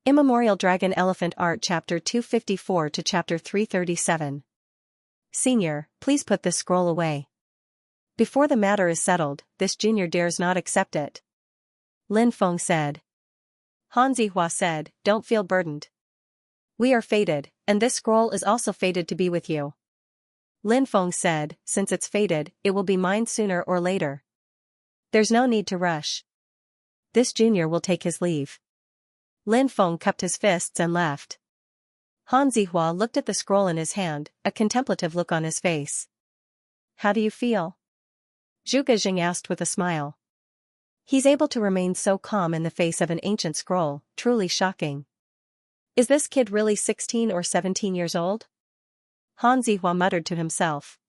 Immemorial Dragon Elephant Art Chapter 254 to Chapter 337. Senior, please put this scroll away. Before the matter is settled, this junior dares not accept it. Lin Feng said. Han Zihua said, don't feel burdened. We are fated, and this scroll is also fated to be with you. Lin Feng said, since it's fated, it will be mine sooner or later. There's no need to rush. This junior will take his leave. Lin Feng cupped his fists and left. Han Zihua looked at the scroll in his hand, a contemplative look on his face. How do you feel? Zhu Gejing asked with a smile. He's able to remain so calm in the face of an ancient scroll, truly shocking. Is this kid really 16 or 17 years old? Han Zihua muttered to himself.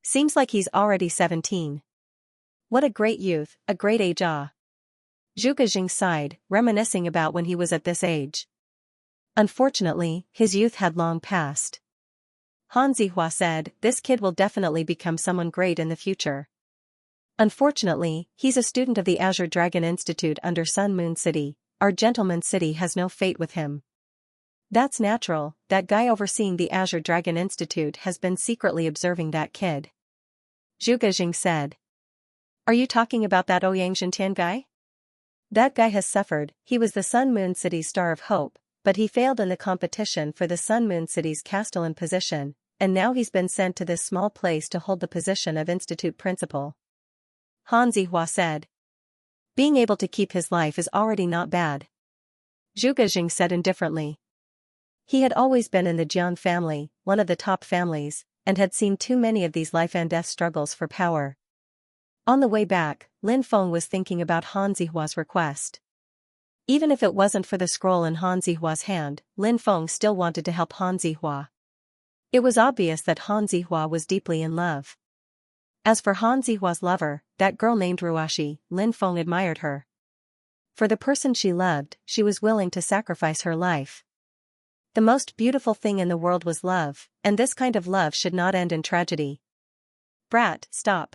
Seems like he's already 17. What a great youth, a great age. Zhu Gejing sighed, reminiscing about when he was at this age. Unfortunately, his youth had long passed. Han Zihua said, this kid will definitely become someone great in the future. Unfortunately, he's a student of the Azure Dragon Institute under Sun Moon City. Our Gentleman City has no fate with him. That's natural, that guy overseeing the Azure Dragon Institute has been secretly observing that kid. Zhu Gejing said. Are you talking about that Ouyang Zhentian guy? That guy has suffered. He was the Sun Moon City's Star of Hope, but he failed in the competition for the Sun Moon City's Castellan position, and now he's been sent to this small place to hold the position of Institute Principal. Han Zihua said. Being able to keep his life is already not bad. Zhu Gejing said indifferently. He had always been in the Jiang family, one of the top families, and had seen too many of these life and death struggles for power. On the way back, Lin Feng was thinking about Han Zihua's request. Even if it wasn't for the scroll in Han Zihua's hand, Lin Feng still wanted to help Han Zihua. It was obvious that Han Zihua was deeply in love. As for Han Zihua's lover, that girl named Ruashi, Lin Feng admired her. For the person she loved, she was willing to sacrifice her life. The most beautiful thing in the world was love, and this kind of love should not end in tragedy. Brat, stop.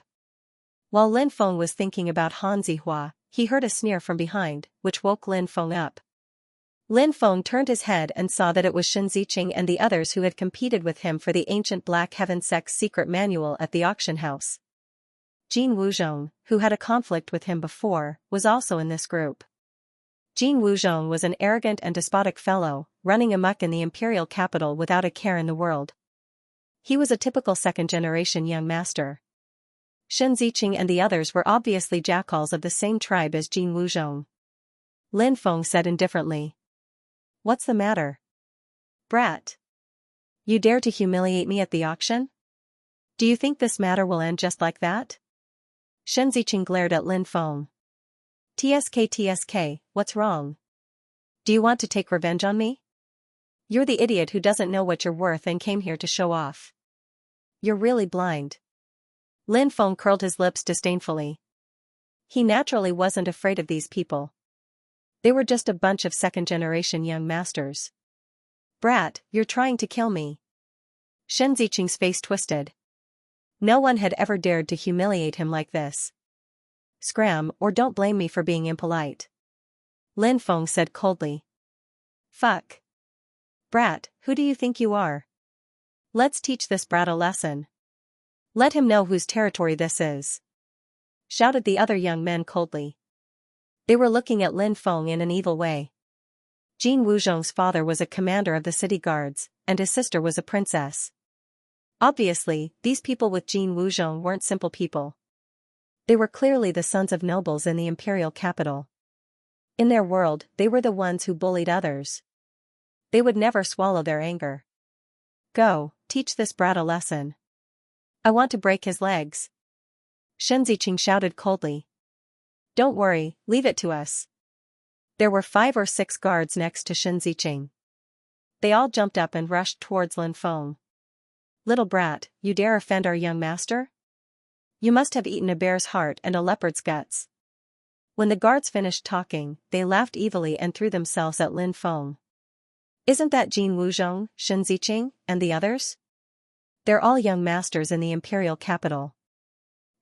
While Lin Feng was thinking about Han Zihua, he heard a sneer from behind, which woke Lin Feng up. Lin Feng turned his head and saw that it was Shen Ziqing and the others who had competed with him for the ancient Black Heaven sect's secret manual at the auction house. Jin Wuzhong, who had a conflict with him before, was also in this group. Jin Wuzhong was an arrogant and despotic fellow, running amok in the imperial capital without a care in the world. He was a typical second-generation young master. Shen Ziqing and the others were obviously jackals of the same tribe as Jin Wuzhong. Lin Feng said indifferently. What's the matter? Brat. You dare to humiliate me at the auction? Do you think this matter will end just like that? Shen Ziqing glared at Lin Feng. TSK, what's wrong? Do you want to take revenge on me? You're the idiot who doesn't know what you're worth and came here to show off. You're really blind. Lin Feng curled his lips disdainfully. He naturally wasn't afraid of these people. They were just a bunch of second-generation young masters. Brat, you're trying to kill me. Shen Ziqing's face twisted. No one had ever dared to humiliate him like this. Scram, or don't blame me for being impolite. Lin Feng said coldly. Fuck. Brat, who do you think you are? Let's teach this brat a lesson. Let him know whose territory this is. Shouted the other young men coldly. They were looking at Lin Feng in an evil way. Jin Wuzhong's father was a commander of the city guards, and his sister was a princess. Obviously, these people with Jin Wuzhong weren't simple people. They were clearly the sons of nobles in the imperial capital. In their world, they were the ones who bullied others. They would never swallow their anger. Go, teach this brat a lesson. I want to break his legs. Shen Ziqing shouted coldly. Don't worry, leave it to us. There were 5 or 6 guards next to Shen Ziqing. They all jumped up and rushed towards Lin Feng. Little brat, you dare offend our young master? You must have eaten a bear's heart and a leopard's guts. When the guards finished talking, they laughed evilly and threw themselves at Lin Feng. Isn't that Jin Wuzhong, Shen Ziqing, and the others? They're all young masters in the imperial capital.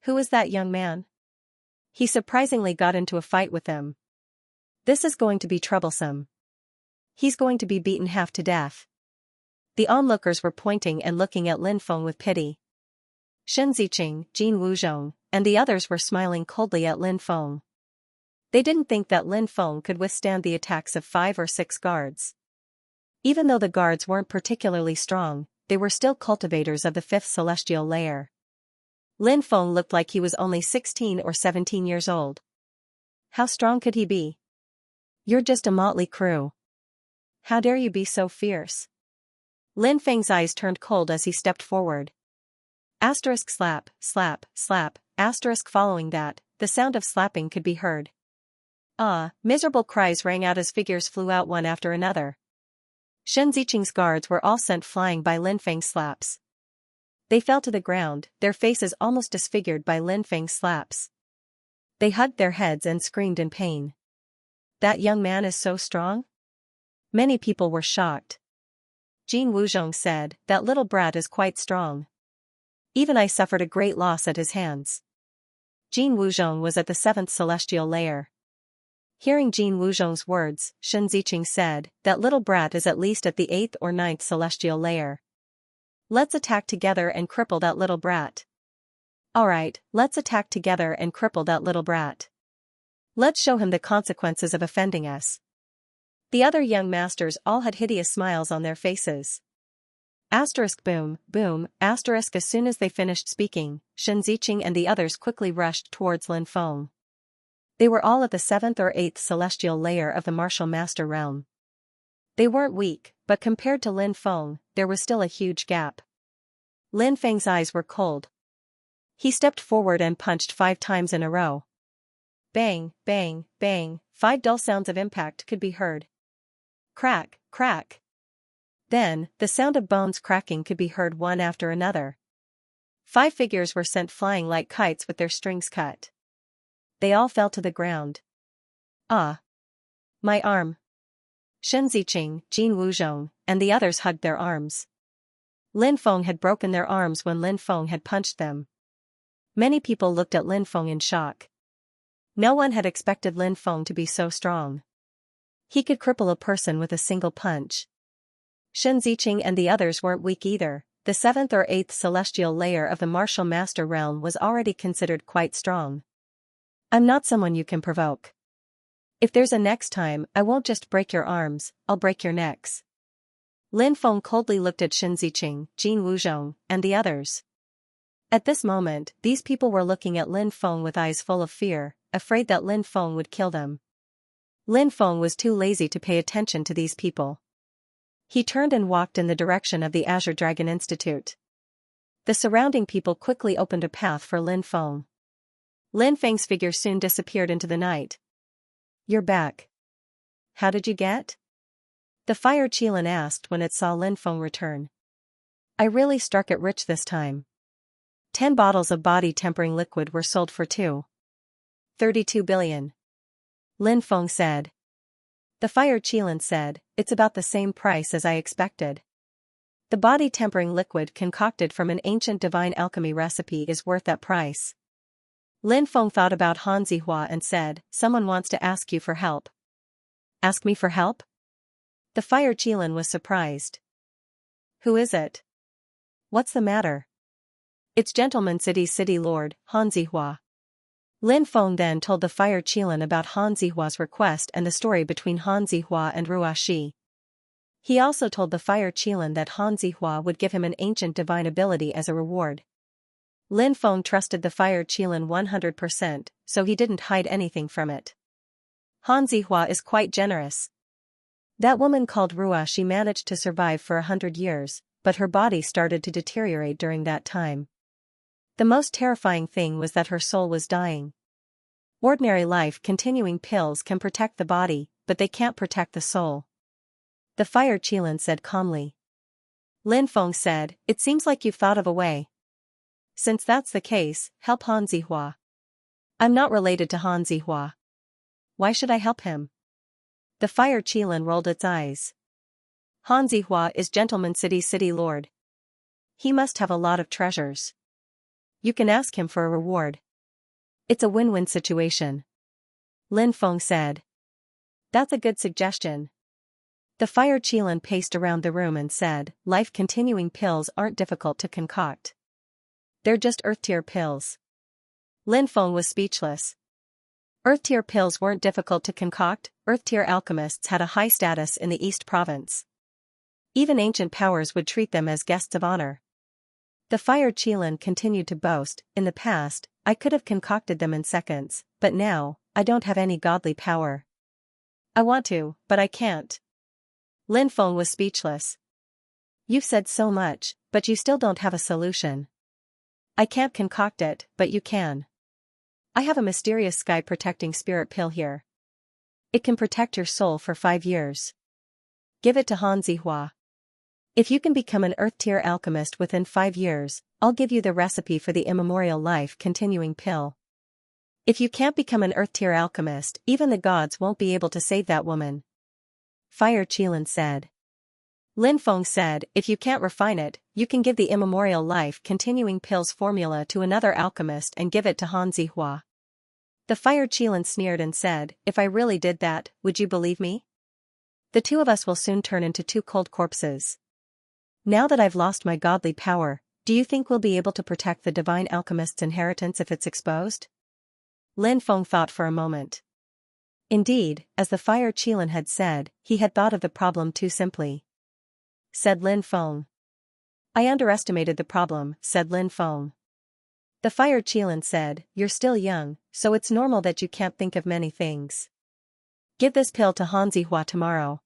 Who is that young man? He surprisingly got into a fight with them. This is going to be troublesome. He's going to be beaten half to death. The onlookers were pointing and looking at Lin Feng with pity. Shen Ziqing, Jin Wuzhong, and the others were smiling coldly at Lin Feng. They didn't think that Lin Feng could withstand the attacks of 5 or 6 guards. Even though the guards weren't particularly strong, they were still cultivators of the 5th celestial layer. Lin Feng looked like he was only 16 or 17 years old. How strong could he be? You're just a motley crew. How dare you be so fierce? Lin Feng's eyes turned cold as he stepped forward. Asterisk slap, slap, slap, asterisk following that, the sound of slapping could be heard. Miserable cries rang out as figures flew out one after another. Shen Ziqing's guards were all sent flying by Lin Feng's slaps. They fell to the ground, their faces almost disfigured by Lin Feng's slaps. They hugged their heads and screamed in pain. That young man is so strong? Many people were shocked. Jin Wuzhong said, that little brat is quite strong. Even I suffered a great loss at his hands. Jin Wuzhong was at the 7th celestial layer. Hearing Jin Wuzhong's words, Shen Ziqing said, that little brat is at least at the 8th or 9th celestial layer. Let's attack together and cripple that little brat. Alright, let's attack together and cripple that little brat. Let's show him the consequences of offending us. The other young masters all had hideous smiles on their faces. Asterisk boom, boom, asterisk as soon as they finished speaking, Shen Ziqing and the others quickly rushed towards Lin Feng. They were all at the 7th or 8th celestial layer of the martial master realm. They weren't weak, but compared to Lin Feng, there was still a huge gap. Lin Feng's eyes were cold. He stepped forward and punched 5 times in a row. Bang, bang, bang, 5 dull sounds of impact could be heard. Crack, crack. Then, the sound of bones cracking could be heard one after another. 5 figures were sent flying like kites with their strings cut. They all fell to the ground. Ah! My arm! Shen Ziqing, Jin Wuzhong, and the others hugged their arms. Lin Feng had broken their arms when Lin Feng had punched them. Many people looked at Lin Feng in shock. No one had expected Lin Feng to be so strong. He could cripple a person with a single punch. Shen Ziqing and the others weren't weak either. The 7th or 8th celestial layer of the martial master realm was already considered quite strong. I'm not someone you can provoke. If there's a next time, I won't just break your arms, I'll break your necks. Lin Feng coldly looked at Shen Ziqing, Jin Wuzhong, and the others. At this moment, these people were looking at Lin Feng with eyes full of fear, afraid that Lin Feng would kill them. Lin Feng was too lazy to pay attention to these people. He turned and walked in the direction of the Azure Dragon Institute. The surrounding people quickly opened a path for Lin Feng. Lin Feng's figure soon disappeared into the night. You're back. How did you get? The fire Qilin asked when it saw Lin Feng return. I really struck it rich this time. 10 bottles of body-tempering liquid were sold for 32 billion. Lin Feng said. The fire Qilin said, it's about the same price as I expected. The body-tempering liquid concocted from an ancient divine alchemy recipe is worth that price. Lin Feng thought about Han Zihua and said, someone wants to ask you for help. Ask me for help? The fire Qilin was surprised. Who is it? What's the matter? It's Gentleman City Lord, Han Zihua. Lin Feng then told the fire Qilin about Han Zihua's request and the story between Han Zihua and Ruashi. He also told the fire Qilin that Han Zihua would give him an ancient divine ability as a reward. Lin Feng trusted the fire Qilin 100%, so he didn't hide anything from it. Han Zihua is quite generous. That woman called Ruashi managed to survive for 100 years, but her body started to deteriorate during that time. The most terrifying thing was that her soul was dying. Ordinary life-continuing pills can protect the body, but they can't protect the soul. The fire Qilin said calmly. Lin Feng said, it seems like you've thought of a way. Since that's the case, help Han Zihua. I'm not related to Han Zihua. Why should I help him? The fire Qilin rolled its eyes. Han Zihua is Gentleman City Lord. He must have a lot of treasures. You can ask him for a reward. It's a win-win situation. Lin Feng said. That's a good suggestion. The Fire Qilin paced around the room and said, life-continuing pills aren't difficult to concoct. They're just Earth-tier pills. Lin Feng was speechless. Earth-tier pills weren't difficult to concoct. Earth-tier alchemists had a high status in the East Province. Even ancient powers would treat them as guests of honor. The Fire Qilin continued to boast, in the past, I could have concocted them in seconds, but now, I don't have any godly power. I want to, but I can't. Lin Feng was speechless. You've said so much, but you still don't have a solution. I can't concoct it, but you can. I have a mysterious sky-protecting spirit pill here. It can protect your soul for 5 years. Give it to Han Zihua. If you can become an Earth-tier alchemist within 5 years, I'll give you the recipe for the Immemorial life-continuing pill. If you can't become an Earth-tier alchemist, even the gods won't be able to save that woman. Fire Qilin said. Lin Feng said, if you can't refine it, you can give the Immemorial life-continuing pills formula to another alchemist and give it to Han Zihua. The Fire Qilin sneered and said, if I really did that, would you believe me? The two of us will soon turn into 2 cold corpses. Now that I've lost my godly power, do you think we'll be able to protect the divine alchemist's inheritance if it's exposed? Lin Feng thought for a moment. Indeed, as the Fire Qilin had said, he had thought of the problem too simply. Said Lin Feng. I underestimated the problem, said Lin Feng. The Fire Qilin said, you're still young, so it's normal that you can't think of many things. Give this pill to Han Zihua tomorrow.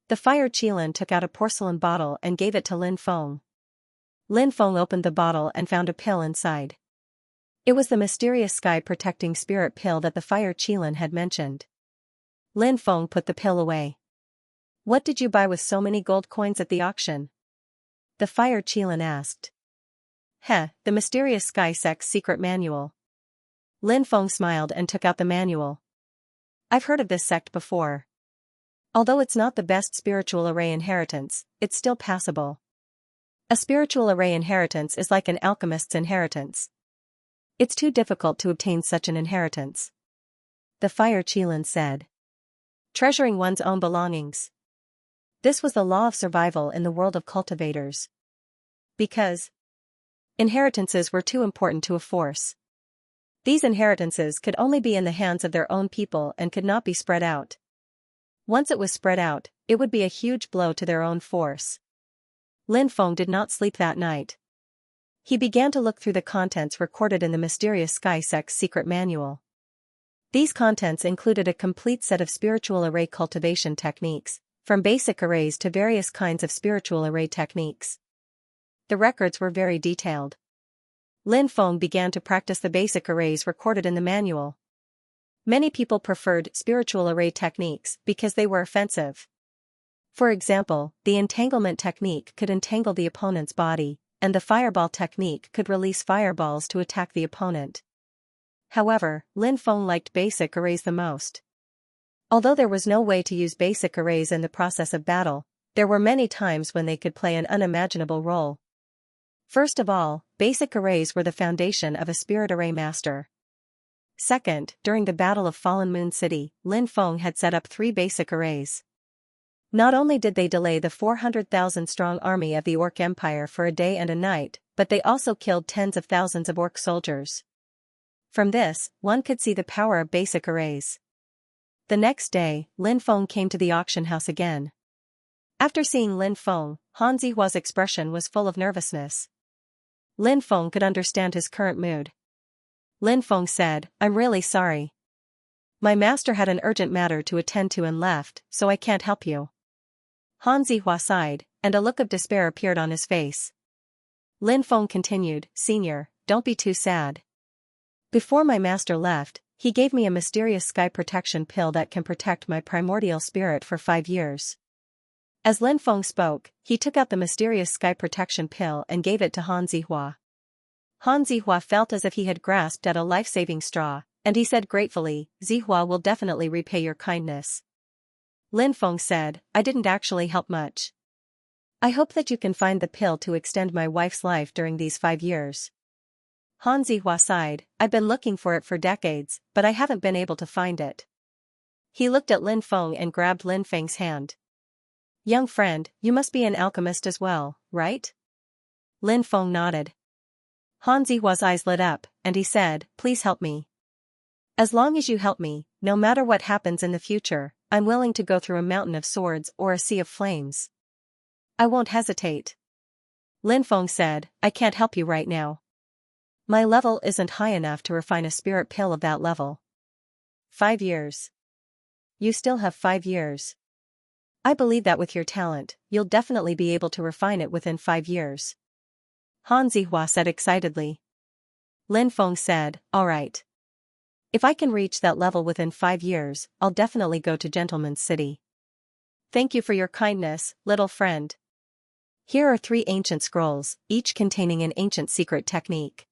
The Fire Qilin took out a porcelain bottle and gave it to Lin Feng. Lin Feng opened the bottle and found a pill inside. It was the mysterious sky-protecting spirit pill that the Fire Qilin had mentioned. Lin Feng put the pill away. What did you buy with so many gold coins at the auction? The Fire Qilin asked. The mysterious sky sect's secret manual. Lin Feng smiled and took out the manual. I've heard of this sect before. Although it's not the best spiritual array inheritance, it's still passable. A spiritual array inheritance is like an alchemist's inheritance. It's too difficult to obtain such an inheritance. The Fire Qilin said. Treasuring one's own belongings. This was the law of survival in the world of cultivators. Because inheritances were too important to a force. These inheritances could only be in the hands of their own people and could not be spread out. Once it was spread out, it would be a huge blow to their own force. Lin Feng did not sleep that night. He began to look through the contents recorded in the mysterious sky sect's secret manual. These contents included a complete set of spiritual array cultivation techniques, from basic arrays to various kinds of spiritual array techniques. The records were very detailed. Lin Feng began to practice the basic arrays recorded in the manual. Many people preferred spiritual array techniques because they were offensive. For example, the entanglement technique could entangle the opponent's body, and the fireball technique could release fireballs to attack the opponent. However, Lin Feng liked basic arrays the most. Although there was no way to use basic arrays in the process of battle, there were many times when they could play an unimaginable role. First of all, basic arrays were the foundation of a spirit array master. Second, during the Battle of Fallen Moon City, Lin Feng had set up 3 basic arrays. Not only did they delay the 400,000-strong army of the Orc Empire for a day and a night, but they also killed tens of thousands of Orc soldiers. From this, one could see the power of basic arrays. The next day, Lin Feng came to the auction house again. After seeing Lin Feng, Han Zihua's expression was full of nervousness. Lin Feng could understand his current mood. Lin Feng said, I'm really sorry. My master had an urgent matter to attend to and left, so I can't help you. Han Zihua sighed, and a look of despair appeared on his face. Lin Feng continued, Senior, don't be too sad. Before my master left, he gave me a mysterious sky protection pill that can protect my primordial spirit for 5 years. As Lin Feng spoke, he took out the mysterious sky protection pill and gave it to Han Zihua. Han Zihua felt as if he had grasped at a life-saving straw, and he said gratefully, Zihua will definitely repay your kindness. Lin Feng said, I didn't actually help much. I hope that you can find the pill to extend my wife's life during these 5 years. Han Zihua sighed, I've been looking for it for decades, but I haven't been able to find it. He looked at Lin Feng and grabbed Lin Feng's hand. Young friend, you must be an alchemist as well, right? Lin Feng nodded. Han Zihua's eyes lit up, and he said, please help me. As long as you help me, no matter what happens in the future, I'm willing to go through a mountain of swords or a sea of flames. I won't hesitate. Lin Feng said, I can't help you right now. My level isn't high enough to refine a spirit pill of that level. 5 years. You still have 5 years. I believe that with your talent, you'll definitely be able to refine it within 5 years. Han Zihua said excitedly. Lin Feng said, alright. If I can reach that level within 5 years, I'll definitely go to Gentleman's City. Thank you for your kindness, little friend. Here are 3 ancient scrolls, each containing an ancient secret technique.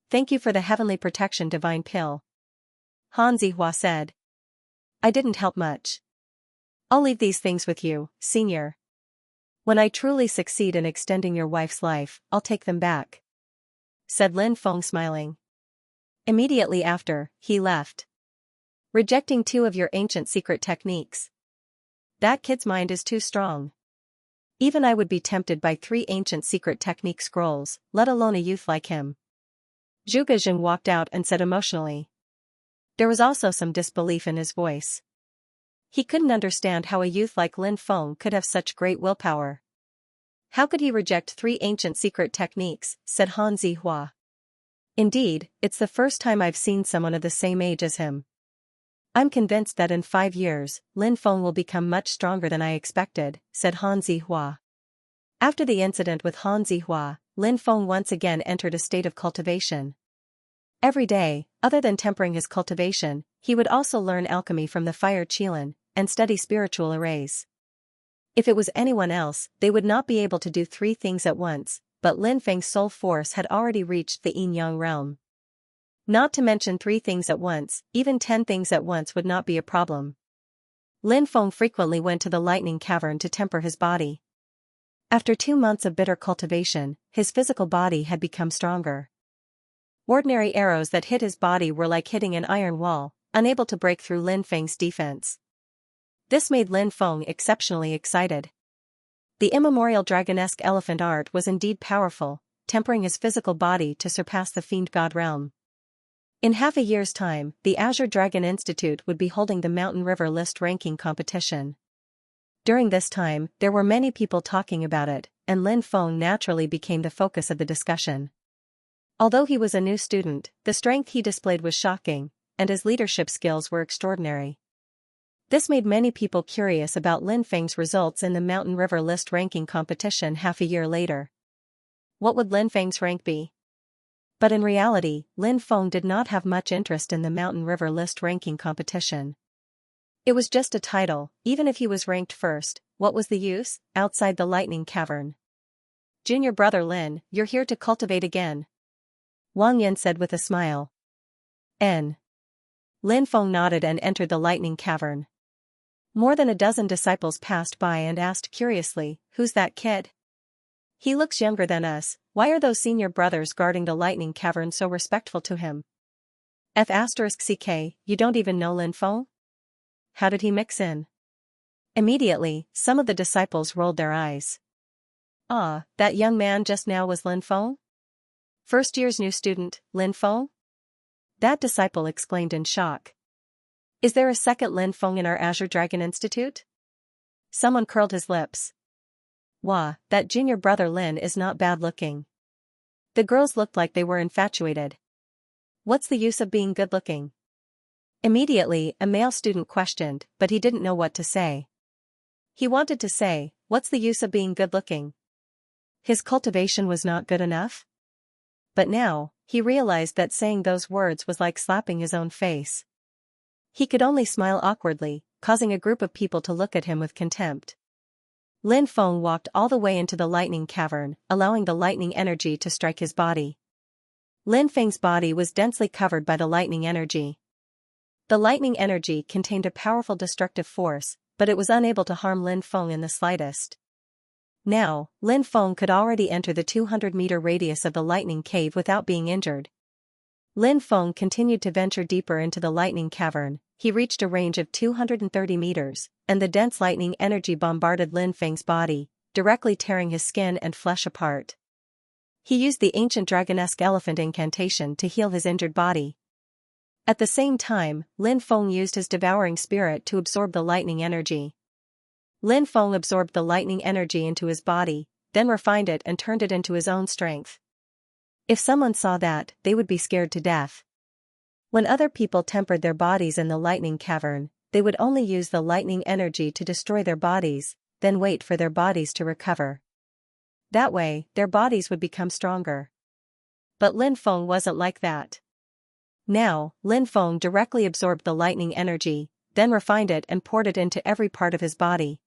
Thank you for the heavenly protection divine pill. Han Zihua said. I didn't help much. I'll leave these things with you, senior. When I truly succeed in extending your wife's life, I'll take them back. Said Lin Feng smiling. Immediately after, he left. Rejecting 2 of your ancient secret techniques. That kid's mind is too strong. Even I would be tempted by 3 ancient secret technique scrolls, let alone a youth like him. Zhuge Jing walked out and said emotionally. There was also some disbelief in his voice. He couldn't understand how a youth like Lin Feng could have such great willpower. How could he reject 3 ancient secret techniques, said Han Zihua. Indeed, it's the first time I've seen someone of the same age as him. I'm convinced that in 5 years, Lin Feng will become much stronger than I expected, said Han Zihua. After the incident with Han Zihua, Lin Feng once again entered a state of cultivation. Every day, other than tempering his cultivation, he would also learn alchemy from the fire Qilin, and study spiritual arrays. If it was anyone else, they would not be able to do 3 things at once, but Lin Feng's soul force had already reached the yin-yang realm. Not to mention 3 things at once, even 10 things at once would not be a problem. Lin Feng frequently went to the lightning cavern to temper his body. After 2 months of bitter cultivation, his physical body had become stronger. Ordinary arrows that hit his body were like hitting an iron wall, unable to break through Lin Feng's defense. This made Lin Feng exceptionally excited. The immemorial dragonesque elephant art was indeed powerful, tempering his physical body to surpass the fiend god realm. In half a year's time, the Azure Dragon Institute would be holding the Mountain River List ranking competition. During this time, there were many people talking about it, and Lin Feng naturally became the focus of the discussion. Although he was a new student, the strength he displayed was shocking, and his leadership skills were extraordinary. This made many people curious about Lin Feng's results in the Mountain River List ranking competition half a year later. What would Lin Feng's rank be? But in reality, Lin Feng did not have much interest in the Mountain River List ranking competition. It was just a title, even if he was ranked first, what was the use, outside the lightning cavern? Junior brother Lin, you're here to cultivate again. Wang Yan said with a smile. Lin Feng nodded and entered the lightning cavern. More than a dozen disciples passed by and asked curiously, who's that kid? He looks younger than us, why are those senior brothers guarding the lightning cavern so respectful to him? F***ck, you don't even know Lin Feng? How did he mix in? Immediately, some of the disciples rolled their eyes. Ah, that young man just now was Lin Feng? First year's new student, Lin Feng? That disciple exclaimed in shock. Is there a second Lin Feng in our Azure Dragon Institute? Someone curled his lips. Wah, that junior brother Lin is not bad looking. The girls looked like they were infatuated. What's the use of being good looking? Immediately, a male student questioned, but he didn't know what to say. He wanted to say, what's the use of being good looking? His cultivation was not good enough? But now, he realized that saying those words was like slapping his own face. He could only smile awkwardly, causing a group of people to look at him with contempt. Lin Feng walked all the way into the lightning cavern, allowing the lightning energy to strike his body. Lin Feng's body was densely covered by the lightning energy. The lightning energy contained a powerful destructive force, but it was unable to harm Lin Feng in the slightest. Now, Lin Feng could already enter the 200-meter radius of the lightning cave without being injured. Lin Feng continued to venture deeper into the lightning cavern. he reached a range of 230 meters, and the dense lightning energy bombarded Lin Feng's body, directly tearing his skin and flesh apart. He used the ancient dragonesque elephant incantation to heal his injured body. At the same time, Lin Feng used his devouring spirit to absorb the lightning energy. Lin Feng absorbed the lightning energy into his body, then refined it and turned it into his own strength. If someone saw that, they would be scared to death. When other people tempered their bodies in the lightning cavern, they would only use the lightning energy to destroy their bodies, then wait for their bodies to recover. That way, their bodies would become stronger. But Lin Feng wasn't like that. Now, Lin Feng directly absorbed the lightning energy, then refined it and poured it into every part of his body.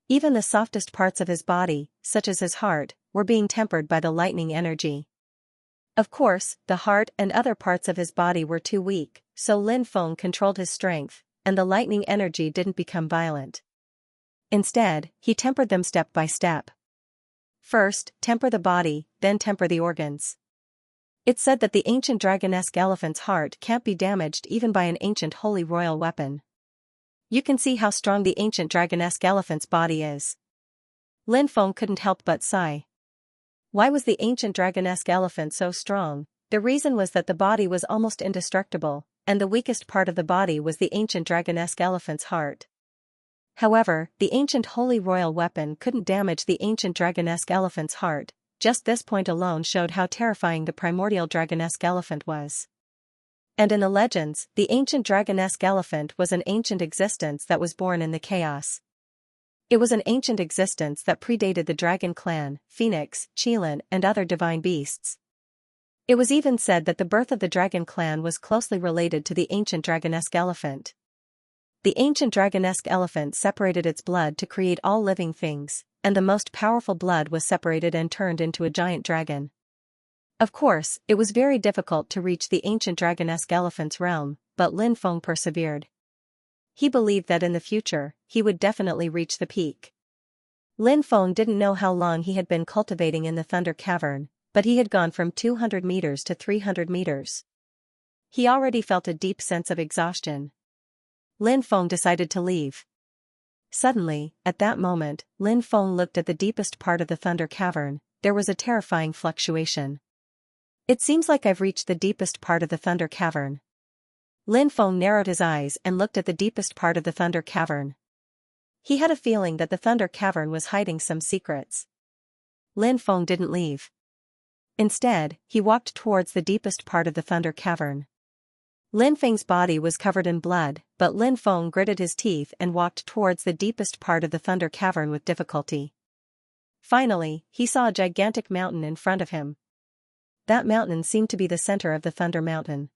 Even the softest parts of his body, such as his heart, were being tempered by the lightning energy. Of course, the heart and other parts of his body were too weak, so Lin Feng controlled his strength, and the lightning energy didn't become violent. Instead, he tempered them step by step. First, temper the body, then temper the organs. It's said that the ancient dragonesque elephant's heart can't be damaged even by an ancient holy royal weapon. You can see how strong the ancient dragonesque elephant's body is. Lin Feng couldn't help but sigh. Why was the ancient dragonesque elephant so strong? The reason was that the body was almost indestructible, and the weakest part of the body was the ancient dragonesque elephant's heart. However, the ancient holy royal weapon couldn't damage the ancient dragonesque elephant's heart. Just this point alone showed how terrifying the primordial dragonesque elephant was. And in the legends, the ancient dragonesque elephant was an ancient existence that was born in the chaos. It was an ancient existence that predated the dragon clan, phoenix, qilin, and other divine beasts. It was even said that the birth of the dragon clan was closely related to the ancient dragonesque elephant. The ancient dragonesque elephant separated its blood to create all living things, and the most powerful blood was separated and turned into a giant dragon. Of course, it was very difficult to reach the ancient dragonesque elephant's realm, but Lin Feng persevered. He believed that in the future, he would definitely reach the peak. Lin Feng didn't know how long he had been cultivating in the Thunder Cavern, but he had gone from 200 meters to 300 meters. He already felt a deep sense of exhaustion. Lin Feng decided to leave. Suddenly, at that moment, Lin Feng looked at the deepest part of the Thunder Cavern. There was a terrifying fluctuation. It seems like I've reached the deepest part of the Thunder Cavern. Lin Feng narrowed his eyes and looked at the deepest part of the Thunder Cavern. He had a feeling that the Thunder Cavern was hiding some secrets. Lin Feng didn't leave. Instead, he walked towards the deepest part of the Thunder Cavern. Lin Feng's body was covered in blood, but Lin Feng gritted his teeth and walked towards the deepest part of the Thunder Cavern with difficulty. Finally, he saw a gigantic mountain in front of him. That mountain seemed to be the center of the Thunder Mountain.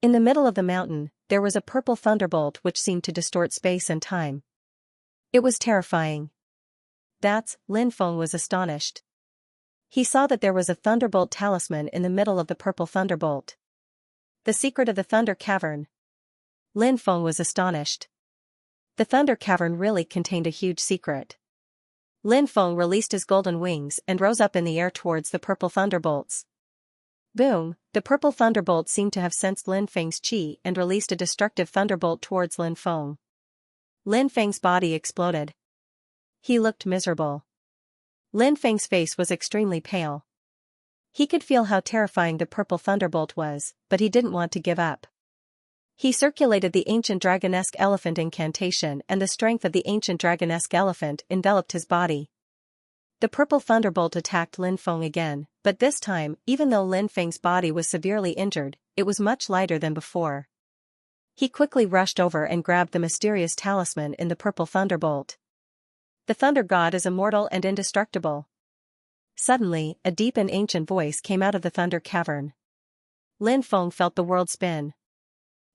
In the middle of the mountain, there was a purple thunderbolt which seemed to distort space and time. It was terrifying. Lin Feng was astonished. He saw that there was a thunderbolt talisman in the middle of the purple thunderbolt. The secret of the Thunder Cavern. Lin Feng was astonished. The Thunder Cavern really contained a huge secret. Lin Feng released his golden wings and rose up in the air towards the purple thunderbolts. Boom! The purple thunderbolt seemed to have sensed Lin Feng's qi and released a destructive thunderbolt towards Lin Feng. Lin Feng's body exploded. He looked miserable. Lin Feng's face was extremely pale. He could feel how terrifying the purple thunderbolt was, but he didn't want to give up. He circulated the ancient dragonesque elephant incantation, and the strength of the ancient dragonesque elephant enveloped his body. The purple thunderbolt attacked Lin Feng again, but this time, even though Lin Feng's body was severely injured, it was much lighter than before. He quickly rushed over and grabbed the mysterious talisman in the purple thunderbolt. The Thunder God is immortal and indestructible. Suddenly, a deep and ancient voice came out of the Thunder Cavern. Lin Feng felt the world spin.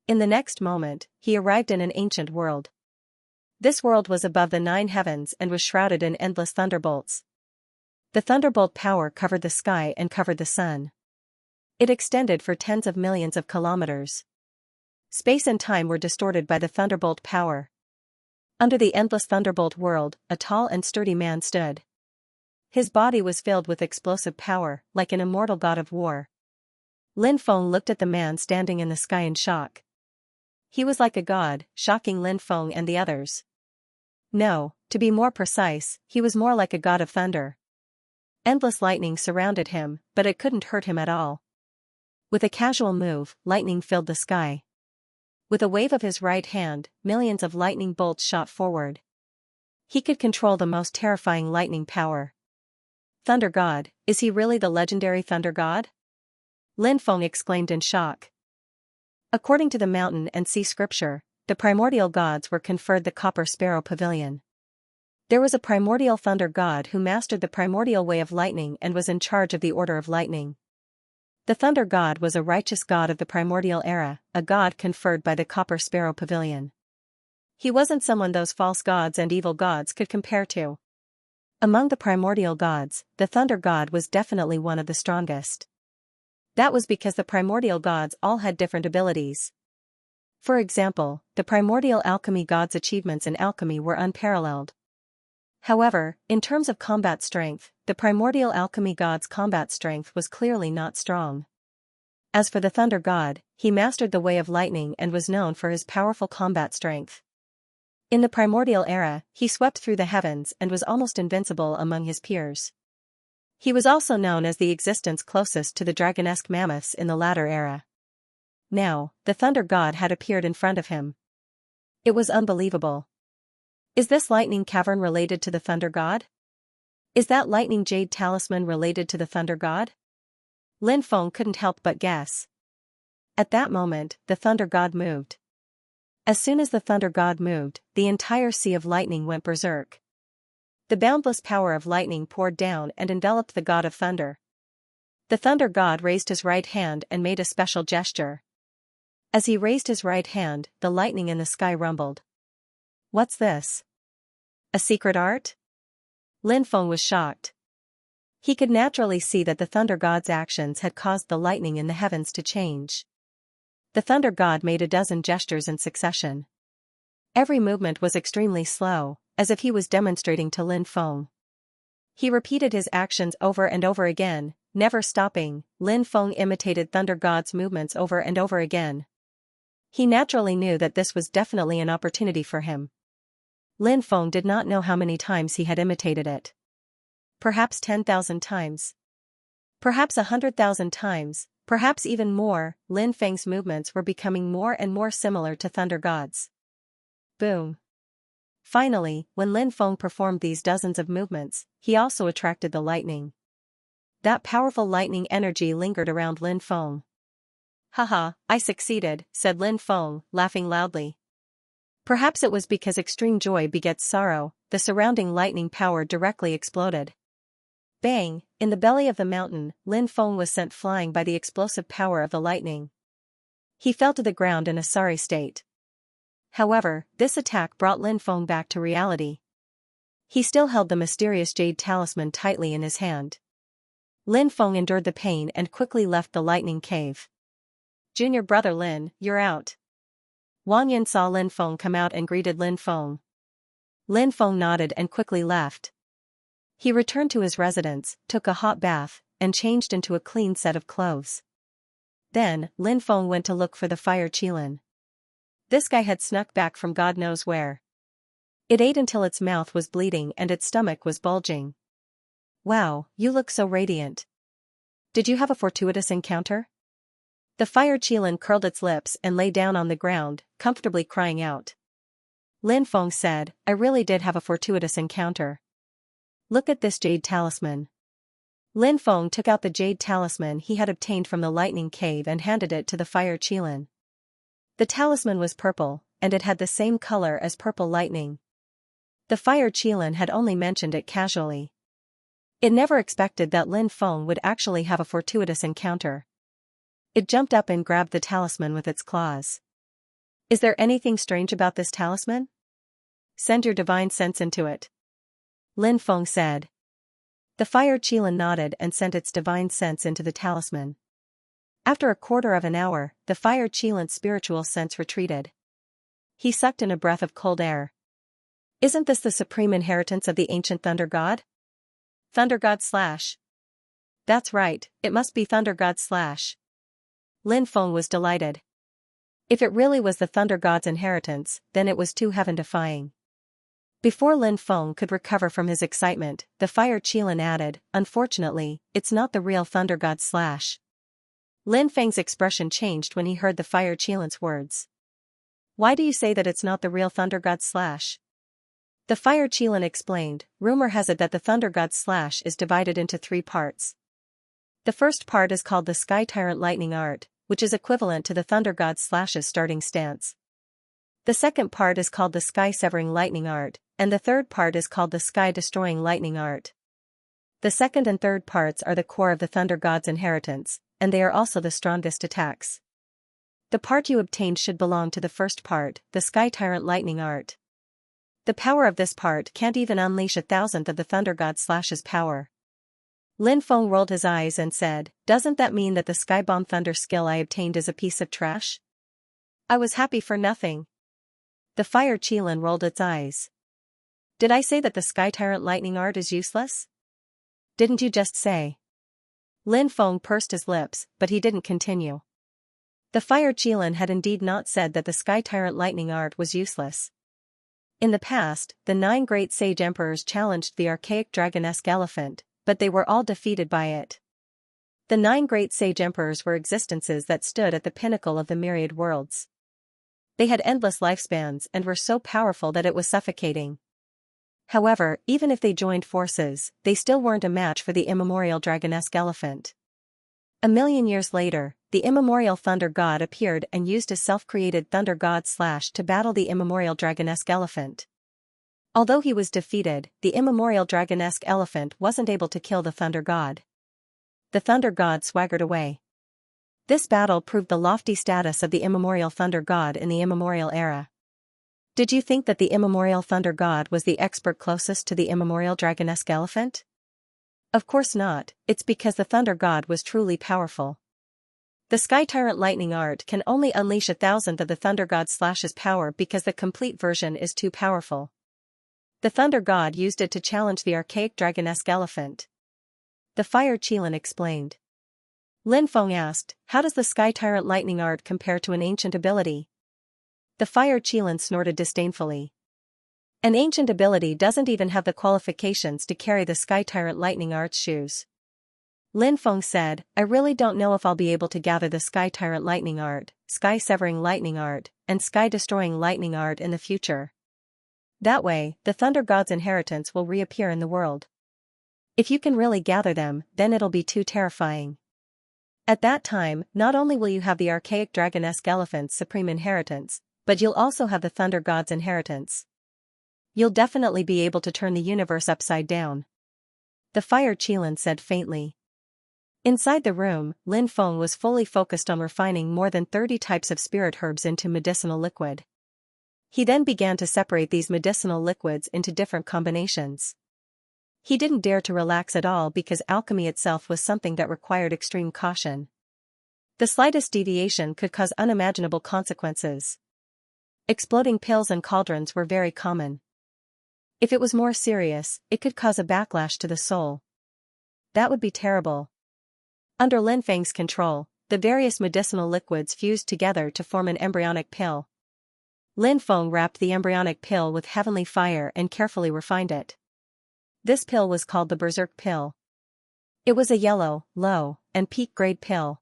In the next moment, he arrived in an ancient world. This world was above the 9 heavens and was shrouded in endless thunderbolts. The thunderbolt power covered the sky and covered the sun. It extended for tens of millions of kilometers. Space and time were distorted by the thunderbolt power. Under the endless thunderbolt world, a tall and sturdy man stood. His body was filled with explosive power, like an immortal god of war. Lin Feng looked at the man standing in the sky in shock. He was like a god, shocking Lin Feng and the others. No, to be more precise, he was more like a god of thunder. Endless lightning surrounded him, but it couldn't hurt him at all. With a casual move, lightning filled the sky. With a wave of his right hand, millions of lightning bolts shot forward. He could control the most terrifying lightning power. Thunder God, is he really the legendary Thunder God? Lin Feng exclaimed in shock. According to the mountain and sea scripture, the primordial gods were conferred the Copper Sparrow Pavilion. There was a primordial thunder god who mastered the primordial way of lightning and was in charge of the Order of Lightning. The thunder god was a righteous god of the primordial era, a god conferred by the Copper Sparrow Pavilion. He wasn't someone those false gods and evil gods could compare to. Among the primordial gods, the thunder god was definitely one of the strongest. That was because the primordial gods all had different abilities. For example, the primordial alchemy gods' achievements in alchemy were unparalleled. However, in terms of combat strength, the primordial alchemy god's combat strength was clearly not strong. As for the thunder god, he mastered the way of lightning and was known for his powerful combat strength. In the primordial era, he swept through the heavens and was almost invincible among his peers. He was also known as the existence closest to the dragonesque mammoths in the latter era. Now, the thunder god had appeared in front of him. It was unbelievable. Is this lightning cavern related to the thunder god? Is that lightning jade talisman related to the thunder god? Lin Feng couldn't help but guess. At that moment, the thunder god moved. As soon as the thunder god moved, the entire sea of lightning went berserk. The boundless power of lightning poured down and enveloped the god of thunder. The thunder god raised his right hand and made a special gesture. As he raised his right hand, the lightning in the sky rumbled. What's this? A secret art? Lin Feng was shocked. He could naturally see that the thunder god's actions had caused the lightning in the heavens to change. The thunder god made a dozen gestures in succession. Every movement was extremely slow, as if he was demonstrating to Lin Feng. He repeated his actions over and over again, never stopping. Lin Feng imitated thunder god's movements over and over again. He naturally knew that this was definitely an opportunity for him. Lin Feng did not know how many times he had imitated it. Perhaps 10,000 times. Perhaps 100,000 times, perhaps even more. Lin Feng's movements were becoming more and more similar to thunder gods. Boom. Finally, when Lin Feng performed these dozens of movements, he also attracted the lightning. That powerful lightning energy lingered around Lin Feng. Haha, I succeeded, said Lin Feng, laughing loudly. Perhaps it was because extreme joy begets sorrow. The surrounding lightning power directly exploded. Bang! In the belly of the mountain, Lin Feng was sent flying by the explosive power of the lightning. He fell to the ground in a sorry state. However, this attack brought Lin Feng back to reality. He still held the mysterious jade talisman tightly in his hand. Lin Feng endured the pain and quickly left the lightning cave. Junior brother Lin, you're out. Wang Yin saw Lin Feng come out and greeted Lin Feng. Lin Feng nodded and quickly left. He returned to his residence, took a hot bath, and changed into a clean set of clothes. Then, Lin Feng went to look for the fire qilin. This guy had snuck back from God knows where. It ate until its mouth was bleeding and its stomach was bulging. Wow, you look so radiant. Did you have a fortuitous encounter? The fire qilin curled its lips and lay down on the ground, comfortably crying out. Lin Feng said, I really did have a fortuitous encounter. Look at this jade talisman. Lin Feng took out the jade talisman he had obtained from the lightning cave and handed it to the fire qilin. The talisman was purple, and it had the same color as purple lightning. The fire qilin had only mentioned it casually. It never expected that Lin Feng would actually have a fortuitous encounter. It jumped up and grabbed the talisman with its claws. Is there anything strange about this talisman? Send your divine sense into it. Lin Feng said. The fire qilin nodded and sent its divine sense into the talisman. After a quarter of an hour, the fire qilin's spiritual sense retreated. He sucked in a breath of cold air. Isn't this the supreme inheritance of the ancient thunder god? Thunder god / That's right, it must be thunder god / Lin Feng was delighted. If it really was the Thunder God's inheritance, then it was too heaven-defying. Before Lin Feng could recover from his excitement, the Fire Qilin added, "Unfortunately, it's not the real Thunder God / Lin Feng's expression changed when he heard the Fire Qilin's words. "Why do you say that it's not the real Thunder God / The Fire Qilin explained, "Rumor has it that the Thunder God / is divided into 3 parts. The first part is called the Sky Tyrant Lightning Art, which is equivalent to the Thunder God /'s starting stance. The second part is called the Sky Severing Lightning Art, and the third part is called the Sky Destroying Lightning Art. The second and third parts are the core of the Thunder God's inheritance, and they are also the strongest attacks. The part you obtained should belong to the first part, the Sky Tyrant Lightning Art. The power of this part can't even unleash 1,000th of the Thunder God /'s power." Lin Feng rolled his eyes and said, "Doesn't that mean that the Sky Bomb Thunder skill I obtained is a piece of trash? I was happy for nothing." The Fire Qilin rolled its eyes. "Did I say that the Sky Tyrant Lightning Art is useless? Didn't you just say?" Lin Feng pursed his lips, but he didn't continue. The Fire Qilin had indeed not said that the Sky Tyrant Lightning Art was useless. In the past, the 9 great sage emperors challenged the archaic dragon-esque elephant, but they were all defeated by it. The 9 great sage emperors were existences that stood at the pinnacle of the myriad worlds. They had endless lifespans and were so powerful that it was suffocating. However, even if they joined forces, they still weren't a match for the immemorial dragon-esque elephant. 1,000,000 years later, the immemorial Thunder God appeared and used his self-created Thunder God / to battle the immemorial dragon-esque elephant. Although he was defeated, the immemorial dragon-esque elephant wasn't able to kill the Thunder God. The Thunder God swaggered away. This battle proved the lofty status of the immemorial Thunder God in the immemorial era. Did you think that the immemorial Thunder God was the expert closest to the immemorial dragon-esque elephant? Of course not, it's because the Thunder God was truly powerful. The Sky Tyrant Lightning Art can only unleash 1,000th of the Thunder God /'s power because the complete version is too powerful. The Thunder God used it to challenge the archaic dragon-esque elephant. The Fire Qilin explained. Lin Feng asked, "How does the Sky Tyrant Lightning Art compare to an ancient ability?" The Fire Qilin snorted disdainfully. "An ancient ability doesn't even have the qualifications to carry the Sky Tyrant Lightning Art's shoes." Lin Feng said, "I really don't know if I'll be able to gather the Sky Tyrant Lightning Art, Sky Severing Lightning Art, and Sky Destroying Lightning Art in the future. That way, the Thunder God's inheritance will reappear in the world. If you can really gather them, then it'll be too terrifying. At that time, not only will you have the archaic dragon-esque elephant's supreme inheritance, but you'll also have the Thunder God's inheritance. You'll definitely be able to turn the universe upside down." The Fire Qilin said faintly. Inside the room, Lin Feng was fully focused on refining more than 30 types of spirit herbs into medicinal liquid. He then began to separate these medicinal liquids into different combinations. He didn't dare to relax at all because alchemy itself was something that required extreme caution. The slightest deviation could cause unimaginable consequences. Exploding pills and cauldrons were very common. If it was more serious, it could cause a backlash to the soul. That would be terrible. Under Lin Feng's control, the various medicinal liquids fused together to form an embryonic pill. Lin Feng wrapped the embryonic pill with heavenly fire and carefully refined it. This pill was called the Berserk pill. It was a yellow, low, and peak-grade pill.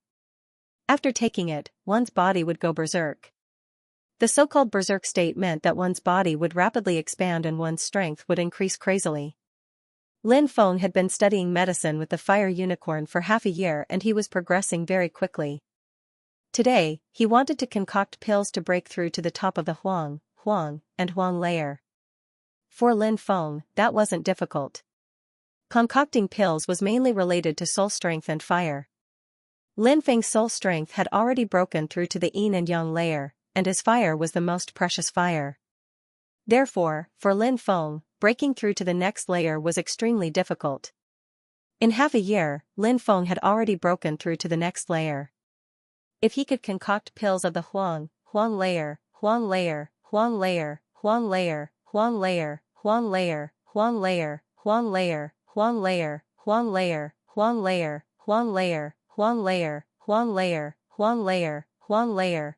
After taking it, one's body would go berserk. The so-called berserk state meant that one's body would rapidly expand and one's strength would increase crazily. Lin Feng had been studying medicine with the Fire Unicorn for half a year and he was progressing very quickly. Today, he wanted to concoct pills to break through to the top of the Huang, and Huang layer. For Lin Feng, that wasn't difficult. Concocting pills was mainly related to soul strength and fire. Lin Feng's soul strength had already broken through to the yin and yang layer, and his fire was the most precious fire. Therefore, for Lin Feng, breaking through to the next layer was extremely difficult. In half a year, Lin Feng had already broken through to the next layer. If he could concoct pills of the Huang layer, Huang layer, Huang layer, Huang layer, Huang layer, Huang layer, Huang layer, Huang layer, Huang layer, Huang layer, Huang layer, Huang layer, Huang layer, Huang layer, Huang layer, Huang layer,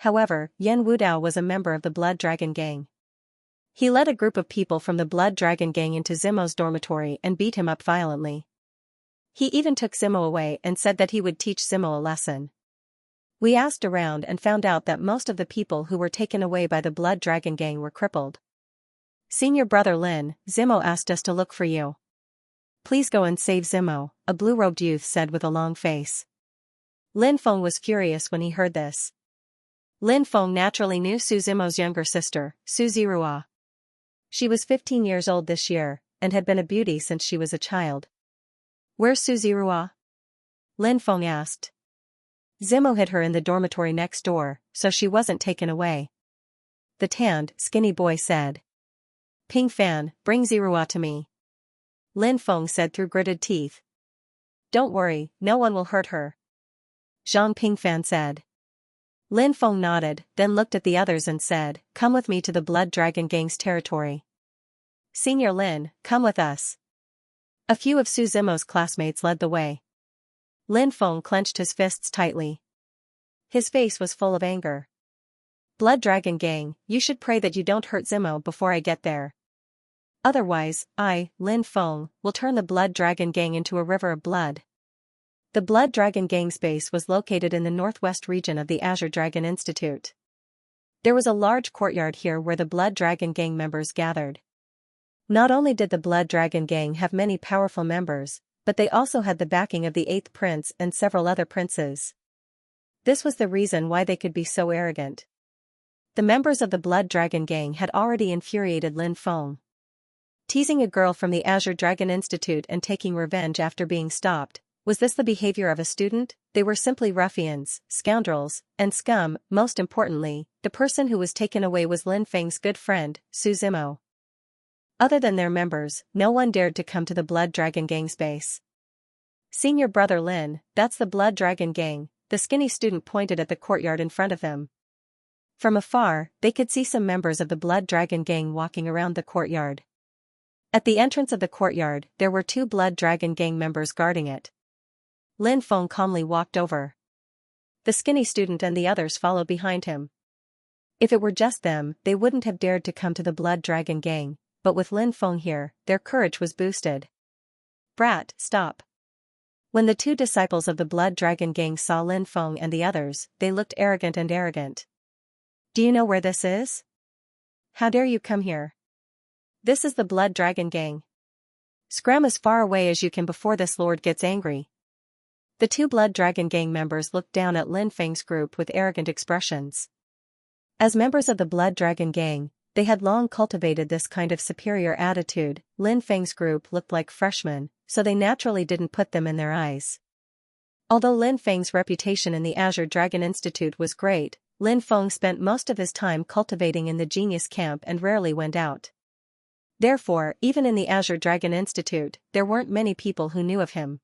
However, Yan Wudao was a member of the Blood Dragon Gang. He led a group of people from the Blood Dragon Gang into Zimo's dormitory and beat him up violently. He even took Zimo away and said that he would teach Zimo a lesson. We asked around and found out that most of the people who were taken away by the Blood Dragon Gang were crippled. Senior brother Lin, Zimo asked us to look for you. Please go and save Zimo, a blue-robed youth said with a long face. Lin Feng was furious when he heard this. Lin Feng naturally knew Su Zimo's younger sister, Su Zirua. She was 15 years old this year, and had been a beauty since she was a child. Where's Su Zirua? Lin Feng asked. Zimo hid her in the dormitory next door, so she wasn't taken away. The tanned, skinny boy said. Ping Fan, bring Zirua to me. Lin Feng said through gritted teeth. Don't worry, no one will hurt her. Zhang Pingfan said. Lin Feng nodded, then looked at the others and said, come with me to the Blood Dragon Gang's territory. Senior Lin, come with us. A few of Su Zimo's classmates led the way. Lin Feng clenched his fists tightly. His face was full of anger. Blood Dragon Gang, you should pray that you don't hurt Zimo before I get there. Otherwise, I, Lin Feng, will turn the Blood Dragon Gang into a river of blood. The Blood Dragon Gang's base was located in the northwest region of the Azure Dragon Institute. There was a large courtyard here where the Blood Dragon Gang members gathered. Not only did the Blood Dragon Gang have many powerful members, but they also had the backing of the 8th Prince and several other princes. This was the reason why they could be so arrogant. The members of the Blood Dragon Gang had already infuriated Lin Feng. Teasing a girl from the Azure Dragon Institute and taking revenge after being stopped, was this the behavior of a student? They were simply ruffians, scoundrels, and scum. Most importantly, the person who was taken away was Lin Feng's good friend, Su Zimo. Other than their members, no one dared to come to the Blood Dragon Gang's base. Senior brother Lin, that's the Blood Dragon Gang, the skinny student pointed at the courtyard in front of them. From afar, they could see some members of the Blood Dragon Gang walking around the courtyard. At the entrance of the courtyard, there were 2 Blood Dragon Gang members guarding it. Lin Feng calmly walked over. The skinny student and the others followed behind him. If it were just them, they wouldn't have dared to come to the Blood Dragon Gang, but with Lin Feng here, their courage was boosted. Brat, stop. When the 2 disciples of the Blood Dragon Gang saw Lin Feng and the others, they looked arrogant and arrogant. Do you know where this is? How dare you come here? This is the Blood Dragon Gang. Scram as far away as you can before this lord gets angry. The 2 Blood Dragon Gang members looked down at Lin Feng's group with arrogant expressions. As members of the Blood Dragon Gang, they had long cultivated this kind of superior attitude. Lin Feng's group looked like freshmen, so they naturally didn't put them in their eyes. Although Lin Feng's reputation in the Azure Dragon Institute was great, Lin Feng spent most of his time cultivating in the Genius Camp and rarely went out. Therefore, even in the Azure Dragon Institute, there weren't many people who knew of him.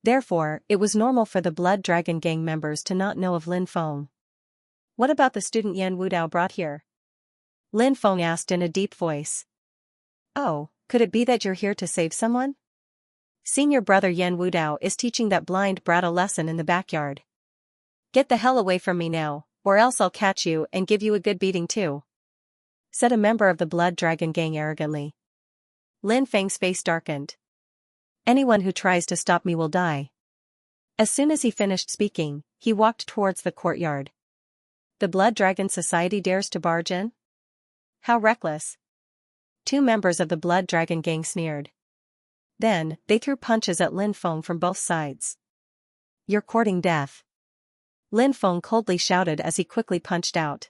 Therefore, it was normal for the Blood Dragon Gang members to not know of Lin Feng. What about the student Yan Wudao brought here? Lin Feng asked in a deep voice. Oh, could it be that you're here to save someone? Senior brother Yan Wudao is teaching that blind brat a lesson in the backyard. Get the hell away from me now, or else I'll catch you and give you a good beating too, said a member of the Blood Dragon Gang arrogantly. Lin Feng's face darkened. Anyone who tries to stop me will die. As soon as he finished speaking, he walked towards the courtyard. The Blood Dragon Society dares to barge in? How reckless. 2 members of the Blood Dragon Gang sneered. Then, they threw punches at Lin Feng from both sides. You're courting death. Lin Feng coldly shouted as he quickly punched out.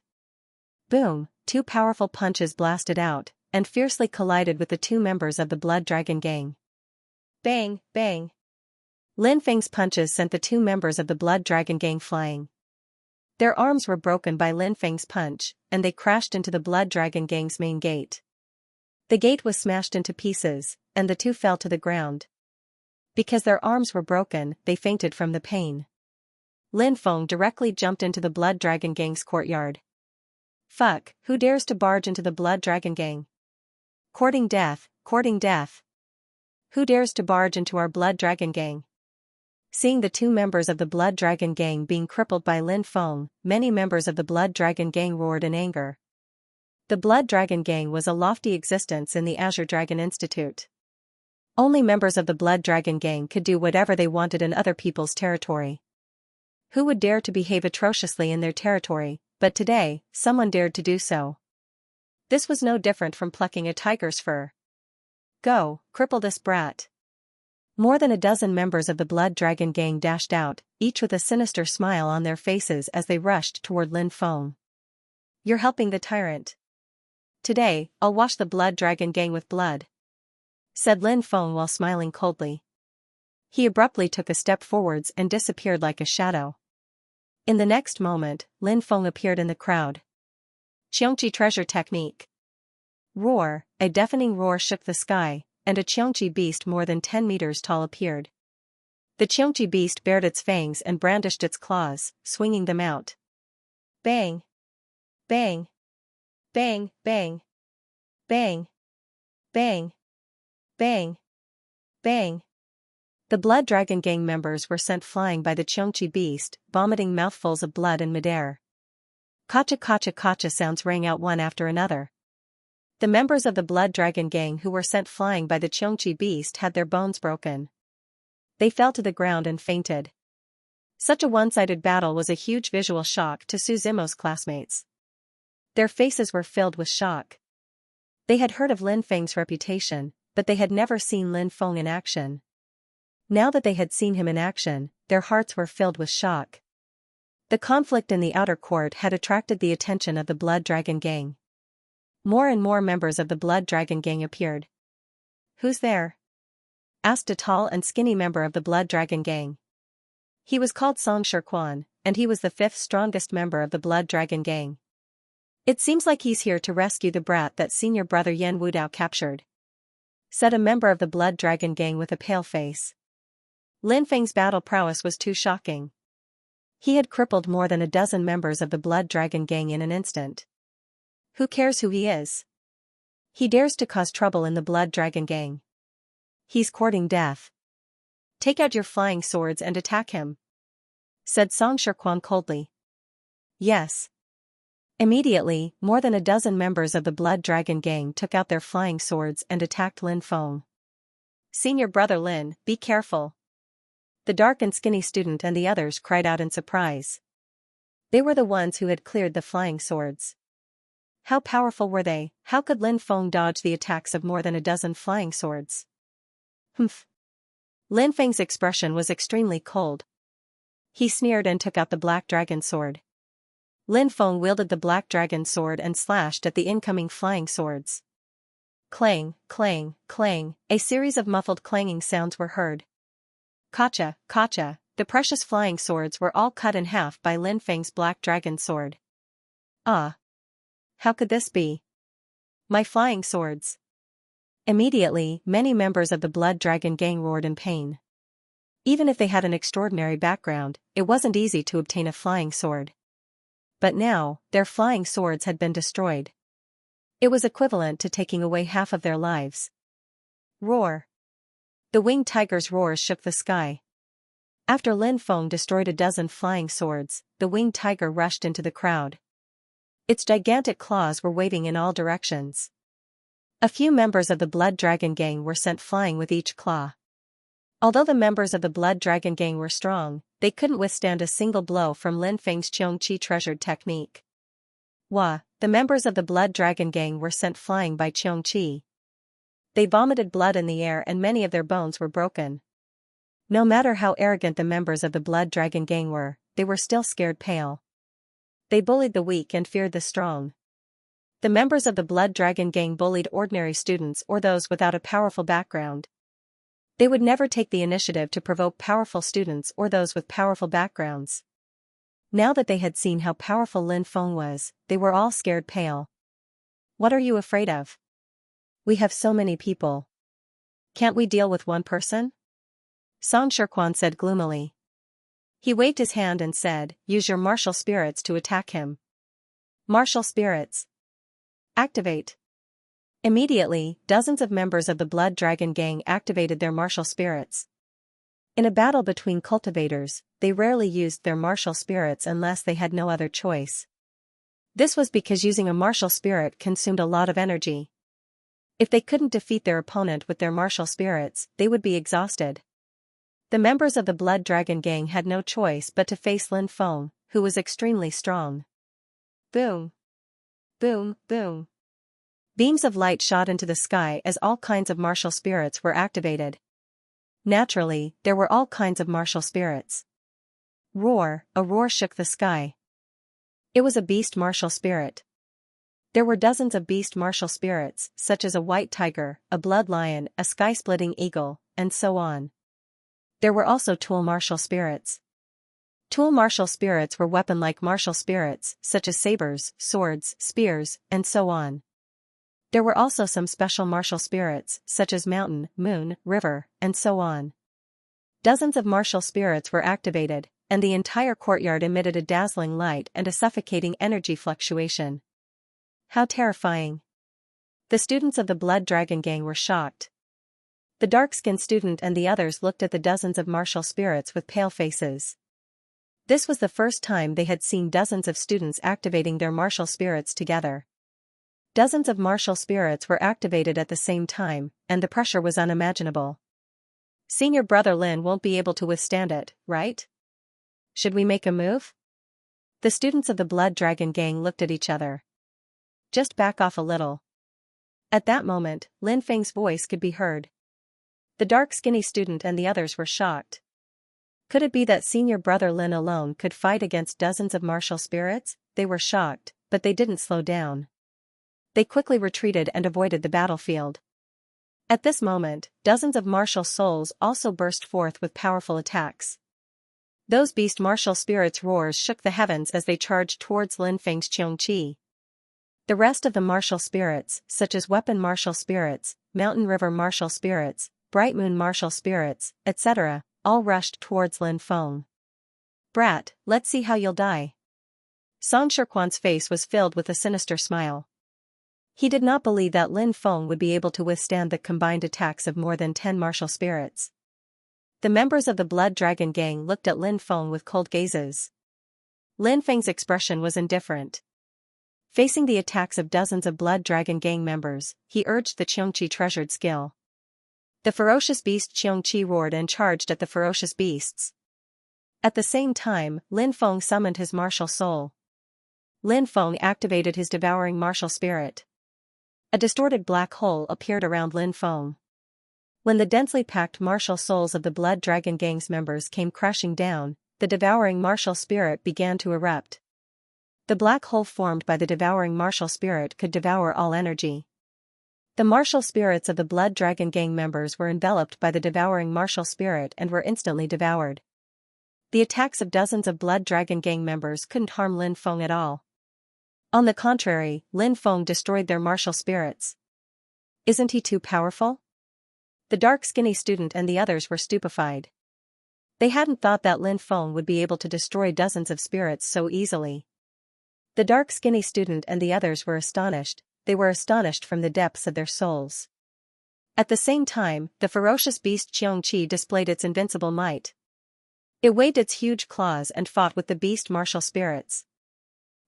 Boom, 2 powerful punches blasted out, and fiercely collided with the 2 members of the Blood Dragon Gang. Bang, bang. Lin Feng's punches sent the 2 members of the Blood Dragon Gang flying. Their arms were broken by Lin Feng's punch, and they crashed into the Blood Dragon Gang's main gate. The gate was smashed into pieces, and the 2 fell to the ground. Because their arms were broken, they fainted from the pain. Lin Feng directly jumped into the Blood Dragon Gang's courtyard. Fuck, who dares to barge into the Blood Dragon Gang? Courting death, courting death. Who dares to barge into our Blood Dragon Gang? Seeing the two members of the Blood Dragon Gang being crippled by Lin Feng, many members of the Blood Dragon Gang roared in anger. The Blood Dragon Gang was a lofty existence in the Azure Dragon Institute. Only members of the Blood Dragon Gang could do whatever they wanted in other people's territory. Who would dare to behave atrociously in their territory, but today, someone dared to do so. This was no different from plucking a tiger's fur. Go, cripple this brat. More than a dozen members of the Blood Dragon Gang dashed out, each with a sinister smile on their faces as they rushed toward Lin Feng. You're helping the tyrant. Today, I'll wash the Blood Dragon Gang with blood, said Lin Feng while smiling coldly. He abruptly took a step forwards and disappeared like a shadow. In the next moment, Lin Feng appeared in the crowd. Xianxia treasure technique. Roar, a deafening roar shook the sky, and a Xianxia beast more than 10 meters tall appeared. The Xianxia beast bared its fangs and brandished its claws, swinging them out. Bang! Bang! Bang! Bang! Bang! Bang! Bang! Bang! The Blood Dragon Gang members were sent flying by the Xianxia beast, vomiting mouthfuls of blood in midair. Kacha kacha kacha sounds rang out one after another. The members of the Blood Dragon Gang who were sent flying by the Xianxia beast had their bones broken. They fell to the ground and fainted. Such a one-sided battle was a huge visual shock to Suzimo's classmates. Their faces were filled with shock. They had heard of Lin Feng's reputation, but they had never seen Lin Feng in action. Now that they had seen him in action, their hearts were filled with shock. The conflict in the outer court had attracted the attention of the Blood Dragon Gang. More and more members of the Blood Dragon Gang appeared. Who's there? Asked a tall and skinny member of the Blood Dragon Gang. He was called Xianxia, and he was the 5th strongest member of the Blood Dragon Gang. It seems like he's here to rescue the brat that senior brother Yan Wudao captured, said a member of the Blood Dragon Gang with a pale face. Lin Feng's battle prowess was too shocking. He had crippled more than a dozen members of the Blood Dragon Gang in an instant. Who cares who he is? He dares to cause trouble in the Blood Dragon Gang. He's courting death. Take out your flying swords and attack him, said Xianxia coldly. Yes. Immediately, more than a dozen members of the Blood Dragon Gang took out their flying swords and attacked Lin Feng. Senior brother Lin, be careful. The dark and skinny student and the others cried out in surprise. They were the ones who had cleared the flying swords. How powerful were they? How could Lin Feng dodge the attacks of more than a dozen flying swords? Humph. Lin Feng's expression was extremely cold. He sneered and took out the Black Dragon Sword. Lin Feng wielded the Black Dragon Sword and slashed at the incoming flying swords. Clang, clang, clang, a series of muffled clanging sounds were heard. Kacha, kacha, the precious flying swords were all cut in half by Lin Feng's Black Dragon Sword. Ah! How could this be? My flying swords! Immediately, many members of the Blood Dragon Gang roared in pain. Even if they had an extraordinary background, it wasn't easy to obtain a flying sword. But now, their flying swords had been destroyed. It was equivalent to taking away half of their lives. Roar! The winged tiger's roars shook the sky. After Lin Feng destroyed a dozen flying swords, the winged tiger rushed into the crowd. Its gigantic claws were waving in all directions. A few members of the Blood Dragon Gang were sent flying with each claw. Although the members of the Blood Dragon Gang were strong, they couldn't withstand a single blow from Lin Feng's Xianxia treasured technique. Wah! The members of the Blood Dragon Gang were sent flying by Xianxia. They vomited blood in the air and many of their bones were broken. No matter how arrogant the members of the Blood Dragon Gang were, they were still scared pale. They bullied the weak and feared the strong. The members of the Blood Dragon Gang bullied ordinary students or those without a powerful background. They would never take the initiative to provoke powerful students or those with powerful backgrounds. Now that they had seen how powerful Lin Feng was, they were all scared pale. What are you afraid of? We have so many people. Can't we deal with one person? Xianxia said gloomily. He waved his hand and said, use your martial spirits to attack him. Martial spirits. Activate. Immediately, dozens of members of the Blood Dragon Gang activated their martial spirits. In a battle between cultivators, they rarely used their martial spirits unless they had no other choice. This was because using a martial spirit consumed a lot of energy. If they couldn't defeat their opponent with their martial spirits, they would be exhausted. The members of the Blood Dragon Gang had no choice but to face Lin Feng, who was extremely strong. Boom! Boom, boom. Beams of light shot into the sky as all kinds of martial spirits were activated. Naturally, there were all kinds of martial spirits. Roar! A roar shook the sky. It was a beast martial spirit. There were dozens of beast martial spirits, such as a white tiger, a blood lion, a sky-splitting eagle, and so on. There were also tool martial spirits. Tool martial spirits were weapon-like martial spirits, such as sabers, swords, spears, and so on. There were also some special martial spirits, such as mountain, moon, river, and so on. Dozens of martial spirits were activated, and the entire courtyard emitted a dazzling light and a suffocating energy fluctuation. How terrifying! The students of the Blood Dragon Gang were shocked. The dark-skinned student and the others looked at the dozens of martial spirits with pale faces. This was the first time they had seen dozens of students activating their martial spirits together. Dozens of martial spirits were activated at the same time, and the pressure was unimaginable. Senior brother Lin won't be able to withstand it, right? Should we make a move? The students of the Blood Dragon Gang looked at each other. Just back off a little. At that moment, Lin Feng's voice could be heard. The dark skinny student and the others were shocked. Could it be that senior brother Lin alone could fight against dozens of martial spirits? They were shocked, but they didn't slow down. They quickly retreated and avoided the battlefield. At this moment, dozens of martial souls also burst forth with powerful attacks. Those beast martial spirits' roars shook the heavens as they charged towards Lin Feng's Xianxia. The rest of the martial spirits, such as weapon martial spirits, mountain river martial spirits, bright moon martial spirits, etc., all rushed towards Lin Feng. Brat, let's see how you'll die. Song Shirquan's face was filled with a sinister smile. He did not believe that Lin Feng would be able to withstand the combined attacks of more than 10 martial spirits. The members of the Blood Dragon Gang looked at Lin Feng with cold gazes. Lin Feng's expression was indifferent. Facing the attacks of dozens of Blood Dragon Gang members, he urged the Xianxia treasured skill. The ferocious beast Xianxia roared and charged at the ferocious beasts. At the same time, Lin Feng summoned his martial soul. Lin Feng activated his devouring martial spirit. A distorted black hole appeared around Lin Feng. When the densely packed martial souls of the Blood Dragon Gang's members came crashing down, the devouring martial spirit began to erupt. The black hole formed by the devouring martial spirit could devour all energy. The martial spirits of the Blood Dragon Gang members were enveloped by the devouring martial spirit and were instantly devoured. The attacks of dozens of Blood Dragon Gang members couldn't harm Lin Feng at all. On the contrary, Lin Feng destroyed their martial spirits. Isn't he too powerful? The dark skinny student and the others were stupefied. They hadn't thought that Lin Feng would be able to destroy dozens of spirits so easily. The dark skinny student and the others were astonished. They were astonished from the depths of their souls. At the same time, the ferocious beast Xianxia displayed its invincible might. It waved its huge claws and fought with the beast martial spirits.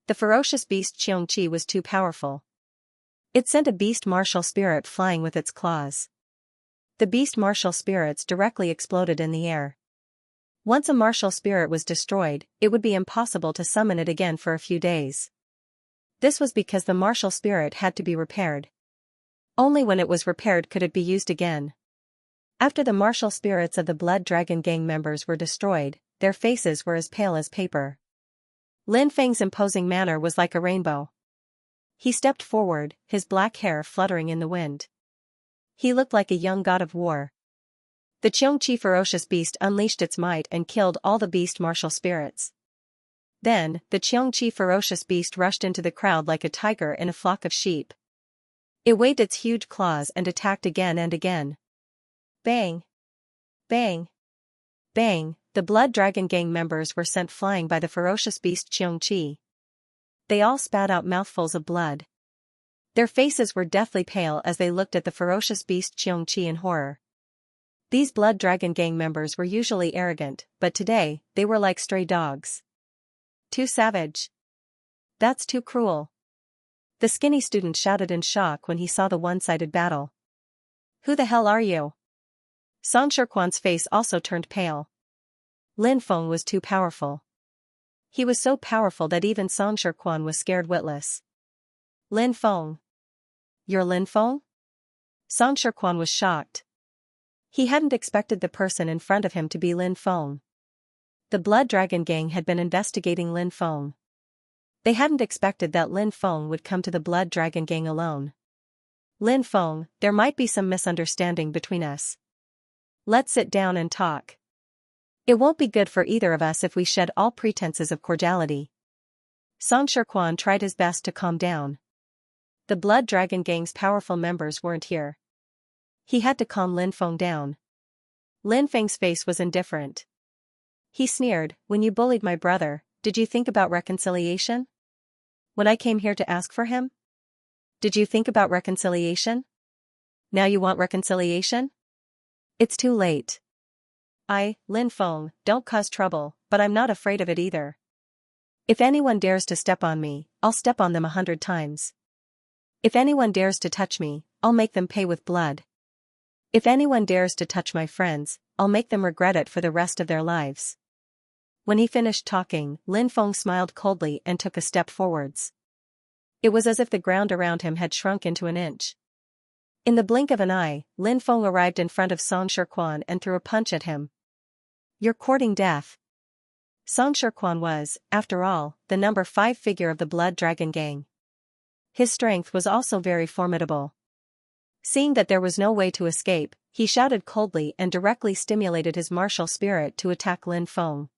The ferocious beast Xianxia was too powerful. It sent a beast martial spirit flying with its claws. The beast martial spirits directly exploded in the air. Once a martial spirit was destroyed, it would be impossible to summon it again for a few days. This was because the martial spirit had to be repaired. Only when it was repaired could it be used again. After the martial spirits of the Blood Dragon Gang members were destroyed, their faces were as pale as paper. Lin Feng's imposing manner was like a rainbow. He stepped forward, his black hair fluttering in the wind. He looked like a young god of war. The Xianxia ferocious beast unleashed its might and killed all the beast martial spirits. Then, the Xianxia ferocious beast rushed into the crowd like a tiger in a flock of sheep. It waved its huge claws and attacked again and again. Bang! Bang! Bang! The Blood Dragon Gang members were sent flying by the ferocious beast Xianxia. They all spat out mouthfuls of blood. Their faces were deathly pale as they looked at the ferocious beast Xianxia in horror. These Blood Dragon Gang members were usually arrogant, but today, they were like stray dogs. Too savage. That's too cruel. The skinny student shouted in shock when he saw the one-sided battle. Who the hell are you? Song Shirquan's face also turned pale. Lin Feng was too powerful. He was so powerful that even Song Shirquan was scared witless. Lin Feng. You're Lin Feng? Song Shirquan was shocked. He hadn't expected the person in front of him to be Lin Feng. The Blood Dragon Gang had been investigating Lin Feng. They hadn't expected that Lin Feng would come to the Blood Dragon Gang alone. Lin Feng, there might be some misunderstanding between us. Let's sit down and talk. It won't be good for either of us if we shed all pretenses of cordiality. Song Shirquan tried his best to calm down. The Blood Dragon Gang's powerful members weren't here. He had to calm Lin Feng down. Lin Feng's face was indifferent. He sneered, when you bullied my brother, did you think about reconciliation? When I came here to ask for him? Did you think about reconciliation? Now you want reconciliation? It's too late. Lin Feng, don't cause trouble, but I'm not afraid of it either. If anyone dares to step on me, I'll step on them 100 times. If anyone dares to touch me, I'll make them pay with blood. If anyone dares to touch my friends, I'll make them regret it for the rest of their lives. When he finished talking, Lin Feng smiled coldly and took a step forwards. It was as if the ground around him had shrunk into an inch. In the blink of an eye, Lin Feng arrived in front of Song Shirquan and threw a punch at him. You're courting death. Song Shirquan was, after all, the number 5 figure of the Blood Dragon Gang. His strength was also very formidable. Seeing that there was no way to escape, he shouted coldly and directly stimulated his martial spirit to attack Lin Feng.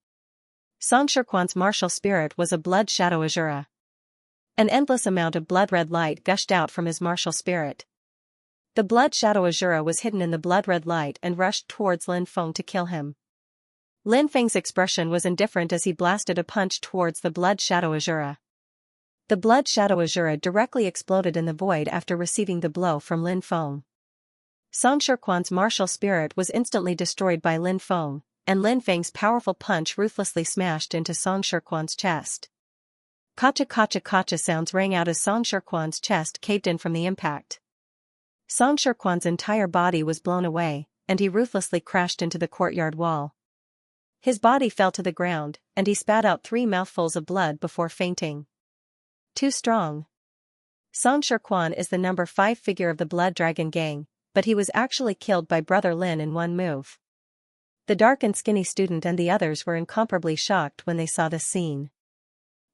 Song Shirquan's martial spirit was a blood shadow azura. An endless amount of blood-red light gushed out from his martial spirit. The blood shadow azura was hidden in the blood-red light and rushed towards Lin Feng to kill him. Lin Feng's expression was indifferent as he blasted a punch towards the blood shadow azura. The blood shadow azura directly exploded in the void after receiving the blow from Lin Feng. Song Shirquan's martial spirit was instantly destroyed by Lin Feng, and Lin Feng's powerful punch ruthlessly smashed into Song Shirquan's chest. Kacha kacha kacha sounds rang out as Song Shirquan's chest caved in from the impact. Song Shirquan's entire body was blown away, and he ruthlessly crashed into the courtyard wall. His body fell to the ground, and he spat out 3 mouthfuls of blood before fainting. Too strong. Song Shirquan is the number 5 figure of the Blood Dragon Gang, but he was actually killed by Brother Lin in one move. The dark and skinny student and the others were incomparably shocked when they saw this scene.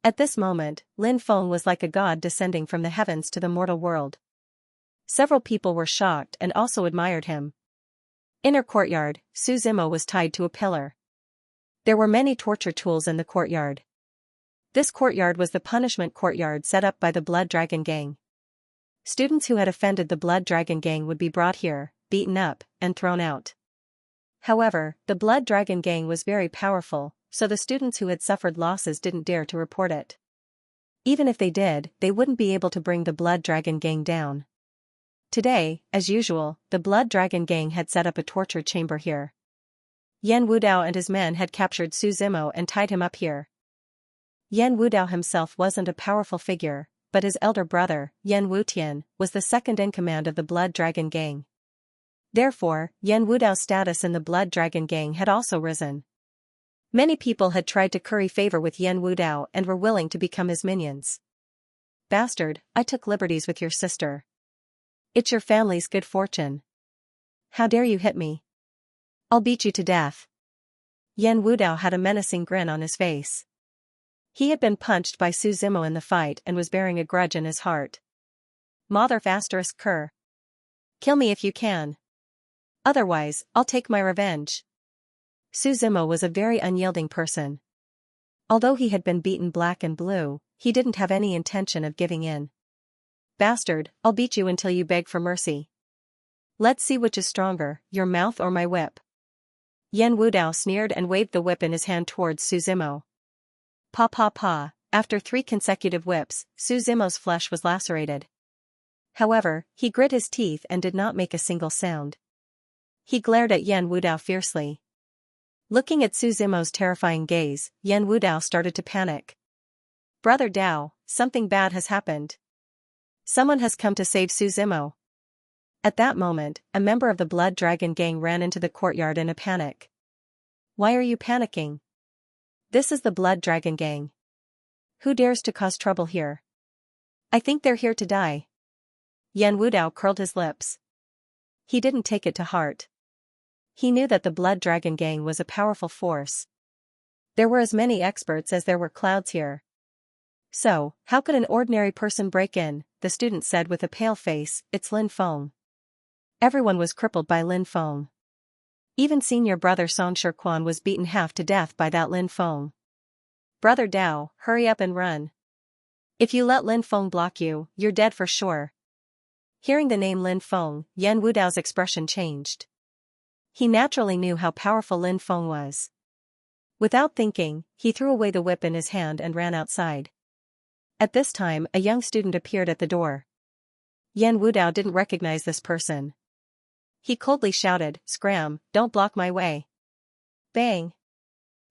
At this moment, Lin Feng was like a god descending from the heavens to the mortal world. Several people were shocked and also admired him. Inner courtyard, Su Zimo was tied to a pillar. There were many torture tools in the courtyard. This courtyard was the punishment courtyard set up by the Blood Dragon Gang. Students who had offended the Blood Dragon Gang would be brought here, beaten up, and thrown out. However, the Blood Dragon Gang was very powerful, so the students who had suffered losses didn't dare to report it. Even if they did, they wouldn't be able to bring the Blood Dragon Gang down. Today, as usual, the Blood Dragon Gang had set up a torture chamber here. Yan Wudao and his men had captured Su Zimo and tied him up here. Yan Wudao himself wasn't a powerful figure, but his elder brother, Yan Wutian, was the second in command of the Blood Dragon Gang. Therefore, Yan Wudao's status in the Blood Dragon Gang had also risen. Many people had tried to curry favor with Yan Wudao and were willing to become his minions. Bastard, I took liberties with your sister. It's your family's good fortune. How dare you hit me? I'll beat you to death. Yan Wudao had a menacing grin on his face. He had been punched by Su Zimo in the fight and was bearing a grudge in his heart. Mother ****. Kill me if you can. Otherwise, I'll take my revenge. Su Zimo was a very unyielding person. Although he had been beaten black and blue, he didn't have any intention of giving in. Bastard, I'll beat you until you beg for mercy. Let's see which is stronger, your mouth or my whip. Yan Wudao sneered and waved the whip in his hand towards Su Zimo. Pa pa pa, after 3 consecutive whips, Su Zimo's flesh was lacerated. However, he grit his teeth and did not make a single sound. He glared at Yan Wudao fiercely. Looking at Su Zimo's terrifying gaze, Yan Wudao started to panic. Brother Dao, something bad has happened. Someone has come to save Su Zimo. At that moment, a member of the Blood Dragon gang ran into the courtyard in a panic. Why are you panicking? This is the Blood Dragon gang. Who dares to cause trouble here? I think they're here to die. Yan Wudao curled his lips. He didn't take it to heart. He knew that the Blood Dragon gang was a powerful force. There were as many experts as there were clouds here. So, how could an ordinary person break in? The student said with a pale face. It's Lin Feng. Everyone was crippled by Lin Feng. Even senior brother Song Shirquan was beaten half to death by that Lin Feng. Brother Dao, hurry up and run. If you let Lin Feng block you, you're dead for sure. Hearing the name Lin Feng, Yan Wudao's expression changed. He naturally knew how powerful Lin Feng was. Without thinking, he threw away the whip in his hand and ran outside. At this time, a young student appeared at the door. Yan Wudao didn't recognize this person. He coldly shouted, "Scram, don't block my way." Bang!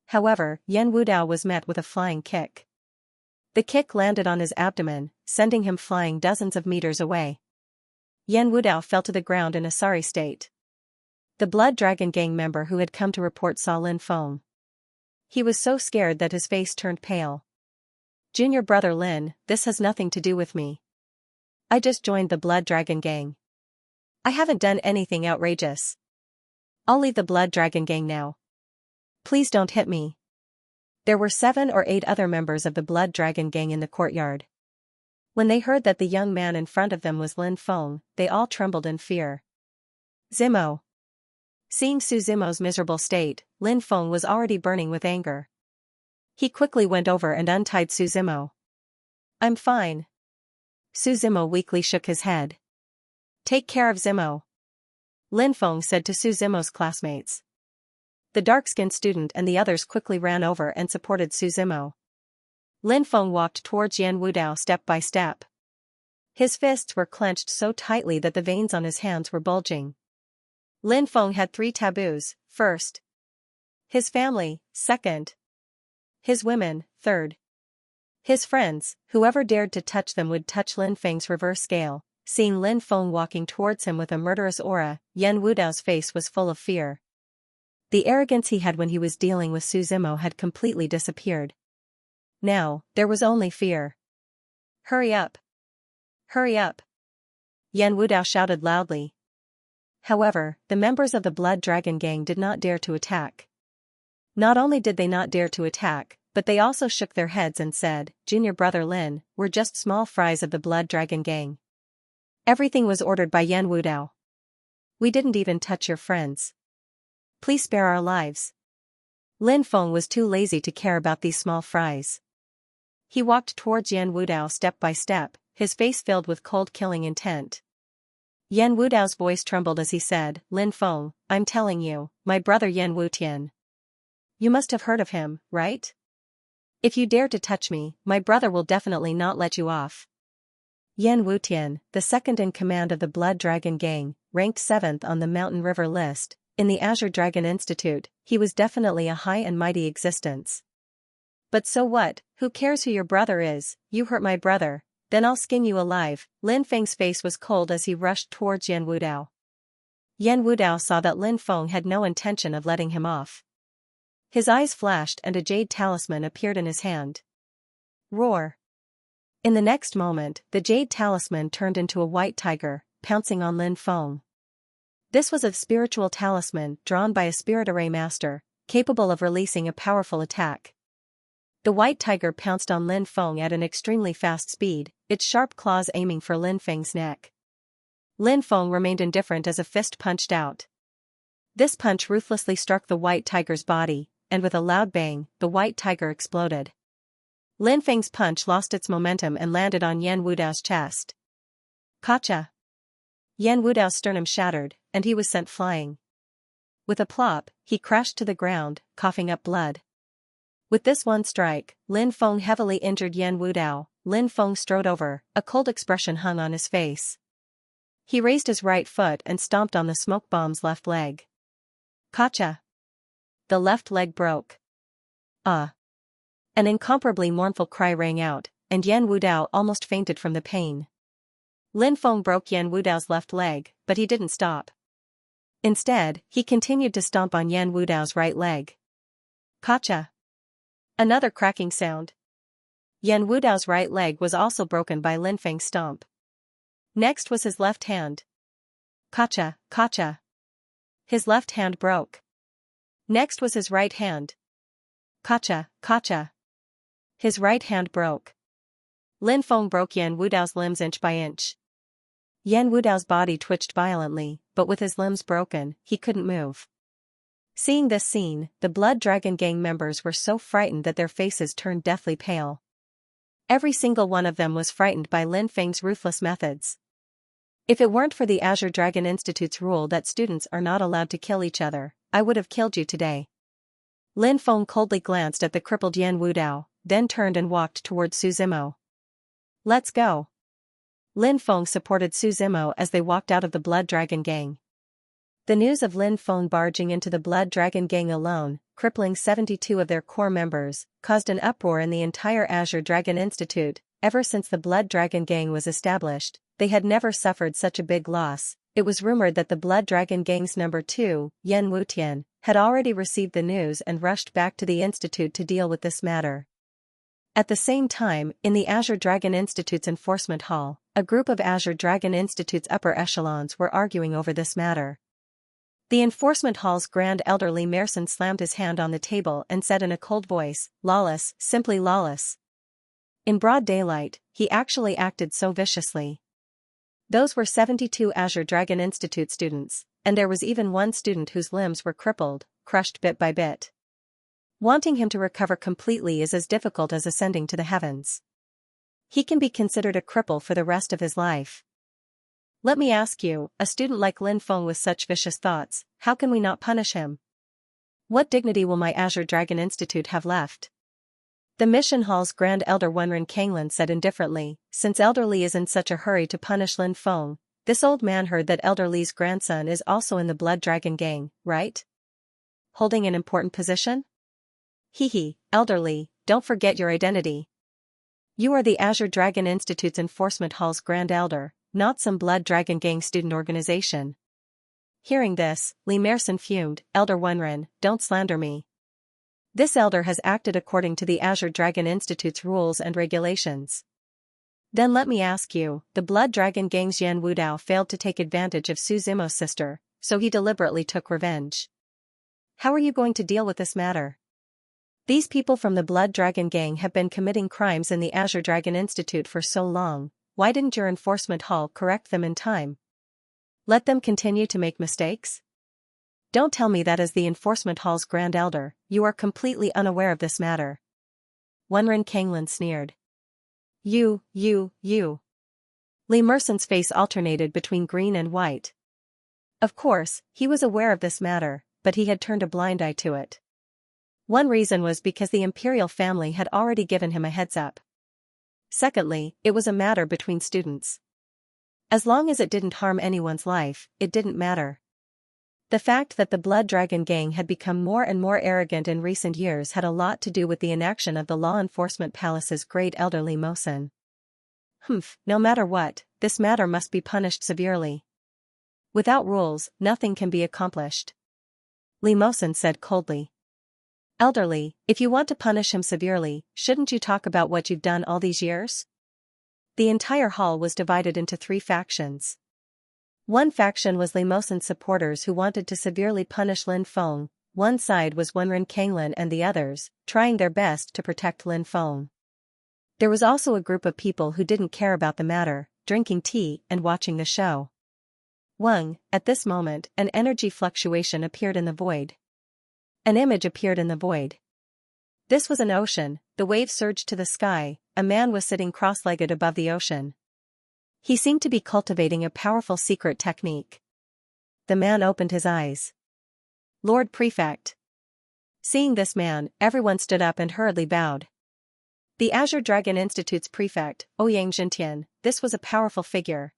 However, Yan Wudao was met with a flying kick. The kick landed on his abdomen, sending him flying dozens of meters away. Yan Wudao fell to the ground in a sorry state. The Blood Dragon gang member who had come to report saw Lin Feng. He was so scared that his face turned pale. Junior brother Lin, this has nothing to do with me. I just joined the Blood Dragon gang. I haven't done anything outrageous. I'll leave the Blood Dragon gang now. Please don't hit me. There were 7 or 8 other members of the Blood Dragon gang in the courtyard. When they heard that the young man in front of them was Lin Feng, they all trembled in fear. Zimo. Seeing Su Zimo's miserable state, Lin Feng was already burning with anger. He quickly went over and untied Su Zimo. I'm fine. Su Zimo weakly shook his head. Take care of Zimo. Lin Feng said to Su Zimo's classmates. The dark-skinned student and the others quickly ran over and supported Su Zimo. Lin Feng walked towards Yan Wudao step by step. His fists were clenched so tightly that the veins on his hands were bulging. Lin Feng had 3 taboos. First, his family; second, his women; third, his friends. Whoever dared to touch them would touch Lin Feng's reverse scale. Seeing Lin Feng walking towards him with a murderous aura, Yan Wudao's face was full of fear. The arrogance he had when he was dealing with Su Zimo had completely disappeared. Now, there was only fear. Hurry up! Hurry up! Yan Wudao shouted loudly. However, the members of the Blood Dragon gang did not dare to attack. Not only did they not dare to attack, but they also shook their heads and said, Junior brother Lin, we're just small fries of the Blood Dragon gang. Everything was ordered by Yan Wudao. We didn't even touch your friends. Please spare our lives. Lin Feng was too lazy to care about these small fries. He walked towards Yan Wudao step by step, his face filled with cold killing intent. Yan Wudao's voice trembled as he said, Lin Feng, I'm telling you, my brother Yan Wutian. You must have heard of him, right? If you dare to touch me, my brother will definitely not let you off. Yan Wutian, the second in command of the Blood Dragon gang, ranked 7th on the Mountain River list. In the Azure Dragon Institute, he was definitely a high and mighty existence. But so what, who cares who your brother is? You hurt my brother, then I'll skin you alive. Lin Feng's face was cold as he rushed towards Yan Wudao. Yan Wudao saw that Lin Feng had no intention of letting him off. His eyes flashed and a jade talisman appeared in his hand. Roar! In the next moment, the jade talisman turned into a white tiger, pouncing on Lin Feng. This was a spiritual talisman drawn by a spirit array master, capable of releasing a powerful attack. The white tiger pounced on Lin Feng at an extremely fast speed, its sharp claws aiming for Lin Feng's neck. Lin Feng remained indifferent as a fist punched out. This punch ruthlessly struck the white tiger's body, and with a loud bang, the white tiger exploded. Lin Feng's punch lost its momentum and landed on Yan Wudao's chest. Kacha! Yan Wudao's sternum shattered, and he was sent flying. With a plop, he crashed to the ground, coughing up blood. With this one strike, Lin Feng heavily injured Yan Wudao. Lin Feng strode over, a cold expression hung on his face. He raised his right foot and stomped on the smoke bomb's left leg. Kacha! The left leg broke. Ah! An incomparably mournful cry rang out, and Yan Wudao almost fainted from the pain. Lin Feng broke Yan Wudao's left leg, but he didn't stop. Instead, he continued to stomp on Yan Wudao's right leg. Kacha! Another cracking sound. Yan Wudao's right leg was also broken by Lin Feng's stomp. Next was his left hand. Kacha, kacha. His left hand broke. Next was his right hand. Kacha, kacha. His right hand broke. Lin Feng broke Yan Wudao's limbs inch by inch. Yan Wudao's body twitched violently, but with his limbs broken, he couldn't move. Seeing this scene, the Blood Dragon Gang members were so frightened that their faces turned deathly pale. Every single one of them was frightened by Lin Feng's ruthless methods. If it weren't for the Azure Dragon Institute's rule that students are not allowed to kill each other, I would have killed you today. Lin Feng coldly glanced at the crippled Yan Wudao, then turned and walked toward Su Zimo. Let's go. Lin Feng supported Su Zimo as they walked out of the Blood Dragon Gang. The news of Lin Feng barging into the Blood Dragon Gang alone, crippling 72 of their core members, caused an uproar in the entire Azure Dragon Institute. Ever since the Blood Dragon Gang was established, they had never suffered such a big loss. It was rumored that the Blood Dragon Gang's number 2, Yan Wutian, had already received the news and rushed back to the institute to deal with this matter. At the same time, in the Azure Dragon Institute's enforcement hall, a group of Azure Dragon Institute's upper echelons were arguing over this matter. The enforcement hall's Grand Elder Li Merson slammed his hand on the table and said in a cold voice, "Lawless, simply lawless." In broad daylight, he actually acted so viciously. Those were 72 Azure Dragon Institute students, and there was even one student whose limbs were crippled, crushed bit by bit. Wanting him to recover completely is as difficult as ascending to the heavens. He can be considered a cripple for the rest of his life. Let me ask you, a student like Lin Feng with such vicious thoughts, how can we not punish him? What dignity will my Azure Dragon Institute have left? The Mission Hall's Grand Elder Wenren Kanglin said indifferently, since Elder Li is in such a hurry to punish Lin Feng, this old man heard that Elder Li's grandson is also in the Blood Dragon Gang, right? Holding an important position? Hee, Elder Li, don't forget your identity. You are the Azure Dragon Institute's Enforcement Hall's Grand Elder, not some Blood Dragon Gang student organization. Hearing this, Li Merson fumed, Elder Wenren, don't slander me. This elder has acted according to the Azure Dragon Institute's rules and regulations. Then let me ask you, the Blood Dragon Gang's Yan Wudao failed to take advantage of Su Zimo's sister, so he deliberately took revenge. How are you going to deal with this matter? These people from the Blood Dragon Gang have been committing crimes in the Azure Dragon Institute for so long, why didn't your enforcement hall correct them in time? Let them continue to make mistakes? Don't tell me that as the enforcement hall's Grand Elder, you are completely unaware of this matter. Wenren Kanglin sneered. You. Li Merson's face alternated between green and white. Of course, he was aware of this matter, but he had turned a blind eye to it. One reason was because the imperial family had already given him a heads-up. Secondly, it was a matter between students. As long as it didn't harm anyone's life, it didn't matter. The fact that the Blood Dragon Gang had become more and more arrogant in recent years had a lot to do with the inaction of the Law Enforcement Palace's Great Elder Li Mosen. No matter what, this matter must be punished severely. Without rules, nothing can be accomplished. Li Mosen said coldly. Elderly, if you want to punish him severely, shouldn't you talk about what you've done all these years? The entire hall was divided into 3 factions. One faction was Li Mosen's supporters who wanted to severely punish Lin Feng, one side was Wenren Kanglin and the others, trying their best to protect Lin Feng. There was also a group of people who didn't care about the matter, drinking tea and watching the show. At this moment, an energy fluctuation appeared in the void. An image appeared in the void. This was an ocean, the waves surged to the sky, a man was sitting cross-legged above the ocean. He seemed to be cultivating a powerful secret technique. The man opened his eyes. Lord Prefect. Seeing this man, everyone stood up and hurriedly bowed. The Azure Dragon Institute's prefect, Ouyang Jintian, this was a powerful figure.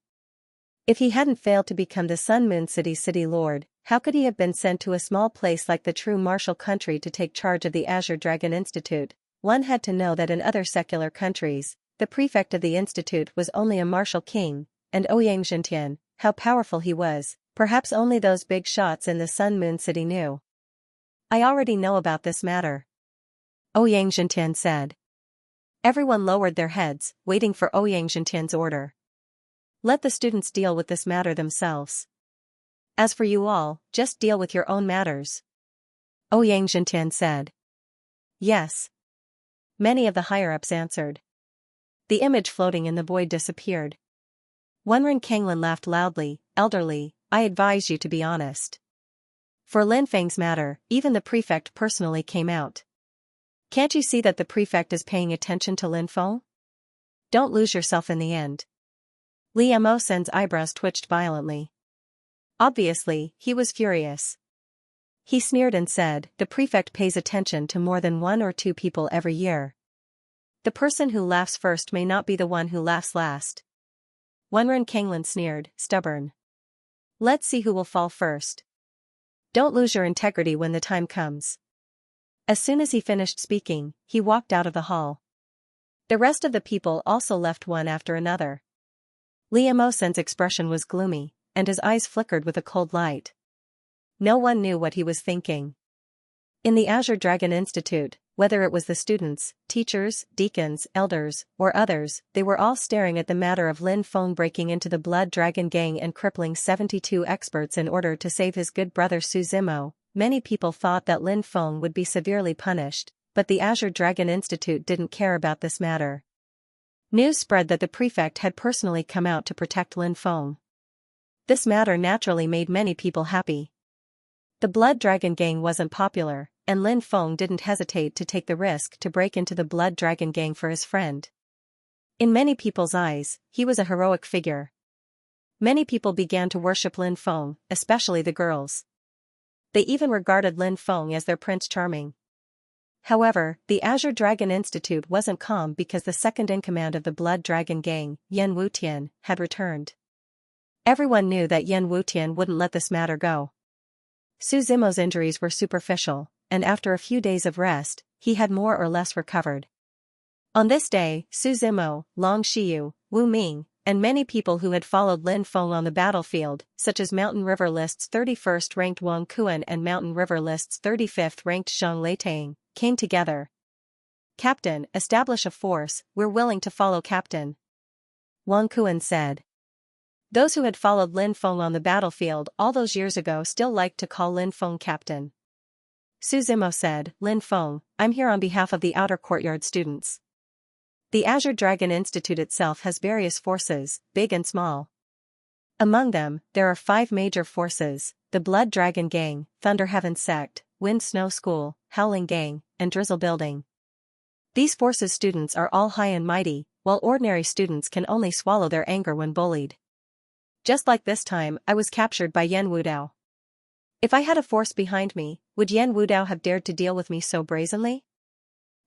If he hadn't failed to become the Sun Moon City's city lord, how could he have been sent to a small place like the true martial country to take charge of the Azure Dragon Institute? One had to know that in other secular countries, the prefect of the institute was only a martial king, and Xianxia, how powerful he was, perhaps only those big shots in the Sun Moon City knew. I already know about this matter, Xianxia said. Everyone lowered their heads, waiting for Xianxia's order. Let the students deal with this matter themselves. As for you all, just deal with your own matters, Xianxia said. Yes. Many of the higher-ups answered. The image floating in the void disappeared. Wenren Kanglin laughed loudly. Elderly, I advise you to be honest. For Lin Feng's matter, even the prefect personally came out. Can't you see that the prefect is paying attention to Lin Feng? Don't lose yourself in the end. Li Mosen's eyebrows twitched violently. Obviously, he was furious. He sneered and said, the prefect pays attention to more than 1 or 2 people every year. The person who laughs first may not be the one who laughs last. Wenren Kanglin sneered, stubborn. Let's see who will fall first. Don't lose your integrity when the time comes. As soon as he finished speaking, he walked out of the hall. The rest of the people also left one after another. Li Mosen's expression was gloomy, and his eyes flickered with a cold light. No one knew what he was thinking. In the Azure Dragon Institute, whether it was the students, teachers, deacons, elders, or others, they were all staring at the matter of Lin Feng breaking into the Blood Dragon gang and crippling 72 experts in order to save his good brother Su Zimo. Many people thought that Lin Feng would be severely punished, but the Azure Dragon Institute didn't care about this matter. News spread that the prefect had personally come out to protect Lin Feng. This matter naturally made many people happy. The Blood Dragon gang wasn't popular, and Lin Feng didn't hesitate to take the risk to break into the Blood Dragon gang for his friend. In many people's eyes, he was a heroic figure. Many people began to worship Lin Feng, especially the girls. They even regarded Lin Feng as their Prince Charming. However, the Azure Dragon Institute wasn't calm because the second-in-command of the Blood Dragon gang, Yan Wutian, had returned. Everyone knew that Yan Wutian wouldn't let this matter go. Su Zimo's injuries were superficial, and after a few days of rest, he had more or less recovered. On this day, Su Zimo, Long Xiu, Wu Ming, and many people who had followed Lin Feng on the battlefield, such as Mountain River List's 31st ranked Wang Kuan and Mountain River List's 35th ranked Zhang Leitang, came together. Captain, establish a force, we're willing to follow Captain, Wang Kuan said. Those who had followed Lin Feng on the battlefield all those years ago still liked to call Lin Feng Captain. Su Zimo said, Lin Feng, I'm here on behalf of the Outer Courtyard students. The Azure Dragon Institute itself has various forces, big and small. Among them, there are 5 major forces, the Blood Dragon Gang, Thunder Heaven Sect, Wind Snow School, Howling Gang, and Drizzle Building. These forces' students are all high and mighty, while ordinary students can only swallow their anger when bullied. Just like this time, I was captured by Yan Wudao. If I had a force behind me, would Yan Wudao have dared to deal with me so brazenly?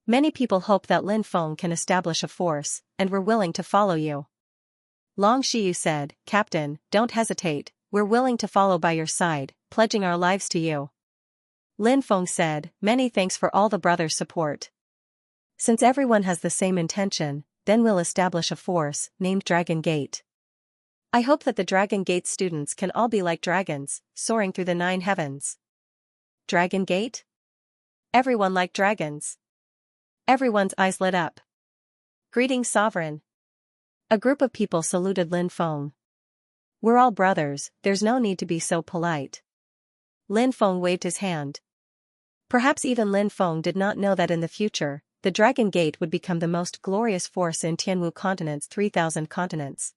Many people hope that Lin Feng can establish a force, and we're willing to follow you. Long Xiu said, Captain, don't hesitate, we're willing to follow by your side, pledging our lives to you. Lin Feng said, many thanks for all the brothers' support. Since everyone has the same intention, then we'll establish a force, named Dragon Gate. I hope that the Dragon Gate students can all be like dragons, soaring through the 9 heavens. Dragon Gate? Everyone liked dragons. Everyone's eyes lit up. Greetings, Sovereign. A group of people saluted Lin Feng. We're all brothers, there's no need to be so polite. Lin Feng waved his hand. Perhaps even Lin Feng did not know that in the future, the Dragon Gate would become the most glorious force in Tianwu Continent's 3,000 continents.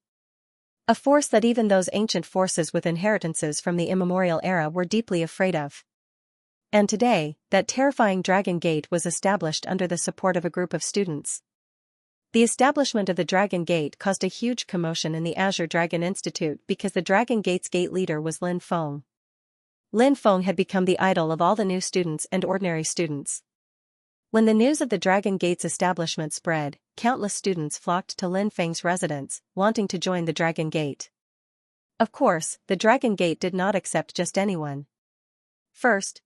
A force that even those ancient forces with inheritances from the immemorial era were deeply afraid of. And today, that terrifying Dragon Gate was established under the support of a group of students. The establishment of the Dragon Gate caused a huge commotion in the Azure Dragon Institute because the Dragon Gate's gate leader was Lin Feng. Lin Feng had become the idol of all the new students and ordinary students. When the news of the Dragon Gate's establishment spread, countless students flocked to Lin Feng's residence, wanting to join the Dragon Gate. Of course, the Dragon Gate did not accept just anyone. First,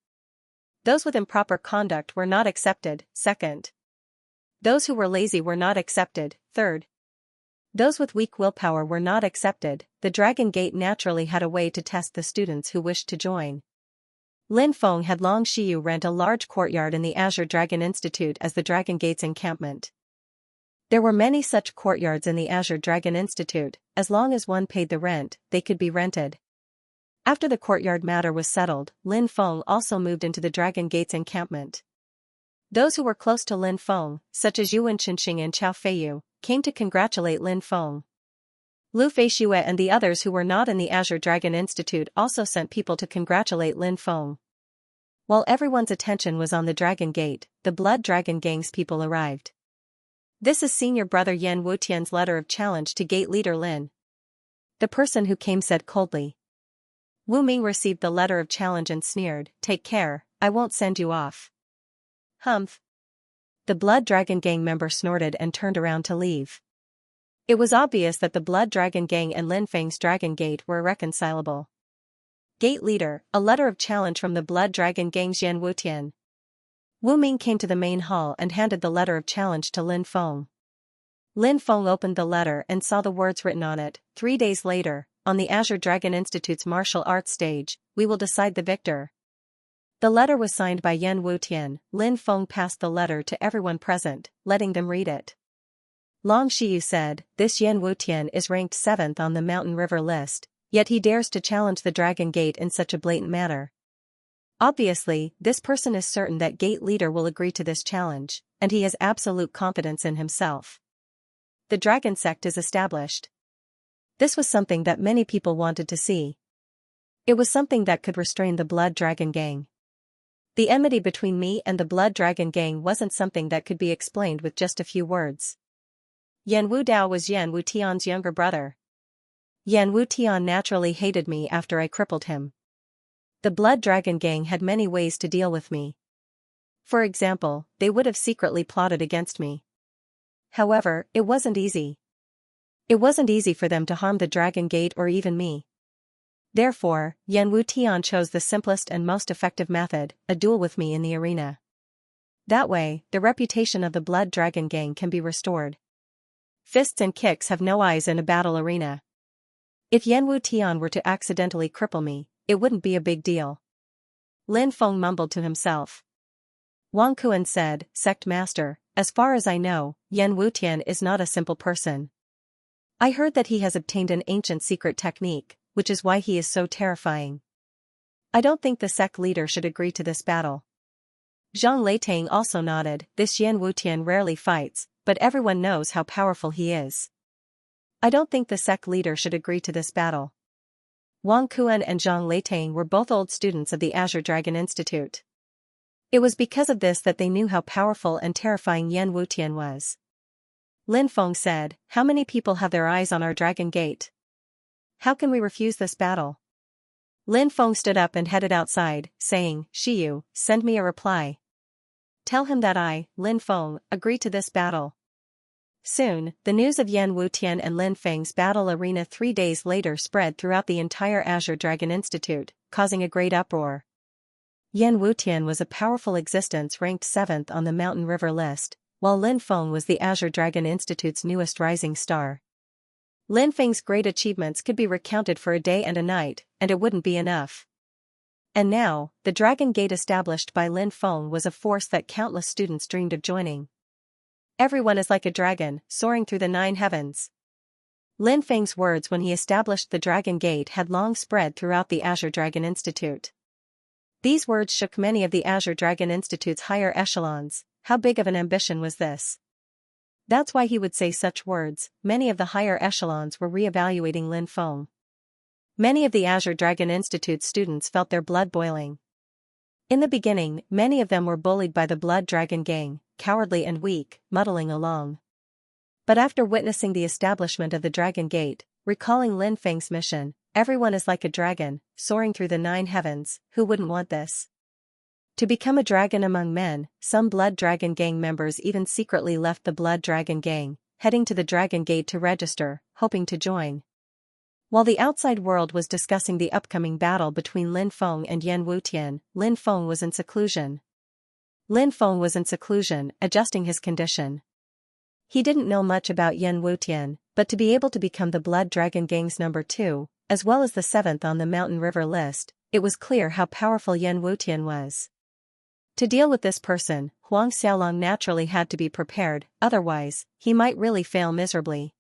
those with improper conduct were not accepted. Second, those who were lazy were not accepted. Third, those with weak willpower were not accepted. The Dragon Gate naturally had a way to test the students who wished to join. Lin Feng had Long Xiyu rent a large courtyard in the Azure Dragon Institute as the Dragon Gate's encampment. There were many such courtyards in the Azure Dragon Institute. As long as one paid the rent, they could be rented. After the courtyard matter was settled, Lin Feng also moved into the Dragon Gate's encampment. Those who were close to Lin Feng, such as Yuan Chenxing and Chao Feiyu, came to congratulate Lin Feng. Lu Feixue and the others who were not in the Azure Dragon Institute also sent people to congratulate Lin Feng. While everyone's attention was on the Dragon Gate, the Blood Dragon Gang's people arrived. This is senior brother Yan Wutian's letter of challenge to gate leader Lin. The person who came said coldly. Wu Ming received the letter of challenge and sneered, "Take care, I won't send you off." Humph. The Blood Dragon Gang member snorted and turned around to leave. It was obvious that the Blood Dragon Gang and Lin Feng's Dragon Gate were irreconcilable. Gate leader, a letter of challenge from the Blood Dragon Gang's Yan Wutian. Wu Ming came to the main hall and handed the letter of challenge to Lin Feng. Lin Feng opened the letter and saw the words written on it. 3 days later, on the Azure Dragon Institute's martial arts stage, we will decide the victor. The letter was signed by Yan Wutian. Lin Feng passed the letter to everyone present, letting them read it. Long Xiyu said, "This Yan Wutian is ranked 7th on the Mountain River list, yet he dares to challenge the Dragon Gate in such a blatant manner. Obviously, this person is certain that Gate leader will agree to this challenge, and he has absolute confidence in himself. The Dragon Sect is established." This was something that many people wanted to see. It was something that could restrain the Blood Dragon Gang. The enmity between me and the Blood Dragon Gang wasn't something that could be explained with just a few words. Yan Wudao was Yan Wutian's younger brother. Yan Wutian naturally hated me after I crippled him. The Blood Dragon Gang had many ways to deal with me. For example, they would have secretly plotted against me. However, it wasn't easy. It wasn't easy for them to harm the Dragon Gate or even me. Therefore, Yan Wutian chose the simplest and most effective method, a duel with me in the arena. That way, the reputation of the Blood Dragon Gang can be restored. Fists and kicks have no eyes in a battle arena. If Yan Wutian were to accidentally cripple me, it wouldn't be a big deal. Lin Feng mumbled to himself. Wang Kuan said, "Sect Master, as far as I know, Yan Wutian is not a simple person. I heard that he has obtained an ancient secret technique, which is why he is so terrifying. I don't think the sect leader should agree to this battle." Zhang Leitang also nodded. This Yan Wutian rarely fights, but everyone knows how powerful he is. I don't think the sect leader should agree to this battle. Wang Kuan and Zhang Leitang were both old students of the Azure Dragon Institute. It was because of this that they knew how powerful and terrifying Yan Wutian was. Lin Feng said, "How many people have their eyes on our Dragon Gate? How can we refuse this battle?" Lin Feng stood up and headed outside, saying, "Xiyu, send me a reply. Tell him that I, Lin Feng, agree to this battle." Soon, the news of Yan Wutian and Lin Feng's battle arena 3 days later spread throughout the entire Azure Dragon Institute, causing a great uproar. Yan Wutian was a powerful existence ranked 7th on the Mountain River list, while Lin Feng was the Azure Dragon Institute's newest rising star. Lin Feng's great achievements could be recounted for a day and a night, and it wouldn't be enough. And now, the Dragon Gate established by Lin Feng was a force that countless students dreamed of joining. Everyone is like a dragon, soaring through the 9 heavens. Lin Feng's words when he established the Dragon Gate had long spread throughout the Azure Dragon Institute. These words shook many of the Azure Dragon Institute's higher echelons. How big of an ambition was this? That's why he would say such words. Many of the higher echelons were re-evaluating Lin Feng. Many of the Azure Dragon Institute's students felt their blood boiling. In the beginning, many of them were bullied by the Blood Dragon Gang, cowardly and weak, muddling along. But after witnessing the establishment of the Dragon Gate, recalling Lin Feng's mission, everyone is like a dragon, soaring through the 9 heavens. Who wouldn't want this? To become a dragon among men, some Blood Dragon Gang members even secretly left the Blood Dragon Gang, heading to the Dragon Gate to register, hoping to join. While the outside world was discussing the upcoming battle between Lin Feng and Yan Wutian, Lin Feng was in seclusion. Lin Feng was in seclusion, adjusting his condition. He didn't know much about Yan Wutian, but to be able to become the Blood Dragon Gang's number 2, as well as the 7th on the Mountain River list, it was clear how powerful Yan Wutian was. To deal with this person, Huang Xiaolong naturally had to be prepared, otherwise, he might really fail miserably.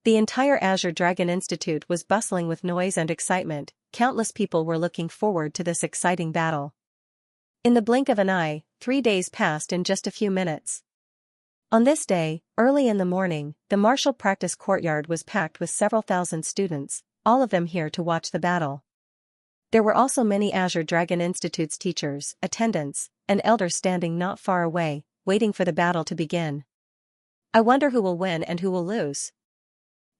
The entire Azure Dragon Institute was bustling with noise and excitement. Countless people were looking forward to this exciting battle. In the blink of an eye, 3 days passed in just a few minutes. On this day, early in the morning, the martial practice courtyard was packed with several thousand students, all of them here to watch the battle. There were also many Azure Dragon Institute's teachers, attendants, and elders standing not far away, waiting for the battle to begin. I wonder who will win and who will lose.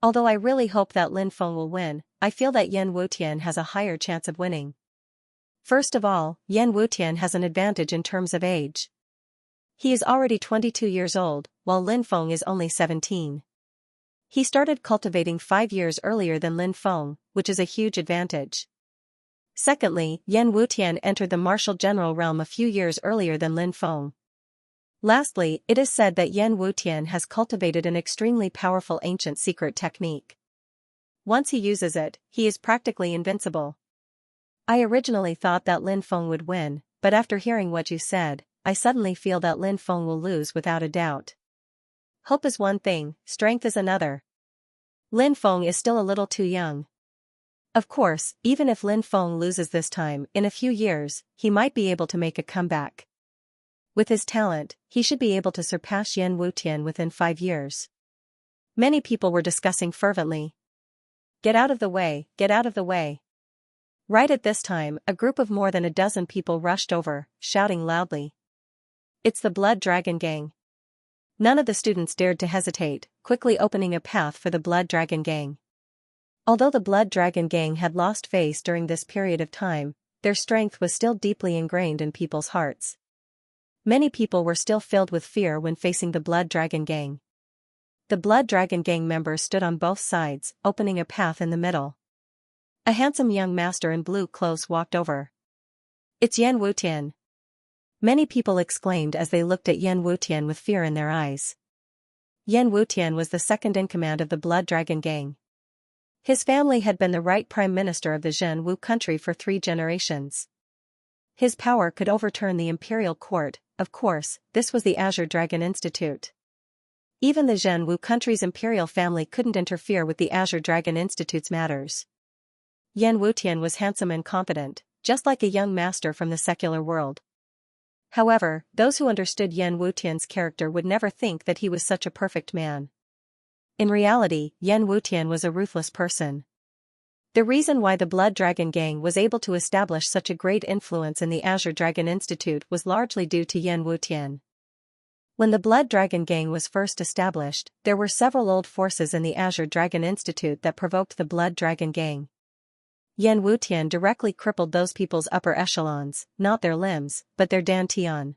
Although I really hope that Lin Feng will win, I feel that Yan Wutian has a higher chance of winning. First of all, Yan Wutian has an advantage in terms of age. He is already 22 years old, while Lin Feng is only 17. He started cultivating 5 years earlier than Lin Feng, which is a huge advantage. Secondly, Yan Wutian entered the martial general realm a few years earlier than Lin Feng. Lastly, it is said that Yan Wutian has cultivated an extremely powerful ancient secret technique. Once he uses it, he is practically invincible. I originally thought that Lin Feng would win, but after hearing what you said, I suddenly feel that Lin Feng will lose without a doubt. Hope is one thing, strength is another. Lin Feng is still a little too young. Of course, even if Lin Feng loses this time, in a few years, he might be able to make a comeback. With his talent, he should be able to surpass Yan Wutian within 5 years. Many people were discussing fervently. Get out of the way, get out of the way. Right at this time, a group of more than a dozen people rushed over, shouting loudly. It's the Blood Dragon Gang. None of the students dared to hesitate, quickly opening a path for the Blood Dragon Gang. Although the Blood Dragon Gang had lost face during this period of time, their strength was still deeply ingrained in people's hearts. Many people were still filled with fear when facing the Blood Dragon Gang. The Blood Dragon Gang members stood on both sides, opening a path in the middle. A handsome young master in blue clothes walked over. It's Yan Wutian. Many people exclaimed as they looked at Yan Wutian with fear in their eyes. Yan Wutian was the second in command of the Blood Dragon Gang. His family had been the right prime minister of the Zhenwu country for 3 generations. His power could overturn the imperial court. Of course, this was the Azure Dragon Institute. Even the Zhenwu country's imperial family couldn't interfere with the Azure Dragon Institute's matters. Yan Wutian was handsome and confident, just like a young master from the secular world. However, those who understood Yan Wutian's character would never think that he was such a perfect man. In reality, Yan Wutian was a ruthless person. The reason why the Blood Dragon Gang was able to establish such a great influence in the Azure Dragon Institute was largely due to Yan Wutian. When the Blood Dragon Gang was first established, there were several old forces in the Azure Dragon Institute that provoked the Blood Dragon Gang. Yan Wutian directly crippled those people's upper echelons, not their limbs, but their dantian.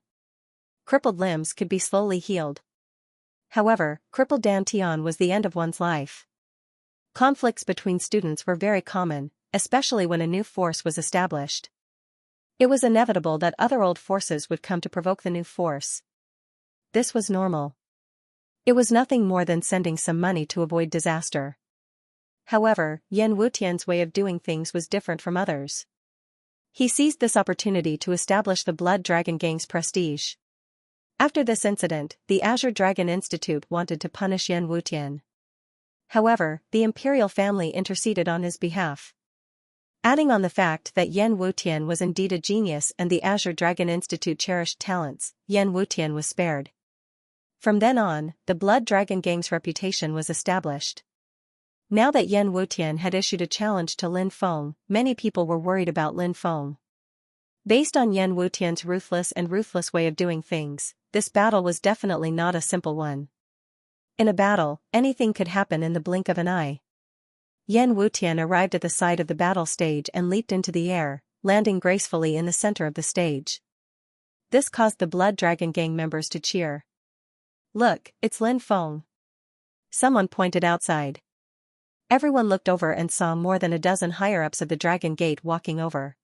Crippled limbs could be slowly healed. However, crippled dantian was the end of one's life. Conflicts between students were very common, especially when a new force was established. It was inevitable that other old forces would come to provoke the new force. This was normal. It was nothing more than sending some money to avoid disaster. However, Yan Wutian's way of doing things was different from others. He seized this opportunity to establish the Blood Dragon Gang's prestige. After this incident, the Azure Dragon Institute wanted to punish Yan Wutian. However, the imperial family interceded on his behalf. Adding on the fact that Yan Wutian was indeed a genius and the Azure Dragon Institute cherished talents, Yan Wutian was spared. From then on, the Blood Dragon Gang's reputation was established. Now that Yan Wutian had issued a challenge to Lin Feng, many people were worried about Lin Feng. Based on Yan Wutian's ruthless way of doing things, this battle was definitely not a simple one. In a battle, anything could happen in the blink of an eye. Yan Wutian arrived at the side of the battle stage and leaped into the air, landing gracefully in the center of the stage. This caused the Blood Dragon Gang members to cheer. Look, it's Lin Feng. Someone pointed outside. Everyone looked over and saw more than a dozen higher-ups of the Dragon Gate walking over.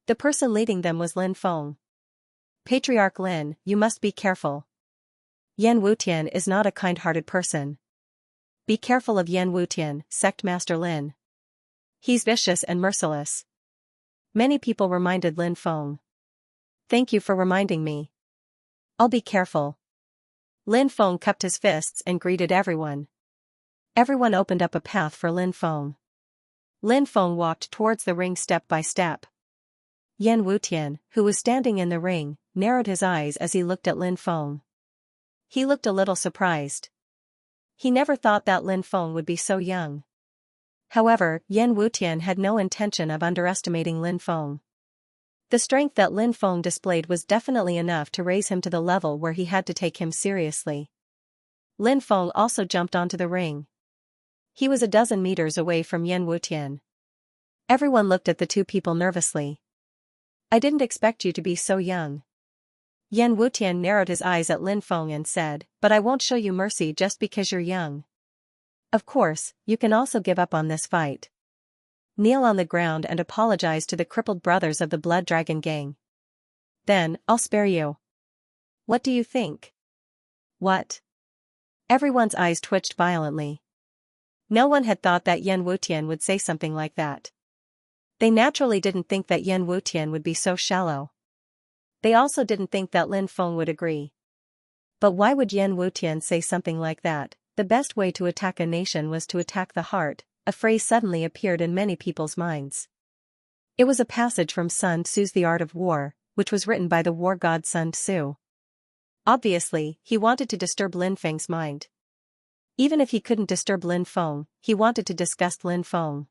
The person leading them was Lin Feng. Patriarch Lin, you must be careful. Yan Wutian is not a kind-hearted person. Be careful of Yan Wutian, Sect Master Lin. He's vicious and merciless. Many people reminded Lin Feng. Thank you for reminding me. I'll be careful. Lin Feng cupped his fists and greeted everyone. Everyone opened up a path for Lin Feng. Lin Feng walked towards the ring step by step. Yan Wutian, who was standing in the ring, narrowed his eyes as he looked at Lin Feng. He looked a little surprised. He never thought that Lin Feng would be so young. However, Yan Wutian had no intention of underestimating Lin Feng. The strength that Lin Feng displayed was definitely enough to raise him to the level where he had to take him seriously. Lin Feng also jumped onto the ring. He was a dozen meters away from Yan Wutian. Everyone looked at the two people nervously. I didn't expect you to be so young. Yan Wutian narrowed his eyes at Lin Feng and said, but I won't show you mercy just because you're young. Of course, you can also give up on this fight. Kneel on the ground and apologize to the crippled brothers of the Blood Dragon Gang. Then, I'll spare you. What do you think? What? Everyone's eyes twitched violently. No one had thought that Yan Wutian would say something like that. They naturally didn't think that Yan Wutian would be so shallow. They also didn't think that Lin Feng would agree. But why would Yan Wutian say something like that? The best way to attack a nation was to attack the heart, a phrase suddenly appeared in many people's minds. It was a passage from Sun Tzu's The Art of War, which was written by the war god Sun Tzu. Obviously, he wanted to disturb Lin Feng's mind. Even if he couldn't disturb Lin Feng, he wanted to disgust Lin Feng.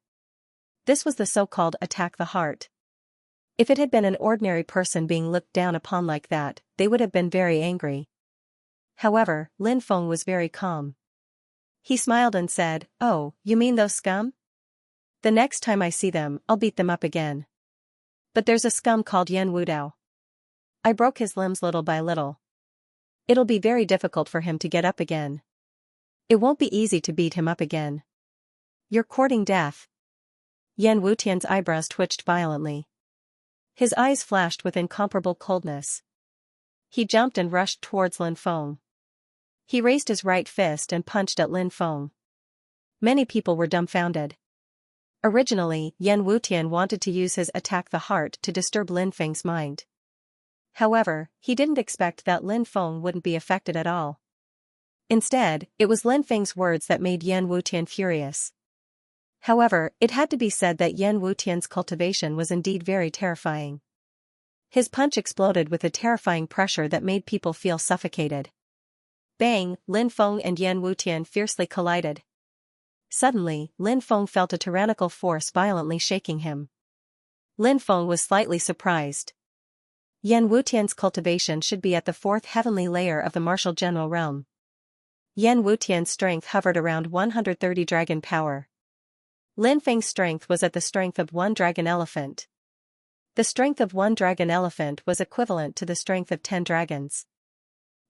This was the so-called attack the heart. If it had been an ordinary person being looked down upon like that, they would have been very angry. However, Lin Feng was very calm. He smiled and said, "Oh, you mean those scum? The next time I see them, I'll beat them up again. But there's a scum called Yan Wudao. I broke his limbs little by little. It'll be very difficult for him to get up again. It won't be easy to beat him up again. You're courting death." Yan Wutian's eyebrows twitched violently. His eyes flashed with incomparable coldness. He jumped and rushed towards Lin Feng. He raised his right fist and punched at Lin Feng. Many people were dumbfounded. Originally, Yan Wutian wanted to use his attack the heart to disturb Lin Feng's mind. However, he didn't expect that Lin Feng wouldn't be affected at all. Instead, it was Lin Feng's words that made Yan Wutian furious. However, it had to be said that Yan Wutian's cultivation was indeed very terrifying. His punch exploded with a terrifying pressure that made people feel suffocated. Bang! Lin Feng and Yan Wutian fiercely collided. Suddenly, Lin Feng felt a tyrannical force violently shaking him. Lin Feng was slightly surprised. Yan Wutian's cultivation should be at the fourth heavenly layer of the martial general realm. Yan Wutian's strength hovered around 130 dragon power. Lin Feng's strength was at the strength of one dragon elephant. The strength of one dragon elephant was equivalent to the strength of 10 dragons.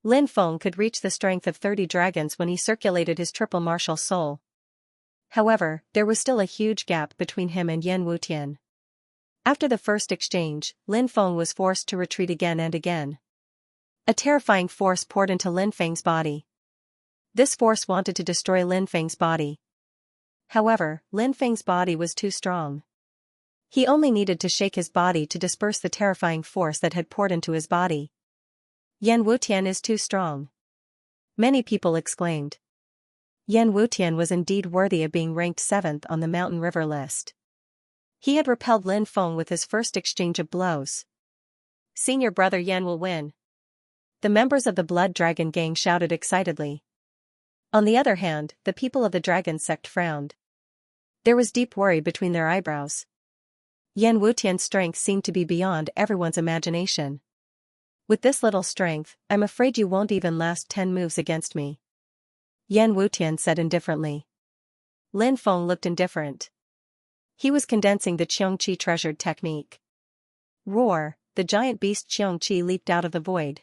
Lin Feng could reach the strength of 30 dragons when he circulated his triple martial soul. However, there was still a huge gap between him and Yan Wutian. After the first exchange, Lin Feng was forced to retreat again and again. A terrifying force poured into Lin Feng's body. This force wanted to destroy Lin Feng's body. However, Lin Feng's body was too strong. He only needed to shake his body to disperse the terrifying force that had poured into his body. Yan Wutian is too strong. Many people exclaimed. Yan Wutian was indeed worthy of being ranked 7th on the Mountain River list. He had repelled Lin Feng with his first exchange of blows. Senior brother Yan will win. The members of the Blood Dragon Gang shouted excitedly. On the other hand, the people of the Dragon sect frowned. There was deep worry between their eyebrows. Yan Wutian's strength seemed to be beyond everyone's imagination. With this little strength, I'm afraid you won't even last 10 moves against me. Yan Wutian said indifferently. Lin Feng looked indifferent. He was condensing the Xianxia treasured technique. Roar! The giant beast Xianxia leaped out of the void.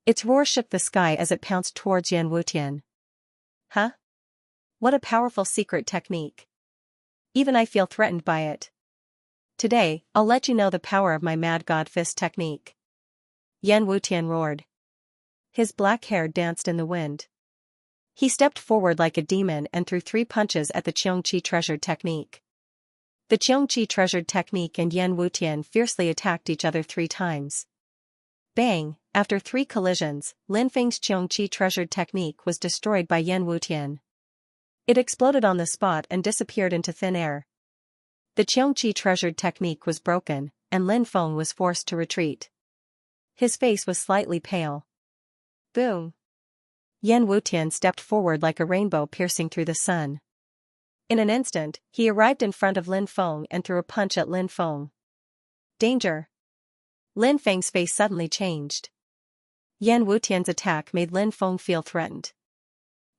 Its roar shook the sky as it pounced towards Yan Wutian. Huh? What a powerful secret technique. Even I feel threatened by it. Today, I'll let you know the power of my Mad God Fist technique. Yan Wutian roared. His black hair danced in the wind. He stepped forward like a demon and threw 3 punches at the Xianxia treasured technique. The Xianxia treasured technique and Yan Wutian fiercely attacked each other 3 times. Bang! After 3 collisions, Lin Feng's Xianxia treasured technique was destroyed by Yan Wutian. It exploded on the spot and disappeared into thin air. The Xianxia treasured technique was broken, and Lin Feng was forced to retreat. His face was slightly pale. Boom! Yan Wutian stepped forward like a rainbow piercing through the sun. In an instant, he arrived in front of Lin Feng and threw a punch at Lin Feng. Danger! Lin Feng's face suddenly changed. Yan Wutian's attack made Lin Feng feel threatened.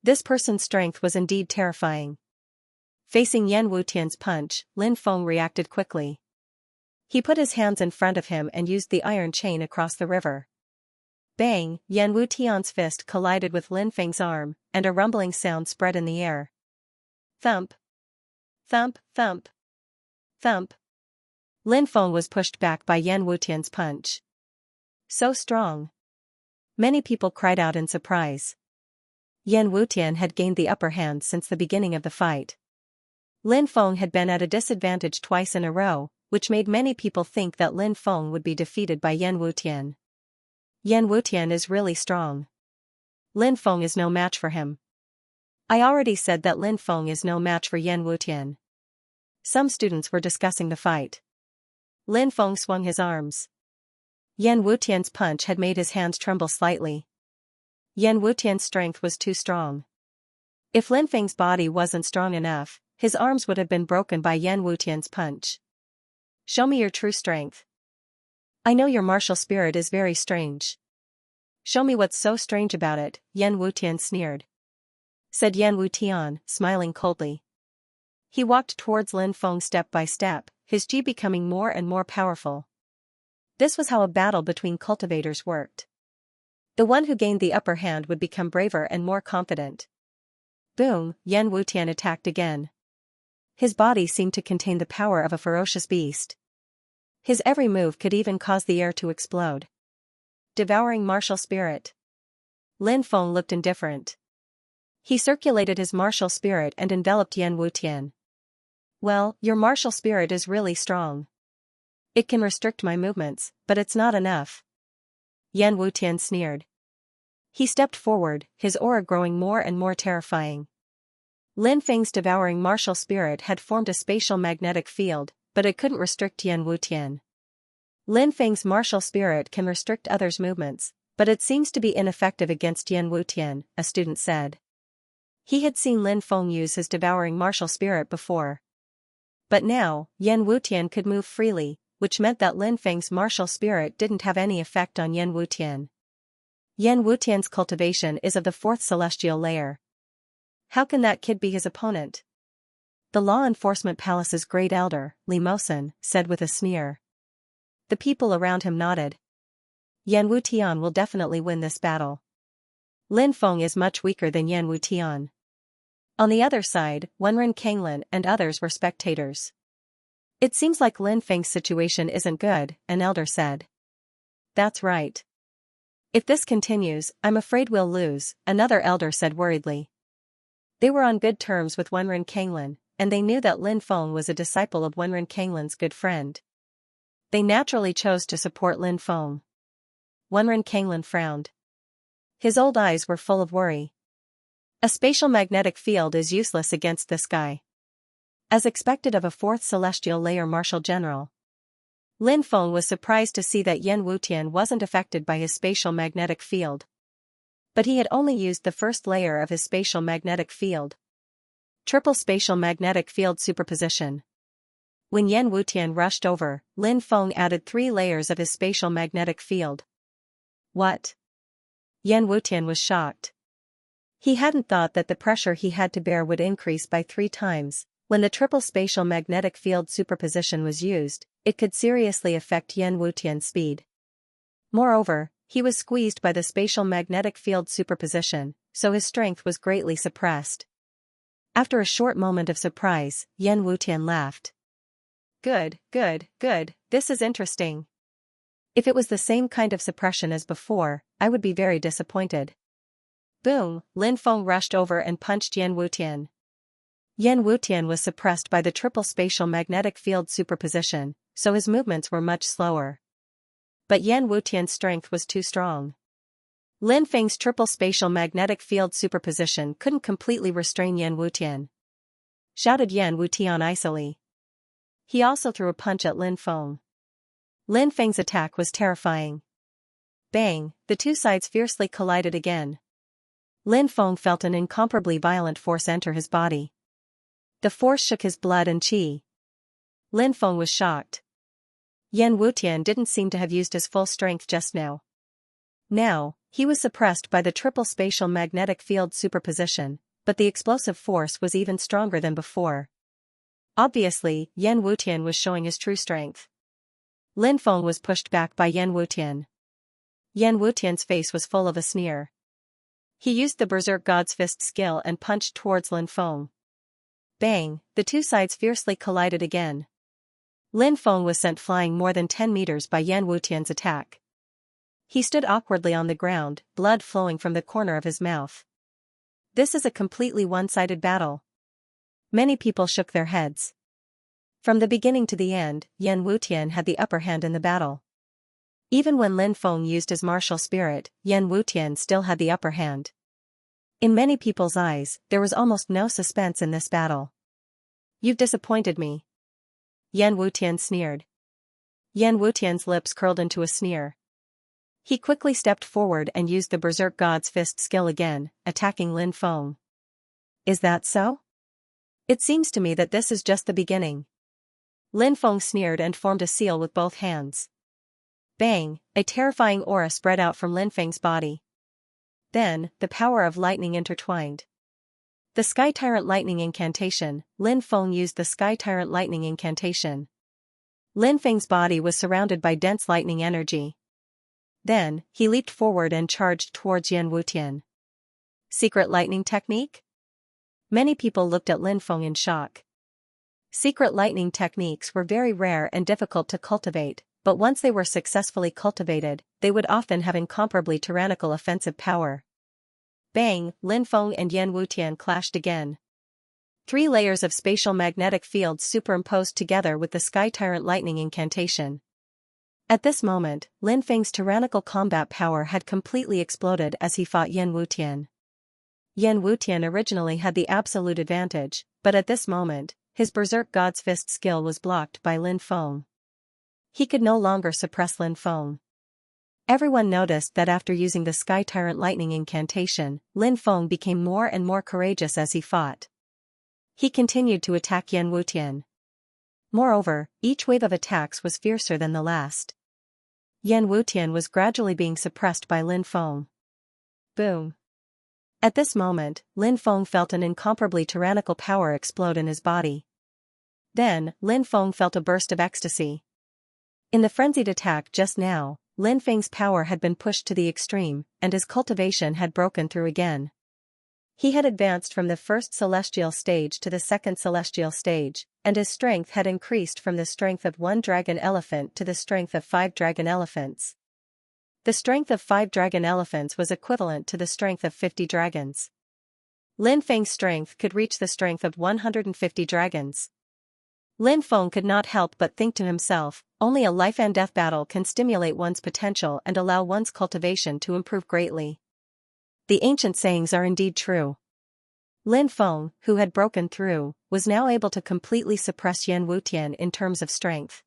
This person's strength was indeed terrifying. Facing Yan Wutian's punch, Lin Feng reacted quickly. He put his hands in front of him and used the iron chain across the river. Bang! Yan Wutian's fist collided with Lin Feng's arm, and a rumbling sound spread in the air. Thump! Thump, thump! Thump! Lin Feng was pushed back by Yan Wutian's punch. So strong! Many people cried out in surprise. Yan Wutian had gained the upper hand since the beginning of the fight. Lin Feng had been at a disadvantage twice in a row, which made many people think that Lin Feng would be defeated by Yan Wutian. Yan Wutian is really strong. Lin Feng is no match for him. I already said that Lin Feng is no match for Yan Wutian. Some students were discussing the fight. Lin Feng swung his arms. Yan Wutian's punch had made his hands tremble slightly. Yan Wutian's strength was too strong. If Lin Feng's body wasn't strong enough, his arms would have been broken by Yan Wutian's punch. Show me your true strength. I know your martial spirit is very strange. Show me what's so strange about it, Yan Wutian sneered. Said Yan Wutian, smiling coldly. He walked towards Lin Feng step by step, his ji becoming more and more powerful. This was how a battle between cultivators worked. The one who gained the upper hand would become braver and more confident. Boom! Yan Wutian attacked again. His body seemed to contain the power of a ferocious beast. His every move could even cause the air to explode. Devouring martial spirit. Lin Feng looked indifferent. He circulated his martial spirit and enveloped Yan Wutian. Well, your martial spirit is really strong. It can restrict my movements, but it's not enough. Yan Wutian sneered. He stepped forward, his aura growing more and more terrifying. Lin Feng's devouring martial spirit had formed a spatial magnetic field, but it couldn't restrict Yan Wutian. Lin Feng's martial spirit can restrict others' movements, but it seems to be ineffective against Yan Wutian, a student said. He had seen Lin Feng use his devouring martial spirit before. But now, Yan Wutian could move freely, which meant that Lin Feng's martial spirit didn't have any effect on Yan Wutian. Yan Wutian's cultivation is of the 4th celestial layer. How can that kid be his opponent? The Law Enforcement Palace's great elder, Li Mosen, said with a sneer. The people around him nodded. Yan Wutian will definitely win this battle. Lin Feng is much weaker than Yan Wutian. On the other side, Wenren Kanglin and others were spectators. It seems like Lin Feng's situation isn't good, an elder said. That's right. If this continues, I'm afraid we'll lose, another elder said worriedly. They were on good terms with Wenren Kanglin, and they knew that Lin Feng was a disciple of Wenren Kanglin's good friend. They naturally chose to support Lin Feng. Wenren Kanglin frowned. His old eyes were full of worry. A spatial magnetic field is useless against this guy. As expected of a 4th celestial layer martial general. Lin Feng was surprised to see that Yan Wutian wasn't affected by his spatial magnetic field. But he had only used the 1st layer of his spatial magnetic field. Triple spatial magnetic field superposition. When Yan Wutian rushed over, Lin Feng added 3 layers of his spatial magnetic field. What? Yan Wutian was shocked. He hadn't thought that the pressure he had to bear would increase by 3 times. When the triple spatial magnetic field superposition was used, it could seriously affect Yan Wutian's speed. Moreover, he was squeezed by the spatial magnetic field superposition, so his strength was greatly suppressed. After a short moment of surprise, Yan Wutian laughed. Good, this is interesting. If it was the same kind of suppression as before, I would be very disappointed. Boom, Lin Feng rushed over and punched Yan Wutian. Yan Wutian was suppressed by the triple spatial magnetic field superposition, so his movements were much slower. But Yan Wutian's strength was too strong. Lin Feng's triple spatial magnetic field superposition couldn't completely restrain Yan Wutian. Shouted Yan Wutian icily. He also threw a punch at Lin Feng. Lin Feng's attack was terrifying. Bang, the two sides fiercely collided again. Lin Feng felt an incomparably violent force enter his body. The force shook his blood and qi. Lin Feng was shocked. Yan Wutian didn't seem to have used his full strength just now. Now, he was suppressed by the triple spatial magnetic field superposition, but the explosive force was even stronger than before. Obviously, Yan Wutian was showing his true strength. Lin Feng was pushed back by Yan Wutian. Yan Wutian's face was full of a sneer. He used the Berserk God's Fist skill and punched towards Lin Feng. Bang, the two sides fiercely collided again. Lin Feng was sent flying more than 10 meters by Yan Wutian's attack. He stood awkwardly on the ground, blood flowing from the corner of his mouth. This is a completely one-sided battle. Many people shook their heads. From the beginning to the end, Yan Wutian had the upper hand in the battle. Even when Lin Feng used his martial spirit, Yan Wutian still had the upper hand. In many people's eyes, there was almost no suspense in this battle. You've disappointed me. Yan Wutian sneered. Yan Wutian's lips curled into a sneer. He quickly stepped forward and used the Berserk God's Fist skill again, attacking Lin Feng. Is that so? It seems to me that this is just the beginning. Lin Feng sneered and formed a seal with both hands. Bang, a terrifying aura spread out from Lin Feng's body. Then, the power of lightning intertwined. The Sky Tyrant Lightning Incantation. Lin Feng used the Sky Tyrant Lightning Incantation. Lin Feng's body was surrounded by dense lightning energy. Then, he leaped forward and charged towards Yan Wutian. Secret lightning technique? Many people looked at Lin Feng in shock. Secret lightning techniques were very rare and difficult to cultivate, but once they were successfully cultivated, they would often have incomparably tyrannical offensive power. Bang, Lin Feng and Yan Wutian clashed again. 3 layers of spatial magnetic fields superimposed together with the Sky Tyrant Lightning Incantation. At this moment, Lin Feng's tyrannical combat power had completely exploded as he fought Yan Wutian. Yan Wutian originally had the absolute advantage, but at this moment, his Berserk God's Fist skill was blocked by Lin Feng. He could no longer suppress Lin Feng. Everyone noticed that after using the Sky Tyrant Lightning Incantation, Lin Feng became more and more courageous as he fought. He continued to attack Yan Wutian. Moreover, each wave of attacks was fiercer than the last. Yan Wutian was gradually being suppressed by Lin Feng. Boom. At this moment, Lin Feng felt an incomparably tyrannical power explode in his body. Then, Lin Feng felt a burst of ecstasy. In the frenzied attack just now, Lin Feng's power had been pushed to the extreme, and his cultivation had broken through again. He had advanced from the first celestial stage to the second celestial stage, and his strength had increased from the strength of 1 dragon elephant to the strength of 5 dragon elephants. The strength of 5 dragon elephants was equivalent to the strength of 50 dragons. Lin Feng's strength could reach the strength of 150 dragons. Lin Feng could not help but think to himself, only a life and death battle can stimulate one's potential and allow one's cultivation to improve greatly. The ancient sayings are indeed true. Lin Feng, who had broken through, was now able to completely suppress Yan Wutian in terms of strength.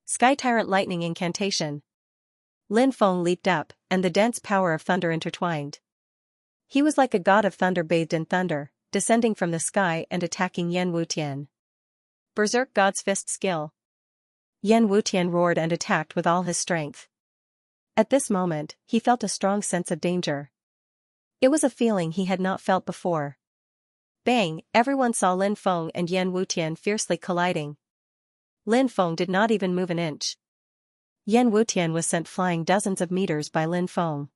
Sky Tyrant Lightning Incantation. Lin Feng leaped up, and the dense power of thunder intertwined. He was like a god of thunder bathed in thunder, descending from the sky and attacking Yan Wutian. Berserk God's Fist skill. Yan Wutian roared and attacked with all his strength. At this moment, he felt a strong sense of danger. It was a feeling he had not felt before. Bang, everyone saw Lin Feng and Yan Wutian fiercely colliding. Lin Feng did not even move an inch. Yan Wutian was sent flying dozens of meters by Lin Feng.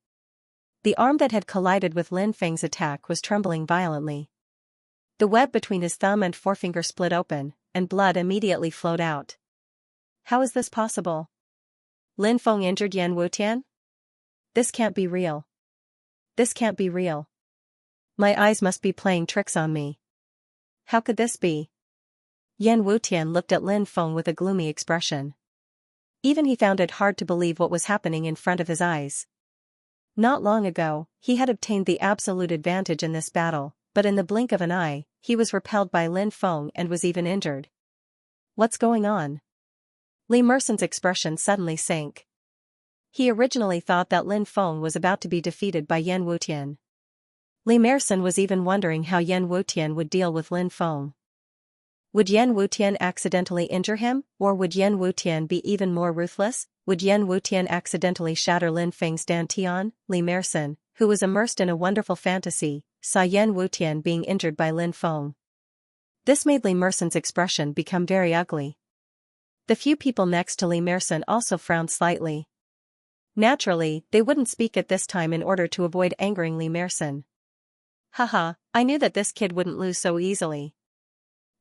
The arm that had collided with Lin Feng's attack was trembling violently. The web between his thumb and forefinger split open, and blood immediately flowed out. How is this possible? Lin Feng injured Yan Wutian? This can't be real. This can't be real. My eyes must be playing tricks on me. How could this be? Yan Wutian looked at Lin Feng with a gloomy expression. Even he found it hard to believe what was happening in front of his eyes. Not long ago, he had obtained the absolute advantage in this battle, but in the blink of an eye, he was repelled by Lin Feng and was even injured. What's going on? Li Merson's expression suddenly sank. He originally thought that Lin Feng was about to be defeated by Yan Wutian. Li Merson was even wondering how Yan Wutian would deal with Lin Feng. Would Yan Wutian accidentally injure him, or would Yan Wutian be even more ruthless? Would Yan Wutian accidentally shatter Lin Feng's dantian? Li Merson, who was immersed in a wonderful fantasy, saw Yan Wutian being injured by Lin Feng. This made Li Merson's expression become very ugly. The few people next to Li Merson also frowned slightly. Naturally, they wouldn't speak at this time in order to avoid angering Li Merson. Haha, I knew that this kid wouldn't lose so easily.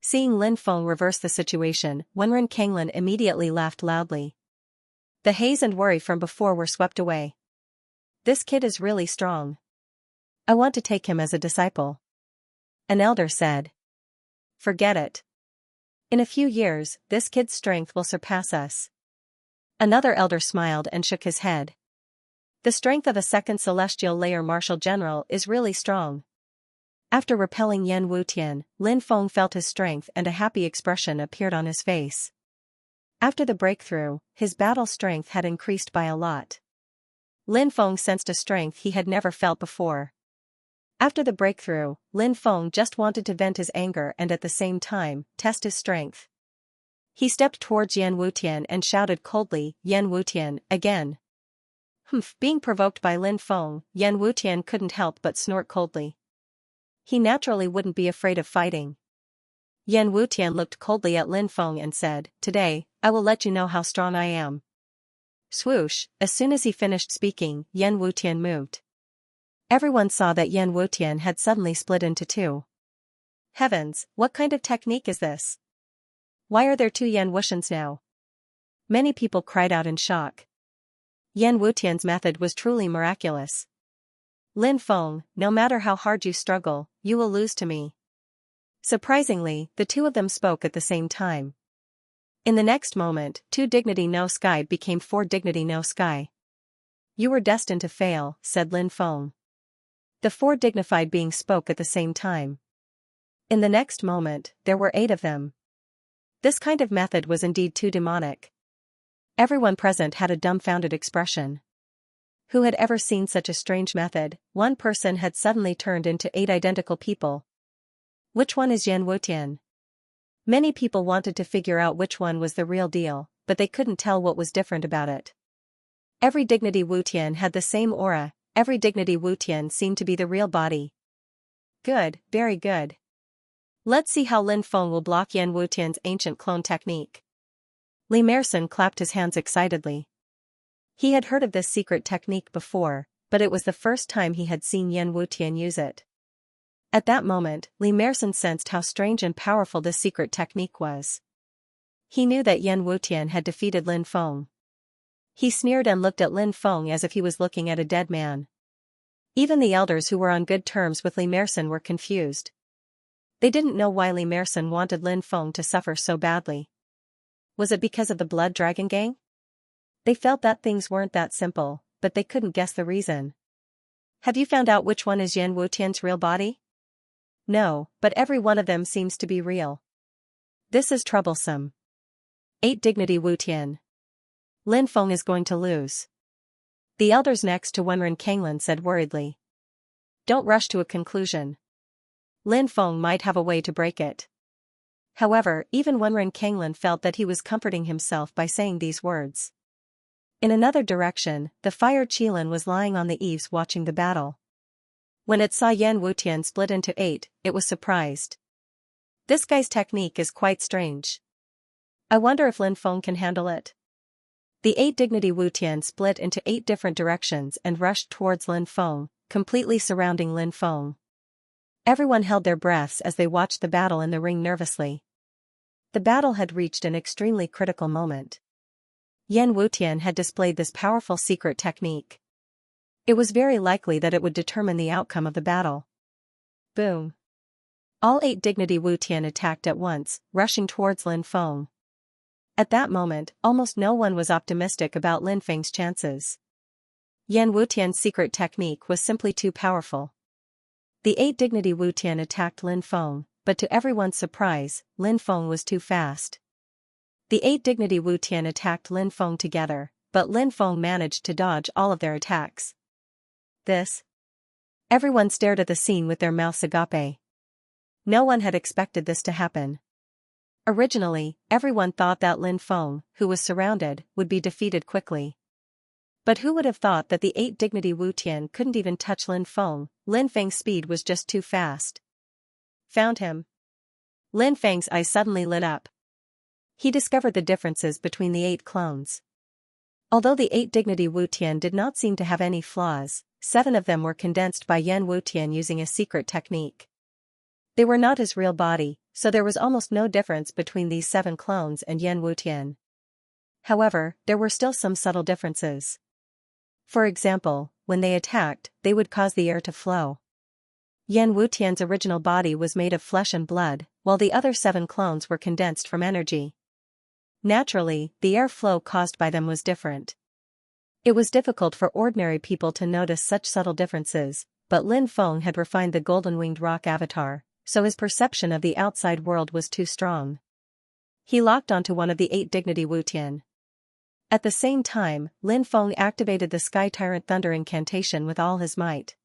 Seeing Lin Feng reverse the situation, Wenren Kanglin immediately laughed loudly. The haze and worry from before were swept away. This kid is really strong. I want to take him as a disciple. An elder said. Forget it. In a few years, this kid's strength will surpass us. Another elder smiled and shook his head. The strength of a second celestial layer martial general is really strong. After repelling Yan Wutian, Lin Feng felt his strength and a happy expression appeared on his face. After the breakthrough, his battle strength had increased by a lot. Lin Feng sensed a strength he had never felt before. After the breakthrough, Lin Feng just wanted to vent his anger and at the same time, test his strength. He stepped towards Yan Wutian and shouted coldly, Yan Wutian, again. Humph! Being provoked by Lin Feng, Yan Wutian couldn't help but snort coldly. He naturally wouldn't be afraid of fighting. Yan Wutian looked coldly at Lin Feng and said, Today, I will let you know how strong I am. Swoosh! As soon as he finished speaking, Yan Wutian moved. Everyone saw that Yan Wutian had suddenly split into two. Heavens, what kind of technique is this? Why are there two Yan Wuxians now? Many people cried out in shock. Yan Wutian's method was truly miraculous. Lin Feng, no matter how hard you struggle, you will lose to me. Surprisingly, the two of them spoke at the same time. In the next moment, 2 dignity no sky became 4 dignity no sky. You were destined to fail, said Lin Feng. The 4 dignified beings spoke at the same time. In the next moment, there were 8 of them. This kind of method was indeed too demonic. Everyone present had a dumbfounded expression. Who had ever seen such a strange method? One person had suddenly turned into 8 identical people. Which one is Yan Wutian? Many people wanted to figure out which one was the real deal, but they couldn't tell what was different about it. Every dignity Wutian had the same aura, every dignity Wutian seemed to be the real body. Good, very good. Let's see how Lin Feng will block Yan Wutian's ancient clone technique. Li Merson clapped his hands excitedly. He had heard of this secret technique before, but it was the first time he had seen Yan Wutian use it. At that moment, Li Merson sensed how strange and powerful this secret technique was. He knew that Yan Wutian had defeated Lin Feng. He sneered and looked at Lin Feng as if he was looking at a dead man. Even the elders who were on good terms with Li Merson were confused. They didn't know why Li Merson wanted Lin Feng to suffer so badly. Was it because of the Blood Dragon Gang? They felt that things weren't that simple, but they couldn't guess the reason. Have you found out which one is Yan Wutian's real body? No, but every one of them seems to be real. This is troublesome. 8 dignity Wutian. Lin Feng is going to lose. The elders next to Wenren Kanglin said worriedly. Don't rush to a conclusion. Lin Feng might have a way to break it. However, even Wenren Kanglin felt that he was comforting himself by saying these words. In another direction, the fire Qilin was lying on the eaves watching the battle. When it saw Yan Wutian split into 8, it was surprised. This guy's technique is quite strange. I wonder if Lin Feng can handle it. The 8 dignity Wutian split into 8 different directions and rushed towards Lin Feng, completely surrounding Lin Feng. Everyone held their breaths as they watched the battle in the ring nervously. The battle had reached an extremely critical moment. Yan Wutian had displayed this powerful secret technique. It was very likely that it would determine the outcome of the battle. Boom. All 8 Dignity Wutian attacked at once, rushing towards Lin Feng. At that moment, almost no one was optimistic about Lin Feng's chances. Yan Wutian's secret technique was simply too powerful. The 8 Dignity Wutian attacked Lin Feng, but to everyone's surprise, Lin Feng was too fast. The 8 Dignity Wutian attacked Lin Feng together, but Lin Feng managed to dodge all of their attacks. Everyone stared at the scene with their mouths agape. No one had expected this to happen. Originally, everyone thought that Lin Feng, who was surrounded, would be defeated quickly. But who would have thought that the 8 Dignity Wutian couldn't even touch Lin Feng? Lin Feng's speed was just too fast. Found him. Lin Feng's eyes suddenly lit up. He discovered the differences between the 8 clones. Although the 8 Dignity Wutian did not seem to have any flaws, 7 of them were condensed by Yan Wutian using a secret technique. They were not his real body, so there was almost no difference between these 7 clones and Yan Wutian. However, there were still some subtle differences. For example, when they attacked, they would cause the air to flow. Yan Wutian's original body was made of flesh and blood, while the other 7 clones were condensed from energy. Naturally, the air flow caused by them was different. It was difficult for ordinary people to notice such subtle differences, but Lin Feng had refined the golden-winged rock avatar, so his perception of the outside world was too strong. He locked onto one of the 8 Dignity Wutian. At the same time, Lin Feng activated the Sky Tyrant Thunder incantation with all his might.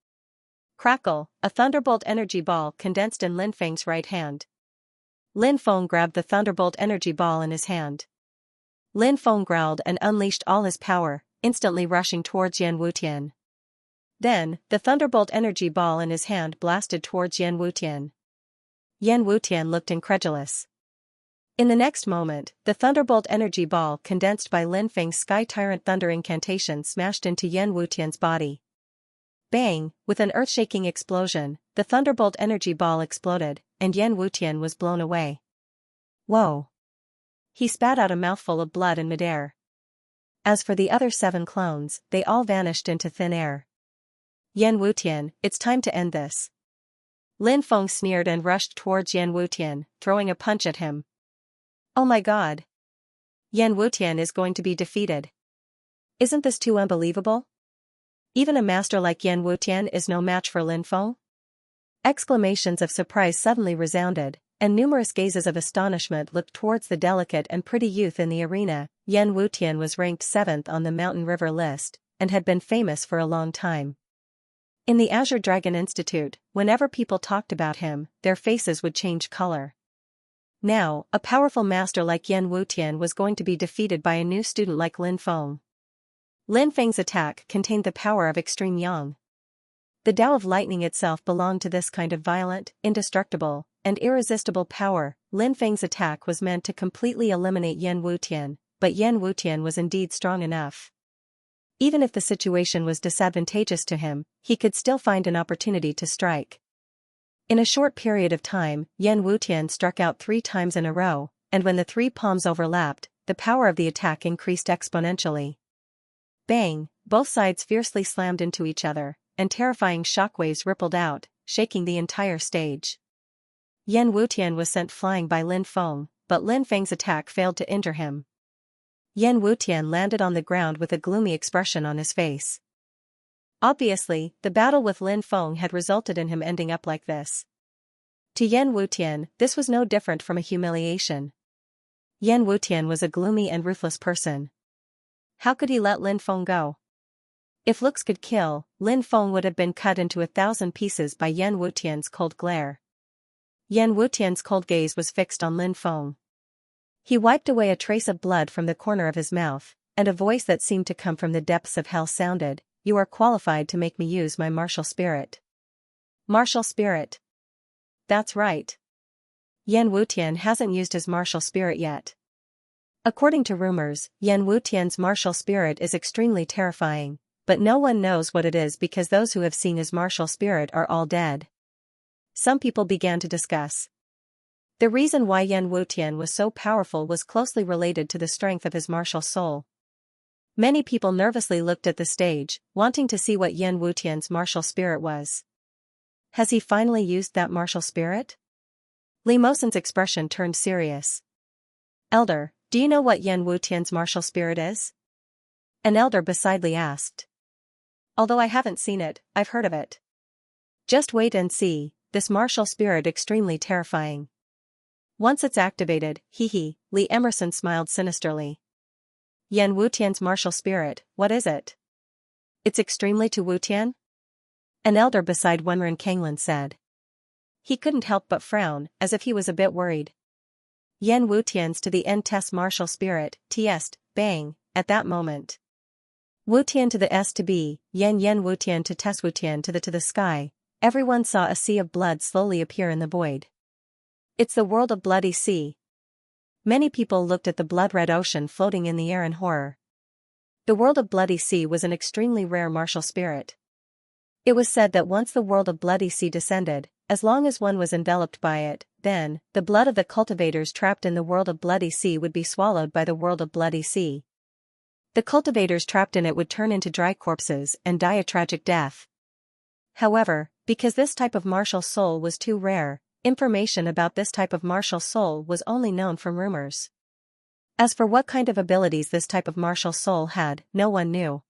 Crackle, a thunderbolt energy ball condensed in Lin Feng's right hand. Lin Feng grabbed the thunderbolt energy ball in his hand. Lin Feng growled and unleashed all his power, instantly rushing towards Yan Wutian. Then, the thunderbolt energy ball in his hand blasted towards Yan Wutian. Yan Wutian looked incredulous. In the next moment, the thunderbolt energy ball condensed by Lin Feng's Sky Tyrant Thunder incantation smashed into Yan Wutian's body. Bang! With an earth-shaking explosion, the thunderbolt energy ball exploded, and Yan Wutian was blown away. Whoa! He spat out a mouthful of blood in midair. As for the other 7 clones, they all vanished into thin air. Yan Wutian, it's time to end this. Lin Feng sneered and rushed towards Yan Wutian, throwing a punch at him. Oh my god! Yan Wutian is going to be defeated. Isn't this too unbelievable? Even a master like Yan Wutian is no match for Lin Feng? Exclamations of surprise suddenly resounded, and numerous gazes of astonishment looked towards the delicate and pretty youth in the arena. Yan Wutian was ranked 7th on the Mountain River list, and had been famous for a long time. In the Azure Dragon Institute, whenever people talked about him, their faces would change color. Now, a powerful master like Yan Wutian was going to be defeated by a new student like Lin Feng. Lin Feng's attack contained the power of extreme yang. The Tao of lightning itself belonged to this kind of violent, indestructible, and irresistible power. Lin Feng's attack was meant to completely eliminate Yan Wutian, but Yan Wutian was indeed strong enough. Even if the situation was disadvantageous to him, he could still find an opportunity to strike. In a short period of time, Yan Wutian struck out 3 times in a row, and when the 3 palms overlapped, the power of the attack increased exponentially. Bang! Both sides fiercely slammed into each other, and terrifying shockwaves rippled out, shaking the entire stage. Yan Wutian was sent flying by Lin Feng, but Lin Feng's attack failed to injure him. Yan Wutian landed on the ground with a gloomy expression on his face. Obviously, the battle with Lin Feng had resulted in him ending up like this. To Yan Wutian, this was no different from a humiliation. Yan Wutian was a gloomy and ruthless person. How could he let Lin Feng go? If looks could kill, Lin Feng would have been cut into 1,000 pieces by Yan Wutian's cold glare. Yan Wutian's cold gaze was fixed on Lin Feng. He wiped away a trace of blood from the corner of his mouth, and a voice that seemed to come from the depths of hell sounded, "You are qualified to make me use my martial spirit." Martial spirit. That's right. Yan Wutian hasn't used his martial spirit yet. According to rumors, Yan Wutian's martial spirit is extremely terrifying, but no one knows what it is because those who have seen his martial spirit are all dead. Some people began to discuss. The reason why Yan Wutian was so powerful was closely related to the strength of his martial soul. Many people nervously looked at the stage, wanting to see what Yan Wutian's martial spirit was. Has he finally used that martial spirit? Li Mosen's expression turned serious. Elder, do you know what Yan Wutian's martial spirit is? An elder beside Li asked. Although I haven't seen it, I've heard of it. Just wait and see, this martial spirit extremely terrifying. Once it's activated, Li Emerson smiled sinisterly. Yan Wutian's martial spirit, what is it? It's extremely to Wutian? An elder beside Wenren Kanglin said. He couldn't help but frown, as if he was a bit worried. Yan Wutian's to the end test martial spirit, tst, bang, at that moment. Wutian to the S to B, Yan Wutian to test Wutian to the sky, everyone saw a sea of blood slowly appear in the void. It's the world of bloody sea. Many people looked at the blood-red ocean floating in the air in horror. The world of bloody sea was an extremely rare martial spirit. It was said that once the world of bloody sea descended, as long as one was enveloped by it, then, the blood of the cultivators trapped in the world of bloody sea would be swallowed by the world of bloody sea. The cultivators trapped in it would turn into dry corpses and die a tragic death. However, because this type of martial soul was too rare, information about this type of martial soul was only known from rumors. As for what kind of abilities this type of martial soul had, no one knew.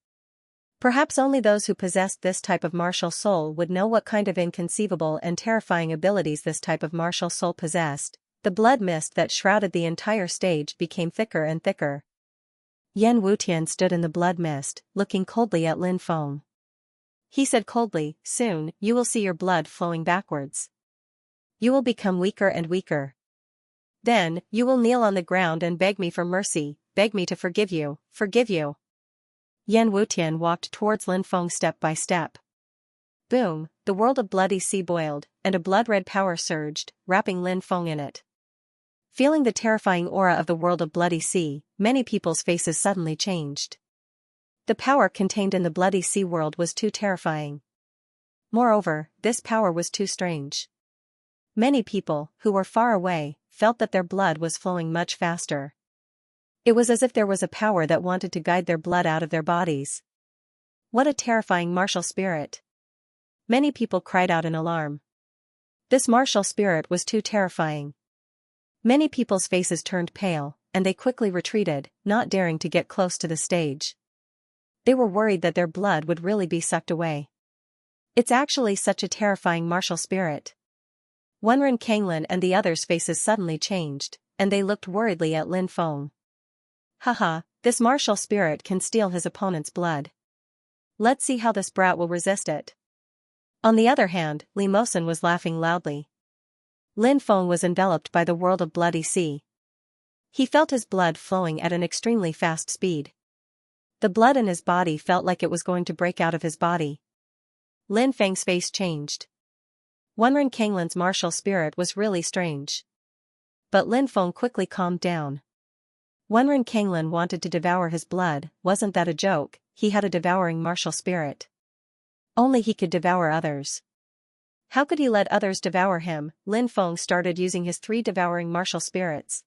Perhaps only those who possessed this type of martial soul would know what kind of inconceivable and terrifying abilities this type of martial soul possessed. The blood mist that shrouded the entire stage became thicker and thicker. Yan Wutian stood in the blood mist, looking coldly at Lin Feng. He said coldly, soon, you will see your blood flowing backwards. You will become weaker and weaker. Then, you will kneel on the ground and beg me for mercy, beg me to forgive you, forgive you. Yan Wutian walked towards Lin Feng step by step. Boom, the world of bloody sea boiled, and a blood-red power surged, wrapping Lin Feng in it. Feeling the terrifying aura of the world of bloody sea, many people's faces suddenly changed. The power contained in the bloody sea world was too terrifying. Moreover, this power was too strange. Many people, who were far away, felt that their blood was flowing much faster. It was as if there was a power that wanted to guide their blood out of their bodies. What a terrifying martial spirit! Many people cried out in alarm. This martial spirit was too terrifying. Many people's faces turned pale, and they quickly retreated, not daring to get close to the stage. They were worried that their blood would really be sucked away. It's actually such a terrifying martial spirit. Wenren Kanglin and the others' faces suddenly changed, and they looked worriedly at Lin Feng. Haha, this martial spirit can steal his opponent's blood. Let's see how this brat will resist it. On the other hand, Li Mosen was laughing loudly. Lin Feng was enveloped by the world of bloody sea. He felt his blood flowing at an extremely fast speed. The blood in his body felt like it was going to break out of his body. Lin Feng's face changed. Wenren Kanglin's martial spirit was really strange. But Lin Feng quickly calmed down. Wenren Kanglin wanted to devour his blood, wasn't that a joke? He had a devouring martial spirit. Only he could devour others. How could he let others devour him? Lin Feng started using his 3 devouring martial spirits.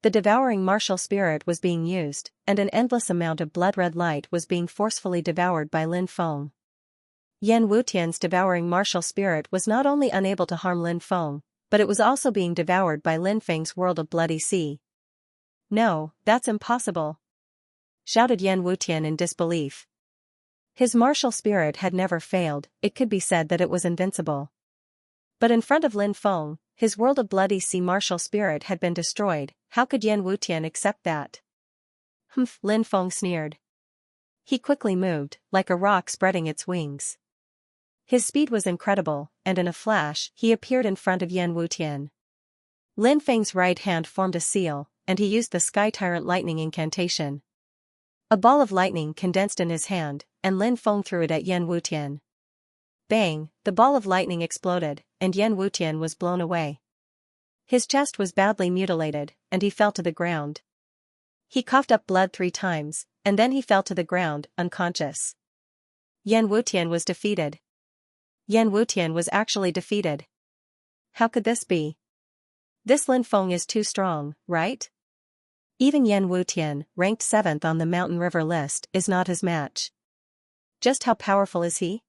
The devouring martial spirit was being used, and an endless amount of blood-red light was being forcefully devoured by Lin Feng. Yan Wutian's devouring martial spirit was not only unable to harm Lin Feng, but it was also being devoured by Lin Feng's world of bloody sea. No, that's impossible! Shouted Yan Wutian in disbelief. His martial spirit had never failed, it could be said that it was invincible. But in front of Lin Feng, his world of bloody sea martial spirit had been destroyed. How could Yan Wutian accept that? Humph, Lin Feng sneered. He quickly moved, like a rock spreading its wings. His speed was incredible, and in a flash, he appeared in front of Yan Wutian. Lin Feng's right hand formed a seal, and he used the Sky Tyrant Lightning incantation. A ball of lightning condensed in his hand, and Lin Feng threw it at Yan Wutian. Bang, the ball of lightning exploded, and Yan Wutian was blown away. His chest was badly mutilated, and he fell to the ground. He coughed up blood 3 times, and then he fell to the ground, unconscious. Yan Wutian was defeated. Yan Wutian was actually defeated. how could this be? This Lin Feng is too strong, right? Even Yan Wutian, ranked 7th on the Mountain River list, is not his match. Just how powerful is he?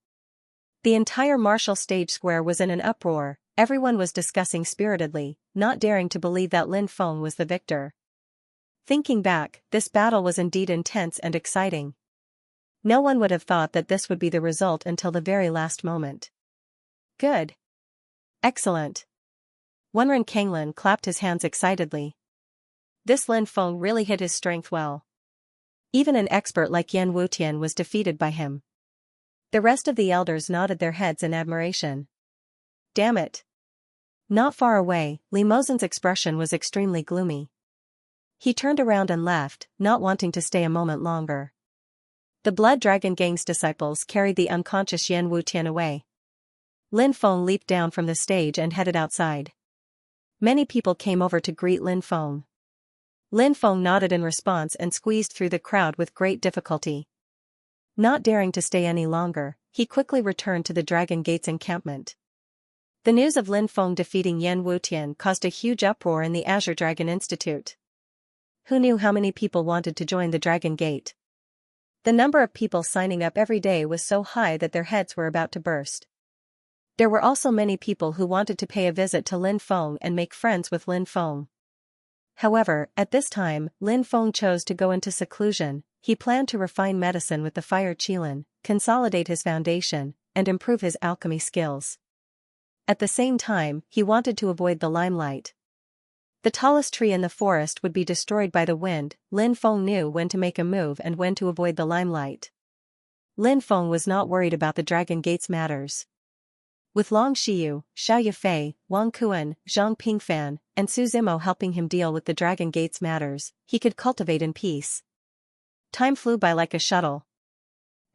The entire martial stage square was in an uproar, everyone was discussing spiritedly, not daring to believe that Lin Feng was the victor. Thinking back, this battle was indeed intense and exciting. No one would have thought that this would be the result until the very last moment. Good. Excellent. Wenren Kanglin clapped his hands excitedly. This Lin Feng really hid his strength well. Even an expert like Yan Wutian was defeated by him. The rest of the elders nodded their heads in admiration. Damn it. Not far away, Li Mozen's expression was extremely gloomy. He turned around and left, not wanting to stay a moment longer. The Blood Dragon Gang's disciples carried the unconscious Yan Wutian away. Lin Feng leaped down from the stage and headed outside. Many people came over to greet Lin Feng. Lin Feng nodded in response and squeezed through the crowd with great difficulty. Not daring to stay any longer, he quickly returned to the Dragon Gate's encampment. The news of Lin Feng defeating Yan Wutian caused a huge uproar in the Azure Dragon Institute. Who knew how many people wanted to join the Dragon Gate? The number of people signing up every day was so high that their heads were about to burst. There were also many people who wanted to pay a visit to Lin Feng and make friends with Lin Feng. However, at this time, Lin Feng chose to go into seclusion. He planned to refine medicine with the fire qilin, consolidate his foundation, and improve his alchemy skills. At the same time, he wanted to avoid the limelight. The tallest tree in the forest would be destroyed by the wind. Lin Feng knew when to make a move and when to avoid the limelight. Lin Feng was not worried about the Dragon Gate's matters. With Long Xiyu, Xiao Yifei, Wang Kuan, Zhang Pingfan, and Su Zimo helping him deal with the Dragon Gate's matters, he could cultivate in peace. Time flew by like a shuttle.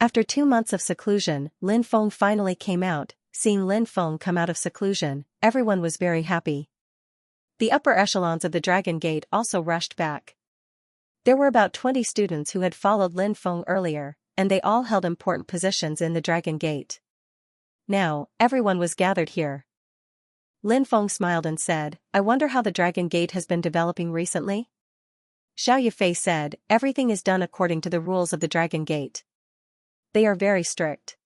After 2 months of seclusion, Lin Feng finally came out. Seeing Lin Feng come out of seclusion, everyone was very happy. The upper echelons of the Dragon Gate also rushed back. There were about 20 students who had followed Lin Feng earlier, and they all held important positions in the Dragon Gate. Now, everyone was gathered here. Lin Feng smiled and said, "I wonder how the Dragon Gate has been developing recently?" Xiao Yifei said, "Everything is done according to the rules of the Dragon Gate. They are very strict.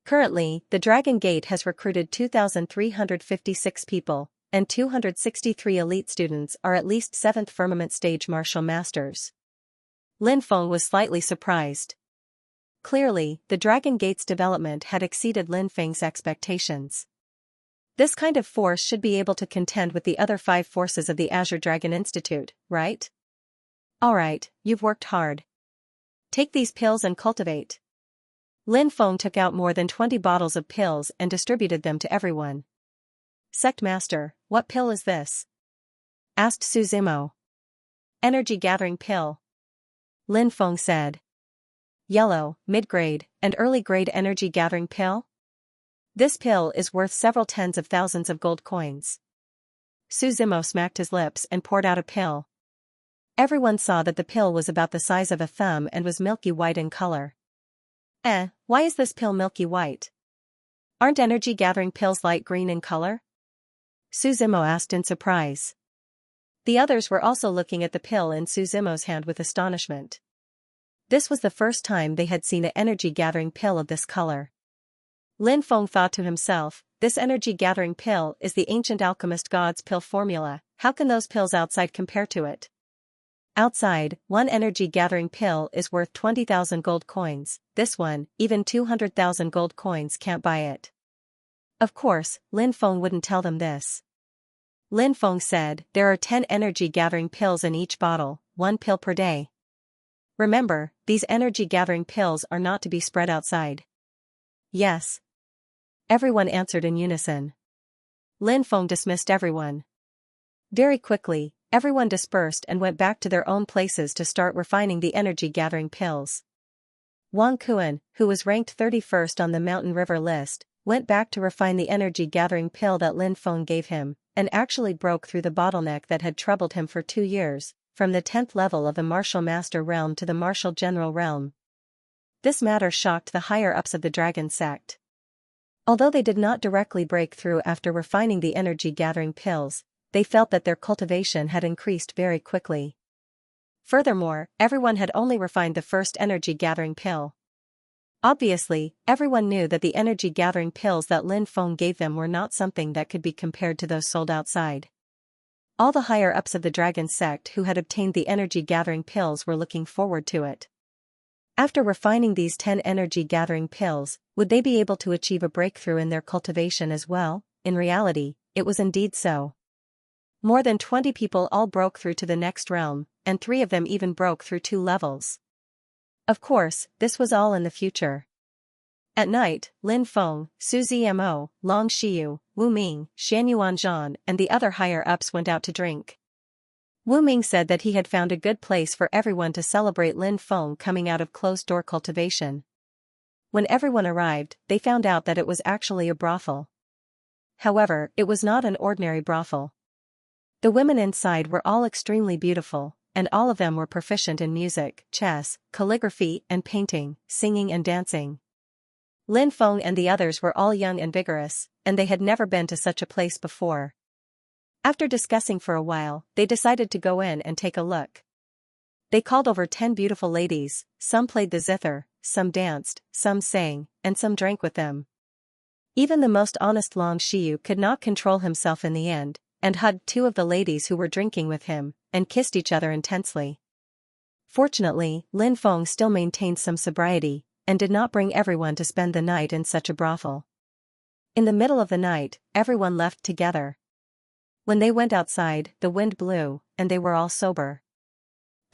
Currently, the Dragon Gate has recruited 2,356 people, and 263 elite students are at least 7th Firmament Stage Martial Masters." Lin Feng was slightly surprised. Clearly, the Dragon Gate's development had exceeded Lin Feng's expectations. This kind of force should be able to contend with the other 5 forces of the Azure Dragon Institute, right? Alright, you've worked hard. Take these pills and cultivate. Lin Feng took out more than 20 bottles of pills and distributed them to everyone. Sect Master, what pill is this? Asked Su Zimo. Energy Gathering Pill. Lin Feng said. Yellow, mid-grade, and early-grade energy gathering pill? This pill is worth several tens of thousands of gold coins. Su Zimo smacked his lips and poured out a pill. Everyone saw that the pill was about the size of a thumb and was milky white in color. Why is this pill milky white? Aren't energy gathering pills light green in color? Su Zimo asked in surprise. The others were also looking at the pill in Su Zimo's hand with astonishment. This was the first time they had seen an energy-gathering pill of this color. Lin Feng thought to himself, this energy-gathering pill is the ancient alchemist god's pill formula. How can those pills outside compare to it? Outside, one energy-gathering pill is worth 20,000 gold coins. This one, even 200,000 gold coins can't buy it. Of course, Lin Feng wouldn't tell them this. Lin Feng said, there are 10 energy-gathering pills in each bottle, 1 pill per day. Remember, these energy-gathering pills are not to be spread outside. Yes. Everyone answered in unison. Lin Feng dismissed everyone. Very quickly, everyone dispersed and went back to their own places to start refining the energy-gathering pills. Wang Kuan, who was ranked 31st on the Mountain River list, went back to refine the energy-gathering pill that Lin Feng gave him, and actually broke through the bottleneck that had troubled him for 2 years. From the 10th level of the Martial Master realm to the Martial General realm. This matter shocked the higher-ups of the Dragon sect. Although they did not directly break through after refining the energy-gathering pills, they felt that their cultivation had increased very quickly. Furthermore, everyone had only refined the first energy-gathering pill. Obviously, everyone knew that the energy-gathering pills that Lin Feng gave them were not something that could be compared to those sold outside. All the higher-ups of the dragon sect who had obtained the energy-gathering pills were looking forward to it. After refining these 10 energy-gathering pills, would they be able to achieve a breakthrough in their cultivation as well? In reality, it was indeed so. More than 20 people all broke through to the next realm, and 3 of them even broke through 2 levels. Of course, this was all in the future. At night, Lin Feng, Su Zmo, Long Xiu, Wu Ming, Xianyuanzhan and the other higher-ups went out to drink. Wu Ming said that he had found a good place for everyone to celebrate Lin Feng coming out of closed-door cultivation. When everyone arrived, they found out that it was actually a brothel. However, it was not an ordinary brothel. The women inside were all extremely beautiful, and all of them were proficient in music, chess, calligraphy and painting, singing and dancing. Lin Feng and the others were all young and vigorous, and they had never been to such a place before. After discussing for a while, they decided to go in and take a look. They called over 10 beautiful ladies, some played the zither, some danced, some sang, and some drank with them. Even the most honest Long Xiu could not control himself in the end, and hugged 2 of the ladies who were drinking with him, and kissed each other intensely. Fortunately, Lin Feng still maintained some sobriety, and did not bring everyone to spend the night in such a brothel. In the middle of the night, everyone left together. When they went outside, the wind blew, and they were all sober.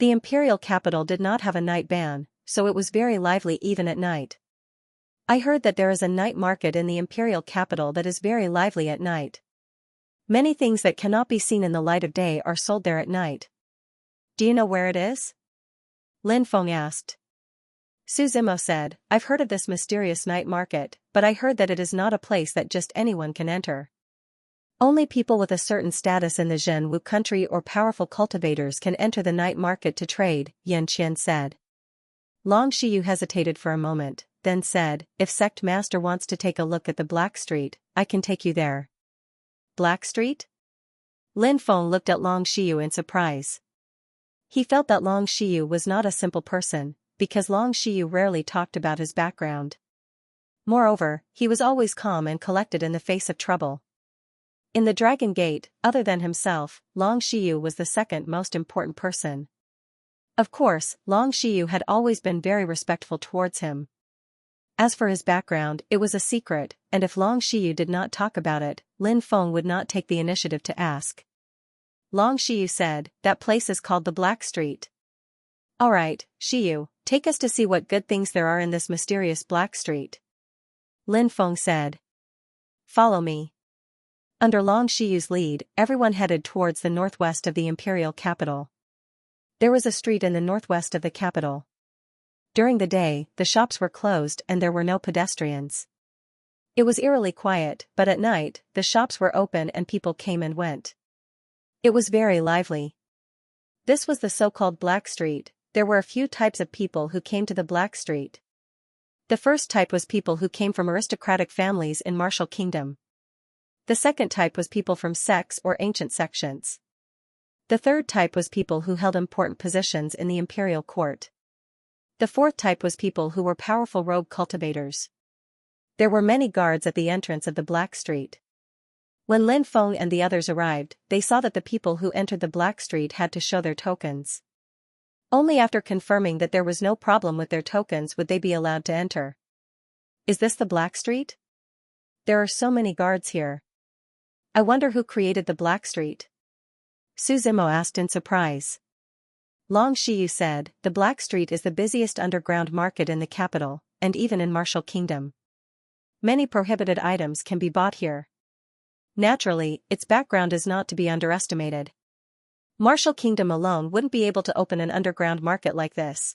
The imperial capital did not have a night ban, so it was very lively even at night. I heard that there is a night market in the imperial capital that is very lively at night. Many things that cannot be seen in the light of day are sold there at night. Do you know where it is? Lin Feng asked. Su Zimo said, I've heard of this mysterious night market, but I heard that it is not a place that just anyone can enter. Only people with a certain status in the Zhenwu country or powerful cultivators can enter the night market to trade, Xianxia said. Long Xiu hesitated for a moment, then said, if Sect Master wants to take a look at the Black Street, I can take you there. Black Street? Lin Feng looked at Long Xiu in surprise. He felt that Long Xiu was not a simple person, because Long Xiu rarely talked about his background. Moreover, he was always calm and collected in the face of trouble. In the Dragon Gate, other than himself, Long Xiu was the second most important person. Of course, Long Xiu had always been very respectful towards him. As for his background, it was a secret, and if Long Xiu did not talk about it, Lin Feng would not take the initiative to ask. Long Xiu said, that place is called the Black Street. Alright, Xiu, take us to see what good things there are in this mysterious Black Street. Lin Feng said. Follow me. Under Long Xiu's lead, everyone headed towards the northwest of the imperial capital. There was a street in the northwest of the capital. During the day, the shops were closed and there were no pedestrians. It was eerily quiet, but at night, the shops were open and people came and went. It was very lively. This was the so-called Black Street. There were a few types of people who came to the Black Street. The first type was people who came from aristocratic families in Martial Kingdom. The second type was people from sects or ancient sections. The third type was people who held important positions in the imperial court. The fourth type was people who were powerful rogue cultivators. There were many guards at the entrance of the Black Street. When Lin Feng and the others arrived, they saw that the people who entered the Black Street had to show their tokens. Only after confirming that there was no problem with their tokens would they be allowed to enter. Is this the Black Street? There are so many guards here. I wonder who created the Black Street. Su Zimo asked in surprise. Long Xiu said, the Black Street is the busiest underground market in the capital, and even in Martial Kingdom. Many prohibited items can be bought here. Naturally, its background is not to be underestimated. Martial Kingdom alone wouldn't be able to open an underground market like this.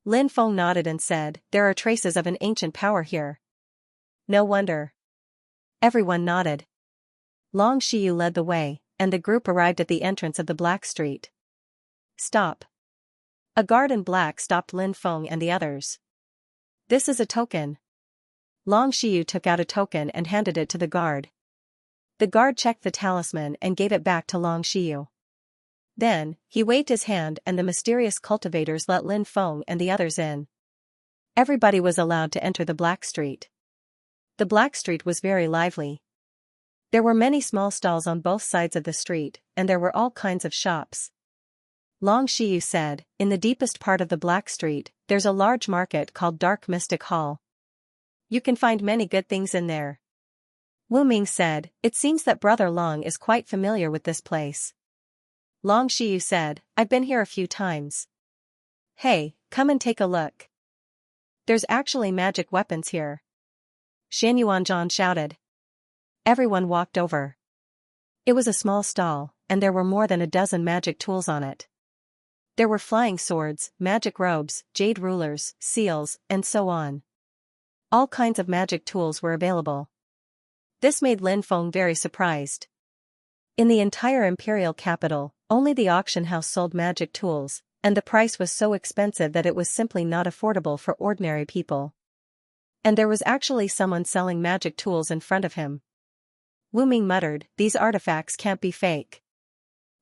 Lin Feng nodded and said, there are traces of an ancient power here. No wonder. Everyone nodded. Long Xiu led the way, and the group arrived at the entrance of the Black Street. Stop. A guard in black stopped Lin Feng and the others. This is a token. Long Xiu took out a token and handed it to the guard. The guard checked the talisman and gave it back to Long Xiu. Then, he waved his hand and the mysterious cultivators let Lin Feng and the others in. Everybody was allowed to enter the Black Street. The Black Street was very lively. There were many small stalls on both sides of the street, and there were all kinds of shops. Long Xiu said, in the deepest part of the Black Street, there's a large market called Dark Mystic Hall. You can find many good things in there. Wu Ming said, it seems that Brother Long is quite familiar with this place. Long Xiu said, I've been here a few times. Hey, come and take a look. There's actually magic weapons here. Xianxia shouted. Everyone walked over. It was a small stall, and there were more than a dozen magic tools on it. There were flying swords, magic robes, jade rulers, seals, and so on. All kinds of magic tools were available. This made Lin Feng very surprised. In the entire imperial capital, only the auction house sold magic tools, and the price was so expensive that it was simply not affordable for ordinary people. And there was actually someone selling magic tools in front of him. Wu Ming muttered, these artifacts can't be fake.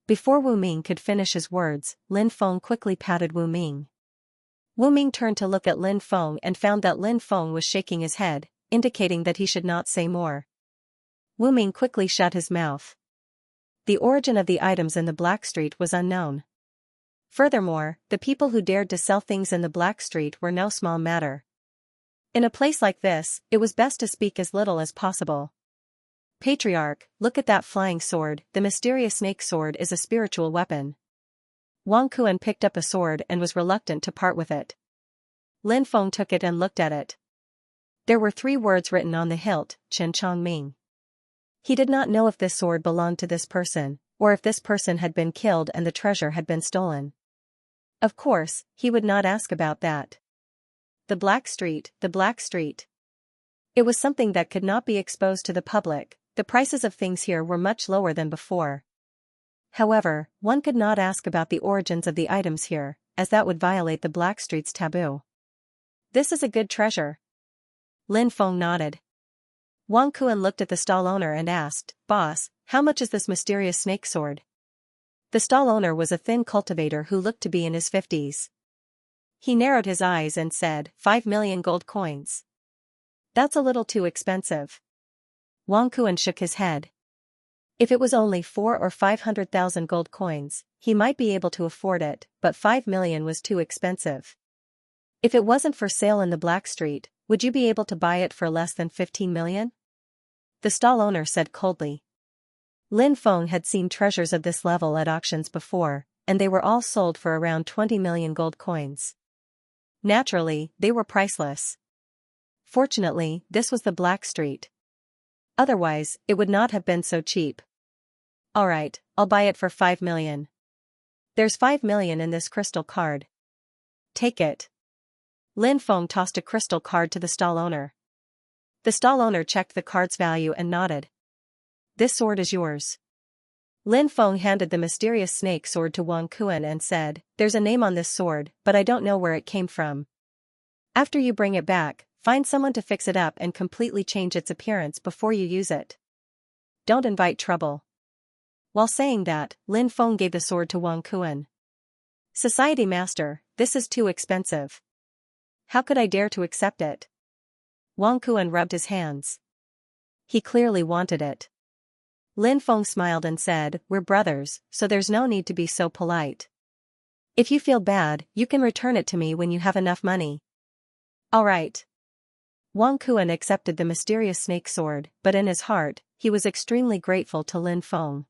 Before Wu Ming could finish his words, Lin Feng quickly patted Wu Ming. Wu Ming turned to look at Lin Feng and found that Lin Feng was shaking his head, indicating that he should not say more. Wu Ming quickly shut his mouth. The origin of the items in the Black Street was unknown. Furthermore, the people who dared to sell things in the Black Street were no small matter. In a place like this, it was best to speak as little as possible. Patriarch, look at that flying sword, the mysterious snake sword is a spiritual weapon. Wang Kuan picked up a sword and was reluctant to part with it. Lin Feng took it and looked at it. There were 3 words written on the hilt, Chen Chongming. He did not know if this sword belonged to this person, or if this person had been killed and the treasure had been stolen. Of course, he would not ask about that. The Black Street, the Black Street. It was something that could not be exposed to the public. The prices of things here were much lower than before. However, one could not ask about the origins of the items here, as that would violate the Black Street's taboo. This is a good treasure. Lin Feng nodded. Wang Kuan looked at the stall owner and asked, Boss, how much is this mysterious snake sword? The stall owner was a thin cultivator who looked to be in his 50s. He narrowed his eyes and said, 5 million gold coins. That's a little too expensive. Wang Kuan shook his head. If it was only 400,000 or 500,000 gold coins, he might be able to afford it, but 5 million was too expensive. If it wasn't for sale in the Black Street, would you be able to buy it for less than 15 million? The stall owner said coldly. Lin Feng had seen treasures of this level at auctions before, and they were all sold for around 20 million gold coins. Naturally, they were priceless. Fortunately, this was the Black Street. Otherwise, it would not have been so cheap. Alright, I'll buy it for 5 million. There's 5 million in this crystal card. Take it. Lin Feng tossed a crystal card to the stall owner. The stall owner checked the card's value and nodded. This sword is yours. Lin Feng handed the mysterious snake sword to Wang Kuan and said, there's a name on this sword, but I don't know where it came from. After you bring it back, find someone to fix it up and completely change its appearance before you use it. Don't invite trouble. While saying that, Lin Feng gave the sword to Wang Kuan. Society master, this is too expensive. How could I dare to accept it? Wang Kuan rubbed his hands. He clearly wanted it. Lin Feng smiled and said, we're brothers, so there's no need to be so polite. If you feel bad, you can return it to me when you have enough money. Alright. Wang Kuan accepted the mysterious snake sword, but in his heart, he was extremely grateful to Lin Feng.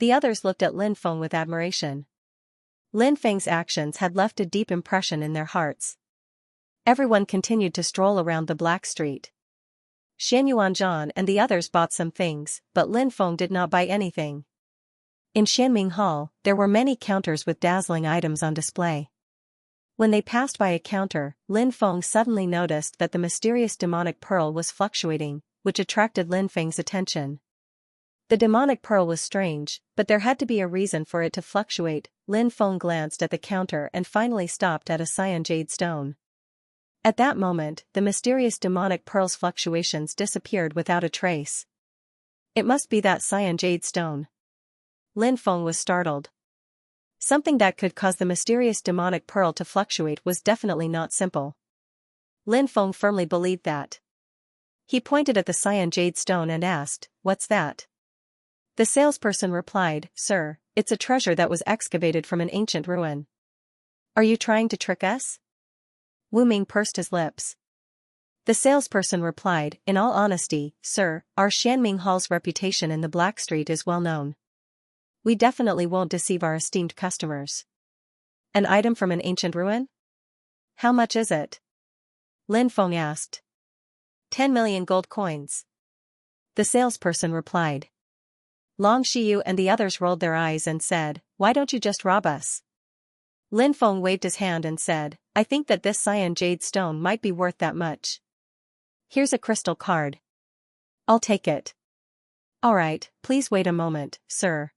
The others looked at Lin Feng with admiration. Lin Feng's actions had left a deep impression in their hearts. Everyone continued to stroll around the Black Street. Xianxia and the others bought some things, but Lin Feng did not buy anything. In Xianming Hall, there were many counters with dazzling items on display. When they passed by a counter, Lin Feng suddenly noticed that the mysterious demonic pearl was fluctuating, which attracted Lin Feng's attention. The demonic pearl was strange, but there had to be a reason for it to fluctuate. Lin Feng glanced at the counter and finally stopped at a cyan jade stone. At that moment, the mysterious demonic pearl's fluctuations disappeared without a trace. It must be that cyan jade stone. Lin Feng was startled. Something that could cause the mysterious demonic pearl to fluctuate was definitely not simple. Lin Feng firmly believed that. He pointed at the cyan jade stone and asked, "What's that?" The salesperson replied, "Sir, it's a treasure that was excavated from an ancient ruin." "Are you trying to trick us?" Wu Ming pursed his lips. The salesperson replied, "In all honesty, sir, our Xianming Hall's reputation in the Black Street is well known. We definitely won't deceive our esteemed customers." "An item from an ancient ruin? How much is it?" Lin Feng asked. 10 million gold coins. The salesperson replied. Long Xiyu and the others rolled their eyes and said, "Why don't you just rob us?" Lin Feng waved his hand and said, "I think that this cyan jade stone might be worth that much. Here's a crystal card. I'll take it." "Alright, please wait a moment, sir."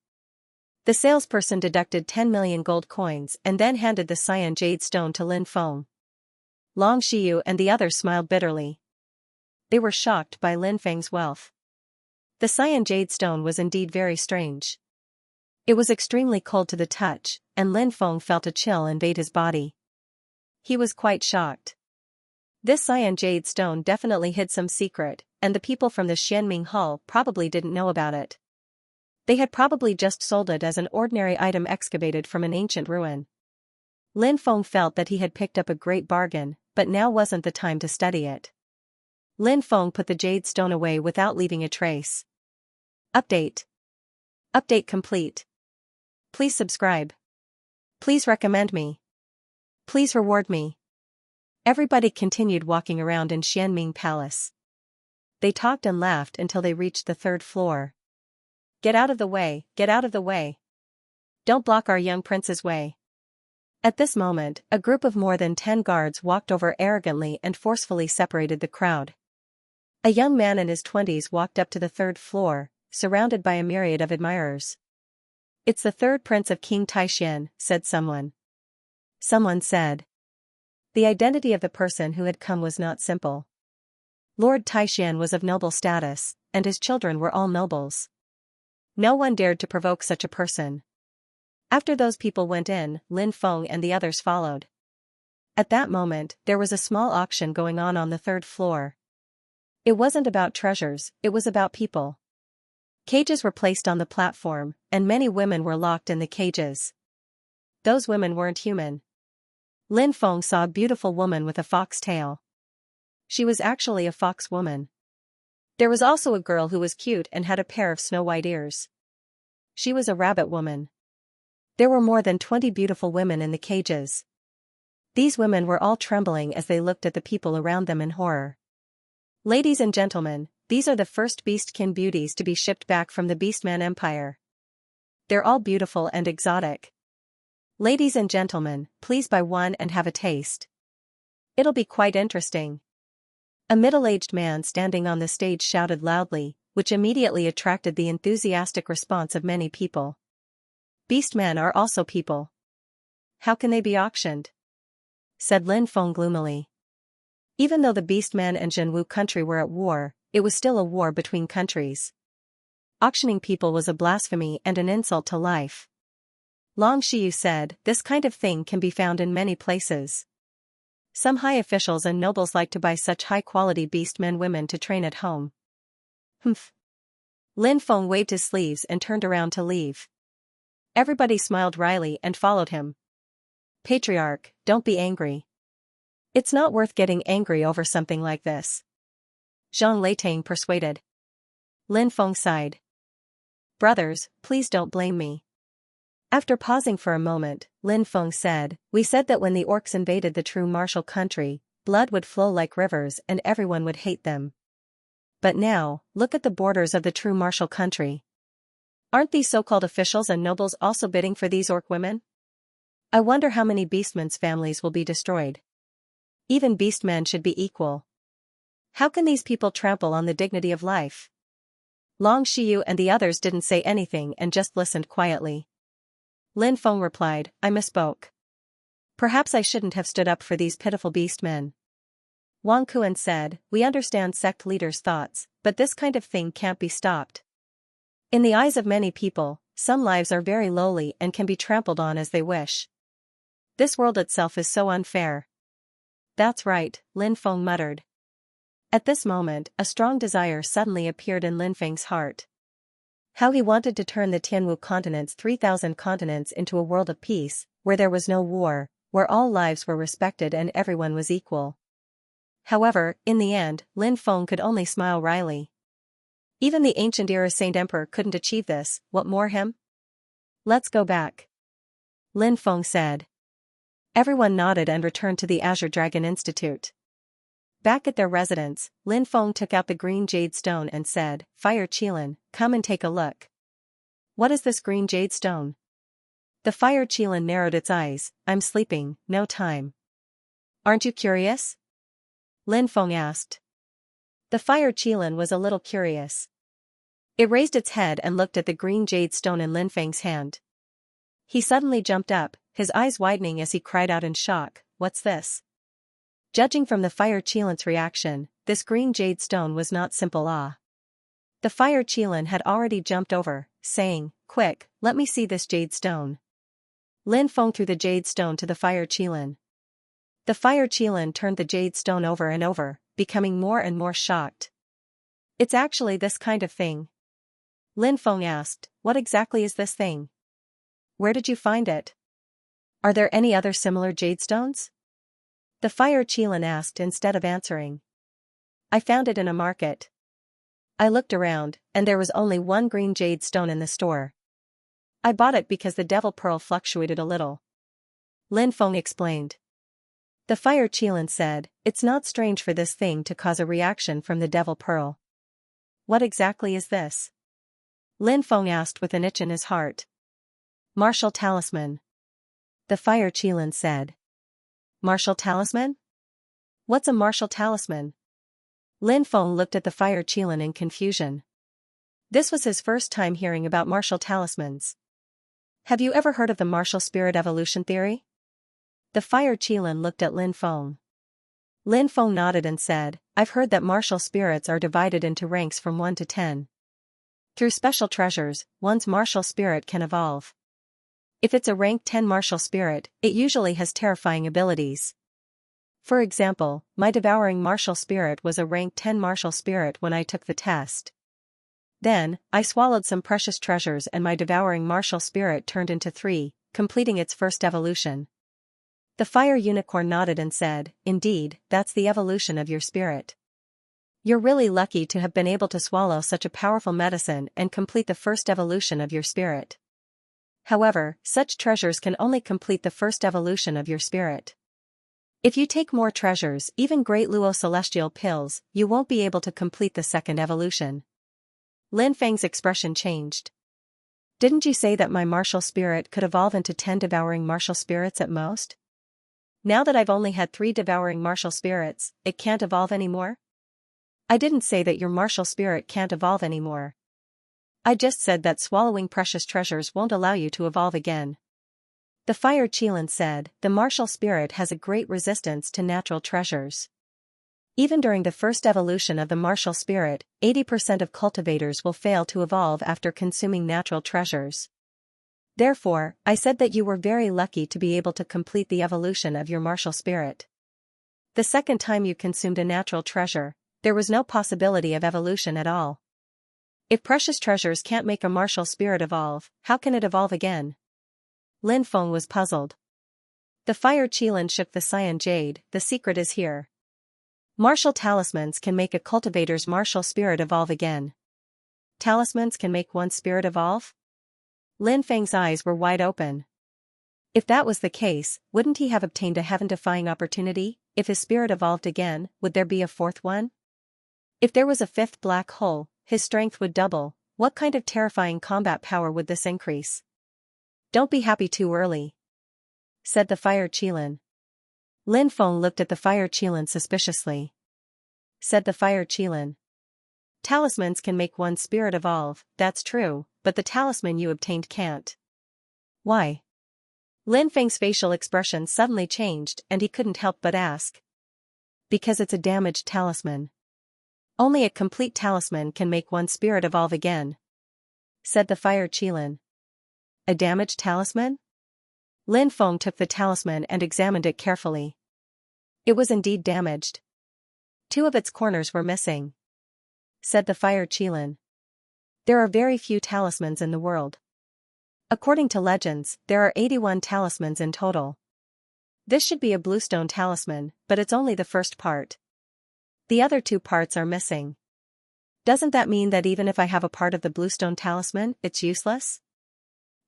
The salesperson deducted 10 million gold coins and then handed the cyan jade stone to Lin Feng. Long Xiyu and the others smiled bitterly. They were shocked by Lin Feng's wealth. The cyan jade stone was indeed very strange. It was extremely cold to the touch, and Lin Feng felt a chill invade his body. He was quite shocked. This cyan jade stone definitely hid some secret, and the people from the Xianming Hall probably didn't know about it. They had probably just sold it as an ordinary item excavated from an ancient ruin. Lin Feng felt that he had picked up a great bargain, but now wasn't the time to study it. Lin Feng put the jade stone away without leaving a trace. Update. Update complete. Please subscribe. Please recommend me. Please reward me. Everybody continued walking around in Xianming Palace. They talked and laughed until they reached the 3rd floor. "Get out of the way, get out of the way. Don't block our young prince's way." At this moment, a group of more than 10 guards walked over arrogantly and forcefully separated the crowd. A young man in his 20s walked up to the 3rd floor, surrounded by a myriad of admirers. "It's the 3rd prince of King Taishan," said someone. Someone said. The identity of the person who had come was not simple. Lord Taishan was of noble status, and his children were all nobles. No one dared to provoke such a person. After those people went in, Lin Feng and the others followed. At that moment, there was a small auction going on the 3rd floor. It wasn't about treasures, it was about people. Cages were placed on the platform, and many women were locked in the cages. Those women weren't human. Lin Feng saw a beautiful woman with a fox tail. She was actually a fox woman. There was also a girl who was cute and had a pair of snow-white ears. She was a rabbit woman. There were more than 20 beautiful women in the cages. These women were all trembling as they looked at the people around them in horror. "Ladies and gentlemen, these are the first beastkin beauties to be shipped back from the Beastman Empire. They're all beautiful and exotic. Ladies and gentlemen, please buy one and have a taste. It'll be quite interesting." A middle-aged man standing on the stage shouted loudly, which immediately attracted the enthusiastic response of many people. "Beastmen are also people. How can they be auctioned?" said Lin Feng gloomily. Even though the Beastmen and Zhenwu country were at war, it was still a war between countries. Auctioning people was a blasphemy and an insult to life. Long Xiyu said, "This kind of thing can be found in many places. Some high officials and nobles like to buy such high-quality beastmen women to train at home." Humph. Lin Feng waved his sleeves and turned around to leave. Everybody smiled wryly and followed him. "Patriarch, don't be angry. It's not worth getting angry over something like this," Zhang Leitang persuaded. Lin Feng sighed. "Brothers, please don't blame me." After pausing for a moment, Lin Feng said, "We said that when the orcs invaded the true martial country, blood would flow like rivers and everyone would hate them. But now, look at the borders of the true martial country. Aren't these so-called officials and nobles also bidding for these orc women? I wonder how many beastmen's families will be destroyed. Even beastmen should be equal. How can these people trample on the dignity of life?" Long Xiyu and the others didn't say anything and just listened quietly. Lin Feng replied, "I misspoke. Perhaps I shouldn't have stood up for these pitiful beastmen. Wang Kuan said, we understand sect leaders' thoughts, but this kind of thing can't be stopped. In the eyes of many people, some lives are very lowly and can be trampled on as they wish. This world itself is so unfair. That's right, Lin Feng muttered. At this moment, a strong desire suddenly appeared in Lin Feng's heart. How he wanted to turn the Tianwu continent's 3,000 continents into a world of peace, where there was no war, where all lives were respected and everyone was equal. However, in the end, Lin Feng could only smile wryly. Even the ancient era Saint Emperor couldn't achieve this, what more him? Let's go back, Lin Feng said. Everyone nodded and returned to the Azure Dragon Institute. Back at their residence, Lin Feng took out the green jade stone and said, Fire Qilin, come and take a look. What is this green jade stone? The Fire Qilin narrowed its eyes. I'm sleeping, no time. Aren't you curious? Lin Feng asked. The Fire Qilin was a little curious. It raised its head and looked at the green jade stone in Lin Feng's hand. He suddenly jumped up, his eyes widening as he cried out in shock, What's this? Judging from the Fire Qilin's reaction, this green jade stone was not simple awe. The Fire Qilin had already jumped over, saying, Quick, let me see this jade stone. Lin Feng threw the jade stone to the Fire Qilin. The Fire Qilin turned the jade stone over and over, becoming more and more shocked. It's actually this kind of thing. Lin Feng asked, What exactly is this thing? Where did you find it? Are there any other similar jade stones? The Fire Qilin asked instead of answering. I found it in a market. I looked around, and there was only one green jade stone in the store. I bought it because the devil pearl fluctuated a little. Lin Feng explained. The Fire Qilin said, It's not strange for this thing to cause a reaction from the devil pearl. What exactly is this? Lin Feng asked with an itch in his heart. Martial talisman. The Fire Qilin said. Martial talisman? What's a martial talisman? Lin Feng looked at the Fire Qilin in confusion. This was his first time hearing about martial talismans. Have you ever heard of the martial spirit evolution theory? The Fire Qilin looked at Lin Feng. Lin Feng nodded and said, I've heard that martial spirits are divided into ranks from 1 to 10. Through special treasures, one's martial spirit can evolve. If it's a rank 10 martial spirit, it usually has terrifying abilities. For example, my devouring martial spirit was a rank 10 martial spirit when I took the test. Then, I swallowed some precious treasures and my devouring martial spirit turned into 3, completing its first evolution. The Fire Unicorn nodded and said, Indeed, that's the evolution of your spirit. You're really lucky to have been able to swallow such a powerful medicine and complete the first evolution of your spirit. However, such treasures can only complete the first evolution of your spirit. If you take more treasures, even Great Luo Celestial Pills, you won't be able to complete the second evolution. Lin Feng's expression changed. Didn't you say that my martial spirit could evolve into 10 devouring martial spirits at most? Now that I've only had 3 devouring martial spirits, it can't evolve anymore? I didn't say that your martial spirit can't evolve anymore. I just said that swallowing precious treasures won't allow you to evolve again. The Fire Qilin said, The martial spirit has a great resistance to natural treasures. Even during the first evolution of the martial spirit, 80% of cultivators will fail to evolve after consuming natural treasures. Therefore, I said that you were very lucky to be able to complete the evolution of your martial spirit. The second time you consumed a natural treasure, there was no possibility of evolution at all. If precious treasures can't make a martial spirit evolve, how can it evolve again? Lin Feng was puzzled. The Fire Qilin shook the cyan jade, the secret is here. Martial talismans can make a cultivator's martial spirit evolve again. Talismans can make one's spirit evolve? Lin Feng's eyes were wide open. If that was the case, wouldn't he have obtained a heaven-defying opportunity? If his spirit evolved again, would there be a fourth one? If there was a fifth black hole, his strength would double. What kind of terrifying combat power would this increase? Don't be happy too early, said the Fire Qilin. Lin Feng looked at the Fire Qilin suspiciously. Said the Fire Qilin. Talismans can make one's spirit evolve, that's true, but the talisman you obtained can't. Why? Lin Feng's facial expression suddenly changed and he couldn't help but ask. Because it's a damaged talisman. Only a complete talisman can make one's spirit evolve again, said the fire Qilin. A damaged talisman? Lin Feng took the talisman and examined it carefully. It was indeed damaged. 2 of its corners were missing, said the fire Qilin. There are very few talismans in the world. According to legends, there are 81 talismans in total. This should be a bluestone talisman, but it's only the first part. The other 2 parts are missing. Doesn't that mean that even if I have a part of the bluestone talisman, it's useless?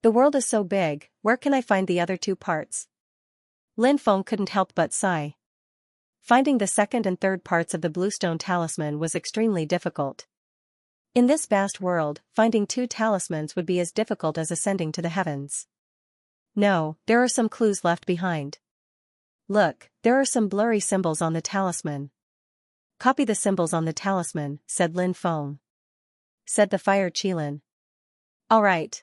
The world is so big, where can I find the other 2 parts? Lin Feng couldn't help but sigh. Finding the second and third parts of the bluestone talisman was extremely difficult. In this vast world, finding 2 talismans would be as difficult as ascending to the heavens. No, there are some clues left behind. Look, there are some blurry symbols on the talisman. Copy the symbols on the talisman, said Lin Feng. Said the fire Qilin. All right.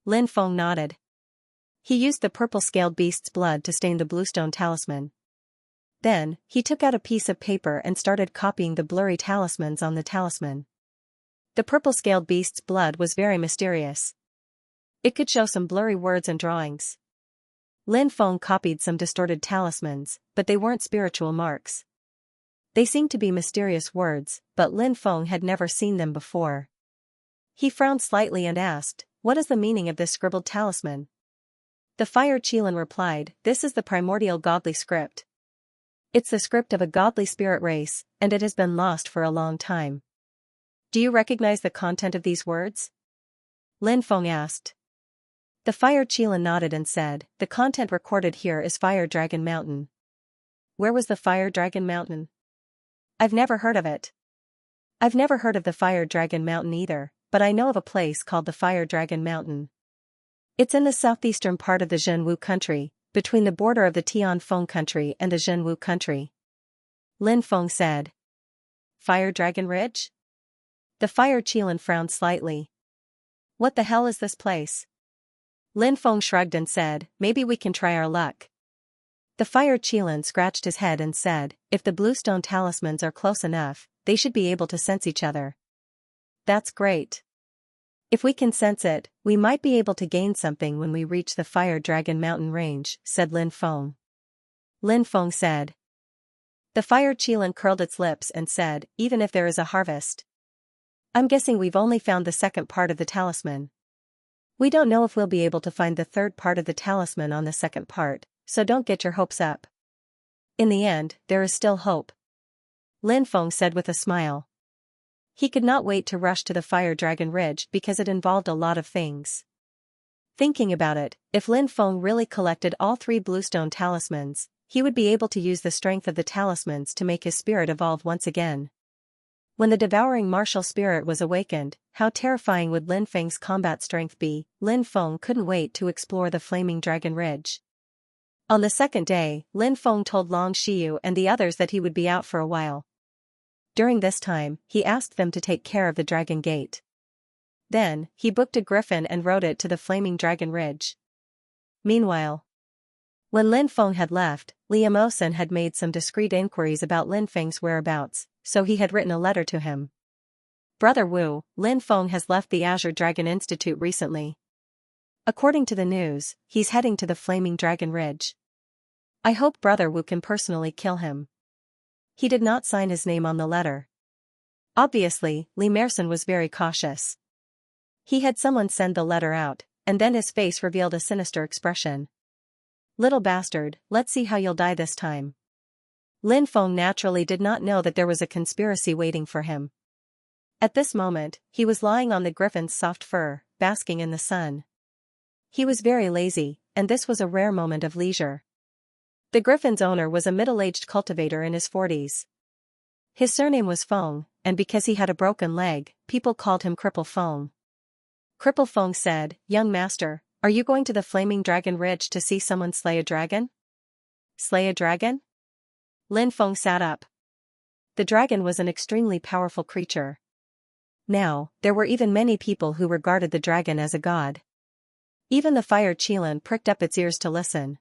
Lin Feng nodded. He used the purple-scaled beast's blood to stain the bluestone talisman. Then, he took out a piece of paper and started copying the blurry talismans on the talisman. The purple-scaled beast's blood was very mysterious. It could show some blurry words and drawings. Lin Feng copied some distorted talismans, but they weren't spiritual marks. They seemed to be mysterious words, but Lin Feng had never seen them before. He frowned slightly and asked, "What is the meaning of this scribbled talisman?" The fire Qilin replied, "This is the primordial godly script. It's the script of a godly spirit race, and it has been lost for a long time." Do you recognize the content of these words? Lin Feng asked. The fire Qilin nodded and said, "The content recorded here is Fire Dragon Mountain." Where was the Fire Dragon Mountain? I've never heard of it. I've never heard of the Fire Dragon Mountain either, but I know of a place called the Fire Dragon Mountain. It's in the southeastern part of the Zhenwu country, between the border of the Tianfeng country and the Zhenwu country. Lin Feng said. Fire Dragon Ridge? The fire Qilin frowned slightly. What the hell is this place? Lin Feng shrugged and said, "Maybe we can try our luck." The fire Qilin scratched his head and said, "If the bluestone talismans are close enough, they should be able to sense each other." That's great. If we can sense it, we might be able to gain something when we reach the Fire Dragon Mountain range, said Lin Feng. Lin Feng said. The fire Qilin curled its lips and said, "Even if there is a harvest. I'm guessing we've only found the second part of the talisman. We don't know if we'll be able to find the third part of the talisman on the second part, so don't get your hopes up. In the end, there is still hope," Lin Feng said with a smile. He could not wait to rush to the Fire Dragon Ridge because it involved a lot of things. Thinking about it, if Lin Feng really collected all 3 bluestone talismans, he would be able to use the strength of the talismans to make his spirit evolve once again. When the devouring martial spirit was awakened, how terrifying would Lin Feng's combat strength be? Lin Feng couldn't wait to explore the Flaming Dragon Ridge. On the second day, Lin Feng told Long Xiu and the others that he would be out for a while. During this time, he asked them to take care of the Dragon Gate. Then, he booked a griffin and rode it to the Flaming Dragon Ridge. Meanwhile, when Lin Feng had left, Li Amosen had made some discreet inquiries about Lin Feng's whereabouts, so he had written a letter to him. Brother Wu, Lin Feng has left the Azure Dragon Institute recently. According to the news, he's heading to the Flaming Dragon Ridge. I hope Brother Wu can personally kill him. He did not sign his name on the letter. Obviously, Li Merson was very cautious. He had someone send the letter out, and then his face revealed a sinister expression. Little bastard, let's see how you'll die this time. Lin Feng naturally did not know that there was a conspiracy waiting for him. At this moment, he was lying on the griffin's soft fur, basking in the sun. He was very lazy, and this was a rare moment of leisure. The griffin's owner was a middle-aged cultivator in his 40s. His surname was Feng, and because he had a broken leg, people called him Cripple Feng. Cripple Feng said, "Young master, are you going to the Flaming Dragon Ridge to see someone slay a dragon?" Slay a dragon? Lin Feng sat up. The dragon was an extremely powerful creature. Now, there were even many people who regarded the dragon as a god. Even the fire Qilin pricked up its ears to listen.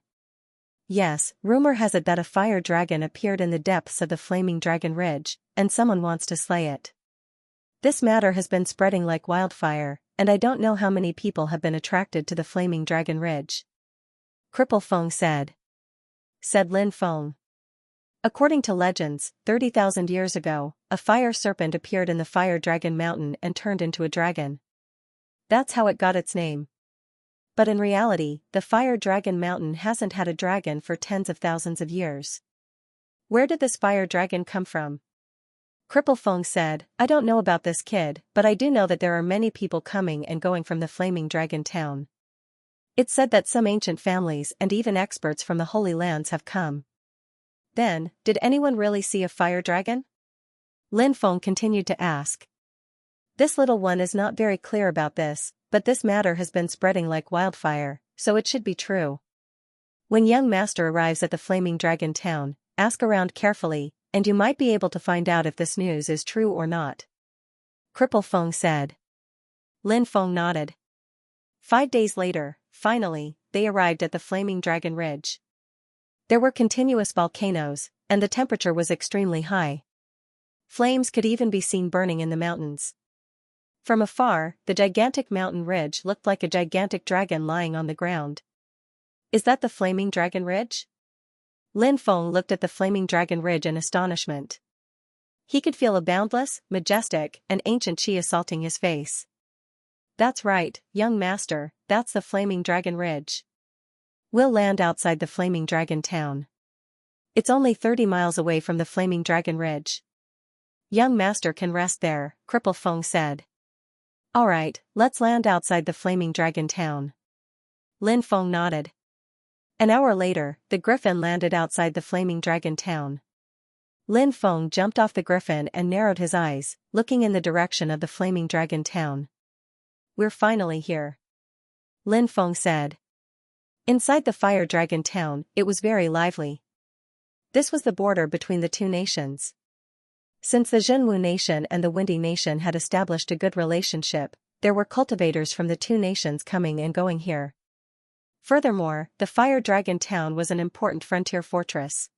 Yes, rumor has it that a fire dragon appeared in the depths of the Flaming Dragon Ridge, and someone wants to slay it. This matter has been spreading like wildfire, and I don't know how many people have been attracted to the Flaming Dragon Ridge. Cripple Feng said. Said Lin Feng. According to legends, 30,000 years ago, a fire serpent appeared in the Fire Dragon Mountain and turned into a dragon. That's how it got its name. But in reality, the Fire Dragon Mountain hasn't had a dragon for tens of thousands of years. Where did this fire dragon come from? Cripple Feng said, I don't know about this kid, but I do know that there are many people coming and going from the Flaming Dragon Town. It's said that some ancient families and even experts from the Holy Lands have come. Then, did anyone really see a fire dragon? Lin Feng continued to ask. This little one is not very clear about this, but this matter has been spreading like wildfire, so it should be true. When young master arrives at the Flaming Dragon Town, ask around carefully, and you might be able to find out if this news is true or not. Cripple Feng said. Lin Feng nodded. 5 days later, finally, they arrived at the Flaming Dragon Ridge. There were continuous volcanoes, and the temperature was extremely high. Flames could even be seen burning in the mountains. From afar, the gigantic mountain ridge looked like a gigantic dragon lying on the ground. Is that the Flaming Dragon Ridge? Lin Feng looked at the Flaming Dragon Ridge in astonishment. He could feel a boundless, majestic, and ancient chi assaulting his face. That's right, young master, that's the Flaming Dragon Ridge. We'll land outside the Flaming Dragon Town. It's only 30 miles away from the Flaming Dragon Ridge. Young master can rest there, Cripple Feng said. Alright, let's land outside the Flaming Dragon Town. Lin Feng nodded. An hour later, the griffin landed outside the Flaming Dragon Town. Lin Feng jumped off the griffin and narrowed his eyes, looking in the direction of the Flaming Dragon Town. We're finally here. Lin Feng said. Inside the Fire Dragon Town, it was very lively. This was the border between the two nations. Since the Zhenwu Nation and the Windy Nation had established a good relationship, there were cultivators from the two nations coming and going here. Furthermore, the Fire Dragon Town was an important frontier fortress.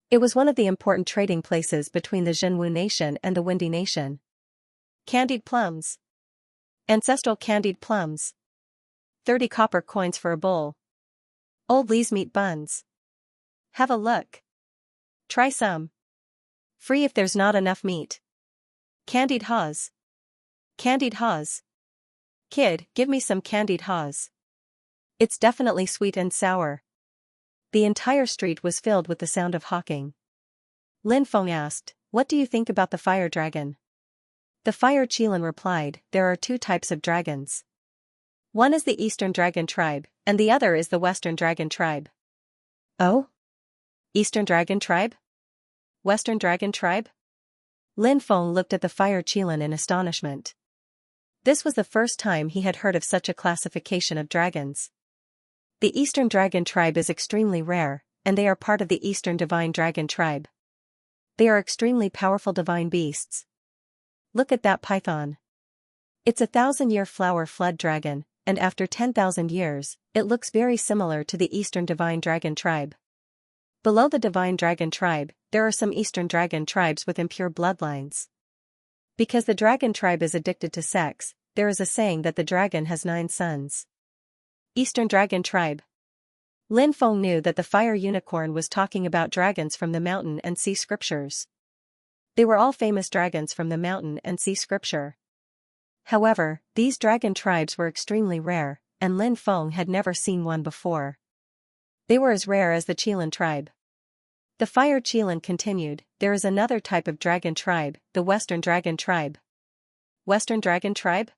It was one of the important trading places between the Zhenwu Nation and the Windy Nation. Candied plums. Ancestral candied plums. 30 copper coins for a bowl. Old Lee's meat buns. Have a look. Try some. Free if there's not enough meat. Candied haws. Candied haws. Kid, give me some candied haws. It's definitely sweet and sour. The entire street was filled with the sound of hawking. Lin Feng asked, what do you think about the fire dragon? The fire Qilin replied, there are 2 types of dragons. One is the Eastern Dragon Tribe, and the other is the Western Dragon Tribe. Oh? Eastern Dragon Tribe? Western Dragon Tribe? Lin Feng looked at the fire Qilin in astonishment. This was the first time he had heard of such a classification of dragons. The Eastern Dragon Tribe is extremely rare, and they are part of the Eastern Divine Dragon Tribe. They are extremely powerful divine beasts. Look at that python. It's a 1,000-year flower flood dragon, and after 10,000 years, it looks very similar to the Eastern Divine Dragon Tribe. Below the Divine Dragon Tribe, there are some Eastern Dragon Tribes with impure bloodlines. Because the Dragon Tribe is addicted to sex, there is a saying that the dragon has 9 sons. Eastern Dragon Tribe. Lin Feng knew that the fire unicorn was talking about dragons from the mountain and sea scriptures. They were all famous dragons from the mountain and sea scripture. However, these dragon tribes were extremely rare, and Lin Feng had never seen one before. They were as rare as the Qilin tribe. The fire Qilin continued, there is another type of dragon tribe, the Western Dragon Tribe. Western Dragon Tribe?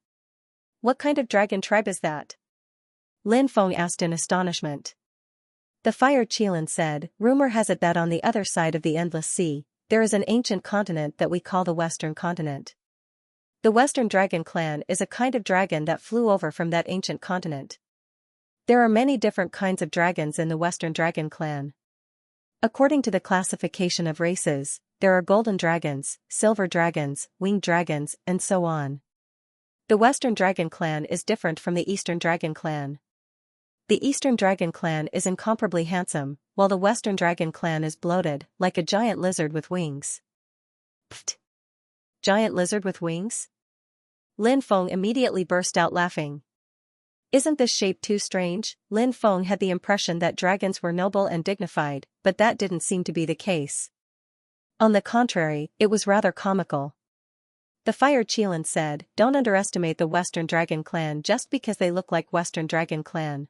What kind of dragon tribe is that? Lin Feng asked in astonishment. The fire Qilin said, rumor has it that on the other side of the endless sea, there is an ancient continent that we call the Western Continent. The Western Dragon Clan is a kind of dragon that flew over from that ancient continent. There are many different kinds of dragons in the Western Dragon Clan. According to the classification of races, there are golden dragons, silver dragons, winged dragons, and so on. The Western Dragon Clan is different from the Eastern Dragon Clan. The Eastern Dragon Clan is incomparably handsome, while the Western Dragon Clan is bloated, like a giant lizard with wings. Pfft! Giant lizard with wings? Lin Feng immediately burst out laughing. Isn't this shape too strange? Lin Feng had the impression that dragons were noble and dignified, but that didn't seem to be the case. On the contrary, it was rather comical. The Fire Qilin said, "Don't underestimate the Western Dragon Clan just because they look like Western Dragon Clan.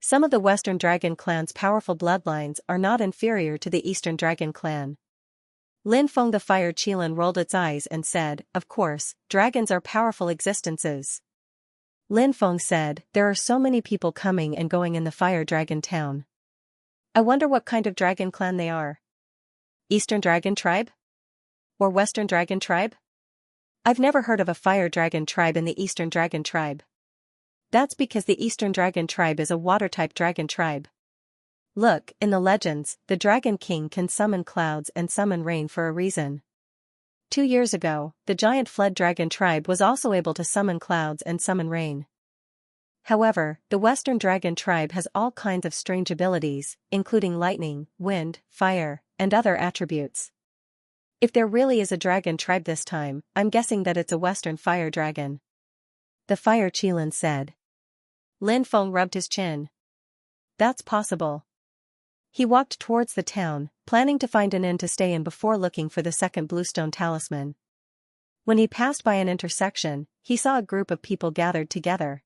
Some of the Western Dragon Clan's powerful bloodlines are not inferior to the Eastern Dragon Clan." Lin Feng the Fire Qilin rolled its eyes and said, "Of course, dragons are powerful existences." Lin Feng said, "There are so many people coming and going in the Fire Dragon town. I wonder what kind of dragon clan they are. Eastern Dragon Tribe? Or Western Dragon Tribe? I've never heard of a Fire Dragon Tribe in the Eastern Dragon Tribe. That's because the Eastern Dragon Tribe is a water-type dragon tribe. Look, in the legends, the Dragon King can summon clouds and summon rain for a reason. 2 years ago, the giant Flood Dragon Tribe was also able to summon clouds and summon rain. However, the Western Dragon Tribe has all kinds of strange abilities, including lightning, wind, fire, and other attributes. If there really is a dragon tribe this time, I'm guessing that it's a Western Fire Dragon." The Fire Qilin said. Lin Feng rubbed his chin. That's possible. He walked towards the town, planning to find an inn to stay in before looking for the second bluestone talisman. When he passed by an intersection, he saw a group of people gathered together.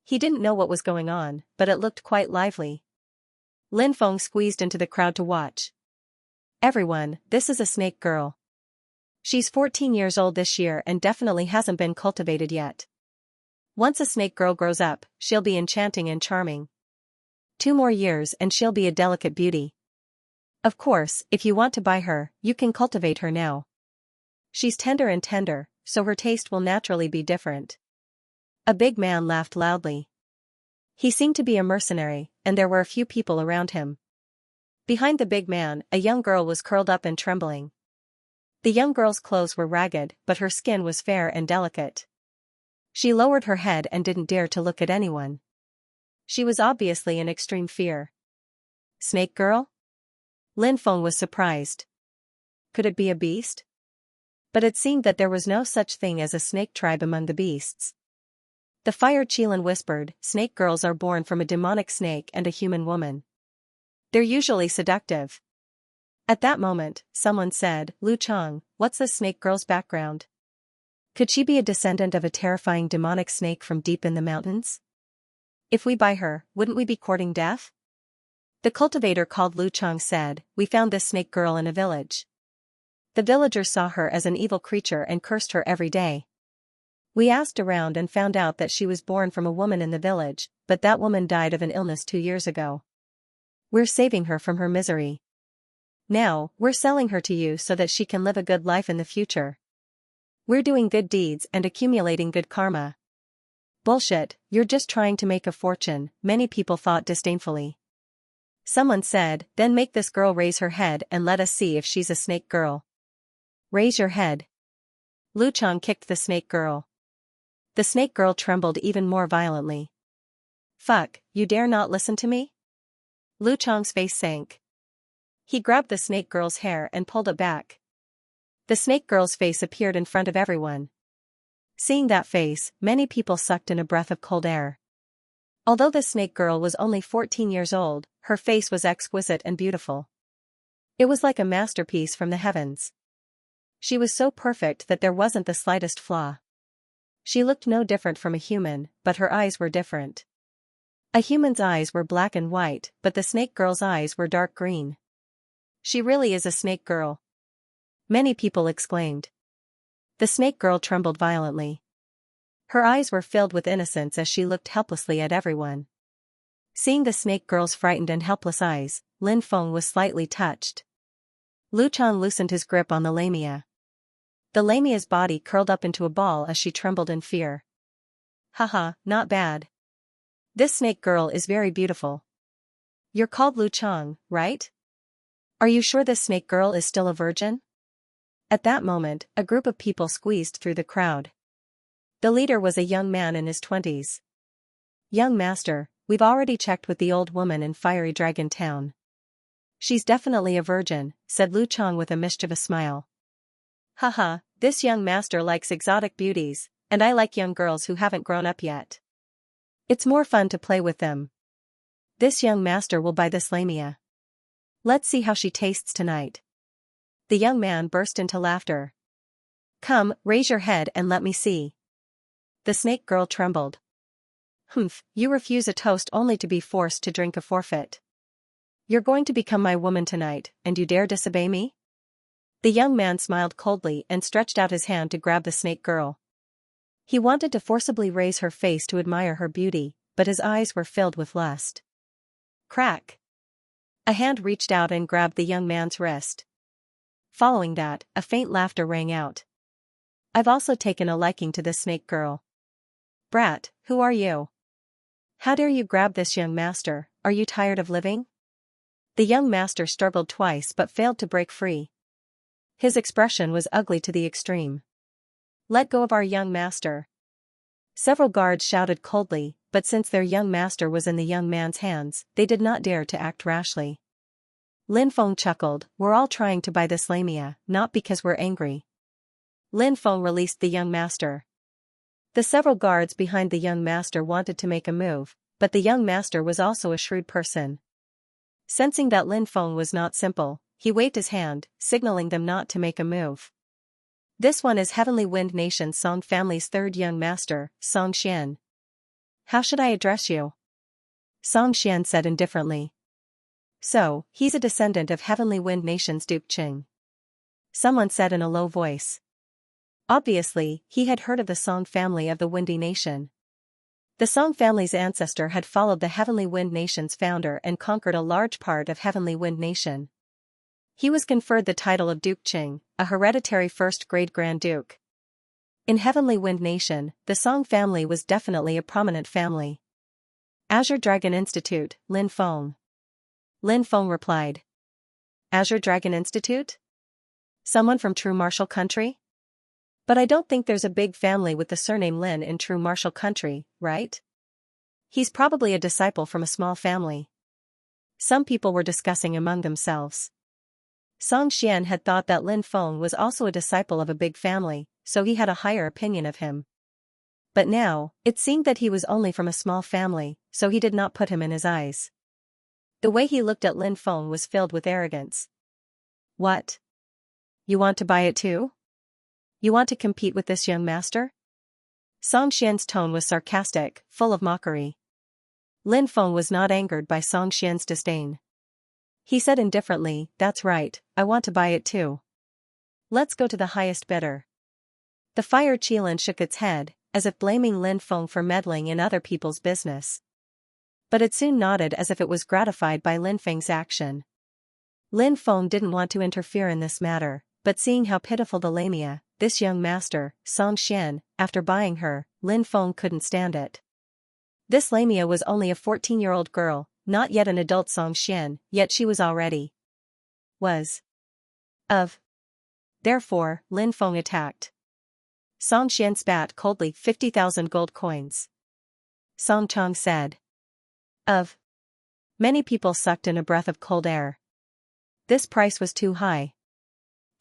He didn't know what was going on, but it looked quite lively. Lin Feng squeezed into the crowd to watch. "Everyone, this is a snake girl. She's 14 years old this year and definitely hasn't been cultivated yet. Once a snake girl grows up, she'll be enchanting and charming. 2 more years and she'll be a delicate beauty. Of course, if you want to buy her, you can cultivate her now. She's tender, so her taste will naturally be different." A big man laughed loudly. He seemed to be a mercenary, and there were a few people around him. Behind the big man, a young girl was curled up and trembling. The young girl's clothes were ragged, but her skin was fair and delicate. She lowered her head and didn't dare to look at anyone. She was obviously in extreme fear. Snake girl? Lin Feng was surprised. Could it be a beast? But it seemed that there was no such thing as a snake tribe among the beasts. The Fire Qilin whispered, "Snake girls are born from a demonic snake and a human woman. They're usually seductive." At that moment, someone said, "Lu Chang, what's this snake girl's background? Could she be a descendant of a terrifying demonic snake from deep in the mountains? If we buy her, wouldn't we be courting death?" The cultivator called Lu Chang said, "We found this snake girl in a village. The villagers saw her as an evil creature and cursed her every day. We asked around and found out that she was born from a woman in the village, but that woman died of an illness 2 years ago. We're saving her from her misery. Now, we're selling her to you so that she can live a good life in the future. We're doing good deeds and accumulating good karma." "Bullshit, you're just trying to make a fortune," many people thought disdainfully. Someone said, "Then make this girl raise her head and let us see if she's a snake girl." "Raise your head." Lu Chang kicked the snake girl. The snake girl trembled even more violently. "Fuck, you dare not listen to me?" Lu Chang's face sank. He grabbed the snake girl's hair and pulled it back. The snake girl's face appeared in front of everyone. Seeing that face, many people sucked in a breath of cold air. Although the snake girl was only 14 years old, her face was exquisite and beautiful. It was like a masterpiece from the heavens. She was so perfect that there wasn't the slightest flaw. She looked no different from a human, but her eyes were different. A human's eyes were black and white, but the snake girl's eyes were dark green. "She really is a snake girl," many people exclaimed. The snake girl trembled violently. Her eyes were filled with innocence as she looked helplessly at everyone. Seeing the snake girl's frightened and helpless eyes, Lin Feng was slightly touched. Lu Chang loosened his grip on the lamia. The lamia's body curled up into a ball as she trembled in fear. "Haha, not bad. This snake girl is very beautiful. You're called Lu Chang, right? Are you sure this snake girl is still a virgin?" At that moment, a group of people squeezed through the crowd. The leader was a young man in his 20s. "Young master, we've already checked with the old woman in Fiery Dragon Town. She's definitely a virgin, said Lu Chang with a mischievous smile. Haha, this young master likes exotic beauties, and I like young girls who haven't grown up yet. It's more fun to play with them. This young master will buy this lamia. Let's see how she tastes tonight. The young man burst into laughter. Come, raise your head and let me see. The snake girl trembled. Humph, you refuse a toast only to be forced to drink a forfeit. You're going to become my woman tonight, and you dare disobey me? The young man smiled coldly and stretched out his hand to grab the snake girl. He wanted to forcibly raise her face to admire her beauty, but his eyes were filled with lust. Crack! A hand reached out and grabbed the young man's wrist. Following that, a faint laughter rang out. I've also taken a liking to this snake girl. Brat, who are you? How dare you grab this young master, are you tired of living? The young master struggled twice but failed to break free. His expression was ugly to the extreme. Let go of our young master. Several guards shouted coldly, but since their young master was in the young man's hands, they did not dare to act rashly. Lin Feng chuckled, we're all trying to buy this lamia, not because we're angry. Lin Feng released the young master. The several guards behind the young master wanted to make a move, but the young master was also a shrewd person. Sensing that Lin Feng was not simple, he waved his hand, signaling them not to make a move. This one is Heavenly Wind Nation Song family's third young master, Song Xian. How should I address you? Song Xian said indifferently. So, he's a descendant of Heavenly Wind Nation's Duke Qing. Someone said in a low voice. Obviously, he had heard of the Song family of the Windy Nation. The Song family's ancestor had followed the Heavenly Wind Nation's founder and conquered a large part of Heavenly Wind Nation. He was conferred the title of Duke Qing, a hereditary first-grade Grand Duke. In Heavenly Wind Nation, the Song family was definitely a prominent family. Azure Dragon Institute, Lin Feng. Lin Feng replied. Azure Dragon Institute? Someone from True Martial Country? But I don't think there's a big family with the surname Lin in True Martial Country, right? He's probably a disciple from a small family. Some people were discussing among themselves. Song Xian had thought that Lin Feng was also a disciple of a big family, so he had a higher opinion of him. But now, it seemed that he was only from a small family, so he did not put him in his eyes. The way he looked at Lin Feng was filled with arrogance. What? You want to buy it too? You want to compete with this young master? Song Xian's tone was sarcastic, full of mockery. Lin Feng was not angered by Song Xian's disdain. He said indifferently, that's right, I want to buy it too. Let's go to the highest bidder. The Fire Qilin shook its head, as if blaming Lin Feng for meddling in other people's business. But it soon nodded as if it was gratified by Lin Feng's action. Lin Feng didn't want to interfere in this matter, but seeing how pitiful the lamia, this young master, Song Xian, after buying her, Lin Feng couldn't stand it. This lamia was only a 14-year-old girl, not yet an adult Song Xian, yet she was already of. Therefore, Lin Feng attacked. Song Xian spat coldly 50,000 gold coins. Song Chong said. Of. Many people sucked in a breath of cold air. This price was too high.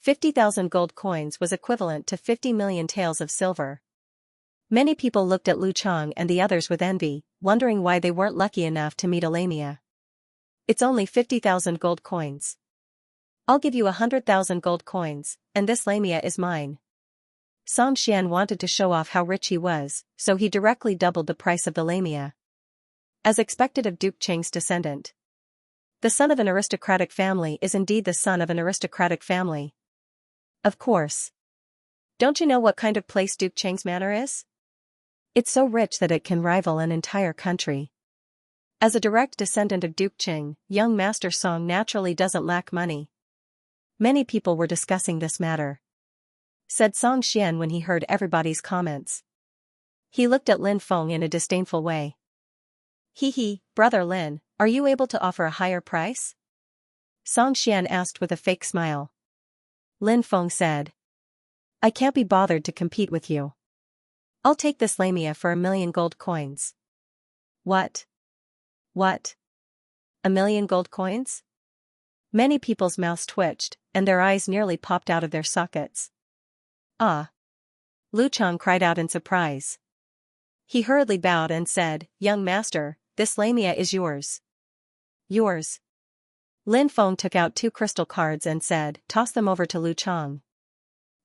50,000 gold coins was equivalent to 50 million taels of silver. Many people looked at Lu Chang and the others with envy, wondering why they weren't lucky enough to meet a lamia. It's only 50,000 gold coins. I'll give you 100,000 gold coins, and this lamia is mine. Song Xian wanted to show off how rich he was, so he directly doubled the price of the lamia. As expected of Duke Qing's descendant. The son of an aristocratic family is indeed the son of an aristocratic family. Of course. Don't you know what kind of place Duke Qing's manor is? It's so rich that it can rival an entire country. As a direct descendant of Duke Qing, young Master Song naturally doesn't lack money. Many people were discussing this matter. Said Song Xian when he heard everybody's comments. He looked at Lin Feng in a disdainful way. Hee, brother Lin, are you able to offer a higher price? Song Xian asked with a fake smile. Lin Feng said. I can't be bothered to compete with you. I'll take this lamia for 1,000,000 gold coins. What? What? A million gold coins? Many people's mouths twitched, and their eyes nearly popped out of their sockets. Ah! Lu Chang cried out in surprise. He hurriedly bowed and said, "Young master, this lamia is yours." "Yours?" Lin Feng took out 2 crystal cards and said, "Toss them over to Lu Chang."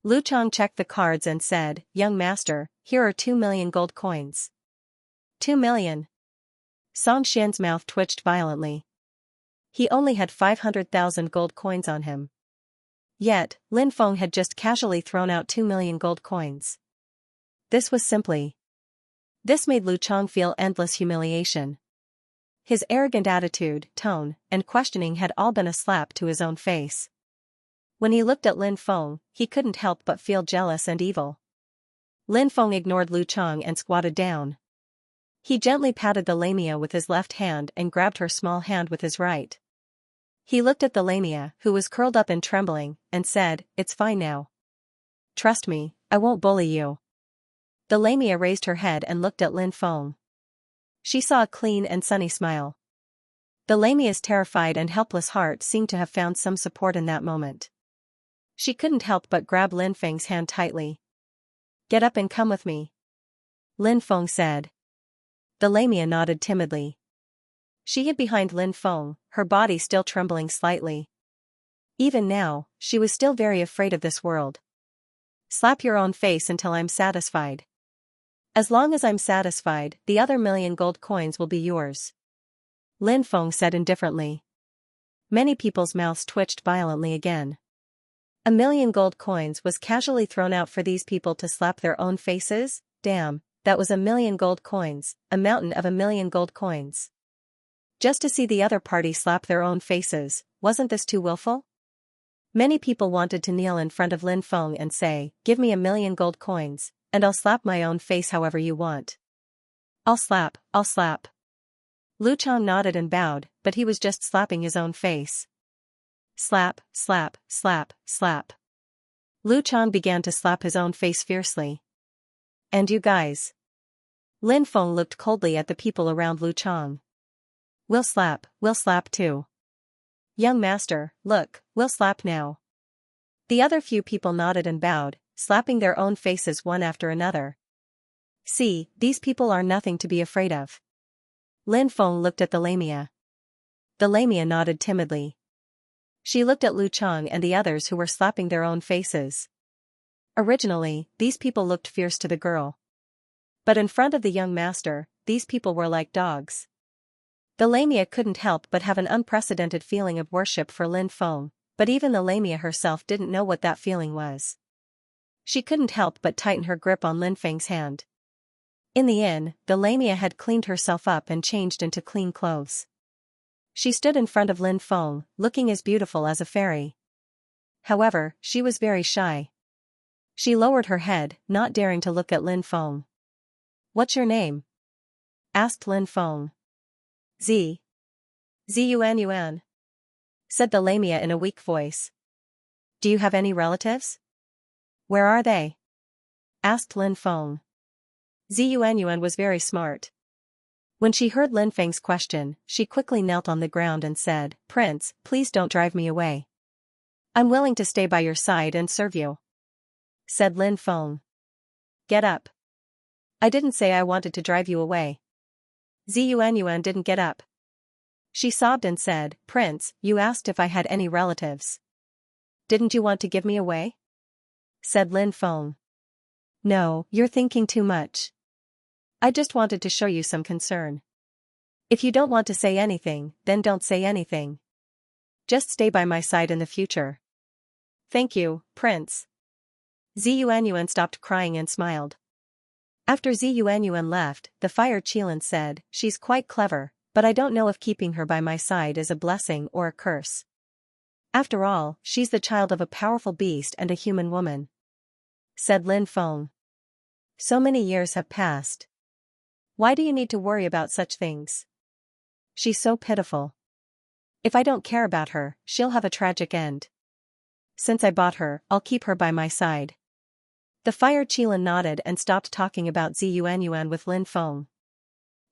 Lu Chang checked the cards and said, "Young master, here are 2 million gold coins." 2 million? Song Xian's mouth twitched violently. He only had 500,000 gold coins on him. Yet, Lin Feng had just casually thrown out 2 million gold coins. This made Lu Chang feel endless humiliation. His arrogant attitude, tone, and questioning had all been a slap to his own face. When he looked at Lin Feng, he couldn't help but feel jealous and evil. Lin Feng ignored Lu Chang and squatted down. He gently patted the lamia with his left hand and grabbed her small hand with his right. He looked at the lamia, who was curled up and trembling, and said, "It's fine now. Trust me, I won't bully you." The lamia raised her head and looked at Lin Feng. She saw a clean and sunny smile. The lamia's terrified and helpless heart seemed to have found some support in that moment. She couldn't help but grab Lin Feng's hand tightly. "Get up and come with me," Lin Feng said. The lamia nodded timidly. She hid behind Lin Feng, her body still trembling slightly. Even now, she was still very afraid of this world. "Slap your own face until I'm satisfied. As long as I'm satisfied, the other million gold coins will be yours," Lin Feng said indifferently. Many people's mouths twitched violently again. A million gold coins was casually thrown out for these people to slap their own faces? Damn, that was a million gold coins, a mountain of a million gold coins. Just to see the other party slap their own faces, wasn't this too willful? Many people wanted to kneel in front of Lin Feng and say, "Give me a million gold coins, and I'll slap my own face however you want." I'll slap. Lu Chang nodded and bowed, but he was just slapping his own face. Slap, slap, slap, slap. Lu Chang began to slap his own face fiercely. "And you guys?" Lin Feng looked coldly at the people around Lu Chang. We'll slap too." "Young master, look, we'll slap now." The other few people nodded and bowed, slapping their own faces one after another. "See, these people are nothing to be afraid of." Lin Feng looked at the lamia. The lamia nodded timidly. She looked at Lu Chang and the others who were slapping their own faces. Originally, these people looked fierce to the girl. But in front of the young master, these people were like dogs. The lamia couldn't help but have an unprecedented feeling of worship for Lin Feng, but even the lamia herself didn't know what that feeling was. She couldn't help but tighten her grip on Lin Feng's hand. In the inn, the lamia had cleaned herself up and changed into clean clothes. She stood in front of Lin Feng, looking as beautiful as a fairy. However, she was very shy. She lowered her head, not daring to look at Lin Feng. "What's your name?" asked Lin Feng. Ziyuan, said the lamia in a weak voice. "Do you have any relatives?" "Where are they?" asked Lin Feng. Ziyuan was very smart. When she heard Lin Feng's question, she quickly knelt on the ground and said, "Prince, please don't drive me away. I'm willing to stay by your side and serve you," said Lin Feng. "Get up." "I didn't say I wanted to drive you away." Ziyuan didn't get up. She sobbed and said, "Prince, you asked if I had any relatives. Didn't you want to give me away?" said Lin Feng. "No, you're thinking too much. I just wanted to show you some concern. If you don't want to say anything, then don't say anything. Just stay by my side in the future." "Thank you, Prince." Ziyuan stopped crying and smiled. After Ziyuan left, the fire Qilin said, "She's quite clever, but I don't know if keeping her by my side is a blessing or a curse. After all, she's the child of a powerful beast and a human woman," said Lin Feng. "So many years have passed. Why do you need to worry about such things? She's so pitiful. If I don't care about her, she'll have a tragic end. Since I bought her, I'll keep her by my side." The fire Qilin nodded and stopped talking about Ziyuan with Lin Feng.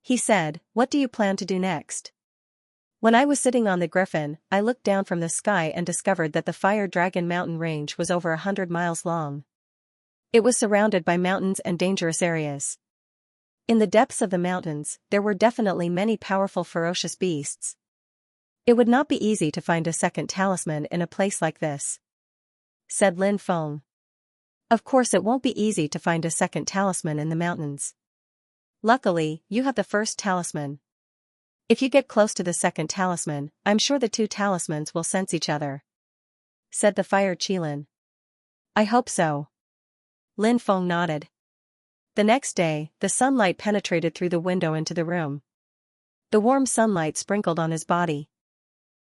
He said, "What do you plan to do next?" When I was sitting on the griffin, I looked down from the sky and discovered that the Fire Dragon mountain range was over 100 miles long. It was surrounded by mountains and dangerous areas. In the depths of the mountains, there were definitely many powerful ferocious beasts. It would not be easy to find a second talisman in a place like this, said Lin Feng. Of course it won't be easy to find a second talisman in the mountains. Luckily, you have the first talisman. If you get close to the second talisman, I'm sure the two talismans will sense each other, said the Fire Qilin. I hope so. Lin Feng nodded. The next day, the sunlight penetrated through the window into the room. The warm sunlight sprinkled on his body.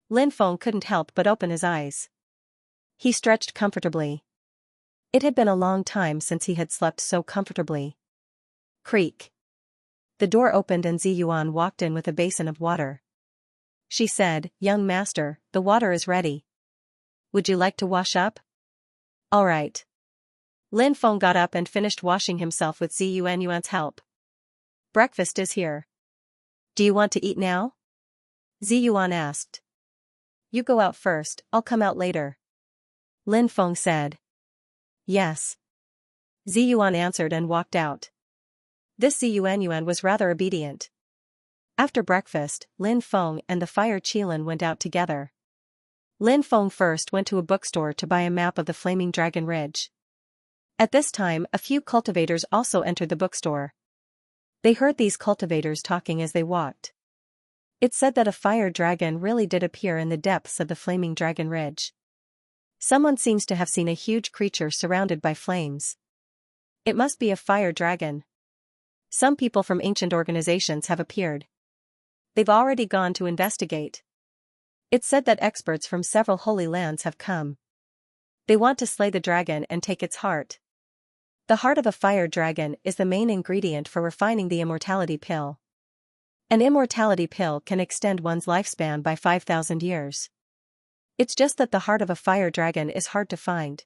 Lin Feng couldn't help but open his eyes. He stretched comfortably. It had been a long time since he had slept so comfortably. Creak. The door opened and Ziyuan walked in with a basin of water. She said, "Young master, the water is ready. Would you like to wash up?" "All right." Lin Feng got up and finished washing himself with Ziyuan's help. "Breakfast is here. Do you want to eat now?" Ziyuan asked. "You go out first, I'll come out later," Lin Feng said. "Yes." Ziyuan answered and walked out. This Ziyuan was rather obedient. After breakfast, Lin Feng and the Fire Qilin went out together. Lin Feng first went to a bookstore to buy a map of the Flaming Dragon Ridge. At this time, a few cultivators also entered the bookstore. They heard these cultivators talking as they walked. It said that a fire dragon really did appear in the depths of the Flaming Dragon Ridge. Someone seems to have seen a huge creature surrounded by flames. It must be a fire dragon. Some people from ancient organizations have appeared. They've already gone to investigate. It said that experts from several holy lands have come. They want to slay the dragon and take its heart. The heart of a fire dragon is the main ingredient for refining the immortality pill. An immortality pill can extend one's lifespan by 5,000 years. It's just that the heart of a fire dragon is hard to find.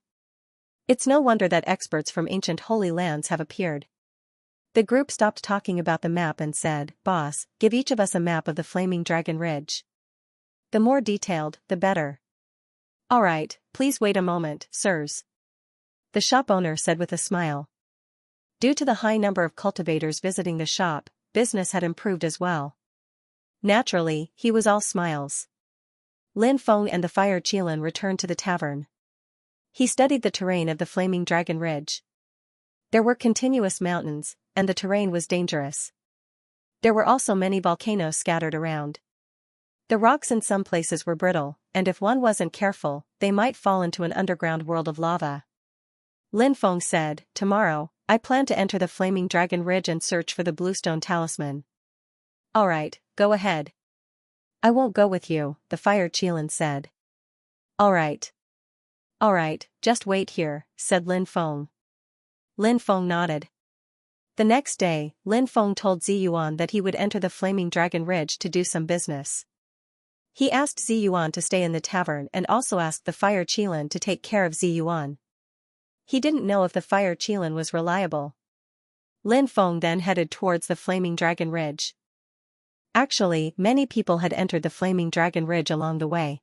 It's no wonder that experts from ancient holy lands have appeared. The group stopped talking about the map and said, "Boss, give each of us a map of the Flaming Dragon Ridge. The more detailed, the better." "All right, please wait a moment, sirs," the shop owner said with a smile. Due to the high number of cultivators visiting the shop, business had improved as well. Naturally, he was all smiles. Lin Feng and the Fire Qilin returned to the tavern. He studied the terrain of the Flaming Dragon Ridge. There were continuous mountains, and the terrain was dangerous. There were also many volcanoes scattered around. The rocks in some places were brittle, and if one wasn't careful, they might fall into an underground world of lava. Lin Feng said, "Tomorrow, I plan to enter the Flaming Dragon Ridge and search for the Bluestone Talisman." "All right, go ahead." "I won't go with you," the Fire Qilin said. "All right. All right, just wait here," said Lin Feng. Lin Feng nodded. The next day, Lin Feng told Ziyuan that he would enter the Flaming Dragon Ridge to do some business. He asked Ziyuan to stay in the tavern and also asked the Fire Qilin to take care of Ziyuan. He didn't know if the Fire Qilin was reliable. Lin Feng then headed towards the Flaming Dragon Ridge. Actually, many people had entered the Flaming Dragon Ridge along the way.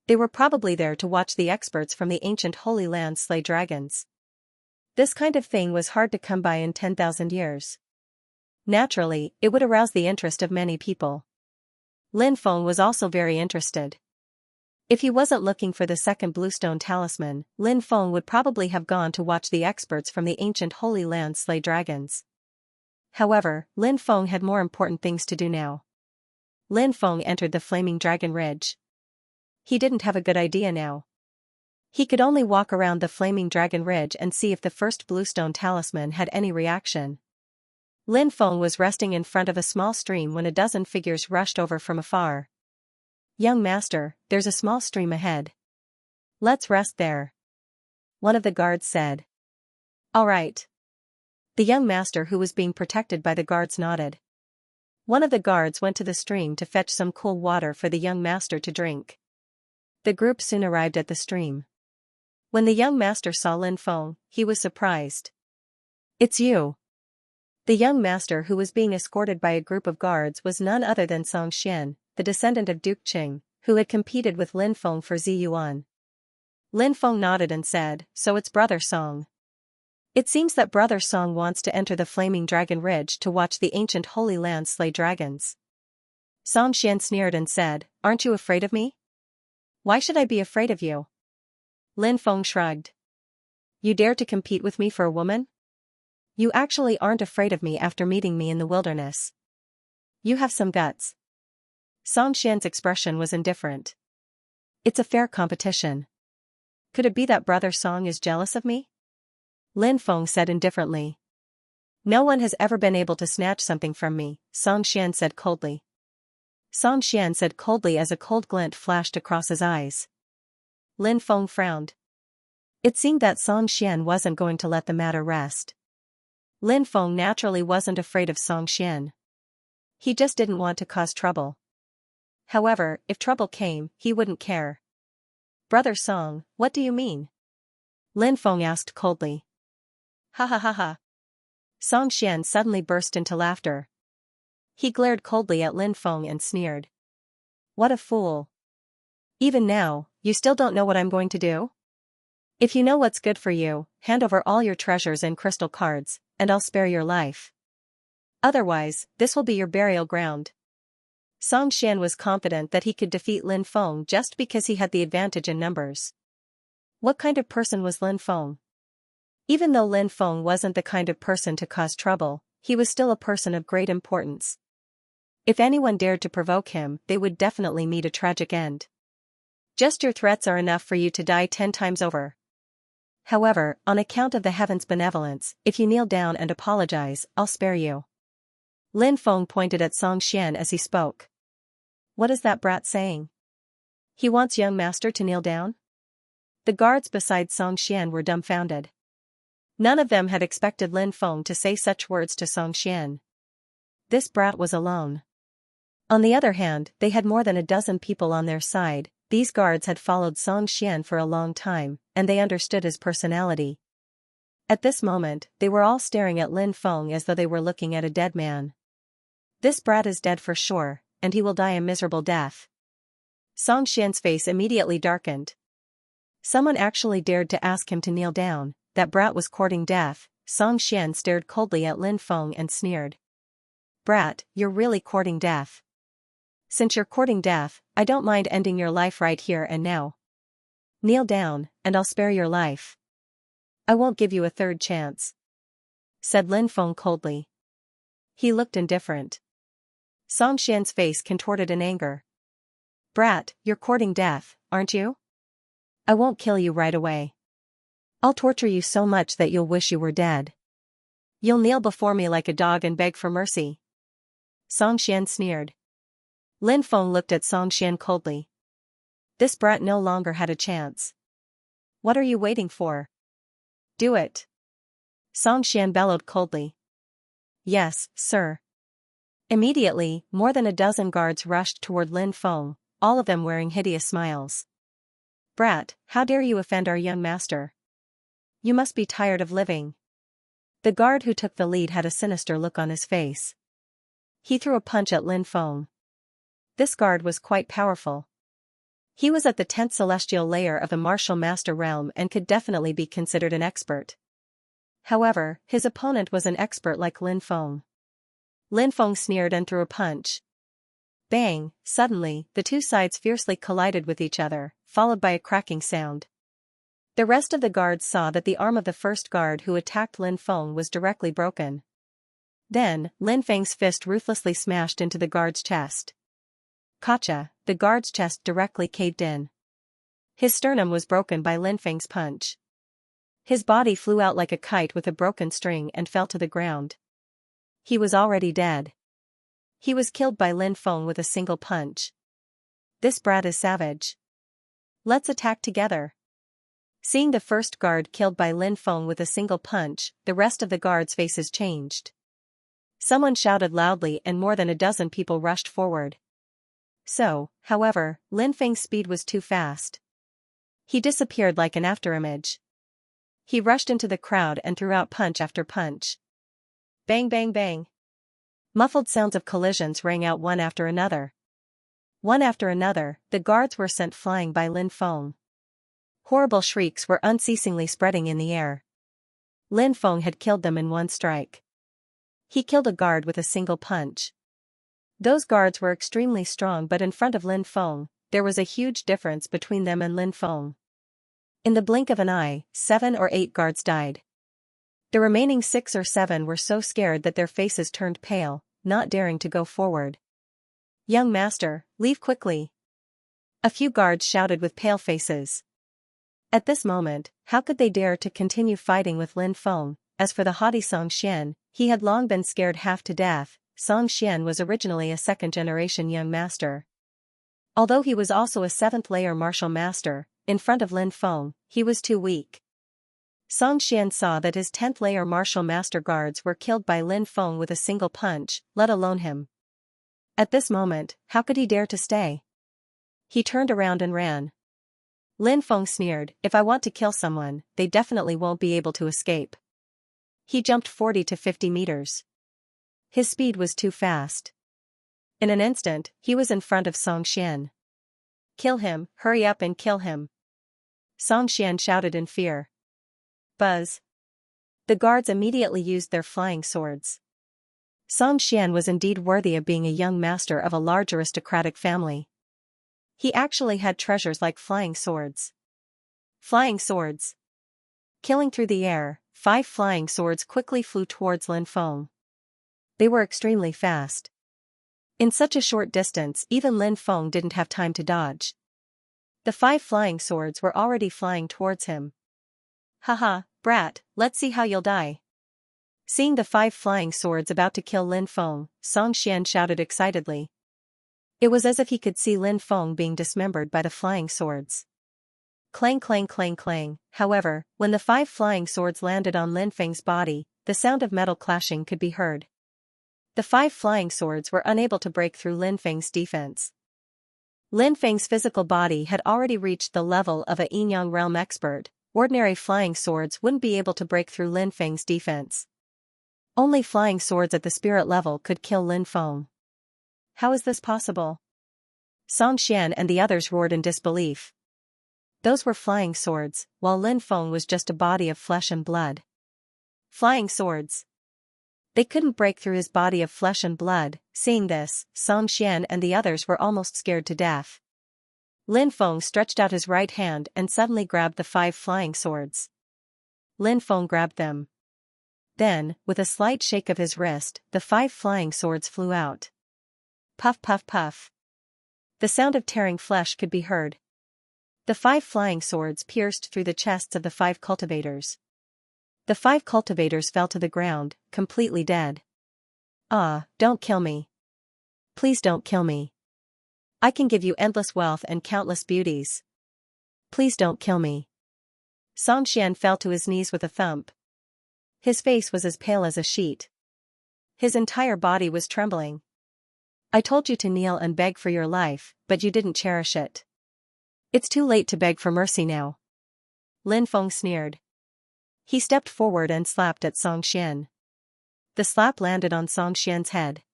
They were probably there to watch the experts from the ancient Holy Land slay dragons. This kind of thing was hard to come by in 10,000 years. Naturally, it would arouse the interest of many people. Lin Feng was also very interested. If he wasn't looking for the second Bluestone Talisman, Lin Feng would probably have gone to watch the experts from the ancient Holy Land slay dragons. However, Lin Feng had more important things to do now. Lin Feng entered the Flaming Dragon Ridge. He didn't have a good idea now. He could only walk around the Flaming Dragon Ridge and see if the first Bluestone Talisman had any reaction. Lin Feng was resting in front of a small stream when a dozen figures rushed over from afar. "Young master, there's a small stream ahead. Let's rest there," one of the guards said. "All right." The young master who was being protected by the guards nodded. One of the guards went to the stream to fetch some cool water for the young master to drink. The group soon arrived at the stream. When the young master saw Lin Feng, he was surprised. "It's you." The young master who was being escorted by a group of guards was none other than Xianxia, the descendant of Duke Qing, who had competed with Lin Feng for Ziyuan. Lin Feng nodded and said, "So it's Brother Song. It seems that Brother Song wants to enter the Flaming Dragon Ridge to watch the ancient Holy Land slay dragons." Xianxia sneered and said, "Aren't you afraid of me? Why should I be afraid of you?" Lin Feng shrugged. "You dare to compete with me for a woman? You actually aren't afraid of me after meeting me in the wilderness. You have some guts." Xianxia's expression was indifferent. "It's a fair competition. Could it be that Brother Song is jealous of me?" Lin Feng said indifferently. "No one has ever been able to snatch something from me," Xianxia said coldly. Xianxia said coldly as a cold glint flashed across his eyes. Lin Feng frowned. It seemed that Xianxia wasn't going to let the matter rest. Lin Feng naturally wasn't afraid of Xianxia. He just didn't want to cause trouble. However, if trouble came, he wouldn't care. "Brother Song, what do you mean?" Lin Feng asked coldly. "Ha ha ha ha." Xianxia suddenly burst into laughter. He glared coldly at Lin Feng and sneered. "What a fool. Even now, you still don't know what I'm going to do? If you know what's good for you, hand over all your treasures and crystal cards, and I'll spare your life. Otherwise, this will be your burial ground." Xianxia was confident that he could defeat Lin Feng just because he had the advantage in numbers. What kind of person was Lin Feng? Even though Lin Feng wasn't the kind of person to cause trouble, he was still a person of great importance. If anyone dared to provoke him, they would definitely meet a tragic end. Just your threats are enough for you to die 10 times over. However, on account of the heavens' benevolence, if you kneel down and apologize, I'll spare you. Lin Feng pointed at Xianxia as he spoke. What is that brat saying? He wants young master to kneel down? The guards beside Xianxia were dumbfounded. None of them had expected Lin Feng to say such words to Xianxia. This brat was alone. On the other hand, they had more than a dozen people on their side. These guards had followed Xianxia for a long time, and they understood his personality. At this moment, they were all staring at Lin Feng as though they were looking at a dead man. This brat is dead for sure, and he will die a miserable death. Xianxia's face immediately darkened. Someone actually dared to ask him to kneel down. That brat was courting death. Xianxia stared coldly at Lin Feng and sneered. "Brat, you're really courting death. Since you're courting death, I don't mind ending your life right here and now. Kneel down, and I'll spare your life. I won't give you a third chance," said Lin Feng coldly. He looked indifferent. Xianxia's face contorted in anger. "Brat, you're courting death, aren't you? I won't kill you right away. I'll torture you so much that you'll wish you were dead. You'll kneel before me like a dog and beg for mercy." Xianxia sneered. Lin Feng looked at Xianxia coldly. This brat no longer had a chance. "What are you waiting for? Do it." Xianxia bellowed coldly. "Yes, sir." Immediately, more than a dozen guards rushed toward Lin Feng, all of them wearing hideous smiles. "Brat, how dare you offend our young master? You must be tired of living." The guard who took the lead had a sinister look on his face. He threw a punch at Lin Feng. This guard was quite powerful. He was at the 10th celestial layer of the martial master realm and could definitely be considered an expert. However, his opponent was an expert like Lin Feng. Lin Feng sneered and threw a punch. Bang! Suddenly, the two sides fiercely collided with each other, followed by a cracking sound. The rest of the guards saw that the arm of the first guard who attacked Lin Feng was directly broken. Then, Lin Feng's fist ruthlessly smashed into the guard's chest. Gotcha! The guard's chest directly caved in. His sternum was broken by Lin Feng's punch. His body flew out like a kite with a broken string and fell to the ground. He was already dead. He was killed by Lin Feng with a single punch. This brat is savage. Let's attack together. Seeing the first guard killed by Lin Feng with a single punch, the rest of the guards' faces changed. Someone shouted loudly and more than a dozen people rushed forward. However, Lin Feng's speed was too fast. He disappeared like an afterimage. He rushed into the crowd and threw out punch after punch. Bang bang bang. Muffled sounds of collisions rang out one after another. One after another, the guards were sent flying by Lin Feng. Horrible shrieks were unceasingly spreading in the air. Lin Feng had killed them in one strike. He killed a guard with a single punch. Those guards were extremely strong, but in front of Lin Feng, there was a huge difference between them and Lin Feng. In the blink of an eye, 7 or 8 guards died. The remaining 6 or 7 were so scared that their faces turned pale, not daring to go forward. "Young master, leave quickly!" a few guards shouted with pale faces. At this moment, how could they dare to continue fighting with Lin Feng? As for the haughty Xianxia, he had long been scared half to death. Xianxia was originally a second-generation young master. Although he was also a 7th-layer martial master, in front of Lin Feng, he was too weak. Xianxia saw that his 10th-layer martial master guards were killed by Lin Feng with a single punch, let alone him. At this moment, how could he dare to stay? He turned around and ran. Lin Feng sneered, "If I want to kill someone, they definitely won't be able to escape." He jumped 40 to 50 meters. His speed was too fast. In an instant, he was in front of Xianxia. "Kill him, hurry up and kill him!" Xianxia shouted in fear. Buzz. The guards immediately used their flying swords. Xianxia was indeed worthy of being a young master of a large aristocratic family. He actually had treasures like flying swords. Flying swords. Killing through the air, 5 flying swords quickly flew towards Lin Feng. They were extremely fast. In such a short distance, even Lin Feng didn't have time to dodge. The 5 flying swords were already flying towards him. "Haha, brat, let's see how you'll die." Seeing the 5 flying swords about to kill Lin Feng, Xianxia shouted excitedly. It was as if he could see Lin Feng being dismembered by the flying swords. Clang clang clang clang. However, when the 5 flying swords landed on Lin Feng's body, the sound of metal clashing could be heard. The 5 flying swords were unable to break through Lin Feng's defense. Lin Feng's physical body had already reached the level of a Yin-Yang realm expert. Ordinary flying swords wouldn't be able to break through Lin Feng's defense. Only flying swords at the spirit level could kill Lin Feng. How is this possible? Xianxia and the others roared in disbelief. Those were flying swords, while Lin Feng was just a body of flesh and blood. Flying swords. They couldn't break through his body of flesh and blood. Seeing this, Xianxia and the others were almost scared to death. Lin Feng stretched out his right hand and suddenly grabbed the 5 flying swords. Lin Feng grabbed them. Then, with a slight shake of his wrist, the 5 flying swords flew out. Puff puff puff. The sound of tearing flesh could be heard. The 5 flying swords pierced through the chests of the 5 cultivators. The 5 cultivators fell to the ground, completely dead. "Ah, don't kill me. Please don't kill me. I can give you endless wealth and countless beauties. Please don't kill me." Xianxia fell to his knees with a thump. His face was as pale as a sheet. His entire body was trembling. "I told you to kneel and beg for your life, but you didn't cherish it. It's too late to beg for mercy now." Lin Feng sneered. He stepped forward and slapped at Xianxia. The slap landed on Xianxia's head.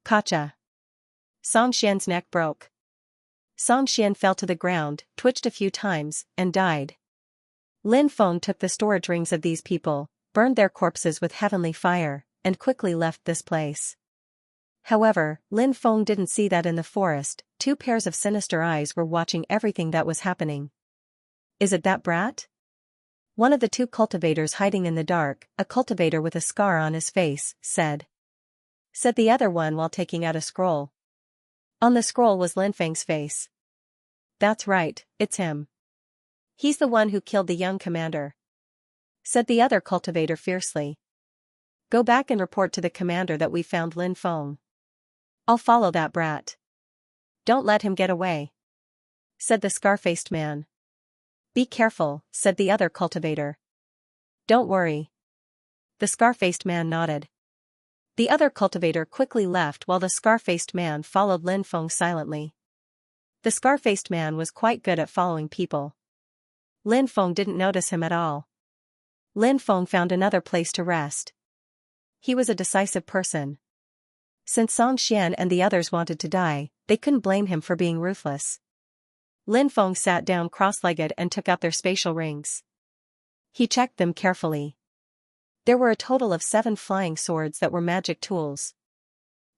Kacha. Xianxia's neck broke. Xianxia fell to the ground, twitched a few times, and died. Lin Feng took the storage rings of these people, burned their corpses with heavenly fire, and quickly left this place. However, Lin Feng didn't see that in the forest, 2 pairs of sinister eyes were watching everything that was happening. "Is it that brat?" One of the 2 cultivators hiding in the dark, a cultivator with a scar on his face, said the other one while taking out a scroll. On the scroll was Lin Feng's face. "That's right, it's him. He's the one who killed the young commander," said the other cultivator fiercely. "Go back and report to the commander that we found Lin Feng. I'll follow that brat. Don't let him get away," said the scar-faced man. "Be careful," said the other cultivator. "Don't worry." The scar-faced man nodded. The other cultivator quickly left while the scar-faced man followed Lin Feng silently. The scar-faced man was quite good at following people. Lin Feng didn't notice him at all. Lin Feng found another place to rest. He was a decisive person. Since Xianxia and the others wanted to die, they couldn't blame him for being ruthless. Lin Feng sat down cross-legged and took out their spatial rings. He checked them carefully. There were a total of 7 flying swords that were magic tools.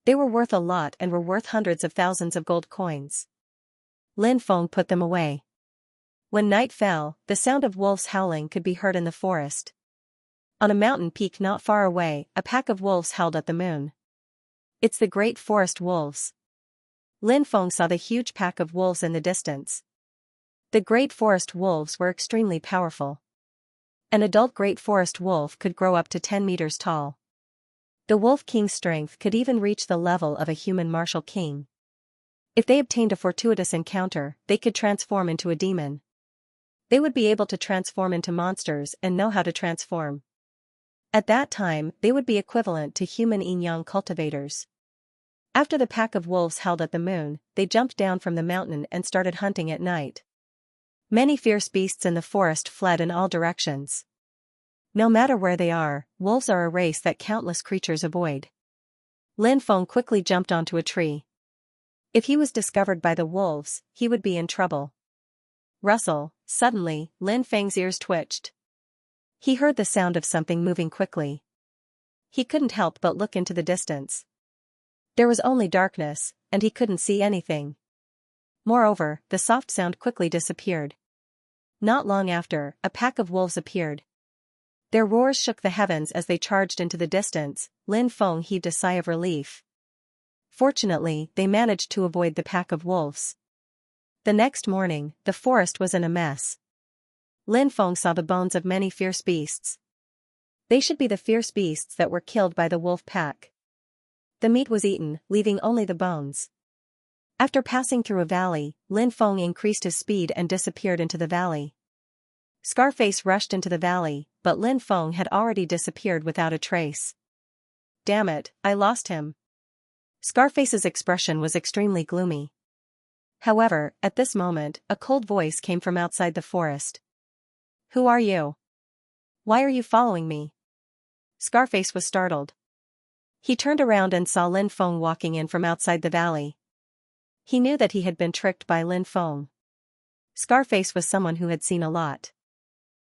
They were worth a lot and were worth hundreds of thousands of gold coins. Lin Feng put them away. When night fell, the sound of wolves howling could be heard in the forest. On a mountain peak not far away, a pack of wolves howled at the moon. It's the great forest wolves. Lin Feng saw the huge pack of wolves in the distance. The great forest wolves were extremely powerful. An adult great forest wolf could grow up to 10 meters tall. The Wolf King's strength could even reach the level of a human martial king. If they obtained a fortuitous encounter, they could transform into a demon. They would be able to transform into monsters and know how to transform. At that time, they would be equivalent to human yin-yang cultivators. After the pack of wolves howled at the moon, they jumped down from the mountain and started hunting at night. Many fierce beasts in the forest fled in all directions. No matter where they are, wolves are a race that countless creatures avoid. Lin Feng quickly jumped onto a tree. If he was discovered by the wolves, he would be in trouble. Rustle, suddenly, Lin Feng's ears twitched. He heard the sound of something moving quickly. He couldn't help but look into the distance. There was only darkness, and he couldn't see anything. Moreover, the soft sound quickly disappeared. Not long after, a pack of wolves appeared. Their roars shook the heavens as they charged into the distance. Lin Feng heaved a sigh of relief. Fortunately, they managed to avoid the pack of wolves. The next morning, the forest was in a mess. Lin Feng saw the bones of many fierce beasts. They should be the fierce beasts that were killed by the wolf pack. The meat was eaten, leaving only the bones. After passing through a valley, Lin Feng increased his speed and disappeared into the valley. Scarface rushed into the valley, but Lin Feng had already disappeared without a trace. Damn it, I lost him. Scarface's expression was extremely gloomy. However, at this moment, a cold voice came from outside the forest. Who are you? Why are you following me? Scarface was startled. He turned around and saw Lin Feng walking in from outside the valley. He knew that he had been tricked by Lin Feng. Scarface was someone who had seen a lot.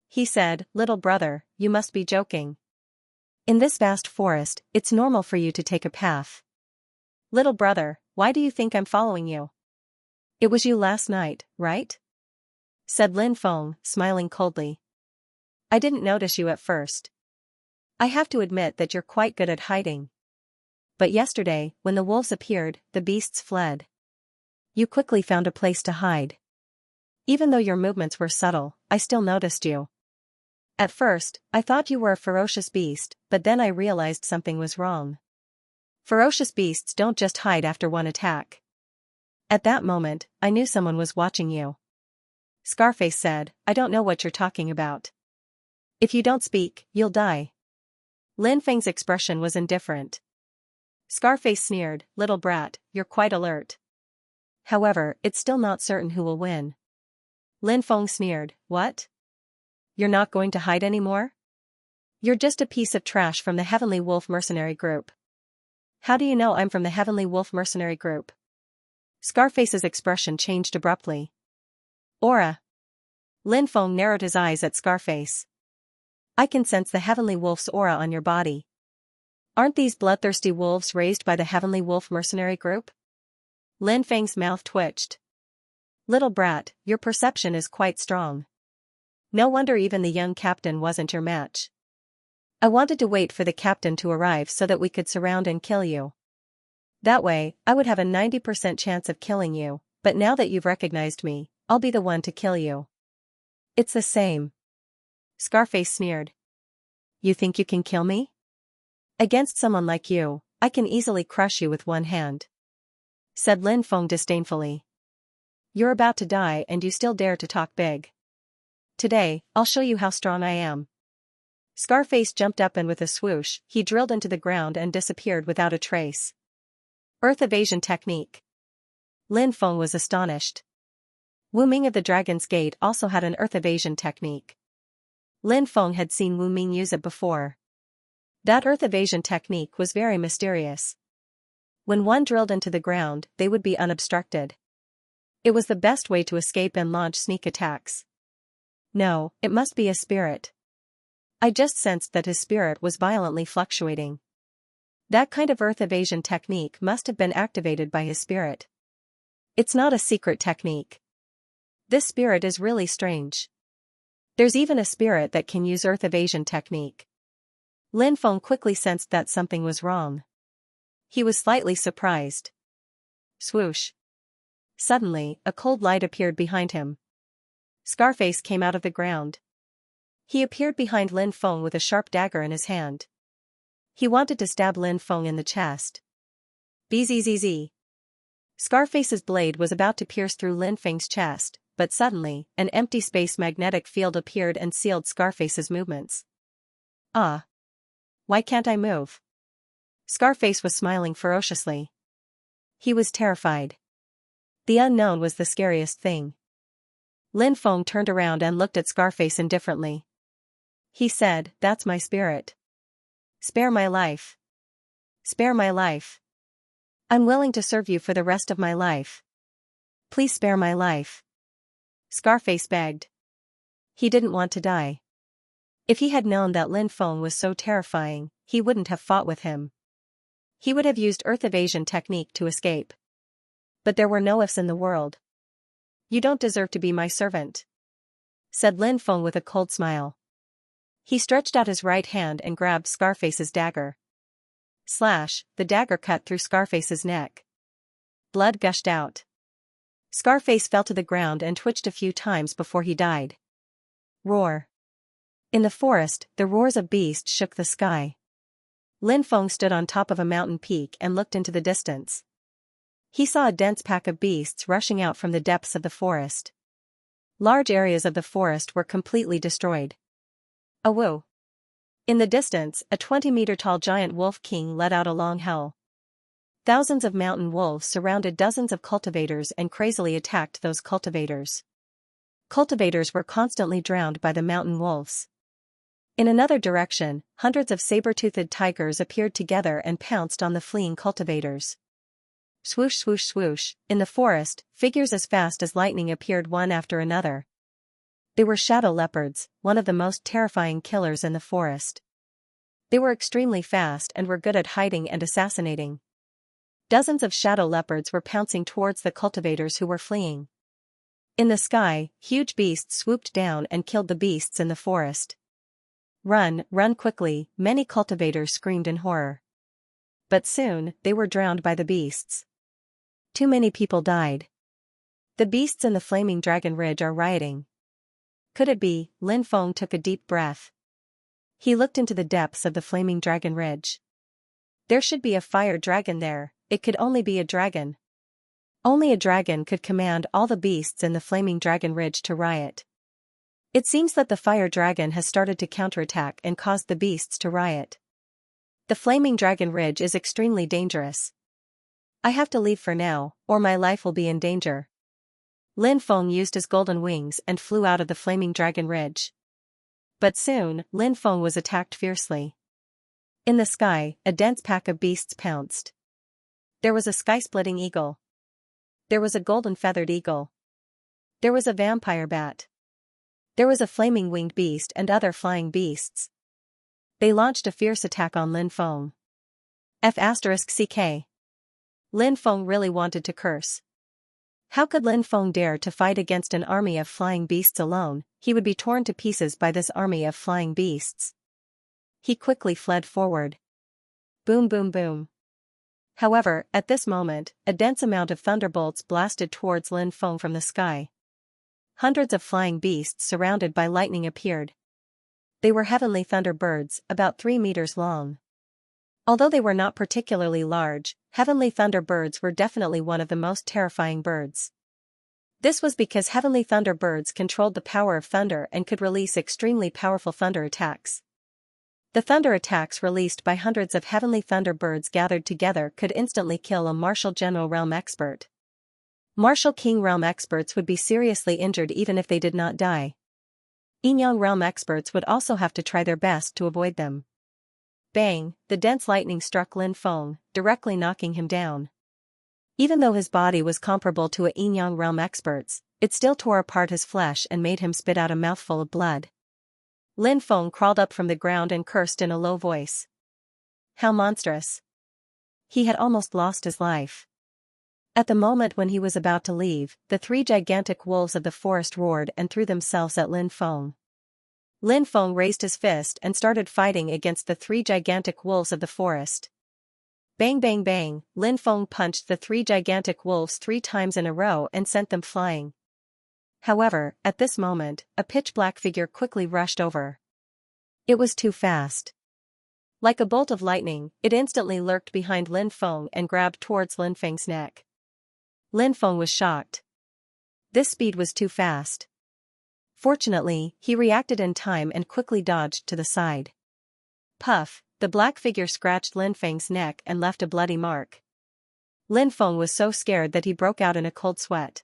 He said, "Little brother, you must be joking. In this vast forest, it's normal for you to take a path. Little brother, why do you think I'm following you? It was you last night, right?" said Lin Feng, smiling coldly. "I didn't notice you at first. I have to admit that you're quite good at hiding. But yesterday, when the wolves appeared, the beasts fled. You quickly found a place to hide. Even though your movements were subtle, I still noticed you. At first, I thought you were a ferocious beast, but then I realized something was wrong. Ferocious beasts don't just hide after one attack. At that moment, I knew someone was watching you." Scarface said, "I don't know what you're talking about. If you don't speak, you'll die." Lin Feng's expression was indifferent. Scarface sneered, "Little brat, you're quite alert. However, it's still not certain who will win." Lin Feng sneered, "What? You're not going to hide anymore? You're just a piece of trash from the Heavenly Wolf Mercenary Group." "How do you know I'm from the Heavenly Wolf Mercenary Group?" Scarface's expression changed abruptly. "Aura." Lin Feng narrowed his eyes at Scarface. "I can sense the Heavenly Wolf's aura on your body. Aren't these bloodthirsty wolves raised by the Heavenly Wolf Mercenary Group?" Lin Feng's mouth twitched. "Little brat, your perception is quite strong. No wonder even the young captain wasn't your match. I wanted to wait for the captain to arrive so that we could surround and kill you. That way, I would have a 90% chance of killing you, but now that you've recognized me, I'll be the one to kill you." "It's the same." Scarface sneered. "You think you can kill me? Against someone like you, I can easily crush you with one hand," said Lin Feng disdainfully. "You're about to die and you still dare to talk big. Today, I'll show you how strong I am." Scarface jumped up and with a swoosh, he drilled into the ground and disappeared without a trace. Earth evasion technique. Lin Feng was astonished. Wu Ming of the Dragon's Gate also had an earth evasion technique. Lin Feng had seen Wu Ming use it before. That earth evasion technique was very mysterious. When one drilled into the ground, they would be unobstructed. It was the best way to escape and launch sneak attacks. No, it must be a spirit. I just sensed that his spirit was violently fluctuating. That kind of earth evasion technique must have been activated by his spirit. It's not a secret technique. This spirit is really strange. There's even a spirit that can use earth evasion technique. Lin Feng quickly sensed that something was wrong. He was slightly surprised. Swoosh. Suddenly, a cold light appeared behind him. Scarface came out of the ground. He appeared behind Lin Feng with a sharp dagger in his hand. He wanted to stab Lin Feng in the chest. Bzzz. Scarface's blade was about to pierce through Lin Feng's chest, but suddenly, an empty space magnetic field appeared and sealed Scarface's movements. Ah. Why can't I move? Scarface was smiling ferociously. He was terrified. The unknown was the scariest thing. Lin Feng turned around and looked at Scarface indifferently. He said, "That's my spirit. Spare my life. Spare my life. I'm willing to serve you for the rest of my life. Please spare my life." Scarface begged. He didn't want to die. If he had known that Lin Feng was so terrifying, he wouldn't have fought with him. He would have used earth evasion technique to escape. But there were no ifs in the world. "You don't deserve to be my servant," said Lin Feng with a cold smile. He stretched out his right hand and grabbed Scarface's dagger. Slash, the dagger cut through Scarface's neck. Blood gushed out. Scarface fell to the ground and twitched a few times before he died. Roar. In the forest, the roars of beasts shook the sky. Lin Feng stood on top of a mountain peak and looked into the distance. He saw a dense pack of beasts rushing out from the depths of the forest. Large areas of the forest were completely destroyed. Awoo. In the distance, a 20-meter-tall giant wolf king let out a long howl. Thousands of mountain wolves surrounded dozens of cultivators and crazily attacked those cultivators. Cultivators were constantly drowned by the mountain wolves. In another direction, hundreds of saber-toothed tigers appeared together and pounced on the fleeing cultivators. Swoosh swoosh swoosh, in the forest, figures as fast as lightning appeared one after another. They were shadow leopards, one of the most terrifying killers in the forest. They were extremely fast and were good at hiding and assassinating. Dozens of shadow leopards were pouncing towards the cultivators who were fleeing. In the sky, huge beasts swooped down and killed the beasts in the forest. "Run, run quickly," many cultivators screamed in horror. But soon, they were drowned by the beasts. Too many people died. The beasts in the Flaming Dragon Ridge are rioting. Could it be? Lin Feng took a deep breath. He looked into the depths of the Flaming Dragon Ridge. There should be a fire dragon there. It could only be a dragon. Only a dragon could command all the beasts in the Flaming Dragon Ridge to riot. It seems that the fire dragon has started to counterattack and caused the beasts to riot. The Flaming Dragon Ridge is extremely dangerous. I have to leave for now, or my life will be in danger. Lin Feng used his golden wings and flew out of the Flaming Dragon Ridge. But soon, Lin Feng was attacked fiercely. In the sky, a dense pack of beasts pounced. There was a sky-splitting eagle. There was a golden-feathered eagle. There was a vampire bat. There was a flaming winged beast and other flying beasts. They launched a fierce attack on Lin Feng. F***ck. Lin Feng really wanted to curse. How could Lin Feng dare to fight against an army of flying beasts alone? He would be torn to pieces by this army of flying beasts. He quickly fled forward. Boom boom boom. However, at this moment, a dense amount of thunderbolts blasted towards Lin Feng from the sky. Hundreds of flying beasts surrounded by lightning appeared. They were heavenly thunder birds, about 3 meters long. Although they were not particularly large, heavenly thunder birds were definitely one of the most terrifying birds. This was because heavenly thunder birds controlled the power of thunder and could release extremely powerful thunder attacks. The thunder attacks released by hundreds of heavenly thunder birds gathered together could instantly kill a martial general realm expert. Martial king realm experts would be seriously injured even if they did not die. Yinyang realm experts would also have to try their best to avoid them. Bang, the dense lightning struck Lin Feng, directly knocking him down. Even though his body was comparable to a yin-yang realm expert's, it still tore apart his flesh and made him spit out a mouthful of blood. Lin Feng crawled up from the ground and cursed in a low voice. How monstrous. He had almost lost his life. At the moment when he was about to leave, the 3 gigantic wolves of the forest roared and threw themselves at Lin Feng. Lin Feng raised his fist and started fighting against the 3 gigantic wolves of the forest. Bang bang bang, Lin Feng punched the 3 gigantic wolves 3 times in a row and sent them flying. However, at this moment, a pitch-black figure quickly rushed over. It was too fast. Like a bolt of lightning, it instantly lurked behind Lin Feng and grabbed towards Lin Feng's neck. Lin Feng was shocked. This speed was too fast. Fortunately, he reacted in time and quickly dodged to the side. Puff, the black figure scratched Lin Feng's neck and left a bloody mark. Lin Feng was so scared that he broke out in a cold sweat.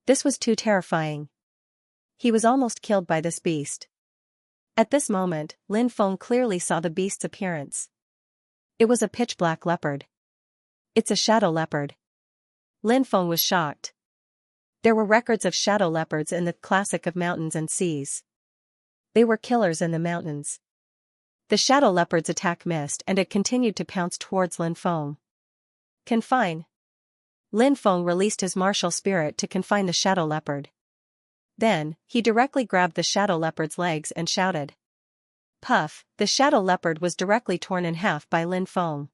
This was too terrifying. He was almost killed by this beast. At this moment, Lin Feng clearly saw the beast's appearance. It was a pitch-black leopard. It's a shadow leopard. Lin Feng was shocked. There were records of shadow leopards in the classic of mountains and seas. They were killers in the mountains. The shadow leopard's attack missed and it continued to pounce towards Lin Feng. Confine. Lin Feng released his martial spirit to confine the shadow leopard. Then, he directly grabbed the shadow leopard's legs and shouted. Puff, the shadow leopard was directly torn in half by Lin Feng.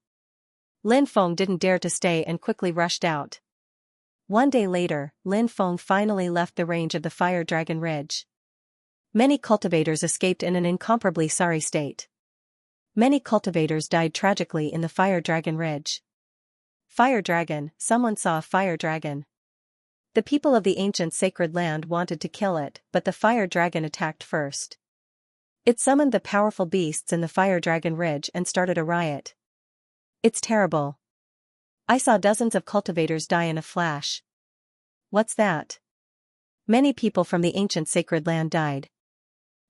Lin Feng didn't dare to stay and quickly rushed out. One day later, Lin Feng finally left the range of the Fire Dragon Ridge. Many cultivators escaped in an incomparably sorry state. Many cultivators died tragically in the Fire Dragon Ridge. Fire Dragon, someone saw a fire dragon. The people of the ancient sacred land wanted to kill it, but the fire dragon attacked first. It summoned the powerful beasts in the Fire Dragon Ridge and started a riot. It's terrible. I saw dozens of cultivators die in a flash. What's that? Many people from the ancient sacred land died.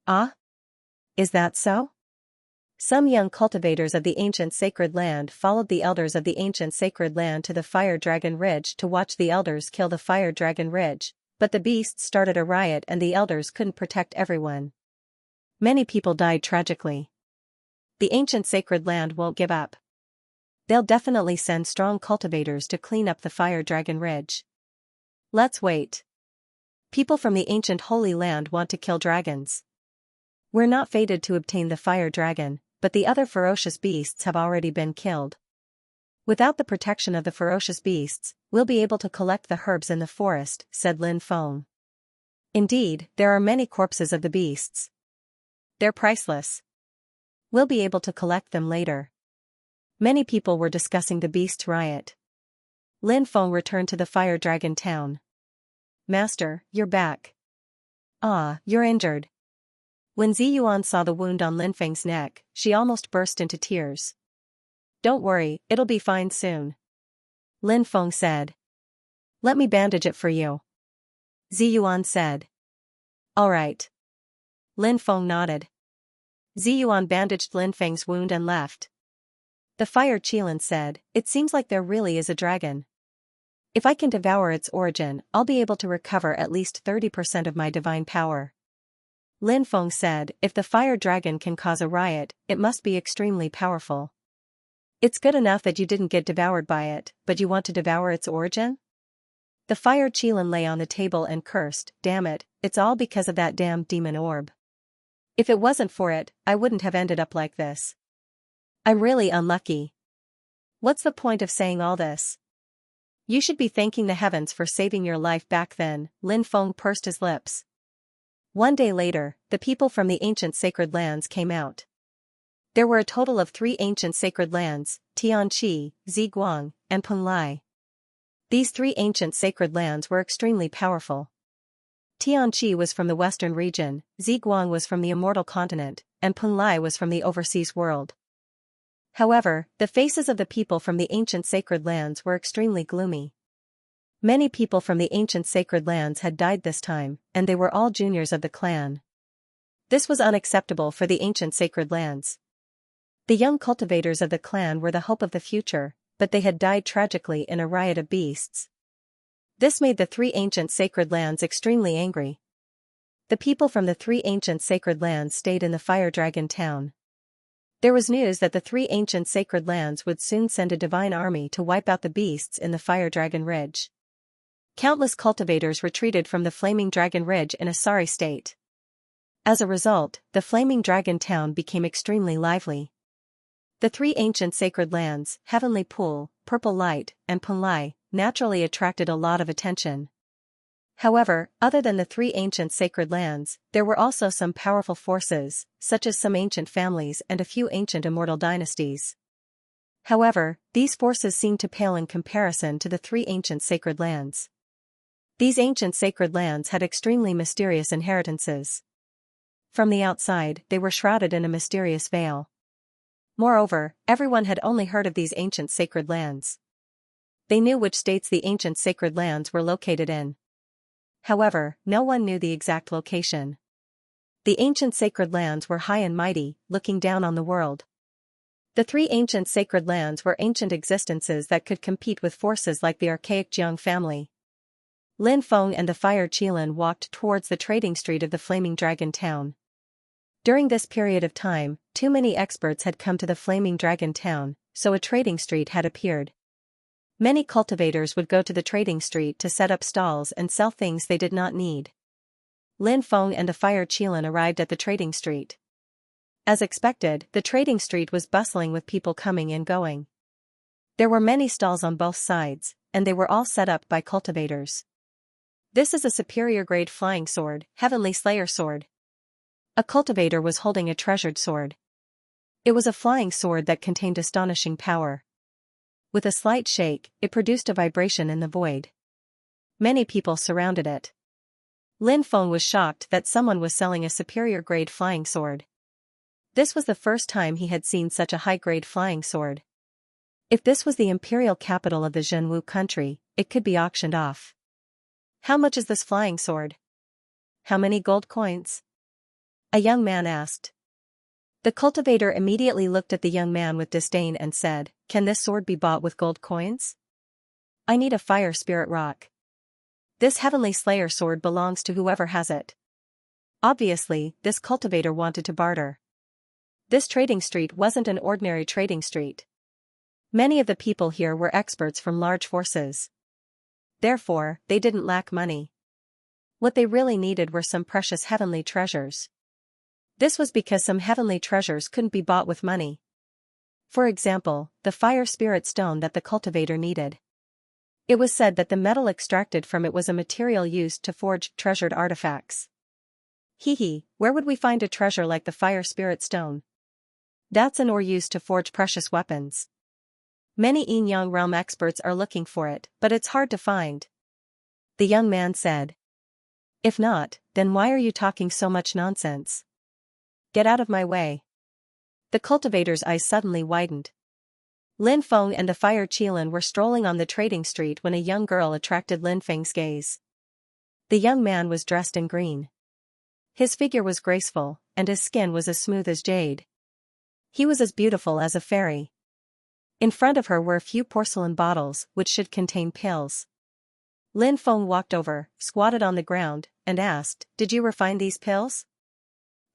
Ah? Is that so? Some young cultivators of the ancient sacred land followed the elders of the ancient sacred land to the Fire Dragon Ridge to watch the elders kill the Fire Dragon Ridge, but the beasts started a riot and the elders couldn't protect everyone. Many people died tragically. The ancient sacred land won't give up. They'll definitely send strong cultivators to clean up the Fire Dragon Ridge. Let's wait. People from the ancient holy land want to kill dragons. We're not fated to obtain the fire dragon, but the other ferocious beasts have already been killed. Without the protection of the ferocious beasts, we'll be able to collect the herbs in the forest, said Lin Feng. Indeed, there are many corpses of the beasts. They're priceless. We'll be able to collect them later. Many people were discussing the beast's riot. Lin Feng returned to the fire dragon town. Master, you're back. Ah, you're injured. When Ziyuan saw the wound on Lin Feng's neck, she almost burst into tears. Don't worry, it'll be fine soon. Lin Feng said. Let me bandage it for you. Ziyuan said. All right. Lin Feng nodded. Ziyuan bandaged Lin Feng's wound and left. The Fire Qilin said, it seems like there really is a dragon. If I can devour its origin, I'll be able to recover at least 30% of my divine power. Lin Feng said, if the fire dragon can cause a riot, it must be extremely powerful. It's good enough that you didn't get devoured by it, but you want to devour its origin? The Fire Qilin lay on the table and cursed, damn it, it's all because of that damn demon orb. If it wasn't for it, I wouldn't have ended up like this. I'm really unlucky. What's the point of saying all this? You should be thanking the heavens for saving your life back then, Lin Feng pursed his lips. One day later, the people from the ancient sacred lands came out. There were a total of 3 ancient sacred lands, Tianqi, Ziguang, and Penglai. These 3 ancient sacred lands were extremely powerful. Tianqi was from the western region, Ziguang was from the immortal continent, and Penglai was from the overseas world. However, the faces of the people from the ancient sacred lands were extremely gloomy. Many people from the ancient sacred lands had died this time, and they were all juniors of the clan. This was unacceptable for the ancient sacred lands. The young cultivators of the clan were the hope of the future, but they had died tragically in a riot of beasts. This made the three ancient sacred lands extremely angry. The people from the three ancient sacred lands stayed in the Fire Dragon town. There was news that the three ancient sacred lands would soon send a divine army to wipe out the beasts in the Fire Dragon Ridge. Countless cultivators retreated from the Flaming Dragon Ridge in a sorry state. As a result, the Flaming Dragon town became extremely lively. The three ancient sacred lands, Heavenly Pool, Purple Light, and Punlai, naturally attracted a lot of attention. However, other than the three ancient sacred lands, there were also some powerful forces, such as some ancient families and a few ancient immortal dynasties. However, these forces seemed to pale in comparison to the three ancient sacred lands. These ancient sacred lands had extremely mysterious inheritances. From the outside, they were shrouded in a mysterious veil. Moreover, everyone had only heard of these ancient sacred lands. They knew which states the ancient sacred lands were located in. However, no one knew the exact location. The ancient sacred lands were high and mighty, looking down on the world. The three ancient sacred lands were ancient existences that could compete with forces like the archaic Jiang family. Lin Feng and the Fire Qilin walked towards the trading street of the Flaming Dragon town. During this period of time, too many experts had come to the Flaming Dragon town, so a trading street had appeared. Many cultivators would go to the trading street to set up stalls and sell things they did not need. Lin Feng and the Fire Qilin arrived at the trading street. As expected, the trading street was bustling with people coming and going. There were many stalls on both sides, and they were all set up by cultivators. This is a superior grade flying sword, Heavenly Slayer sword. A cultivator was holding a treasured sword. It was a flying sword that contained astonishing power. With a slight shake, it produced a vibration in the void. Many people surrounded it. Lin Feng was shocked that someone was selling a superior-grade flying sword. This was the first time he had seen such a high-grade flying sword. If this was the imperial capital of the Zhenwu country, it could be auctioned off. How much is this flying sword? How many gold coins? A young man asked. The cultivator immediately looked at the young man with disdain and said, "Can this sword be bought with gold coins? I need a fire spirit rock. This Heavenly Slayer sword belongs to whoever has it." Obviously, this cultivator wanted to barter. This trading street wasn't an ordinary trading street. Many of the people here were experts from large forces. Therefore, they didn't lack money. What they really needed were some precious heavenly treasures. This was because some heavenly treasures couldn't be bought with money. For example, the fire spirit stone that the cultivator needed. It was said that the metal extracted from it was a material used to forge treasured artifacts. Where would we find a treasure like the fire spirit stone? That's an ore used to forge precious weapons. Many Yin Yang realm experts are looking for it, but it's hard to find. The young man said. If not, then why are you talking so much nonsense? Get out of my way. The cultivator's eyes suddenly widened. Lin Feng and the Fire Qilin were strolling on the trading street when a young girl attracted Lin Feng's gaze. The young man was dressed in green. His figure was graceful, and his skin was as smooth as jade. He was as beautiful as a fairy. In front of her were a few porcelain bottles which should contain pills. Lin Feng walked over, squatted on the ground, and asked, "Did you refine these pills?"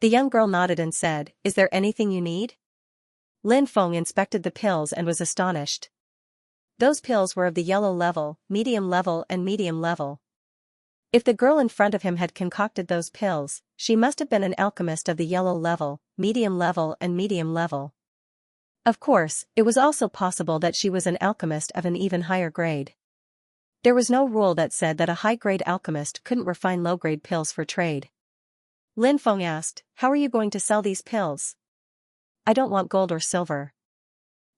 The young girl nodded and said, "Is there anything you need?" Lin Feng inspected the pills and was astonished. Those pills were of the yellow level, medium level and medium level. If the girl in front of him had concocted those pills, she must have been an alchemist of the yellow level, medium level and medium level. Of course, it was also possible that she was an alchemist of an even higher grade. There was no rule that said that a high-grade alchemist couldn't refine low-grade pills for trade. Lin Feng asked, "How are you going to sell these pills?" "I don't want gold or silver.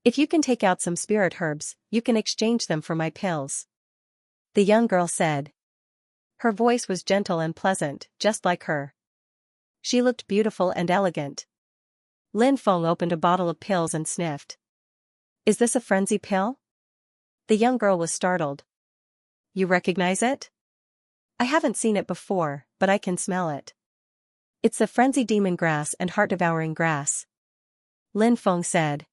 If you can take out some spirit herbs, you can exchange them for my pills," the young girl said. Her voice was gentle and pleasant, just like her. She looked beautiful and elegant. Lin Feng opened a bottle of pills and sniffed. "Is this a frenzy pill?" The young girl was startled. "You recognize it?" "I haven't seen it before, but I can smell it. It's the frenzy demon grass and heart-devouring grass." Lin Feng said.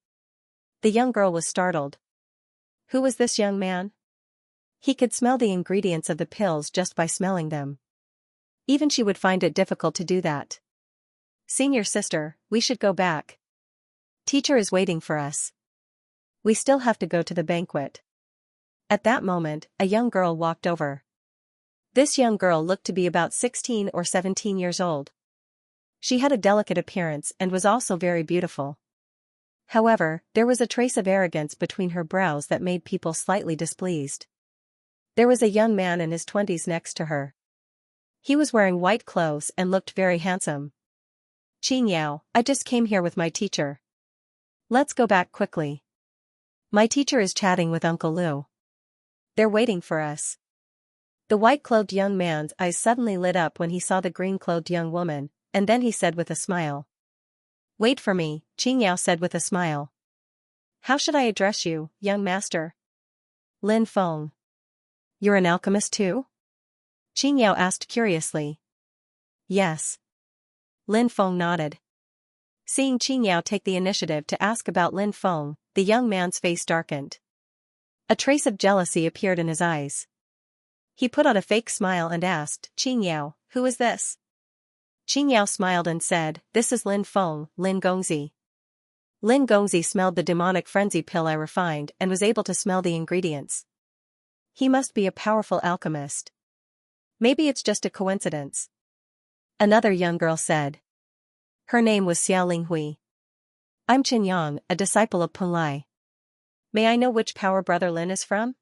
The young girl was startled. Who was this young man? He could smell the ingredients of the pills just by smelling them. Even she would find it difficult to do that. Senior sister, we should go back. Teacher is waiting for us. We still have to go to the banquet. At that moment, a young girl walked over. This young girl looked to be about 16 or 17 years old. She had a delicate appearance and was also very beautiful. However, there was a trace of arrogance between her brows that made people slightly displeased. There was a young man in his 20s next to her. He was wearing white clothes and looked very handsome. Xianxia, I just came here with my teacher. Let's go back quickly. My teacher is chatting with Uncle Lu. They're waiting for us. The white-clothed young man's eyes suddenly lit up when he saw the green-clothed young woman, and then he said with a smile. Wait for me, Xianxia said with a smile. How should I address you, young master? Lin Feng. You're an alchemist too? Xianxia asked curiously. Yes. Lin Feng nodded. Seeing Xianxia take the initiative to ask about Lin Feng, the young man's face darkened. A trace of jealousy appeared in his eyes. He put on a fake smile and asked, Xianxia, who is this? Xianxia smiled and said, This is Lin Feng, Lin Gongzi. Lin Gongzi smelled the demonic frenzy pill I refined and was able to smell the ingredients. He must be a powerful alchemist. Maybe it's just a coincidence. Another young girl said. Her name was Xiaoling. I'm Chen Yang, a disciple of Punlai. May I know which power brother Lin is from?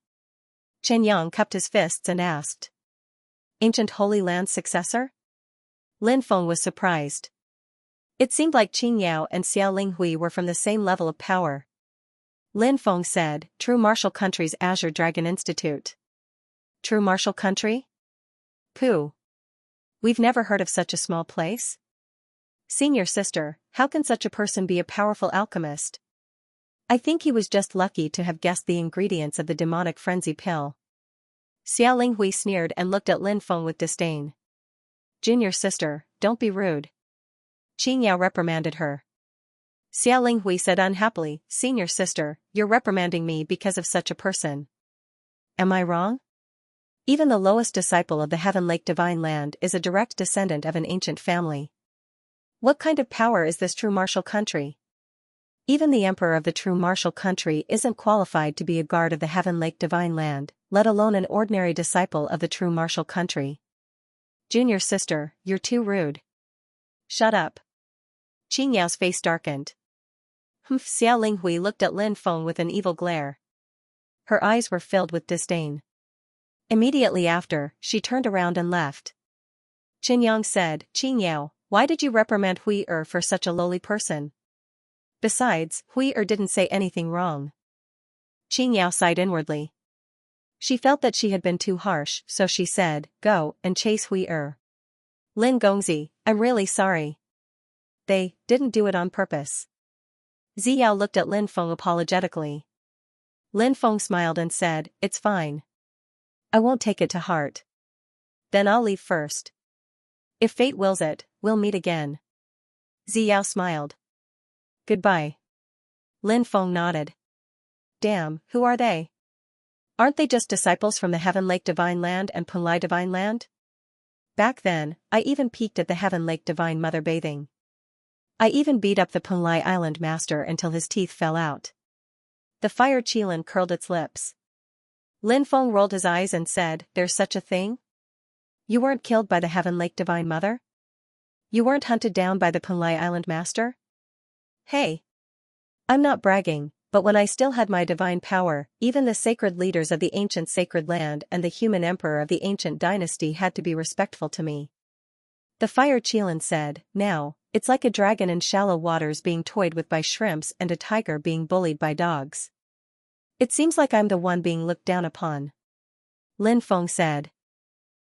Chen Yang cupped his fists and asked. Ancient Holy Land's successor? Lin Feng was surprised. It seemed like Xianxia and Xiaoling were from the same level of power. Lin Feng said, True Martial Country's Azure Dragon Institute. True Martial Country? Pooh. We've never heard of such a small place. Senior sister, how can such a person be a powerful alchemist? I think he was just lucky to have guessed the ingredients of the demonic frenzy pill. Xiaoling sneered and looked at Lin Feng with disdain. Junior sister, don't be rude. Xianxia reprimanded her. Xiaoling said unhappily, Senior sister, you're reprimanding me because of such a person. Am I wrong? Even the lowest disciple of the Heaven Lake Divine Land is a direct descendant of an ancient family. What kind of power is this true martial country? Even the emperor of the true martial country isn't qualified to be a guard of the Heaven Lake Divine Land, let alone an ordinary disciple of the true martial country. Junior sister, you're too rude. Shut up. Xianxia's face darkened. Xiaoling looked at Lin Feng with an evil glare. Her eyes were filled with disdain. Immediately after, she turned around and left. Chen Yang said, Xianxia, why did you reprimand Hui for such a lowly person? Besides, Hui didn't say anything wrong. Xianxia sighed inwardly. She felt that she had been too harsh, so she said, Go and chase Hui. Lin Gongzi, I'm really sorry. They didn't do it on purpose. Ziyao looked at Lin Feng apologetically. Lin Feng smiled and said, It's fine. I won't take it to heart. Then I'll leave first. If fate wills it, we'll meet again. Ziyao smiled. Goodbye. Lin Feng nodded. Damn, who are they? Aren't they just disciples from the Heaven Lake Divine Land and Punlai Divine Land? Back then, I even peeked at the Heaven Lake Divine Mother bathing. I even beat up the Punlai Island master until his teeth fell out. The fire Qilin curled its lips. Lin Feng rolled his eyes and said, There's such a thing? You weren't killed by the Heaven Lake Divine Mother? You weren't hunted down by the Punlai Island master? Hey! I'm not bragging, but when I still had my divine power, even the sacred leaders of the ancient sacred land and the human emperor of the ancient dynasty had to be respectful to me. The fire Qilin said, Now, it's like a dragon in shallow waters being toyed with by shrimps and a tiger being bullied by dogs. It seems like I'm the one being looked down upon. Lin Feng said.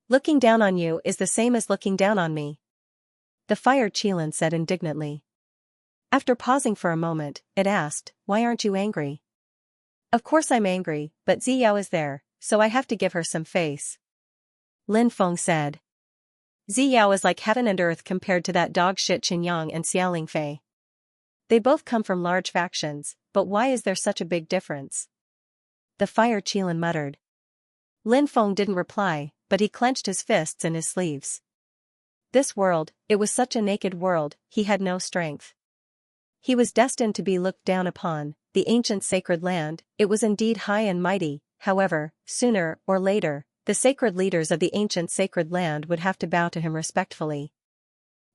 Looking down on you is the same as looking down on me. The fire Qilin said indignantly. After pausing for a moment, it asked, Why aren't you angry? Of course I'm angry, but Ziyao is there, so I have to give her some face. Lin Feng said. Ziyao is like heaven and earth compared to that dog shit Chen Yang and Xiaoling Fei. They both come from large factions, but why is there such a big difference? The Fire Qilin muttered. Lin Feng didn't reply, but he clenched his fists in his sleeves. This world, it was such a naked world, he had no strength. He was destined to be looked down upon, the ancient sacred land, it was indeed high and mighty, however, sooner or later, the sacred leaders of the ancient sacred land would have to bow to him respectfully.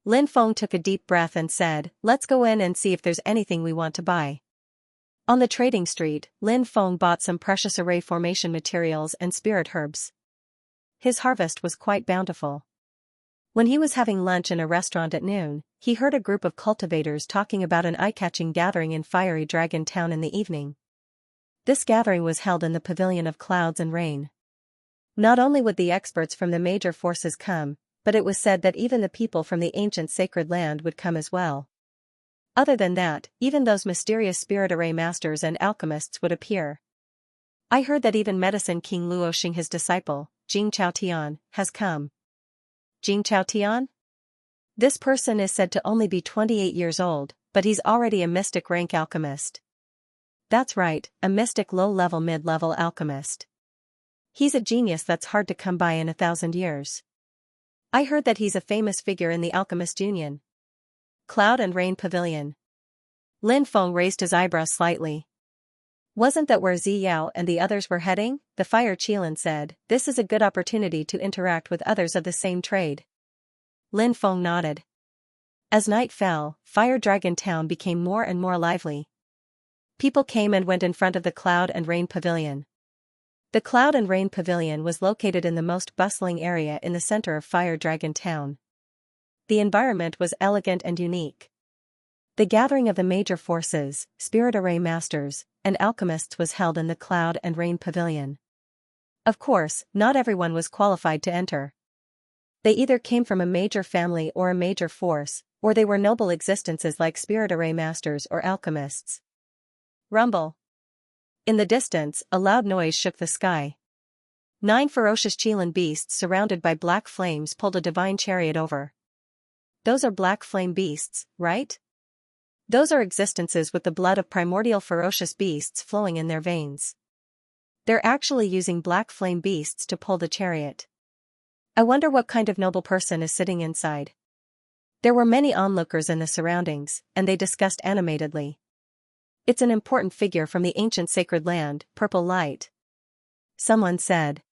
Lin Feng took a deep breath and said, "Let's go in and see if there's anything we want to buy." On the trading street, Lin Feng bought some precious array formation materials and spirit herbs. His harvest was quite bountiful. When he was having lunch in a restaurant at noon, he heard a group of cultivators talking about an eye-catching gathering in Fiery Dragon Town in the evening. This gathering was held in the Pavilion of Clouds and Rain. Not only would the experts from the major forces come, but it was said that even the people from the ancient sacred land would come as well. Other than that, even those mysterious spirit array masters and alchemists would appear. I heard that even Medicine King Luoxing, his disciple, Jing Chaotian, has come. Jing Chaotian? This person is said to only be 28 years old, but he's already a mystic rank alchemist. That's right, a mystic low-level mid-level alchemist. He's a genius that's hard to come by in 1,000 years. I heard that he's a famous figure in the Alchemist Union. Cloud and Rain Pavilion. Lin Feng raised his eyebrows slightly. Wasn't that where Ziyao and the others were heading? The Fire Qilin said, "This is a good opportunity to interact with others of the same trade." Lin Feng nodded. As night fell, Fire Dragon Town became more and more lively. People came and went in front of the Cloud and Rain Pavilion. The Cloud and Rain Pavilion was located in the most bustling area in the center of Fire Dragon Town. The environment was elegant and unique. The gathering of the major forces, spirit array masters, and alchemists was held in the Cloud and Rain Pavilion. Of course, not everyone was qualified to enter. They either came from a major family or a major force, or they were noble existences like spirit array masters or alchemists. Rumble. In the distance, a loud noise shook the sky. 9 ferocious Qilin beasts surrounded by black flames pulled a divine chariot over. Those are black flame beasts, right? Those are existences with the blood of primordial ferocious beasts flowing in their veins. They're actually using black flame beasts to pull the chariot. I wonder what kind of noble person is sitting inside. There were many onlookers in the surroundings, and they discussed animatedly. It's an important figure from the ancient sacred land, Purple Light. Someone said.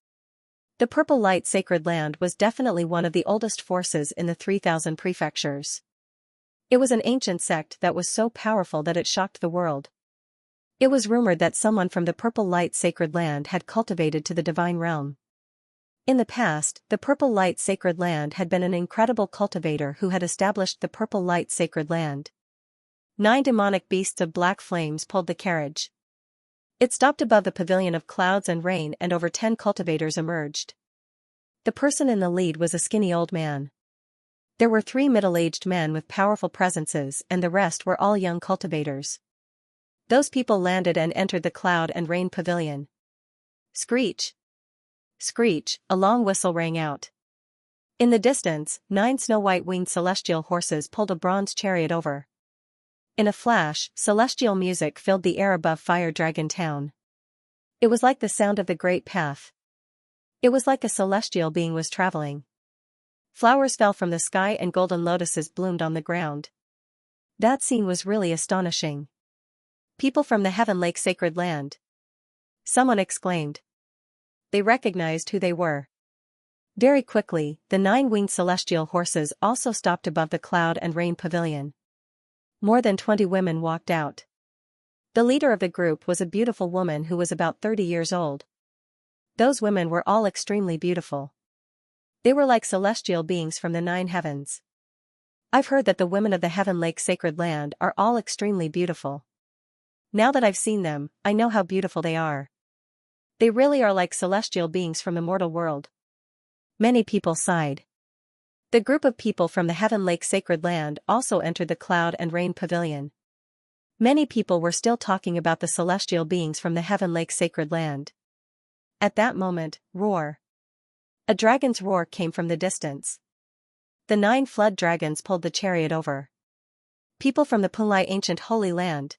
The Purple Light Sacred Land was definitely one of the oldest forces in the 3,000 prefectures. It was an ancient sect that was so powerful that it shocked the world. It was rumored that someone from the Purple Light Sacred Land had cultivated to the divine realm. In the past, the Purple Light Sacred Land had been an incredible cultivator who had established the Purple Light Sacred Land. 9 demonic beasts of black flames pulled the carriage. It stopped above the Pavilion of Clouds and Rain and over 10 cultivators emerged. The person in the lead was a skinny old man. There were 3 middle-aged men with powerful presences and the rest were all young cultivators. Those people landed and entered the Cloud and Rain Pavilion. Screech! Screech, a long whistle rang out. In the distance, 9 snow-white winged celestial horses pulled a bronze chariot over. In a flash, celestial music filled the air above Fire Dragon Town. It was like the sound of the Great Path. It was like a celestial being was traveling. Flowers fell from the sky and golden lotuses bloomed on the ground. That scene was really astonishing. People from the Heaven Lake Sacred Land. Someone exclaimed. They recognized who they were. Very quickly, the 9 winged celestial horses also stopped above the Cloud and Rain Pavilion. More than 20 women walked out. The leader of the group was a beautiful woman who was about 30 years old. Those women were all extremely beautiful. They were like celestial beings from the 9 heavens. I've heard that the women of the Heaven Lake Sacred Land are all extremely beautiful. Now that I've seen them, I know how beautiful they are. They really are like celestial beings from the mortal world. Many people sighed. The group of people from the Heaven Lake Sacred Land also entered the Cloud and Rain Pavilion. Many people were still talking about the celestial beings from the Heaven Lake Sacred Land. At that moment, roar. A dragon's roar came from the distance. The 9 flood dragons pulled the chariot over. People from the Punlai ancient Holy Land.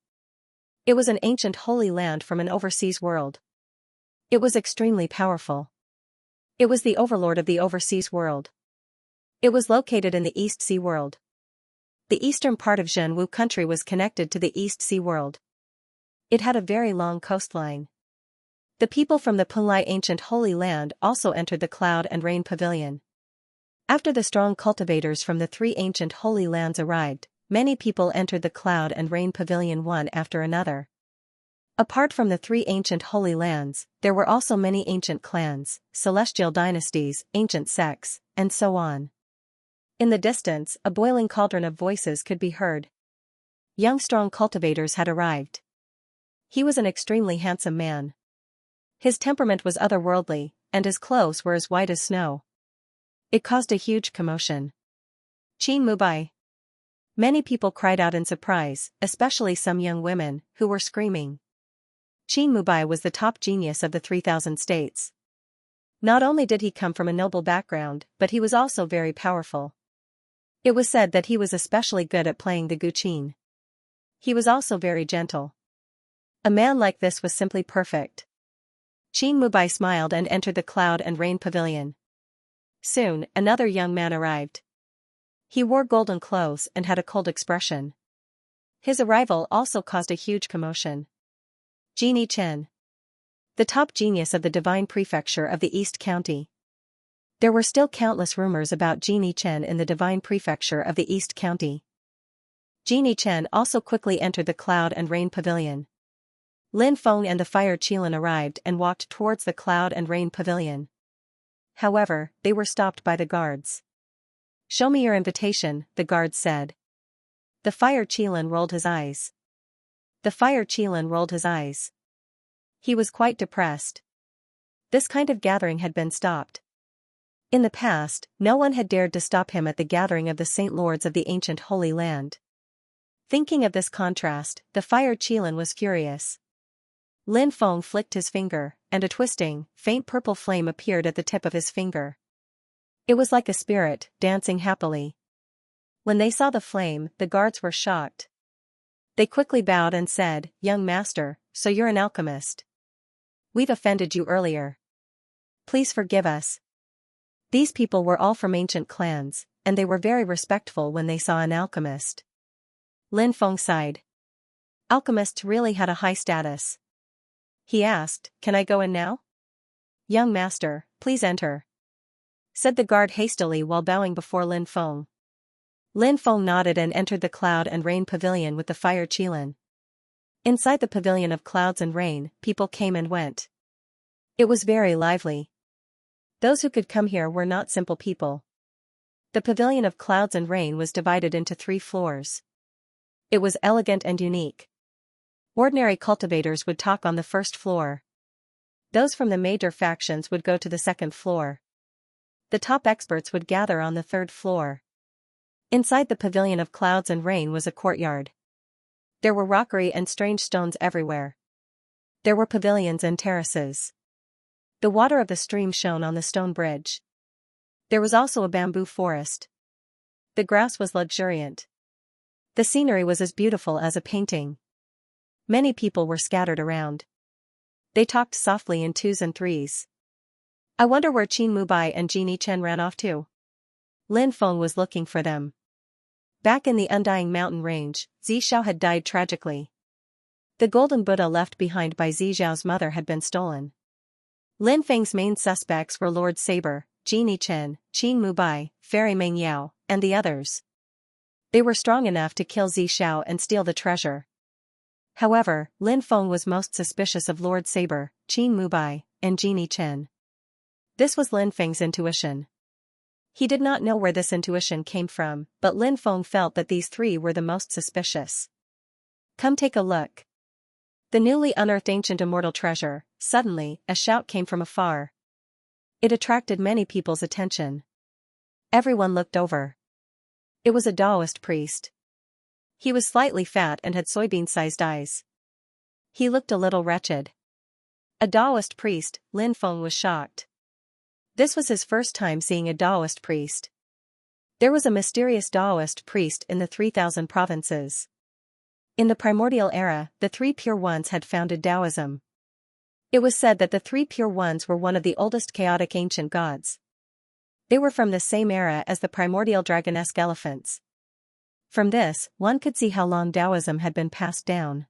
It was an ancient holy land from an overseas world. It was extremely powerful. It was the overlord of the overseas world. It was located in the East Sea world. The eastern part of Zhenwu country was connected to the East Sea world. It had a very long coastline. The people from the Punlai ancient Holy Land also entered the Cloud and Rain Pavilion. After the strong cultivators from the three ancient Holy Lands arrived, many people entered the Cloud and Rain Pavilion one after another. Apart from the three ancient Holy Lands, there were also many ancient clans, celestial dynasties, ancient sects, and so on. In the distance, a boiling cauldron of voices could be heard. Young strong cultivators had arrived. He was an extremely handsome man. His temperament was otherworldly, and his clothes were as white as snow. It caused a huge commotion. Qin Mubai. Many people cried out in surprise, especially some young women, who were screaming. Qin Mubai was the top genius of the 3,000 states. Not only did he come from a noble background, but he was also very powerful. It was said that he was especially good at playing the guqin. He was also very gentle. A man like this was simply perfect. Qin Mubai smiled and entered the Cloud and Rain Pavilion. Soon, another young man arrived. He wore golden clothes and had a cold expression. His arrival also caused a huge commotion. Genie Chen. The top genius of the Divine Prefecture of the East County. There were still countless rumors about Genie Chen in the Divine Prefecture of the East County. Genie Chen also quickly entered the Cloud and Rain Pavilion. Lin Feng and the Fire Qilin arrived and walked towards the Cloud and Rain Pavilion. However, they were stopped by the guards. "Show me your invitation," the guards said. The Fire Qilin rolled his eyes. The Fire Qilin rolled his eyes. He was quite depressed. This kind of gathering had been stopped. In the past, no one had dared to stop him at the gathering of the Saint Lords of the ancient Holy Land. Thinking of this contrast, the Fire Qilin was furious. Lin Feng flicked his finger, and a twisting, faint purple flame appeared at the tip of his finger. It was like a spirit, dancing happily. When they saw the flame, the guards were shocked. They quickly bowed and said, "Young master, so you're an alchemist. We've offended you earlier. Please forgive us." These people were all from ancient clans, and they were very respectful when they saw an alchemist. Lin Feng sighed. Alchemists really had a high status. He asked, "Can I go in now?" "Young master, please enter," said the guard hastily while bowing before Lin Feng. Lin Feng nodded and entered the Cloud and Rain Pavilion with the Fire Qilin. Inside the Pavilion of Clouds and Rain, people came and went. It was very lively. Those who could come here were not simple people. The Pavilion of Clouds and Rain was divided into 3 floors. It was elegant and unique. Ordinary cultivators would talk on the first floor. Those from the major factions would go to the second floor. The top experts would gather on the third floor. Inside the Pavilion of Clouds and Rain was a courtyard. There were rockery and strange stones everywhere. There were pavilions and terraces. The water of the stream shone on the stone bridge. There was also a bamboo forest. The grass was luxuriant. The scenery was as beautiful as a painting. Many people were scattered around. They talked softly in 2s and 3s. I wonder where Qin Mubai and Genie Chen ran off to. Lin Feng was looking for them. Back in the undying mountain range, Zixiao had died tragically. The golden Buddha left behind by Zixiao's mother had been stolen. Lin Feng's main suspects were Lord Saber, Genie Chen, Qin Mubai, Fairy Meng Yao, and the others. They were strong enough to kill Zixiao and steal the treasure. However, Lin Feng was most suspicious of Lord Saber, Qin Mubai, and Genie Chen. This was Lin Feng's intuition. He did not know where this intuition came from, but Lin Feng felt that these 3 were the most suspicious. Come take a look. The newly unearthed ancient immortal treasure. Suddenly, a shout came from afar. It attracted many people's attention. Everyone looked over. It was a Taoist priest. He was slightly fat and had soybean-sized eyes. He looked a little wretched. A Taoist priest, Lin Feng was shocked. This was his first time seeing a Taoist priest. There was a mysterious Taoist priest in the 3000 provinces. In the primordial era, the Three Pure Ones had founded Taoism. It was said that the Three Pure Ones were one of the oldest chaotic ancient gods. They were from the same era as the primordial dragonesque elephants. From this, one could see how long Taoism had been passed down.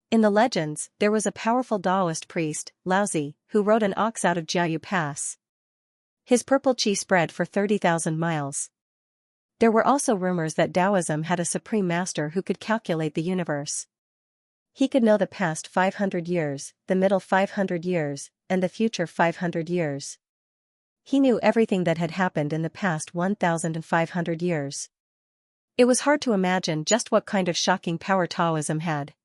In the legends, there was a powerful Taoist priest, Laozi, who rode an ox out of Jiayu Pass. His purple qi spread for 30,000 miles. There were also rumors that Taoism had a supreme master who could calculate the universe. He could know the past 500 years, the middle 500 years, and the future 500 years. He knew everything that had happened in the past 1,500 years. It was hard to imagine just what kind of shocking power Taoism had.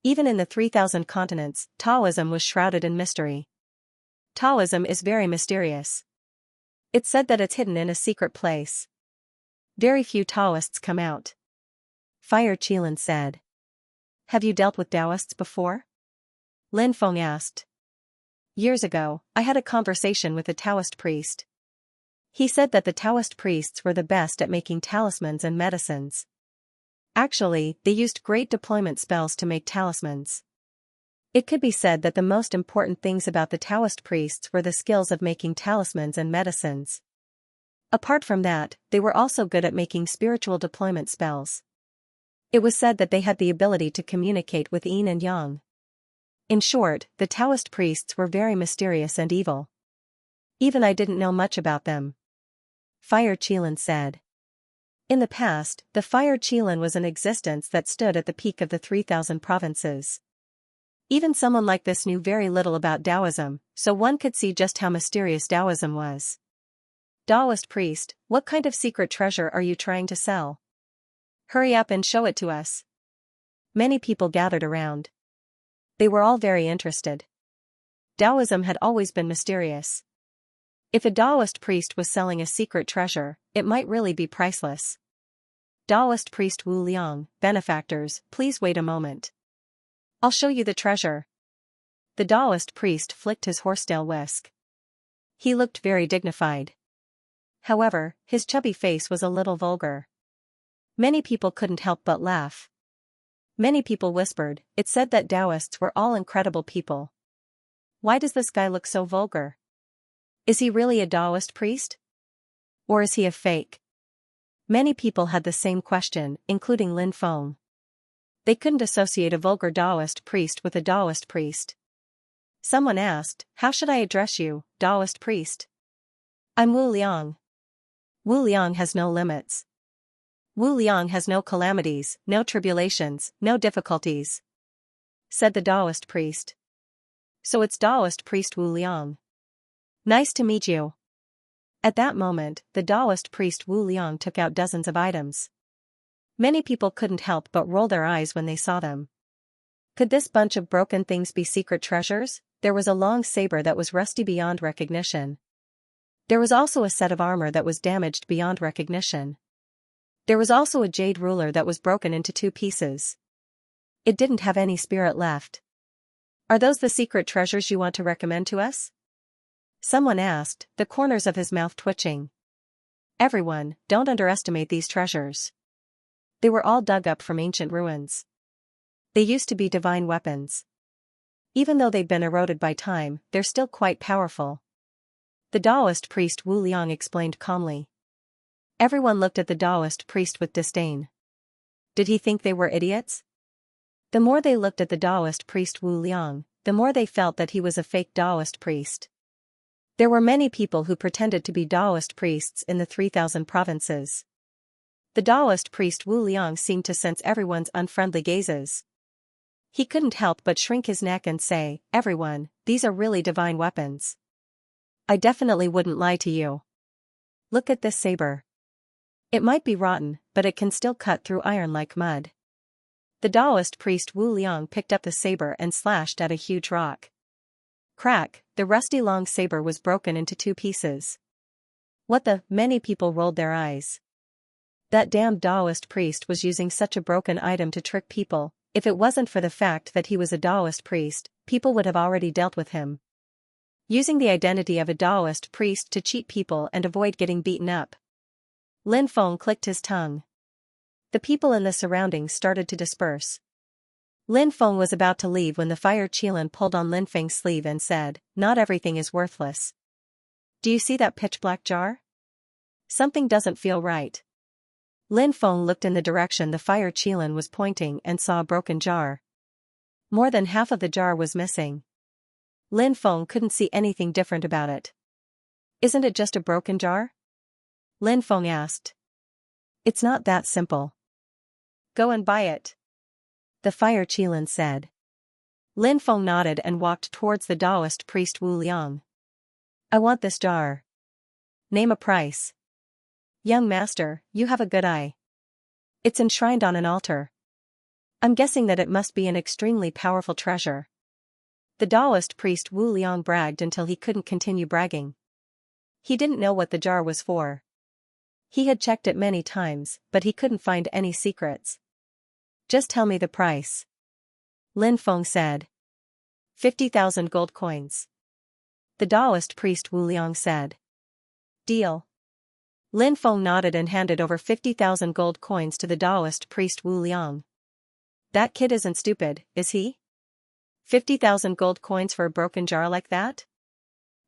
Even in the 3,000 continents, Taoism was shrouded in mystery. Taoism is very mysterious. It's said that it's hidden in a secret place. Very few Taoists come out. Fire Qilin said. Have you dealt with Taoists before? Lin Feng asked. Years ago, I had a conversation with a Taoist priest. He said that the Taoist priests were the best at making talismans and medicines. Actually, they used great deployment spells to make talismans. It could be said that the most important things about the Taoist priests were the skills of making talismans and medicines. Apart from that, they were also good at making spiritual deployment spells. It was said that they had the ability to communicate with yin and yang. In short, the Taoist priests were very mysterious and evil. Even I didn't know much about them. Fire Qilin said. In the past, the Fire Qilin was an existence that stood at the peak of the 3,000 provinces. Even someone like this knew very little about Taoism, so one could see just how mysterious Taoism was. Taoist priest, what kind of secret treasure are you trying to sell? Hurry up and show it to us. Many people gathered around. They were all very interested. Taoism had always been mysterious. If a Taoist priest was selling a secret treasure, it might really be priceless. Taoist priest Wu Liang, benefactors, please wait a moment. I'll show you the treasure. The Taoist priest flicked his horsetail whisk. He looked very dignified. However, his chubby face was a little vulgar. Many people couldn't help but laugh. Many people whispered, it said that Taoists were all incredible people. Why does this guy look so vulgar? Is he really a Taoist priest? Or is he a fake? Many people had the same question, including Lin Feng. They couldn't associate a vulgar Taoist priest with a Taoist priest. Someone asked, how should I address you, Taoist priest? I'm Wu Liang. Wu Liang has no limits. Wu Liang has no calamities, no tribulations, no difficulties, said the Taoist priest. So it's Taoist priest Wu Liang. Nice to meet you. At that moment, the Taoist priest Wu Liang took out dozens of items. Many people couldn't help but roll their eyes when they saw them. Could this bunch of broken things be secret treasures? There was a long saber that was rusty beyond recognition. There was also a set of armor that was damaged beyond recognition. There was also a jade ruler that was broken into 2 pieces. It didn't have any spirit left. Are those the secret treasures you want to recommend to us? Someone asked, the corners of his mouth twitching. Everyone, don't underestimate these treasures. They were all dug up from ancient ruins. They used to be divine weapons. Even though they've been eroded by time, they're still quite powerful. The Taoist priest Wu Liang explained calmly. Everyone looked at the Taoist priest with disdain. Did he think they were idiots? The more they looked at the Taoist priest Wu Liang, the more they felt that he was a fake Taoist priest. There were many people who pretended to be Taoist priests in the 3,000 provinces. The Taoist priest Wu Liang seemed to sense everyone's unfriendly gazes. He couldn't help but shrink his neck and say, everyone, these are really divine weapons. I definitely wouldn't lie to you. Look at this saber. It might be rotten, but it can still cut through iron like mud. The Taoist priest Wu Liang picked up the saber and slashed at a huge rock. Crack, the rusty long saber was broken into 2 pieces. What the? Many people rolled their eyes. That damned Taoist priest was using such a broken item to trick people. If it wasn't for the fact that he was a Taoist priest, people would have already dealt with him. Using the identity of a Taoist priest to cheat people and avoid getting beaten up. Lin Feng clicked his tongue. The people in the surroundings started to disperse. Lin Feng was about to leave when the fire Qilin pulled on Lin Feng's sleeve and said, "Not everything is worthless. Do you see that pitch-black jar? Something doesn't feel right." Lin Feng looked in the direction the fire Qilin was pointing and saw a broken jar. More than half of the jar was missing. Lin Feng couldn't see anything different about it. "Isn't it just a broken jar?" Lin Feng asked. "It's not that simple. Go and buy it," the fire Qilin said. Lin Feng nodded and walked towards the Taoist priest Wu Liang. "I want this jar. Name a price." "Young master, you have a good eye. It's enshrined on an altar. I'm guessing that it must be an extremely powerful treasure." The Taoist priest Wu Liang bragged until he couldn't continue bragging. He didn't know what the jar was for. He had checked it many times, but he couldn't find any secrets. "Just tell me the price," Lin Feng said. 50,000 gold coins. The Taoist priest Wu Liang said. "Deal." Lin Feng nodded and handed over 50,000 gold coins to the Taoist priest Wu Liang. "That kid isn't stupid, is he? 50,000 gold coins for a broken jar like that?"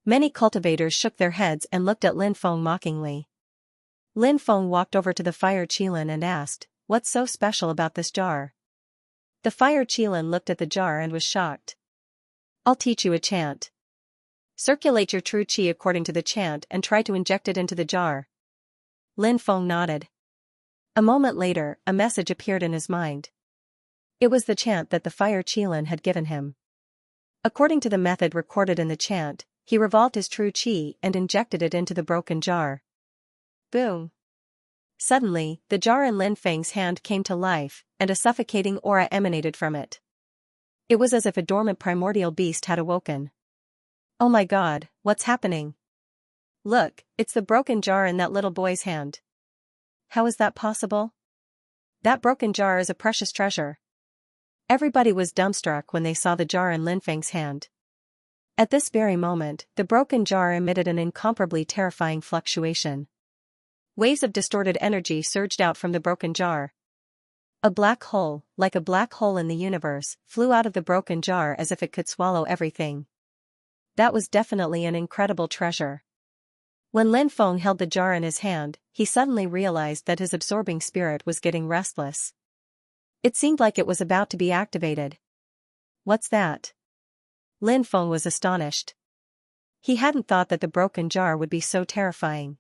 Many cultivators shook their heads and looked at Lin Feng mockingly. Lin Feng walked over to the fire Qilin and asked, "What's so special about this jar?" The fire Qilin looked at the jar and was shocked. "I'll teach you a chant. Circulate your true qi according to the chant and try to inject it into the jar." Lin Feng nodded. A moment later, a message appeared in his mind. It was the chant that the fire Qilin had given him. According to the method recorded in the chant, he revolved his true qi and injected it into the broken jar. Boom! Suddenly, the jar in Lin Feng's hand came to life, and a suffocating aura emanated from it. It was as if a dormant primordial beast had awoken. "Oh my God, what's happening? Look, it's the broken jar in that little boy's hand. How is that possible? That broken jar is a precious treasure." Everybody was dumbstruck when they saw the jar in Lin Feng's hand. At this very moment, the broken jar emitted an incomparably terrifying fluctuation. Waves of distorted energy surged out from the broken jar. A black hole, like a black hole in the universe, flew out of the broken jar as if it could swallow everything. That was definitely an incredible treasure. When Lin Feng held the jar in his hand, he suddenly realized that his absorbing spirit was getting restless. It seemed like it was about to be activated. "What's that?" Lin Feng was astonished. He hadn't thought that the broken jar would be so terrifying.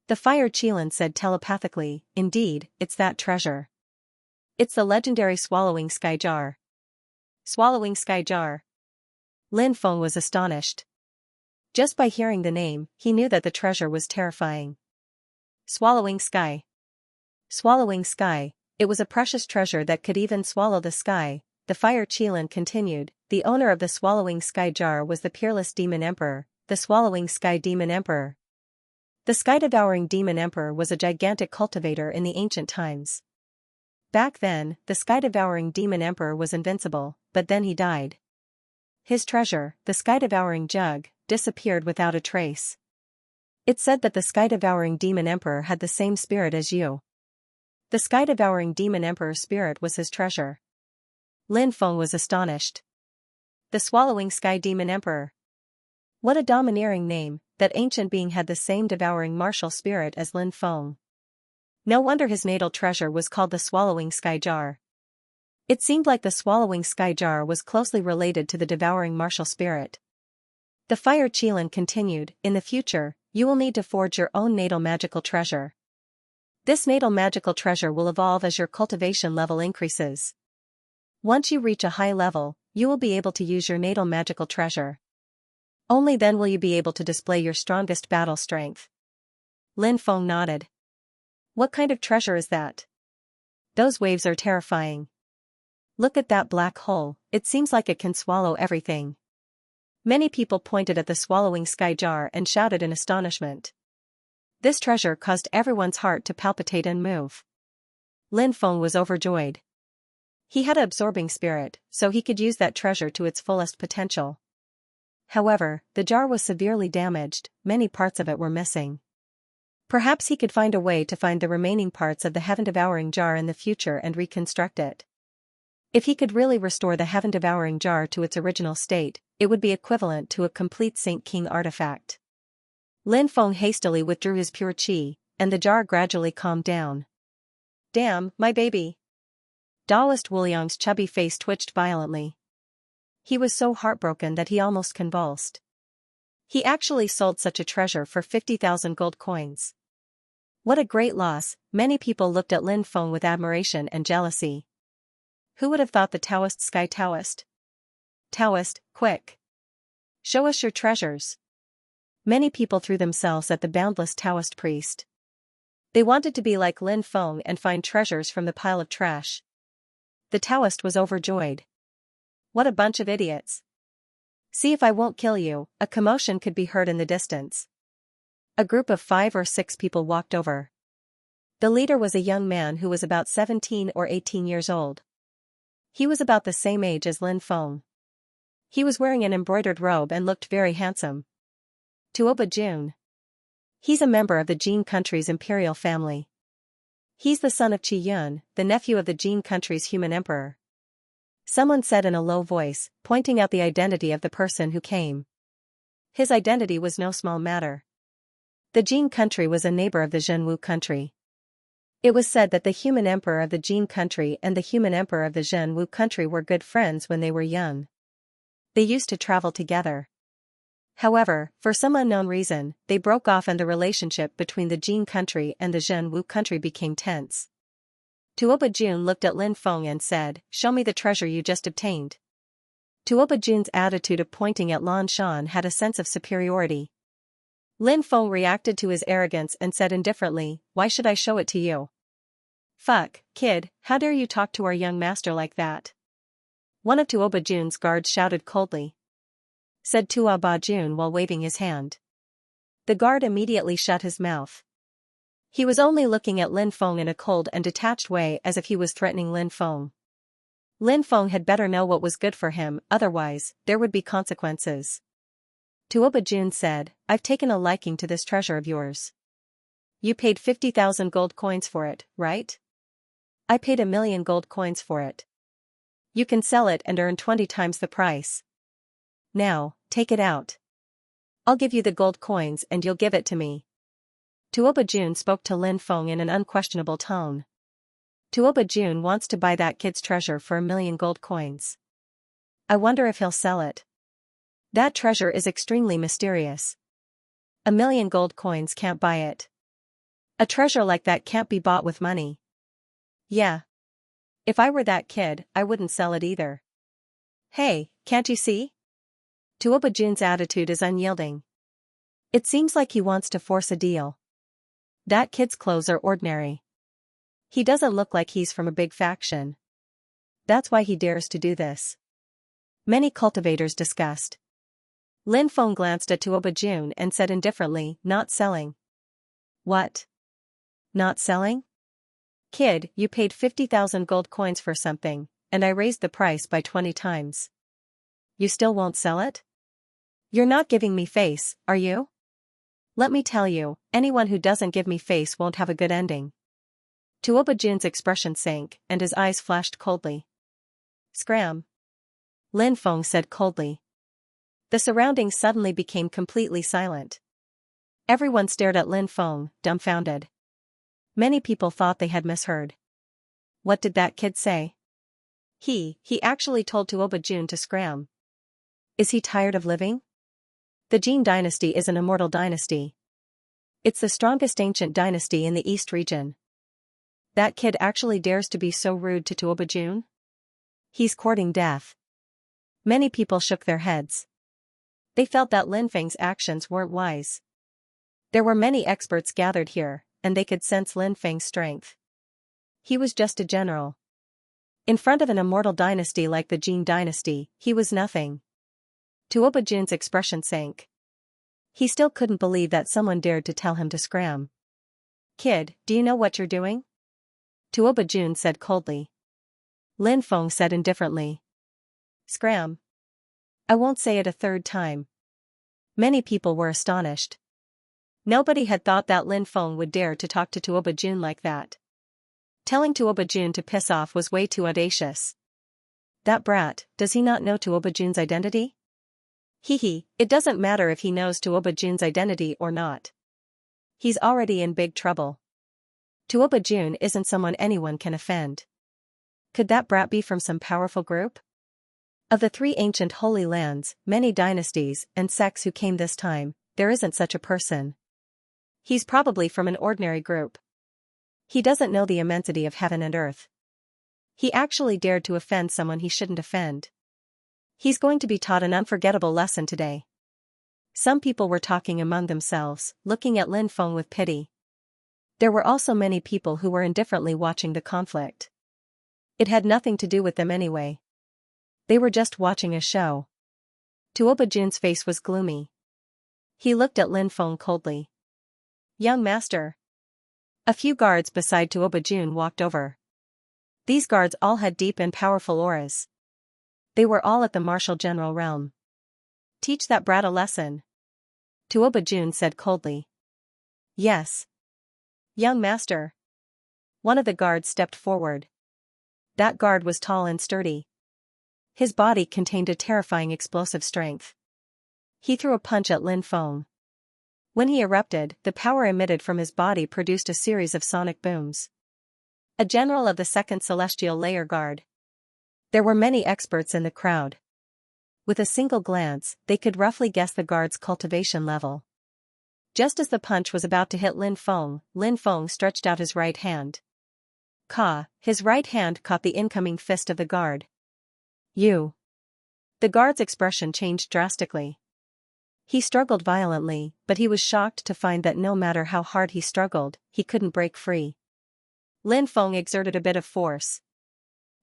The fire Qilin said telepathically, "Indeed, it's that treasure. It's the legendary swallowing sky jar." Swallowing sky jar. Lin Feng was astonished. Just by hearing the name, he knew that the treasure was terrifying. Swallowing sky. Swallowing sky, it was a precious treasure that could even swallow the sky, the fire Qilin continued. The owner of the swallowing sky jar was the peerless demon emperor, the swallowing sky demon emperor. The sky-devouring demon emperor was a gigantic cultivator in the ancient times. Back then, the sky-devouring demon emperor was invincible, but then he died. His treasure, the sky-devouring jug, disappeared without a trace. It's said that the sky-devouring demon emperor had the same spirit as you. The sky-devouring demon emperor's spirit was his treasure. Lin Feng was astonished. The swallowing sky demon emperor. What a domineering name. That ancient being had the same devouring martial spirit as Lin Feng. No wonder his natal treasure was called the swallowing sky jar. It seemed like the swallowing sky jar was closely related to the devouring martial spirit. The fire Qilin continued, "In the future, you will need to forge your own natal magical treasure. This natal magical treasure will evolve as your cultivation level increases. Once you reach a high level, you will be able to use your natal magical treasure. Only then will you be able to display your strongest battle strength." Lin Feng nodded. "What kind of treasure is that? Those waves are terrifying. Look at that black hole, it seems like it can swallow everything." Many people pointed at the swallowing sky jar and shouted in astonishment. This treasure caused everyone's heart to palpitate and move. Lin Feng was overjoyed. He had an absorbing spirit, so he could use that treasure to its fullest potential. However, the jar was severely damaged, many parts of it were missing. Perhaps he could find a way to find the remaining parts of the heaven-devouring jar in the future and reconstruct it. If he could really restore the heaven-devouring jar to its original state, it would be equivalent to a complete Saint King artifact. Lin Feng hastily withdrew his pure qi, and the jar gradually calmed down. Damn, my baby. Daoist Wu Liang's chubby face twitched violently. He was so heartbroken that he almost convulsed. He actually sold such a treasure for 50,000 gold coins. What a great loss. Many people looked at Lin Feng with admiration and jealousy. Who would have thought the Taoist Sky Taoist? Taoist, quick! Show us your treasures. Many people threw themselves at the boundless Taoist priest. They wanted to be like Lin Feng and find treasures from the pile of trash. The Taoist was overjoyed. What a bunch of idiots. See if I won't kill you. A commotion could be heard in the distance. A group of 5 or 6 people walked over. The leader was a young man who was about 17 or 18 years old. He was about the same age as Lin Feng. He was wearing an embroidered robe and looked very handsome. Tuoba Jun. He's a member of the Jin country's imperial family. He's the son of Qi Yun, the nephew of the Jin country's human emperor. Someone said in a low voice, pointing out the identity of the person who came. His identity was no small matter. The Jin country was a neighbor of the Zhenwu country. It was said that the human emperor of the Jin country and the human emperor of the Zhenwu country were good friends when they were young. They used to travel together. However, for some unknown reason, they broke off and the relationship between the Jin country and the Zhenwu country became tense. Tuoba Jun looked at Lin Feng and said, "Show me the treasure you just obtained." Tuoba Jun's attitude of pointing at Lan Shan had a sense of superiority. Lin Feng reacted to his arrogance and said indifferently, "Why should I show it to you?" "Fuck, kid, how dare you talk to our young master like that?" One of Tuoba Jun's guards shouted coldly. Said Tuoba Jun while waving his hand. The guard immediately shut his mouth. He was only looking at Lin Feng in a cold and detached way as if he was threatening Lin Feng. Lin Feng had better know what was good for him, otherwise, there would be consequences. Tuoba Jun said, "I've taken a liking to this treasure of yours. You paid 50,000 gold coins for it, right? I paid 1,000,000 gold coins for it. You can sell it and earn 20 times the price. Now, take it out. I'll give you the gold coins and you'll give it to me." Tuoba Jun spoke to Lin Feng in an unquestionable tone. Tuoba Jun wants to buy that kid's treasure for 1,000,000 gold coins. I wonder if he'll sell it. That treasure is extremely mysterious. 1,000,000 gold coins can't buy it. A treasure like that can't be bought with money. Yeah. If I were that kid, I wouldn't sell it either. Hey, can't you see? Tuoba Jun's attitude is unyielding. It seems like he wants to force a deal. That kid's clothes are ordinary. He doesn't look like he's from a big faction. That's why he dares to do this. Many cultivators discussed. Lin Feng glanced at Tuoba Jun and said indifferently, "Not selling." What? Not selling? Kid, you paid 50,000 gold coins for something, and I raised the price by 20 times. You still won't sell it? You're not giving me face, are you? Let me tell you, anyone who doesn't give me face won't have a good ending. Tuoba Jun's expression sank, and his eyes flashed coldly. Scram. Lin Feng said coldly. The surroundings suddenly became completely silent. Everyone stared at Lin Feng, dumbfounded. Many people thought they had misheard. What did that kid say? He actually told Tuoba Jun to scram. Is he tired of living? The Jin dynasty is an immortal dynasty. It's the strongest ancient dynasty in the East region. That kid actually dares to be so rude to Tuoba Jun? He's courting death. Many people shook their heads. They felt that Lin Feng's actions weren't wise. There were many experts gathered here, and they could sense Lin Feng's strength. He was just a general. In front of an immortal dynasty like the Jin dynasty, he was nothing. Tuoba Jun's expression sank. He still couldn't believe that someone dared to tell him to scram. Kid, do you know what you're doing? Tuoba Jun said coldly. Lin Feng said indifferently. Scram. I won't say it a third time. Many people were astonished. Nobody had thought that Lin Feng would dare to talk to Tuoba Jun like that. Telling Tuoba Jun to piss off was way too audacious. That brat, does he not know Tuoba Jun's identity? Hee, it doesn't matter if he knows Tuoba Jun's identity or not. He's already in big trouble. Tuoba Jun isn't someone anyone can offend. Could that brat be from some powerful group? Of the 3 ancient holy lands, many dynasties and sects who came this time, there isn't such a person. He's probably from an ordinary group. He doesn't know the immensity of heaven and earth. He actually dared to offend someone he shouldn't offend. He's going to be taught an unforgettable lesson today. Some people were talking among themselves, looking at Lin Feng with pity. There were also many people who were indifferently watching the conflict. It had nothing to do with them anyway. They were just watching a show. Tuoba Jun's face was gloomy. He looked at Lin Feng coldly. Young master. A few guards beside Tuoba Jun walked over. These guards all had deep and powerful auras. They were all at the martial general realm. Teach that brat a lesson. Tuoba Jun said coldly. Yes. Young master. One of the guards stepped forward. That guard was tall and sturdy. His body contained a terrifying explosive strength. He threw a punch at Lin Feng. When he erupted, the power emitted from his body produced a series of sonic booms. A general of the 2nd Celestial Layer Guard. There were many experts in the crowd. With a single glance, they could roughly guess the guard's cultivation level. Just as the punch was about to hit Lin Feng stretched out his right hand. His right hand caught the incoming fist of the guard. You. The guard's expression changed drastically. He struggled violently, but he was shocked to find that no matter how hard he struggled, he couldn't break free. Lin Feng exerted a bit of force.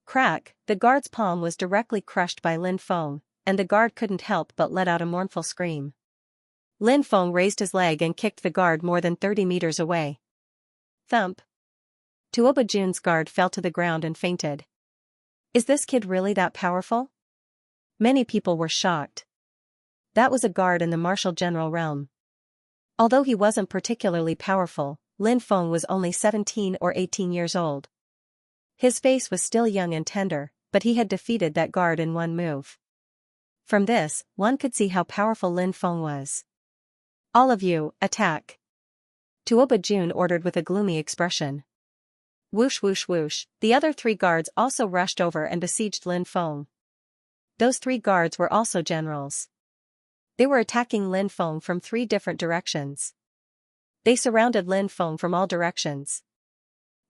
Crack, the guard's palm was directly crushed by Lin Feng, and the guard couldn't help but let out a mournful scream. Lin Feng raised his leg and kicked the guard more than 30 meters away. Thump. Tuoba Jun's guard fell to the ground and fainted. Is this kid really that powerful? Many people were shocked. That was a guard in the martial general realm. Although he wasn't particularly powerful, Lin Feng was only 17 or 18 years old. His face was still young and tender, but he had defeated that guard in one move. From this, one could see how powerful Lin Feng was. All of you, attack. Tuoba Jun ordered with a gloomy expression. Whoosh whoosh whoosh, the other 3 guards also rushed over and besieged Lin Feng. Those 3 guards were also generals. They were attacking Lin Feng from 3 different directions. They surrounded Lin Feng from all directions.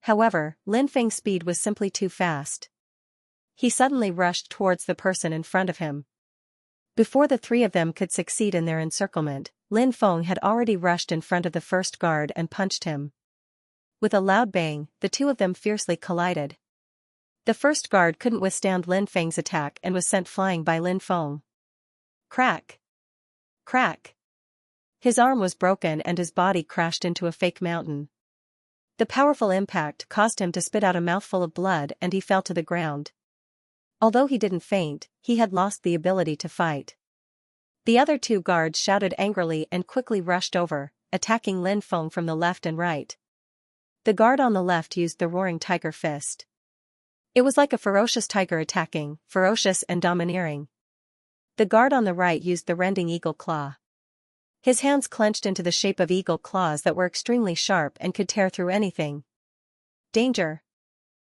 However, Lin Feng's speed was simply too fast. He suddenly rushed towards the person in front of him. Before the 3 of them could succeed in their encirclement, Lin Feng had already rushed in front of the first guard and punched him. With a loud bang, the 2 of them fiercely collided. The first guard couldn't withstand Lin Feng's attack and was sent flying by Lin Feng. Crack! Crack! His arm was broken and his body crashed into a fake mountain. The powerful impact caused him to spit out a mouthful of blood and he fell to the ground. Although he didn't faint, he had lost the ability to fight. The other 2 guards shouted angrily and quickly rushed over, attacking Lin Feng from the left and right. The guard on the left used the roaring tiger fist. It was like a ferocious tiger attacking, ferocious and domineering. The guard on the right used the rending eagle claw. His hands clenched into the shape of eagle claws that were extremely sharp and could tear through anything. Danger!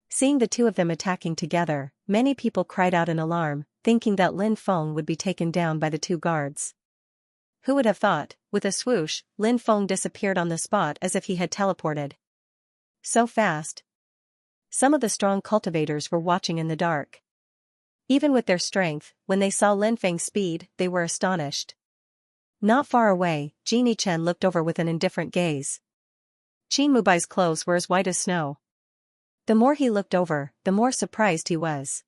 Seeing the 2 of them attacking together, many people cried out in alarm, thinking that Lin Feng would be taken down by the 2 guards. Who would have thought, with a swoosh, Lin Feng disappeared on the spot as if he had teleported. So fast. Some of the strong cultivators were watching in the dark. Even with their strength, when they saw Lin Feng's speed, they were astonished. Not far away, Genie Chen looked over with an indifferent gaze. Qin Mubai's clothes were as white as snow. The more he looked over, the more surprised he was.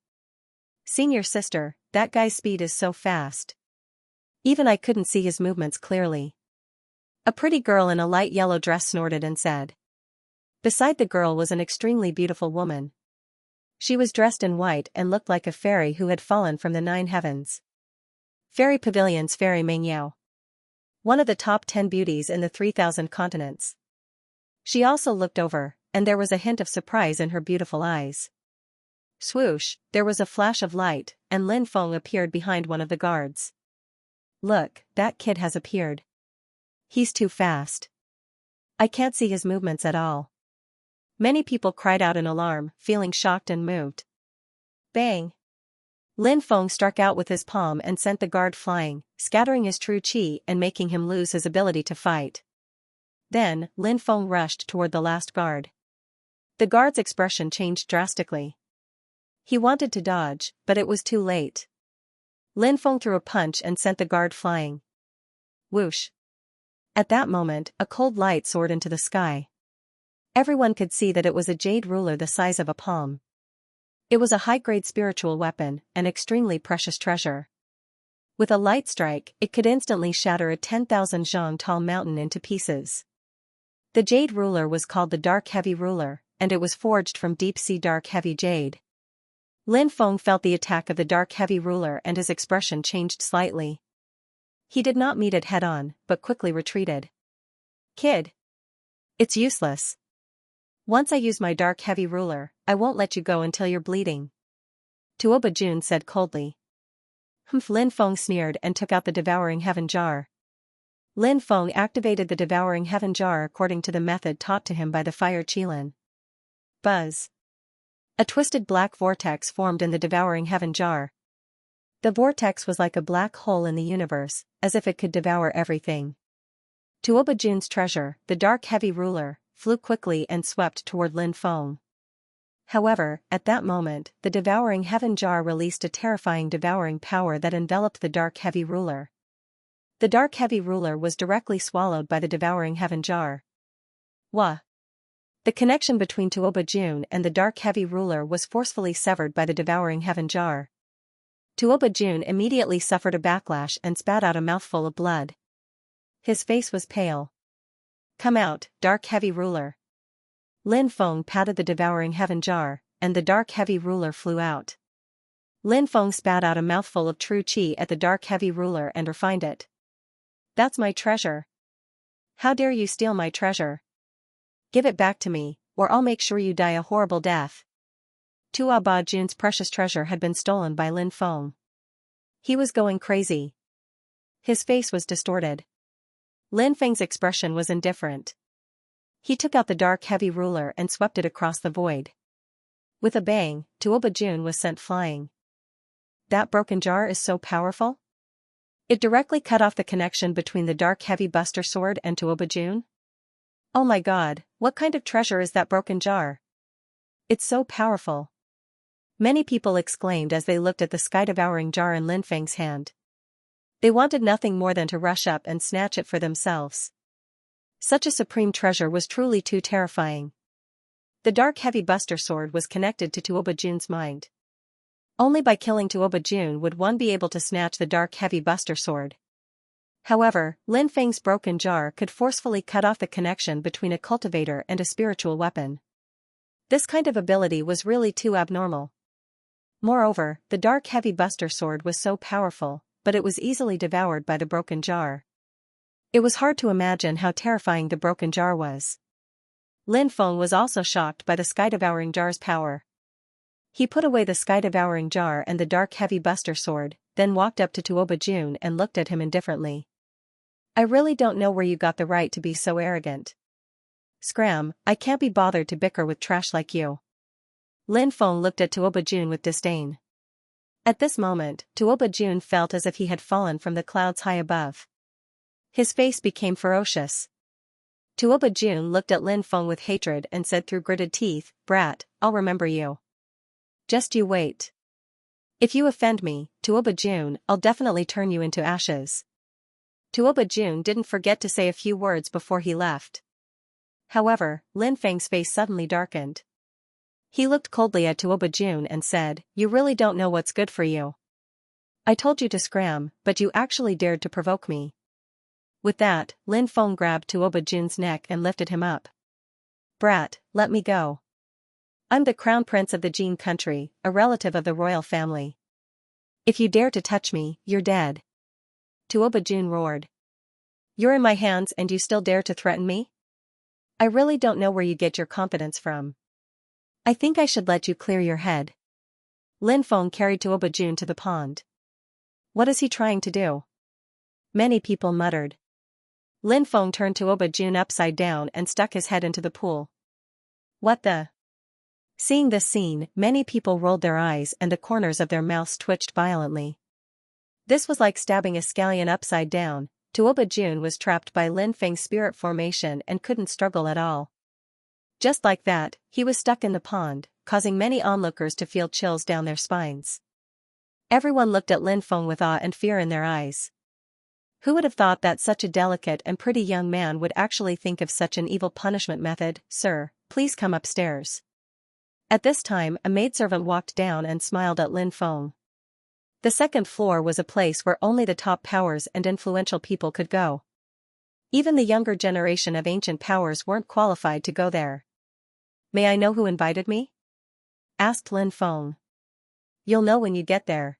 Senior sister, that guy's speed is so fast. Even I couldn't see his movements clearly. A pretty girl in a light yellow dress snorted and said. Beside the girl was an extremely beautiful woman. She was dressed in white and looked like a fairy who had fallen from the 9 heavens. Fairy Pavilion's Fairy Mengyao. One of the top 10 beauties in the 3,000 continents. She also looked over, and there was a hint of surprise in her beautiful eyes. Swoosh, there was a flash of light, and Lin Feng appeared behind one of the guards. Look, that kid has appeared. He's too fast. I can't see his movements at all. Many people cried out in alarm, feeling shocked and moved. Bang! Lin Feng struck out with his palm and sent the guard flying, scattering his true qi and making him lose his ability to fight. Then, Lin Feng rushed toward the last guard. The guard's expression changed drastically. He wanted to dodge, but it was too late. Lin Feng threw a punch and sent the guard flying. Whoosh! At that moment, a cold light soared into the sky. Everyone could see that it was a jade ruler the size of a palm. It was a high-grade spiritual weapon, an extremely precious treasure. With a light strike, it could instantly shatter a 10,000 zhang tall mountain into pieces. The jade ruler was called the Dark Heavy Ruler, and it was forged from deep-sea dark heavy jade. Lin Feng felt the attack of the Dark Heavy Ruler and his expression changed slightly. He did not meet it head-on, but quickly retreated. Kid! It's useless. Once I use my Dark Heavy Ruler, I won't let you go until you're bleeding. Tuo Bajun said coldly. Lin Feng sneered and took out the Devouring Heaven Jar. Lin Feng activated the Devouring Heaven Jar according to the method taught to him by the Fire Qilin. Buzz! A twisted black vortex formed in the Devouring Heaven Jar. The vortex was like a black hole in the universe, as if it could devour everything. Tuo Bajun's treasure, the Dark Heavy Ruler, flew quickly and swept toward Lin Feng. However, at that moment, the Devouring Heaven Jar released a terrifying devouring power that enveloped the Dark Heavy Ruler. The Dark Heavy Ruler was directly swallowed by the Devouring Heaven Jar. Wah! The connection between Tuo Bajun and the Dark Heavy Ruler was forcefully severed by the Devouring Heaven Jar. Tuo Bajun immediately suffered a backlash and spat out a mouthful of blood. His face was pale. Come out, Dark Heavy Ruler. Lin Feng patted the Devouring Heaven Jar, and the Dark Heavy Ruler flew out. Lin Feng spat out a mouthful of true qi at the Dark Heavy Ruler and refined it. That's my treasure. How dare you steal my treasure? Give it back to me, or I'll make sure you die a horrible death. Tuo Bajun's precious treasure had been stolen by Lin Feng. He was going crazy. His face was distorted. Lin Feng's expression was indifferent. He took out the Dark Heavy Ruler and swept it across the void. With a bang, Tuo Bajun was sent flying. That broken jar is so powerful? It directly cut off the connection between the Dark Heavy Buster Sword and Tuo Bajun? Oh my god, what kind of treasure is that broken jar? It's so powerful. Many people exclaimed as they looked at the sky-devouring jar in Lin Feng's hand. They wanted nothing more than to rush up and snatch it for themselves. Such a supreme treasure was truly too terrifying. The Dark Heavy Buster Sword was connected to Tuo Bajun's mind. Only by killing Tuo Bajun would one be able to snatch the Dark Heavy Buster Sword. However, Lin Feng's broken jar could forcefully cut off the connection between a cultivator and a spiritual weapon. This kind of ability was really too abnormal. Moreover, the Dark Heavy Buster Sword was so powerful, but it was easily devoured by the broken jar. It was hard to imagine how terrifying the broken jar was. Lin Feng was also shocked by the sky-devouring jar's power. He put away the sky-devouring jar and the Dark Heavy Buster Sword, then walked up to Tuo Bajun and looked at him indifferently. I really don't know where you got the right to be so arrogant. Scram, I can't be bothered to bicker with trash like you. Lin Feng looked at Tuo Bajun with disdain. At this moment, Tuo Bajun felt as if he had fallen from the clouds high above. His face became ferocious. Tuo Bajun looked at Lin Feng with hatred and said through gritted teeth, Brat, I'll remember you. Just you wait. If you offend me, Tuo Bajun, I'll definitely turn you into ashes. Tuo Bajun didn't forget to say a few words before he left. However, Lin Feng's face suddenly darkened. He looked coldly at Tuo Bajun and said, You really don't know what's good for you. I told you to scram, but you actually dared to provoke me. With that, Lin Feng grabbed Tuo Bajun's neck and lifted him up. Brat, let me go. I'm the crown prince of the Jin country, a relative of the royal family. If you dare to touch me, you're dead. Tuo Bajun roared. You're in my hands and you still dare to threaten me? I really don't know where you get your confidence from. I think I should let you clear your head. Lin Feng carried Tuoba Jun to the pond. What is he trying to do? Many people muttered. Lin Feng turned Tuoba Jun upside down and stuck his head into the pool. What the? Seeing this scene, many people rolled their eyes and the corners of their mouths twitched violently. This was like stabbing a scallion upside down. Tuoba Jun was trapped by Lin Feng's spirit formation and couldn't struggle at all. Just like that, he was stuck in the pond, causing many onlookers to feel chills down their spines. Everyone looked at Lin Feng with awe and fear in their eyes. Who would have thought that such a delicate and pretty young man would actually think of such an evil punishment method? Sir, please come upstairs. At this time, a maidservant walked down and smiled at Lin Feng. The second floor was a place where only the top powers and influential people could go. Even the younger generation of ancient powers weren't qualified to go there. May I know who invited me? Asked Lin Feng. You'll know when you get there,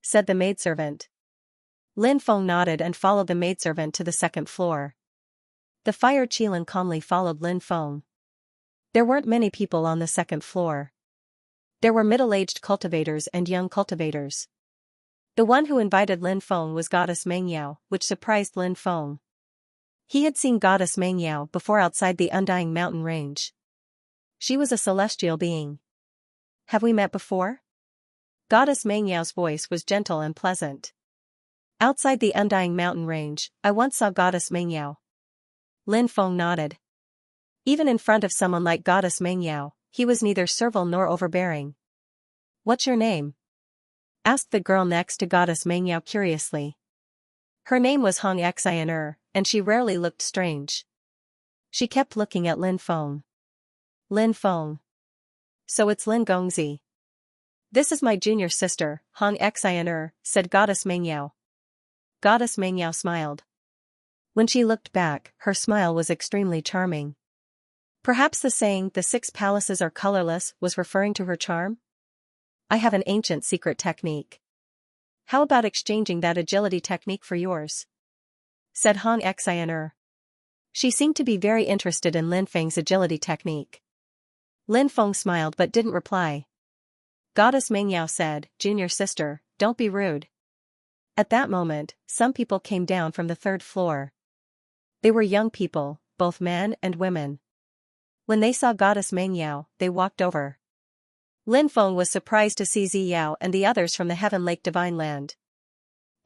said the maidservant. Lin Feng nodded and followed the maidservant to the second floor. The Fire Qilin calmly followed Lin Feng. There weren't many people on the second floor. There were middle-aged cultivators and young cultivators. The one who invited Lin Feng was Goddess Mengyao, which surprised Lin Feng. He had seen Goddess Mengyao before outside the Undying Mountain range. She was a celestial being. Have we met before? Goddess Mengyao's voice was gentle and pleasant. Outside the Undying Mountain range, I once saw Goddess Mengyao. Lin Feng nodded. Even in front of someone like Goddess Mengyao, he was neither servile nor overbearing. What's your name? Asked the girl next to Goddess Mengyao curiously. Her name was Xianxia, and she rarely looked strange. She kept looking at Lin Feng. Lin Feng. So it's Lin Gongzi. This is my junior sister, Xianxia, said Goddess Mengyao. Goddess Mengyao smiled. When she looked back, her smile was extremely charming. Perhaps the saying, "the 6 palaces are colorless," was referring to her charm? I have an ancient secret technique. How about exchanging that agility technique for yours? Said Xianxia. She seemed to be very interested in Lin Feng's agility technique. Lin Feng smiled but didn't reply. Goddess Mengyao said, "Junior sister, don't be rude." At that moment, some people came down from the 3rd floor. They were young people, both men and women. When they saw Goddess Mengyao, they walked over. Lin Feng was surprised to see Ziyao and the others from the Heaven Lake Divine Land.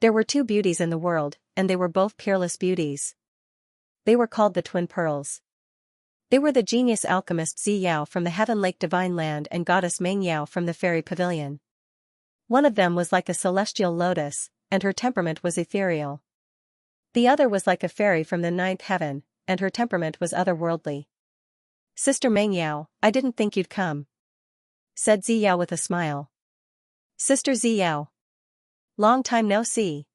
There were 2 beauties in the world, and they were both peerless beauties. They were called the Twin Pearls. They were the genius alchemist Ziyao from the Heaven Lake Divine Land and Goddess Mengyao from the Fairy Pavilion. One of them was like a celestial lotus, and her temperament was ethereal. The other was like a fairy from the 9th heaven, and her temperament was otherworldly. Sister Mengyao, I didn't think you'd come, said Ziyao with a smile. Sister Ziyao. Long time no see.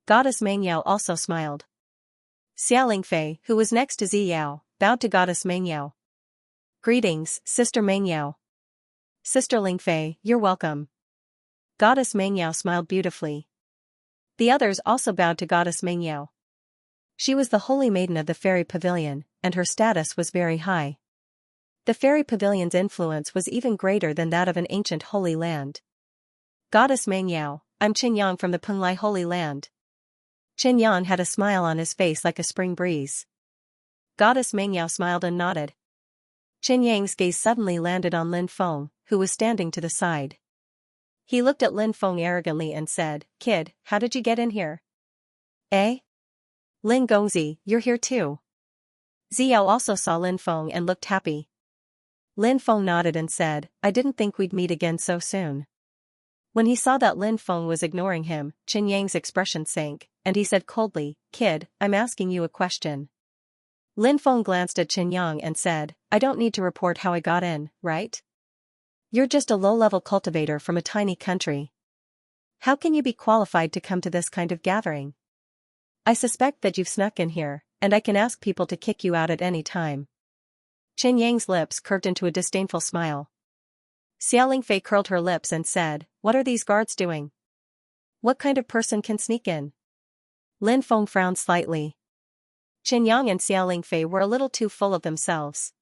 Goddess Mengyao also smiled. Xia Lingfei, who was next to Ziyao, bowed to Goddess Mengyao. Greetings, Sister Mengyao. Sister Lingfei, you're welcome. Goddess Mengyao smiled beautifully. The others also bowed to Goddess Mengyao. She was the holy maiden of the Fairy Pavilion, and her status was very high. The Fairy Pavilion's influence was even greater than that of an ancient holy land. Goddess Mengyao, I'm Qinyang from the Penglai Holy Land. Qinyang had a smile on his face like a spring breeze. Goddess Mengyao smiled and nodded. Qinyang's gaze suddenly landed on Lin Feng, who was standing to the side. He looked at Lin Feng arrogantly and said, "Kid, how did you get in here?" Eh? Lin Gongzi, you're here too. Ziyao also saw Lin Feng and looked happy. Lin Feng nodded and said, I didn't think we'd meet again so soon. When he saw that Lin Feng was ignoring him, Qinyang's expression sank, and he said coldly, "Kid, I'm asking you a question." Lin Feng glanced at Qinyang and said, I don't need to report how I got in, right? You're just a low-level cultivator from a tiny country. How can you be qualified to come to this kind of gathering? I suspect that you've snuck in here, and I can ask people to kick you out at any time. Qinyang's lips curved into a disdainful smile. Xia Lingfei curled her lips and said, What are these guards doing? What kind of person can sneak in? Lin Feng frowned slightly. Qianyang and Xiao Fei were a little too full of themselves.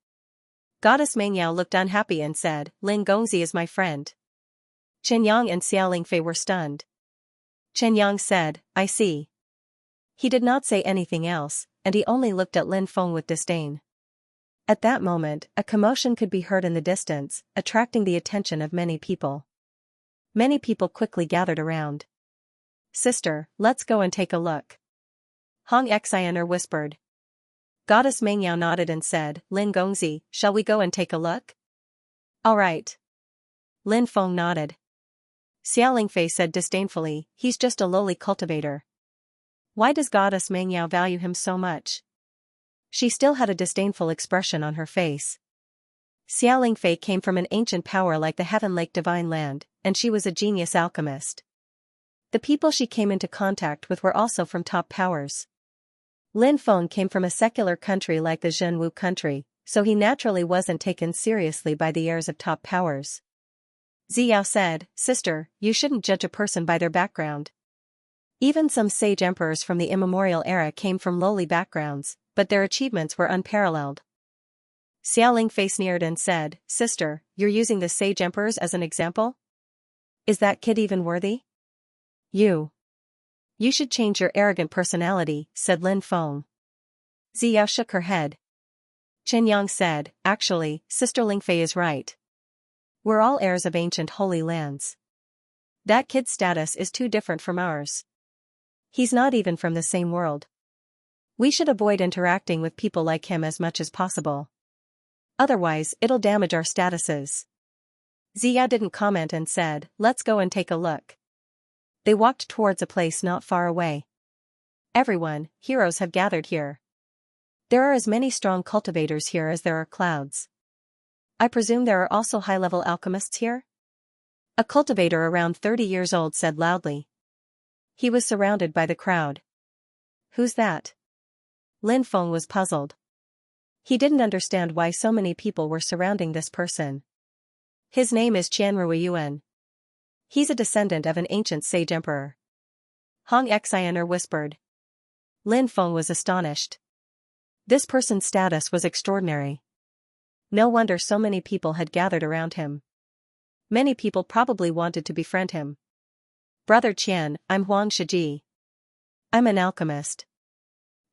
Goddess Mengyao looked unhappy and said, Lin Gongzi is my friend. Qianyang and Xiao Fei were stunned. Qianyang said, I see. He did not say anything else, and he only looked at Lin Feng with disdain. At that moment, a commotion could be heard in the distance, attracting the attention of many people. Many people quickly gathered around. Sister, let's go and take a look. Xianxia whispered. Goddess Mengyao nodded and said, Lin Gongzi, shall we go and take a look? All right. Lin Feng nodded. Xiao Fei said disdainfully, he's just a lowly cultivator. Why does Goddess Mengyao value him so much? She still had a disdainful expression on her face. Xiao Fei came from an ancient power like the Heaven Lake Divine Land, and she was a genius alchemist. The people she came into contact with were also from top powers. Lin Feng came from a secular country like the Zhenwu country, so he naturally wasn't taken seriously by the heirs of top powers. Ziyao said, Sister, you shouldn't judge a person by their background. Even some sage emperors from the immemorial era came from lowly backgrounds, but their achievements were unparalleled. Xiao Fei sneered and said, Sister, you're using the sage emperors as an example? Is that kid even worthy? You should change your arrogant personality, said Lin Feng. Ziyao shook her head. Qianyang said, Actually, Sister Lingfei is right. We're all heirs of ancient holy lands. That kid's status is too different from ours. He's not even from the same world. We should avoid interacting with people like him as much as possible. Otherwise, it'll damage our statuses. Ziyao didn't comment and said, Let's go and take a look. They walked towards a place not far away. Everyone, heroes have gathered here. There are as many strong cultivators here as there are clouds. I presume there are also high-level alchemists here? A cultivator around 30 years old said loudly. He was surrounded by the crowd. Who's that? Lin Feng was puzzled. He didn't understand why so many people were surrounding this person. His name is Qianruiyuan. He's a descendant of an ancient sage emperor. Xianxia whispered. Lin Feng was astonished. This person's status was extraordinary. No wonder so many people had gathered around him. Many people probably wanted to befriend him. Brother Qian, I'm Huang Shiji. I'm an alchemist.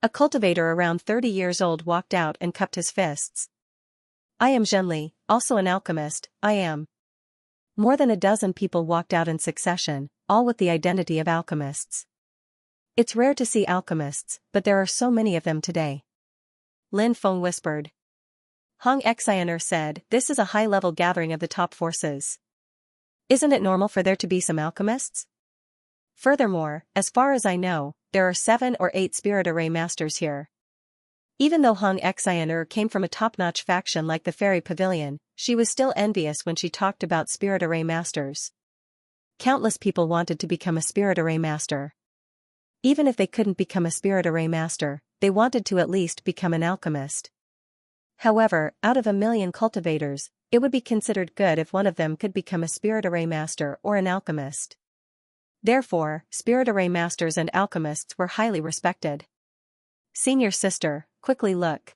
A cultivator around 30 years old walked out and cupped his fists. I am Zhenli, also an alchemist, I am. More than a dozen people walked out in succession, all with the identity of alchemists. It's rare to see alchemists, but there are so many of them today. Lin Feng whispered. Xianxia said, This is a high-level gathering of the top forces. Isn't it normal for there to be some alchemists? Furthermore, as far as I know, there are 7 or 8 spirit array masters here. Even though Xianxia came from a top-notch faction like the Fairy Pavilion, she was still envious when she talked about spirit array masters. Countless people wanted to become a spirit array master. Even if they couldn't become a spirit array master, they wanted to at least become an alchemist. However, out of 1,000,000 cultivators, it would be considered good if one of them could become a spirit array master or an alchemist. Therefore, spirit array masters and alchemists were highly respected. Senior sister, quickly look.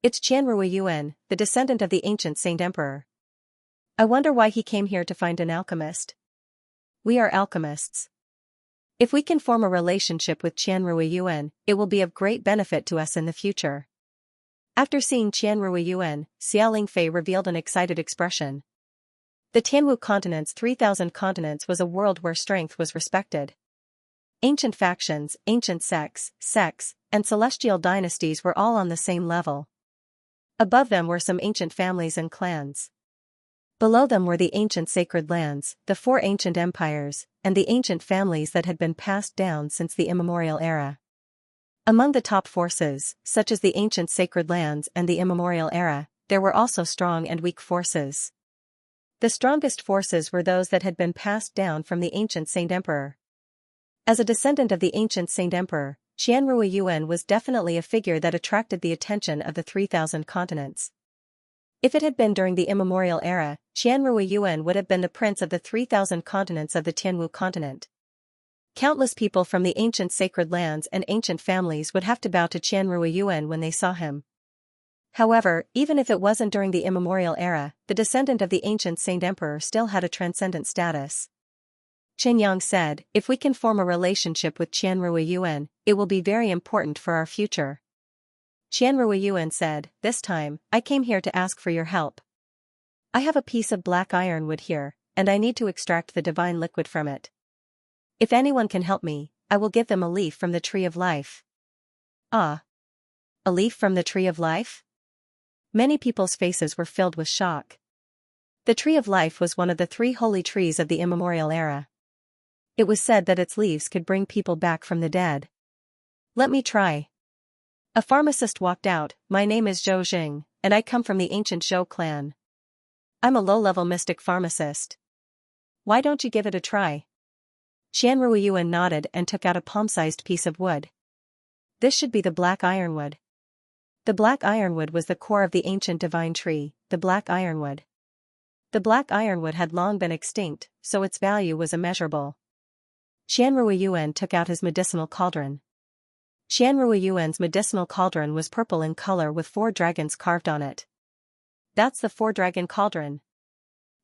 It's Qianruiyuan, the descendant of the ancient Saint Emperor. I wonder why he came here to find an alchemist. We are alchemists. If we can form a relationship with Qianruiyuan, it will be of great benefit to us in the future. After seeing Qianruiyuan, Xiao Fei revealed an excited expression. The Tianwu continent's 3,000 continents was a world where strength was respected. Ancient factions, ancient sects, and celestial dynasties were all on the same level. Above them were some ancient families and clans. Below them were the ancient sacred lands, the 4 ancient empires, and the ancient families that had been passed down since the immemorial era. Among the top forces, such as the ancient sacred lands and the immemorial era, there were also strong and weak forces. The strongest forces were those that had been passed down from the ancient Saint Emperor. As a descendant of the ancient Saint Emperor, Qianruiyuan was definitely a figure that attracted the attention of the 3,000 continents. If it had been during the immemorial era, Qianruiyuan would have been the prince of the 3,000 continents of the Tianwu continent. Countless people from the ancient sacred lands and ancient families would have to bow to Qian Ruiyuan when they saw him. However, even if it wasn't during the immemorial era, the descendant of the ancient Saint Emperor still had a transcendent status. Chen Yang said, "If we can form a relationship with Qian Ruiyuan, it will be very important for our future." Qian Ruiyuan said, "This time, I came here to ask for your help. I have a piece of black ironwood here, and I need to extract the divine liquid from it. If anyone can help me, I will give them a leaf from the tree of life." Ah! A leaf from the tree of life? Many people's faces were filled with shock. The tree of life was one of the 3 holy trees of the immemorial era. It was said that its leaves could bring people back from the dead. "Let me try." A pharmacist walked out. "My name is Zhou Jing, and I come from the ancient Zhou clan. I'm a low-level mystic pharmacist. Why don't you give it a try?" Qian Ruiyuan nodded and took out a palm-sized piece of wood. This should be the black ironwood. The black ironwood was the core of the ancient divine tree, the black ironwood. The black ironwood had long been extinct, so its value was immeasurable. Qian Ruiyuan took out his medicinal cauldron. Qian Ruiyuan's medicinal cauldron was purple in color with 4 dragons carved on it. That's the 4-dragon cauldron.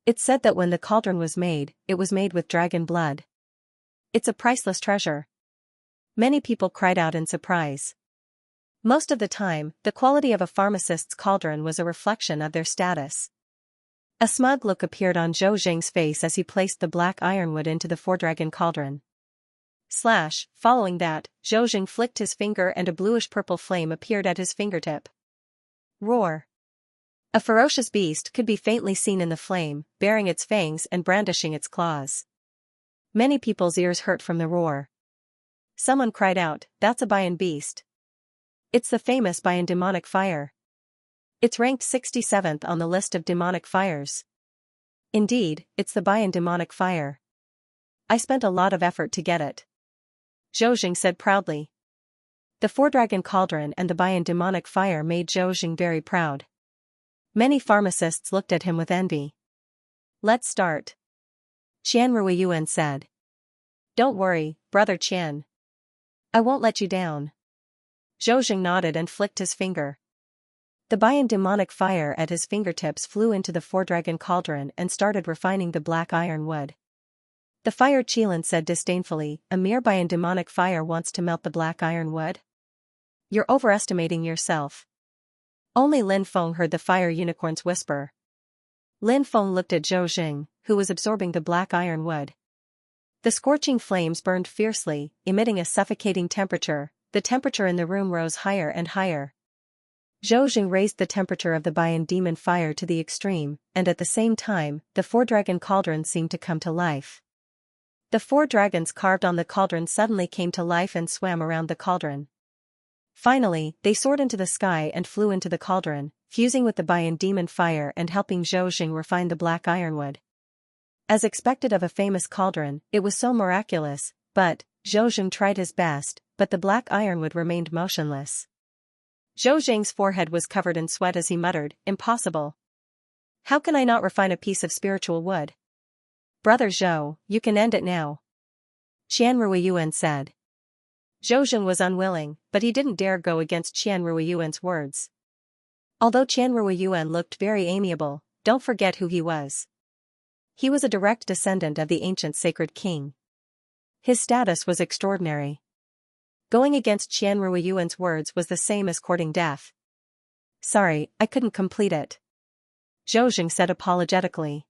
It's said that when the cauldron was made, it was made with dragon blood. It's a priceless treasure. Many people cried out in surprise. Most of the time, the quality of a pharmacist's cauldron was a reflection of their status. A smug look appeared on Zhou Jing's face as he placed the black ironwood into the 4-dragon cauldron. Following that, Zhou Jing flicked his finger and a bluish-purple flame appeared at his fingertip. Roar! A ferocious beast could be faintly seen in the flame, baring its fangs and brandishing its claws. Many people's ears hurt from the roar. Someone cried out, "That's a Bayan beast. It's the famous Bayan demonic fire. It's ranked 67th on the list of demonic fires. Indeed, it's the Bayan demonic fire. I spent a lot of effort to get it," Zhou Jing said proudly. The 4-dragon cauldron and the Bayan demonic fire made Zhou Jing very proud. Many pharmacists looked at him with envy. "Let's start," Qian Ruiyuan said. "Don't worry, brother Qian. I won't let you down." Zhou Jing nodded and flicked his finger. The Bayan demonic fire at his fingertips flew into the 4-dragon cauldron and started refining the black iron wood. The fire Qilin said disdainfully, "A mere Bayan demonic fire wants to melt the black iron wood? You're overestimating yourself." Only Lin Feng heard the fire unicorn's whisper. Lin Feng looked at Zhou Jing, who was absorbing the black iron wood. The scorching flames burned fiercely, emitting a suffocating temperature. The temperature in the room rose higher and higher. Zhou Jing raised the temperature of the Bayan demon fire to the extreme, and at the same time, the 4-dragon cauldron seemed to come to life. The 4 dragons carved on the cauldron suddenly came to life and swam around the cauldron. Finally, they soared into the sky and flew into the cauldron, fusing with the Bayan demon fire and helping Zhou Jing refine the black ironwood. As expected of a famous cauldron, it was so miraculous, but Zhou Jing tried his best, but the black ironwood remained motionless. Zhou Jing's forehead was covered in sweat as he muttered, "Impossible. How can I not refine a piece of spiritual wood?" "Brother Zhou, you can end it now," Qian Ruiyuan said. Zhou Jing was unwilling, but he didn't dare go against Qian Ruiyuan's words. Although Qian Ruiyuan looked very amiable, don't forget who he was. He was a direct descendant of the ancient sacred king. His status was extraordinary. Going against Qian Ruiyuan's words was the same as courting death. "Sorry, I couldn't complete it," Zhou Jing said apologetically.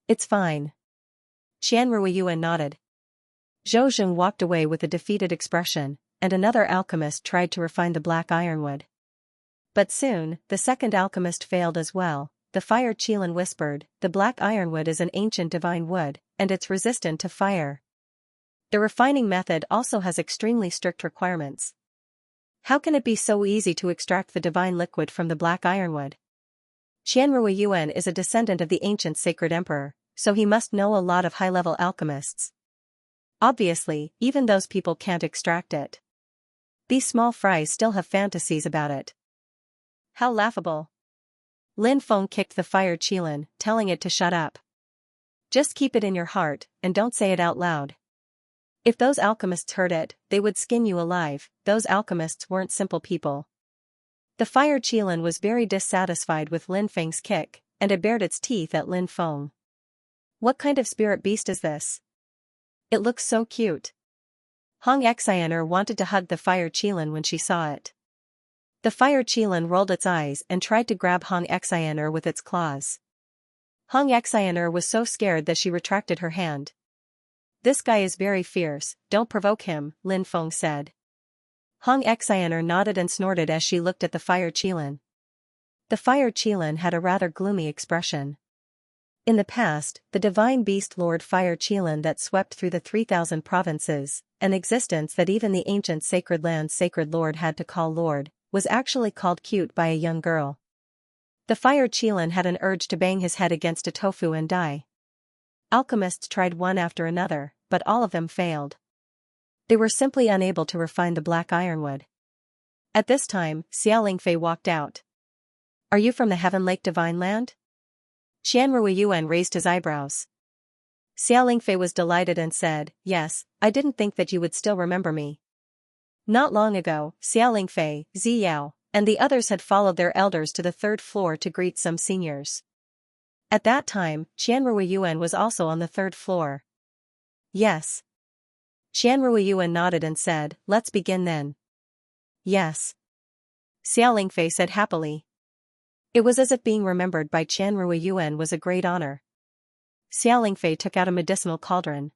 "It's fine." Qian Ruiyuan nodded. Zhou Jing walked away with a defeated expression, and another alchemist tried to refine the black ironwood. But soon, the second alchemist failed as well. The fire Qilin whispered, "The black ironwood is an ancient divine wood, and it's resistant to fire. The refining method also has extremely strict requirements. How can it be so easy to extract the divine liquid from the black ironwood?" Qian Ruiyuan is a descendant of the ancient sacred emperor, so he must know a lot of high-level alchemists. Obviously, even those people can't extract it. These small fries still have fantasies about it. How laughable. Lin Feng kicked the fire Qilin, telling it to shut up. "Just keep it in your heart, and don't say it out loud." If those alchemists heard it, they would skin you alive. Those alchemists weren't simple people. The fire Qilin was very dissatisfied with Lin Feng's kick, and it bared its teeth at Lin Feng. What kind of spirit beast is this? It looks so cute. Hong Xianxia wanted to hug the fire Qilin when she saw it. The fire Qilin rolled its eyes and tried to grab Hong Xianxia with its claws. Hong Xianxia was so scared that she retracted her hand. This guy is very fierce, don't provoke him, Lin Feng said. Hong Xianxia nodded and snorted as she looked at the fire Qilin. The fire Qilin had a rather gloomy expression. In the past, the divine beast Lord Fire Qilin that swept through the 3,000 provinces, an existence that even the ancient sacred land's sacred lord had to call lord, was actually called cute by a young girl. The fire Qilin had an urge to bang his head against a tofu and die. Alchemists tried one after another, but all of them failed. They were simply unable to refine the black ironwood. At this time, Xiao Lingfei walked out. Are you from the Heaven Lake Divine Land? Qian Ruiyuan raised his eyebrows. Xiao Lingfei was delighted and said, yes, I didn't think that you would still remember me. Not long ago, Xiao Lingfei, Ziyao, and the others had followed their elders to the 3rd floor to greet some seniors. At that time, Qian Ruiyuan was also on the 3rd floor. Yes. Qian Ruiyuan nodded and said, let's begin then. Yes. Xiao Lingfei said happily. It was as if being remembered by Qian Ruiyuan was a great honor. Xiao Lingfei took out a medicinal cauldron.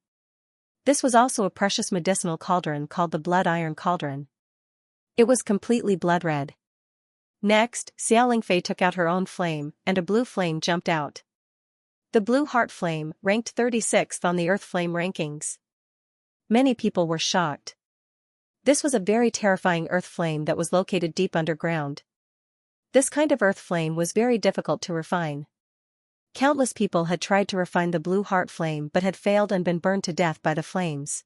This was also a precious medicinal cauldron called the Blood Iron Cauldron. It was completely blood red. Next, Xiao Lingfei took out her own flame, and a blue flame jumped out. The blue heart flame ranked 36th on the earth flame rankings. Many people were shocked. This was a very terrifying earth flame that was located deep underground. This kind of earth flame was very difficult to refine. Countless people had tried to refine the blue heart flame but had failed and been burned to death by the flames.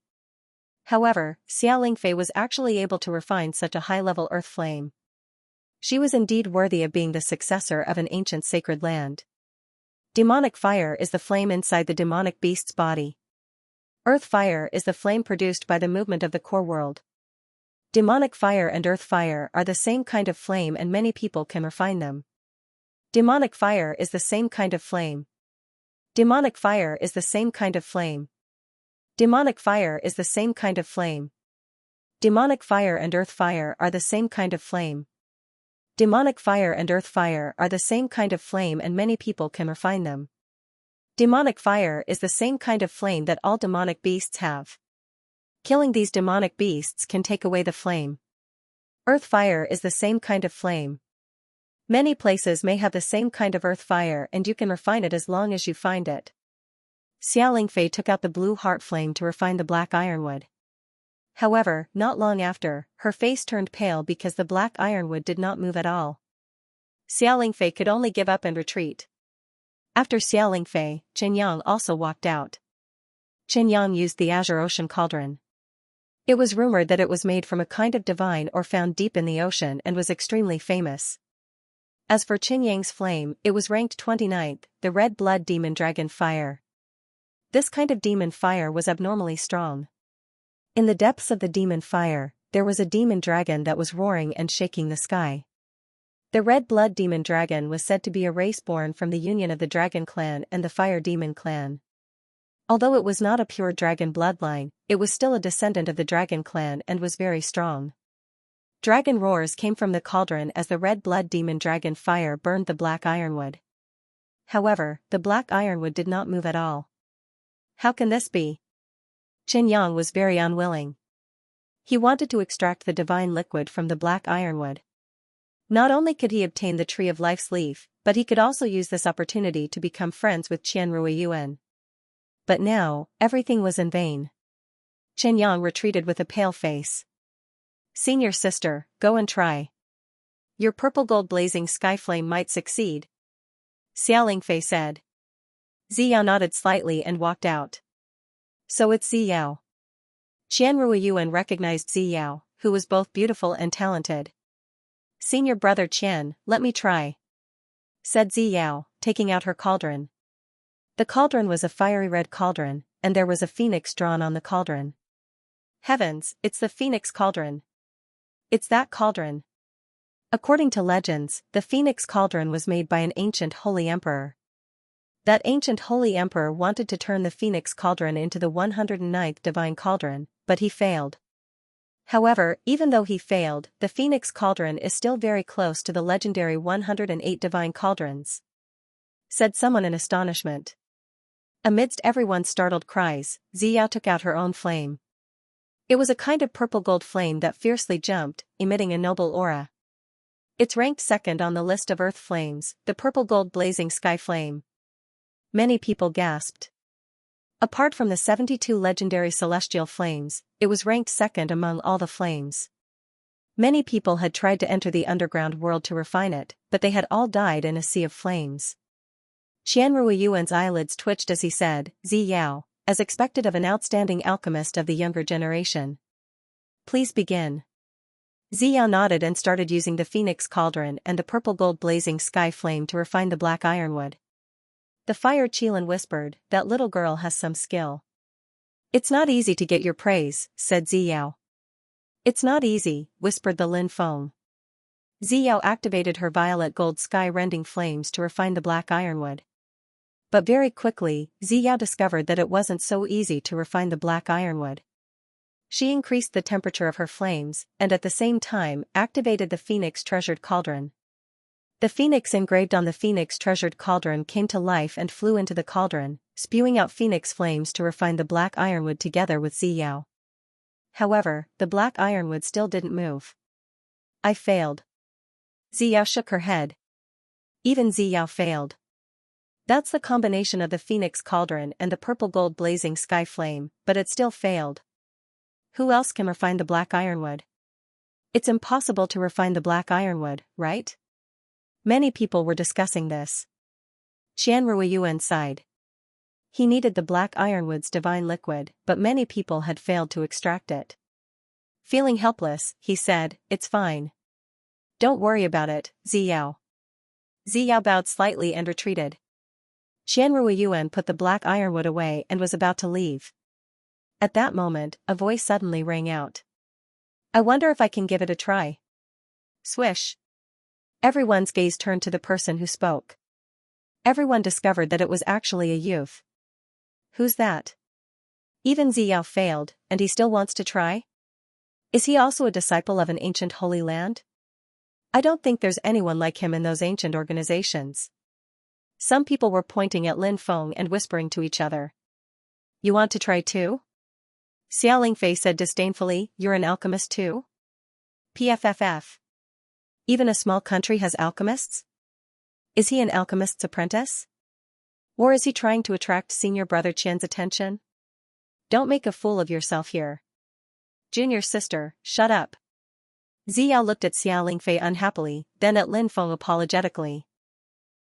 However, Xiao Lingfei was actually able to refine such a high-level earth flame. She was indeed worthy of being the successor of an ancient sacred land. Demonic fire is the flame inside the demonic beast's body. Earth fire is the flame produced by the movement of the core world. Demonic fire and earth fire are the same kind of flame and many people can refine them. Demonic fire is the same kind of flame. Demonic fire is the same kind of flame. Demonic fire is the same kind of flame. Demonic fire and earth fire are the same kind of flame. Demonic fire and earth fire are the same kind of flame and many people can refine them. Demonic fire is the same kind of flame that all demonic beasts have. Killing these demonic beasts can take away the flame. Earth fire is the same kind of flame. Many places may have the same kind of earth fire and you can refine it as long as you find it. Xiao Lingfei took out the blue heart flame to refine the black ironwood. However, not long after, her face turned pale because the black ironwood did not move at all. Xiao Lingfei could only give up and retreat. After Xiao Lingfei, Chen Yang also walked out. Chen Yang used the Azure Ocean Cauldron. It was rumored that it was made from a kind of divine ore found deep in the ocean and was extremely famous. As for Chen Yang's flame, it was ranked 29th, the red blood demon dragon fire. This kind of demon fire was abnormally strong. In the depths of the demon fire, there was a demon dragon that was roaring and shaking the sky. The red blood demon dragon was said to be a race born from the union of the dragon clan and the fire demon clan. Although it was not a pure dragon bloodline, it was still a descendant of the dragon clan and was very strong. Dragon roars came from the cauldron as the red blood demon dragon fire burned the black ironwood. However, the black ironwood did not move at all. How can this be? Chen Yang was very unwilling. He wanted to extract the divine liquid from the black ironwood. Not only could he obtain the Tree of Life's leaf, but he could also use this opportunity to become friends with Qian Ruiyuan. But now, everything was in vain. Chen Yang retreated with a pale face. Senior sister, go and try. Your purple gold blazing sky flame might succeed. Xiao Lingfei said. Ziyao nodded slightly and walked out. So it's Ziyao. Qian Ruiyuan recognized Ziyao, who was both beautiful and talented. Senior brother Qian, let me try, said Ziyao, taking out her cauldron. The cauldron was a fiery red cauldron, and there was a phoenix drawn on the cauldron. Heavens, it's the Phoenix Cauldron. It's that cauldron. According to legends, the Phoenix Cauldron was made by an ancient holy emperor. That ancient holy emperor wanted to turn the Phoenix Cauldron into the 109th divine cauldron, but he failed. However, even though he failed, the Phoenix Cauldron is still very close to the legendary 108 divine cauldrons, said someone in astonishment. Amidst everyone's startled cries, Xiao took out her own flame. It was a kind of purple gold flame that fiercely jumped, emitting a noble aura. It's ranked second on the list of earth flames, the purple gold blazing sky flame. Many people gasped. Apart from the 72 legendary celestial flames, it was ranked second among all the flames. Many people had tried to enter the underground world to refine it, but they had all died in a sea of flames. Qian Ruiyuan's eyelids twitched as he said, Xiao, as expected of an outstanding alchemist of the younger generation. Please begin. Xiao nodded and started using the Phoenix Cauldron and the purple gold blazing sky flame to refine the black ironwood. The Fire Qilin whispered, that little girl has some skill. It's not easy to get your praise, said Xiao. It's not easy, whispered the Lin Feng. Xiao activated her violet gold sky-rending flames to refine the black ironwood. But very quickly, Xiao discovered that it wasn't so easy to refine the black ironwood. She increased the temperature of her flames, and at the same time, activated the Phoenix Treasured Cauldron. The phoenix engraved on the Phoenix Treasured Cauldron came to life and flew into the cauldron, spewing out phoenix flames to refine the black ironwood together with Xiao. However, the black ironwood still didn't move. I failed. Xiao shook her head. Even Xiao failed. That's the combination of the Phoenix Cauldron and the purple gold blazing sky flame, but it still failed. Who else can refine the black ironwood? It's impossible to refine the black ironwood, right? Many people were discussing this. Qian Ruiyuan sighed. He needed the black ironwood's divine liquid, but many people had failed to extract it. Feeling helpless, he said, it's fine. Don't worry about it, Xiao. Xiao bowed slightly and retreated. Qian Ruiyuan put the black ironwood away and was about to leave. At that moment, a voice suddenly rang out. I wonder if I can give it a try. Swish. Everyone's gaze turned to the person who spoke. Everyone discovered that it was actually a youth. Who's that? Even Xiao failed, and he still wants to try? Is he also a disciple of an ancient holy land? I don't think there's anyone like him in those ancient organizations. Some people were pointing at Lin Feng and whispering to each other. You want to try too? Xiao Lingfei said disdainfully, you're an alchemist too? PFFF. Even a small country has alchemists? Is he an alchemist's apprentice? Or is he trying to attract senior brother Qian's attention? Don't make a fool of yourself here. Junior sister, shut up. Xiao looked at Xiao Lingfei unhappily, then at Lin Feng apologetically.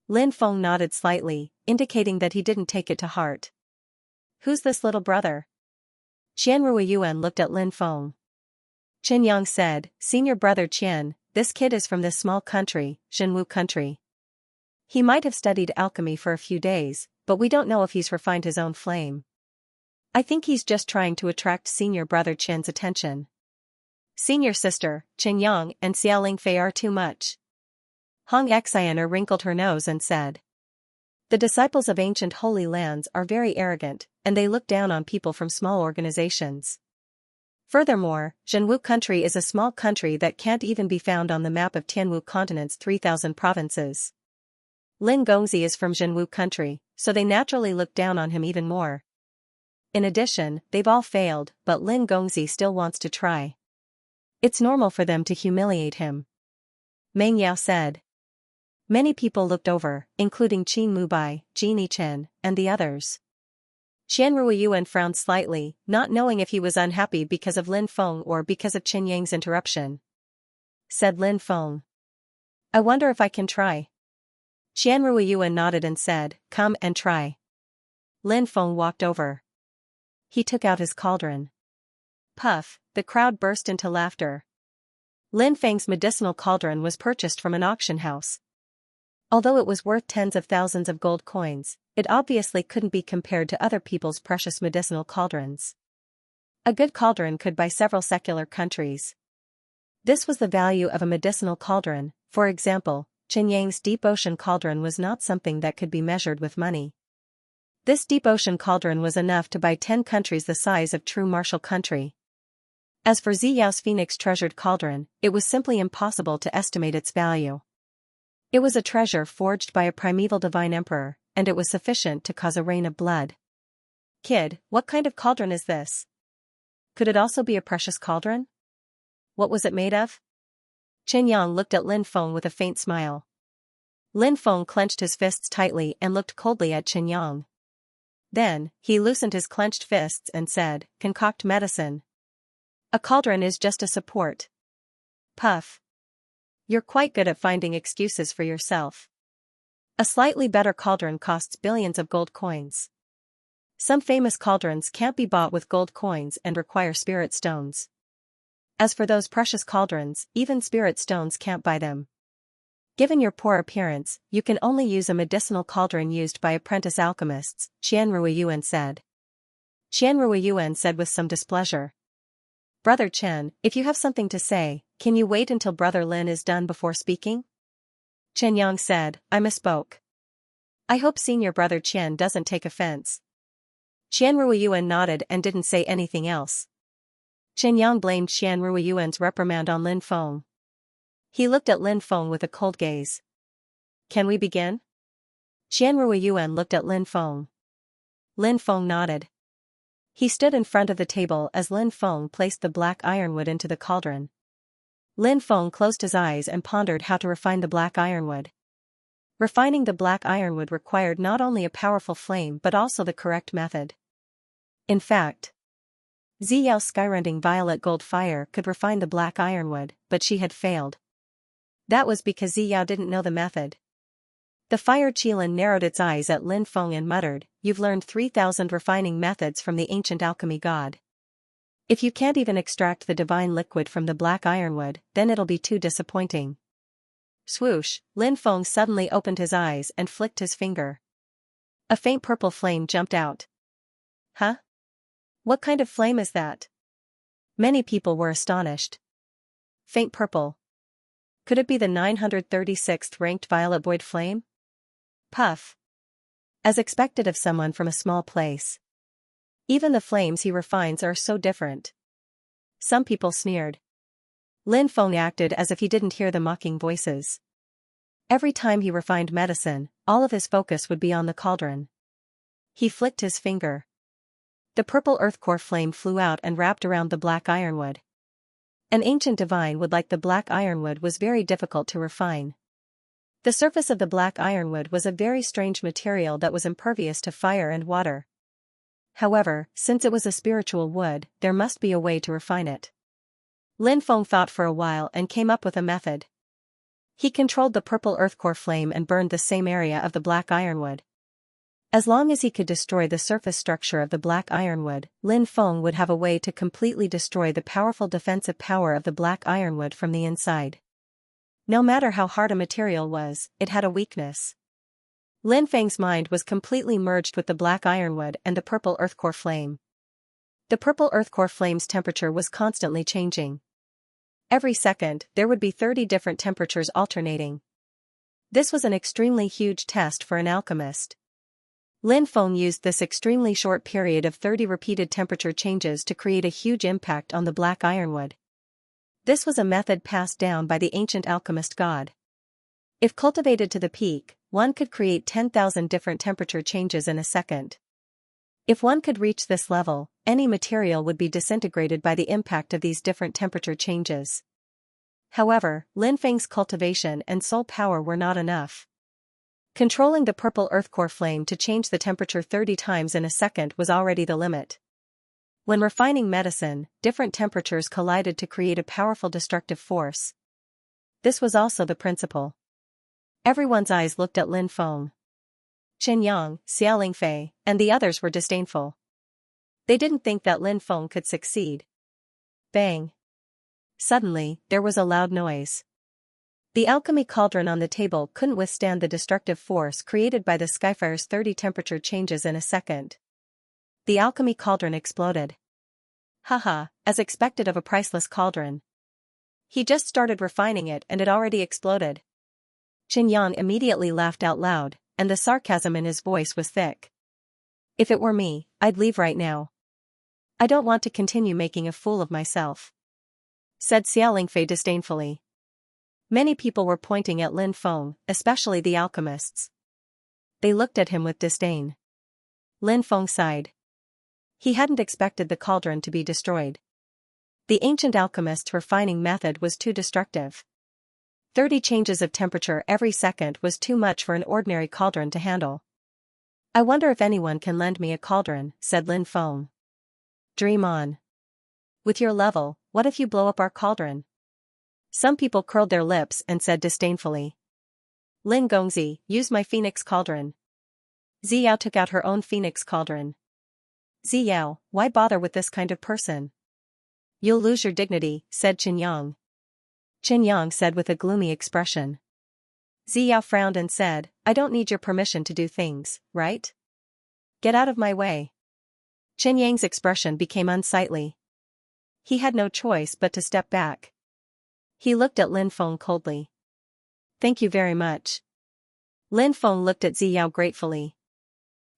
Lin Feng nodded slightly, indicating that he didn't take it to heart. Who's this little brother? Qian Ruiyuan looked at Lin Feng. Chen Yang said, Senior brother Qian, this kid is from this small country, Zhenwu country. He might have studied alchemy for a few days, but we don't know if he's refined his own flame. I think he's just trying to attract senior brother Qian's attention. Senior sister, Chen Yang and Xiao Lingfei are too much. Hong Xianer wrinkled her nose and said. The disciples of ancient holy lands are very arrogant, and they look down on people from small organizations. Furthermore, Zhenwu country is a small country that can't even be found on the map of Tianwu continent's 3,000 provinces. Lin Gongzi is from Zhenwu country, so they naturally look down on him even more. In addition, they've all failed, but Lin Gongzi still wants to try. It's normal for them to humiliate him. Meng Yao said. Many people looked over, including Qin Mubai, Jin Yichen, and the others. Qian Ruiyuan frowned slightly, not knowing if he was unhappy because of Lin Feng or because of Chen Yang's interruption. Said Lin Feng. I wonder if I can try. Qian Ruiyuan nodded and said, come and try. Lin Feng walked over. He took out his cauldron. Puff, the crowd burst into laughter. Lin Feng's medicinal cauldron was purchased from an auction house. Although it was worth tens of thousands of gold coins, it obviously couldn't be compared to other people's precious medicinal cauldrons. A good cauldron could buy several secular countries. This was the value of a medicinal cauldron. For example, Xianxia's deep ocean cauldron was not something that could be measured with money. This deep ocean cauldron was enough to buy 10 countries the size of true Marshall country. As for Ziyao's phoenix treasured cauldron, it was simply impossible to estimate its value. It was a treasure forged by a primeval divine emperor, and it was sufficient to cause a rain of blood. Kid, what kind of cauldron is this? Could it also be a precious cauldron? What was it made of? Xianxia looked at Lin Feng with a faint smile. Lin Feng clenched his fists tightly and looked coldly at Xianxia. Then, he loosened his clenched fists and said, "Concoct medicine. A cauldron is just a support." Puff. You're quite good at finding excuses for yourself. A slightly better cauldron costs billions of gold coins. Some famous cauldrons can't be bought with gold coins and require spirit stones. As for those precious cauldrons, even spirit stones can't buy them. Given your poor appearance, you can only use a medicinal cauldron used by apprentice alchemists, Qian said. Qian said with some displeasure. Brother Chen, if you have something to say, can you wait until Brother Lin is done before speaking? Xianxia said, I misspoke. I hope Senior Brother Qian doesn't take offense. Qian nodded and didn't say anything else. Xianxia blamed Qian reprimand on Lin Feng. He looked at Lin Feng with a cold gaze. Can we begin? Qian looked at Lin Feng. Lin Feng nodded. He stood in front of the table as Lin Feng placed the black ironwood into the cauldron. Lin Feng closed his eyes and pondered how to refine the black ironwood. Refining the black ironwood required not only a powerful flame but also the correct method. In fact, Ziyao's skyrending violet gold fire could refine the black ironwood, but she had failed. That was because Ziyao didn't know the method. The fire Qilin narrowed its eyes at Lin Feng and muttered, You've learned 3,000 refining methods from the ancient alchemy god. If you can't even extract the divine liquid from the black ironwood, then it'll be too disappointing. Swoosh, Lin Feng suddenly opened his eyes and flicked his finger. A faint purple flame jumped out. Huh? What kind of flame is that? Many people were astonished. Faint purple. Could it be the 936th ranked violet void flame? Puff. As expected of someone from a small place. Even the flames he refines are so different. Some people sneered. Lin Feng acted as if he didn't hear the mocking voices. Every time he refined medicine, all of his focus would be on the cauldron. He flicked his finger. The purple earth core flame flew out and wrapped around the black ironwood. An ancient divine wood like the black ironwood was very difficult to refine. The surface of the black ironwood was a very strange material that was impervious to fire and water. However, since it was a spiritual wood, there must be a way to refine it. Lin Feng thought for a while and came up with a method. He controlled the purple earth core flame and burned the same area of the black ironwood. As long as he could destroy the surface structure of the black ironwood, Lin Feng would have a way to completely destroy the powerful defensive power of the black ironwood from the inside. No matter how hard a material was, it had a weakness. Lin Feng's mind was completely merged with the black ironwood and the purple earth core flame. The purple earth core flame's temperature was constantly changing. Every second, there would be 30 different temperatures alternating. This was an extremely huge test for an alchemist. Lin Feng used this extremely short period of 30 repeated temperature changes to create a huge impact on the black ironwood. This was a method passed down by the ancient alchemist god. If cultivated to the peak, one could create 10,000 different temperature changes in a second. If one could reach this level, any material would be disintegrated by the impact of these different temperature changes. However, Lin Feng's cultivation and soul power were not enough. Controlling the purple earth core flame to change the temperature 30 times in a second was already the limit. When refining medicine, different temperatures collided to create a powerful destructive force. This was also the principle. Everyone's eyes looked at Lin Feng. Xianxia, Xia Lingfei, and the others were disdainful. They didn't think that Lin Feng could succeed. Bang! Suddenly, there was a loud noise. The alchemy cauldron on the table couldn't withstand the destructive force created by the Skyfire's 30 temperature changes in a second. The alchemy cauldron exploded. Haha, as expected of a priceless cauldron. He just started refining it and it already exploded. Xianxia immediately laughed out loud, and the sarcasm in his voice was thick. If it were me, I'd leave right now. I don't want to continue making a fool of myself, said Xianxia disdainfully. Many people were pointing at Lin Feng, especially the alchemists. They looked at him with disdain. Lin Feng sighed. He hadn't expected the cauldron to be destroyed. The ancient alchemist's refining method was too destructive. 30 changes of temperature every second was too much for an ordinary cauldron to handle. I wonder if anyone can lend me a cauldron, said Lin Feng. Dream on. With your level, what if you blow up our cauldron? Some people curled their lips and said disdainfully. Lin Gongzi, use my phoenix cauldron. Ziyao took out her own phoenix cauldron. Ziyao, why bother with this kind of person? You'll lose your dignity, said Xianxia. Xianxia said with a gloomy expression. Ziyao frowned and said, I don't need your permission to do things, right? Get out of my way. Xianxia's expression became unsightly. He had no choice but to step back. He looked at Lin Feng coldly. Thank you very much. Lin Feng looked at Ziyao gratefully.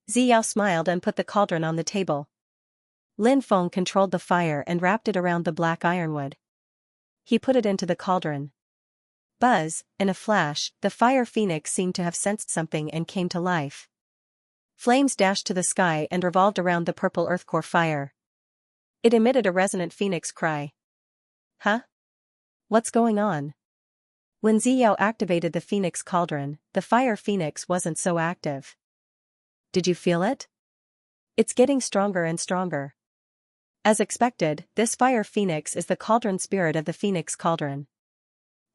Ziyao smiled and put the cauldron on the table. Lin Feng controlled the fire and wrapped it around the black ironwood. He put it into the cauldron. Buzz, in a flash, the fire phoenix seemed to have sensed something and came to life. Flames dashed to the sky and revolved around the purple earth core fire. It emitted a resonant phoenix cry. Huh? What's going on? When Ziyao activated the phoenix cauldron, the fire phoenix wasn't so active. Did you feel it? It's getting stronger and stronger. As expected, this fire phoenix is the cauldron spirit of the phoenix cauldron.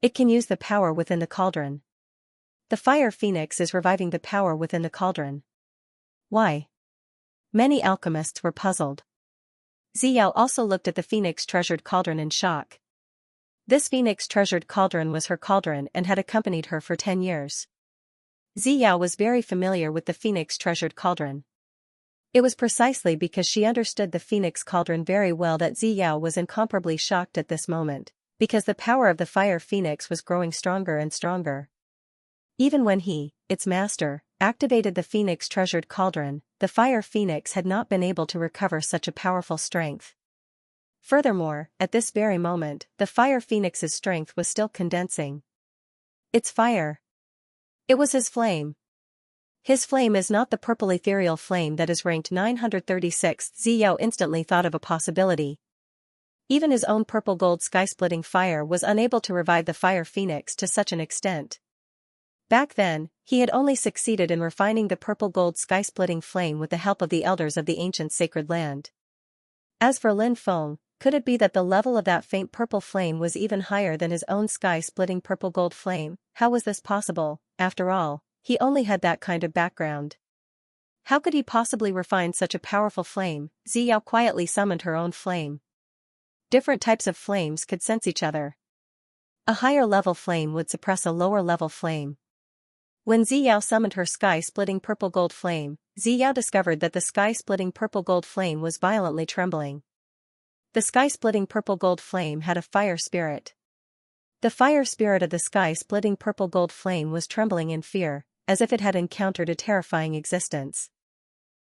It can use the power within the cauldron. The fire phoenix is reviving the power within the cauldron. Why? Many alchemists were puzzled. Ziyao also looked at the phoenix treasured cauldron in shock. This phoenix treasured cauldron was her cauldron and had accompanied her for 10 years. Ziyao was very familiar with the phoenix treasured cauldron. It was precisely because she understood the phoenix cauldron very well that Ziyao was incomparably shocked at this moment, because the power of the fire phoenix was growing stronger and stronger. Even when he, its master, activated the phoenix treasured cauldron, the fire phoenix had not been able to recover such a powerful strength. Furthermore, at this very moment, the fire phoenix's strength was still condensing. It's fire. It was his flame. His flame is not the purple ethereal flame that is ranked 936th. Ziyao instantly thought of a possibility. Even his own purple gold sky-splitting fire was unable to revive the fire phoenix to such an extent. Back then, he had only succeeded in refining the purple gold sky-splitting flame with the help of the elders of the ancient sacred land. As for Lin Feng, could it be that the level of that faint purple flame was even higher than his own sky-splitting purple gold flame? How was this possible? After all, he only had that kind of background. How could he possibly refine such a powerful flame? Ziyao quietly summoned her own flame. Different types of flames could sense each other. A higher level flame would suppress a lower level flame. When Ziyao summoned her sky-splitting purple gold flame, Ziyao discovered that the sky-splitting purple gold flame was violently trembling. The sky-splitting purple gold flame had a fire spirit. The fire spirit of the sky-splitting purple gold flame was trembling in fear, as if it had encountered a terrifying existence.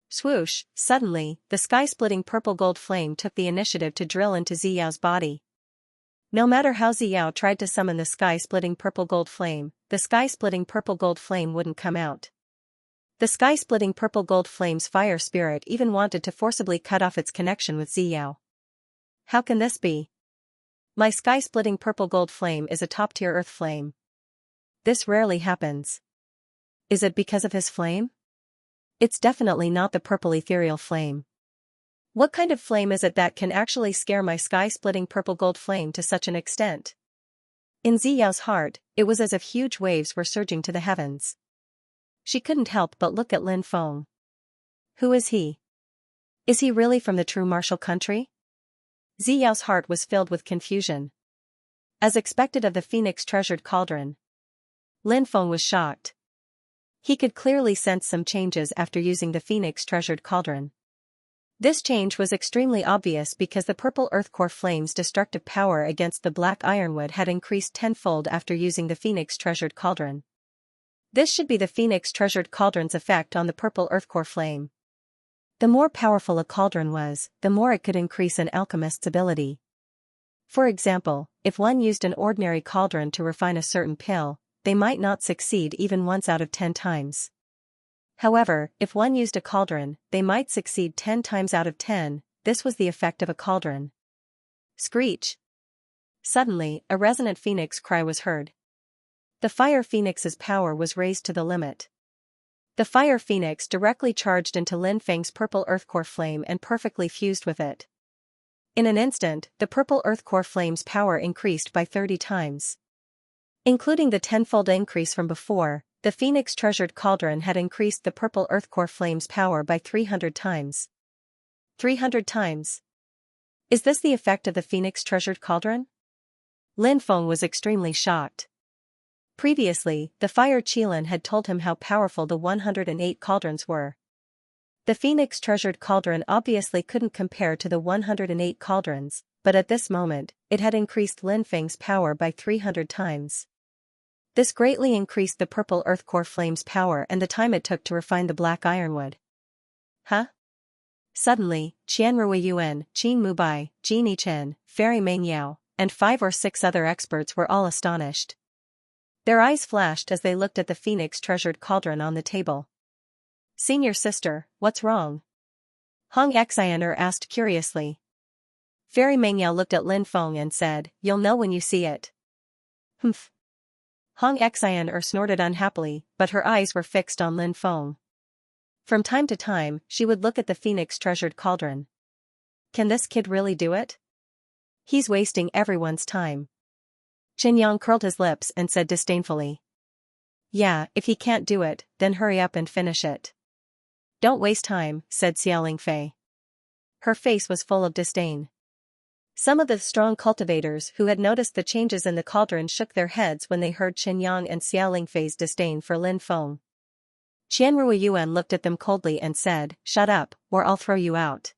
Swoosh, suddenly, the sky-splitting purple gold flame took the initiative to drill into Ziyao's body. No matter how Ziyao tried to summon the sky-splitting purple gold flame, the sky-splitting purple gold flame wouldn't come out. The sky-splitting purple gold flame's fire spirit even wanted to forcibly cut off its connection with Ziyao. How can this be? My sky-splitting purple gold flame is a top-tier earth flame. This rarely happens. Is it because of his flame? It's definitely not the purple ethereal flame. What kind of flame is it that can actually scare my sky-splitting purple gold flame to such an extent? In Ziyao's heart, it was as if huge waves were surging to the heavens. She couldn't help but look at Lin Feng. Who is he? Is he really from the true martial country? Ziyao's heart was filled with confusion. As expected of the phoenix treasured cauldron, Lin Feng was shocked. He could clearly sense some changes after using the phoenix treasured cauldron. This change was extremely obvious because the purple earth core flame's destructive power against the black ironwood had increased tenfold after using the Phoenix Treasured Cauldron. This should be the Phoenix Treasured Cauldron's effect on the purple earth core flame. The more powerful a cauldron was, the more it could increase an alchemist's ability. For example, if one used an ordinary cauldron to refine a certain pill, they might not succeed even once out of 10 times. However, if one used a cauldron, they might succeed 10 times out of 10. This was the effect of a cauldron. Screech! Suddenly, a resonant phoenix cry was heard. The fire phoenix's power was raised to the limit. The fire phoenix directly charged into Lin Feng's purple earth core flame and perfectly fused with it. In an instant, the purple earth core flame's power increased by 30 times. Including the tenfold increase from before, the Phoenix Treasured Cauldron had increased the purple earth core flame's power by 300 times. 300 times. Is this the effect of the Phoenix Treasured Cauldron? Lin Feng was extremely shocked. Previously, the Fire Qilin had told him how powerful the 108 cauldrons were. The Phoenix Treasured Cauldron obviously couldn't compare to the 108 cauldrons, but at this moment, it had increased Lin Feng's power by 300 times. This greatly increased the purple earth core flame's power and the time it took to refine the black ironwood. Huh? Suddenly, Qian Ruiyuan, Qin Mubai, Jin Yichen, Fairy Meng Yao, and 5 or 6 other experts were all astonished. Their eyes flashed as they looked at the Phoenix Treasured Cauldron on the table. Senior sister, what's wrong? Hong Xianxia asked curiously. Fairy Meng Yao looked at Lin Feng and said, "You'll know when you see it." Humph. Hong Xianxia snorted unhappily, but her eyes were fixed on Lin Feng. From time to time, she would look at the Phoenix Treasured Cauldron. Can this kid really do it? He's wasting everyone's time. Xianxia curled his lips and said disdainfully. Yeah, if he can't do it, then hurry up and finish it. Don't waste time, said Xiaoling Fei. Her face was full of disdain. Some of the strong cultivators who had noticed the changes in the cauldron shook their heads when they heard Qianyang and Xiaoling Fei's disdain for Lin Feng. Qian Ruiyuan looked at them coldly and said, "Shut up, or I'll throw you out."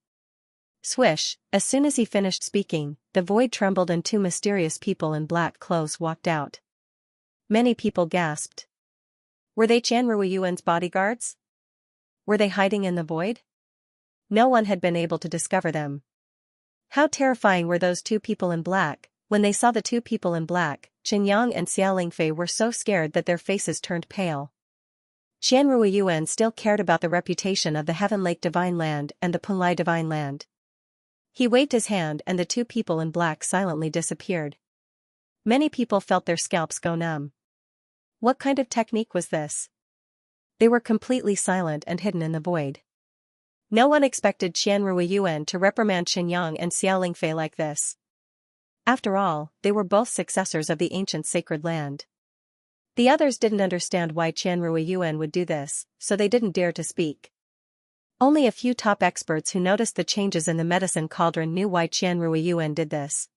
Swish, as soon as he finished speaking, the void trembled and 2 mysterious people in black clothes walked out. Many people gasped. Were they Qian Ruiyuan's bodyguards? Were they hiding in the void? No one had been able to discover them. How terrifying were those 2 people in black. When they saw the 2 people in black, Qianyang and Xiaoling Fei were so scared that their faces turned pale. Qian Ruiyuan still cared about the reputation of the Heaven Lake Divine Land and the Punlai Divine Land. He waved his hand and the 2 people in black silently disappeared. Many people felt their scalps go numb. What kind of technique was this? They were completely silent and hidden in the void. No one expected Qian Ruiyuan to reprimand Qianyang and Xiaoling Fei like this. After all, they were both successors of the ancient sacred land. The others didn't understand why Qian Ruiyuan would do this, so they didn't dare to speak. Only a few top experts who noticed the changes in the medicine cauldron knew why Qian Ruiyuan did this.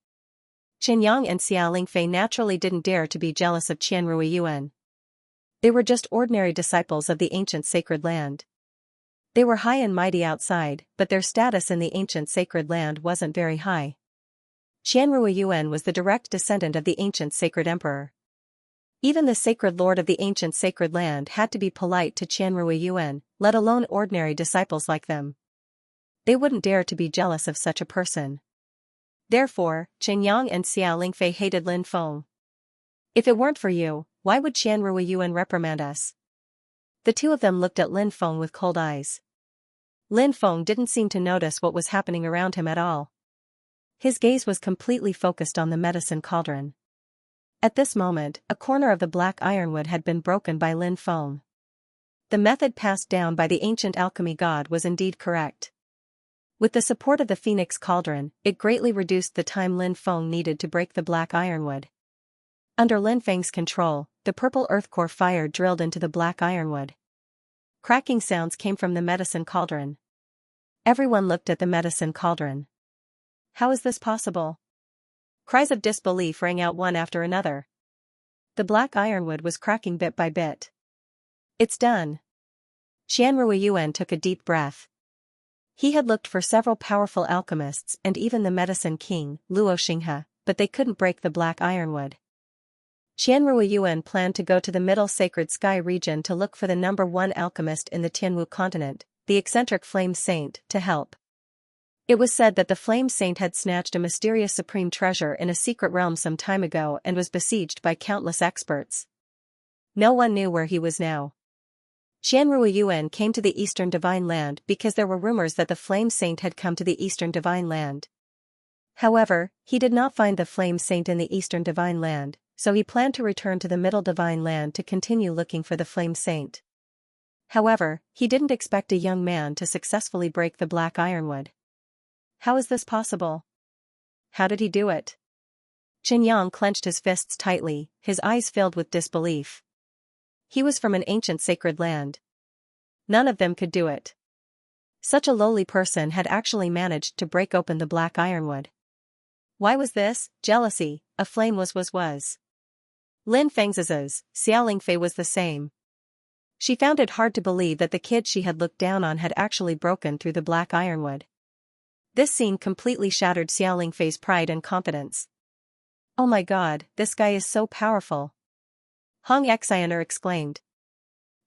Qianyang and Xiaoling Fei naturally didn't dare to be jealous of Qian Ruiyuan. They were just ordinary disciples of the ancient sacred land. They were high and mighty outside, but their status in the ancient sacred land wasn't very high. Qian Ruiyuan was the direct descendant of the ancient sacred emperor. Even the sacred lord of the ancient sacred land had to be polite to Qian Ruiyuan, let alone ordinary disciples like them. They wouldn't dare to be jealous of such a person. Therefore, Qianyang and Xiaoling Fei hated Lin Feng. If it weren't for you, why would Qian Ruiyuan reprimand us? The 2 of them looked at Lin Feng with cold eyes. Lin Feng didn't seem to notice what was happening around him at all. His gaze was completely focused on the medicine cauldron. At this moment, a corner of the black ironwood had been broken by Lin Feng. The method passed down by the ancient alchemy god was indeed correct. With the support of the Phoenix Cauldron, it greatly reduced the time Lin Feng needed to break the black ironwood. Under Lin Feng's control, the purple earth core fire drilled into the black ironwood. Cracking sounds came from the medicine cauldron. Everyone looked at the medicine cauldron. How is this possible? Cries of disbelief rang out one after another. The black ironwood was cracking bit by bit. It's done. Qian Ruiyuan took a deep breath. He had looked for several powerful alchemists and even the medicine king, Luo Xinghe, but they couldn't break the black ironwood. Qianrui Yuan planned to go to the Middle Sacred Sky region to look for the #1 alchemist in the Tianwu continent, the eccentric Flame Saint, to help. It was said that the Flame Saint had snatched a mysterious supreme treasure in a secret realm some time ago and was besieged by countless experts. No one knew where he was now. Qianrui Yuan came to the Eastern Divine Land because there were rumors that the Flame Saint had come to the Eastern Divine Land. However, he did not find the Flame Saint in the Eastern Divine Land, so he planned to return to the Middle Divine Land to continue looking for the Flame Saint. However, he didn't expect a young man to successfully break the black ironwood. How is this possible? How did he do it? Chen Yang clenched his fists tightly, his eyes filled with disbelief. He was from an ancient sacred land. None of them could do it. Such a lowly person had actually managed to break open the black ironwood. Why was this? Jealousy, a flame was. Lin Feng's Xiao Lingfei was the same. She found it hard to believe that the kid she had looked down on had actually broken through the black ironwood. This scene completely shattered Xiao Lingfei's pride and confidence. Oh my god, this guy is so powerful. Hong Xianer exclaimed.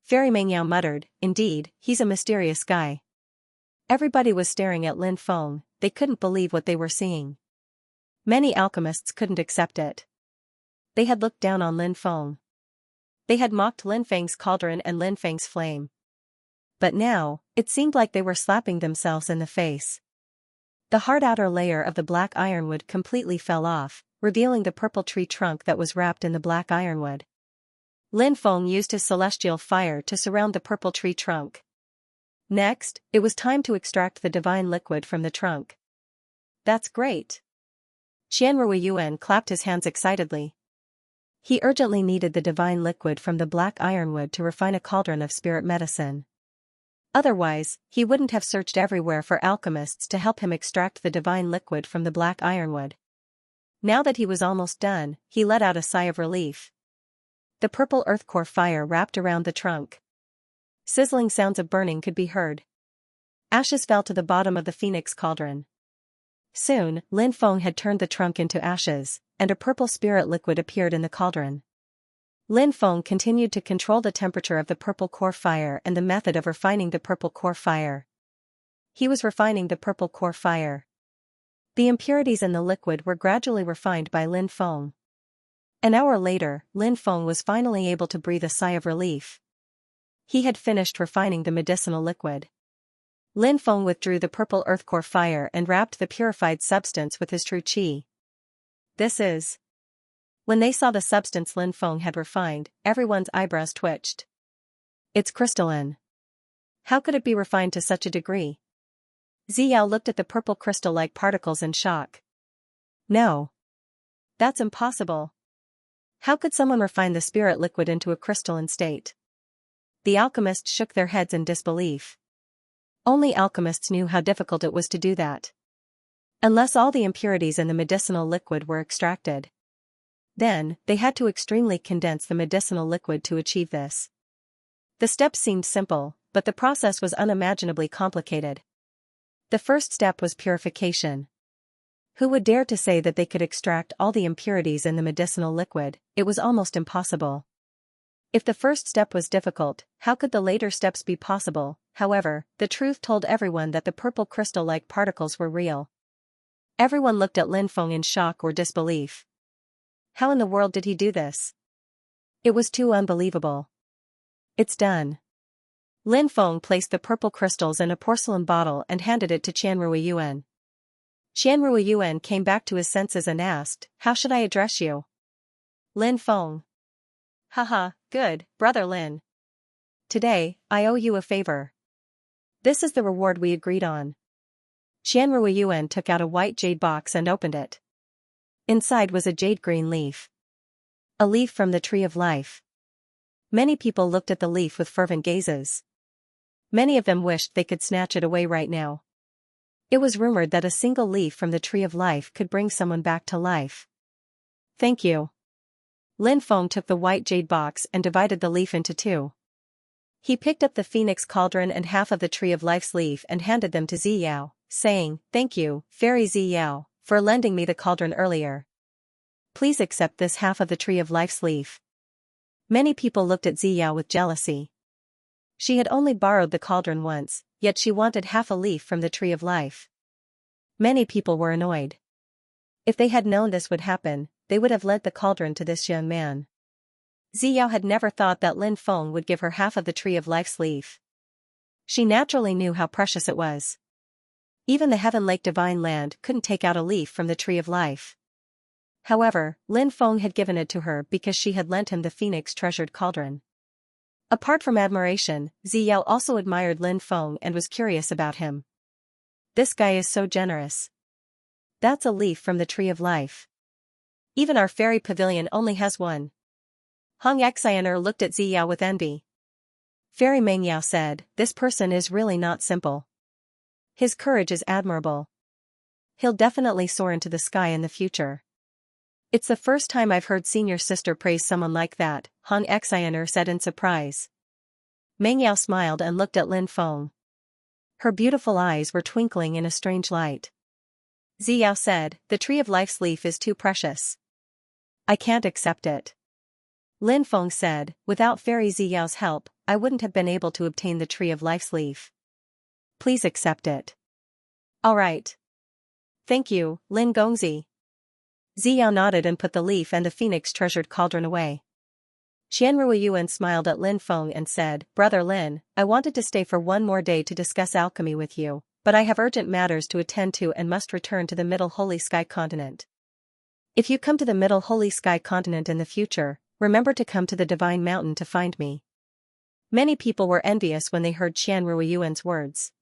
Fairy Mengyao muttered, indeed, he's a mysterious guy. Everybody was staring at Lin Feng, they couldn't believe what they were seeing. Many alchemists couldn't accept it. They had looked down on Lin Feng. They had mocked Lin Feng's cauldron and Lin Feng's flame. But now, it seemed like they were slapping themselves in the face. The hard outer layer of the black ironwood completely fell off, revealing the purple tree trunk that was wrapped in the black ironwood. Lin Feng used his celestial fire to surround the purple tree trunk. Next, it was time to extract the divine liquid from the trunk. That's great. Qianrui Yuan clapped his hands excitedly. He urgently needed the divine liquid from the black ironwood to refine a cauldron of spirit medicine. Otherwise, he wouldn't have searched everywhere for alchemists to help him extract the divine liquid from the black ironwood. Now that he was almost done, he let out a sigh of relief. The purple earth core fire wrapped around the trunk. Sizzling sounds of burning could be heard. Ashes fell to the bottom of the phoenix cauldron. Soon, Lin Feng had turned the trunk into ashes, and a purple spirit liquid appeared in the cauldron. Lin Feng continued to control the temperature of the purple core fire and the method of refining the purple core fire. He was refining the purple core fire. The impurities in the liquid were gradually refined by Lin Feng. An hour later, Lin Feng was finally able to breathe a sigh of relief. He had finished refining the medicinal liquid. Lin Feng withdrew the purple earth core fire and wrapped the purified substance with his true qi. This is. When they saw the substance Lin Feng had refined, everyone's eyebrows twitched. It's crystalline. How could it be refined to such a degree? Ziyao looked at the purple crystal-like particles in shock. No. That's impossible. How could someone refine the spirit liquid into a crystalline state? The alchemists shook their heads in disbelief. Only alchemists knew how difficult it was to do that. Unless all the impurities in the medicinal liquid were extracted. Then, they had to extremely condense the medicinal liquid to achieve this. The steps seemed simple, but the process was unimaginably complicated. The first step was purification. Who would dare to say that they could extract all the impurities in the medicinal liquid? It was almost impossible. If the first step was difficult, how could the later steps be possible? However, the truth told everyone that the purple crystal-like particles were real. Everyone looked at Lin Feng in shock or disbelief. How in the world did he do this? It was too unbelievable. It's done. Lin Feng placed the purple crystals in a porcelain bottle and handed it to Qianrui Yuan. Qianrui Yuan came back to his senses and asked, "How should I address you?" Lin Feng. Haha, good, brother Lin. Today, I owe you a favor. This is the reward we agreed on. Qianrui Yuan took out a white jade box and opened it. Inside was a jade green leaf. A leaf from the tree of life. Many people looked at the leaf with fervent gazes. Many of them wished they could snatch it away right now. It was rumored that a single leaf from the tree of life could bring someone back to life. Thank you. Lin Feng took the white jade box and divided the leaf into two. He picked up the phoenix cauldron and half of the tree of life's leaf and handed them to Ziyao, saying, "Thank you, Fairy Ziyao, for lending me the cauldron earlier. Please accept this half of the tree of life's leaf." Many people looked at Ziyao with jealousy. She had only borrowed the cauldron once, yet she wanted half a leaf from the tree of life. Many people were annoyed. If they had known this would happen, they would have lent the cauldron to this young man. Ziyao had never thought that Lin Feng would give her half of the tree of life's leaf. She naturally knew how precious it was. Even the Heaven Lake Divine Land couldn't take out a leaf from the tree of life. However, Lin Feng had given it to her because she had lent him the phoenix treasured cauldron. Apart from admiration, Ziyao also admired Lin Feng and was curious about him. This guy is so generous. That's a leaf from the tree of life. Even our fairy pavilion only has one. Xianxia looked at Ziyao with envy. Fairy Mengyao said, "This person is really not simple. His courage is admirable. He'll definitely soar into the sky in the future." "It's the first time I've heard senior sister praise someone like that," Xianxia said in surprise. Mengyao smiled and looked at Lin Feng. Her beautiful eyes were twinkling in a strange light. Ziyao said, "The tree of life's leaf is too precious. I can't accept it." Lin Feng said, "Without Fairy Ziyao's help, I wouldn't have been able to obtain the tree of life's leaf. Please accept it." "All right. Thank you, Lin Gongzi." Ziyao nodded and put the leaf and the phoenix treasured cauldron away. Qianruiyuan smiled at Lin Feng and said, "Brother Lin, I wanted to stay for one more day to discuss alchemy with you, but I have urgent matters to attend to and must return to the Middle Holy Sky Continent. If you come to the Middle Holy Sky Continent in the future, remember to come to the Divine Mountain to find me." Many people were envious when they heard Qianruiyuan's words.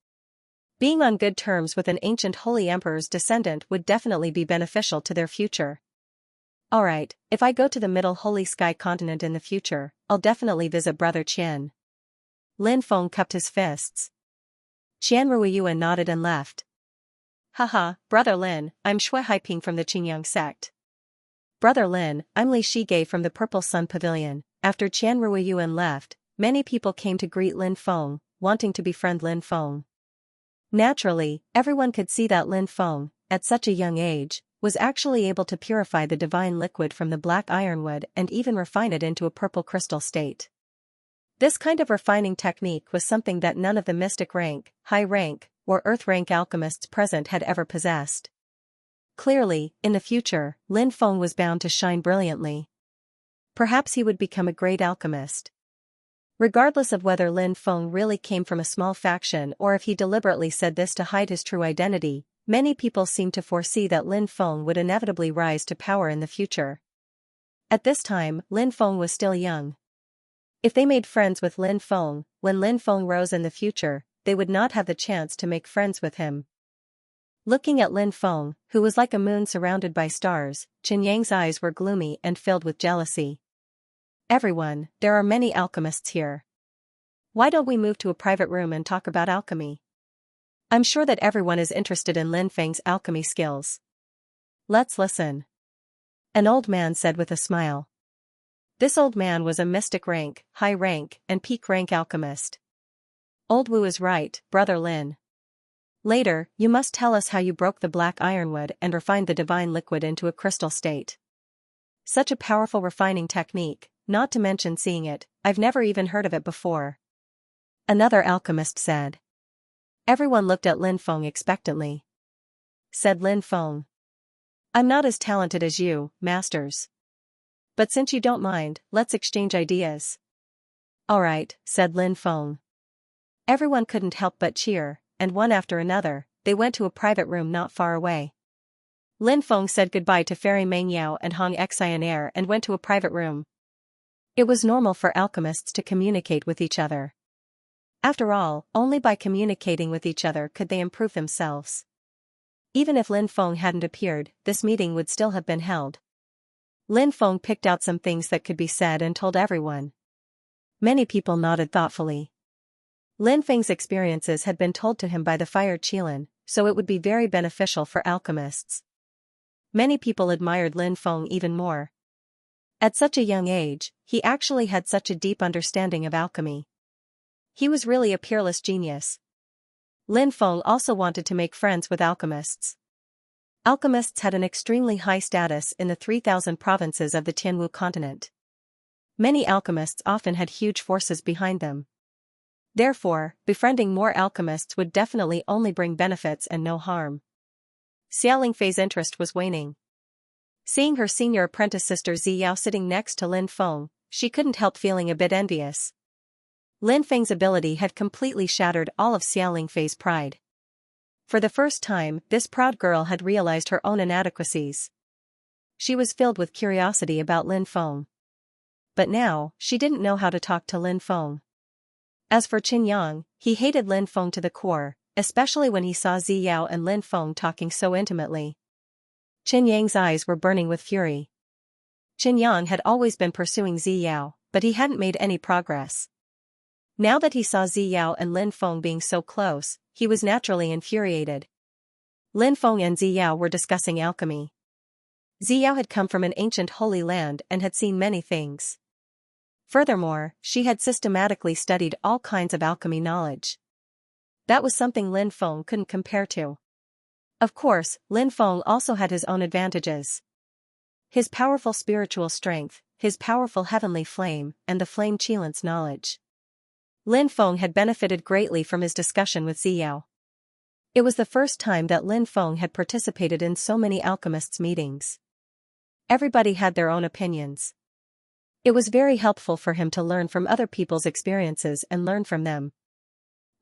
Being on good terms with an ancient holy emperor's descendant would definitely be beneficial to their future. "Alright, if I go to the Middle Holy Sky Continent in the future, I'll definitely visit Brother Qian." Lin Feng cupped his fists. Qianruiyuan nodded and left. "Haha, Brother Lin, I'm Shui Haiping from the Qingyang sect." "Brother Lin, I'm Li Shige from the Purple Sun Pavilion." After Qianruiyuan left, many people came to greet Lin Feng, wanting to befriend Lin Feng. Naturally, everyone could see that Lin Feng, at such a young age, was actually able to purify the divine liquid from the black ironwood and even refine it into a purple crystal state. This kind of refining technique was something that none of the mystic rank, high rank, or earth rank alchemists present had ever possessed. Clearly, in the future, Lin Feng was bound to shine brilliantly. Perhaps he would become a great alchemist. Regardless of whether Lin Feng really came from a small faction or if he deliberately said this to hide his true identity, many people seemed to foresee that Lin Feng would inevitably rise to power in the future. At this time, Lin Feng was still young. If they made friends with Lin Feng, when Lin Feng rose in the future, they would not have the chance to make friends with him. Looking at Lin Feng, who was like a moon surrounded by stars, Chen Yang's eyes were gloomy and filled with jealousy. "Everyone, there are many alchemists here. Why don't we move to a private room and talk about alchemy? I'm sure that everyone is interested in Lin Feng's alchemy skills. Let's listen." An old man said with a smile. This old man was a mystic rank, high rank, and peak rank alchemist. "Old Wu is right, Brother Lin. Later, you must tell us how you broke the black ironwood and refined the divine liquid into a crystal state. Such a powerful refining technique, not to mention seeing it, I've never even heard of it before." Another alchemist said. Everyone looked at Lin Feng expectantly. Said Lin Feng, "I'm not as talented as you, masters. But since you don't mind, let's exchange ideas." "Alright," said Lin Feng. Everyone couldn't help but cheer, and one after another, they went to a private room not far away. Lin Feng said goodbye to Fairy Mengyao and Xianxia and went to a private room. It was normal for alchemists to communicate with each other. After all, only by communicating with each other could they improve themselves. Even if Lin Feng hadn't appeared, this meeting would still have been held. Lin Feng picked out some things that could be said and told everyone. Many people nodded thoughtfully. Lin Feng's experiences had been told to him by the Fire Qilin, so it would be very beneficial for alchemists. Many people admired Lin Feng even more. At such a young age, he actually had such a deep understanding of alchemy. He was really a peerless genius. Lin Feng also wanted to make friends with alchemists. Alchemists had an extremely high status in the 3,000 provinces of the Tianwu continent. Many alchemists often had huge forces behind them. Therefore, befriending more alchemists would definitely only bring benefits and no harm. Xia Lingfei's interest was waning. Seeing her senior apprentice sister Ziyao sitting next to Lin Feng, she couldn't help feeling a bit envious. Lin Feng's ability had completely shattered all of Xia Lingfei's pride. For the first time, this proud girl had realized her own inadequacies. She was filled with curiosity about Lin Feng. But now, she didn't know how to talk to Lin Feng. As for Qin Yang, he hated Lin Feng to the core, especially when he saw Ziyao and Lin Feng talking so intimately. Qin Yang's eyes were burning with fury. Qin Yang had always been pursuing Ziyao, but he hadn't made any progress. Now that he saw Ziyao and Lin Feng being so close, he was naturally infuriated. Lin Feng and Ziyao were discussing alchemy. Ziyao had come from an ancient holy land and had seen many things. Furthermore, she had systematically studied all kinds of alchemy knowledge. That was something Lin Feng couldn't compare to. Of course, Lin Feng also had his own advantages. His powerful spiritual strength, his powerful heavenly flame, and the flame Qilan's knowledge. Lin Feng had benefited greatly from his discussion with Ziyao. It was the first time that Lin Feng had participated in so many alchemists' meetings. Everybody had their own opinions. It was very helpful for him to learn from other people's experiences and learn from them.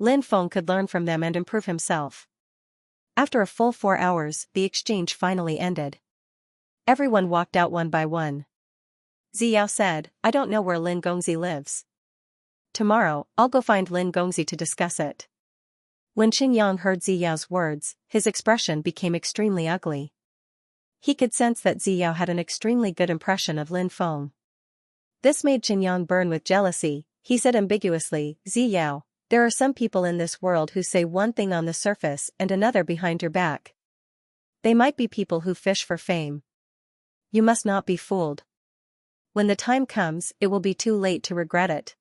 Lin Feng could learn from them and improve himself. After a full 4 hours, the exchange finally ended. Everyone walked out one by one. Ziyao said, "I don't know where Lin Gongzi lives. Tomorrow, I'll go find Lin Gongzi to discuss it." When Qin Yang heard Ziyao's words, his expression became extremely ugly. He could sense that Ziyao had an extremely good impression of Lin Feng. This made Qin Yang burn with jealousy. He said ambiguously, "Ziyao, there are some people in this world who say one thing on the surface and another behind your back. They might be people who fish for fame. You must not be fooled. When the time comes, it will be too late to regret it."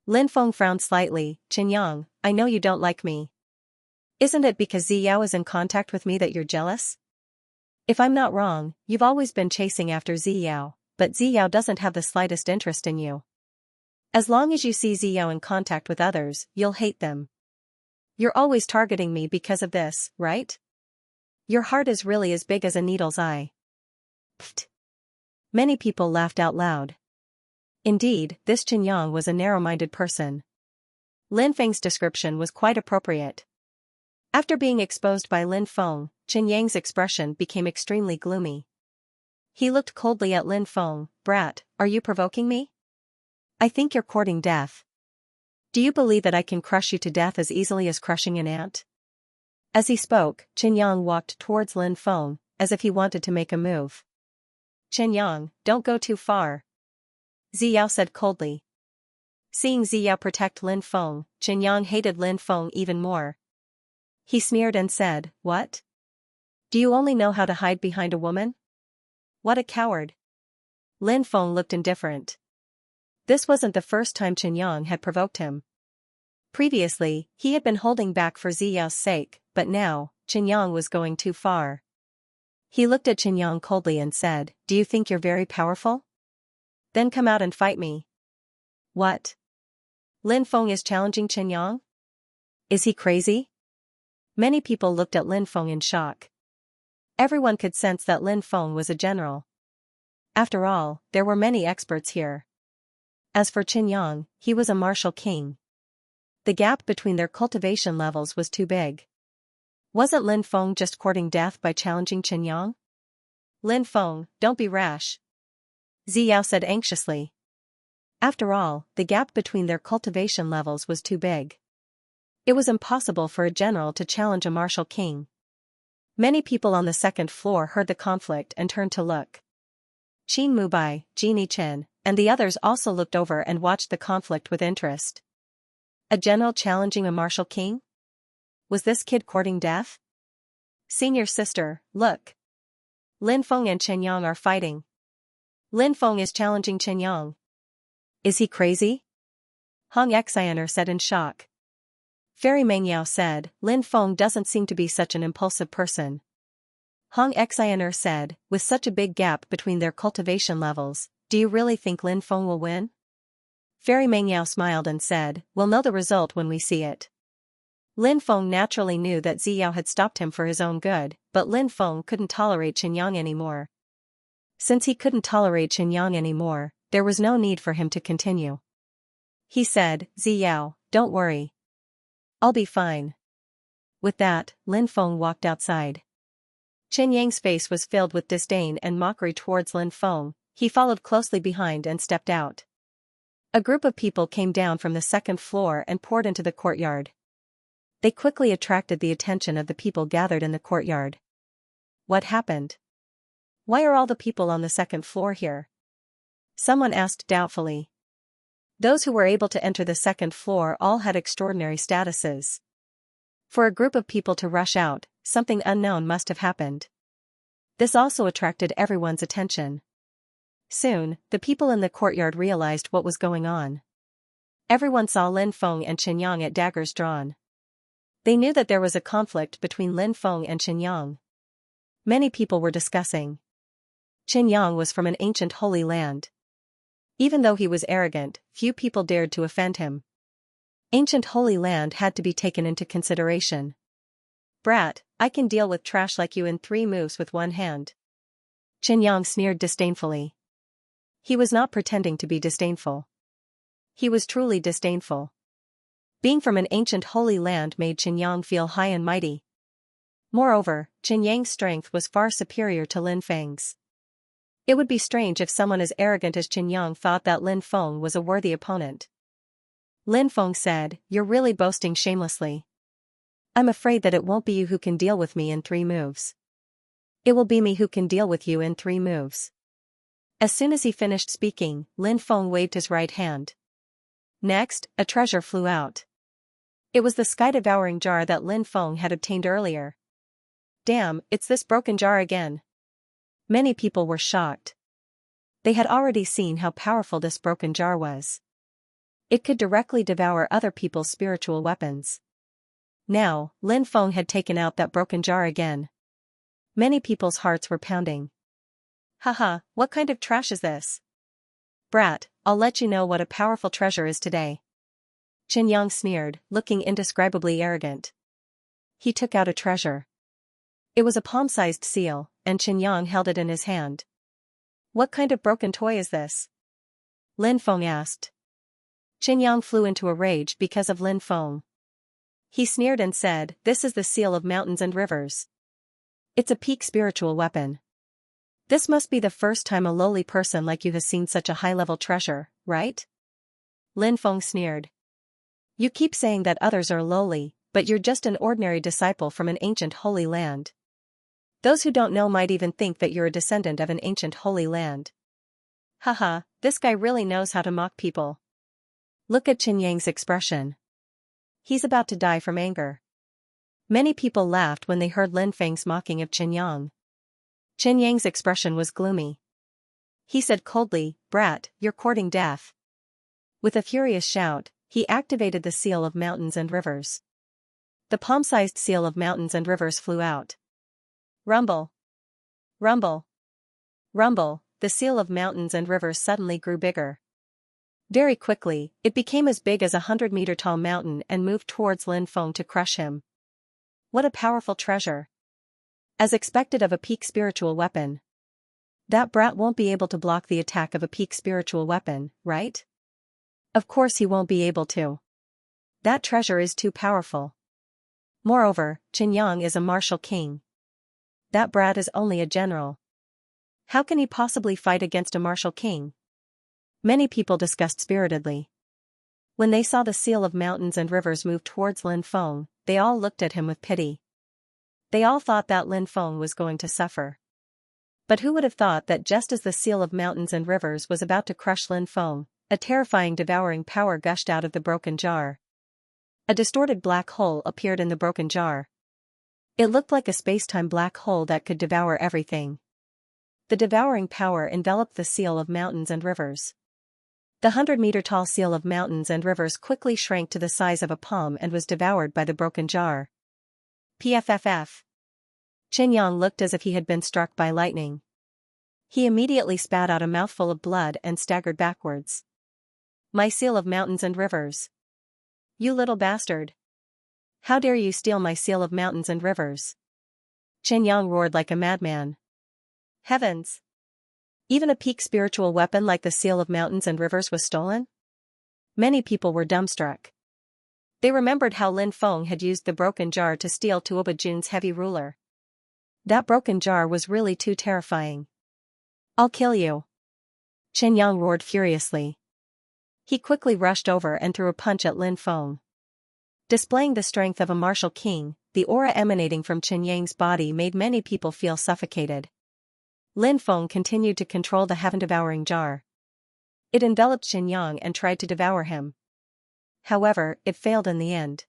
Lin Feng frowned slightly. "Qin Yang, I know you don't like me. Isn't it because Ziyao is in contact with me that you're jealous? If I'm not wrong, you've always been chasing after Ziyao, but Ziyao doesn't have the slightest interest in you. As long as you see Ziyao in contact with others, you'll hate them. You're always targeting me because of this, right? Your heart is really as big as a needle's eye." Pfft. Many people laughed out loud. Indeed, this Qin Yang was a narrow-minded person. Lin Feng's description was quite appropriate. After being exposed by Lin Feng, Qin Yang's expression became extremely gloomy. He looked coldly at Lin Feng. "Brat, are you provoking me? I think you're courting death. Do you believe that I can crush you to death as easily as crushing an ant?" As he spoke, Qin Yang walked towards Lin Feng, as if he wanted to make a move. "Qin Yang, don't go too far," Ziyao said coldly. Seeing Ziyao protect Lin Feng, Qin Yang hated Lin Feng even more. He sneered and said, "What? Do you only know how to hide behind a woman? What a coward." Lin Feng looked indifferent. This wasn't the first time Qin Yang had provoked him. Previously, he had been holding back for Ziyao's sake, but now, Qin Yang was going too far. He looked at Qin Yang coldly and said, "Do you think you're very powerful? Then come out and fight me." "What? Lin Feng is challenging Qin Yang? Is he crazy?" Many people looked at Lin Feng in shock. Everyone could sense that Lin Feng was a general. After all, there were many experts here. As for Qin Yang, he was a martial king. The gap between their cultivation levels was too big. Wasn't Lin Feng just courting death by challenging Qin Yang? "Lin Feng, don't be rash," Ziyao said anxiously. After all, the gap between their cultivation levels was too big. It was impossible for a general to challenge a martial king. Many people on the second floor heard the conflict and turned to look. Qin Mubai, Jini Chen, and the others also looked over and watched the conflict with interest. A general challenging a martial king? Was this kid courting death? "Senior sister, look. Lin Feng and Qin Yang are fighting. Lin Feng is challenging Qin Yang. Is he crazy? Xianxia said in shock. Fairy Mengyao said, Lin Feng doesn't seem to be such an impulsive person. Xianxia said, with such a big gap between their cultivation levels, do you really think Lin Feng will win? Fairy Mengyao smiled and said, we'll know the result when we see it. Lin Feng naturally knew that Ziyao had stopped him for his own good, but Lin Feng couldn't tolerate Xiangyang anymore. Since he couldn't tolerate Xiangyang anymore, there was no need for him to continue. He said, Ziyao, don't worry. I'll be fine. With that, Lin Feng walked outside. Xiangyang's face was filled with disdain and mockery towards Lin Feng. He followed closely behind and stepped out. A group of people came down from the second floor and poured into the courtyard. They quickly attracted the attention of the people gathered in the courtyard. What happened? Why are all the people on the second floor here? Someone asked doubtfully. Those who were able to enter the second floor all had extraordinary statuses. For a group of people to rush out, something unknown must have happened. This also attracted everyone's attention. Soon, the people in the courtyard realized what was going on. Everyone saw Lin Feng and Xiangyang at daggers drawn. They knew that there was a conflict between Lin Feng and Xiangyang. Many people were discussing. Xiangyang was from an ancient holy land. Even though he was arrogant, few people dared to offend him. Ancient holy land had to be taken into consideration. Brat, I can deal with trash like you in 3 moves with one hand. Xiangyang sneered disdainfully. He was not pretending to be disdainful. He was truly disdainful. Being from an ancient holy land made Xiangyang feel high and mighty. Moreover, Xiangyang's strength was far superior to Lin Feng's. It would be strange if someone as arrogant as Xiangyang thought that Lin Feng was a worthy opponent. Lin Feng said, you're really boasting shamelessly. I'm afraid that it won't be you who can deal with me in 3 moves. It will be me who can deal with you in 3 moves. As soon as he finished speaking, Lin Feng waved his right hand. Next, a treasure flew out. It was the sky-devouring jar that Lin Feng had obtained earlier. Damn, it's this broken jar again. Many people were shocked. They had already seen how powerful this broken jar was. It could directly devour other people's spiritual weapons. Now, Lin Feng had taken out that broken jar again. Many people's hearts were pounding. Haha, what kind of trash is this? Brat, I'll let you know what a powerful treasure is today. Xiangyang sneered, looking indescribably arrogant. He took out a treasure. It was a palm-sized seal, and Xiangyang held it in his hand. What kind of broken toy is this? Lin Feng asked. Xiangyang flew into a rage because of Lin Feng. He sneered and said, this is the seal of mountains and rivers. It's a peak spiritual weapon. This must be the first time a lowly person like you has seen such a high-level treasure, right? Lin Feng sneered. You keep saying that others are lowly, but you're just an ordinary disciple from an ancient holy land. Those who don't know might even think that you're a descendant of an ancient holy land. Haha, this guy really knows how to mock people. Look at Xiangyang's expression. He's about to die from anger. Many people laughed when they heard Lin Feng's mocking of Xiangyang. Xiangyang's expression was gloomy. He said coldly, Brat, you're courting death. With a furious shout, he activated the seal of mountains and rivers. The palm-sized seal of mountains and rivers flew out. Rumble. Rumble. Rumble, the seal of mountains and rivers suddenly grew bigger. Very quickly, it became as big as a 100-meter-tall mountain and moved towards Lin Feng to crush him. What a powerful treasure. As expected of a peak spiritual weapon. That brat won't be able to block the attack of a peak spiritual weapon, right? Of course he won't be able to. That treasure is too powerful. Moreover, Xiangyang is a martial king. That brat is only a general. How can he possibly fight against a martial king? Many people discussed spiritedly. When they saw the seal of mountains and rivers move towards Lin Feng, they all looked at him with pity. They all thought that Lin Feng was going to suffer. But who would have thought that just as the seal of mountains and rivers was about to crush Lin Feng, a terrifying devouring power gushed out of the broken jar. A distorted black hole appeared in the broken jar. It looked like a space-time black hole that could devour everything. The devouring power enveloped the seal of mountains and rivers. The 100-meter-tall seal of mountains and rivers quickly shrank to the size of a palm and was devoured by the broken jar. Pfff. Xianxia looked as if he had been struck by lightning. He immediately spat out a mouthful of blood and staggered backwards. My seal of mountains and rivers. You little bastard. How dare you steal my seal of mountains and rivers? Xianxia roared like a madman. Heavens! Even a peak spiritual weapon like the seal of mountains and rivers was stolen? Many people were dumbstruck. They remembered how Lin Feng had used the broken jar to steal Tuoba Jun's heavy ruler. That broken jar was really too terrifying. I'll kill you. Xianxia roared furiously. He quickly rushed over and threw a punch at Lin Feng. Displaying the strength of a martial king, the aura emanating from Xianxia's body made many people feel suffocated. Lin Feng continued to control the heaven-devouring jar. It enveloped Xianxia and tried to devour him. However, it failed in the end.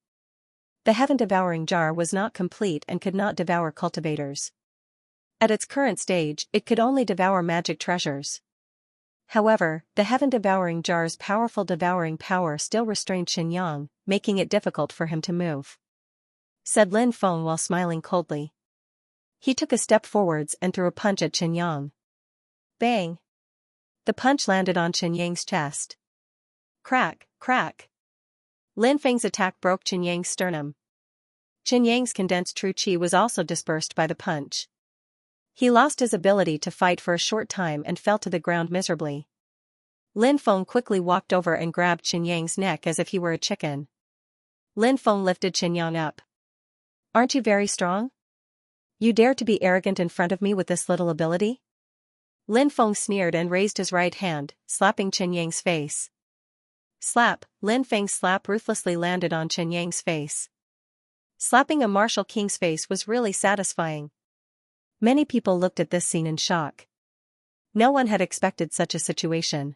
The heaven-devouring jar was not complete and could not devour cultivators. At its current stage, it could only devour magic treasures. However, the heaven-devouring jar's powerful devouring power still restrained Xianxia, making it difficult for him to move. Said Lin Feng while smiling coldly. He took a step forwards and threw a punch at Xianxia. Bang! The punch landed on Xianxia's chest. Crack, crack! Lin Feng's attack broke Xianxia's sternum. Xianxia's condensed true qi was also dispersed by the punch. He lost his ability to fight for a short time and fell to the ground miserably. Lin Feng quickly walked over and grabbed Xianxia's neck as if he were a chicken. Lin Feng lifted Xianxia up. Aren't you very strong? You dare to be arrogant in front of me with this little ability? Lin Feng sneered and raised his right hand, slapping Xianxia's face. Slap! Lin Feng's slap ruthlessly landed on Xianxia's face. Slapping a martial king's face was really satisfying. Many people looked at this scene in shock. No one had expected such a situation.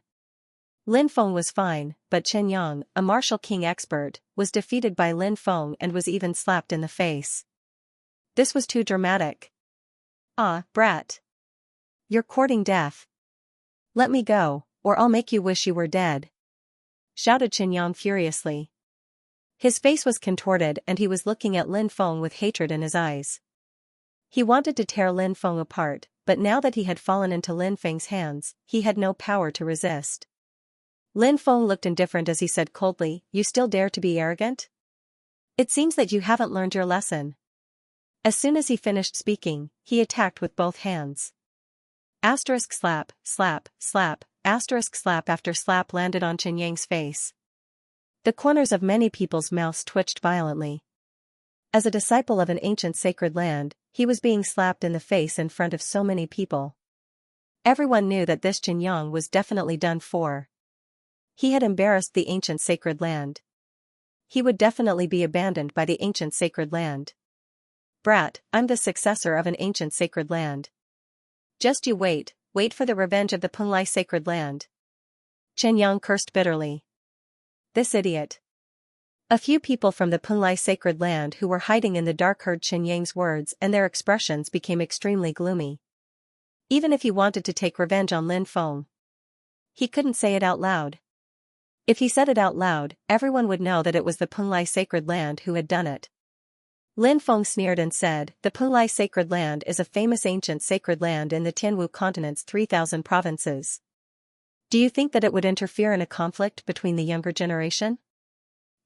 Lin Feng was fine, but Xianxia, a martial king expert, was defeated by Lin Feng and was even slapped in the face. This was too dramatic. Ah, brat. You're courting death. Let me go, or I'll make you wish you were dead. Shouted Xianxia furiously. His face was contorted and he was looking at Lin Feng with hatred in his eyes. He wanted to tear Lin Feng apart, but now that he had fallen into Lin Feng's hands, he had no power to resist. Lin Feng looked indifferent as he said coldly, You still dare to be arrogant? It seems that you haven't learned your lesson. As soon as he finished speaking, he attacked with both hands. Asterisk slap, slap, slap, asterisk slap after slap landed on Xianxia's face. The corners of many people's mouths twitched violently. As a disciple of an ancient sacred land, he was being slapped in the face in front of so many people. Everyone knew that this Xianxia was definitely done for. He had embarrassed the ancient sacred land. He would definitely be abandoned by the ancient sacred land. Brat, I'm the successor of an ancient sacred land. Just you wait for the revenge of the Penglai sacred land. Xianxia cursed bitterly. This idiot. A few people from the Penglai sacred land who were hiding in the dark heard Xianxia's words and their expressions became extremely gloomy. Even if he wanted to take revenge on Lin Feng, he couldn't say it out loud. If he said it out loud, everyone would know that it was the Penglai sacred land who had done it. Lin Feng sneered and said, The Penglai sacred land is a famous ancient sacred land in the Tianwu continent's 3,000 provinces. Do you think that it would interfere in a conflict between the younger generation?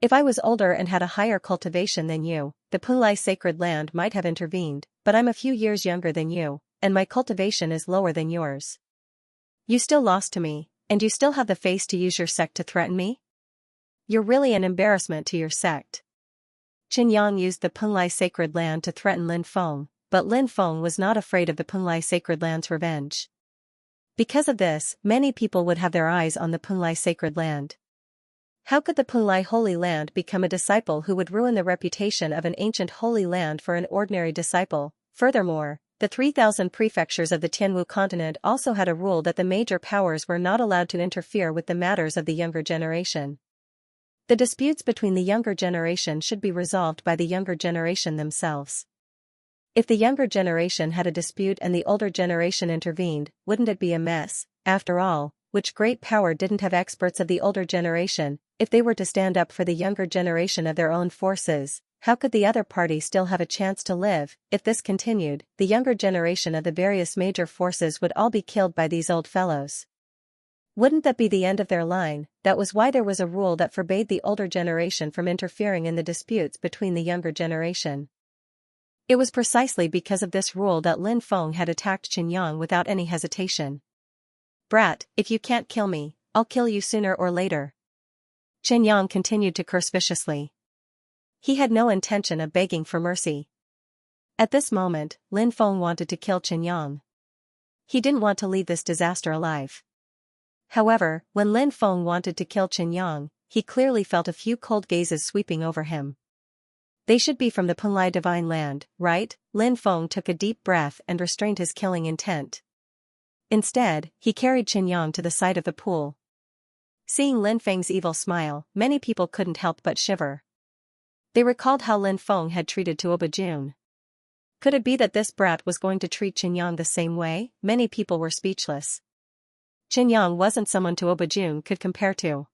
If I was older and had a higher cultivation than you, the Penglai sacred land might have intervened, but I'm a few years younger than you, and my cultivation is lower than yours. You still lost to me, and you still have the face to use your sect to threaten me? You're really an embarrassment to your sect. Xianxia used the Penglai sacred land to threaten Lin Feng, but Lin Feng was not afraid of the Penglai sacred land's revenge. Because of this, many people would have their eyes on the Penglai sacred land. How could the Penglai holy land become a disciple who would ruin the reputation of an ancient holy land for an ordinary disciple? Furthermore, the 3,000 prefectures of the Tianwu continent also had a rule that the major powers were not allowed to interfere with the matters of the younger generation. The disputes between the younger generation should be resolved by the younger generation themselves. If the younger generation had a dispute and the older generation intervened, wouldn't it be a mess? After all, which great power didn't have experts of the older generation. If they were to stand up for the younger generation of their own forces, how could the other party still have a chance to live? If this continued, the younger generation of the various major forces would all be killed by these old fellows. Wouldn't that be the end of their line? That was why there was a rule that forbade the older generation from interfering in the disputes between the younger generation. It was precisely because of this rule that Lin Feng had attacked Xianxia without any hesitation. "Brat, if you can't kill me, I'll kill you sooner or later." Xianxia continued to curse viciously. He had no intention of begging for mercy. At this moment, Lin Feng wanted to kill Xianxia. He didn't want to leave this disaster alive. However, when Lin Feng wanted to kill Xianxia, he clearly felt a few cold gazes sweeping over him. They should be from the Punlai divine land, right? Lin Feng took a deep breath and restrained his killing intent. Instead, he carried Xianxia to the side of the pool. Seeing Lin Feng's evil smile, many people couldn't help but shiver. They recalled how Lin Feng had treated Tuoba Jun. Could it be that this brat was going to treat Xianxia the same way? Many people were speechless. Xianxia wasn't someone Tuoba Jun could compare to.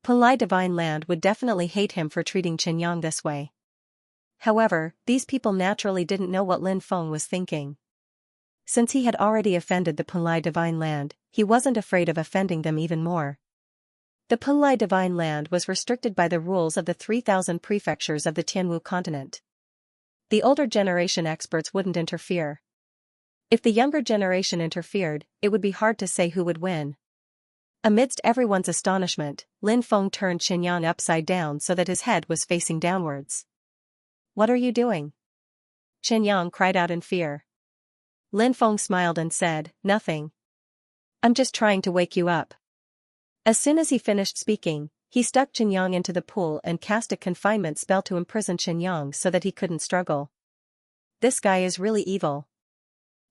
Punlai divine land would definitely hate him for treating Xianxia this way. However, these people naturally didn't know what Lin Feng was thinking. Since he had already offended the Punlai divine land, he wasn't afraid of offending them even more. The Punlai divine land was restricted by the rules of the 3,000 prefectures of the Tianwu continent. The older generation experts wouldn't interfere. If the younger generation interfered, it would be hard to say who would win. Amidst everyone's astonishment, Lin Feng turned Xianxia upside down so that his head was facing downwards. "What are you doing?" Xianxia cried out in fear. Lin Feng smiled and said, "Nothing. I'm just trying to wake you up." As soon as he finished speaking, he stuck Xianxia into the pool and cast a confinement spell to imprison Xianxia so that he couldn't struggle. "This guy is really evil."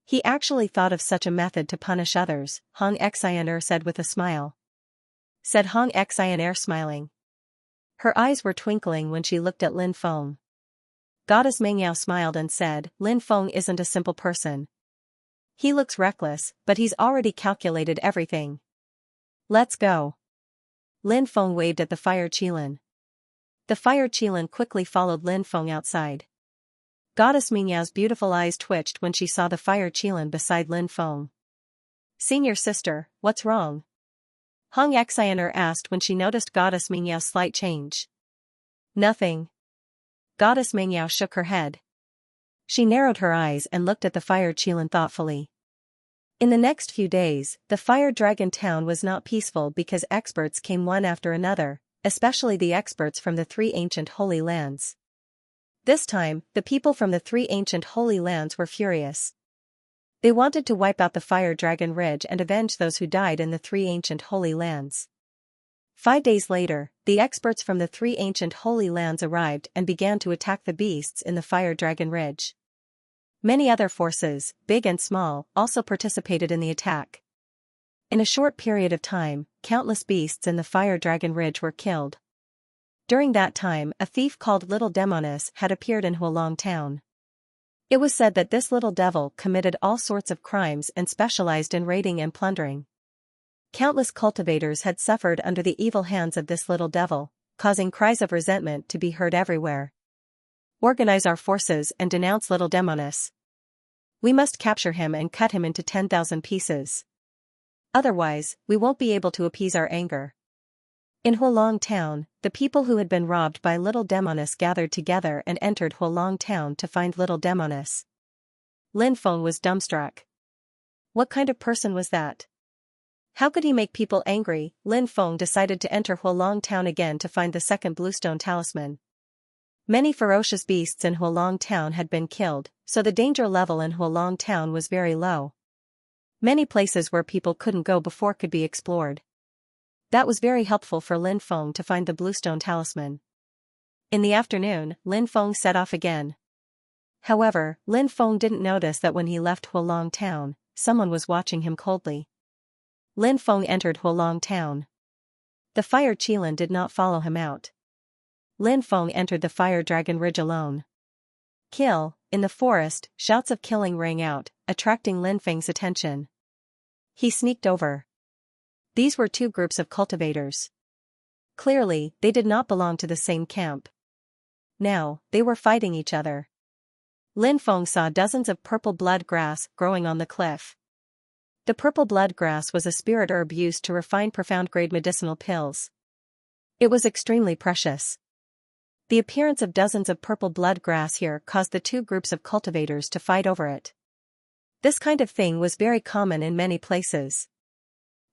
"He actually thought of such a method to punish others," Hong Xian'er said with a smile. Said Hong Xian'er smiling. Her eyes were twinkling when she looked at Lin Feng. Goddess Mengyao smiled and said, "Lin Feng isn't a simple person. He looks reckless, but he's already calculated everything. Let's go." Lin Feng waved at the fire qilin. The fire qilin quickly followed Lin Feng outside. Goddess Mingyao's beautiful eyes twitched when she saw the fire qilin beside Lin Feng. "Senior sister, what's wrong?" Hong Xian'er asked when she noticed Goddess Mingyao's slight change. "Nothing." Goddess Mengyao shook her head. She narrowed her eyes and looked at the fire qilin thoughtfully. In the next few days, the Fire Dragon town was not peaceful because experts came one after another, especially the experts from the 3 ancient holy lands. This time, the people from the 3 ancient holy lands were furious. They wanted to wipe out the Fire Dragon Ridge and avenge those who died in the 3 ancient holy lands. 5 days later, the experts from the 3 ancient holy lands arrived and began to attack the beasts in the Fire Dragon Ridge. Many other forces, big and small, also participated in the attack. In a short period of time, countless beasts in the Fire Dragon Ridge were killed. During that time, a thief called Little Demoness had appeared in Hualong town. It was said that this little devil committed all sorts of crimes and specialized in raiding and plundering. Countless cultivators had suffered under the evil hands of this little devil, causing cries of resentment to be heard everywhere. "Organize our forces and denounce Little Demoness. We must capture him and cut him into 10,000 pieces. Otherwise, we won't be able to appease our anger." In Hualong town, the people who had been robbed by Little Demoness gathered together and entered Hualong town to find Little Demoness. Lin Feng was dumbstruck. What kind of person was that? How could he make people angry? Lin Feng decided to enter Hualong town again to find the second bluestone talisman. Many ferocious beasts in Hualong town had been killed, so the danger level in Hualong town was very low. Many places where people couldn't go before could be explored. That was very helpful for Lin Feng to find the bluestone talisman. In the afternoon, Lin Feng set off again. However, Lin Feng didn't notice that when he left Hualong town, someone was watching him coldly. Lin Feng entered Hualong town. The fire qilin did not follow him out. Lin Feng entered the Fire Dragon Ridge alone. "Kill!" In the forest, shouts of killing rang out, attracting Lin Feng's attention. He sneaked over. These were two groups of cultivators. Clearly, they did not belong to the same camp. Now, they were fighting each other. Lin Feng saw dozens of purple blood grass growing on the cliff. The purple blood grass was a spirit herb used to refine profound-grade medicinal pills. It was extremely precious. The appearance of dozens of purple blood grass here caused the two groups of cultivators to fight over it. This kind of thing was very common in many places.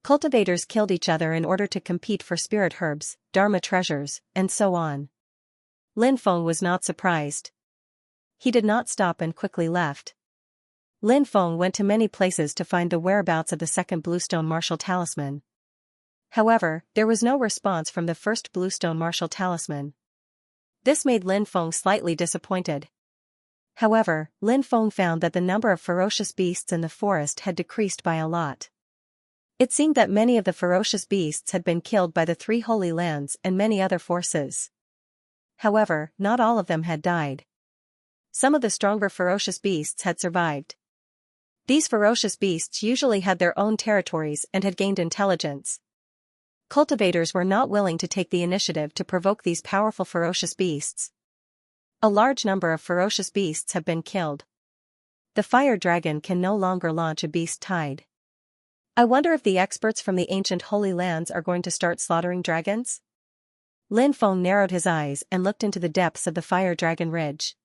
Cultivators killed each other in order to compete for spirit herbs, dharma treasures, and so on. Lin Feng was not surprised. He did not stop and quickly left. Lin Feng went to many places to find the whereabouts of the second bluestone martial talisman. However, there was no response from the first bluestone martial talisman. This made Lin Feng slightly disappointed. However, Lin Feng found that the number of ferocious beasts in the forest had decreased by a lot. It seemed that many of the ferocious beasts had been killed by the three holy lands and many other forces. However, not all of them had died. Some of the stronger ferocious beasts had survived. These ferocious beasts usually had their own territories and had gained intelligence. Cultivators were not willing to take the initiative to provoke these powerful ferocious beasts. A large number of ferocious beasts have been killed. The fire dragon can no longer launch a beast tide. I wonder if the experts from the ancient holy lands are going to start slaughtering dragons? Lin Feng narrowed his eyes and looked into the depths of the fire dragon ridge.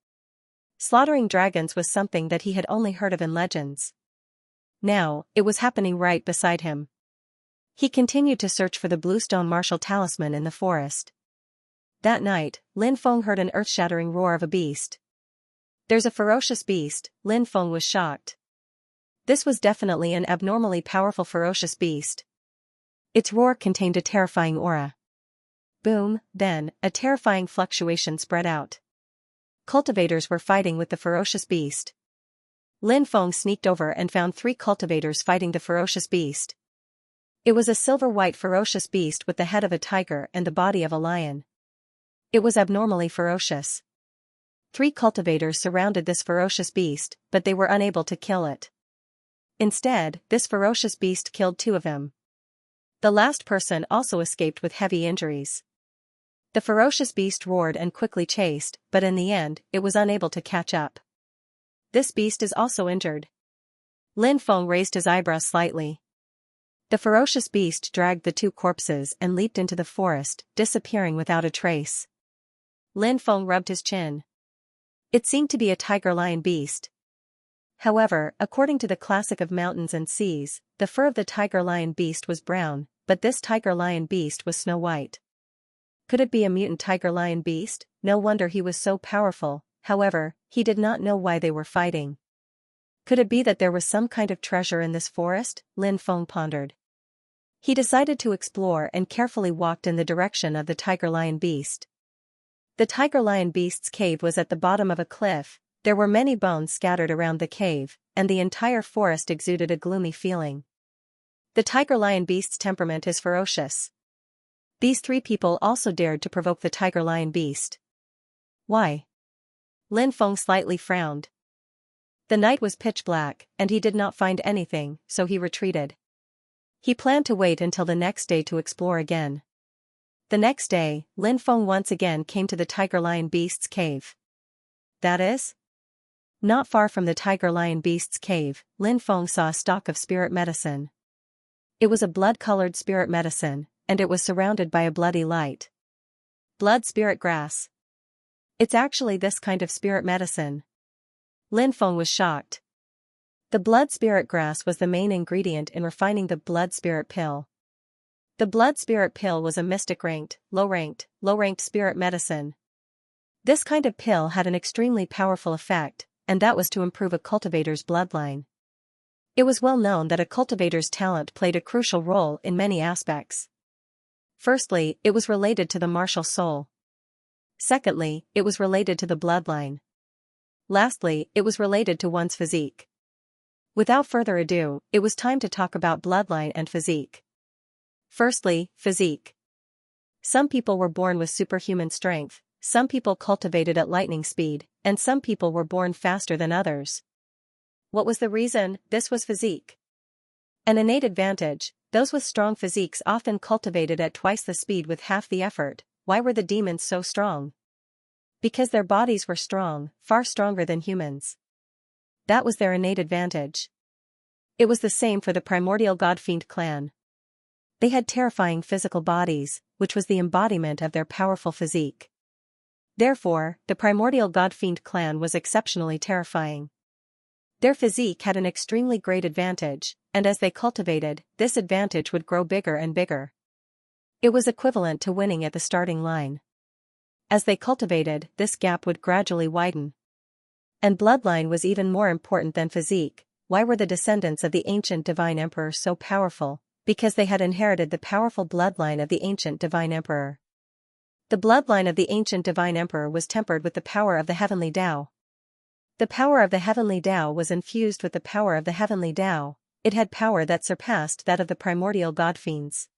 Slaughtering dragons was something that he had only heard of in legends. Now, it was happening right beside him. He continued to search for the bluestone martial talisman in the forest. That night, Lin Feng heard an earth-shattering roar of a beast. There's a ferocious beast, Lin Feng was shocked. This was definitely an abnormally powerful ferocious beast. Its roar contained a terrifying aura. Boom, then, a terrifying fluctuation spread out. Cultivators were fighting with the ferocious beast. Lin Feng sneaked over and found three cultivators fighting the ferocious beast. It was a silver-white ferocious beast with the head of a tiger and the body of a lion. It was abnormally ferocious. Three cultivators surrounded this ferocious beast, but they were unable to kill it. Instead, this ferocious beast killed two of them. The last person also escaped with heavy injuries. The ferocious beast roared and quickly chased, but in the end, it was unable to catch up. This beast is also injured. Lin Feng raised his eyebrows slightly. The ferocious beast dragged the two corpses and leaped into the forest, disappearing without a trace. Lin Feng rubbed his chin. It seemed to be a tiger-lion beast. However, according to the classic of mountains and seas, the fur of the tiger-lion beast was brown, but this tiger-lion beast was snow-white. Could it be a mutant tiger-lion beast? No wonder he was so powerful. However, he did not know why they were fighting. Could it be that there was some kind of treasure in this forest? Lin Feng pondered. He decided to explore and carefully walked in the direction of the tiger-lion beast. The tiger-lion beast's cave was at the bottom of a cliff. There were many bones scattered around the cave, and the entire forest exuded a gloomy feeling. The tiger-lion beast's temperament is ferocious. These three people also dared to provoke the tiger-lion beast. Why? Lin Feng slightly frowned. The night was pitch black, and he did not find anything, so he retreated. He planned to wait until the next day to explore again. The next day, Lin Feng once again came to the tiger-lion beast's cave. That is? Not far from the tiger-lion beast's cave, Lin Feng saw a stalk of spirit medicine. It was a blood-colored spirit medicine, and it was surrounded by a bloody light. Blood spirit grass. It's actually this kind of spirit medicine. Lin Feng was shocked. The blood spirit grass was the main ingredient in refining the blood spirit pill. The blood spirit pill was a mystic-ranked, low-ranked spirit medicine. This kind of pill had an extremely powerful effect, and that was to improve a cultivator's bloodline. It was well known that a cultivator's talent played a crucial role in many aspects. Firstly, it was related to the martial soul. Secondly, it was related to the bloodline. Lastly, it was related to one's physique. Without further ado, it was time to talk about bloodline and physique. Firstly, physique. Some people were born with superhuman strength, some people cultivated at lightning speed, and some people were born faster than others. What was the reason? This was physique. An innate advantage. Those with strong physiques often cultivated at twice the speed with half the effort. Why were the demons so strong? Because their bodies were strong, far stronger than humans. That was their innate advantage. It was the same for the primordial god-fiend clan. They had terrifying physical bodies, which was the embodiment of their powerful physique. Therefore, the primordial god-fiend clan was exceptionally terrifying. Their physique had an extremely great advantage, and as they cultivated, this advantage would grow bigger and bigger. It was equivalent to winning at the starting line. As they cultivated, this gap would gradually widen. And bloodline was even more important than physique. Why were the descendants of the ancient divine emperor so powerful? Because they had inherited the powerful bloodline of the ancient divine emperor. The bloodline of the ancient divine emperor was tempered with the power of the heavenly Tao. The power of the heavenly Tao was infused with the power of the heavenly Tao. It had power that surpassed that of the primordial god-fiends.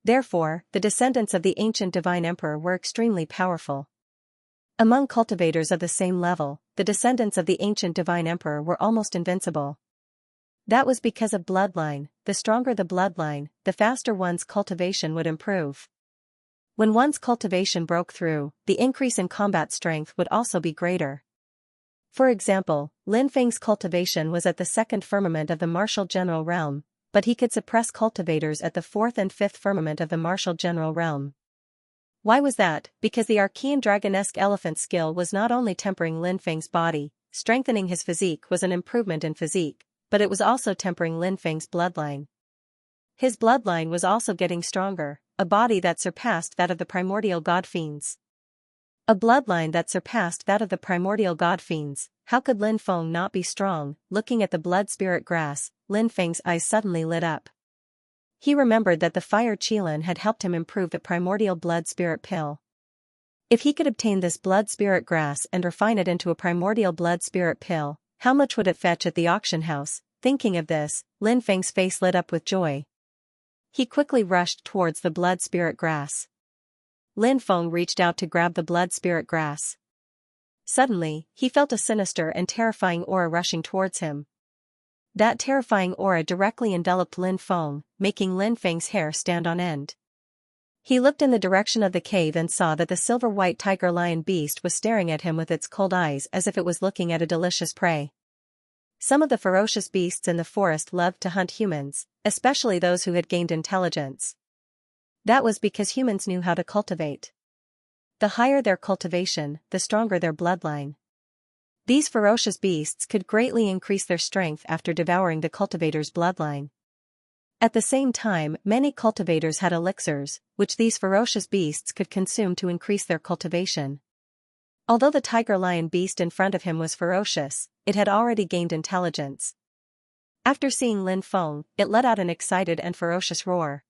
Therefore, the descendants of the ancient divine emperor were extremely powerful. Among cultivators of the same level, the descendants of the ancient divine emperor were almost invincible. That was because of bloodline. The stronger the bloodline, the faster one's cultivation would improve. When one's cultivation broke through, the increase in combat strength would also be greater. For example, Lin Feng's cultivation was at the second firmament of the martial general realm, but he could suppress cultivators at the fourth and fifth firmament of the martial general realm. Why was that? Because the Archean dragonesque elephant skill was not only tempering Lin Feng's body, strengthening his physique was an improvement in physique, but it was also tempering Lin Feng's bloodline. His bloodline was also getting stronger, a body that surpassed that of the primordial god-fiends. A bloodline that surpassed that of the primordial god-fiends. How could Lin Feng not be strong? Looking at the blood spirit grass, Lin Feng's eyes suddenly lit up. He remembered that the fire Qilin had helped him improve the primordial blood spirit pill. If he could obtain this blood spirit grass and refine it into a primordial blood spirit pill, how much would it fetch at the auction house? Thinking of this, Lin Feng's face lit up with joy. He quickly rushed towards the blood spirit grass. Lin Feng reached out to grab the blood spirit grass. Suddenly, he felt a sinister and terrifying aura rushing towards him. That terrifying aura directly enveloped Lin Feng, making Lin Feng's hair stand on end. He looked in the direction of the cave and saw that the silver-white tiger lion beast was staring at him with its cold eyes as if it was looking at a delicious prey. Some of the ferocious beasts in the forest loved to hunt humans, especially those who had gained intelligence. That was because humans knew how to cultivate. The higher their cultivation, the stronger their bloodline. These ferocious beasts could greatly increase their strength after devouring the cultivator's bloodline. At the same time, many cultivators had elixirs, which these ferocious beasts could consume to increase their cultivation. Although the tiger-lion beast in front of him was ferocious, it had already gained intelligence. After seeing Lin Feng, it let out an excited and ferocious roar.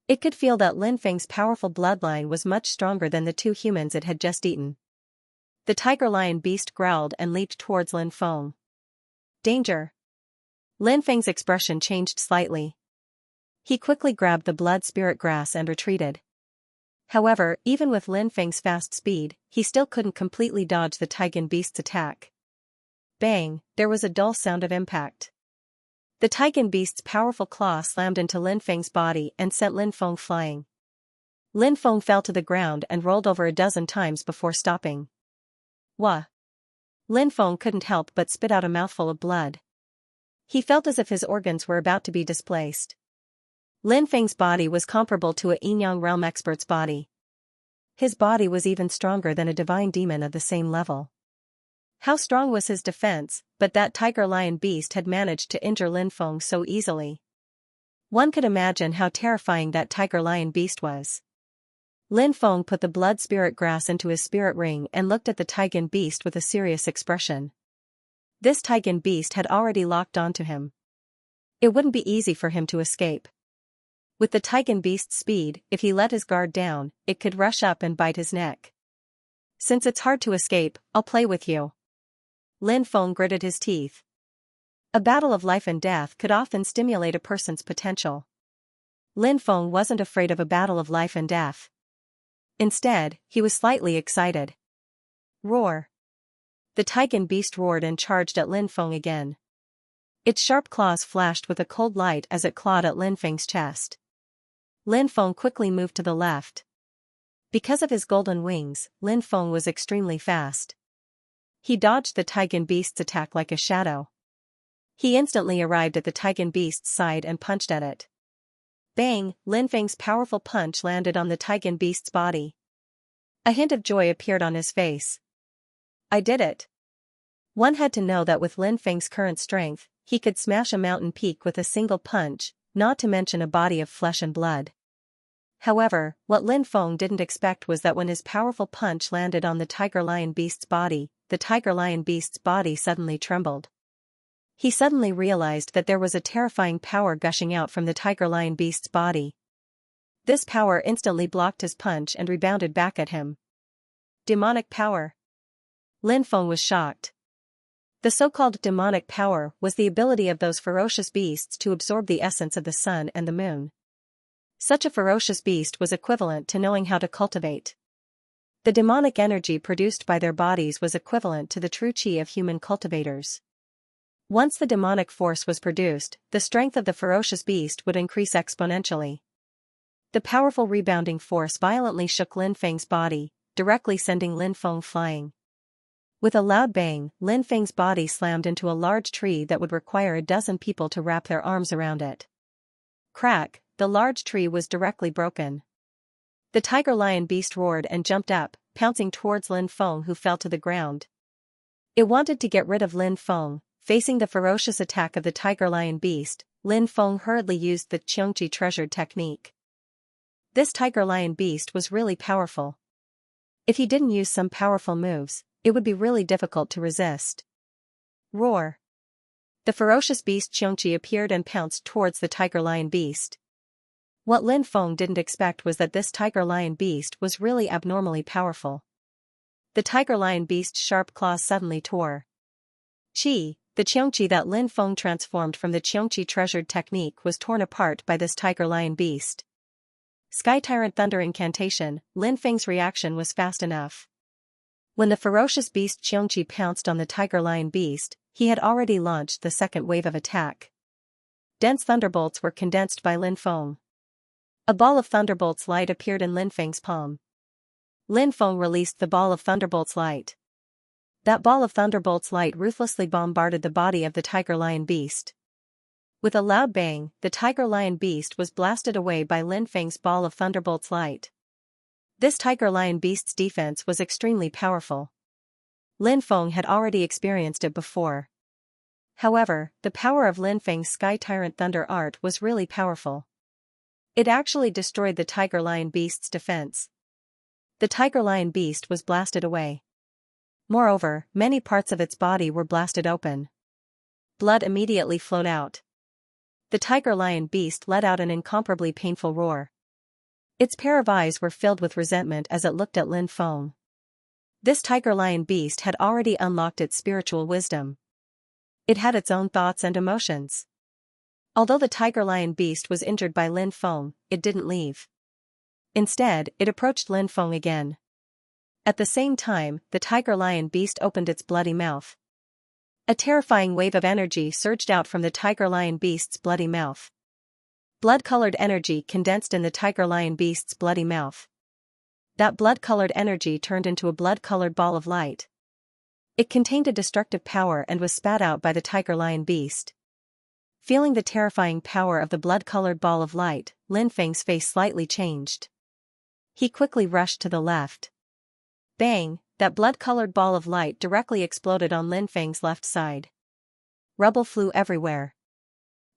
It could feel that Lin Feng's powerful bloodline was much stronger than the two humans it had just eaten. The tiger-lion beast growled and leaped towards Lin Feng. Danger! Lin Feng's expression changed slightly. He quickly grabbed the blood spirit grass and retreated. However, even with Lin Feng's fast speed, he still couldn't completely dodge the tiger beast's attack. Bang! There was a dull sound of impact. The tiger beast's powerful claw slammed into Lin Feng's body and sent Lin Feng flying. Lin Feng fell to the ground and rolled over a dozen times before stopping. Wah! Lin Feng couldn't help but spit out a mouthful of blood. He felt as if his organs were about to be displaced. Lin Feng's body was comparable to a Yin-Yang realm expert's body. His body was even stronger than a divine demon of the same level. How strong was his defense, but that tiger-lion beast had managed to injure Lin Feng so easily. One could imagine how terrifying that tiger-lion beast was. Lin Feng put the blood spirit grass into his spirit ring and looked at the tiger beast with a serious expression. This tiger beast had already locked onto him. It wouldn't be easy for him to escape. With the tiger beast's speed, if he let his guard down, it could rush up and bite his neck. Since it's hard to escape, I'll play with you. Lin Feng gritted his teeth. A battle of life and death could often stimulate a person's potential. Lin Feng wasn't afraid of a battle of life and death. Instead, he was slightly excited. Roar! The tiger beast roared and charged at Lin Feng again. Its sharp claws flashed with a cold light as it clawed at Lin Feng's chest. Lin Feng quickly moved to the left. Because of his golden wings, Lin Feng was extremely fast. He dodged the Tigan beast's attack like a shadow. He instantly arrived at the Tigan beast's side and punched at it. Bang! Lin Feng's powerful punch landed on the Tigan beast's body. A hint of joy appeared on his face. I did it. One had to know that with Lin Feng's current strength, he could smash a mountain peak with a single punch, not to mention a body of flesh and blood. However, what Lin Feng didn't expect was that when his powerful punch landed on the tiger lion beast's body, the tiger lion beast's body suddenly trembled. He suddenly realized that there was a terrifying power gushing out from the tiger lion beast's body. This power instantly blocked his punch and rebounded back at him. Demonic power. Lin Feng was shocked. The so-called demonic power was the ability of those ferocious beasts to absorb the essence of the sun and the moon. Such a ferocious beast was equivalent to knowing how to cultivate. The demonic energy produced by their bodies was equivalent to the true chi of human cultivators. Once the demonic force was produced, the strength of the ferocious beast would increase exponentially. The powerful rebounding force violently shook Lin Feng's body, directly sending Lin Feng flying. With a loud bang, Lin Feng's body slammed into a large tree that would require a dozen people to wrap their arms around it. Crack! The large tree was directly broken. The tiger lion beast roared and jumped up, pouncing towards Lin Feng, who fell to the ground. It wanted to get rid of Lin Feng. Facing the ferocious attack of the tiger lion beast, Lin Feng hurriedly used the Xianxia treasured technique. This tiger lion beast was really powerful. If he didn't use some powerful moves, it would be really difficult to resist. Roar! The ferocious beast Xianxia appeared and pounced towards the tiger lion beast. What Lin Feng didn't expect was that this tiger lion beast was really abnormally powerful. The tiger lion beast's sharp claws suddenly tore. Qi, the Xianxia that Lin Feng transformed from the Xianxia treasured technique, was torn apart by this tiger lion beast. Sky Tyrant Thunder Incantation. Lin Feng's reaction was fast enough. When the ferocious beast Xianxia pounced on the tiger lion beast, he had already launched the second wave of attack. Dense thunderbolts were condensed by Lin Feng. A ball of thunderbolts light appeared in Lin Feng's palm. Lin Feng released the ball of thunderbolts light. That ball of thunderbolts light ruthlessly bombarded the body of the tiger lion beast. With a loud bang, the tiger lion beast was blasted away by Lin Feng's ball of thunderbolts light. This tiger lion beast's defense was extremely powerful. Lin Feng had already experienced it before. However, the power of Lin Feng's Sky Tyrant Thunder art was really powerful. It actually destroyed the tiger lion beast's defense. The tiger lion beast was blasted away. Moreover, many parts of its body were blasted open. Blood immediately flowed out. The tiger lion beast let out an incomparably painful roar. Its pair of eyes were filled with resentment as it looked at Lin Feng. This tiger lion beast had already unlocked its spiritual wisdom. It had its own thoughts and emotions. Although the tiger lion beast was injured by Lin Feng, it didn't leave. Instead, it approached Lin Feng again. At the same time, the tiger lion beast opened its bloody mouth. A terrifying wave of energy surged out from the tiger lion beast's bloody mouth. Blood-colored energy condensed in the tiger lion beast's bloody mouth. That blood-colored energy turned into a blood-colored ball of light. It contained a destructive power and was spat out by the tiger lion beast. Feeling the terrifying power of the blood-colored ball of light, Lin Feng's face slightly changed. He quickly rushed to the left. Bang! That blood-colored ball of light directly exploded on Lin Feng's left side. Rubble flew everywhere.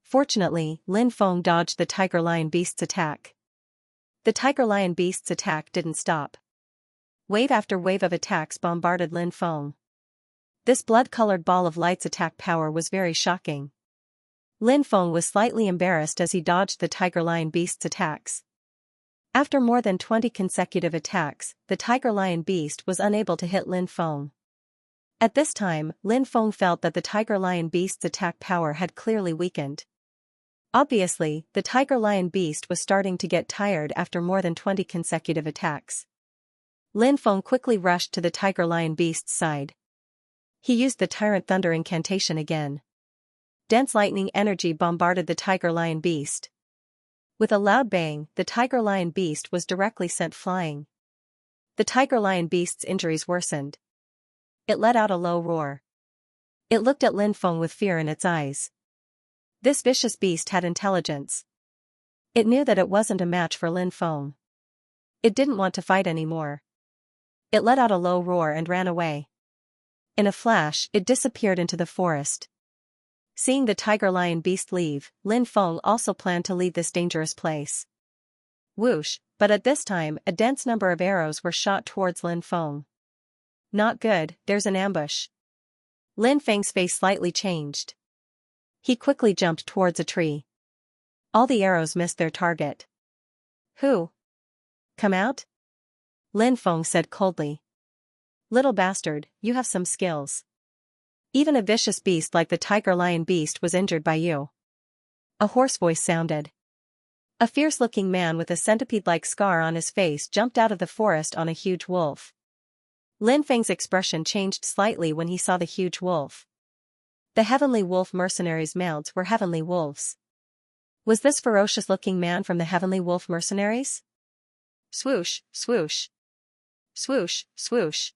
Fortunately, Lin Feng dodged the tiger lion beast's attack. The tiger lion beast's attack didn't stop. Wave after wave of attacks bombarded Lin Feng. This blood-colored ball of light's attack power was very shocking. Lin Feng was slightly embarrassed as he dodged the tiger lion beast's attacks. After more than 20 consecutive attacks, the tiger lion beast was unable to hit Lin Feng. At this time, Lin Feng felt that the tiger lion beast's attack power had clearly weakened. Obviously, the tiger lion beast was starting to get tired after more than 20 consecutive attacks. Lin Feng quickly rushed to the tiger lion beast's side. He used the Tyrant Thunder Incantation again. Dense lightning energy bombarded the tiger-lion beast. With a loud bang, the tiger-lion beast was directly sent flying. The tiger-lion beast's injuries worsened. It let out a low roar. It looked at Lin Feng with fear in its eyes. This vicious beast had intelligence. It knew that it wasn't a match for Lin Feng. It didn't want to fight anymore. It let out a low roar and ran away. In a flash, it disappeared into the forest. Seeing the tiger-lion beast leave, Lin Feng also planned to leave this dangerous place. Whoosh, but at this time, a dense number of arrows were shot towards Lin Feng. Not good, there's an ambush. Lin Feng's face slightly changed. He quickly jumped towards a tree. All the arrows missed their target. Who? Come out? Lin Feng said coldly. Little bastard, you have some skills. Even a vicious beast like the tiger-lion beast was injured by you. A hoarse voice sounded. A fierce-looking man with a centipede-like scar on his face jumped out of the forest on a huge wolf. Lin Feng's expression changed slightly when he saw the huge wolf. The Heavenly Wolf Mercenaries' mounts were heavenly wolves. Was this ferocious-looking man from the Heavenly Wolf Mercenaries? Swoosh, swoosh. Swoosh, swoosh.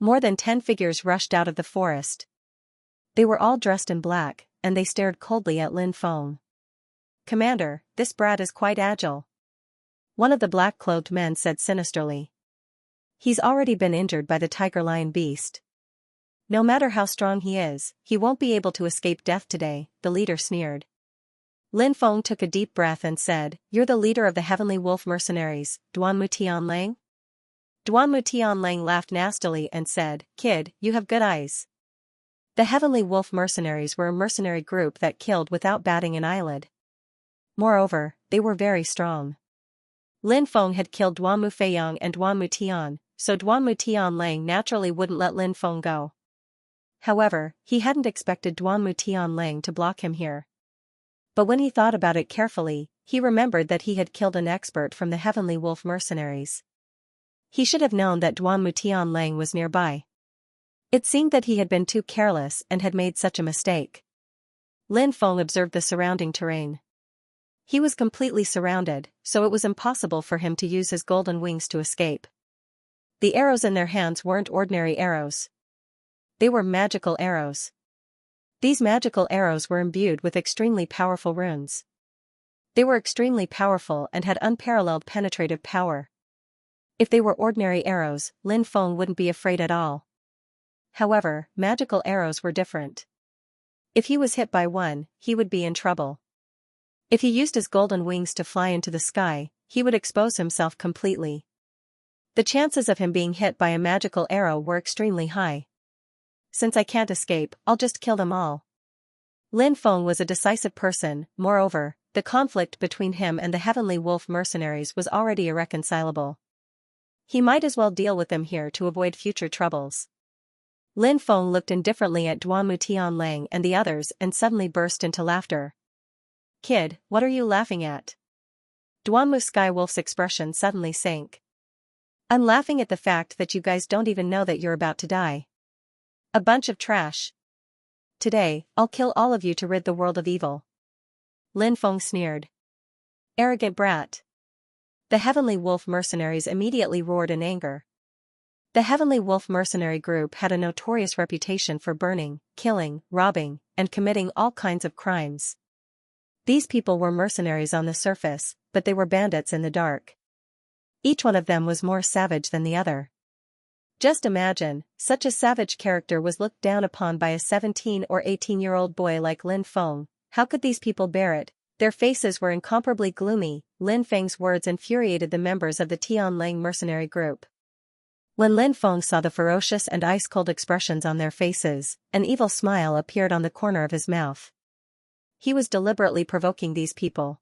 More than 10 figures rushed out of the forest. They were all dressed in black, and they stared coldly at Lin Feng. Commander, this brat is quite agile. One of the black-clothed men said sinisterly. He's already been injured by the tiger-lion beast. No matter how strong he is, he won't be able to escape death today, the leader sneered. Lin Feng took a deep breath and said, You're the leader of the Heavenly Wolf Mercenaries, Duanmu Tianlang? Duanmu Tianlang laughed nastily and said, Kid, you have good eyes. The Heavenly Wolf Mercenaries were a mercenary group that killed without batting an eyelid. Moreover, they were very strong. Lin Feng had killed Duanmu Feiyang and Duanmu Tian, so Duanmu Tianlang naturally wouldn't let Lin Feng go. However, he hadn't expected Duanmu Tianlang to block him here. But when he thought about it carefully, he remembered that he had killed an expert from the Heavenly Wolf Mercenaries. He should have known that Duanmu Tianlang was nearby. It seemed that he had been too careless and had made such a mistake. Lin Feng observed the surrounding terrain. He was completely surrounded, so it was impossible for him to use his golden wings to escape. The arrows in their hands weren't ordinary arrows. They were magical arrows. These magical arrows were imbued with extremely powerful runes. They were extremely powerful and had unparalleled penetrative power. If they were ordinary arrows, Lin Feng wouldn't be afraid at all. However, magical arrows were different. If he was hit by one, he would be in trouble. If he used his golden wings to fly into the sky, he would expose himself completely. The chances of him being hit by a magical arrow were extremely high. Since I can't escape, I'll just kill them all. Lin Feng was a decisive person, moreover, the conflict between him and the Heavenly Wolf Mercenaries was already irreconcilable. He might as well deal with them here to avoid future troubles. Lin Feng looked indifferently at Duanmu Tianlang and the others and suddenly burst into laughter. Kid, what are you laughing at? Duanmu Skywolf's expression suddenly sank. I'm laughing at the fact that you guys don't even know that you're about to die. A bunch of trash. Today, I'll kill all of you to rid the world of evil. Lin Feng sneered. Arrogant brat. The Heavenly Wolf Mercenaries immediately roared in anger. The Heavenly Wolf Mercenary Group had a notorious reputation for burning, killing, robbing, and committing all kinds of crimes. These people were mercenaries on the surface, but they were bandits in the dark. Each one of them was more savage than the other. Just imagine, such a savage character was looked down upon by a 17 or 18-year-old boy like Lin Feng. How could these people bear it? Their faces were incomparably gloomy. Lin Feng's words infuriated the members of the Tianlang mercenary group. When Lin Feng saw the ferocious and ice-cold expressions on their faces, an evil smile appeared on the corner of his mouth. He was deliberately provoking these people.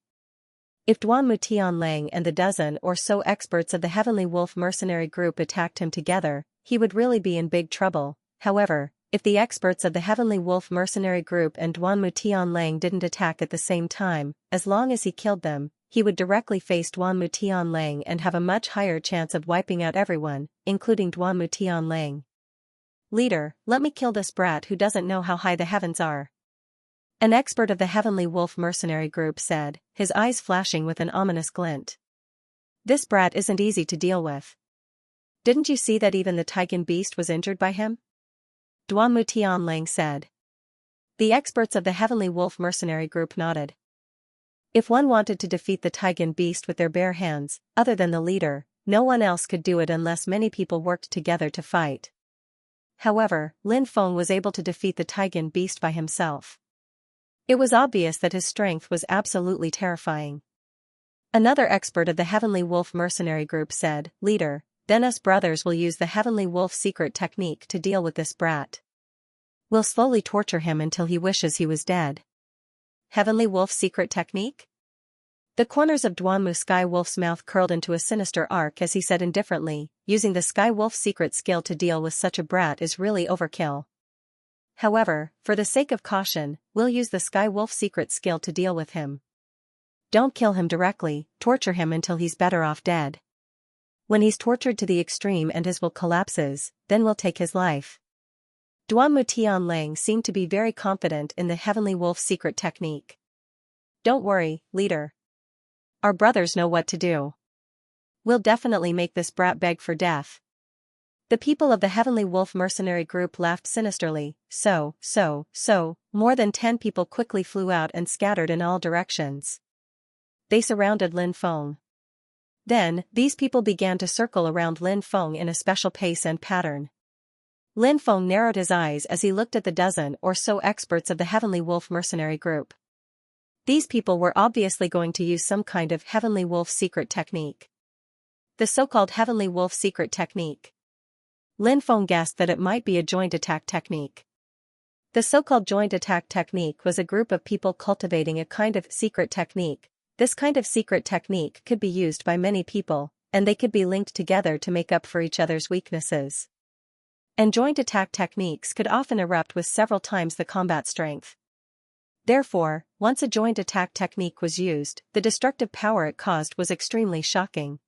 If Duanmu Tianlang and the dozen or so experts of the Heavenly Wolf mercenary group attacked him together, he would really be in big trouble. However, if the experts of the Heavenly Wolf mercenary group and Duanmu Tianlang didn't attack at the same time, as long as he killed them, he would directly face Duanmu Tianlang and have a much higher chance of wiping out everyone, including Duanmu Tianlang. Leader, let me kill this brat who doesn't know how high the heavens are. An expert of the Heavenly Wolf mercenary group said, his eyes flashing with an ominous glint. This brat isn't easy to deal with. Didn't you see that even the Tigan beast was injured by him? Duanmu Tianlang said. The experts of the Heavenly Wolf mercenary group nodded. If one wanted to defeat the Tigan beast with their bare hands, other than the leader, no one else could do it unless many people worked together to fight. However, Lin Feng was able to defeat the Tigan beast by himself. It was obvious that his strength was absolutely terrifying. Another expert of the Heavenly Wolf mercenary group said, Leader, then us brothers will use the Heavenly Wolf secret technique to deal with this brat. We'll slowly torture him until he wishes he was dead. Heavenly Wolf secret technique? The corners of Duanmu Sky Wolf's mouth curled into a sinister arc as he said indifferently, using the Sky Wolf secret skill to deal with such a brat is really overkill. However, for the sake of caution, we'll use the Sky Wolf secret skill to deal with him. Don't kill him directly, torture him until he's better off dead. When he's tortured to the extreme and his will collapses, then we'll take his life. Duanmu Tianlang seemed to be very confident in the Heavenly Wolf secret technique. Don't worry, leader. Our brothers know what to do. We'll definitely make this brat beg for death. The people of the Heavenly Wolf mercenary group laughed sinisterly. More than 10 people quickly flew out and scattered in all directions. They surrounded Lin Feng. Then, these people began to circle around Lin Feng in a special pace and pattern. Lin Feng narrowed his eyes as he looked at the dozen or so experts of the Heavenly Wolf mercenary group. These people were obviously going to use some kind of Heavenly Wolf secret technique. The so-called Heavenly Wolf secret technique. Lin Feng guessed that it might be a joint attack technique. The so-called joint attack technique was a group of people cultivating a kind of secret technique. This kind of secret technique could be used by many people, and they could be linked together to make up for each other's weaknesses. And joint attack techniques could often erupt with several times the combat strength. Therefore, once a joint attack technique was used, the destructive power it caused was extremely shocking.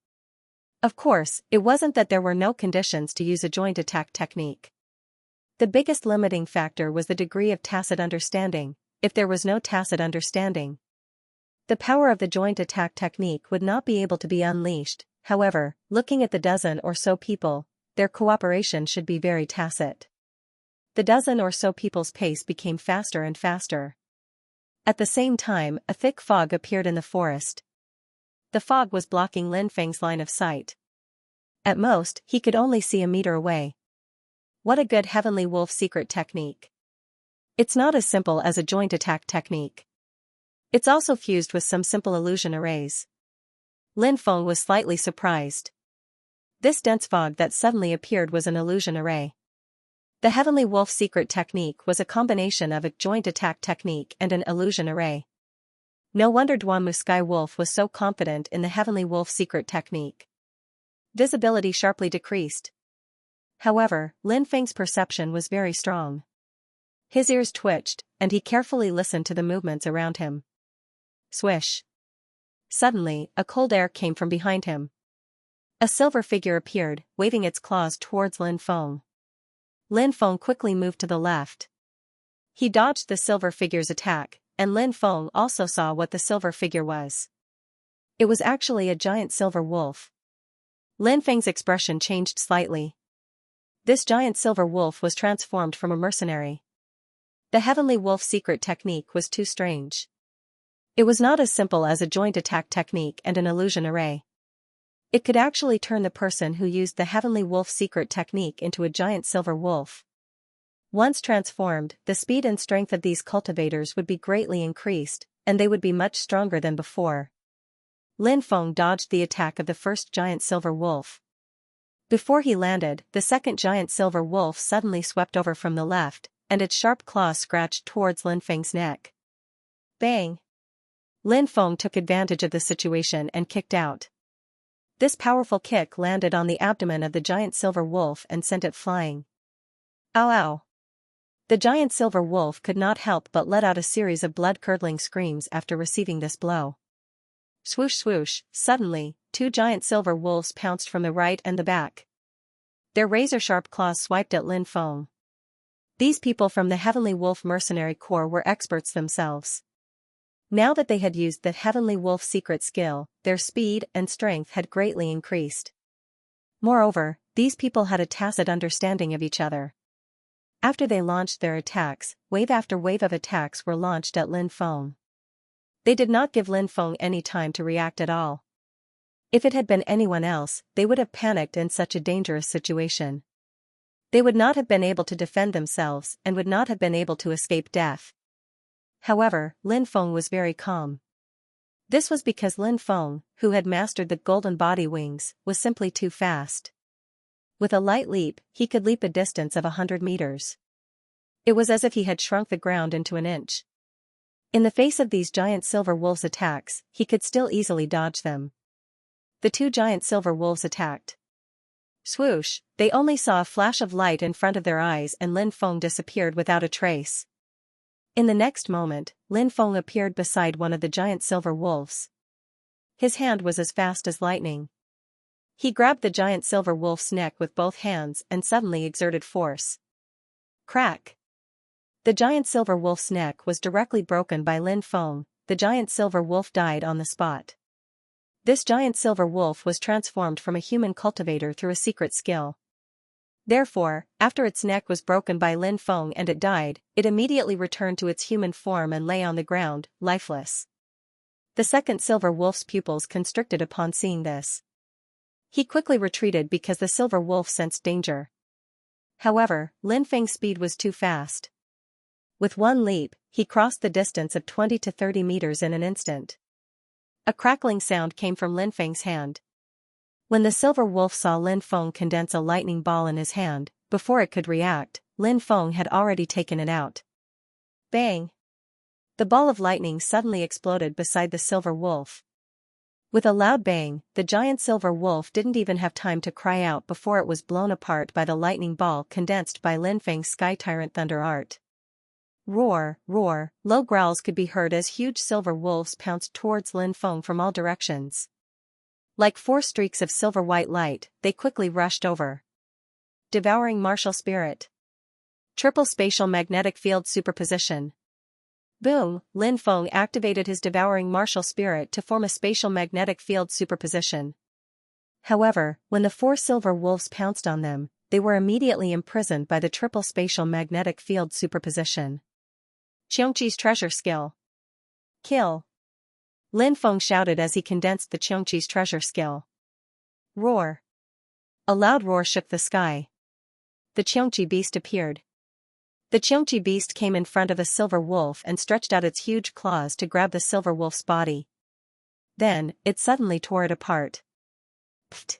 Of course, it wasn't that there were no conditions to use a joint attack technique. The biggest limiting factor was the degree of tacit understanding. If there was no tacit understanding, the power of the joint attack technique would not be able to be unleashed. However, looking at the dozen or so people, their cooperation should be very tacit. The dozen or so people's pace became faster and faster. At the same time, a thick fog appeared in the forest. The fog was blocking Lin Feng's line of sight. At most, he could only see a meter away. What a good Heavenly Wolf secret technique. It's not as simple as a joint attack technique. It's also fused with some simple illusion arrays. Lin Feng was slightly surprised. This dense fog that suddenly appeared was an illusion array. The Heavenly Wolf secret technique was a combination of a joint attack technique and an illusion array. No wonder Duanmu Sky Wolf was so confident in the Heavenly Wolf secret technique. Visibility sharply decreased. However, Lin Feng's perception was very strong. His ears twitched, and he carefully listened to the movements around him. Swish. Suddenly, a cold air came from behind him. A silver figure appeared, waving its claws towards Lin Feng. Lin Feng quickly moved to the left. He dodged the silver figure's attack, and Lin Feng also saw what the silver figure was. It was actually a giant silver wolf. Lin Feng's expression changed slightly. This giant silver wolf was transformed from a mercenary. The Heavenly Wolf secret technique was too strange. It was not as simple as a joint attack technique and an illusion array. It could actually turn the person who used the Heavenly Wolf secret technique into a giant silver wolf. Once transformed, the speed and strength of these cultivators would be greatly increased, and they would be much stronger than before. Lin Feng dodged the attack of the first giant silver wolf. Before he landed, the second giant silver wolf suddenly swept over from the left, and its sharp claws scratched towards Lin Feng's neck. Bang! Lin Feng took advantage of the situation and kicked out. This powerful kick landed on the abdomen of the giant silver wolf and sent it flying. Ow ow! The giant silver wolf could not help but let out a series of blood-curdling screams after receiving this blow. Swoosh swoosh, suddenly, two giant silver wolves pounced from the right and the back. Their razor-sharp claws swiped at Lin Feng. These people from the Heavenly Wolf Mercenary Corps were experts themselves. Now that they had used the Heavenly Wolf secret skill, their speed and strength had greatly increased. Moreover, these people had a tacit understanding of each other. After they launched their attacks, wave after wave of attacks were launched at Lin Feng. They did not give Lin Feng any time to react at all. If it had been anyone else, they would have panicked in such a dangerous situation. They would not have been able to defend themselves and would not have been able to escape death. However, Lin Feng was very calm. This was because Lin Feng, who had mastered the golden body wings, was simply too fast. With a light leap, he could leap a distance of 100 meters. It was as if he had shrunk the ground into an inch. In the face of these giant silver wolves' attacks, he could still easily dodge them. The two giant silver wolves attacked. Swoosh, they only saw a flash of light in front of their eyes and Lin Feng disappeared without a trace. In the next moment, Lin Feng appeared beside one of the giant silver wolves. His hand was as fast as lightning. He grabbed the giant silver wolf's neck with both hands and suddenly exerted force. Crack! The giant silver wolf's neck was directly broken by Lin Feng. The giant silver wolf died on the spot. This giant silver wolf was transformed from a human cultivator through a secret skill. Therefore, after its neck was broken by Lin Feng and it died, it immediately returned to its human form and lay on the ground, lifeless. The second silver wolf's pupils constricted upon seeing this. He quickly retreated because the silver wolf sensed danger. However, Lin Feng's speed was too fast. With one leap, he crossed the distance of 20 to 30 meters in an instant. A crackling sound came from Lin Feng's hand. When the silver wolf saw Lin Feng condense a lightning ball in his hand, before it could react, Lin Feng had already taken it out. Bang! The ball of lightning suddenly exploded beside the silver wolf. With a loud bang, the giant silver wolf didn't even have time to cry out before it was blown apart by the lightning ball condensed by Lin Feng's Sky Tyrant Thunder Art. Roar, roar, low growls could be heard as huge silver wolves pounced towards Lin Feng from all directions. Like 4 streaks of silver-white light, they quickly rushed over. Devouring Martial Spirit. Triple Spatial Magnetic Field Superposition. Boom! Lin Feng activated his Devouring Martial Spirit to form a spatial magnetic field superposition. However, when the 4 silver wolves pounced on them, they were immediately imprisoned by the triple spatial magnetic field superposition. Xianxia's treasure skill. Kill! Lin Feng shouted as he condensed the Xianxia's treasure skill. Roar! A loud roar shook the sky. The Xianxia beast appeared. The Xianxia beast came in front of a silver wolf and stretched out its huge claws to grab the silver wolf's body. Then, it suddenly tore it apart. Pfft!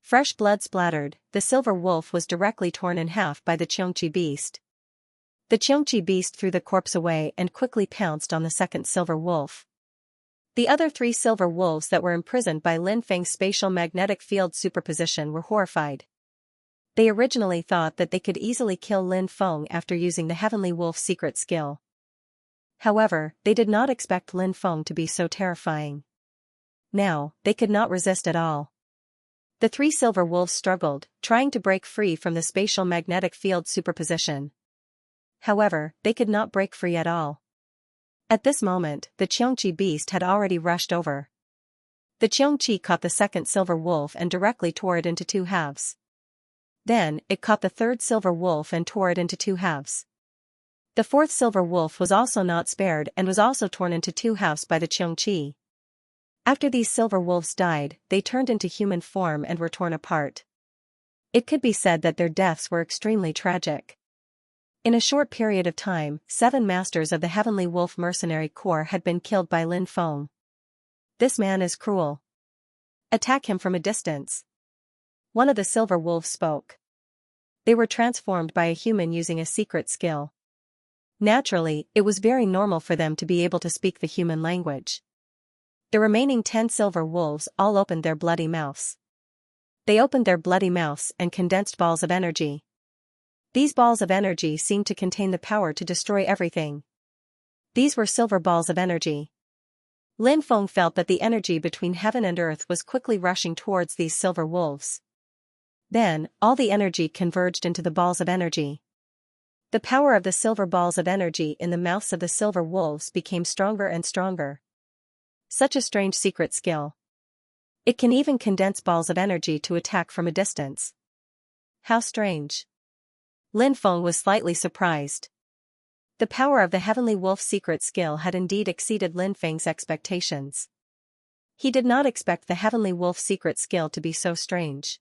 Fresh blood splattered, the silver wolf was directly torn in half by the Xianxia beast. The Xianxia beast threw the corpse away and quickly pounced on the second silver wolf. The other 3 silver wolves that were imprisoned by Lin Feng's spatial magnetic field superposition were horrified. They originally thought that they could easily kill Lin Feng after using the Heavenly Wolf secret skill. However, they did not expect Lin Feng to be so terrifying. Now, they could not resist at all. The 3 silver wolves struggled, trying to break free from the spatial magnetic field superposition. However, they could not break free at all. At this moment, the Xianxia beast had already rushed over. The Xianxia caught the second silver wolf and directly tore it into 2 halves. Then, it caught the third silver wolf and tore it into 2 halves. The 4th silver wolf was also not spared and was also torn into 2 halves by the Xianxia. After these silver wolves died, they turned into human form and were torn apart. It could be said that their deaths were extremely tragic. In a short period of time, 7 masters of the Heavenly Wolf Mercenary Corps had been killed by Lin Feng. This man is cruel. Attack him from a distance. One of the silver wolves spoke. They were transformed by a human using a secret skill. Naturally, it was very normal for them to be able to speak the human language. The remaining 10 silver wolves all opened their bloody mouths. They opened their bloody mouths and condensed balls of energy. These balls of energy seemed to contain the power to destroy everything. These were silver balls of energy. Lin Feng felt that the energy between heaven and earth was quickly rushing towards these silver wolves. Then, all the energy converged into the balls of energy. The power of the silver balls of energy in the mouths of the silver wolves became stronger and stronger. Such a strange secret skill. It can even condense balls of energy to attack from a distance. How strange. Lin Feng was slightly surprised. The power of the heavenly wolf secret skill had indeed exceeded Lin Feng's expectations. He did not expect the heavenly wolf secret skill to be so strange.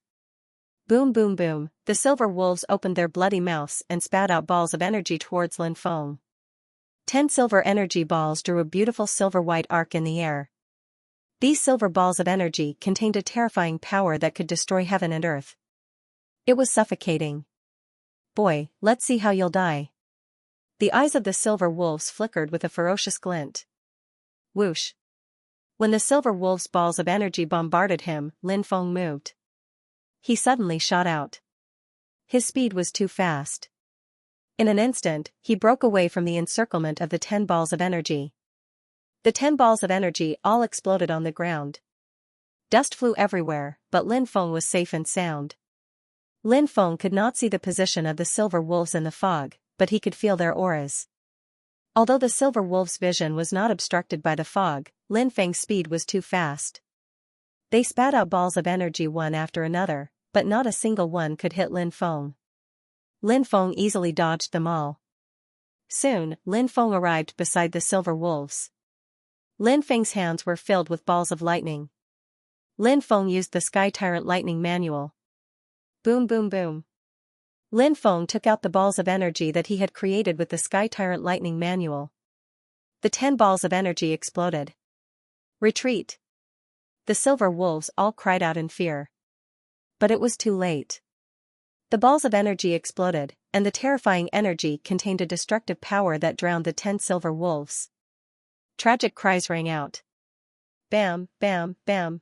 Boom boom boom, the silver wolves opened their bloody mouths and spat out balls of energy towards Lin Feng. 10 silver energy balls drew a beautiful silver-white arc in the air. These silver balls of energy contained a terrifying power that could destroy heaven and earth. It was suffocating. Boy, let's see how you'll die. The eyes of the silver wolves flickered with a ferocious glint. Whoosh. When the silver wolves' balls of energy bombarded him, Lin Feng moved. He suddenly shot out. His speed was too fast. In an instant, he broke away from the encirclement of the 10 balls of energy. The 10 balls of energy all exploded on the ground. Dust flew everywhere, but Lin Feng was safe and sound. Lin Feng could not see the position of the silver wolves in the fog, but he could feel their auras. Although the silver wolves' vision was not obstructed by the fog, Lin Feng's speed was too fast. They spat out balls of energy one after another, but not a single one could hit Lin Feng. Lin Feng easily dodged them all. Soon, Lin Feng arrived beside the silver wolves. Lin Feng's hands were filled with balls of lightning. Lin Feng used the Sky Tyrant Lightning Manual. Boom boom boom. Lin Feng took out the balls of energy that he had created with the Sky Tyrant Lightning Manual. The 10 balls of energy exploded. Retreat! The silver wolves all cried out in fear. But it was too late. The balls of energy exploded, and the terrifying energy contained a destructive power that drowned the 10 silver wolves. Tragic cries rang out. Bam, bam, bam.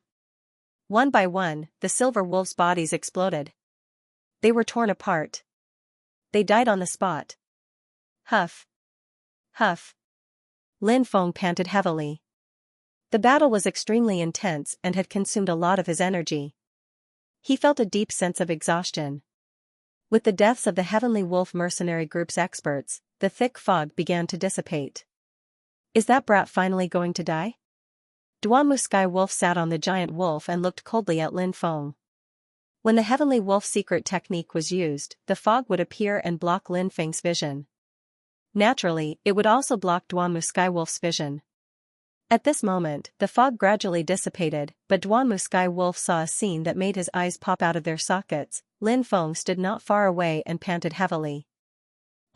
One by one, the silver wolves' bodies exploded. They were torn apart. They died on the spot. Huff. Huff. Lin Feng panted heavily. The battle was extremely intense and had consumed a lot of his energy. He felt a deep sense of exhaustion. With the deaths of the Heavenly Wolf Mercenary Group's experts, the thick fog began to dissipate. Is that brat finally going to die? Duanmu Sky Wolf sat on the giant wolf and looked coldly at Lin Feng. When the Heavenly Wolf secret technique was used, the fog would appear and block Lin Feng's vision. Naturally, it would also block Duanmu Sky Wolf's vision. At this moment, the fog gradually dissipated, but Duanmu Sky Wolf saw a scene that made his eyes pop out of their sockets. Lin Feng stood not far away and panted heavily.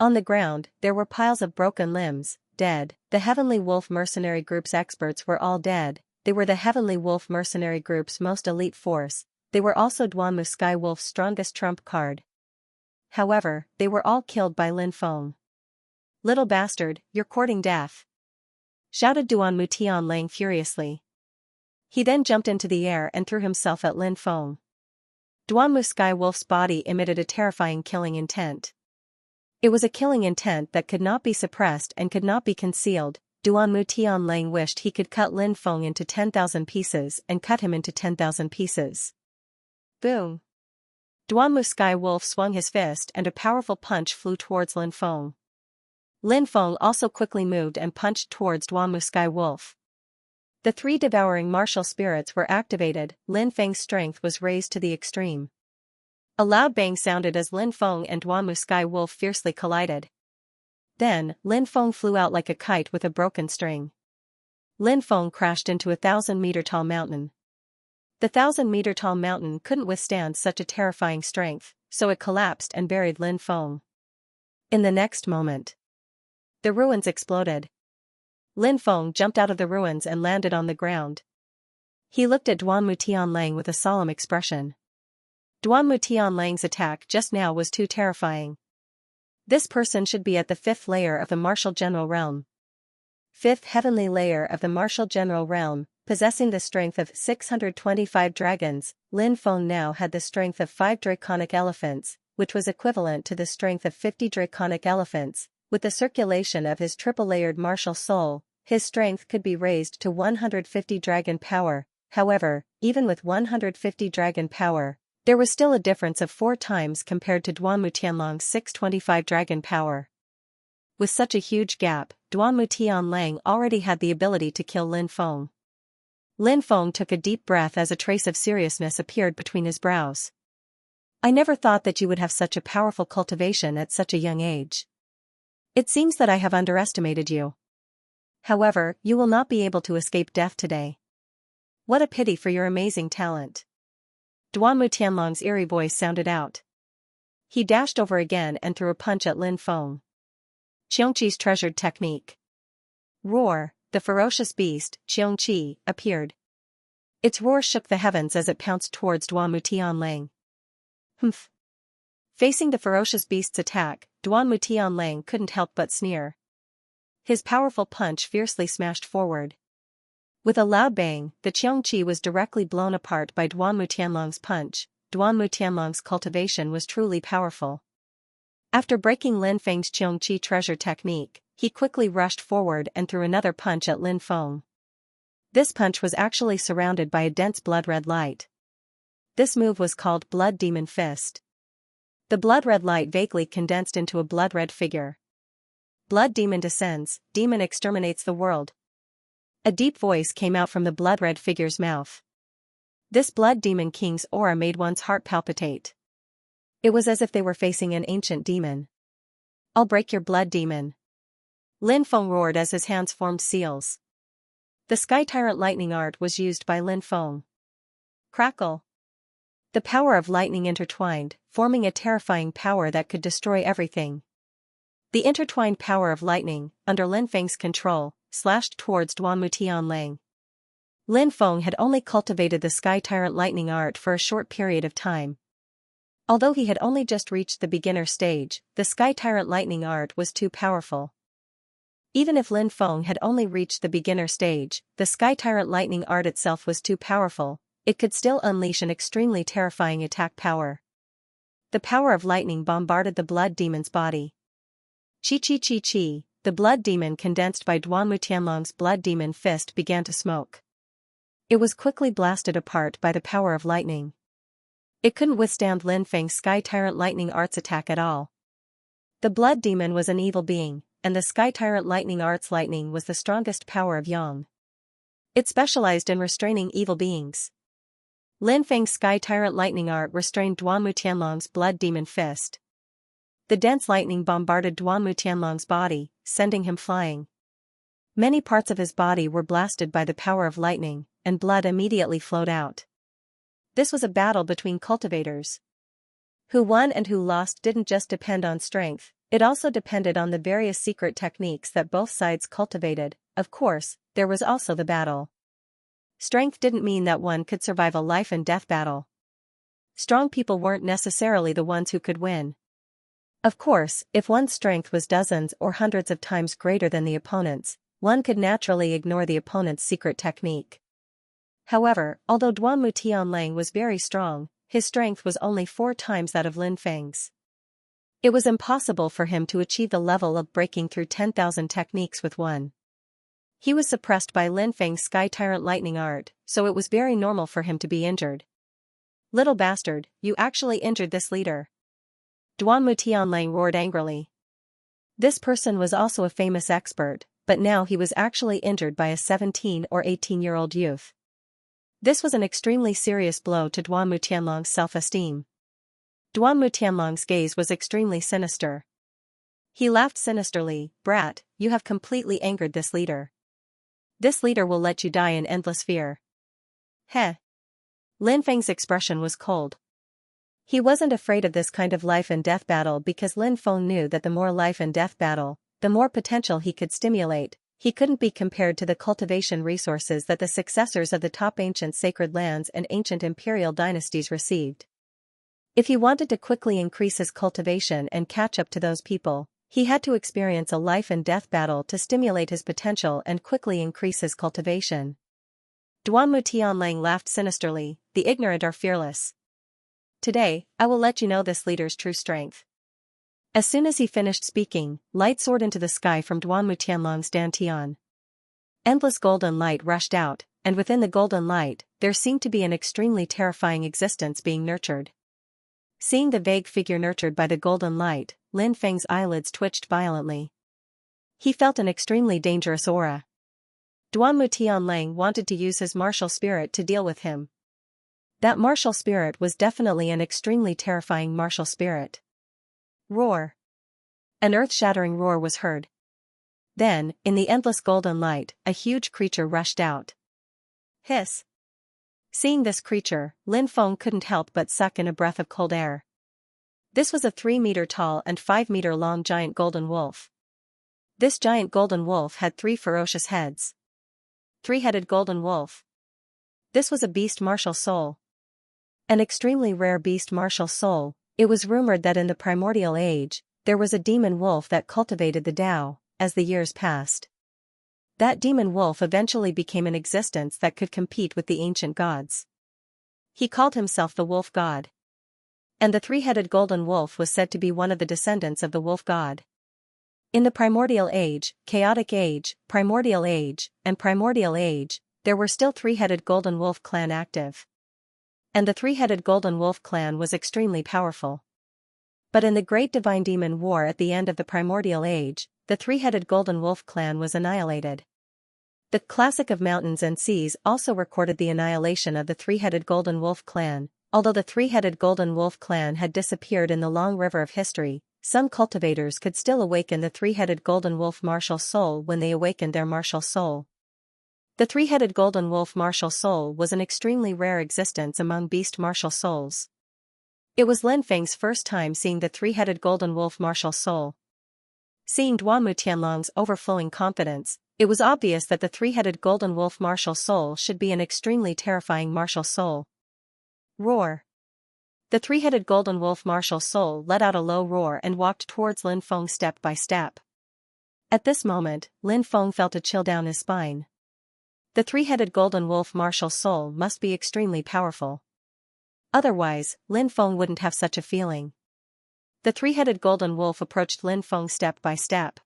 On the ground, there were piles of broken limbs, dead. The Heavenly Wolf Mercenary Group's experts were all dead. They were the Heavenly Wolf Mercenary Group's most elite force. They were also Duanmu Sky Wolf's strongest trump card. However, they were all killed by Lin Feng. Little bastard, you're courting death! Shouted Duanmu Tianlang furiously. He then jumped into the air and threw himself at Lin Feng. Duanmu Sky Wolf's body emitted a terrifying killing intent. It was a killing intent that could not be suppressed and could not be concealed. Duanmu Tianlang wished he could cut Lin Feng into 10,000 pieces and cut him into 10,000 pieces. Boom! Duanmu Sky Wolf swung his fist and a powerful punch flew towards Lin Feng. Lin Feng also quickly moved and punched towards Duanmu Sky Wolf. The 3 devouring martial spirits were activated. Lin Feng's strength was raised to the extreme. A loud bang sounded as Lin Feng and Duanmu Sky Wolf fiercely collided. Then, Lin Feng flew out like a kite with a broken string. Lin Feng crashed into a 1,000-meter-tall mountain. The 1,000-meter-tall mountain couldn't withstand such a terrifying strength, so it collapsed and buried Lin Feng. In the next moment, the ruins exploded. Lin Feng jumped out of the ruins and landed on the ground. He looked at Duanmu Tianlang with a solemn expression. Duanmu Tianlang's attack just now was too terrifying. This person should be at the 5th layer of the Martial General Realm. 5th heavenly layer of the Martial General Realm, possessing the strength of 625 dragons. Lin Feng now had the strength of 5 draconic elephants, which was equivalent to the strength of 50 draconic elephants. With the circulation of his triple-layered martial soul, his strength could be raised to 150 dragon power. However, even with 150 dragon power, There was still a difference of 4 times compared to Duanmu Tianlong's 625 dragon power. With such a huge gap, Duanmu Tianlang already had the ability to kill Lin Feng. Lin Feng took a deep breath as a trace of seriousness appeared between his brows. I never thought that you would have such a powerful cultivation at such a young age. It seems that I have underestimated you. However, you will not be able to escape death today. What a pity for your amazing talent. Duanmu Tianlong's eerie voice sounded out. He dashed over again and threw a punch at Lin Feng. Xianxia's treasured technique. Roar, the ferocious beast, Xianxia, appeared. Its roar shook the heavens as it pounced towards Duanmu Tianlang. Humph. Facing the ferocious beast's attack, Duanmu Tianlang couldn't help but sneer. His powerful punch fiercely smashed forward. With a loud bang, the Xianxia was directly blown apart by Duanmu Tianlong's punch. Duanmu Tianlong's cultivation was truly powerful. After breaking Lin Feng's Xianxia treasure technique, he quickly rushed forward and threw another punch at Lin Feng. This punch was actually surrounded by a dense blood-red light. This move was called Blood Demon Fist. The blood-red light vaguely condensed into a blood-red figure. Blood Demon descends, demon exterminates the world. A deep voice came out from the blood-red figure's mouth. This Blood Demon King's aura made one's heart palpitate. It was as if they were facing an ancient demon. I'll break your Blood Demon. Lin Feng roared as his hands formed seals. The Sky Tyrant lightning art was used by Lin Feng. Crackle. The power of lightning intertwined, forming a terrifying power that could destroy everything. The intertwined power of lightning, under Lin Feng's control, slashed towards Duanmu Tianlang. Lin Feng had only cultivated the Sky Tyrant lightning art for a short period of time. Although he had only just reached the beginner stage, the Sky Tyrant lightning art was too powerful. Even if Lin Feng had only reached the beginner stage, the Sky Tyrant lightning art itself was too powerful. It could still unleash an extremely terrifying attack power. The power of lightning bombarded the Blood Demon's body. Chi chi chi chi, the Blood Demon condensed by Duanmu Tianlong's Blood Demon Fist began to smoke. It was quickly blasted apart by the power of lightning. It couldn't withstand Lin Feng's Sky Tyrant lightning art's attack at all. The Blood Demon was an evil being, and the Sky Tyrant lightning art's lightning was the strongest power of Yang. It specialized in restraining evil beings. Lin Feng's Sky Tyrant lightning art restrained Duanmu Tianlong's Blood Demon Fist. The dense lightning bombarded Duanmu Tianlong's body, sending him flying. Many parts of his body were blasted by the power of lightning, and blood immediately flowed out. This was a battle between cultivators. Who won and who lost didn't just depend on strength, it also depended on the various secret techniques that both sides cultivated. Of course, there was also the battle. Strength didn't mean that one could survive a life and death battle. Strong people weren't necessarily the ones who could win. Of course, if one's strength was dozens or hundreds of times greater than the opponent's, one could naturally ignore the opponent's secret technique. However, although Duanmu Tianlang was very strong, his strength was only 4 times that of Lin Feng's. It was impossible for him to achieve the level of breaking through 10,000 techniques with one. He was suppressed by Lin Feng's Sky Tyrant lightning art, so it was very normal for him to be injured. Little bastard, you actually injured this leader. Duanmu Tianlang roared angrily. This person was also a famous expert, but now he was actually injured by a 17 or 18-year-old youth. This was an extremely serious blow to Duanmu Tianlong's self-esteem. Duanmu Tianlong's gaze was extremely sinister. He laughed sinisterly. Brat, you have completely angered this leader. This leader will let you die in endless fear. Heh. Lin Feng's expression was cold. He wasn't afraid of this kind of life and death battle because Lin Feng knew that the more life and death battle, the more potential he could stimulate. He couldn't be compared to the cultivation resources that the successors of the top ancient sacred lands and ancient imperial dynasties received. If he wanted to quickly increase his cultivation and catch up to those people, he had to experience a life and death battle to stimulate his potential and quickly increase his cultivation. Duanmu Tianlang laughed sinisterly. The ignorant are fearless. Today, I will let you know this leader's true strength. As soon as he finished speaking, light soared into the sky from Duanmu Tianlong's dantian. Endless golden light rushed out, and within the golden light, there seemed to be an extremely terrifying existence being nurtured. Seeing the vague figure nurtured by the golden light, Lin Feng's eyelids twitched violently. He felt an extremely dangerous aura. Duanmu Tianlang wanted to use his martial spirit to deal with him. That martial spirit was definitely an extremely terrifying martial spirit. Roar. An earth-shattering roar was heard. Then, in the endless golden light, a huge creature rushed out. Hiss. Seeing this creature, Lin Feng couldn't help but suck in a breath of cold air. This was a 3-meter-tall and 5-meter-long giant golden wolf. This giant golden wolf had 3 ferocious heads. 3-headed golden wolf. This was a beast martial soul. An extremely rare beast martial soul. It was rumored that in the primordial age, there was a demon wolf that cultivated the Tao. As the years passed, that demon wolf eventually became an existence that could compete with the ancient gods. He called himself the wolf god. And the 3-headed golden wolf was said to be one of the descendants of the wolf god. In the primordial age, chaotic age, primordial age, and primordial age, there were still 3-headed golden wolf clan active. And the 3-headed golden wolf clan was extremely powerful. But in the Great Divine Demon War at the end of the primordial age, the 3-headed golden wolf clan was annihilated. The Classic of Mountains and Seas also recorded the annihilation of the 3-headed golden wolf clan. Although the 3-headed golden wolf clan had disappeared in the long river of history, some cultivators could still awaken the 3-headed golden wolf martial soul when they awakened their martial soul. The 3-headed golden wolf martial soul was an extremely rare existence among beast martial souls. It was Lin Feng's first time seeing the 3-headed golden wolf martial soul. Seeing Duanmu Tianlang's overflowing confidence, it was obvious that the 3-headed golden wolf martial soul should be an extremely terrifying martial soul. Roar. The 3-headed golden wolf martial soul let out a low roar and walked towards Lin Feng step by step. At this moment, Lin Feng felt a chill down his spine. The 3-headed golden wolf martial soul must be extremely powerful. Otherwise, Lin Feng wouldn't have such a feeling. The 3-headed golden wolf approached Lin Feng step by step.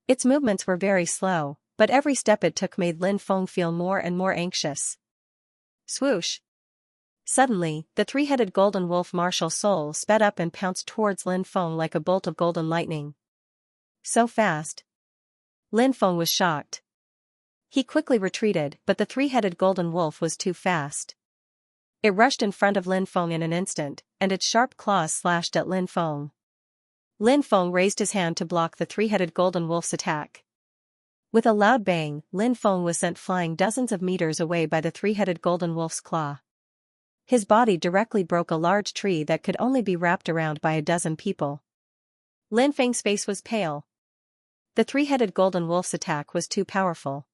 Its movements were very slow, but every step it took made Lin Feng feel more and more anxious. Swoosh! Suddenly, the 3-headed golden wolf martial soul sped up and pounced towards Lin Feng like a bolt of golden lightning. So fast. Lin Feng was shocked. He quickly retreated, but the 3-headed golden wolf was too fast. It rushed in front of Lin Feng in an instant, and its sharp claws slashed at Lin Feng. Lin Feng raised his hand to block the 3-headed golden wolf's attack. With a loud bang, Lin Feng was sent flying dozens of meters away by the 3-headed golden wolf's claw. His body directly broke a large tree that could only be wrapped around by a dozen people. Lin Feng's face was pale. The 3-headed golden wolf's attack was too powerful.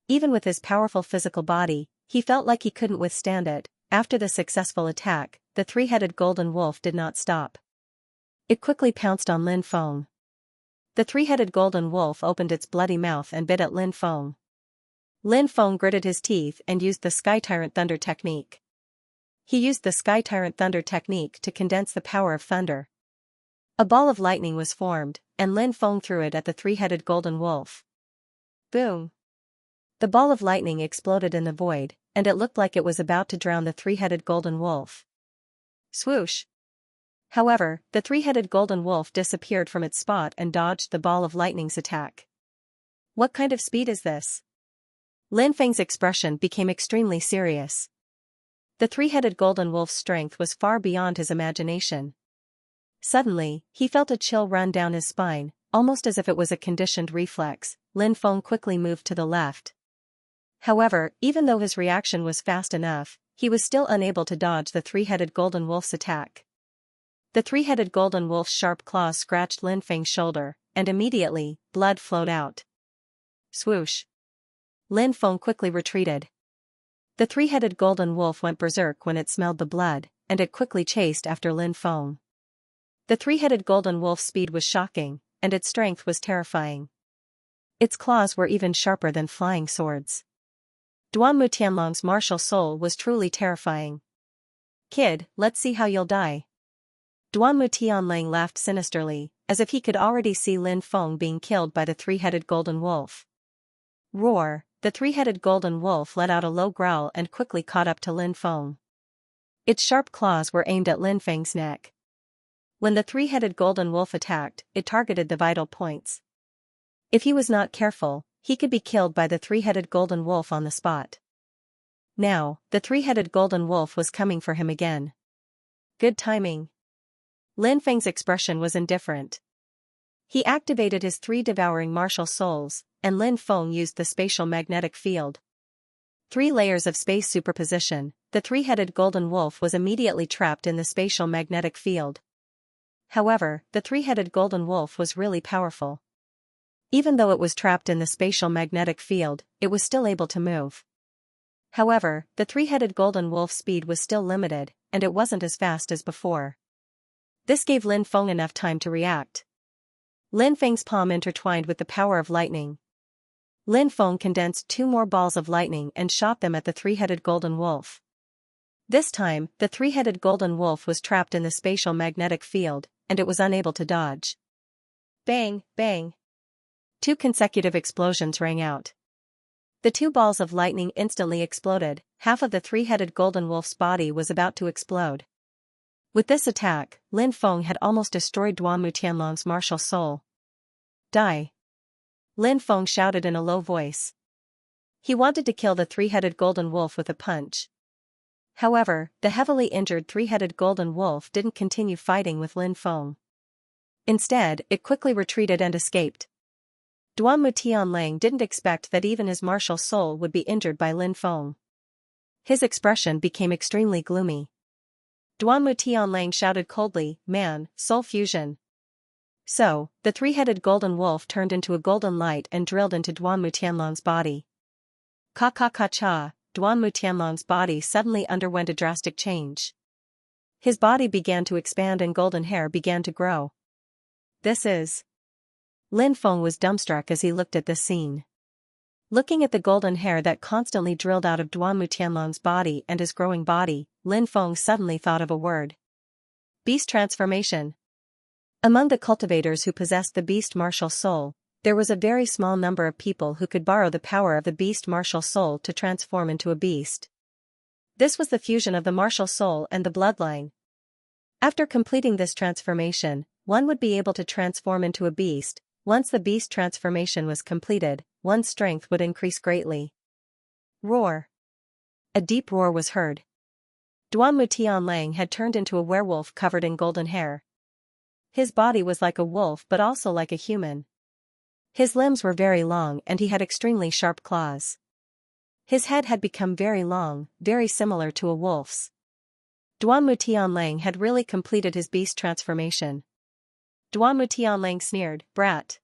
Even with his powerful physical body, he felt like he couldn't withstand it. After the successful attack, the 3-headed golden wolf did not stop. It quickly pounced on Lin Feng. The 3-headed golden wolf opened its bloody mouth and bit at Lin Feng. Lin Feng gritted his teeth and used the Sky Tyrant Thunder technique. He used the Sky Tyrant Thunder technique to condense the power of thunder. A ball of lightning was formed, and Lin Feng threw it at the 3-headed golden wolf. Boom! The ball of lightning exploded in the void, and it looked like it was about to drown the 3-headed golden wolf. Swoosh! However, the 3-headed golden wolf disappeared from its spot and dodged the ball of lightning's attack. What kind of speed is this? Lin Feng's expression became extremely serious. The 3-headed golden wolf's strength was far beyond his imagination. Suddenly, he felt a chill run down his spine, almost as if it was a conditioned reflex. Lin Feng quickly moved to the left. However, even though his reaction was fast enough, he was still unable to dodge the 3-headed golden wolf's attack. The 3-headed golden wolf's sharp claws scratched Lin Feng's shoulder, and immediately, blood flowed out. Swoosh! Lin Feng quickly retreated. The 3-headed golden wolf went berserk when it smelled the blood, and it quickly chased after Lin Feng. The 3-headed golden wolf's speed was shocking, and its strength was terrifying. Its claws were even sharper than flying swords. Duanmu Tianlang's martial soul was truly terrifying. Kid, let's see how you'll die. Duanmu Tianlang laughed sinisterly, as if he could already see Lin Feng being killed by the 3-headed golden wolf. Roar! the three-headed golden wolf let out a low growl and quickly caught up to Lin Feng. Its sharp claws were aimed at Lin Feng's neck. When the three-headed golden wolf attacked, it targeted the vital points. If he was not careful, he could be killed by the three-headed golden wolf on the spot. Now, the three-headed golden wolf was coming for him again. Good timing. Lin Feng's expression was indifferent. He activated his three devouring martial souls, and Lin Feng used the spatial magnetic field. 3 layers of space superposition, the three-headed golden wolf was immediately trapped in the spatial magnetic field. However, the three-headed golden wolf was really powerful. Even though it was trapped in the spatial magnetic field, it was still able to move. However, the three-headed golden wolf's speed was still limited, and it wasn't as fast as before. This gave Lin Feng enough time to react. Lin Feng's palm intertwined with the power of lightning. Lin Feng condensed 2 more balls of lightning and shot them at the three-headed golden wolf. This time, the three-headed golden wolf was trapped in the spatial magnetic field, and it was unable to dodge. Bang, bang. 2 consecutive explosions rang out. The 2 balls of lightning instantly exploded. Half of the three-headed golden wolf's body was about to explode. With this attack, Lin Feng had almost destroyed Duanmu Tianlong's martial soul. Die! Lin Feng shouted in a low voice. He wanted to kill the three-headed golden wolf with a punch. However, the heavily injured three-headed golden wolf didn't continue fighting with Lin Feng. Instead, it quickly retreated and escaped. Duanmu Tianlang didn't expect that even his martial soul would be injured by Lin Feng. His expression became extremely gloomy. Duanmu Tianlang shouted coldly, "Man, soul fusion." So, the three-headed golden wolf turned into a golden light and drilled into Duanmu Tianlong's body. Ka-ka-ka-cha, Duanmu Tianlong's body suddenly underwent a drastic change. His body began to expand and golden hair began to grow. This is... Lin Feng was dumbstruck as he looked at this scene. Looking at the golden hair that constantly drilled out of Duanmu Tianlong's body and his growing body, Lin Feng suddenly thought of a word. Beast transformation. Among the cultivators who possessed the beast martial soul, there was a very small number of people who could borrow the power of the beast martial soul to transform into a beast. This was the fusion of the martial soul and the bloodline. After completing this transformation, one would be able to transform into a beast. Once the beast transformation was completed, one's strength would increase greatly. Roar! A deep roar was heard. Duanmu Tianlang had turned into a werewolf covered in golden hair. His body was like a wolf but also like a human. His limbs were very long and he had extremely sharp claws. His head had become very long, very similar to a wolf's. Duanmu Tianlang had really completed his beast transformation. Duanmu Tianlang sneered, "Brat.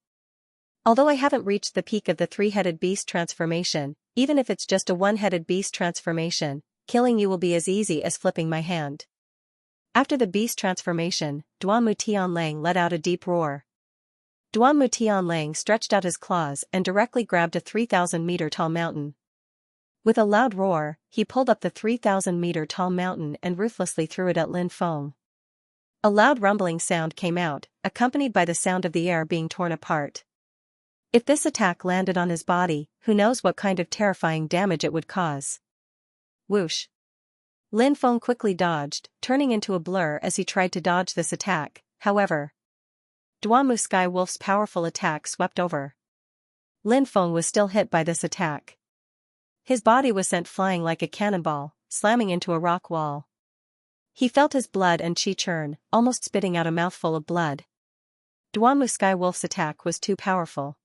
Although I haven't reached the peak of the three-headed beast transformation, even if it's just a one-headed beast transformation, killing you will be as easy as flipping my hand." After the beast transformation, Duanmu Tianlang let out a deep roar. Duanmu Tianlang stretched out his claws and directly grabbed a 3,000-meter-tall mountain. With a loud roar, he pulled up the 3,000-meter-tall mountain and ruthlessly threw it at Lin Feng. A loud rumbling sound came out, accompanied by the sound of the air being torn apart. If this attack landed on his body, who knows what kind of terrifying damage it would cause. Whoosh! Lin Feng quickly dodged, turning into a blur as he tried to dodge this attack. However, Duanmu Sky Wolf's powerful attack swept over. Lin Feng was still hit by this attack. His body was sent flying like a cannonball, slamming into a rock wall. He felt his blood and chi churn, almost spitting out a mouthful of blood. Duanmu Sky Wolf's attack was too powerful.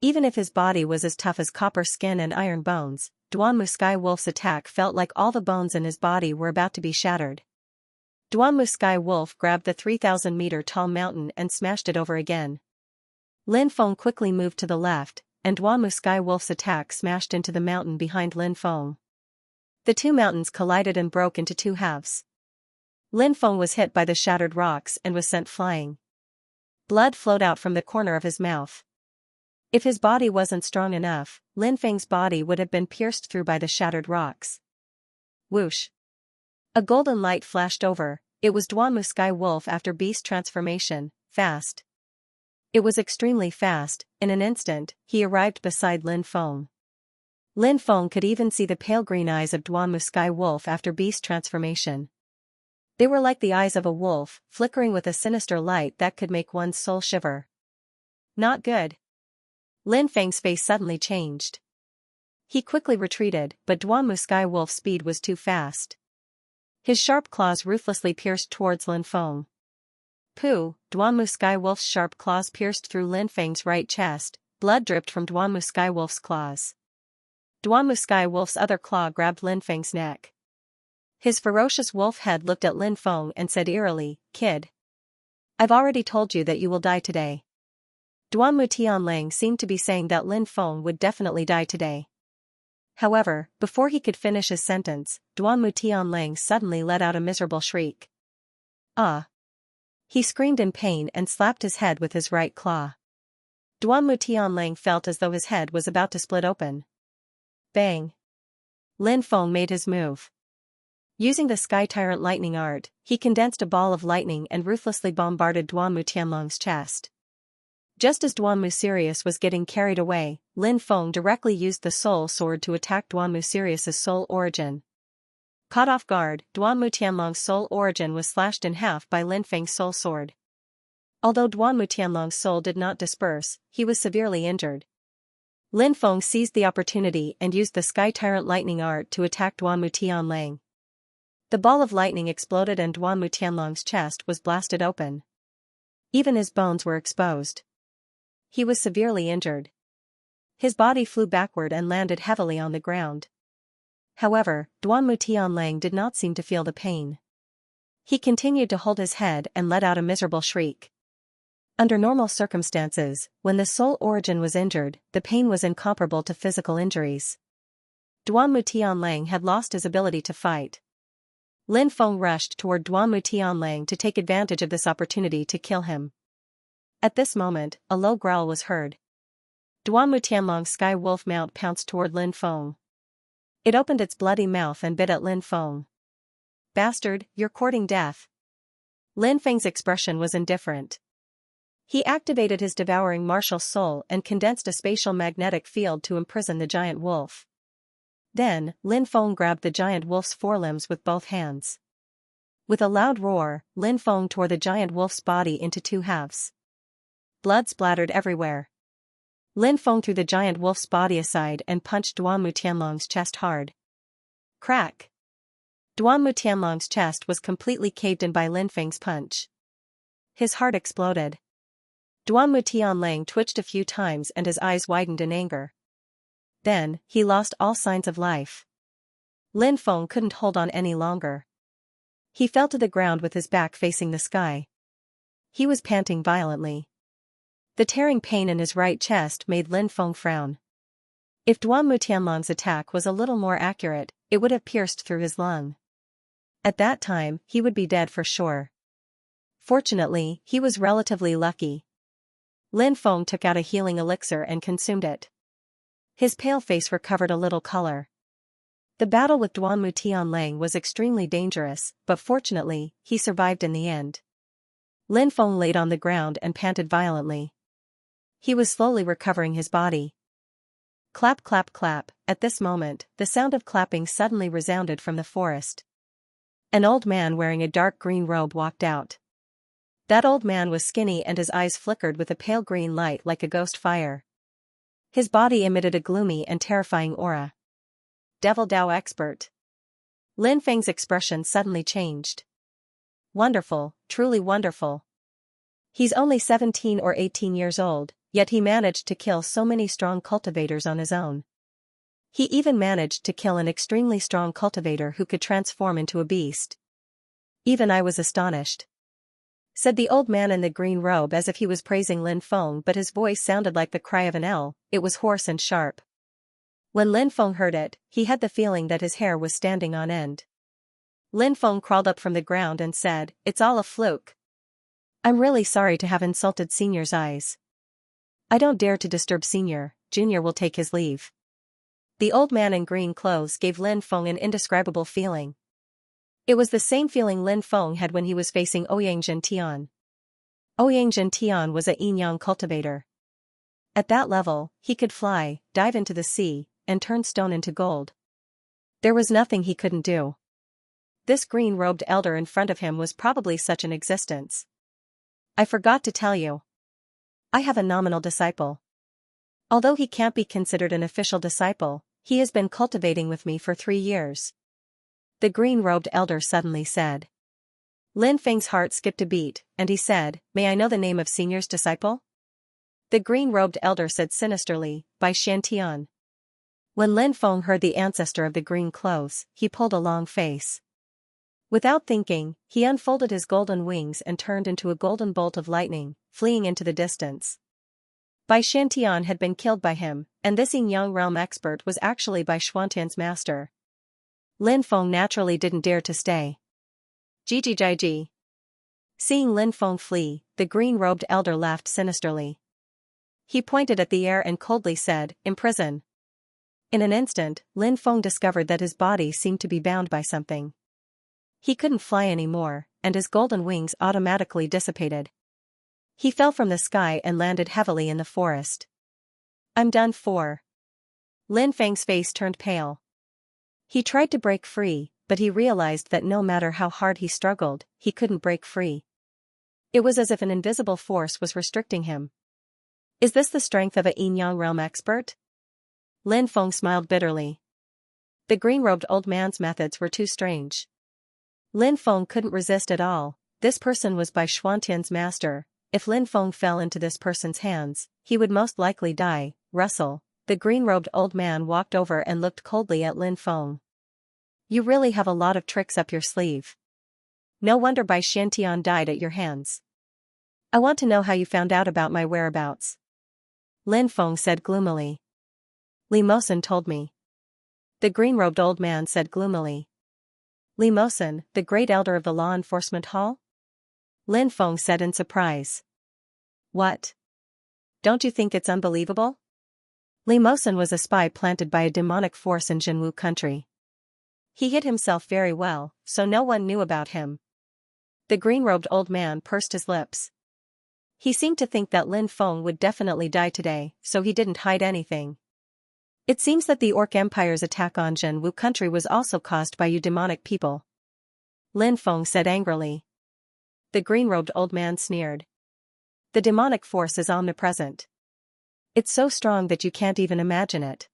Even if his body was as tough as copper skin and iron bones, Duanmu Sky Wolf's attack felt like all the bones in his body were about to be shattered. Duanmu Sky Wolf grabbed the 3,000-meter-tall mountain and smashed it over again. Lin Feng quickly moved to the left, and Duanmu Sky Wolf's attack smashed into the mountain behind Lin Feng. The 2 mountains collided and broke into 2 halves. Lin Feng was hit by the shattered rocks and was sent flying. Blood flowed out from the corner of his mouth. If his body wasn't strong enough, Lin Feng's body would have been pierced through by the shattered rocks. Whoosh! A golden light flashed over. It was Duanmu Sky Wolf after beast transformation, fast. It was extremely fast. In an instant, he arrived beside Lin Feng. Lin Feng could even see the pale green eyes of Duanmu Sky Wolf after beast transformation. They were like the eyes of a wolf, flickering with a sinister light that could make one's soul shiver. Not good. Lin Feng's face suddenly changed. He quickly retreated, but Duanmu Sky Wolf's speed was too fast. His sharp claws ruthlessly pierced towards Lin Feng. Pooh! Duanmu Sky Wolf's sharp claws pierced through Lin Feng's right chest, blood dripped from Duanmu Sky Wolf's claws. Duanmu Sky Wolf's other claw grabbed Lin Feng's neck. His ferocious wolf head looked at Lin Feng and said eerily, "Kid. I've already told you that you will die today." Duanmu Tianlang seemed to be saying that Lin Feng would definitely die today. However, before he could finish his sentence, Duanmu Tianlang suddenly let out a miserable shriek. Ah! He screamed in pain and slapped his head with his right claw. Duanmu Tianlang felt as though his head was about to split open. Bang! Lin Feng made his move. Using the Sky Tyrant lightning art, he condensed a ball of lightning and ruthlessly bombarded Duanmu Tianlong's chest. Just as Duanmu Sirius was getting carried away, Lin Feng directly used the soul sword to attack Duanmu Sirius's soul origin. Caught off guard, Duanmu Tianlong's soul origin was slashed in half by Lin Feng's soul sword. Although Duanmu Tianlong's soul did not disperse, he was severely injured. Lin Feng seized the opportunity and used the Sky Tyrant lightning art to attack Duanmu Tianlang. The ball of lightning exploded and Duanmu Tianlong's chest was blasted open. Even his bones were exposed. He was severely injured. His body flew backward and landed heavily on the ground. However, Duanmu Tianlang did not seem to feel the pain. He continued to hold his head and let out a miserable shriek. Under normal circumstances, when the soul origin was injured, the pain was incomparable to physical injuries. Duanmu Tianlang had lost his ability to fight. Lin Feng rushed toward Duanmu Tianlang to take advantage of this opportunity to kill him. At this moment, a low growl was heard. Duanmu Tianlong's Sky Wolf mount pounced toward Lin Feng. It opened its bloody mouth and bit at Lin Feng. "Bastard, you're courting death." Lin Feng's expression was indifferent. He activated his devouring martial soul and condensed a spatial magnetic field to imprison the giant wolf. Then, Lin Feng grabbed the giant wolf's forelimbs with both hands. With a loud roar, Lin Feng tore the giant wolf's body into two halves. Blood splattered everywhere. Lin Feng threw the giant wolf's body aside and punched Duanmu Tianlong's chest hard. Crack! Duanmu Tianlong's chest was completely caved in by Lin Feng's punch. His heart exploded. Duanmu Tianlang twitched a few times and his eyes widened in anger. Then, he lost all signs of life. Lin Feng couldn't hold on any longer. He fell to the ground with his back facing the sky. He was panting violently. The tearing pain in his right chest made Lin Feng frown. If Duanmu Tianlong's attack was a little more accurate, it would have pierced through his lung. At that time, he would be dead for sure. Fortunately, he was relatively lucky. Lin Feng took out a healing elixir and consumed it. His pale face recovered a little color. The battle with Duanmu Tianlang was extremely dangerous, but fortunately, he survived in the end. Lin Feng laid on the ground and panted violently. He was slowly recovering his body. Clap clap clap, at this moment, the sound of clapping suddenly resounded from the forest. An old man wearing a dark green robe walked out. That old man was skinny and his eyes flickered with a pale green light like a ghost fire. His body emitted a gloomy and terrifying aura. Devil Dao expert. Lin Feng's expression suddenly changed. Wonderful, truly wonderful. He's only 17 or 18 years old, yet he managed to kill so many strong cultivators on his own. He even managed to kill an extremely strong cultivator who could transform into a beast. Even I was astonished, said the old man in the green robe as if he was praising Lin Feng, but his voice sounded like the cry of an owl. It was hoarse and sharp. When Lin Feng heard it, he had the feeling that his hair was standing on end. Lin Feng crawled up from the ground and said, "It's all a fluke. I'm really sorry to have insulted Senior's eyes. I don't dare to disturb Senior, Junior will take his leave." The old man in green clothes gave Lin Feng an indescribable feeling. It was the same feeling Lin Feng had when he was facing Ouyang Zhentian. Ouyang Zhentian was a yin-yang cultivator. At that level, he could fly, dive into the sea, and turn stone into gold. There was nothing he couldn't do. This green-robed elder in front of him was probably such an existence. I forgot to tell you. I have a nominal disciple. Although he can't be considered an official disciple, he has been cultivating with me for 3 years. The green-robed elder suddenly said. Lin Feng's heart skipped a beat, and he said, May I know the name of Senior's disciple? The green-robed elder said sinisterly, By Xianxia. When Lin Feng heard the ancestor of the green clothes, he pulled a long face. Without thinking, he unfolded his golden wings and turned into a golden bolt of lightning, fleeing into the distance. Bai Shantian had been killed by him, and this Yin-Yang realm expert was actually Bai Xuantian's master. Lin Feng naturally didn't dare to stay. Ji. Seeing Lin Feng flee, the green-robed elder laughed sinisterly. He pointed at the air and coldly said, Imprison. In an instant, Lin Feng discovered that his body seemed to be bound by something. He couldn't fly anymore, and his golden wings automatically dissipated. He fell from the sky and landed heavily in the forest. I'm done for. Lin Feng's face turned pale. He tried to break free, but he realized that no matter how hard he struggled, he couldn't break free. It was as if an invisible force was restricting him. Is this the strength of a Yin-Yang realm expert? Lin Feng smiled bitterly. The green-robed old man's methods were too strange. Lin Feng couldn't resist at all. This person was Bai Xuantian's master. If Lin Feng fell into this person's hands, he would most likely die. Russell, the green-robed old man walked over and looked coldly at Lin Feng. You really have a lot of tricks up your sleeve. No wonder Bai Xiantian died at your hands. I want to know how you found out about my whereabouts. Lin Feng said gloomily. Li Mosen told me. The green-robed old man said gloomily. Li Mosen, the great elder of the law enforcement hall? Lin Feng said in surprise. What? Don't you think it's unbelievable? Li Mosen was a spy planted by a demonic force in Jinwu country. He hid himself very well, so no one knew about him. The green-robed old man pursed his lips. He seemed to think that Lin Feng would definitely die today, so he didn't hide anything. It seems that the Orc Empire's attack on Jinwu country was also caused by you demonic people. Lin Feng said angrily. The green-robed old man sneered. The demonic force is omnipresent. It's so strong that you can't even imagine it.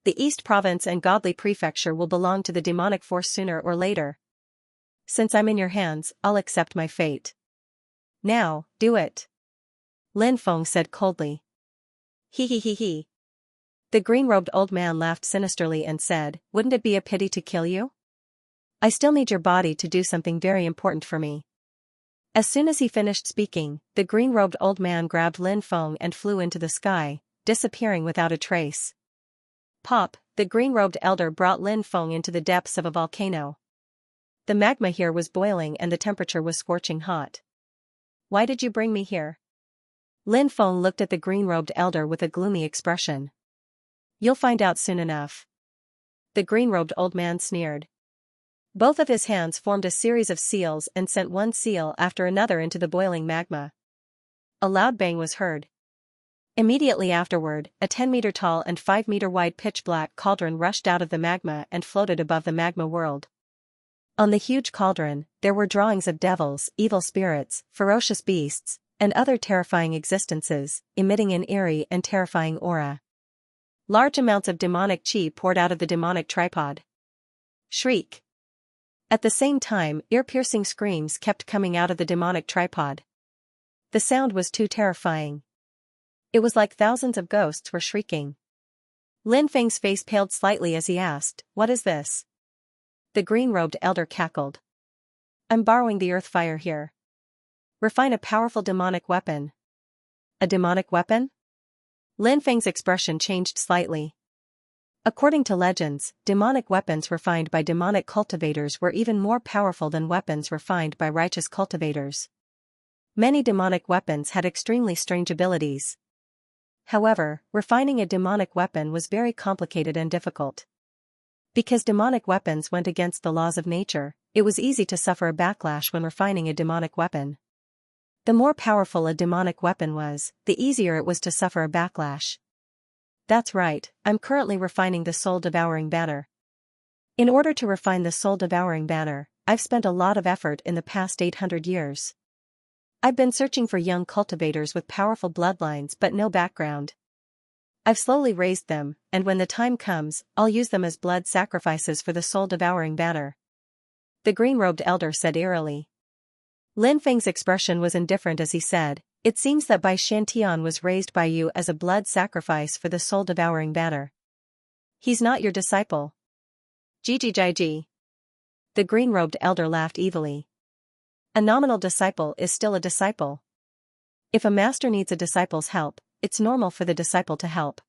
The East Province and Godly Prefecture will belong to the demonic force sooner or later. Since I'm in your hands, I'll accept my fate. Now, do it. Lin Feng said coldly. He. The green-robed old man laughed sinisterly and said, Wouldn't it be a pity to kill you? I still need your body to do something very important for me. As soon as he finished speaking, the green-robed old man grabbed Lin Feng and flew into the sky, disappearing without a trace. Pop, the green-robed elder brought Lin Feng into the depths of a volcano. The magma here was boiling and the temperature was scorching hot. Why did you bring me here? Lin Feng looked at the green-robed elder with a gloomy expression. You'll find out soon enough. The green-robed old man sneered. Both of his hands formed a series of seals and sent one seal after another into the boiling magma. A loud bang was heard. Immediately afterward, a 10-meter tall and 5-meter wide pitch-black cauldron rushed out of the magma and floated above the magma world. On the huge cauldron, there were drawings of devils, evil spirits, ferocious beasts, and other terrifying existences, emitting an eerie and terrifying aura. Large amounts of demonic chi poured out of the demonic tripod. Shriek. At the same time, ear-piercing screams kept coming out of the demonic tripod. The sound was too terrifying. It was like thousands of ghosts were shrieking. Lin Feng's face paled slightly as he asked, What is this? The green-robed elder cackled. I'm borrowing the earth fire here. Refine a powerful demonic weapon. A demonic weapon? Lin Feng's expression changed slightly. According to legends, demonic weapons refined by demonic cultivators were even more powerful than weapons refined by righteous cultivators. Many demonic weapons had extremely strange abilities. However, refining a demonic weapon was very complicated and difficult. Because demonic weapons went against the laws of nature, it was easy to suffer a backlash when refining a demonic weapon. The more powerful a demonic weapon was, the easier it was to suffer a backlash. That's right, I'm currently refining the soul-devouring banner. In order to refine the soul-devouring banner, I've spent a lot of effort in the past 800 years. I've been searching for young cultivators with powerful bloodlines but no background. I've slowly raised them, and when the time comes, I'll use them as blood sacrifices for the soul-devouring banner. The green-robed elder said eerily. Lin Feng's expression was indifferent as he said, "It seems that Bai Shantian was raised by you as a blood sacrifice for the soul-devouring banner. He's not your disciple." Ji. The green-robed elder laughed evilly. A nominal disciple is still a disciple. If a master needs a disciple's help, it's normal for the disciple to help.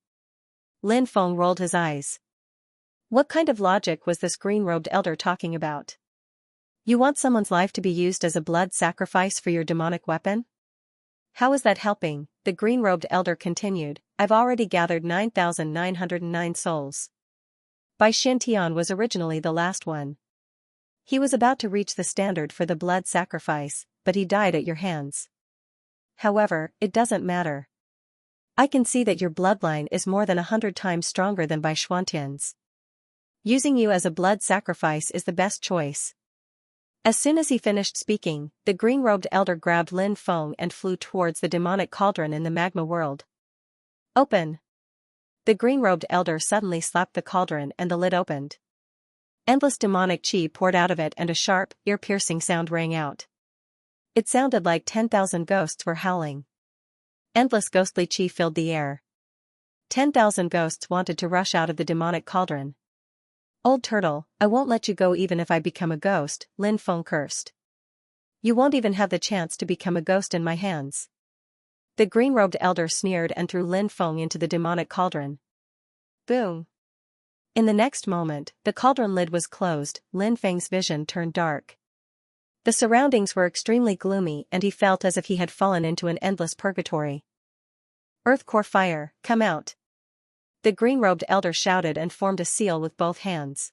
Lin Feng rolled his eyes. What kind of logic was this green-robed elder talking about? You want someone's life to be used as a blood sacrifice for your demonic weapon? How is that helping? The green-robed elder continued. I've already gathered 9,909 souls. Bai Shantian was originally the last one. He was about to reach the standard for the blood sacrifice, but he died at your hands. However, it doesn't matter. I can see that your bloodline is more than 100 times stronger than Bai Shantian's. Using you as a blood sacrifice is the best choice. As soon as he finished speaking, the green-robed elder grabbed Lin Feng and flew towards the demonic cauldron in the magma world. Open! The green-robed elder suddenly slapped the cauldron and the lid opened. Endless demonic chi poured out of it and a sharp, ear-piercing sound rang out. It sounded like 10,000 ghosts were howling. Endless ghostly chi filled the air. 10,000 ghosts wanted to rush out of the demonic cauldron. Old turtle, I won't let you go even if I become a ghost, Lin Feng cursed. You won't even have the chance to become a ghost in my hands. The green-robed elder sneered and threw Lin Feng into the demonic cauldron. Boom! In the next moment, the cauldron lid was closed. Lin Feng's vision turned dark. The surroundings were extremely gloomy and he felt as if he had fallen into an endless purgatory. Earth core fire, come out! The green-robed elder shouted and formed a seal with both hands.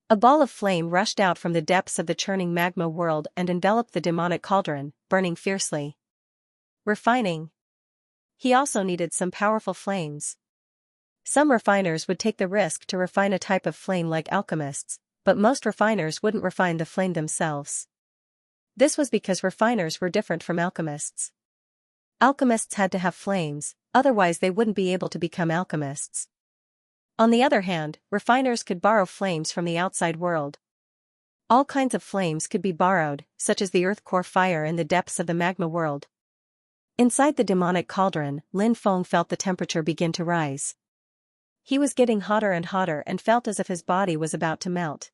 A ball of flame rushed out from the depths of the churning magma world and enveloped the demonic cauldron, burning fiercely. Refining. He also needed some powerful flames. Some refiners would take the risk to refine a type of flame like alchemists, but most refiners wouldn't refine the flame themselves. This was because refiners were different from alchemists. Alchemists had to have flames, otherwise they wouldn't be able to become alchemists. On the other hand, refiners could borrow flames from the outside world. All kinds of flames could be borrowed, such as the earth core fire in the depths of the magma world. Inside the demonic cauldron, Lin Feng felt the temperature begin to rise. He was getting hotter and felt as if his body was about to melt.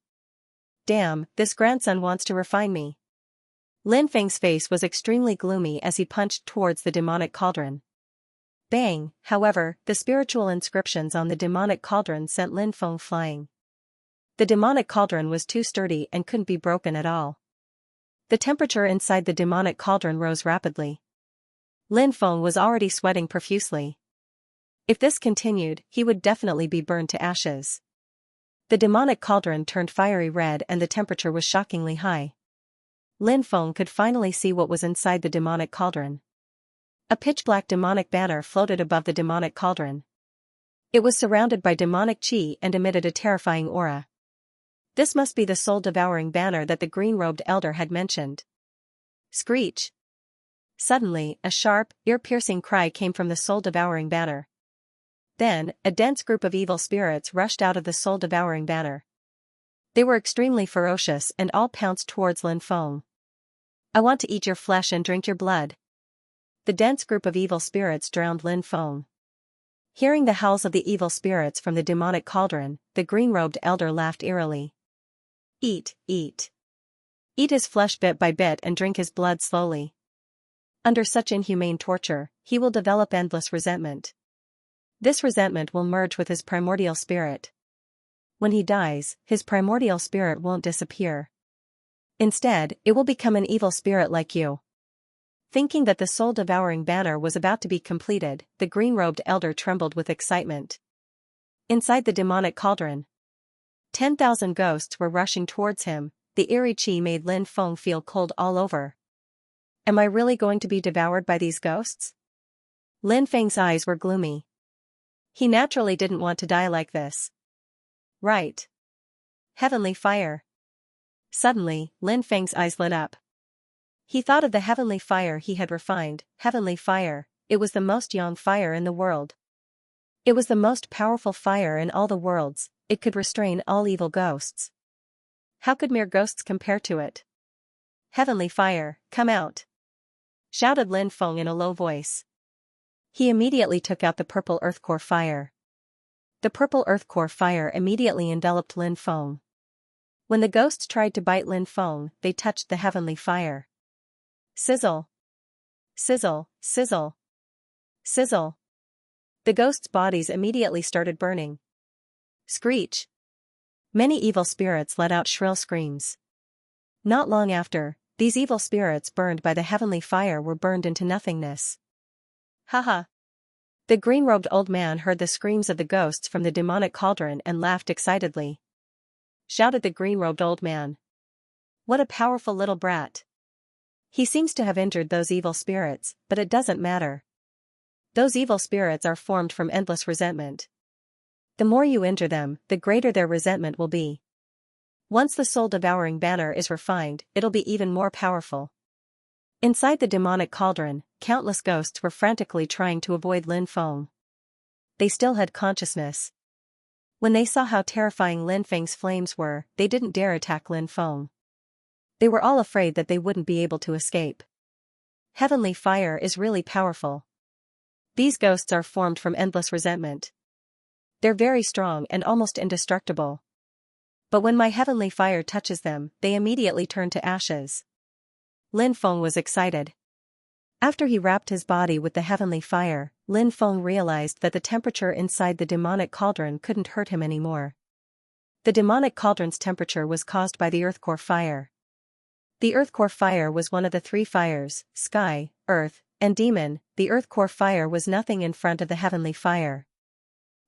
Damn, this grandson wants to refine me. Lin Feng's face was extremely gloomy as he punched towards the demonic cauldron. Bang, however, the spiritual inscriptions on the demonic cauldron sent Lin Feng flying. The demonic cauldron was too sturdy and couldn't be broken at all. The temperature inside the demonic cauldron rose rapidly. Lin Feng was already sweating profusely. If this continued, he would definitely be burned to ashes. The demonic cauldron turned fiery red and the temperature was shockingly high. Lin Feng could finally see what was inside the demonic cauldron. A pitch-black demonic banner floated above the demonic cauldron. It was surrounded by demonic chi and emitted a terrifying aura. This must be the soul-devouring banner that the green-robed elder had mentioned. Screech! Suddenly, a sharp, ear-piercing cry came from the soul-devouring banner. Then, a dense group of evil spirits rushed out of the soul-devouring banner. They were extremely ferocious and all pounced towards Lin Feng. I want to eat your flesh and drink your blood. The dense group of evil spirits drowned Lin Feng. Hearing the howls of the evil spirits from the demonic cauldron, the green-robed elder laughed eerily. Eat, eat. Eat his flesh bit by bit and drink his blood slowly. Under such inhumane torture, he will develop endless resentment. This resentment will merge with his primordial spirit. When he dies, his primordial spirit won't disappear. Instead, it will become an evil spirit like you. Thinking that the soul-devouring banner was about to be completed, the green-robed elder trembled with excitement. Inside the demonic cauldron, 10,000 ghosts were rushing towards him. The eerie chi made Lin Feng feel cold all over. Am I really going to be devoured by these ghosts? Lin Feng's eyes were gloomy. He naturally didn't want to die like this. Right. Heavenly fire. Suddenly, Lin Feng's eyes lit up. He thought of the heavenly fire he had refined. Heavenly fire, it was the most yang fire in the world. It was the most powerful fire in all the worlds, it could restrain all evil ghosts. How could mere ghosts compare to it? Heavenly fire, come out! Shouted Lin Feng in a low voice. He immediately took out the purple earth core fire. The purple earth core fire immediately enveloped Lin Feng. When the ghosts tried to bite Lin Feng, they touched the heavenly fire. Sizzle! Sizzle, sizzle! Sizzle! The ghosts' bodies immediately started burning. Screech! Many evil spirits let out shrill screams. Not long after, these evil spirits burned by the heavenly fire were burned into nothingness. Haha! The green-robed old man heard the screams of the ghosts from the demonic cauldron and laughed excitedly. Shouted the green-robed old man. What a powerful little brat! He seems to have injured those evil spirits, but it doesn't matter. Those evil spirits are formed from endless resentment. The more you injure them, the greater their resentment will be. Once the soul-devouring banner is refined, it'll be even more powerful. Inside the demonic cauldron, countless ghosts were frantically trying to avoid Lin Feng. They still had consciousness. When they saw how terrifying Lin Feng's flames were, they didn't dare attack Lin Feng. They were all afraid that they wouldn't be able to escape. Heavenly fire is really powerful. These ghosts are formed from endless resentment. They're very strong and almost indestructible. But when my heavenly fire touches them, they immediately turn to ashes. Lin Feng was excited. After he wrapped his body with the heavenly fire, Lin Feng realized that the temperature inside the demonic cauldron couldn't hurt him anymore. The demonic cauldron's temperature was caused by the earth core fire. The earth core fire was one of the three fires, sky, earth, and demon. The earth core fire was nothing in front of the heavenly fire.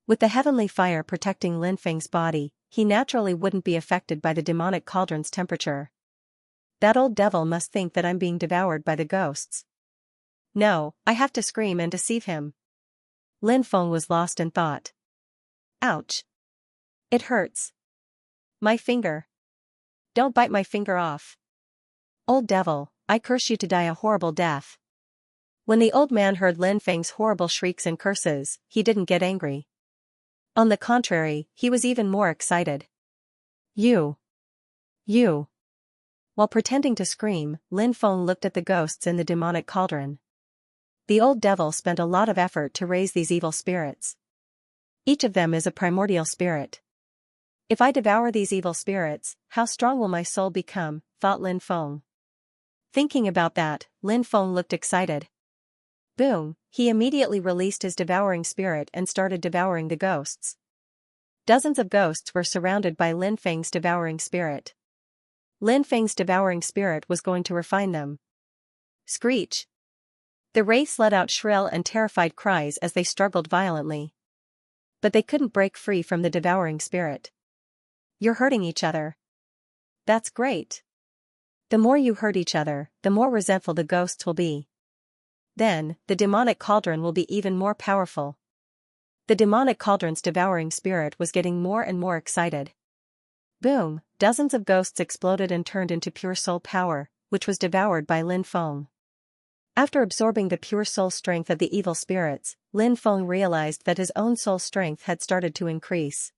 With the heavenly fire protecting Lin Feng's body, he naturally wouldn't be affected by the demonic cauldron's temperature. That old devil must think that I'm being devoured by the ghosts. No, I have to scream and deceive him. Lin Feng was lost in thought. Ouch! It hurts. My finger. Don't bite my finger off. Old devil, I curse you to die a horrible death. When the old man heard Lin Feng's horrible shrieks and curses, he didn't get angry. On the contrary, he was even more excited. You. While pretending to scream, Lin Feng looked at the ghosts in the demonic cauldron. The old devil spent a lot of effort to raise these evil spirits. Each of them is a primordial spirit. If I devour these evil spirits, how strong will my soul become, thought Lin Feng. Thinking about that, Lin Feng looked excited. Boom, he immediately released his devouring spirit and started devouring the ghosts. Dozens of ghosts were surrounded by Lin Feng's devouring spirit. Lin Feng's devouring spirit was going to refine them. Screech! The wraiths let out shrill and terrified cries as they struggled violently. But they couldn't break free from the devouring spirit. You're hurting each other. That's great. The more you hurt each other, the more resentful the ghosts will be. Then, the demonic cauldron will be even more powerful. The demonic cauldron's devouring spirit was getting more and more excited. Boom, dozens of ghosts exploded and turned into pure soul power, which was devoured by Lin Feng. After absorbing the pure soul strength of the evil spirits, Lin Feng realized that his own soul strength had started to increase.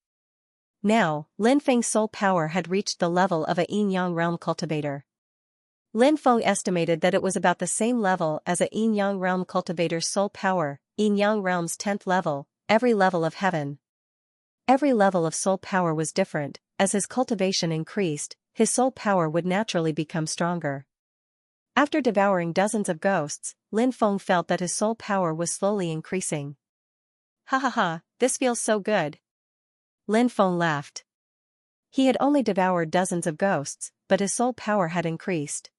Now, Lin Feng's soul power had reached the level of a yin-yang realm cultivator. Lin Feng estimated that it was about the same level as a yin-yang realm cultivator's soul power, yin-yang realm's 10th level, every level of heaven. Every level of soul power was different. As his cultivation increased, his soul power would naturally become stronger. After devouring dozens of ghosts, Lin Feng felt that his soul power was slowly increasing. Ha ha ha, this feels so good. Lin Feng laughed. He had only devoured dozens of ghosts, but his soul power had increased.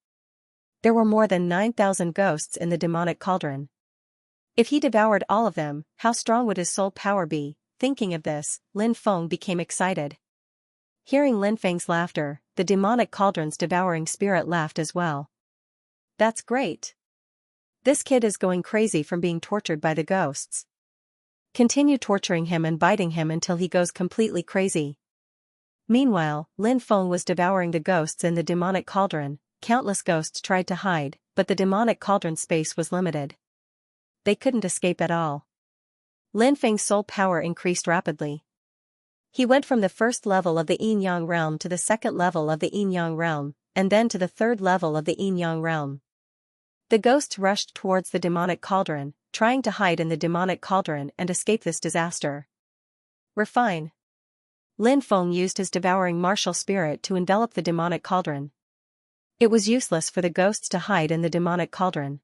There were more than 9,000 ghosts in the demonic cauldron. If he devoured all of them, how strong would his soul power be? Thinking of this, Lin Feng became excited. Hearing Lin Feng's laughter, the demonic cauldron's devouring spirit laughed as well. That's great. This kid is going crazy from being tortured by the ghosts. Continue torturing him and biting him until he goes completely crazy. Meanwhile, Lin Feng was devouring the ghosts in the demonic cauldron. Countless ghosts tried to hide, but the demonic cauldron's space was limited. They couldn't escape at all. Lin Feng's soul power increased rapidly. He went from the first level of the Yin-Yang realm to the second level of the Yin-Yang realm, and then to the third level of the Yin-Yang realm. The ghosts rushed towards the demonic cauldron, trying to hide in the demonic cauldron and escape this disaster. Refine. Lin Feng used his devouring martial spirit to envelop the demonic cauldron. It was useless for the ghosts to hide in the demonic cauldron.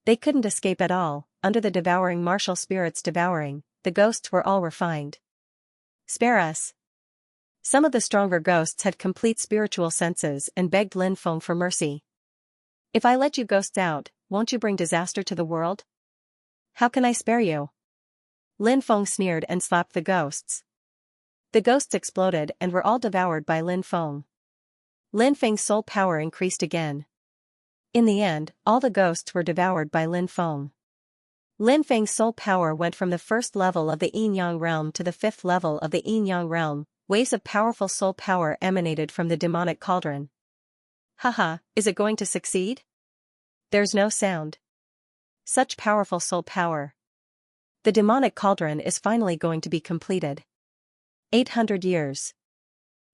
They couldn't escape at all. Under the devouring martial spirit's devouring, the ghosts were all refined. Spare us. Some of the stronger ghosts had complete spiritual senses and begged Lin Feng for mercy. If I let you ghosts out, won't you bring disaster to the world? How can I spare you? Lin Feng sneered and slapped the ghosts. The ghosts exploded and were all devoured by Lin Feng. Lin Feng's soul power increased again. In the end, all the ghosts were devoured by Lin Feng. Lin Feng's soul power went from the first level of the Yin-Yang realm to the fifth level of the Yin-Yang realm. Waves of powerful soul power emanated from the demonic cauldron. Haha, is it going to succeed? There's no sound. Such powerful soul power. The demonic cauldron is finally going to be completed. 800 years.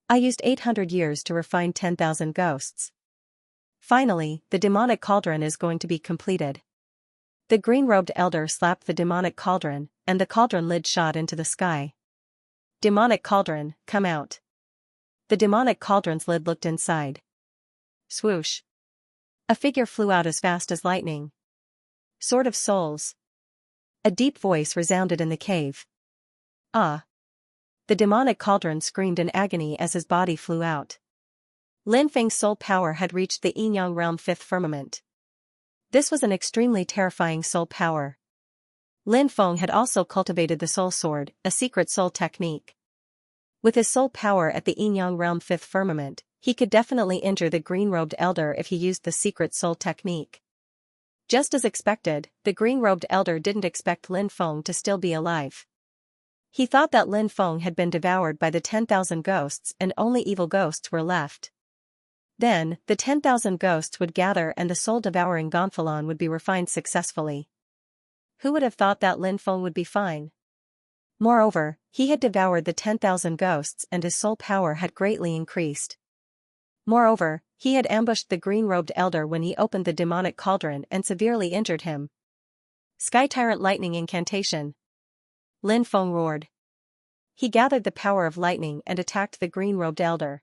I used 800 years to refine 10,000 ghosts. Finally, the demonic cauldron is going to be completed. The green-robed elder slapped the demonic cauldron, and the cauldron lid shot into the sky. Demonic cauldron, come out. The demonic cauldron's lid looked inside. Swoosh. A figure flew out as fast as lightning. Sword of Souls. A deep voice resounded in the cave. Ah. The demonic cauldron screamed in agony as his body flew out. Lin Feng's soul power had reached the Yin-Yang realm fifth firmament. This was an extremely terrifying soul power. Lin Feng had also cultivated the soul sword, a secret soul technique. With his soul power at the Yin-Yang realm fifth firmament, he could definitely injure the green-robed elder if he used the secret soul technique. Just as expected, the green-robed elder didn't expect Lin Feng to still be alive. He thought that Lin Feng had been devoured by the 10,000 ghosts and only evil ghosts were left. Then, the 10,000 ghosts would gather and the soul-devouring Gonfalon would be refined successfully. Who would have thought that Lin Feng would be fine? Moreover, he had devoured the 10,000 ghosts and his soul power had greatly increased. Moreover, he had ambushed the green-robed elder when he opened the demonic cauldron and severely injured him. Sky Tyrant Lightning Incantation. Lin Feng roared. He gathered the power of lightning and attacked the green-robed elder.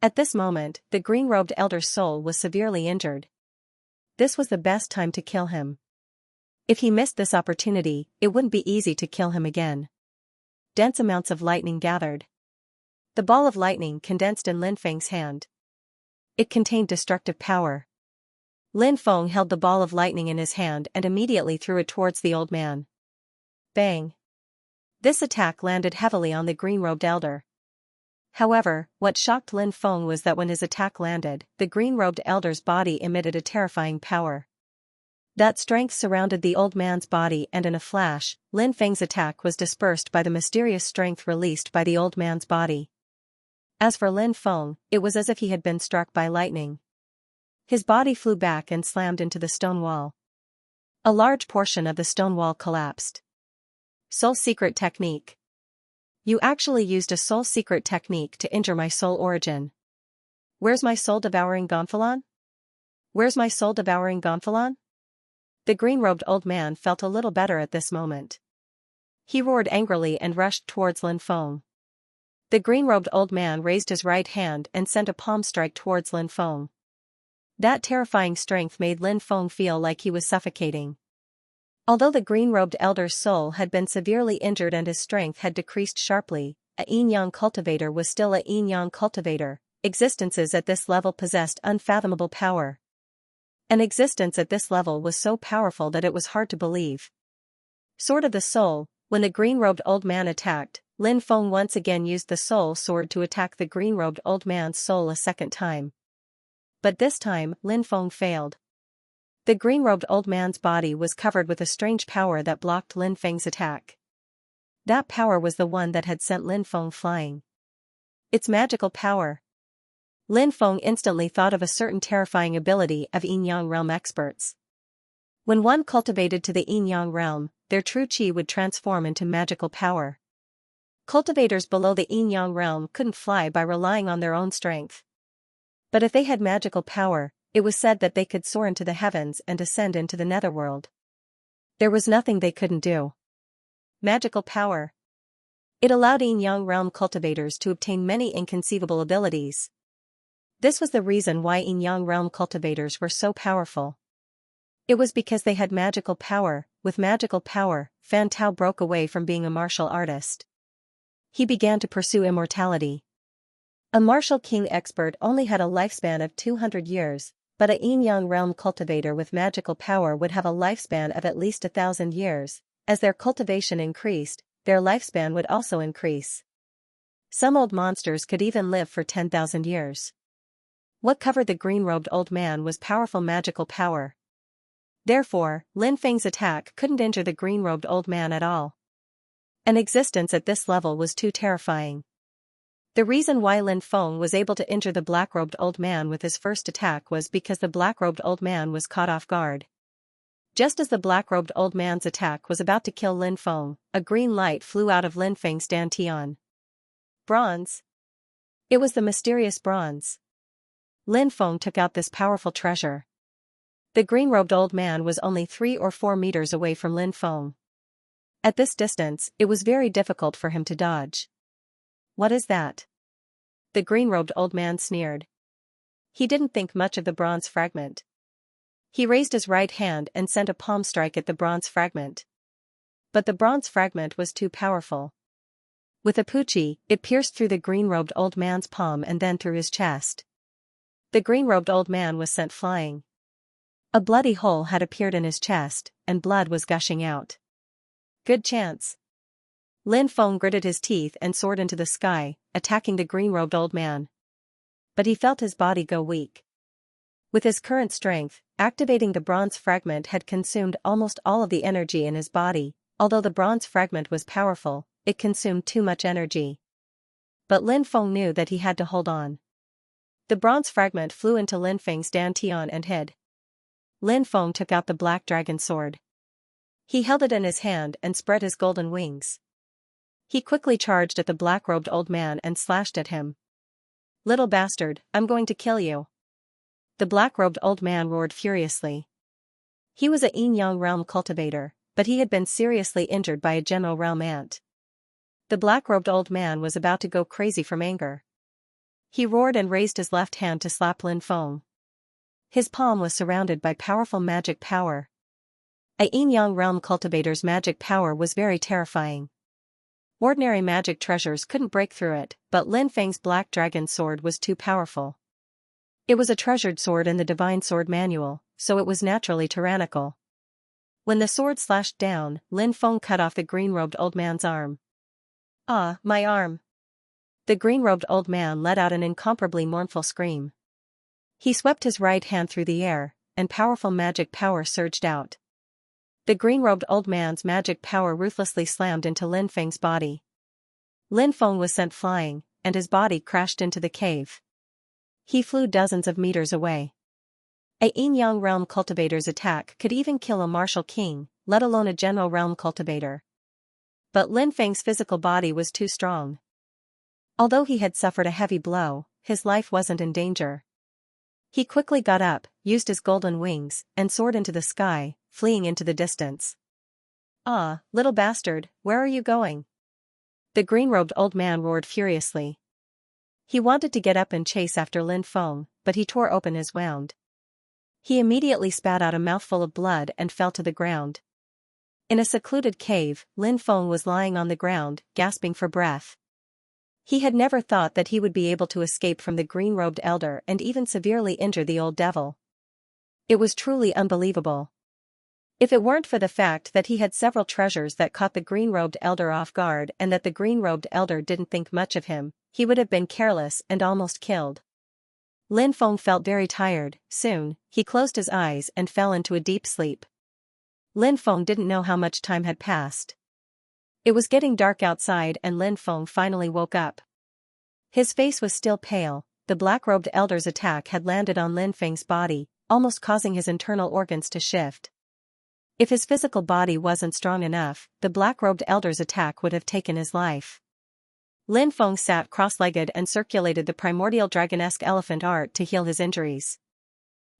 At this moment, the green-robed elder's soul was severely injured. This was the best time to kill him. If he missed this opportunity, it wouldn't be easy to kill him again. Dense amounts of lightning gathered. The ball of lightning condensed in Lin Feng's hand. It contained destructive power. Lin Feng held the ball of lightning in his hand and immediately threw it towards the old man. Bang! This attack landed heavily on the green-robed elder. However, what shocked Lin Feng was that when his attack landed, the green-robed elder's body emitted a terrifying power. That strength surrounded the old man's body and in a flash, Lin Feng's attack was dispersed by the mysterious strength released by the old man's body. As for Lin Feng, it was as if he had been struck by lightning. His body flew back and slammed into the stone wall. A large portion of the stone wall collapsed. Soul Secret Technique. You actually used a soul secret technique to injure my soul origin. Where's my soul-devouring Gonfalon? Where's my soul-devouring Gonfalon? The green-robed old man felt a little better at this moment. He roared angrily and rushed towards Lin Feng. The green-robed old man raised his right hand and sent a palm strike towards Lin Feng. That terrifying strength made Lin Feng feel like he was suffocating. Although the green-robed elder's soul had been severely injured and his strength had decreased sharply, a yin-yang cultivator was still a yin-yang cultivator. Existences at this level possessed unfathomable power. An existence at this level was so powerful that it was hard to believe. Sword of the Soul. When the green-robed old man attacked, Lin Feng once again used the soul sword to attack the green-robed old man's soul a second time. But this time, Lin Feng failed. The green-robed old man's body was covered with a strange power that blocked Lin Feng's attack. That power was the one that had sent Lin Feng flying. Its magical power. Lin Feng instantly thought of a certain terrifying ability of Yin-Yang realm experts. When one cultivated to the Yin-Yang realm, their true qi would transform into magical power. Cultivators below the Yin-Yang realm couldn't fly by relying on their own strength. But if they had magical power, it was said that they could soar into the heavens and ascend into the netherworld. There was nothing they couldn't do. Magical power. It allowed Yin-Yang realm cultivators to obtain many inconceivable abilities. This was the reason why Yin-Yang realm cultivators were so powerful. It was because they had magical power. With magical power, Fan Tao broke away from being a martial artist. He began to pursue immortality. A martial king expert only had a lifespan of 200 years, but a Yin-Yang realm cultivator with magical power would have a lifespan of at least 1,000 years. As their cultivation increased, their lifespan would also increase. Some old monsters could even live for 10,000 years. What covered the green-robed old man was powerful magical power. Therefore, Lin Feng's attack couldn't injure the green-robed old man at all. An existence at this level was too terrifying. The reason why Lin Feng was able to injure the black-robed old man with his first attack was because the black-robed old man was caught off guard. Just as the black-robed old man's attack was about to kill Lin Feng, a green light flew out of Lin Feng's dantian. Bronze. It was the mysterious bronze. Lin Feng took out this powerful treasure. The green-robed old man was only 3 or 4 meters away from Lin Feng. At this distance, it was very difficult for him to dodge. What is that? The green-robed old man sneered. He didn't think much of the bronze fragment. He raised his right hand and sent a palm strike at the bronze fragment. But the bronze fragment was too powerful. With a puchi, it pierced through the green-robed old man's palm and then through his chest. The green-robed old man was sent flying. A bloody hole had appeared in his chest, and blood was gushing out. Good chance. Lin Feng gritted his teeth and soared into the sky, attacking the green-robed old man. But he felt his body go weak. With his current strength, activating the bronze fragment had consumed almost all of the energy in his body. Although the bronze fragment was powerful, it consumed too much energy. But Lin Feng knew that he had to hold on. The bronze fragment flew into Lin Feng's dantian and hid. Lin Feng took out the black dragon sword. He held it in his hand and spread his golden wings. He quickly charged at the black-robed old man and slashed at him. Little bastard, I'm going to kill you. The black-robed old man roared furiously. He was a Yin-Yang realm cultivator, but he had been seriously injured by a general realm ant. The black-robed old man was about to go crazy from anger. He roared and raised his left hand to slap Lin Feng. His palm was surrounded by powerful magic power. A Yin-Yang realm cultivator's magic power was very terrifying. Ordinary magic treasures couldn't break through it, but Lin Feng's black dragon sword was too powerful. It was a treasured sword in the Divine Sword Manual, so it was naturally tyrannical. When the sword slashed down, Lin Feng cut off the green-robed old man's arm. Ah, my arm! The green-robed old man let out an incomparably mournful scream. He swept his right hand through the air, and powerful magic power surged out. The green-robed old man's magic power ruthlessly slammed into Lin Feng's body. Lin Feng was sent flying, and his body crashed into the cave. He flew dozens of meters away. A Yin-Yang realm cultivator's attack could even kill a martial king, let alone a general realm cultivator. But Lin Feng's physical body was too strong. Although he had suffered a heavy blow, his life wasn't in danger. He quickly got up, used his golden wings, and soared into the sky, fleeing into the distance. Ah, little bastard, where are you going? The green-robed old man roared furiously. He wanted to get up and chase after Lin Feng, but he tore open his wound. He immediately spat out a mouthful of blood and fell to the ground. In a secluded cave, Lin Feng was lying on the ground, gasping for breath. He had never thought that he would be able to escape from the green-robed elder and even severely injure the old devil. It was truly unbelievable. If it weren't for the fact that he had several treasures that caught the green-robed elder off guard and that the green-robed elder didn't think much of him, he would have been careless and almost killed. Lin Feng felt very tired. Soon, he closed his eyes and fell into a deep sleep. Lin Feng didn't know how much time had passed. It was getting dark outside and Lin Feng finally woke up. His face was still pale. The black-robed elder's attack had landed on Lin Feng's body, almost causing his internal organs to shift. If his physical body wasn't strong enough, the black-robed elder's attack would have taken his life. Lin Feng sat cross-legged and circulated the primordial dragonesque elephant art to heal his injuries.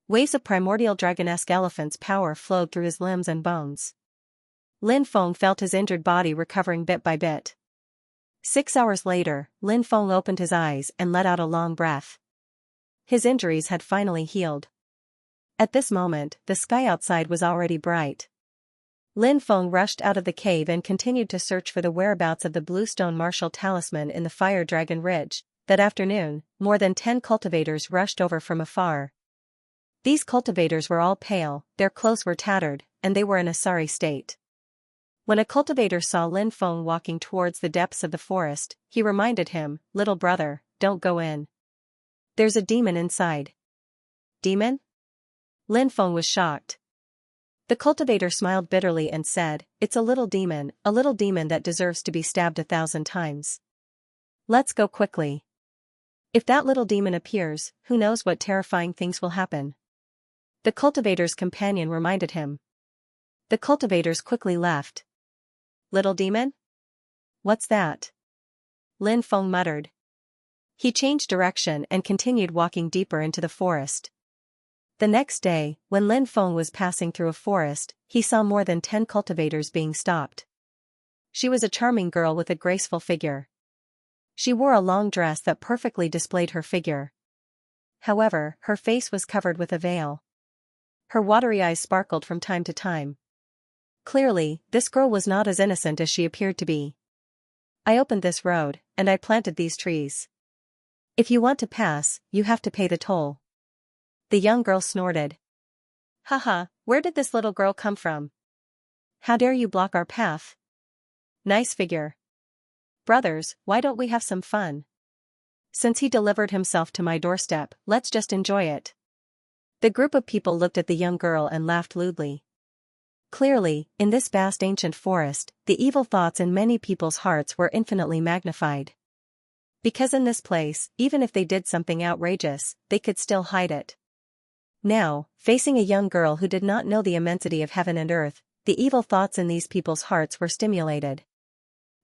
Waves of primordial dragonesque elephant's power flowed through his limbs and bones. Lin Feng felt his injured body recovering bit by bit. 6 hours later, Lin Feng opened his eyes and let out a long breath. His injuries had finally healed. At this moment, the sky outside was already bright. Lin Feng rushed out of the cave and continued to search for the whereabouts of the bluestone martial talisman in the Fire Dragon Ridge. That afternoon, more than 10 cultivators rushed over from afar. These cultivators were all pale, their clothes were tattered, and they were in a sorry state. When a cultivator saw Lin Feng walking towards the depths of the forest, he reminded him, "Little brother, don't go in. There's a demon inside." "Demon?" Lin Feng was shocked. The cultivator smiled bitterly and said, "It's a little demon that deserves to be stabbed 1,000 times. Let's go quickly. If that little demon appears, who knows what terrifying things will happen." The cultivator's companion reminded him. The cultivators quickly left. "Little demon? What's that?" Lin Feng muttered. He changed direction and continued walking deeper into the forest. The next day, when Lin Feng was passing through a forest, he saw more than 10 cultivators being stopped. She was a charming girl with a graceful figure. She wore a long dress that perfectly displayed her figure. However, her face was covered with a veil. Her watery eyes sparkled from time to time. Clearly, this girl was not as innocent as she appeared to be. "I opened this road, and I planted these trees. If you want to pass, you have to pay the toll." The young girl snorted. "Haha, where did this little girl come from? How dare you block our path? Nice figure. Brothers, why don't we have some fun? Since he delivered himself to my doorstep, let's just enjoy it." The group of people looked at the young girl and laughed lewdly. Clearly, in this vast ancient forest, the evil thoughts in many people's hearts were infinitely magnified. Because in this place, even if they did something outrageous, they could still hide it. Now, facing a young girl who did not know the immensity of heaven and earth, the evil thoughts in these people's hearts were stimulated.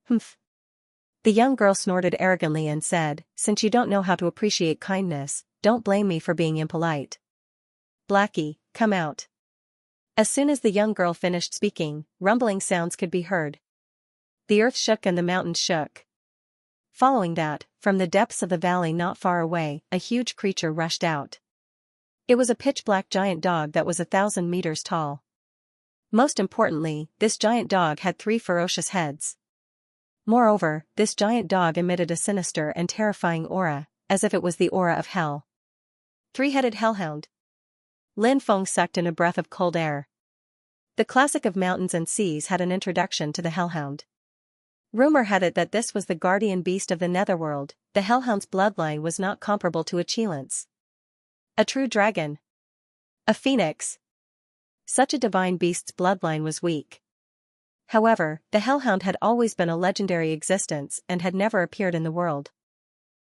"Humph." The young girl snorted arrogantly and said, "Since you don't know how to appreciate kindness, don't blame me for being impolite. Blackie, come out." As soon as the young girl finished speaking, rumbling sounds could be heard. The earth shook and the mountains shook. Following that, from the depths of the valley not far away, a huge creature rushed out. It was a pitch-black giant dog that was 1,000 meters tall. Most importantly, this giant dog had 3 ferocious heads. Moreover, this giant dog emitted a sinister and terrifying aura, as if it was the aura of hell. 3-headed hellhound. Lin Feng sucked in a breath of cold air. The classic of mountains and seas had an introduction to the hellhound. Rumor had it that this was the guardian beast of the netherworld. The hellhound's bloodline was not comparable to a Qian's. A true dragon. A phoenix. Such a divine beast's bloodline was weak. However, the hellhound had always been a legendary existence and had never appeared in the world.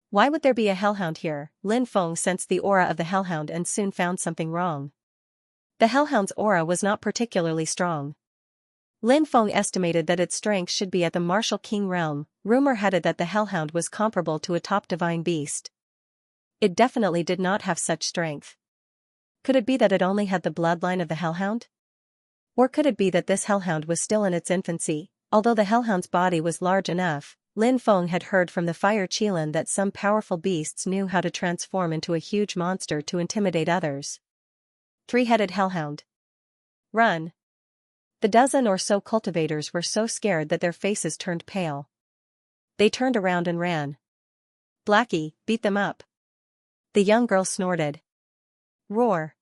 Why would there be a hellhound here? Lin Feng sensed the aura of the hellhound and soon found something wrong. The hellhound's aura was not particularly strong. Lin Feng estimated that its strength should be at the martial king realm. Rumor had it that the hellhound was comparable to a top divine beast. It definitely did not have such strength. Could it be that it only had the bloodline of the hellhound? Or could it be that this hellhound was still in its infancy? Although the hellhound's body was large enough, Lin Feng had heard from the fire Qilin that some powerful beasts knew how to transform into a huge monster to intimidate others. 3-headed hellhound. Run. The dozen or so cultivators were so scared that their faces turned pale. They turned around and ran. Blackie, beat them up. The young girl snorted. Roar.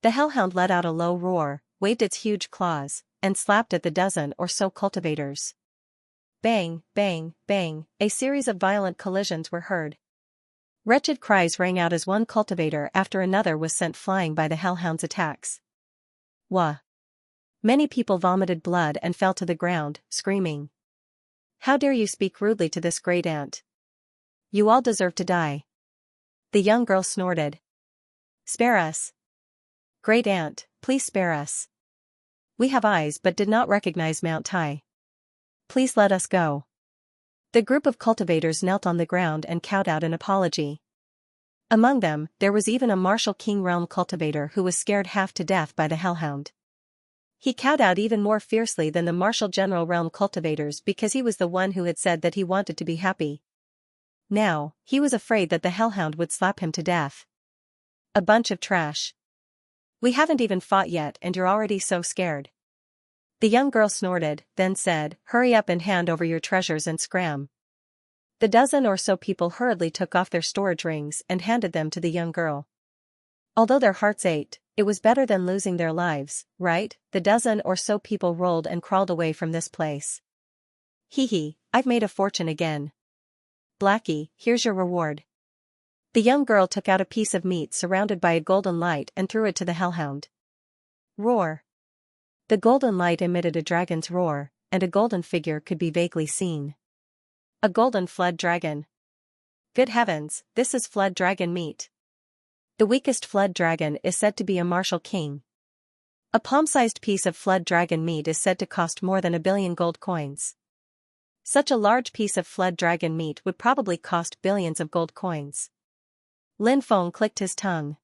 The hellhound let out a low roar, waved its huge claws, and slapped at the dozen or so cultivators. Bang, bang, bang, a series of violent collisions were heard. Wretched cries rang out as one cultivator after another was sent flying by the hellhound's attacks. Wah! Many people vomited blood and fell to the ground, screaming. How dare you speak rudely to this great ant? You all deserve to die. The young girl snorted. Spare us. Great ant, please spare us. We have eyes but did not recognize Mount Tai. Please let us go. The group of cultivators knelt on the ground and cowed out an apology. Among them, there was even a martial king realm cultivator who was scared half to death by the hellhound. He cowed out even more fiercely than the martial general realm cultivators because he was the one who had said that he wanted to be happy. Now, he was afraid that the hellhound would slap him to death. A bunch of trash. We haven't even fought yet and you're already so scared. The young girl snorted, then said, hurry up and hand over your treasures and scram. The dozen or so people hurriedly took off their storage rings and handed them to the young girl. Although their hearts ached, it was better than losing their lives, right? The dozen or so people rolled and crawled away from this place. Hee hee, I've made a fortune again. Blackie, here's your reward. The young girl took out a piece of meat surrounded by a golden light and threw it to the hellhound. Roar. The golden light emitted a dragon's roar, and a golden figure could be vaguely seen. A golden flood dragon. Good heavens, this is flood dragon meat. The weakest flood dragon is said to be a martial king. A palm-sized piece of flood dragon meat is said to cost more than 1 billion gold coins. Such a large piece of flood dragon meat would probably cost billions of gold coins. Lin Feng clicked his tongue.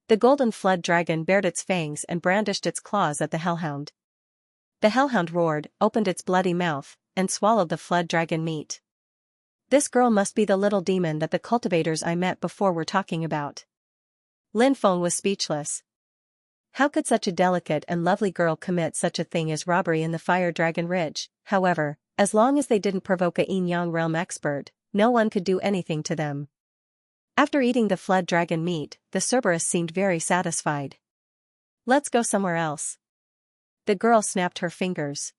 The golden flood dragon bared its fangs and brandished its claws at the hellhound. The hellhound roared, opened its bloody mouth, and swallowed the flood dragon meat. This girl must be the little demon that the cultivators I met before were talking about. Lin Feng was speechless. How could such a delicate and lovely girl commit such a thing as robbery in the Fire Dragon Ridge? However, as long as they didn't provoke a Yin Yang realm expert, no one could do anything to them. After eating the flood dragon meat, the Cerberus seemed very satisfied. Let's go somewhere else. The girl snapped her fingers.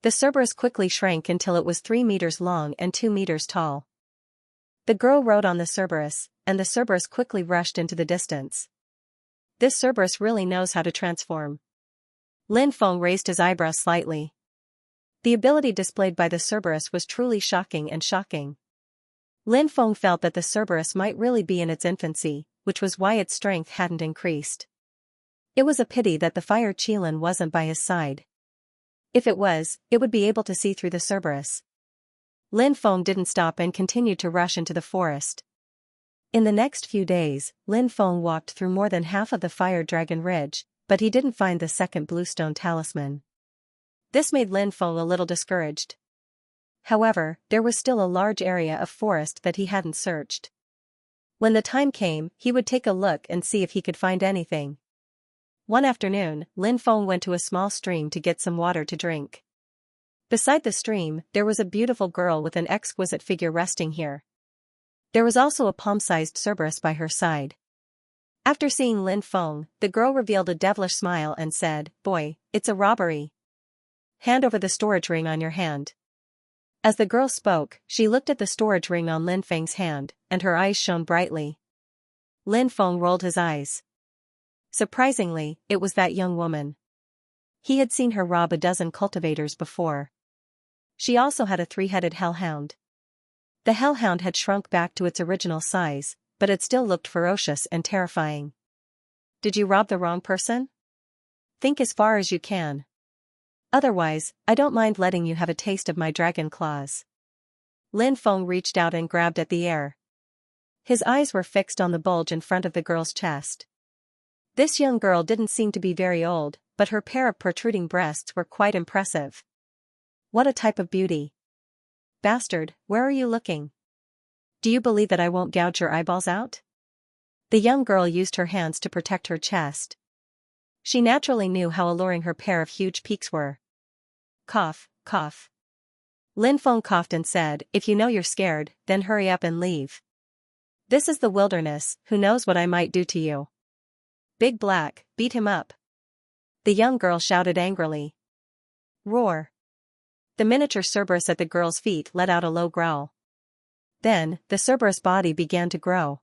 The Cerberus quickly shrank until it was 3 meters long and 2 meters tall. The girl rode on the Cerberus, and the Cerberus quickly rushed into the distance. This Cerberus really knows how to transform. Lin Feng raised his eyebrows slightly. The ability displayed by the Cerberus was truly shocking and shocking. Lin Feng felt that the Cerberus might really be in its infancy, which was why its strength hadn't increased. It was a pity that the Fire Qilin wasn't by his side. If it was, it would be able to see through the Cerberus. Lin Feng didn't stop and continued to rush into the forest. In the next few days, Lin Feng walked through more than half of the Fire Dragon Ridge, but he didn't find the second bluestone talisman. This made Lin Feng a little discouraged. However, there was still a large area of forest that he hadn't searched. When the time came, he would take a look and see if he could find anything. One afternoon, Lin Feng went to a small stream to get some water to drink. Beside the stream, there was a beautiful girl with an exquisite figure resting here. There was also a palm-sized Cerberus by her side. After seeing Lin Feng, the girl revealed a devilish smile and said, "Boy, it's a robbery. Hand over the storage ring on your hand." As the girl spoke, she looked at the storage ring on Lin Feng's hand, and her eyes shone brightly. Lin Feng rolled his eyes. Surprisingly, it was that young woman. He had seen her rob a dozen cultivators before. She also had a 3-headed hellhound. The hellhound had shrunk back to its original size, but it still looked ferocious and terrifying. Did you rob the wrong person? Think as far as you can. Otherwise, I don't mind letting you have a taste of my dragon claws. Lin Feng reached out and grabbed at the air. His eyes were fixed on the bulge in front of the girl's chest. This young girl didn't seem to be very old, but her pair of protruding breasts were quite impressive. What a type of beauty. Bastard, where are you looking? Do you believe that I won't gouge your eyeballs out? The young girl used her hands to protect her chest. She naturally knew how alluring her pair of huge peaks were. Cough, cough. Lin Feng coughed and said, "If you know you're scared, then hurry up and leave. This is the wilderness, who knows what I might do to you. Big Black, beat him up." The young girl shouted angrily. Roar. The miniature Cerberus at the girl's feet let out a low growl. Then, the Cerberus body began to grow.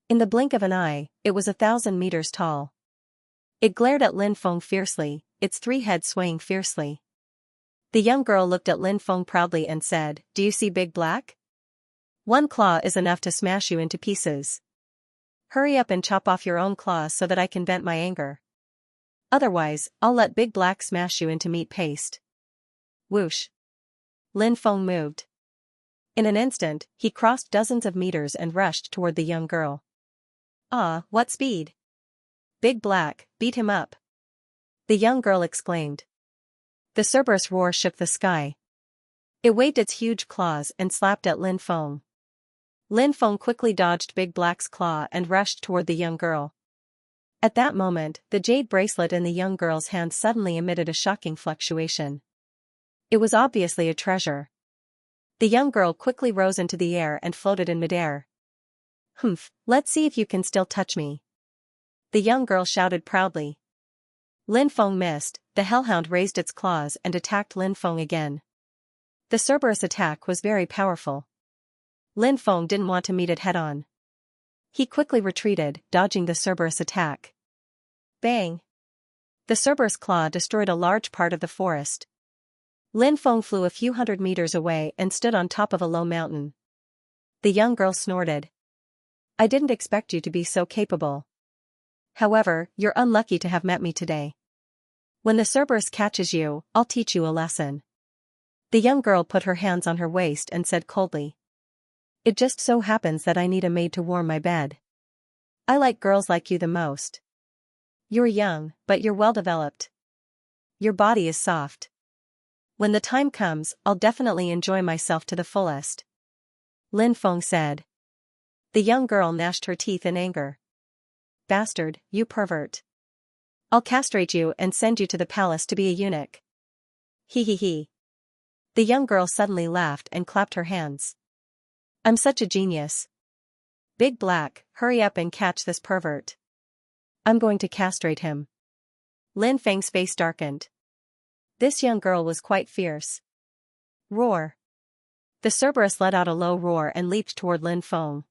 In the blink of an eye, it was 1,000 meters tall. It glared at Lin Feng fiercely, its 3 heads swaying fiercely. The young girl looked at Lin Feng proudly and said, "Do you see Big Black? One claw is enough to smash you into pieces. Hurry up and chop off your own claws so that I can vent my anger. Otherwise, I'll let Big Black smash you into meat paste." Whoosh! Lin Feng moved. In an instant, he crossed dozens of meters and rushed toward the young girl. "Ah, what speed! Big Black, beat him up!" the young girl exclaimed. The Cerberus roar shook the sky. It waved its huge claws and slapped at Lin Feng. Lin Feng quickly dodged Big Black's claw and rushed toward the young girl. At that moment, the jade bracelet in the young girl's hand suddenly emitted a shocking fluctuation. It was obviously a treasure. The young girl quickly rose into the air and floated in midair. "Humph, let's see if you can still touch me," the young girl shouted proudly. Lin Feng missed, the hellhound raised its claws and attacked Lin Feng again. The Cerberus attack was very powerful. Lin Feng didn't want to meet it head-on. He quickly retreated, dodging the Cerberus attack. Bang! The Cerberus claw destroyed a large part of the forest. Lin Feng flew a few hundred meters away and stood on top of a low mountain. The young girl snorted. "I didn't expect you to be so capable. However, you're unlucky to have met me today. When the Cerberus catches you, I'll teach you a lesson." The young girl put her hands on her waist and said coldly, "It just so happens that I need a maid to warm my bed. I like girls like you the most. You're young, but you're well-developed. Your body is soft. When the time comes, I'll definitely enjoy myself to the fullest," Lin Feng said. The young girl gnashed her teeth in anger. "Bastard, you pervert. I'll castrate you and send you to the palace to be a eunuch." He. The young girl suddenly laughed and clapped her hands. "I'm such a genius. Big Black, hurry up and catch this pervert. I'm going to castrate him." Lin Feng's face darkened. This young girl was quite fierce. Roar! The Cerberus let out a low roar and leaped toward Lin Feng.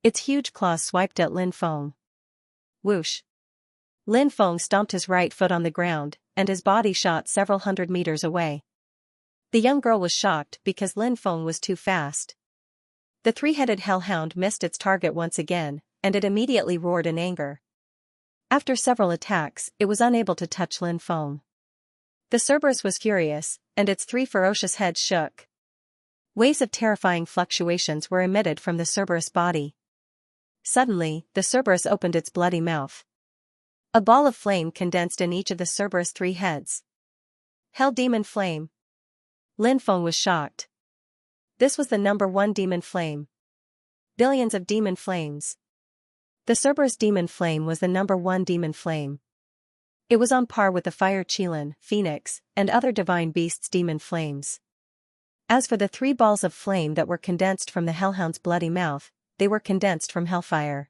Its huge claws swiped at Lin Feng. Whoosh! Lin Feng stomped his right foot on the ground, and his body shot several hundred meters away. The young girl was shocked because Lin Feng was too fast. The 3-headed hellhound missed its target once again, and it immediately roared in anger. After several attacks, it was unable to touch Lin Feng. The Cerberus was furious, and its 3 ferocious heads shook. Waves of terrifying fluctuations were emitted from the Cerberus body. Suddenly, the Cerberus opened its bloody mouth. A ball of flame condensed in each of the Cerberus' 3 heads. Hell Demon Flame! Lin Feng was shocked. This was the #1 demon flame. Billions of demon flames. The Cerberus demon flame was the #1 demon flame. It was on par with the fire Qilin, Phoenix, and other divine beasts' demon flames. As for the 3 balls of flame that were condensed from the hellhound's bloody mouth, they were condensed from hellfire.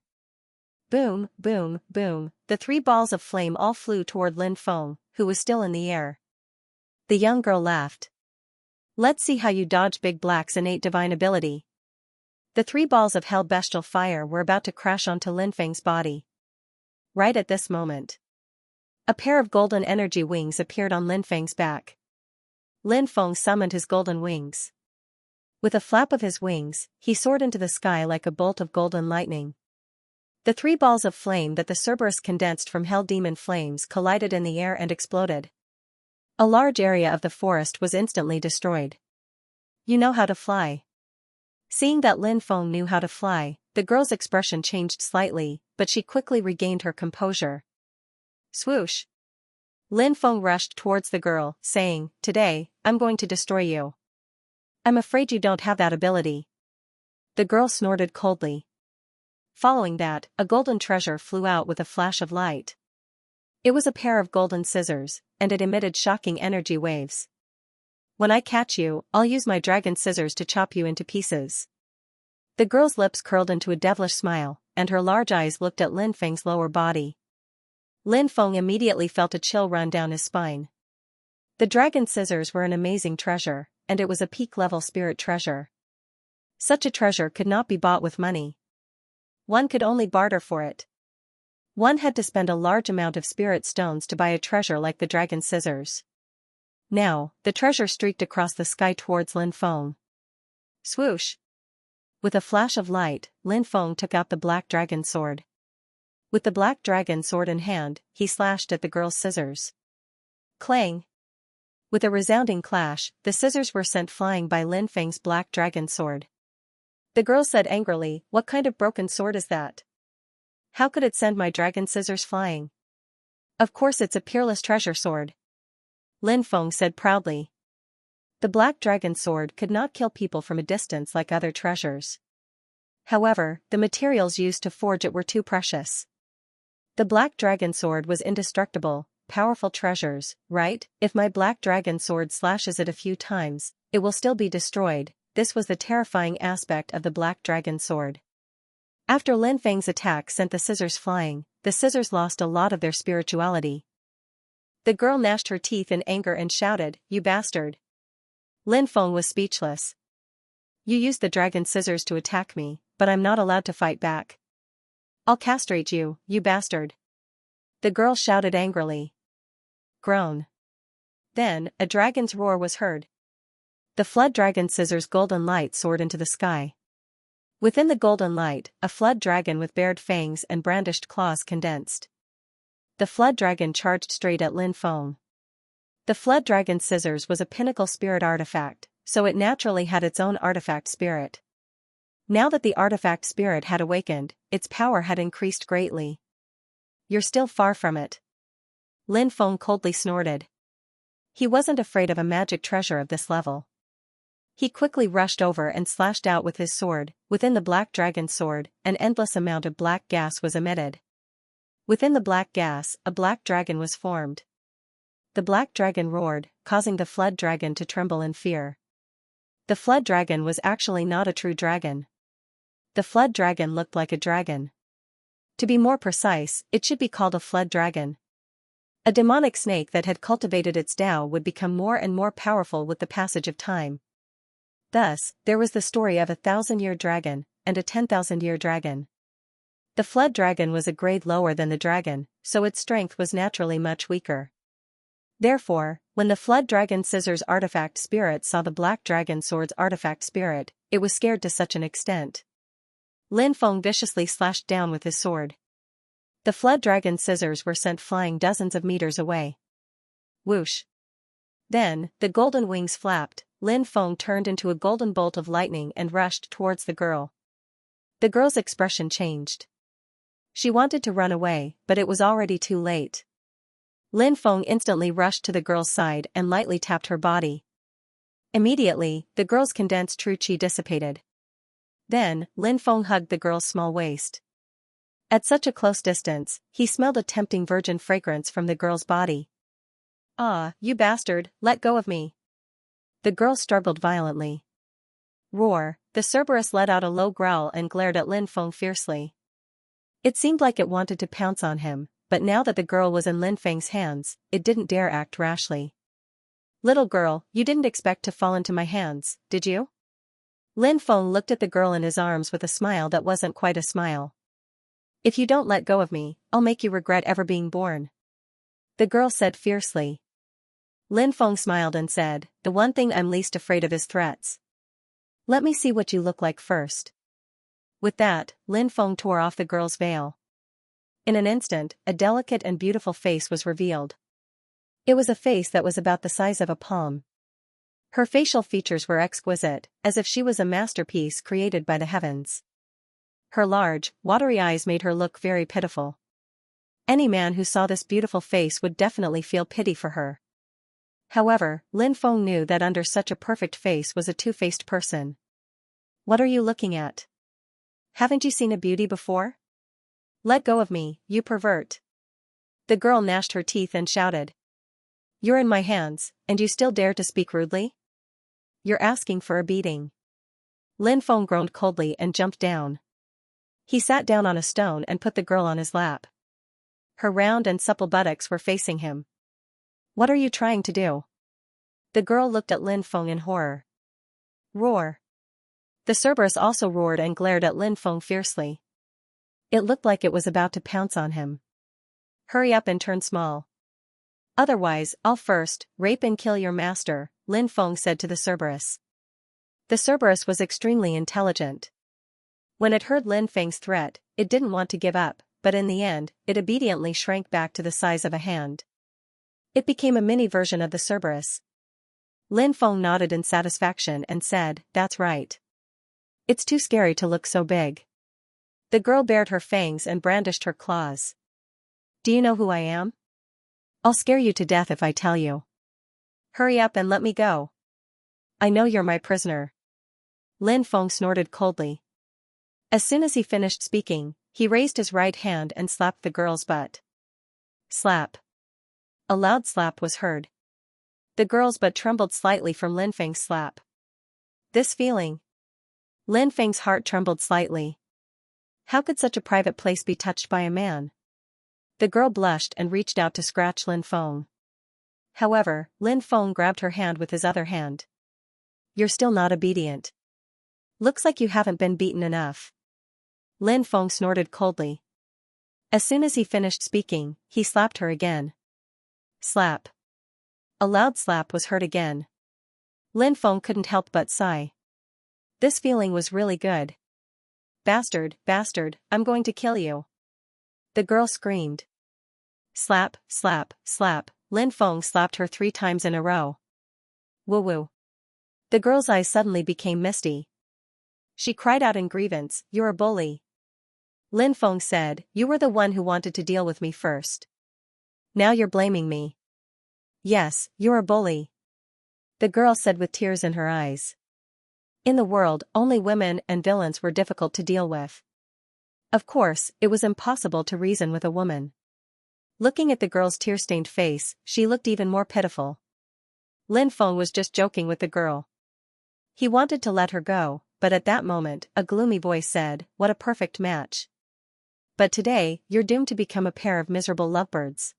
Boom, boom, boom, the 3 balls of flame all flew toward Lin Feng, who was still in the air. The young girl laughed. "Let's see how you dodge Big Black's innate divine ability." The 3 balls of hell bestial fire were about to crash onto Lin Feng's body. Right at this moment, a pair of golden energy wings appeared on Lin Feng's back. Lin Feng summoned his golden wings. With a flap of his wings, he soared into the sky like a bolt of golden lightning. The 3 balls of flame that the Cerberus condensed from hell demon flames collided in the air and exploded. A large area of the forest was instantly destroyed. "You know how to fly." Seeing that Lin Feng knew how to fly, the girl's expression changed slightly, but she quickly regained her composure. Swoosh! Lin Feng rushed towards the girl, saying, "Today, I'm going to destroy you." "I'm afraid you don't have that ability." The girl snorted coldly. Following that, a golden treasure flew out with a flash of light. It was a pair of golden scissors, and it emitted shocking energy waves. "When I catch you, I'll use my dragon scissors to chop you into pieces." The girl's lips curled into a devilish smile, and her large eyes looked at Lin Feng's lower body. Lin Feng immediately felt a chill run down his spine. The dragon scissors were an amazing treasure, and it was a peak-level spirit treasure. Such a treasure could not be bought with money. One could only barter for it. One had to spend a large amount of spirit stones to buy a treasure like the dragon's scissors. Now, the treasure streaked across the sky towards Lin Feng. Swoosh! With a flash of light, Lin Feng took out the black dragon sword. With the black dragon sword in hand, he slashed at the girl's scissors. Clang! With a resounding clash, the scissors were sent flying by Lin Feng's black dragon sword. The girl said angrily, "What kind of broken sword is that? How could it send my dragon scissors flying?" "Of course it's a peerless treasure sword," Lin Feng said proudly. The black dragon sword could not kill people from a distance like other treasures. However, the materials used to forge it were too precious. The black dragon sword was indestructible. Powerful treasures, right? If my black dragon sword slashes it a few times, it will still be destroyed. This was the terrifying aspect of the black dragon sword. After Lin Feng's attack sent the scissors flying, the scissors lost a lot of their spirituality. The girl gnashed her teeth in anger and shouted, "You bastard!" Lin Feng was speechless. "You used the dragon scissors to attack me, but I'm not allowed to fight back. I'll castrate you, you bastard!" The girl shouted angrily. Groan. Then, a dragon's roar was heard. The flood dragon scissors' golden light soared into the sky. Within the golden light, a flood dragon with bared fangs and brandished claws condensed. The flood dragon charged straight at Lin Feng. The flood dragon's scissors was a pinnacle spirit artifact, so it naturally had its own artifact spirit. Now that the artifact spirit had awakened, its power had increased greatly. "You're still far from it," Lin Feng coldly snorted. He wasn't afraid of a magic treasure of this level. He quickly rushed over and slashed out with his sword. Within the black dragon's sword, an endless amount of black gas was emitted. Within the black gas, a black dragon was formed. The black dragon roared, causing the flood dragon to tremble in fear. The flood dragon was actually not a true dragon. The flood dragon looked like a dragon. To be more precise, it should be called a flood dragon. A demonic snake that had cultivated its Tao would become more and more powerful with the passage of time. Thus, there was the story of a 1,000-year dragon, and a 10,000-year dragon. The flood dragon was a grade lower than the dragon, so its strength was naturally much weaker. Therefore, when the flood dragon scissors artifact spirit saw the black dragon sword's artifact spirit, it was scared to such an extent. Lin Feng viciously slashed down with his sword. The flood dragon scissors were sent flying dozens of meters away. Whoosh! Then, the golden wings flapped. Lin Feng turned into a golden bolt of lightning and rushed towards the girl. The girl's expression changed. She wanted to run away, but it was already too late. Lin Feng instantly rushed to the girl's side and lightly tapped her body. Immediately, the girl's condensed true qi dissipated. Then, Lin Feng hugged the girl's small waist. At such a close distance, he smelled a tempting virgin fragrance from the girl's body. "Ah, you bastard, let go of me." The girl struggled violently. Roar! The Cerberus let out a low growl and glared at Lin Feng fiercely. It seemed like it wanted to pounce on him, but now that the girl was in Lin Feng's hands, it didn't dare act rashly. "Little girl, you didn't expect to fall into my hands, did you?" Lin Feng looked at the girl in his arms with a smile that wasn't quite a smile. "If you don't let go of me, I'll make you regret ever being born," the girl said fiercely. Lin Feng smiled and said, "The one thing I'm least afraid of is threats. Let me see what you look like first." With that, Lin Feng tore off the girl's veil. In an instant, a delicate and beautiful face was revealed. It was a face that was about the size of a palm. Her facial features were exquisite, as if she was a masterpiece created by the heavens. Her large, watery eyes made her look very pitiful. Any man who saw this beautiful face would definitely feel pity for her. However, Lin Feng knew that under such a perfect face was a two-faced person. "What are you looking at? Haven't you seen a beauty before? Let go of me, you pervert." The girl gnashed her teeth and shouted. "You're in my hands, and you still dare to speak rudely? You're asking for a beating." Lin Feng groaned coldly and jumped down. He sat down on a stone and put the girl on his lap. Her round and supple buttocks were facing him. "What are you trying to do?" The girl looked at Lin Feng in horror. Roar! The Cerberus also roared and glared at Lin Feng fiercely. It looked like it was about to pounce on him. Hurry up and turn small. Otherwise, I'll first rape and kill your master, Lin Feng said to the Cerberus. The Cerberus was extremely intelligent. When it heard Lin Feng's threat, it didn't want to give up, but in the end, it obediently shrank back to the size of a hand. It became a mini version of the Cerberus. Lin Feng nodded in satisfaction and said, "That's right. It's too scary to look so big." The girl bared her fangs and brandished her claws. "Do you know who I am? I'll scare you to death if I tell you. Hurry up and let me go." "I know you're my prisoner." Lin Feng snorted coldly. As soon as he finished speaking, he raised his right hand and slapped the girl's butt. Slap. A loud slap was heard. The girl's butt trembled slightly from Lin Feng's slap. This feeling. Lin Feng's heart trembled slightly. How could such a private place be touched by a man? The girl blushed and reached out to scratch Lin Feng. However, Lin Feng grabbed her hand with his other hand. "You're still not obedient. Looks like you haven't been beaten enough." Lin Feng snorted coldly. As soon as he finished speaking, he slapped her again. Slap. A loud slap was heard again. Lin Feng couldn't help but sigh. This feeling was really good. "Bastard, bastard, I'm going to kill you." The girl screamed. Slap, slap, slap, Lin Feng slapped her 3 times in a row. Woo-woo. The girl's eyes suddenly became misty. She cried out in grievance, "You're a bully." Lin Feng said, "You were the one who wanted to deal with me first. Now you're blaming me." "Yes, you're a bully," the girl said with tears in her eyes. In the world, only women and villains were difficult to deal with. Of course, it was impossible to reason with a woman. Looking at the girl's tear-stained face, she looked even more pitiful. Lin Feng was just joking with the girl. He wanted to let her go, but at that moment, a gloomy voice said, "What a perfect match. But today, you're doomed to become a pair of miserable lovebirds."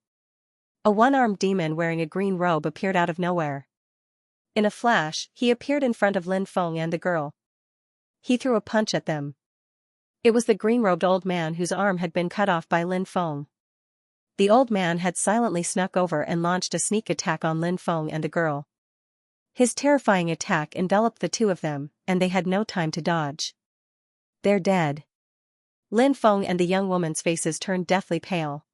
A one-armed demon wearing a green robe appeared out of nowhere. In a flash, he appeared in front of Lin Feng and the girl. He threw a punch at them. It was the green-robed old man whose arm had been cut off by Lin Feng. The old man had silently snuck over and launched a sneak attack on Lin Feng and the girl. His terrifying attack enveloped the two of them, and they had no time to dodge. "They're dead." Lin Feng and the young woman's faces turned deathly pale.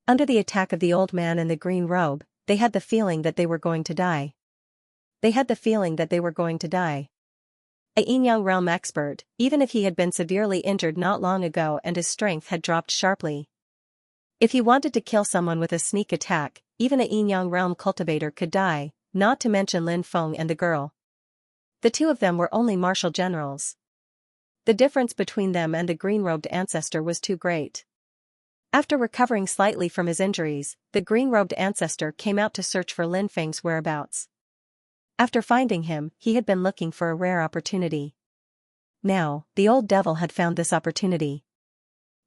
Under the attack of the old man in the green robe, they had the feeling that they were going to die. They had the feeling that they were going to die. A yin-yang realm expert, even if he had been severely injured not long ago and his strength had dropped sharply. If he wanted to kill someone with a sneak attack, even a yin-yang realm cultivator could die, not to mention Lin Feng and the girl. The two of them were only martial generals. The difference between them and the green-robed ancestor was too great. After recovering slightly from his injuries, the green-robed ancestor came out to search for Lin Feng's whereabouts. After finding him, he had been looking for a rare opportunity. Now, the old devil had found this opportunity.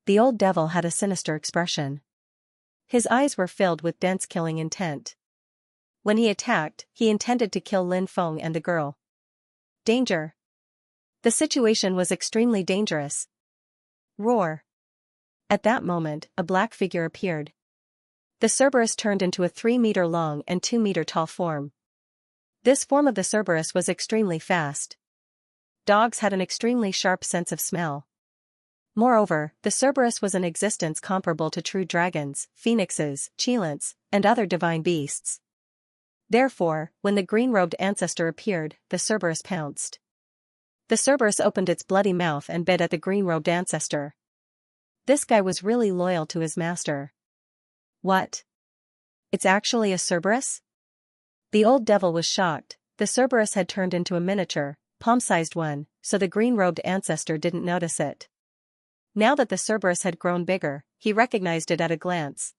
The old devil had a sinister expression. His eyes were filled with dense killing intent. When he attacked, he intended to kill Lin Feng and the girl. Danger. The situation was extremely dangerous. Roar. At that moment, a black figure appeared. The Cerberus turned into a 3-meter-long and 2-meter-tall form. This form of the Cerberus was extremely fast. Dogs had an extremely sharp sense of smell. Moreover, the Cerberus was an existence comparable to true dragons, phoenixes, cheilants, and other divine beasts. Therefore, when the green-robed ancestor appeared, the Cerberus pounced. The Cerberus opened its bloody mouth and bit at the green-robed ancestor. This guy was really loyal to his master. What? It's actually a Cerberus? The old devil was shocked. The Cerberus had turned into a miniature, palm-sized one, so the green-robed ancestor didn't notice it. Now that the Cerberus had grown bigger, he recognized it at a glance.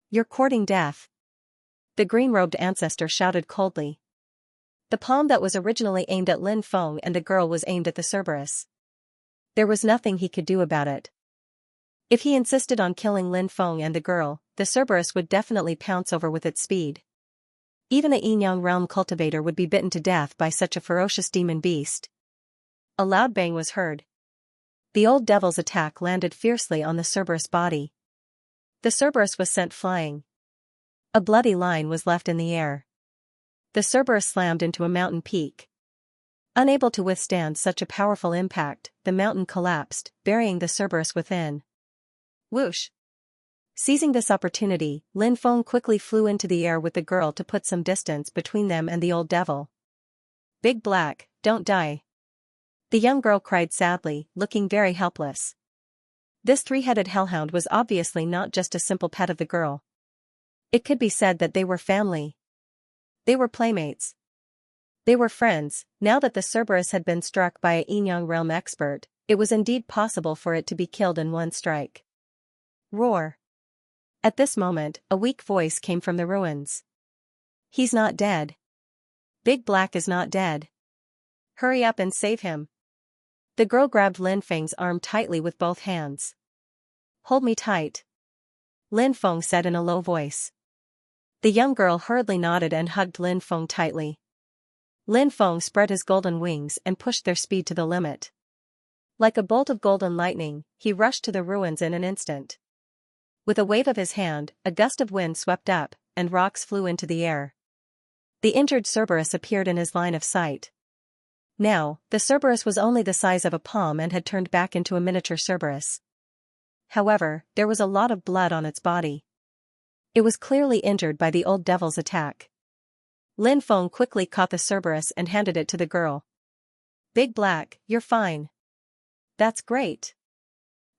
"You're courting death," the green-robed ancestor shouted coldly. The palm that was originally aimed at Lin Feng and the girl was aimed at the Cerberus. There was nothing he could do about it. If he insisted on killing Lin Feng and the girl, the Cerberus would definitely pounce over with its speed. Even a yin-yang realm cultivator would be bitten to death by such a ferocious demon beast. A loud bang was heard. The old devil's attack landed fiercely on the Cerberus body. The Cerberus was sent flying. A bloody line was left in the air. The Cerberus slammed into a mountain peak. Unable to withstand such a powerful impact, the mountain collapsed, burying the Cerberus within. Whoosh! Seizing this opportunity, Lin Feng quickly flew into the air with the girl to put some distance between them and the old devil. Big Black, don't die. The young girl cried sadly, looking very helpless. This three-headed hellhound was obviously not just a simple pet of the girl. It could be said that they were family. They were playmates. They were friends. Now that the Cerberus had been struck by a Yin-Yang realm expert, it was indeed possible for it to be killed in one strike. Roar! At this moment, a weak voice came from the ruins. He's not dead. Big Black is not dead. Hurry up and save him. The girl grabbed Lin Feng's arm tightly with both hands. Hold me tight, Lin Feng said in a low voice. The young girl hurriedly nodded and hugged Lin Feng tightly. Lin Feng spread his golden wings and pushed their speed to the limit. Like a bolt of golden lightning, he rushed to the ruins in an instant. With a wave of his hand, a gust of wind swept up, and rocks flew into the air. The injured Cerberus appeared in his line of sight. Now, the Cerberus was only the size of a palm and had turned back into a miniature Cerberus. However, there was a lot of blood on its body. It was clearly injured by the old devil's attack. Lin Feng quickly caught the Cerberus and handed it to the girl. Big Black, you're fine. That's great.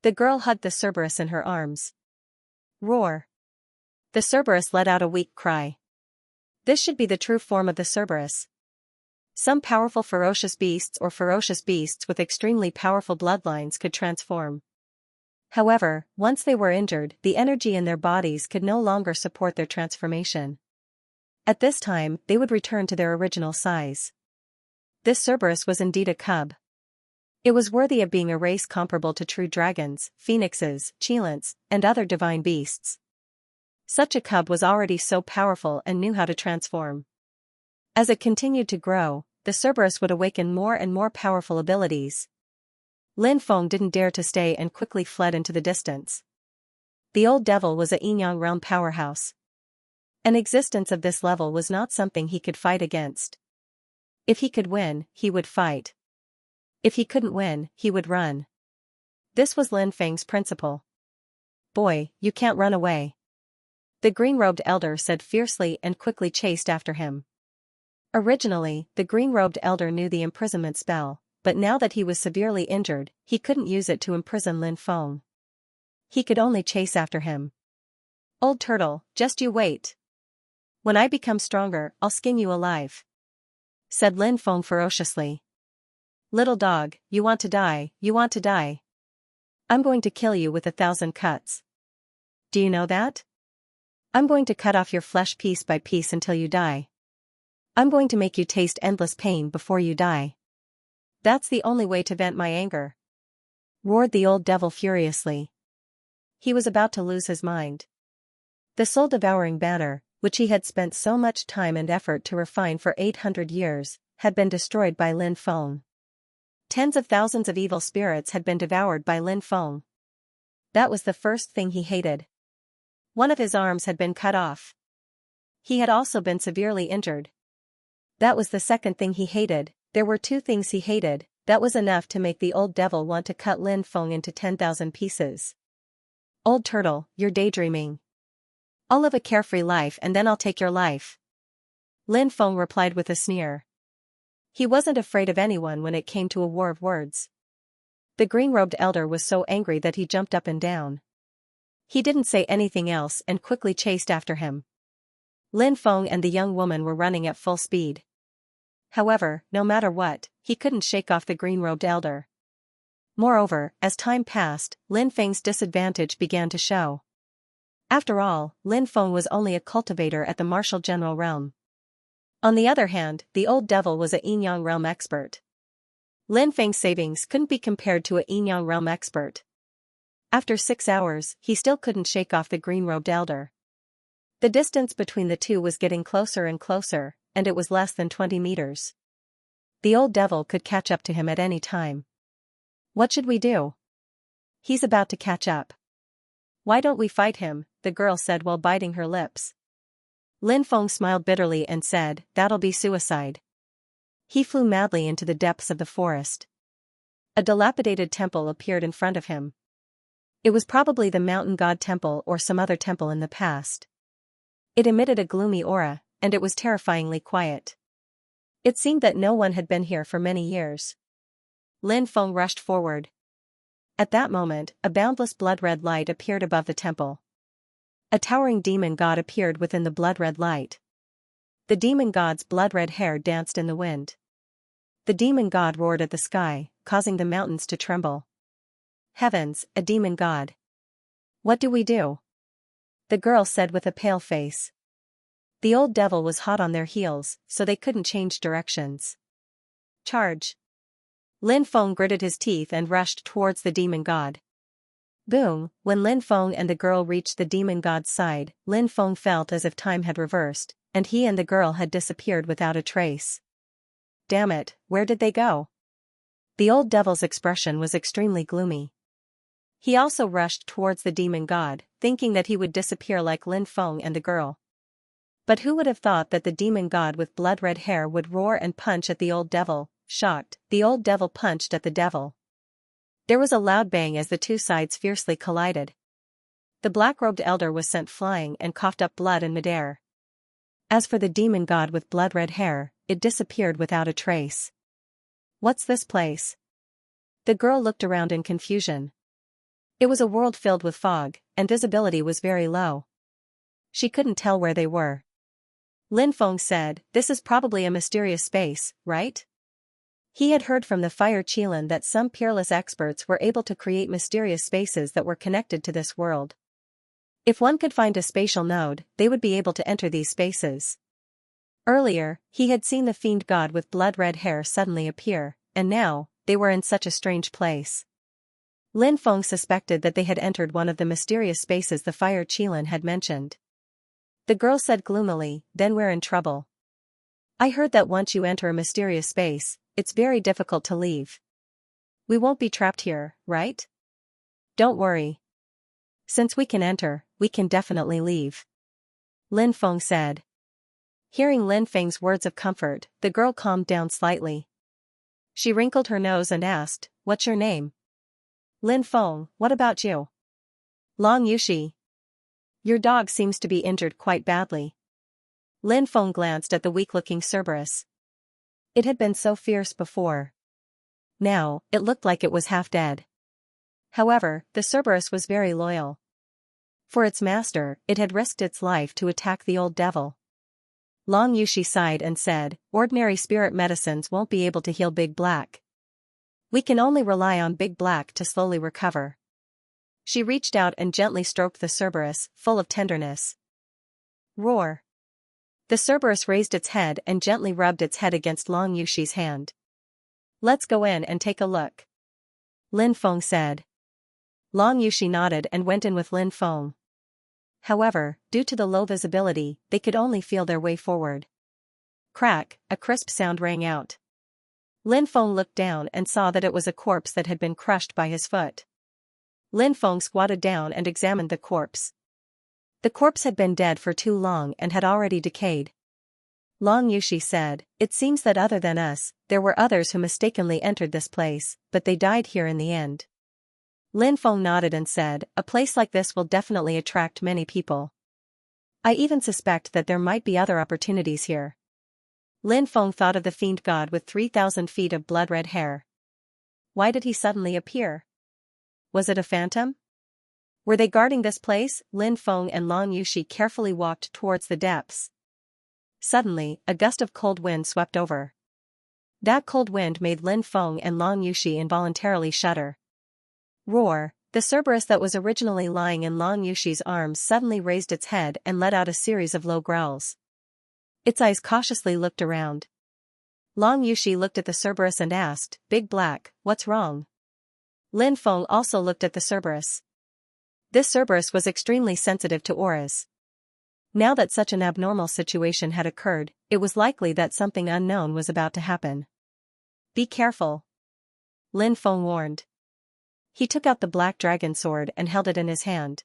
The girl hugged the Cerberus in her arms. Roar! The Cerberus let out a weak cry. This should be the true form of the Cerberus. Some powerful ferocious beasts or ferocious beasts with extremely powerful bloodlines could transform. However, once they were injured, the energy in their bodies could no longer support their transformation. At this time, they would return to their original size. This Cerberus was indeed a cub. It was worthy of being a race comparable to true dragons, phoenixes, cheilants, and other divine beasts. Such a cub was already so powerful and knew how to transform. As it continued to grow, the Cerberus would awaken more and more powerful abilities. Lin Feng didn't dare to stay and quickly fled into the distance. The old devil was a Yin-Yang realm powerhouse. An existence of this level was not something he could fight against. If he could win, he would fight. If he couldn't win, he would run. This was Lin Feng's principle. Boy, you can't run away, the green-robed elder said fiercely and quickly chased after him. Originally, the green-robed elder knew the imprisonment spell, but now that he was severely injured, he couldn't use it to imprison Lin Feng. He could only chase after him. Old turtle, just you wait. When I become stronger, I'll skin you alive, said Lin Feng ferociously. Little dog, you want to die, you want to die. I'm going to kill you with 1,000 cuts. Do you know that? I'm going to cut off your flesh piece by piece until you die. I'm going to make you taste endless pain before you die. That's the only way to vent my anger, roared the old devil furiously. He was about to lose his mind. The soul-devouring banner, which he had spent so much time and effort to refine for 800 years, had been destroyed by Lin Feng. Tens of thousands of evil spirits had been devoured by Lin Feng. That was the first thing he hated. One of his arms had been cut off. He had also been severely injured. That was the second thing he hated. There were two things he hated. That was enough to make the old devil want to cut Lin Feng into 10,000 pieces. Old turtle, you're daydreaming. I'll live a carefree life and then I'll take your life, Lin Feng replied with a sneer. He wasn't afraid of anyone when it came to a war of words. The green-robed elder was so angry that he jumped up and down. He didn't say anything else and quickly chased after him. Lin Feng and the young woman were running at full speed. However, no matter what, he couldn't shake off the green-robed elder. Moreover, as time passed, Lin Feng's disadvantage began to show. After all, Lin Feng was only a cultivator at the martial general realm. On the other hand, the old devil was a Yin-Yang realm expert. Lin Feng's savings couldn't be compared to a Yin-Yang realm expert. After 6 hours, he still couldn't shake off the green-robed elder. The distance between the two was getting closer and closer, and it was less than 20 meters. The old devil could catch up to him at any time. What should we do? He's about to catch up. Why don't we fight him? The girl said while biting her lips. Lin Feng smiled bitterly and said, that'll be suicide. He flew madly into the depths of the forest. A dilapidated temple appeared in front of him. It was probably the mountain god temple or some other temple in the past. It emitted a gloomy aura, and it was terrifyingly quiet. It seemed that no one had been here for many years. Lin Feng rushed forward. At that moment, a boundless blood-red light appeared above the temple. A towering demon god appeared within the blood-red light. The demon god's blood-red hair danced in the wind. The demon god roared at the sky, causing the mountains to tremble. Heavens, a demon god. What do we do? The girl said with a pale face. The old devil was hot on their heels, so they couldn't change directions. Charge. Lin Feng gritted his teeth and rushed towards the demon god. Boom! When Lin Feng and the girl reached the demon god's side, Lin Feng felt as if time had reversed, and he and the girl had disappeared without a trace. Damn it, where did they go? The old devil's expression was extremely gloomy. He also rushed towards the demon god, thinking that he would disappear like Lin Feng and the girl. But who would have thought that the demon god with blood-red hair would roar and punch at the old devil? Shocked, the old devil punched at the devil. There was a loud bang as the two sides fiercely collided. The black-robed elder was sent flying and coughed up blood in midair. As for the demon god with blood-red hair, it disappeared without a trace. What's this place? The girl looked around in confusion. It was a world filled with fog, and visibility was very low. She couldn't tell where they were. Lin Feng said, this is probably a mysterious space, right? He had heard from the Fire Qilin that some peerless experts were able to create mysterious spaces that were connected to this world. If one could find a spatial node, they would be able to enter these spaces. Earlier, he had seen the fiend god with blood-red hair suddenly appear, and now, they were in such a strange place. Lin Feng suspected that they had entered one of the mysterious spaces the Fire Qilin had mentioned. The girl said gloomily, then we're in trouble. I heard that once you enter a mysterious space, it's very difficult to leave. We won't be trapped here, right? Don't worry. Since we can enter, we can definitely leave. Lin Feng said. Hearing Lin Feng's words of comfort, the girl calmed down slightly. She wrinkled her nose and asked, what's your name? Lin Feng, what about you? Long Yushi. Your dog seems to be injured quite badly. Lin Feng glanced at the weak-looking Cerberus. It had been so fierce before. Now, it looked like it was half dead. However, the Cerberus was very loyal. For its master, it had risked its life to attack the old devil. Long Yushi sighed and said, ordinary spirit medicines won't be able to heal Big Black. We can only rely on Big Black to slowly recover. She reached out and gently stroked the Cerberus, full of tenderness. Roar. The Cerberus raised its head and gently rubbed its head against Long Yushi's hand. Let's go in and take a look. Lin Feng said. Long Yushi nodded and went in with Lin Feng. However, due to the low visibility, they could only feel their way forward. Crack, a crisp sound rang out. Lin Feng looked down and saw that it was a corpse that had been crushed by his foot. Lin Feng squatted down and examined the corpse. The corpse had been dead for too long and had already decayed. Long Yushi said, it seems that other than us, there were others who mistakenly entered this place, but they died here in the end. Lin Feng nodded and said, a place like this will definitely attract many people. I even suspect that there might be other opportunities here. Lin Feng thought of the fiend god with 3,000 feet of blood-red hair. Why did he suddenly appear? Was it a phantom? Were they guarding this place? Lin Feng and Long Yushi carefully walked towards the depths. Suddenly, a gust of cold wind swept over. That cold wind made Lin Feng and Long Yushi involuntarily shudder. Roar! The Cerberus that was originally lying in Long Yushi's arms suddenly raised its head and let out a series of low growls. Its eyes cautiously looked around. Long Yushi looked at the Cerberus and asked, Big Black, what's wrong? Lin Feng also looked at the Cerberus. This Cerberus was extremely sensitive to auras. Now that such an abnormal situation had occurred, it was likely that something unknown was about to happen. Be careful, Lin Feng warned. He took out the black dragon sword and held it in his hand.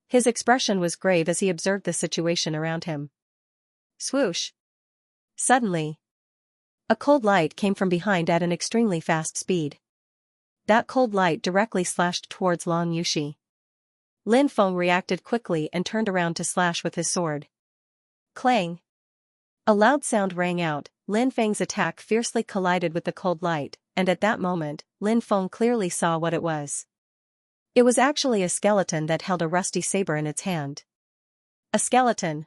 His expression was grave as he observed the situation around him. Swoosh! Suddenly, a cold light came from behind at an extremely fast speed. That cold light directly slashed towards Long Yushi. Lin Feng reacted quickly and turned around to slash with his sword. Clang! A loud sound rang out. Lin Feng's attack fiercely collided with the cold light, and at that moment, Lin Feng clearly saw what it was. It was actually a skeleton that held a rusty saber in its hand. A skeleton!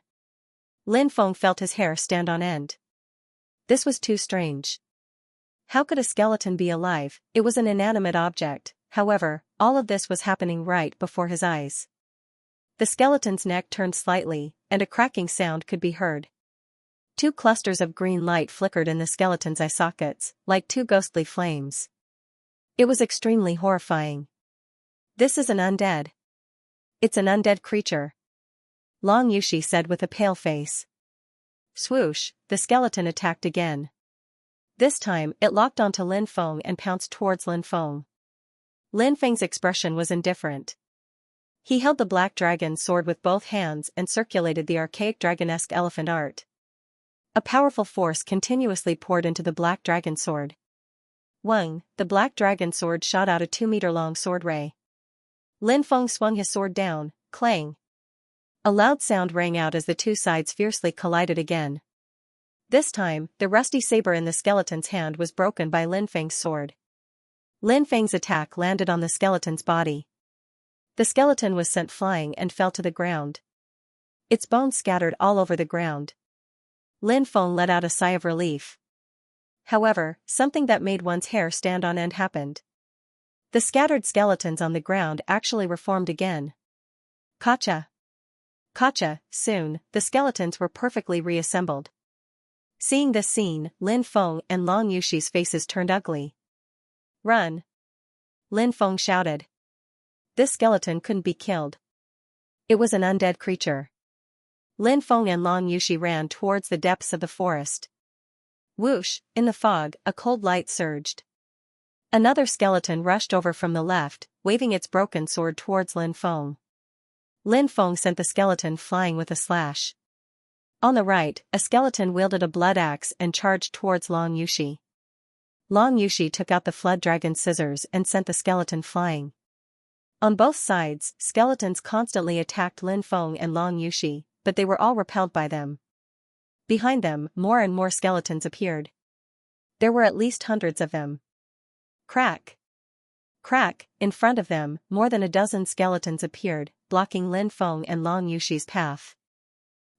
Lin Feng felt his hair stand on end. This was too strange. How could a skeleton be alive? It was an inanimate object. However, all of this was happening right before his eyes. The skeleton's neck turned slightly, and a cracking sound could be heard. 2 clusters of green light flickered in the skeleton's eye sockets, like 2 ghostly flames. It was extremely horrifying. This is an undead. It's an undead creature, Long Yushi said with a pale face. Swoosh, the skeleton attacked again. This time, it locked onto Lin Feng and pounced towards Lin Feng. Lin Feng's expression was indifferent. He held the black dragon sword with both hands and circulated the archaic dragonesque elephant art. A powerful force continuously poured into the black dragon sword. Wang, the black dragon sword shot out a 2-meter-long sword ray. Lin Feng swung his sword down, clang. A loud sound rang out as the 2 sides fiercely collided again. This time, the rusty saber in the skeleton's hand was broken by Lin Feng's sword. Lin Feng's attack landed on the skeleton's body. The skeleton was sent flying and fell to the ground. Its bones scattered all over the ground. Lin Feng let out a sigh of relief. However, something that made one's hair stand on end happened. The scattered skeletons on the ground actually reformed again. Gotcha! Gotcha! Soon, the skeletons were perfectly reassembled. Seeing this scene, Lin Feng and Long Yushi's faces turned ugly. Run! Lin Feng shouted. This skeleton couldn't be killed. It was an undead creature. Lin Feng and Long Yushi ran towards the depths of the forest. Whoosh, in the fog, a cold light surged. Another skeleton rushed over from the left, waving its broken sword towards Lin Feng. Lin Feng sent the skeleton flying with a slash. On the right, a skeleton wielded a blood axe and charged towards Long Yushi. Long Yushi took out the flood dragon's scissors and sent the skeleton flying. On both sides, skeletons constantly attacked Lin Feng and Long Yushi, but they were all repelled by them. Behind them, more and more skeletons appeared. There were at least hundreds of them. Crack! Crack! In front of them, more than a dozen skeletons appeared, blocking Lin Feng and Long Yushi's path.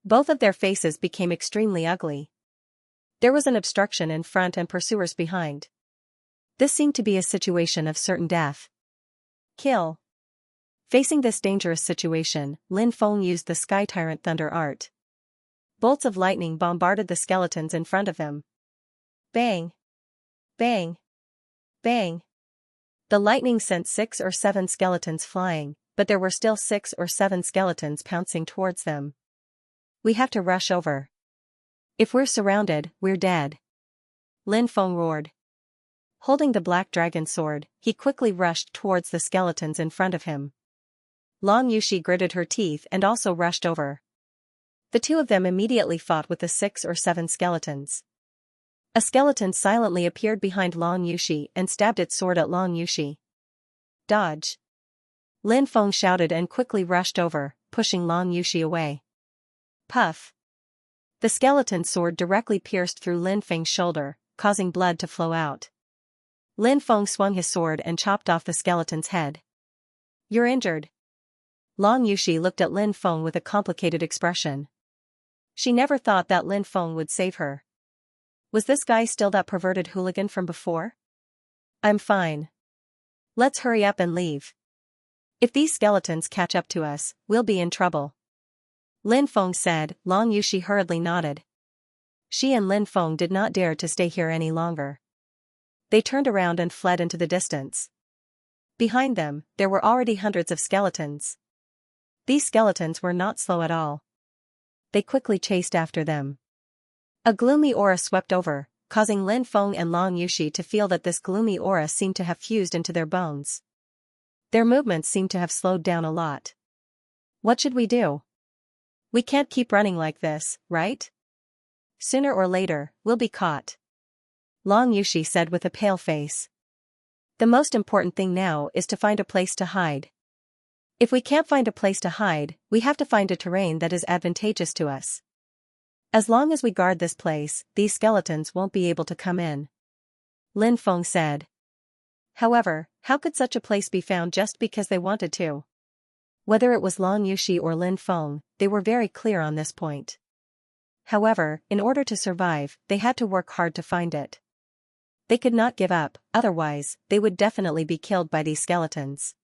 Both of their faces became extremely ugly. There was an obstruction in front and pursuers behind. This seemed to be a situation of certain death. Kill! Facing this dangerous situation, Lin Feng used the Sky Tyrant Thunder art. Bolts of lightning bombarded the skeletons in front of him. Bang! Bang! Bang! The lightning sent 6 or 7 skeletons flying, but there were still 6 or 7 skeletons pouncing towards them. We have to rush over. If we're surrounded, we're dead. Lin Feng roared. Holding the black dragon sword, he quickly rushed towards the skeletons in front of him. Long Yushi gritted her teeth and also rushed over. The 2 of them immediately fought with the 6 or 7 skeletons. A skeleton silently appeared behind Long Yushi and stabbed its sword at Long Yushi. Dodge! Lin Feng shouted and quickly rushed over, pushing Long Yushi away. Puff! The skeleton's sword directly pierced through Lin Feng's shoulder, causing blood to flow out. Lin Feng swung his sword and chopped off the skeleton's head. You're injured. Long Yushi looked at Lin Feng with a complicated expression. She never thought that Lin Feng would save her. Was this guy still that perverted hooligan from before? I'm fine. Let's hurry up and leave. If these skeletons catch up to us, we'll be in trouble. Lin Feng said. Long Yushi hurriedly nodded. She and Lin Feng did not dare to stay here any longer. They turned around and fled into the distance. Behind them, there were already hundreds of skeletons. These skeletons were not slow at all. They quickly chased after them. A gloomy aura swept over, causing Lin Feng and Long Yushi to feel that this gloomy aura seemed to have fused into their bones. Their movements seemed to have slowed down a lot. What should we do? We can't keep running like this, right? Sooner or later, we'll be caught. Long Yushi said with a pale face. The most important thing now is to find a place to hide. If we can't find a place to hide, we have to find a terrain that is advantageous to us. As long as we guard this place, these skeletons won't be able to come in. Lin Feng said. However, how could such a place be found just because they wanted to? Whether it was Long Yushi or Lin Feng, they were very clear on this point. However, in order to survive, they had to work hard to find it. They could not give up, otherwise, they would definitely be killed by these skeletons.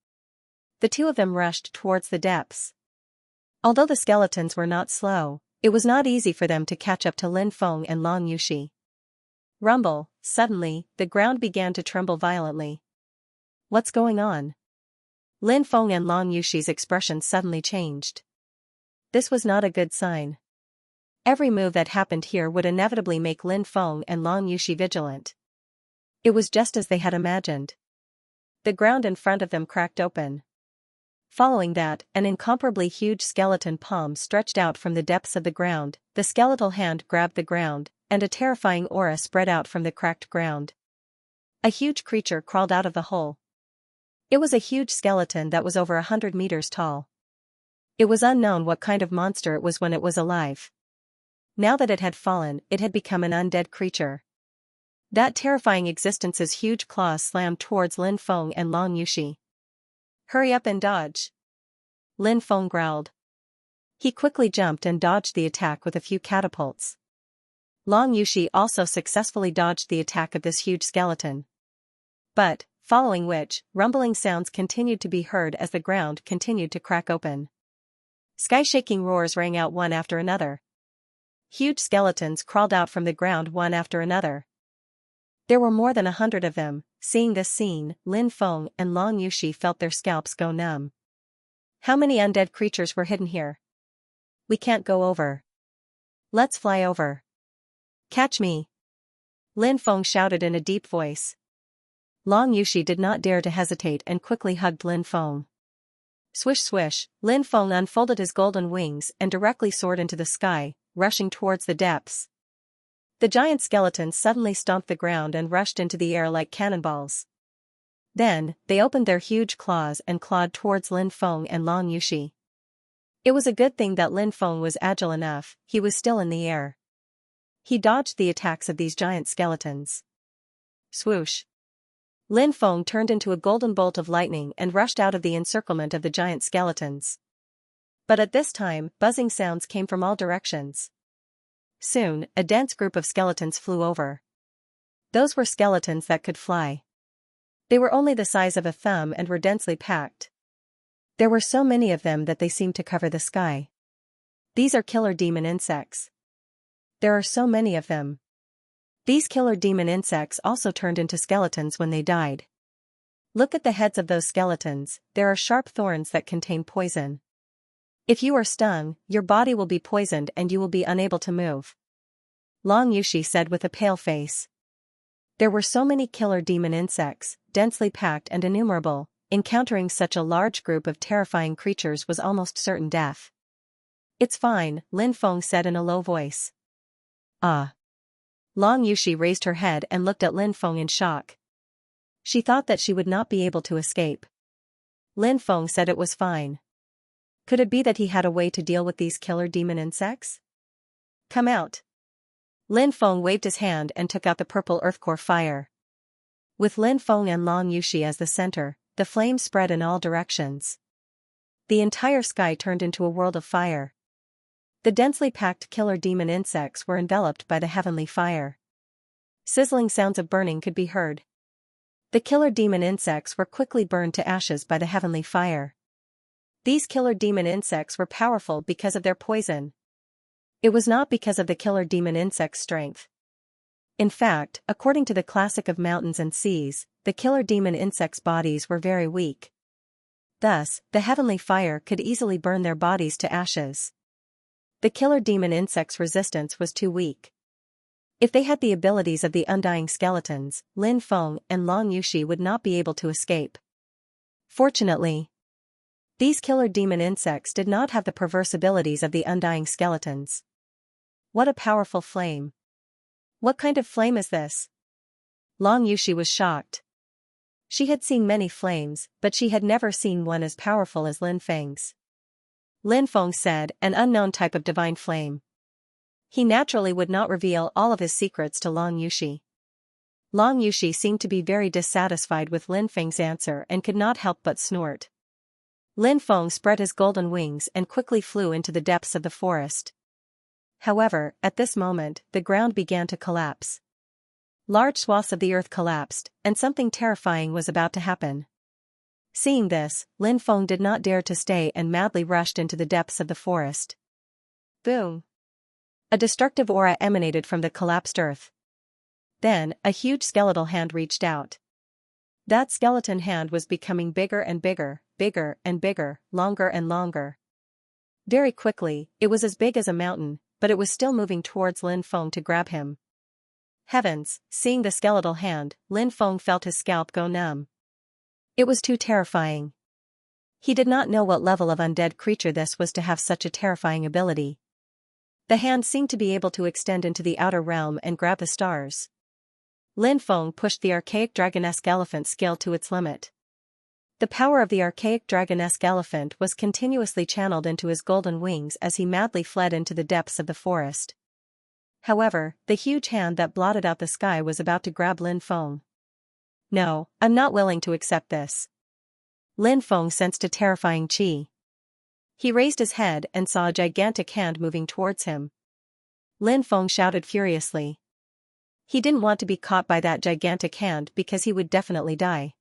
The two of them rushed towards the depths. Although the skeletons were not slow, it was not easy for them to catch up to Lin Feng and Long Yushi. Rumble, suddenly, the ground began to tremble violently. What's going on? Lin Feng and Long Yushi's expression suddenly changed. This was not a good sign. Every move that happened here would inevitably make Lin Feng and Long Yushi vigilant. It was just as they had imagined. The ground in front of them cracked open. Following that, an incomparably huge skeleton palm stretched out from the depths of the ground, the skeletal hand grabbed the ground, and a terrifying aura spread out from the cracked ground. A huge creature crawled out of the hole. It was a huge skeleton that was over 100 meters tall. It was unknown what kind of monster it was when it was alive. Now that it had fallen, it had become an undead creature. That terrifying existence's huge claws slammed towards Lin Feng and Long Yushi. Hurry up and dodge. Lin Feng growled. He quickly jumped and dodged the attack with a few catapults. Long Yushi also successfully dodged the attack of this huge skeleton. But, following which, rumbling sounds continued to be heard as the ground continued to crack open. Sky-shaking roars rang out one after another. Huge skeletons crawled out from the ground one after another. There were more than 100 of them. Seeing this scene, Lin Feng and Long Yushi felt their scalps go numb. How many undead creatures were hidden here? We can't go over. Let's fly over. Catch me. Lin Feng shouted in a deep voice. Long Yushi did not dare to hesitate and quickly hugged Lin Feng. Swish swish, Lin Feng unfolded his golden wings and directly soared into the sky, rushing towards the depths. The giant skeletons suddenly stomped the ground and rushed into the air like cannonballs. Then, they opened their huge claws and clawed towards Lin Feng and Long Yushi. It was a good thing that Lin Feng was agile enough, he was still in the air. He dodged the attacks of these giant skeletons. Swoosh. Lin Feng turned into a golden bolt of lightning and rushed out of the encirclement of the giant skeletons. But at this time, buzzing sounds came from all directions. Soon, a dense group of skeletons flew over. Those were skeletons that could fly. They were only the size of a thumb and were densely packed. There were so many of them that they seemed to cover the sky. These are killer demon insects. There are so many of them. These killer demon insects also turned into skeletons when they died. Look at the heads of those skeletons, there are sharp thorns that contain poison. If you are stung, your body will be poisoned and you will be unable to move. Long Yushi said with a pale face. There were so many killer demon insects, densely packed and innumerable, encountering such a large group of terrifying creatures was almost certain death. It's fine, Lin Feng said in a low voice. Ah. Long Yushi raised her head and looked at Lin Feng in shock. She thought that she would not be able to escape. Lin Feng said it was fine. Could it be that he had a way to deal with these killer demon insects? Come out. Lin Feng waved his hand and took out the purple earthcore fire. With Lin Feng and Long Yushi as the center, the flames spread in all directions. The entire sky turned into a world of fire. The densely packed killer demon insects were enveloped by the heavenly fire. Sizzling sounds of burning could be heard. The killer demon insects were quickly burned to ashes by the heavenly fire. These killer demon insects were powerful because of their poison. It was not because of the killer demon insect's strength. In fact, according to the classic of mountains and seas, the killer demon insects' bodies were very weak. Thus, the heavenly fire could easily burn their bodies to ashes. The killer demon insect's resistance was too weak. If they had the abilities of the undying skeletons, Lin Feng and Long Yushi would not be able to escape. Fortunately, these killer demon insects did not have the perverse abilities of the undying skeletons. What a powerful flame! What kind of flame is this? Long Yushi was shocked. She had seen many flames, but she had never seen one as powerful as Lin Feng's. Lin Feng said, an unknown type of divine flame. He naturally would not reveal all of his secrets to Long Yushi. Long Yushi seemed to be very dissatisfied with Lin Feng's answer and could not help but snort. Lin Feng spread his golden wings and quickly flew into the depths of the forest. However, at this moment, the ground began to collapse. Large swaths of the earth collapsed, and something terrifying was about to happen. Seeing this, Lin Feng did not dare to stay and madly rushed into the depths of the forest. Boom! A destructive aura emanated from the collapsed earth. Then, a huge skeletal hand reached out. That skeleton hand was becoming bigger and bigger, bigger and bigger, longer and longer. Very quickly, it was as big as a mountain, but it was still moving towards Lin Feng to grab him. Heavens, seeing the skeletal hand, Lin Feng felt his scalp go numb. It was too terrifying. He did not know what level of undead creature this was to have such a terrifying ability. The hand seemed to be able to extend into the outer realm and grab the stars. Lin Feng pushed the archaic dragonesque elephant skill to its limit. The power of the archaic dragonesque elephant was continuously channeled into his golden wings as he madly fled into the depths of the forest. However, the huge hand that blotted out the sky was about to grab Lin Feng. No, I'm not willing to accept this. Lin Feng sensed a terrifying qi. He raised his head and saw a gigantic hand moving towards him. Lin Feng shouted furiously. He didn't want to be caught by that gigantic hand because he would definitely die.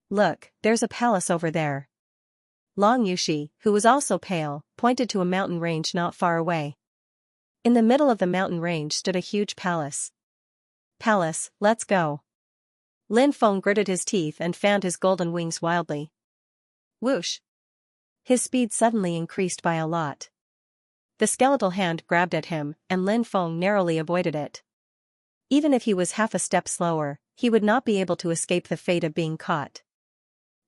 Look, there's a palace over there. Long Yushi, who was also pale, pointed to a mountain range not far away. In the middle of the mountain range stood a huge palace. Palace, let's go. Lin Feng gritted his teeth and fanned his golden wings wildly. Whoosh! His speed suddenly increased by a lot. The skeletal hand grabbed at him, and Lin Feng narrowly avoided it. Even if he was half a step slower, he would not be able to escape the fate of being caught.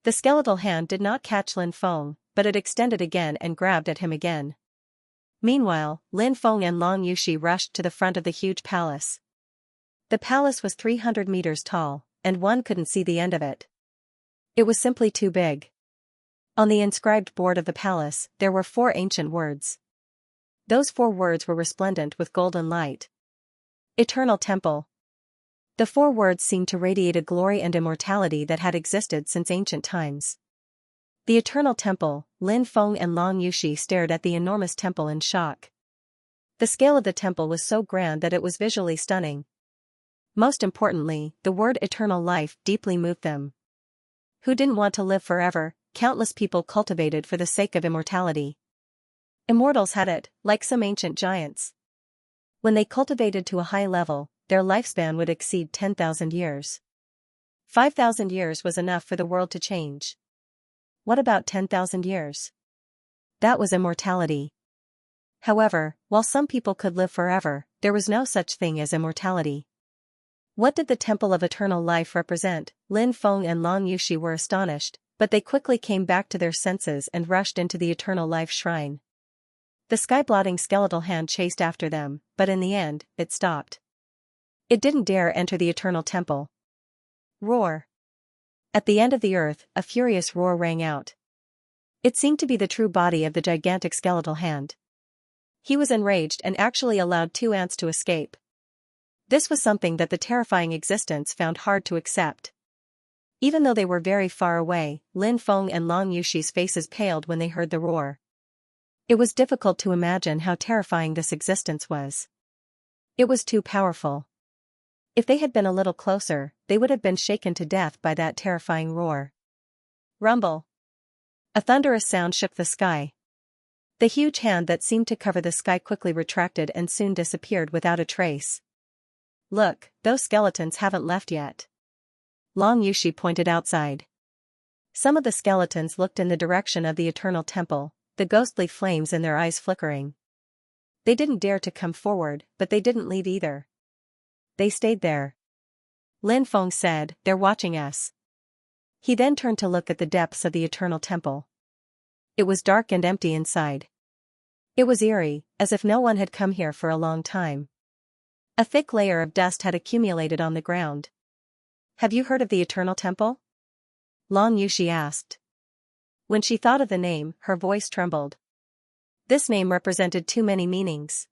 The skeletal hand did not catch Lin Feng, but it extended again and grabbed at him again. Meanwhile, Lin Feng and Long Yushi rushed to the front of the huge palace. The palace was 300 meters tall, and one couldn't see the end of it. It was simply too big. On the inscribed board of the palace, there were 4 ancient words. Those 4 words were resplendent with golden light. Eternal Temple. The 4 words seemed to radiate a glory and immortality that had existed since ancient times. The Eternal Temple. Lin Feng and Long Yushi stared at the enormous temple in shock. The scale of the temple was so grand that it was visually stunning. Most importantly, the word eternal life deeply moved them. Who didn't want to live forever? Countless people cultivated for the sake of immortality. Immortals had it, like some ancient giants. When they cultivated to a high level, their lifespan would exceed 10,000 years. 5,000 years was enough for the world to change. What about 10,000 years? That was immortality. However, while some people could live forever, there was no such thing as immortality. What did the Temple of Eternal Life represent? Lin Feng and Long Yushi were astonished, but they quickly came back to their senses and rushed into the Eternal Life Shrine. The sky-blotting skeletal hand chased after them, but in the end, it stopped. It didn't dare enter the Eternal Temple. Roar! At the end of the earth, a furious roar rang out. It seemed to be the true body of the gigantic skeletal hand. He was enraged and actually allowed 2 ants to escape. This was something that the terrifying existence found hard to accept. Even though they were very far away, Lin Feng and Long Yushi's faces paled when they heard the roar. It was difficult to imagine how terrifying this existence was. It was too powerful. If they had been a little closer, they would have been shaken to death by that terrifying roar. Rumble! A thunderous sound shook the sky. The huge hand that seemed to cover the sky quickly retracted and soon disappeared without a trace. Look, those skeletons haven't left yet. Long Yushi pointed outside. Some of the skeletons looked in the direction of the Eternal Temple, the ghostly flames in their eyes flickering. They didn't dare to come forward, but they didn't leave either. They stayed there. Lin Feng said, they're watching us. He then turned to look at the depths of the eternal temple. It was dark and empty inside. It was eerie, as if no one had come here for a long time. A thick layer of dust had accumulated on the ground. Have you heard of the Eternal Temple? Long Yushi asked. When she thought of the name, her voice trembled. This name represented too many meanings.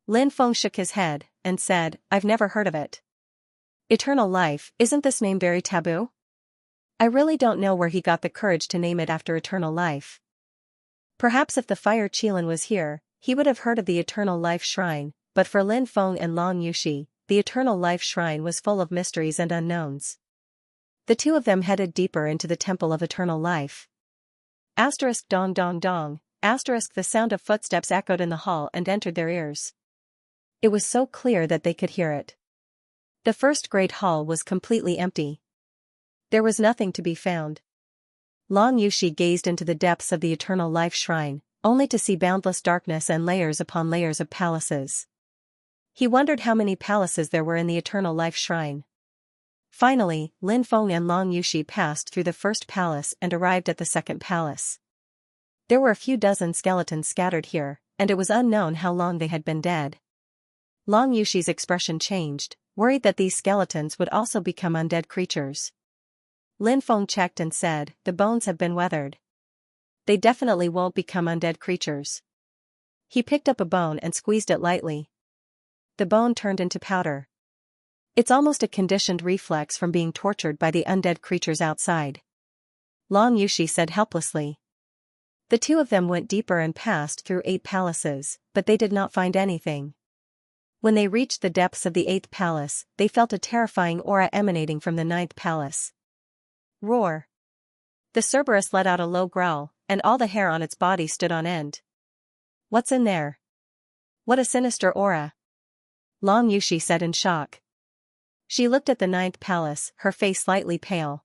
Lin Feng shook his head, and said, I've never heard of it. Eternal life, isn't this name very taboo? I really don't know where he got the courage to name it after eternal life. Perhaps if the Fire Qilin was here, he would have heard of the Eternal Life Shrine, but for Lin Feng and Long Yushi, the Eternal Life Shrine was full of mysteries and unknowns. The two of them headed deeper into the Temple of Eternal Life. Asterisk dong dong dong, asterisk the sound of footsteps echoed in the hall and entered their ears. It was so clear that they could hear it. The first great hall was completely empty. There was nothing to be found. Long Yushi gazed into the depths of the Eternal Life Shrine, only to see boundless darkness and layers upon layers of palaces. He wondered how many palaces there were in the Eternal Life Shrine. Finally, Lin Feng and Long Yushi passed through the first palace and arrived at the second palace. There were a few dozen skeletons scattered here, and it was unknown how long they had been dead. Long Yushi's expression changed, worried that these skeletons would also become undead creatures. Lin Feng checked and said, the bones have been weathered. They definitely won't become undead creatures. He picked up a bone and squeezed it lightly. The bone turned into powder. It's almost a conditioned reflex from being tortured by the undead creatures outside. Long Yushi said helplessly. The two of them went deeper and passed through 8 palaces, but they did not find anything. When they reached the depths of the 8th palace, they felt a terrifying aura emanating from the 9th palace. Roar! The Cerberus let out a low growl, and all the hair on its body stood on end. What's in there? What a sinister aura! Long Yushi said in shock. She looked at the 9th palace, her face slightly pale.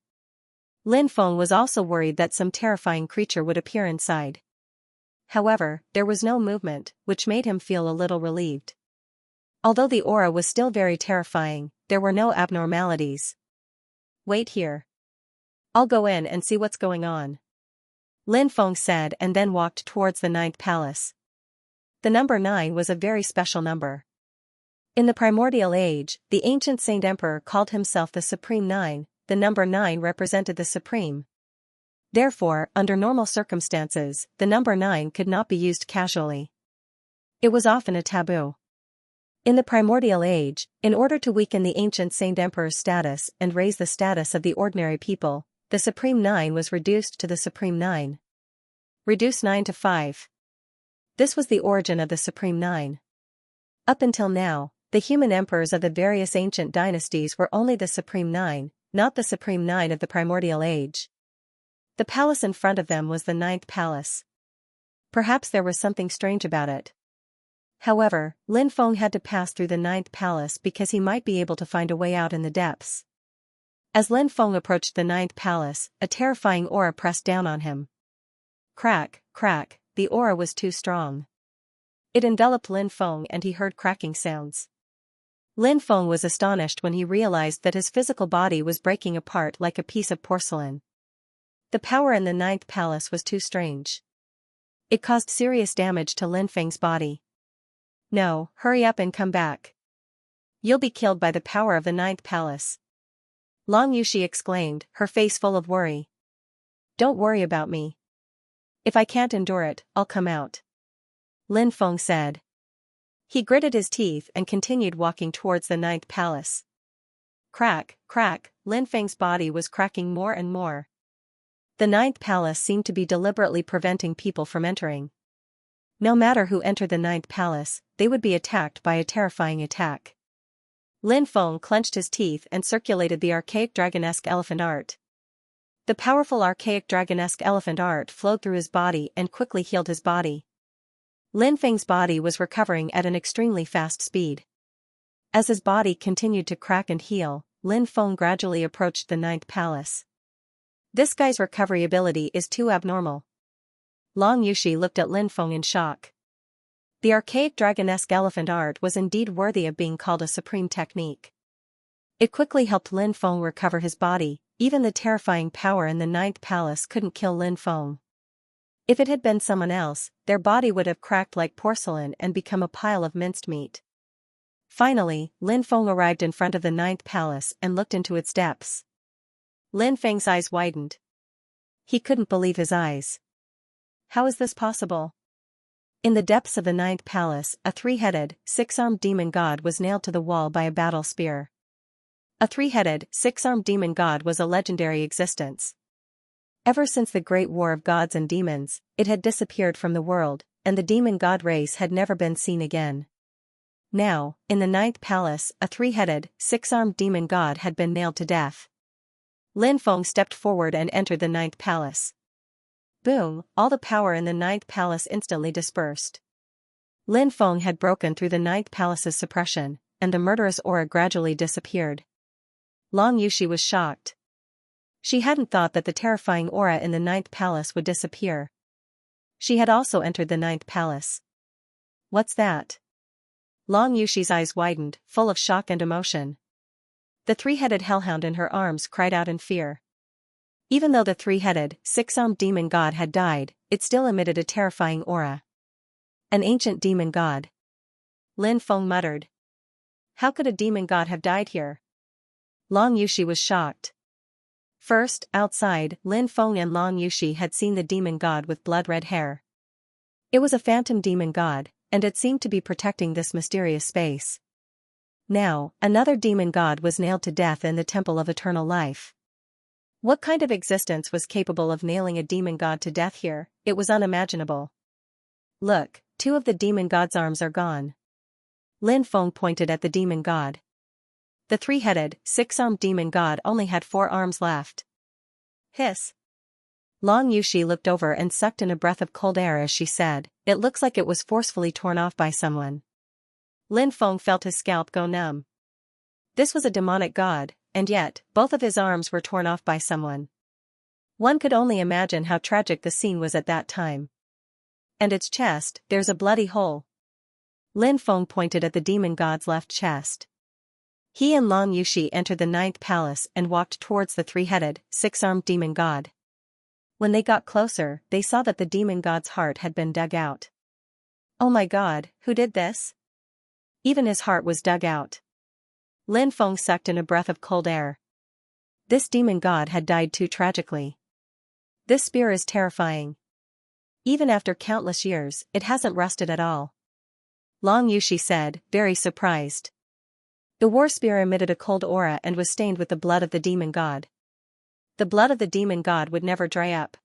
Lin Feng was also worried that some terrifying creature would appear inside. However, there was no movement, which made him feel a little relieved. Although the aura was still very terrifying, there were no abnormalities. Wait here. I'll go in and see what's going on. Lin Feng said and then walked towards the 9th palace. The number 9 was a very special number. In the primordial age, the ancient Saint Emperor called himself the Supreme Nine. The number 9 represented the Supreme. Therefore, under normal circumstances, the number 9 could not be used casually. It was often a taboo. In the primordial age, in order to weaken the ancient Saint Emperor's status and raise the status of the ordinary people, the Supreme 9 was reduced to the Supreme 9. Reduce 9 to 5. This was the origin of the Supreme 9. Up until now, the human emperors of the various ancient dynasties were only the Supreme 9, not the Supreme 9 of the primordial age. The palace in front of them was the 9th palace. Perhaps there was something strange about it. However, Lin Feng had to pass through the 9th palace because he might be able to find a way out in the depths. As Lin Feng approached the 9th palace, a terrifying aura pressed down on him. Crack, crack, the aura was too strong. It enveloped Lin Feng and he heard cracking sounds. Lin Feng was astonished when he realized that his physical body was breaking apart like a piece of porcelain. The power in the 9th palace was too strange. It caused serious damage to Lin Feng's body. No, hurry up and come back. You'll be killed by the power of the 9th palace. Long Yushi exclaimed, her face full of worry. Don't worry about me. If I can't endure it, I'll come out. Lin Feng said. He gritted his teeth and continued walking towards the 9th palace. Crack, crack, Lin Feng's body was cracking more and more. The 9th palace seemed to be deliberately preventing people from entering. No matter who entered the 9th palace, they would be attacked by a terrifying attack. Lin Feng clenched his teeth and circulated the archaic dragonesque elephant art. The powerful archaic dragonesque elephant art flowed through his body and quickly healed his body. Lin Feng's body was recovering at an extremely fast speed. As his body continued to crack and heal, Lin Feng gradually approached the 9th palace. This guy's recovery ability is too abnormal. Long Yushi looked at Lin Feng in shock. The archaic dragonesque elephant art was indeed worthy of being called a supreme technique. It quickly helped Lin Feng recover his body. Even the terrifying power in the ninth palace couldn't kill Lin Feng. If it had been someone else, their body would have cracked like porcelain and become a pile of minced meat. Finally, Lin Feng arrived in front of the ninth palace and looked into its depths. Lin Feng's eyes widened. He couldn't believe his eyes. How is this possible? In the depths of the ninth palace, a three-headed, six-armed demon god was nailed to the wall by a battle spear. A three-headed, six-armed demon god was a legendary existence. Ever since the Great War of Gods and Demons, it had disappeared from the world, and the demon god race had never been seen again. Now, in the ninth palace, a three-headed, six-armed demon god had been nailed to death. Lin Feng stepped forward and entered the ninth palace. Boom, all the power in the ninth palace instantly dispersed. Lin Feng had broken through the ninth palace's suppression, and the murderous aura gradually disappeared. Long Yushi was shocked. She hadn't thought that the terrifying aura in the ninth palace would disappear. She had also entered the ninth palace. What's that? Long Yushi's eyes widened, full of shock and emotion. The three-headed hellhound in her arms cried out in fear. Even though the three-headed, six-armed demon god had died, it still emitted a terrifying aura. An ancient demon god. Lin Feng muttered. How could a demon god have died here? Long Yushi was shocked. First, outside, Lin Feng and Long Yushi had seen the demon god with blood-red hair. It was a phantom demon god, and it seemed to be protecting this mysterious space. Now, another demon god was nailed to death in the Temple of Eternal Life. What kind of existence was capable of nailing a demon god to death here? It was unimaginable. Look, two of the demon god's arms are gone. Lin Feng pointed at the demon god. The three-headed, six-armed demon god only had 4 arms left. Hiss. Long Yushi looked over and sucked in a breath of cold air as she said, "It looks like it was forcefully torn off by someone." Lin Feng felt his scalp go numb. This was a demonic god, and yet, both of his arms were torn off by someone. One could only imagine how tragic the scene was at that time. And its chest, there's a bloody hole. Lin Feng pointed at the demon god's left chest. He and Long Yushi entered the ninth palace and walked towards the three-headed, six-armed demon god. When they got closer, they saw that the demon god's heart had been dug out. Oh my god, who did this? Even his heart was dug out. Lin Feng sucked in a breath of cold air. This demon god had died too tragically. This spear is terrifying. Even after countless years, it hasn't rusted at all. Long Yushi said, very surprised. The war spear emitted a cold aura and was stained with the blood of the demon god. The blood of the demon god would never dry up.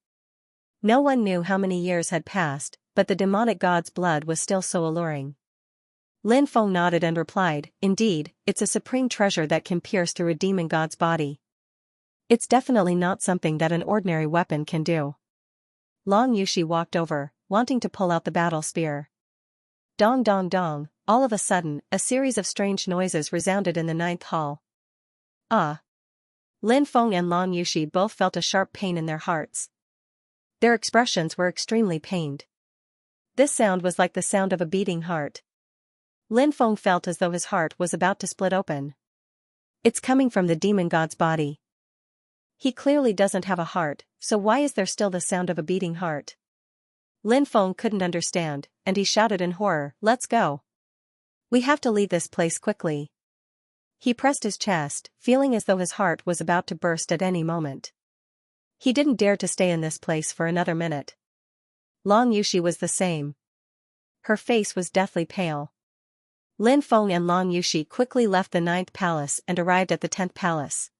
No one knew how many years had passed, but the demonic god's blood was still so alluring. Lin Feng nodded and replied, "Indeed, it's a supreme treasure that can pierce through a demon god's body. It's definitely not something that an ordinary weapon can do." Long Yushi walked over, wanting to pull out the battle spear. Dong dong dong, all of a sudden, a series of strange noises resounded in the ninth hall. Ah! Lin Feng and Long Yushi both felt a sharp pain in their hearts. Their expressions were extremely pained. This sound was like the sound of a beating heart. Lin Feng felt as though his heart was about to split open. It's coming from the demon god's body. He clearly doesn't have a heart, so why is there still the sound of a beating heart? Lin Feng couldn't understand, and he shouted in horror, "Let's go. We have to leave this place quickly." He pressed his chest, feeling as though his heart was about to burst at any moment. He didn't dare to stay in this place for another minute. Long Yushi was the same. Her face was deathly pale. Lin Feng and Long Yushi quickly left the ninth palace and arrived at the 10th palace.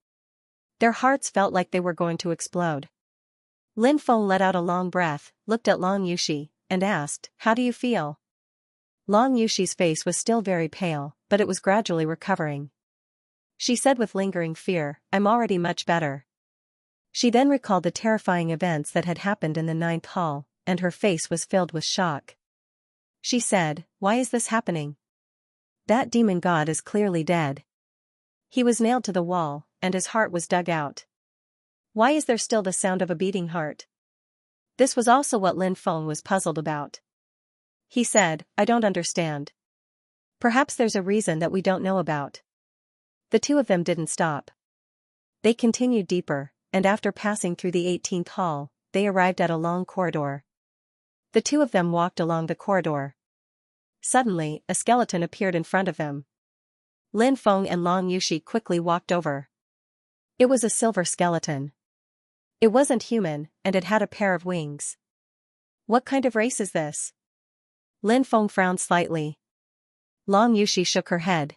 Their hearts felt like they were going to explode. Lin Feng let out a long breath, looked at Long Yushi, and asked, "How do you feel?" Long Yushi's face was still very pale, but it was gradually recovering. She said with lingering fear, "I'm already much better." She then recalled the terrifying events that had happened in the ninth hall, and her face was filled with shock. She said, "Why is this happening? That demon god is clearly dead. He was nailed to the wall, and his heart was dug out. Why is there still the sound of a beating heart?" This was also what Lin Feng was puzzled about. He said, I don't understand. Perhaps there's a reason that we don't know about. The two of them didn't stop. They continued deeper, and after passing through the 18th hall, they arrived at a long corridor. The two of them walked along the corridor. Suddenly, a skeleton appeared in front of them. Lin Feng and Long Yushi quickly walked over. It was a silver skeleton. It wasn't human, and it had a pair of wings. What kind of race is this? Lin Feng frowned slightly. Long Yushi shook her head.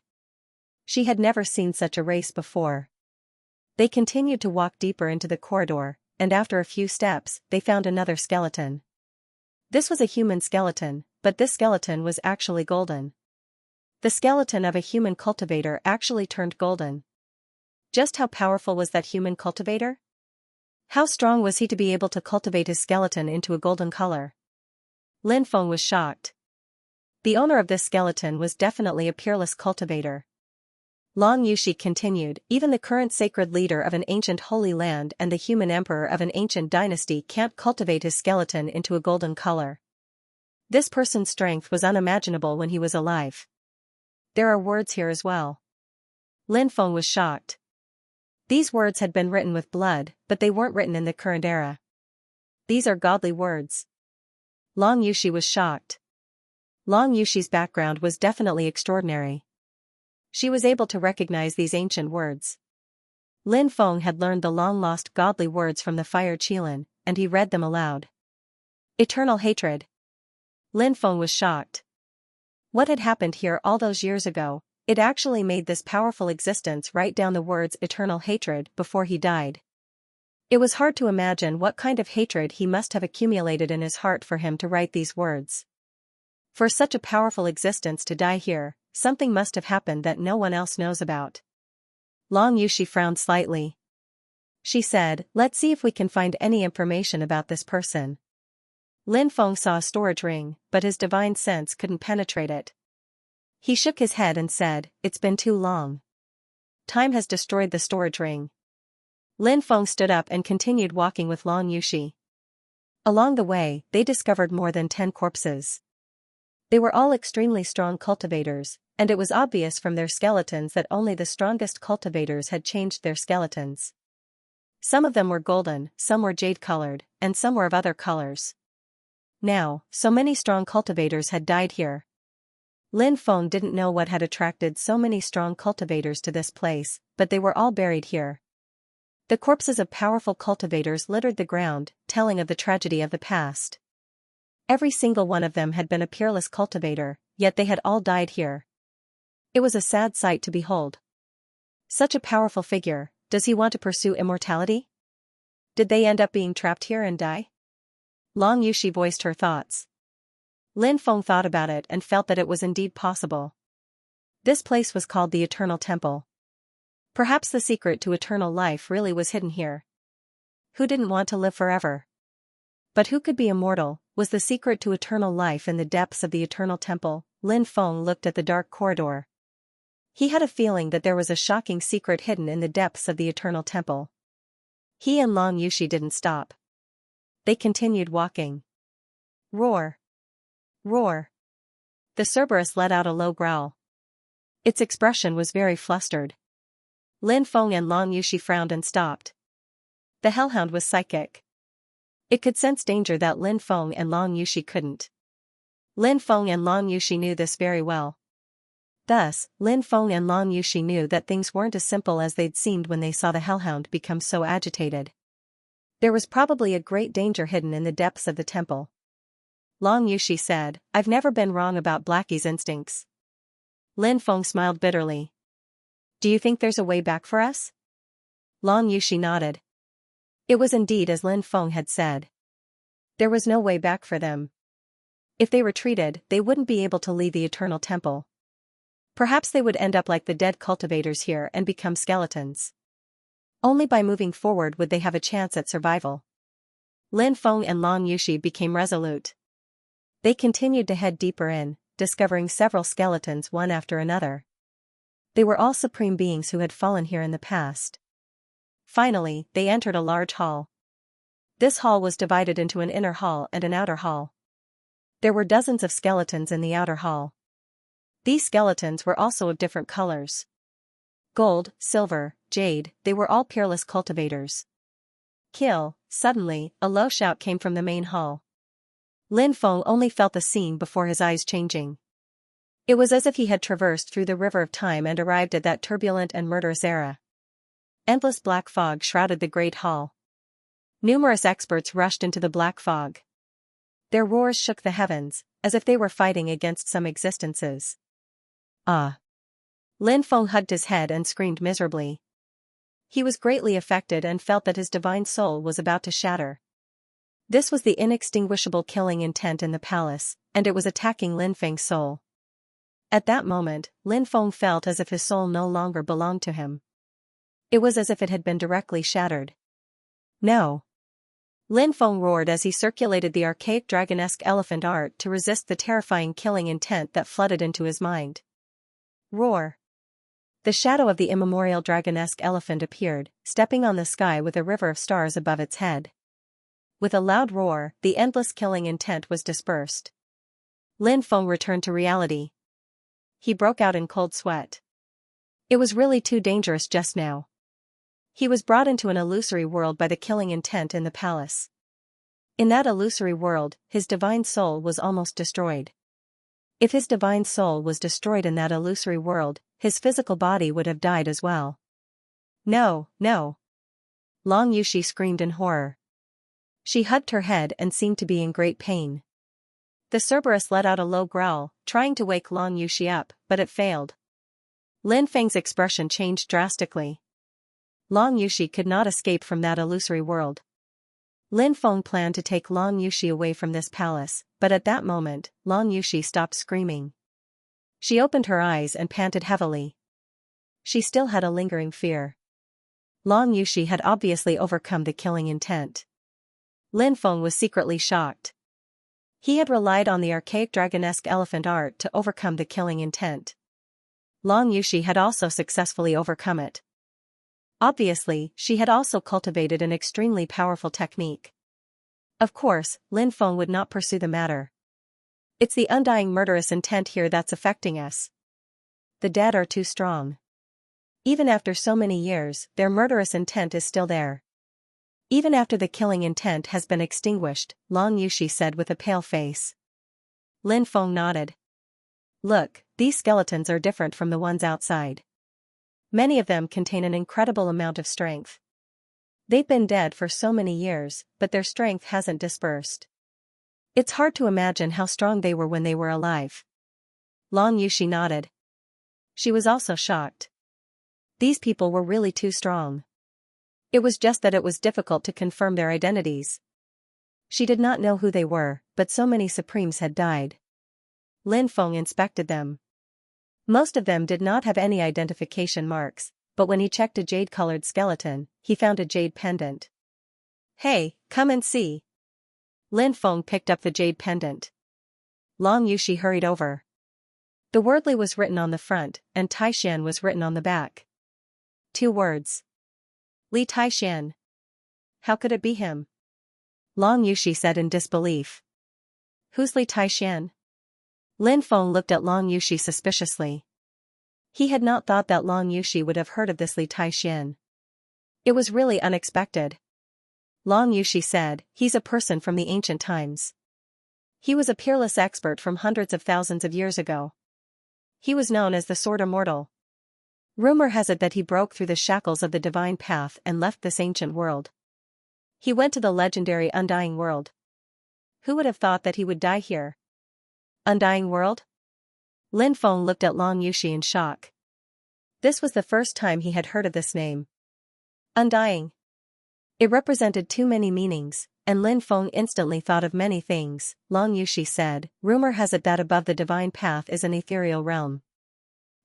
She had never seen such a race before. They continued to walk deeper into the corridor, and after a few steps, they found another skeleton. This was a human skeleton, but this skeleton was actually golden. The skeleton of a human cultivator actually turned golden. Just how powerful was that human cultivator? How strong was he to be able to cultivate his skeleton into a golden color? Lin Feng was shocked. The owner of this skeleton was definitely a peerless cultivator. Long Yushi continued, even the current sacred leader of an ancient holy land and the human emperor of an ancient dynasty can't cultivate his skeleton into a golden color. This person's strength was unimaginable when he was alive. There are words here as well. Lin Feng was shocked. These words had been written with blood, but they weren't written in the current era. These are godly words. Long Yushi was shocked. Long Yushi's background was definitely extraordinary. She was able to recognize these ancient words. Lin Feng had learned the long-lost godly words from the Fire Qilin, and he read them aloud. Eternal hatred. Lin Feng was shocked. What had happened here all those years ago? It actually made this powerful existence write down the words eternal hatred before he died. It was hard to imagine what kind of hatred he must have accumulated in his heart for him to write these words. For such a powerful existence to die here, something must have happened that no one else knows about. Long Yushi frowned slightly. She said, let's see if we can find any information about this person. Lin Feng saw a storage ring, but his divine sense couldn't penetrate it. He shook his head and said, it's been too long. Time has destroyed the storage ring. Lin Feng stood up and continued walking with Long Yushi. Along the way, they discovered more than 10 corpses. They were all extremely strong cultivators, and it was obvious from their skeletons that only the strongest cultivators had changed their skeletons. Some of them were golden, some were jade-colored, and some were of other colors. Now, so many strong cultivators had died here. Lin Feng didn't know what had attracted so many strong cultivators to this place, but they were all buried here. The corpses of powerful cultivators littered the ground, telling of the tragedy of the past. Every single one of them had been a peerless cultivator, yet they had all died here. It was a sad sight to behold. Such a powerful figure, does he want to pursue immortality? Did they end up being trapped here and die? Long Yushi voiced her thoughts. Lin Feng thought about it and felt that it was indeed possible. This place was called the Eternal Temple. Perhaps the secret to eternal life really was hidden here. Who didn't want to live forever? But who could be immortal? Was the secret to eternal life in the depths of the Eternal Temple? Lin Feng looked at the dark corridor. He had a feeling that there was a shocking secret hidden in the depths of the Eternal Temple. He and Long Yushi didn't stop. They continued walking. Roar! Roar! The Cerberus let out a low growl. Its expression was very flustered. Lin Feng and Long Yushi frowned and stopped. The hellhound was psychic. It could sense danger that Lin Feng and Long Yushi couldn't. Lin Feng and Long Yushi knew this very well. Thus, Lin Feng and Long Yushi knew that things weren't as simple as they'd seemed when they saw the hellhound become so agitated. There was probably a great danger hidden in the depths of the temple. Long Yushi said, I've never been wrong about Blackie's instincts. Lin Feng smiled bitterly. Do you think there's a way back for us? Long Yushi nodded. It was indeed as Lin Feng had said. There was no way back for them. If they retreated, they wouldn't be able to leave the Eternal Temple. Perhaps they would end up like the dead cultivators here and become skeletons. Only by moving forward would they have a chance at survival. Lin Feng and Long Yushi became resolute. They continued to head deeper in, discovering several skeletons one after another. They were all supreme beings who had fallen here in the past. Finally, they entered a large hall. This hall was divided into an inner hall and an outer hall. There were dozens of skeletons in the outer hall. These skeletons were also of different colors. Gold, silver, jade, they were all peerless cultivators. Kill! Suddenly, a low shout came from the main hall. Lin Feng only felt the scene before his eyes changing. It was as if he had traversed through the river of time and arrived at that turbulent and murderous era. Endless black fog shrouded the great hall. Numerous experts rushed into the black fog. Their roars shook the heavens, as if they were fighting against some existences. Ah! Lin Feng hugged his head and screamed miserably. He was greatly affected and felt that his divine soul was about to shatter. This was the inextinguishable killing intent in the palace, and it was attacking Lin Feng's soul. At that moment, Lin Feng felt as if his soul no longer belonged to him. It was as if it had been directly shattered. No! Lin Feng roared as he circulated the archaic dragonesque elephant art to resist the terrifying killing intent that flooded into his mind. Roar! The shadow of the immemorial dragonesque elephant appeared, stepping on the sky with a river of stars above its head. With a loud roar, the endless killing intent was dispersed. Lin Feng returned to reality. He broke out in cold sweat. It was really too dangerous just now. He was brought into an illusory world by the killing intent in the palace. In that illusory world, his divine soul was almost destroyed. If his divine soul was destroyed in that illusory world, his physical body would have died as well. No, no! Long Yushi screamed in horror. She hugged her head and seemed to be in great pain. The Cerberus let out a low growl, trying to wake Long Yushi up, but it failed. Lin Feng's expression changed drastically. Long Yushi could not escape from that illusory world. Lin Feng planned to take Long Yushi away from this palace, but at that moment, Long Yushi stopped screaming. She opened her eyes and panted heavily. She still had a lingering fear. Long Yushi had obviously overcome the killing intent. Lin Feng was secretly shocked. He had relied on the archaic dragonesque elephant art to overcome the killing intent. Long Yushi had also successfully overcome it. Obviously, she had also cultivated an extremely powerful technique. Of course, Lin Feng would not pursue the matter. It's the undying murderous intent here that's affecting us. The dead are too strong. Even after so many years, their murderous intent is still there. Even after the killing intent has been extinguished, Long Yushi said with a pale face. Lin Feng nodded. Look, these skeletons are different from the ones outside. Many of them contain an incredible amount of strength. They've been dead for so many years, but their strength hasn't dispersed. It's hard to imagine how strong they were when they were alive. Long Yushi nodded. She was also shocked. These people were really too strong. It was just that it was difficult to confirm their identities. She did not know who they were, but so many Supremes had died. Lin Feng inspected them. Most of them did not have any identification marks, but when he checked a jade-colored skeleton, he found a jade pendant. Hey, come and see. Lin Feng picked up the jade pendant. Long Yushi hurried over. The word Li was written on the front, and Taishan was written on the back. 2 words. Li Taishan. How could it be him? Long Yushi said in disbelief. Who's Li Taishan? Lin Feng looked at Long Yushi suspiciously. He had not thought that Long Yushi would have heard of this Li Taishan. It was really unexpected. Long Yushi said, he's a person from the ancient times. He was a peerless expert from hundreds of thousands of years ago. He was known as the Sword Immortal. Rumor has it that he broke through the shackles of the divine path and left this ancient world. He went to the legendary Undying World. Who would have thought that he would die here? Undying World? Lin Feng looked at Long Yushi in shock. This was the first time he had heard of this name. Undying. It represented too many meanings, and Lin Feng instantly thought of many things. Long Yushi said, rumor has it that above the divine path is an ethereal realm.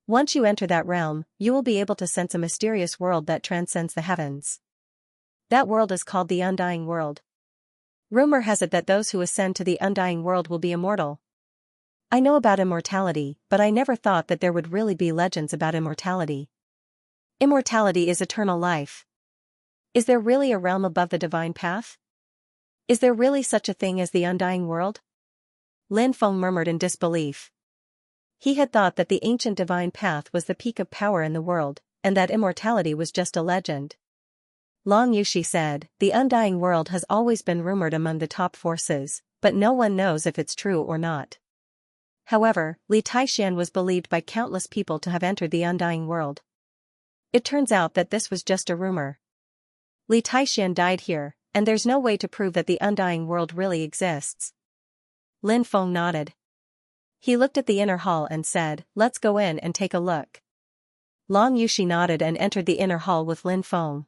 Once you enter that realm, you will be able to sense a mysterious world that transcends the heavens. That world is called the Undying World. Rumor has it that those who ascend to the Undying World will be immortal. I know about immortality, but I never thought that there would really be legends about immortality. Immortality is eternal life. Is there really a realm above the divine path? Is there really such a thing as the Undying World? Lin Feng murmured in disbelief. He had thought that the ancient divine path was the peak of power in the world, and that immortality was just a legend. Long Yushi said, the undying world has always been rumored among the top forces, but no one knows if it's true or not. However, Li Taixian was believed by countless people to have entered the undying world. It turns out that this was just a rumor. Li Taixian died here, and there's no way to prove that the undying world really exists. Lin Feng nodded. He looked at the inner hall and said, let's go in and take a look. Long Yushi nodded and entered the inner hall with Lin Feng.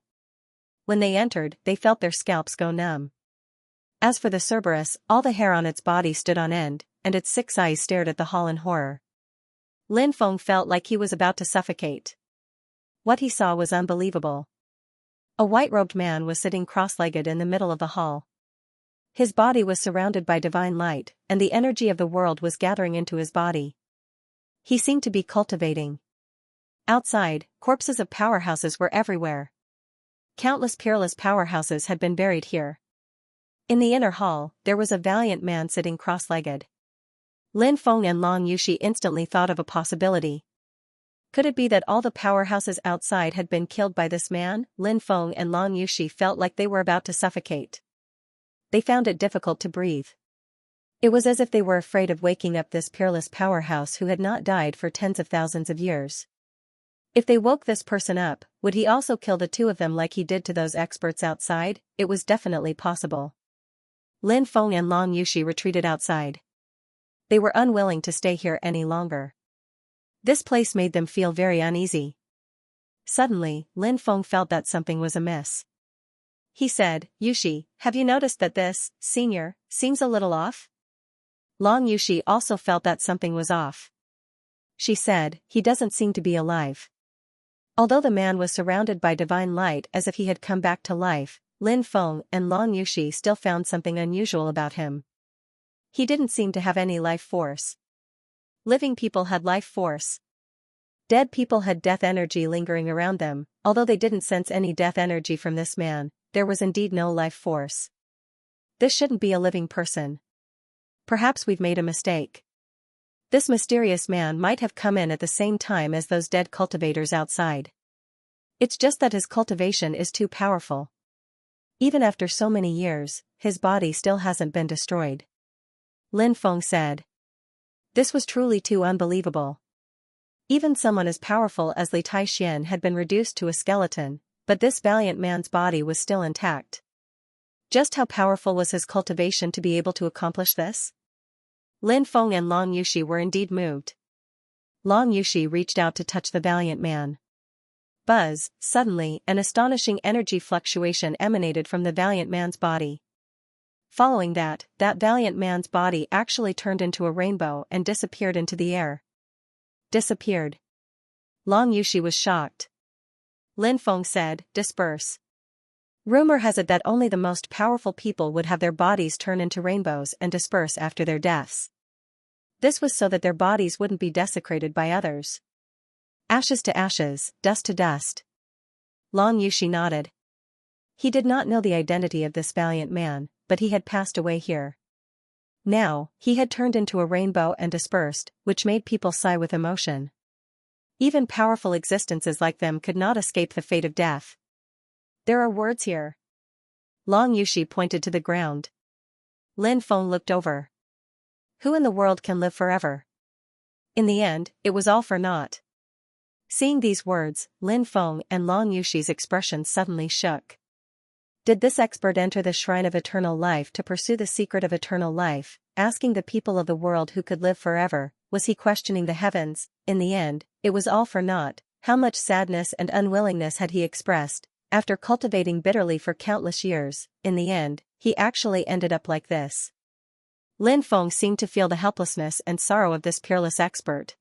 When they entered, they felt their scalps go numb. As for the Cerberus, all the hair on its body stood on end, and its 6 eyes stared at the hall in horror. Lin Feng felt like he was about to suffocate. What he saw was unbelievable. A white-robed man was sitting cross-legged in the middle of the hall. His body was surrounded by divine light, and the energy of the world was gathering into his body. He seemed to be cultivating. Outside, corpses of powerhouses were everywhere. Countless peerless powerhouses had been buried here. In the inner hall, there was a valiant man sitting cross-legged. Lin Feng and Long Yushi instantly thought of a possibility. Could it be that all the powerhouses outside had been killed by this man? Lin Feng and Long Yushi felt like they were about to suffocate. They found it difficult to breathe. It was as if they were afraid of waking up this peerless powerhouse who had not died for tens of thousands of years. If they woke this person up, would he also kill the two of them like he did to those experts outside? It was definitely possible. Lin Feng and Long Yushi retreated outside. They were unwilling to stay here any longer. This place made them feel very uneasy. Suddenly, Lin Feng felt that something was amiss. He said, Yushi, have you noticed that this, senior, seems a little off? Long Yushi also felt that something was off. She said, he doesn't seem to be alive. Although the man was surrounded by divine light as if he had come back to life, Lin Feng and Long Yushi still found something unusual about him. He didn't seem to have any life force. Living people had life force. Dead people had death energy lingering around them. Although they didn't sense any death energy from this man, there was indeed no life force. This shouldn't be a living person. Perhaps we've made a mistake. This mysterious man might have come in at the same time as those dead cultivators outside. It's just that his cultivation is too powerful. Even after so many years, his body still hasn't been destroyed. Lin Feng said. This was truly too unbelievable. Even someone as powerful as Li Taixian had been reduced to a skeleton, but this valiant man's body was still intact. Just how powerful was his cultivation to be able to accomplish this? Lin Feng and Long Yushi were indeed moved. Long Yushi reached out to touch the valiant man. Buzz, suddenly, an astonishing energy fluctuation emanated from the valiant man's body. Following that valiant man's body actually turned into a rainbow and disappeared into the air. Disappeared. Long Yushi was shocked. Lin Feng said, disperse. Rumor has it that only the most powerful people would have their bodies turn into rainbows and disperse after their deaths. This was so that their bodies wouldn't be desecrated by others. Ashes to ashes, dust to dust. Long Yushi nodded. He did not know the identity of this valiant man, but he had passed away here. Now, he had turned into a rainbow and dispersed, which made people sigh with emotion. Even powerful existences like them could not escape the fate of death. There are words here. Long Yushi pointed to the ground. Lin Feng looked over. Who in the world can live forever? In the end, it was all for naught. Seeing these words, Lin Feng and Long Yushi's expressions suddenly shook. Did this expert enter the shrine of eternal life to pursue the secret of eternal life, asking the people of the world who could live forever? Was he questioning the heavens? In the end, it was all for naught. How much sadness and unwillingness had he expressed? After cultivating bitterly for countless years, in the end, he actually ended up like this. Lin Feng seemed to feel the helplessness and sorrow of this peerless expert.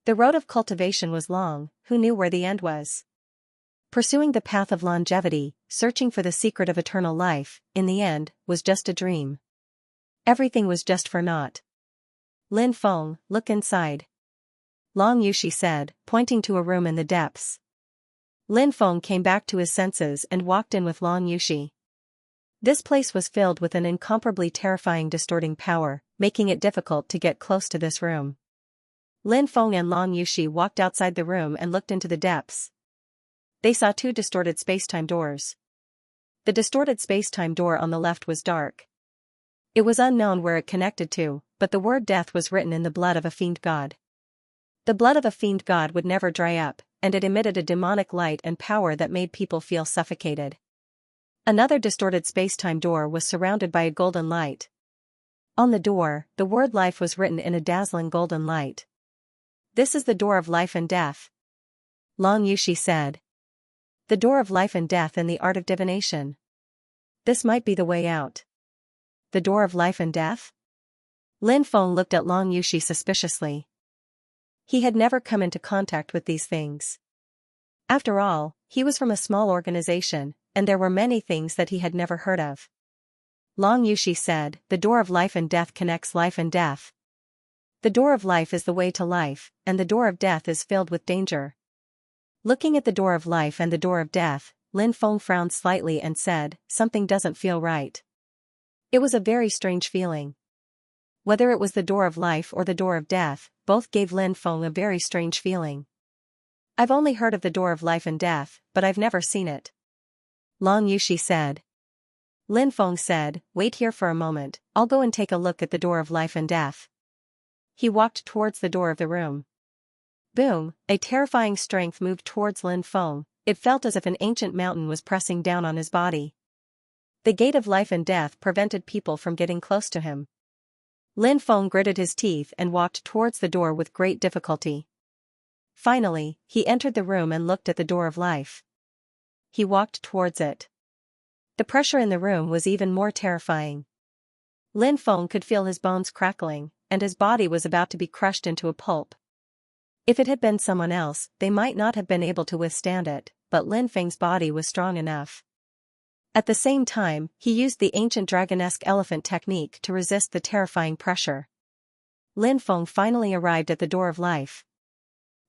The road of cultivation was long, who knew where the end was? Pursuing the path of longevity, searching for the secret of eternal life, in the end, was just a dream. Everything was just for naught. Lin Feng, look inside. Long Yushi said, pointing to a room in the depths. Lin Feng came back to his senses and walked in with Long Yushi. This place was filled with an incomparably terrifying distorting power, making it difficult to get close to this room. Lin Feng and Long Yushi walked outside the room and looked into the depths. They saw two distorted spacetime doors. The distorted spacetime door on the left was dark. It was unknown where it connected to, but the word death was written in the blood of a fiend god. The blood of a fiend god would never dry up, and it emitted a demonic light and power that made people feel suffocated. Another distorted spacetime door was surrounded by a golden light. On the door, the word life was written in a dazzling golden light. This is the door of life and death, Long Yushi said. The door of life and death in the art of divination. This might be the way out. The door of life and death? Lin Feng looked at Long Yushi suspiciously. He had never come into contact with these things. After all, he was from a small organization, and there were many things that he had never heard of. Long Yushi said, the door of life and death connects life and death. The door of life is the way to life, and the door of death is filled with danger. Looking at the door of life and the door of death, Lin Feng frowned slightly and said, something doesn't feel right. It was a very strange feeling. Whether it was the door of life or the door of death, both gave Lin Feng a very strange feeling. I've only heard of the door of life and death, but I've never seen it, Long Yushi said. Lin Feng said, wait here for a moment, I'll go and take a look at the door of life and death. He walked towards the door of the room. Boom, a terrifying strength moved towards Lin Feng. It felt as if an ancient mountain was pressing down on his body. The gate of life and death prevented people from getting close to him. Lin Feng gritted his teeth and walked towards the door with great difficulty. Finally, he entered the room and looked at the door of life. He walked towards it. The pressure in the room was even more terrifying. Lin Feng could feel his bones crackling, and his body was about to be crushed into a pulp. If it had been someone else, they might not have been able to withstand it, but Lin Feng's body was strong enough. At the same time, he used the ancient dragonesque elephant technique to resist the terrifying pressure. Lin Feng finally arrived at the door of life.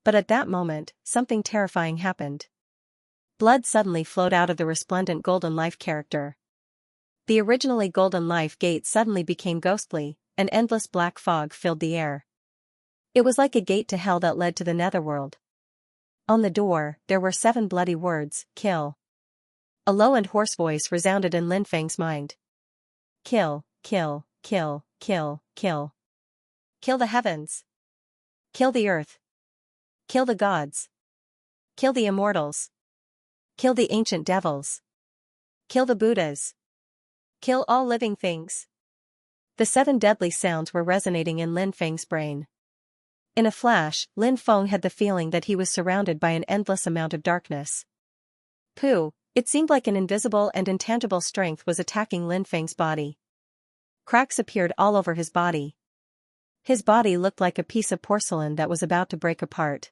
But at that moment, something terrifying happened. Blood suddenly flowed out of the resplendent golden life character. The originally golden life gate suddenly became ghostly, and endless black fog filled the air. It was like a gate to hell that led to the netherworld. On the door, there were 7 bloody words, kill. A low and hoarse voice resounded in Lin Feng's mind. Kill, kill, kill, kill, kill. Kill the heavens. Kill the earth. Kill the gods. Kill the immortals. Kill the ancient devils. Kill the Buddhas. Kill all living things. The 7 deadly sounds were resonating in Lin Feng's brain. In a flash, Lin Feng had the feeling that he was surrounded by an endless amount of darkness. Pooh, it seemed like an invisible and intangible strength was attacking Lin Feng's body. Cracks appeared all over his body. His body looked like a piece of porcelain that was about to break apart.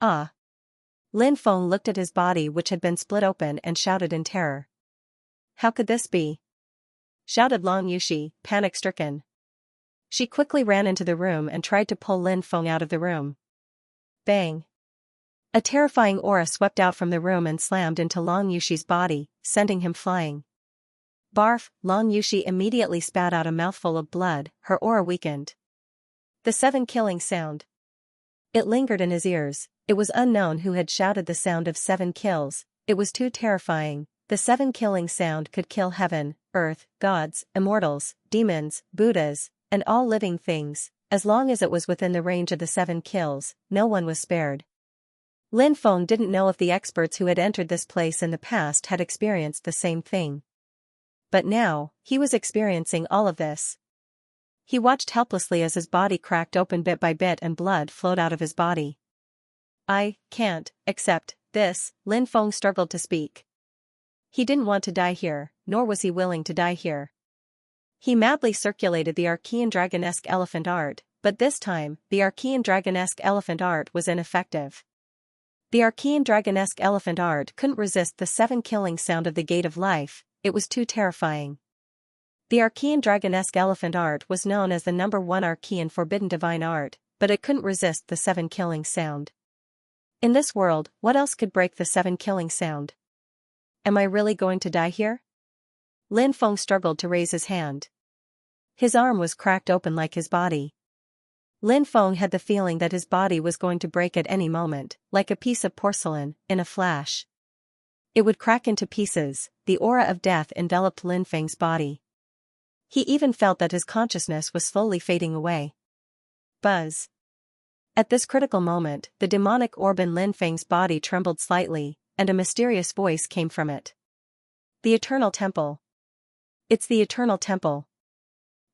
Ah! Lin Feng looked at his body, which had been split open, and shouted in terror. How could this be? Shouted Long Yushi, panic-stricken. She quickly ran into the room and tried to pull Lin Feng out of the room. Bang! A terrifying aura swept out from the room and slammed into Long Yushi's body, sending him flying. Barf! Long Yushi immediately spat out a mouthful of blood, her aura weakened. The 7 killing sound. It lingered in his ears. It was unknown who had shouted the sound of 7 kills. It was too terrifying. The 7 killing sound could kill heaven, earth, gods, immortals, demons, Buddhas, and all living things. As long as it was within the range of the 7 kills, no one was spared. Lin Feng didn't know if the experts who had entered this place in the past had experienced the same thing. But now, he was experiencing all of this. He watched helplessly as his body cracked open bit by bit and blood flowed out of his body. I can't accept this, Lin Feng struggled to speak. He didn't want to die here, nor was he willing to die here. He madly circulated the Archean Dragonesque elephant art, but this time, the Archean Dragonesque elephant art was ineffective. The Archean Dragonesque elephant art couldn't resist the 7 killing sound of the Gate of Life. It was too terrifying. The Archean Dragonesque elephant art was known as the #1 Archean forbidden divine art, but it couldn't resist the 7 killing sound. In this world, what else could break the 7 killing sound? Am I really going to die here? Lin Feng struggled to raise his hand. His arm was cracked open like his body. Lin Feng had the feeling that his body was going to break at any moment, like a piece of porcelain, in a flash. It would crack into pieces. The aura of death enveloped Lin Feng's body. He even felt that his consciousness was slowly fading away. Buzz. At this critical moment, the demonic orb in Lin Feng's body trembled slightly, and a mysterious voice came from it. The Eternal Temple. It's the Eternal Temple.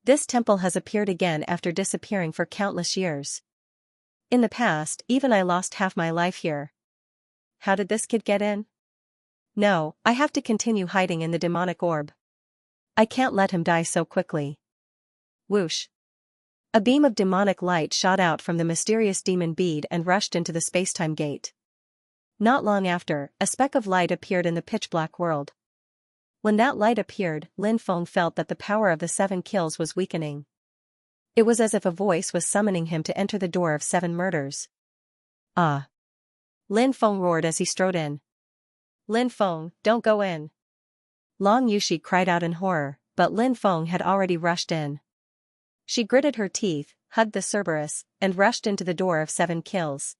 This temple has appeared again after disappearing for countless years. In the past, even I lost half my life here. How did this kid get in? No, I have to continue hiding in the demonic orb. I can't let him die so quickly. Whoosh. A beam of demonic light shot out from the mysterious demon bead and rushed into the spacetime gate. Not long after, a speck of light appeared in the pitch-black world. When that light appeared, Lin Feng felt that the power of the 7 kills was weakening. It was as if a voice was summoning him to enter the door of 7 murders. Ah! Lin Feng roared as he strode in. Lin Feng, don't go in. Long Yushi cried out in horror, but Lin Feng had already rushed in. She gritted her teeth, hugged the Cerberus, and rushed into the door of 7 kills.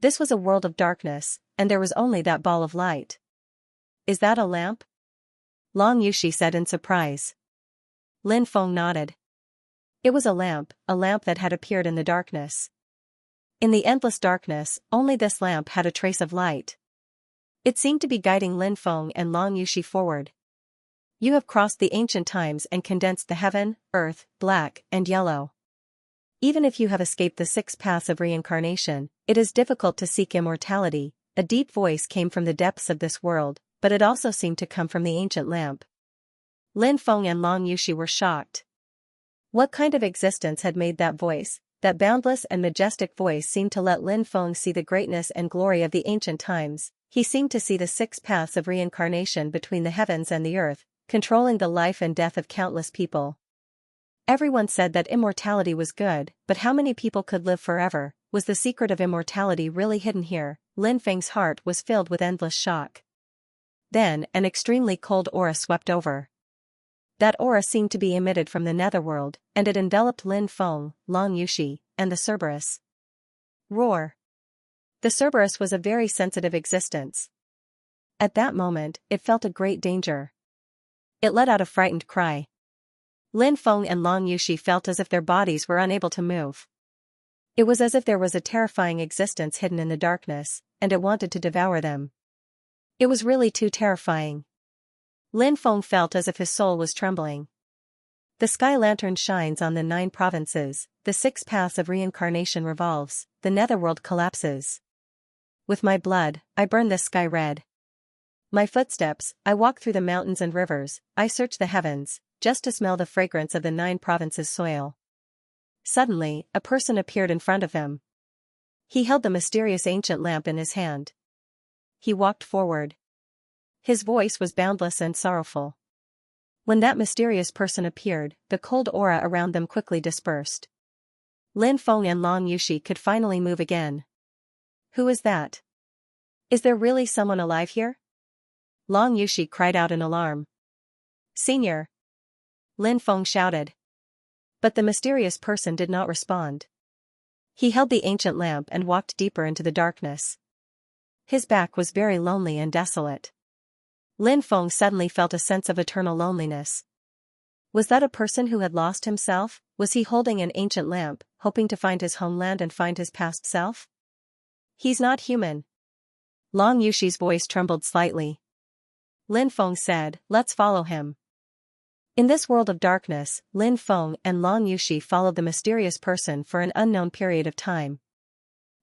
This was a world of darkness, and there was only that ball of light. Is that a lamp? Long Yushi said in surprise. Lin Feng nodded. It was a lamp that had appeared in the darkness. In the endless darkness, only this lamp had a trace of light. It seemed to be guiding Lin Feng and Long Yushi forward. You have crossed the ancient times and condensed the heaven, earth, black, and yellow. Even if you have escaped the 6 paths of reincarnation, it is difficult to seek immortality. A deep voice came from the depths of this world, but it also seemed to come from the ancient lamp. Lin Feng and Long Yushi were shocked. What kind of existence had made that voice? That boundless and majestic voice seemed to let Lin Feng see the greatness and glory of the ancient times. He seemed to see the 6 paths of reincarnation between the heavens and the earth, controlling the life and death of countless people. Everyone said that immortality was good, but how many people could live forever? Was the secret of immortality really hidden here? Lin Feng's heart was filled with endless shock. Then, an extremely cold aura swept over. That aura seemed to be emitted from the netherworld, and it enveloped Lin Feng, Long Yushi, and the Cerberus. Roar! The Cerberus was a very sensitive existence. At that moment, it felt a great danger. It let out a frightened cry. Lin Feng and Long Yushi felt as if their bodies were unable to move. It was as if there was a terrifying existence hidden in the darkness, and it wanted to devour them. It was really too terrifying. Lin Feng felt as if his soul was trembling. The sky lantern shines on the 9 provinces, the 6 paths of reincarnation revolves, the netherworld collapses. With my blood, I burn this sky red. My footsteps, I walk through the mountains and rivers, I search the heavens, just to smell the fragrance of the 9 provinces' soil. Suddenly, a person appeared in front of him. He held the mysterious ancient lamp in his hand. He walked forward. His voice was boundless and sorrowful. When that mysterious person appeared, the cold aura around them quickly dispersed. Lin Feng and Long Yushi could finally move again. Who is that? Is there really someone alive here? Long Yushi cried out in alarm. Senior! Lin Feng shouted. But the mysterious person did not respond. He held the ancient lamp and walked deeper into the darkness. His back was very lonely and desolate. Lin Feng suddenly felt a sense of eternal loneliness. Was that a person who had lost himself? Was he holding an ancient lamp, hoping to find his homeland and find his past self? He's not human. Long Yushi's voice trembled slightly. Lin Feng said, let's follow him. In this world of darkness, Lin Feng and Long Yushi followed the mysterious person for an unknown period of time.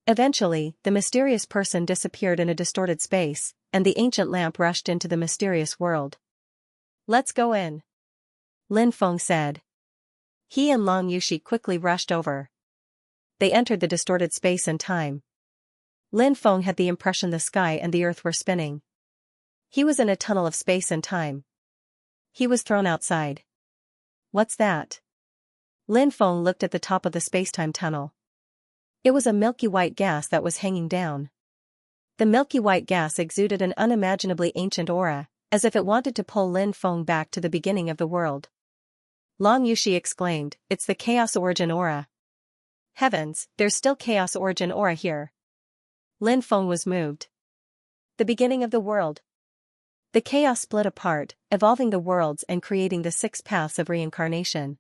Eventually, the mysterious person disappeared in a distorted space, and the ancient lamp rushed into the mysterious world. Let's go in. Lin Feng said. He and Long Yushi quickly rushed over. They entered the distorted space and time. Lin Feng had the impression the sky and the earth were spinning. He was in a tunnel of space and time. He was thrown outside. What's that? Lin Feng looked at the top of the spacetime tunnel. It was a milky white gas that was hanging down. The milky white gas exuded an unimaginably ancient aura, as if it wanted to pull Lin Feng back to the beginning of the world. Long Yushi exclaimed, "It's the Chaos Origin Aura." Heavens, there's still Chaos Origin Aura here. Lin Feng was moved. The beginning of the world. The chaos split apart, evolving the worlds and creating the 6 paths of reincarnation.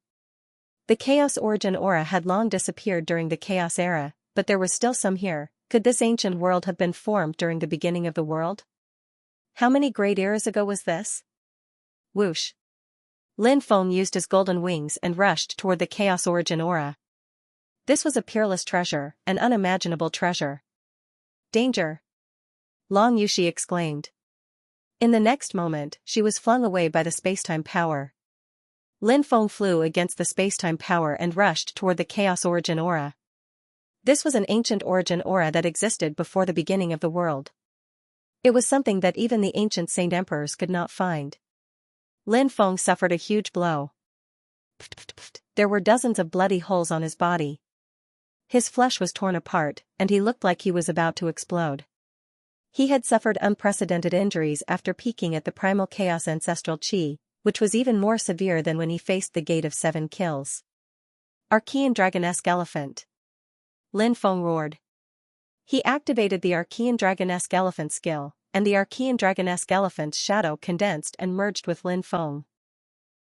The Chaos Origin Aura had long disappeared during the Chaos Era, but there was still some here. Could this ancient world have been formed during the beginning of the world? How many great eras ago was this? Whoosh. Lin Feng used his golden wings and rushed toward the Chaos Origin Aura. This was a peerless treasure, an unimaginable treasure. Danger! Long Yushi exclaimed. In the next moment, she was flung away by the spacetime power. Lin Feng flew against the spacetime power and rushed toward the Chaos Origin Aura. This was an ancient origin aura that existed before the beginning of the world. It was something that even the ancient Saint Emperors could not find. Lin Feng suffered a huge blow. There were dozens of bloody holes on his body. His flesh was torn apart, and he looked like he was about to explode. He had suffered unprecedented injuries after peaking at the primal chaos ancestral chi, which was even more severe than when he faced the Gate of 7 Kills. Archean Dragonesque Elephant. Lin Feng roared. He activated the Archean Dragonesque Elephant skill, and the Archean Dragonesque Elephant's shadow condensed and merged with Lin Feng.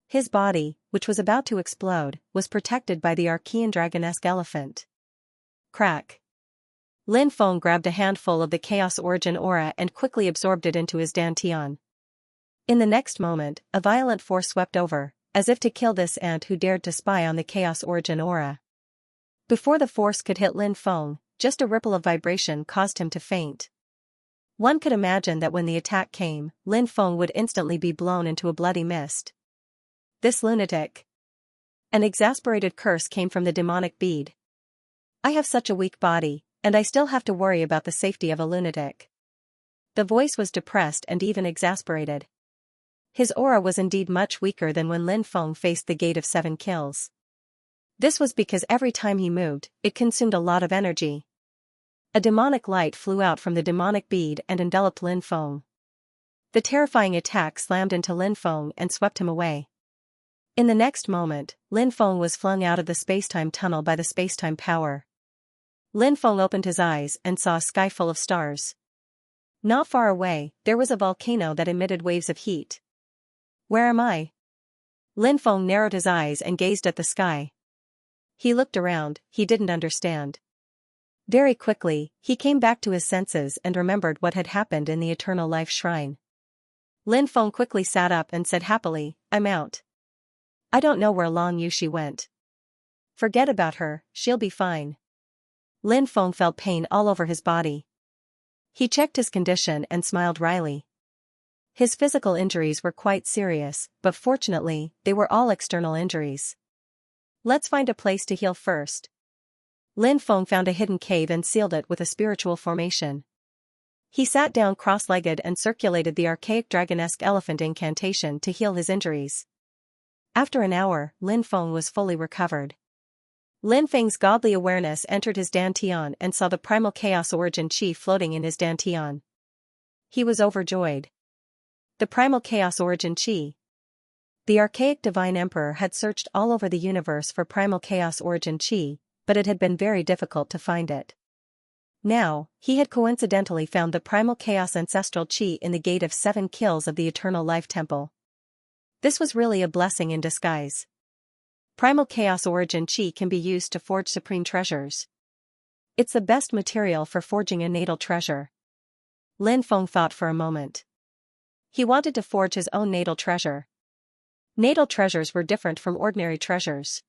His body, which was about to explode, was protected by the Archean Dragonesque Elephant. Crack. Lin Feng grabbed a handful of the Chaos Origin Aura and quickly absorbed it into his dantian. In the next moment, a violent force swept over, as if to kill this ant who dared to spy on the Chaos Origin Aura. Before the force could hit Lin Feng, just a ripple of vibration caused him to faint. One could imagine that when the attack came, Lin Feng would instantly be blown into a bloody mist. This lunatic. An exasperated curse came from the demonic bead. I have such a weak body, and I still have to worry about the safety of a lunatic. The voice was depressed and even exasperated. His aura was indeed much weaker than when Lin Feng faced the Gate of 7 Kills. This was because every time he moved, it consumed a lot of energy. A demonic light flew out from the demonic bead and enveloped Lin Feng. The terrifying attack slammed into Lin Feng and swept him away. In the next moment, Lin Feng was flung out of the spacetime tunnel by the spacetime power. Lin Feng opened his eyes and saw a sky full of stars. Not far away, there was a volcano that emitted waves of heat. Where am I? Lin Feng narrowed his eyes and gazed at the sky. He looked around, he didn't understand. Very quickly, he came back to his senses and remembered what had happened in the Eternal Life Shrine. Lin Feng quickly sat up and said happily, "I'm out. I don't know where Long Yushi went. Forget about her, she'll be fine." Lin Feng felt pain all over his body. He checked his condition and smiled wryly. His physical injuries were quite serious, but fortunately, they were all external injuries. Let's find a place to heal first. Lin Feng found a hidden cave and sealed it with a spiritual formation. He sat down cross-legged and circulated the archaic dragonesque elephant incantation to heal his injuries. After an hour, Lin Feng was fully recovered. Lin Feng's godly awareness entered his dantian and saw the primal chaos origin chi floating in his dantian. He was overjoyed. The primal chaos origin chi. The archaic divine emperor had searched all over the universe for primal chaos origin chi, but it had been very difficult to find it. Now, he had coincidentally found the primal chaos ancestral chi in the Gate of 7 Kills of the Eternal Life Temple. This was really a blessing in disguise. Primal chaos origin chi can be used to forge supreme treasures. It's the best material for forging a natal treasure. Lin Feng thought for a moment. He wanted to forge his own natal treasure. Natal treasures were different from ordinary treasures.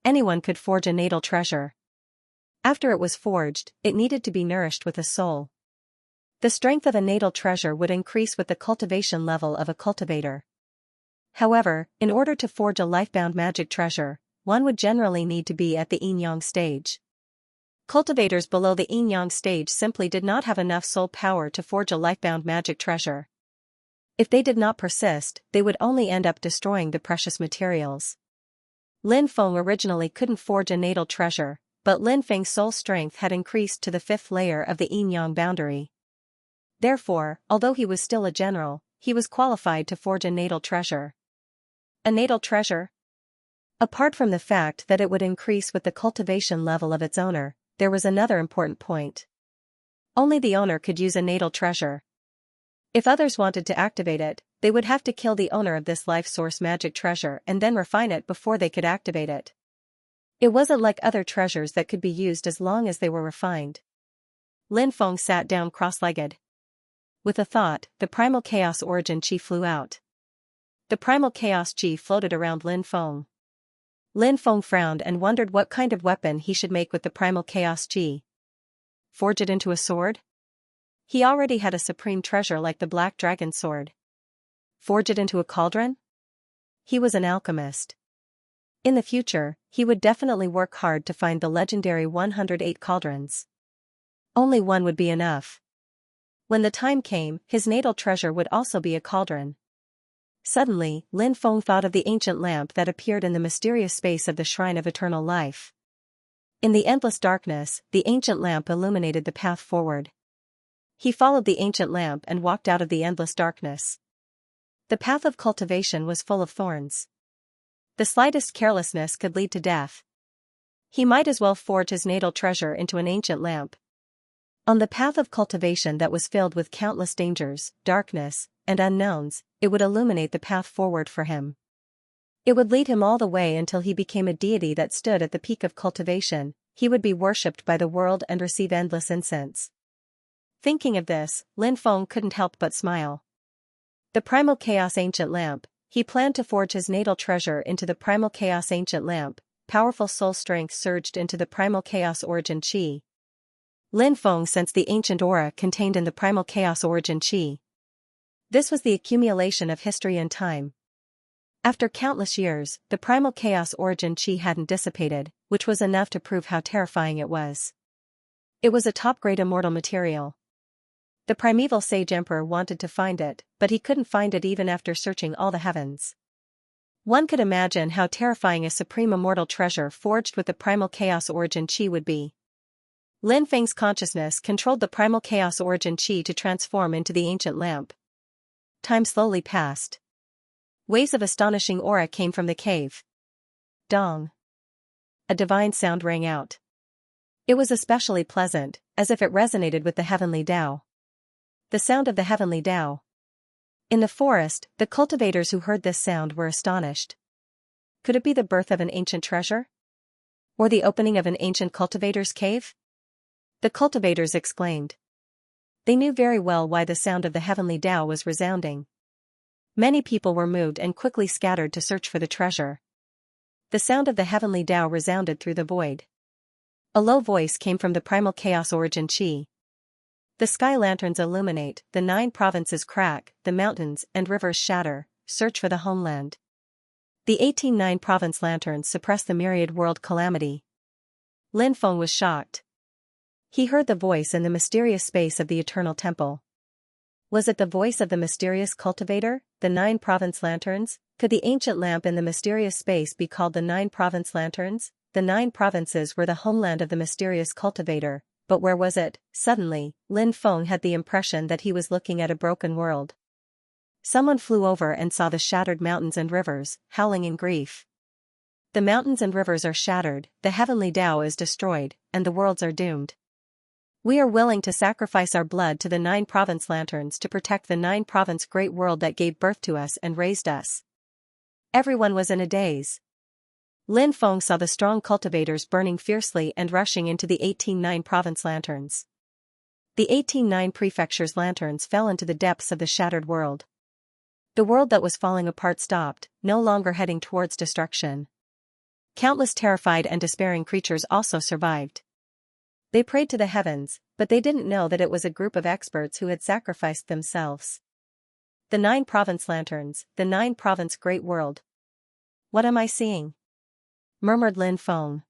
Anyone could forge a natal treasure. After it was forged, it needed to be nourished with a soul. The strength of a natal treasure would increase with the cultivation level of a cultivator. However, in order to forge a lifebound magic treasure, one would generally need to be at the yin-yang stage. Cultivators below the yin-yang stage simply did not have enough soul power to forge a lifebound magic treasure. If they did not persist, they would only end up destroying the precious materials. Lin Feng originally couldn't forge a natal treasure, but Lin Feng's soul strength had increased to the 5th layer of the yin-yang boundary. Therefore, although he was still a general, he was qualified to forge a natal treasure. A natal treasure? Apart from the fact that it would increase with the cultivation level of its owner, there was another important point. Only the owner could use a natal treasure. If others wanted to activate it, they would have to kill the owner of this life source magic treasure and then refine it before they could activate it. It wasn't like other treasures that could be used as long as they were refined. Lin Feng sat down cross-legged. With a thought, the primal chaos origin chi flew out. The primal chaos chi floated around Lin Feng. Lin Feng frowned and wondered what kind of weapon he should make with the primal chaos chi. Forge it into a sword? He already had a supreme treasure like the Black Dragon sword. Forge it into a cauldron? He was an alchemist. In the future, he would definitely work hard to find the legendary 108 cauldrons. Only one would be enough. When the time came, his natal treasure would also be a cauldron. Suddenly, Lin Feng thought of the ancient lamp that appeared in the mysterious space of the Shrine of Eternal Life. In the endless darkness, the ancient lamp illuminated the path forward. He followed the ancient lamp and walked out of the endless darkness. The path of cultivation was full of thorns. The slightest carelessness could lead to death. He might as well forge his natal treasure into an ancient lamp. On the path of cultivation that was filled with countless dangers, darkness, and unknowns, it would illuminate the path forward for him. It would lead him all the way until he became a deity that stood at the peak of cultivation. He would be worshipped by the world and receive endless incense. Thinking of this, Lin Feng couldn't help but smile. The primal chaos ancient lamp. He planned to forge his natal treasure into the primal chaos ancient lamp. Powerful soul strength surged into the primal chaos origin chi. Lin Feng sensed the ancient aura contained in the primal chaos origin chi. This was the accumulation of history and time. After countless years, the primal chaos origin chi hadn't dissipated, which was enough to prove how terrifying it was. It was a top-grade immortal material. The primeval sage emperor wanted to find it, but he couldn't find it even after searching all the heavens. One could imagine how terrifying a supreme immortal treasure forged with the primal chaos origin chi would be. Lin Feng's consciousness controlled the primal chaos origin chi to transform into the ancient lamp. Time slowly passed. Waves of astonishing aura came from the cave. Dong. A divine sound rang out. It was especially pleasant, as if it resonated with the heavenly Tao. The sound of the heavenly Tao. In the forest, the cultivators who heard this sound were astonished. Could it be the birth of an ancient treasure? Or the opening of an ancient cultivator's cave? The cultivators exclaimed. They knew very well why the sound of the heavenly Tao was resounding. Many people were moved and quickly scattered to search for the treasure. The sound of the heavenly Tao resounded through the void. A low voice came from the primal chaos origin chi. The sky lanterns illuminate, the 9 provinces crack, the mountains and rivers shatter, search for the homeland. The 18 9 province lanterns suppress the myriad world calamity. Lin Feng was shocked. He heard the voice in the mysterious space of the eternal temple. Was it the voice of the mysterious cultivator, the 9 province lanterns? Could the ancient lamp in the mysterious space be called the 9 province lanterns? The 9 provinces were the homeland of the mysterious cultivator, but where was it? Suddenly, Lin Feng had the impression that he was looking at a broken world. Someone flew over and saw the shattered mountains and rivers, howling in grief. The mountains and rivers are shattered, the heavenly Tao is destroyed, and the worlds are doomed. We are willing to sacrifice our blood to the 9 province lanterns to protect the 9 province great world that gave birth to us and raised us. Everyone was in a daze. Lin Feng saw the strong cultivators burning fiercely and rushing into the 18 9 province lanterns. The 18 9 prefecture's lanterns fell into the depths of the shattered world. The world that was falling apart stopped, no longer heading towards destruction. Countless terrified and despairing creatures also survived. They prayed to the heavens, but they didn't know that it was a group of experts who had sacrificed themselves. The 9 province lanterns, the 9 province great world. What am I seeing? Murmured Lin Feng.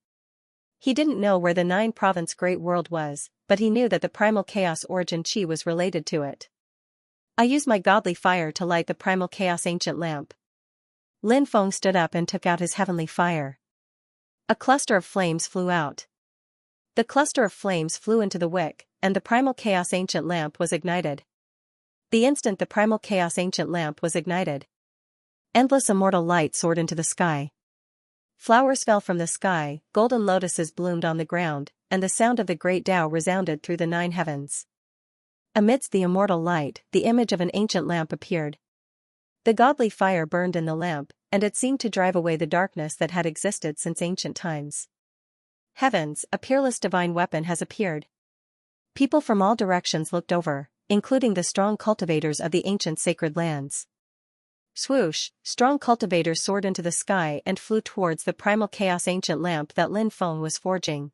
He didn't know where the 9 province great world was, but he knew that the primal chaos origin chi was related to it. I use my godly fire to light the primal chaos ancient lamp. Lin Feng stood up and took out his heavenly fire. A cluster of flames flew out. The cluster of flames flew into the wick, and the primal chaos ancient lamp was ignited. The instant the primal chaos ancient lamp was ignited, endless immortal light soared into the sky. Flowers fell from the sky, golden lotuses bloomed on the ground, and the sound of the great Tao resounded through the 9 heavens. Amidst the immortal light, the image of an ancient lamp appeared. The godly fire burned in the lamp, and it seemed to drive away the darkness that had existed since ancient times. Heavens, a peerless divine weapon has appeared. People from all directions looked over, including the strong cultivators of the ancient sacred lands. Swoosh, strong cultivators soared into the sky and flew towards the primal chaos ancient lamp that Lin Feng was forging.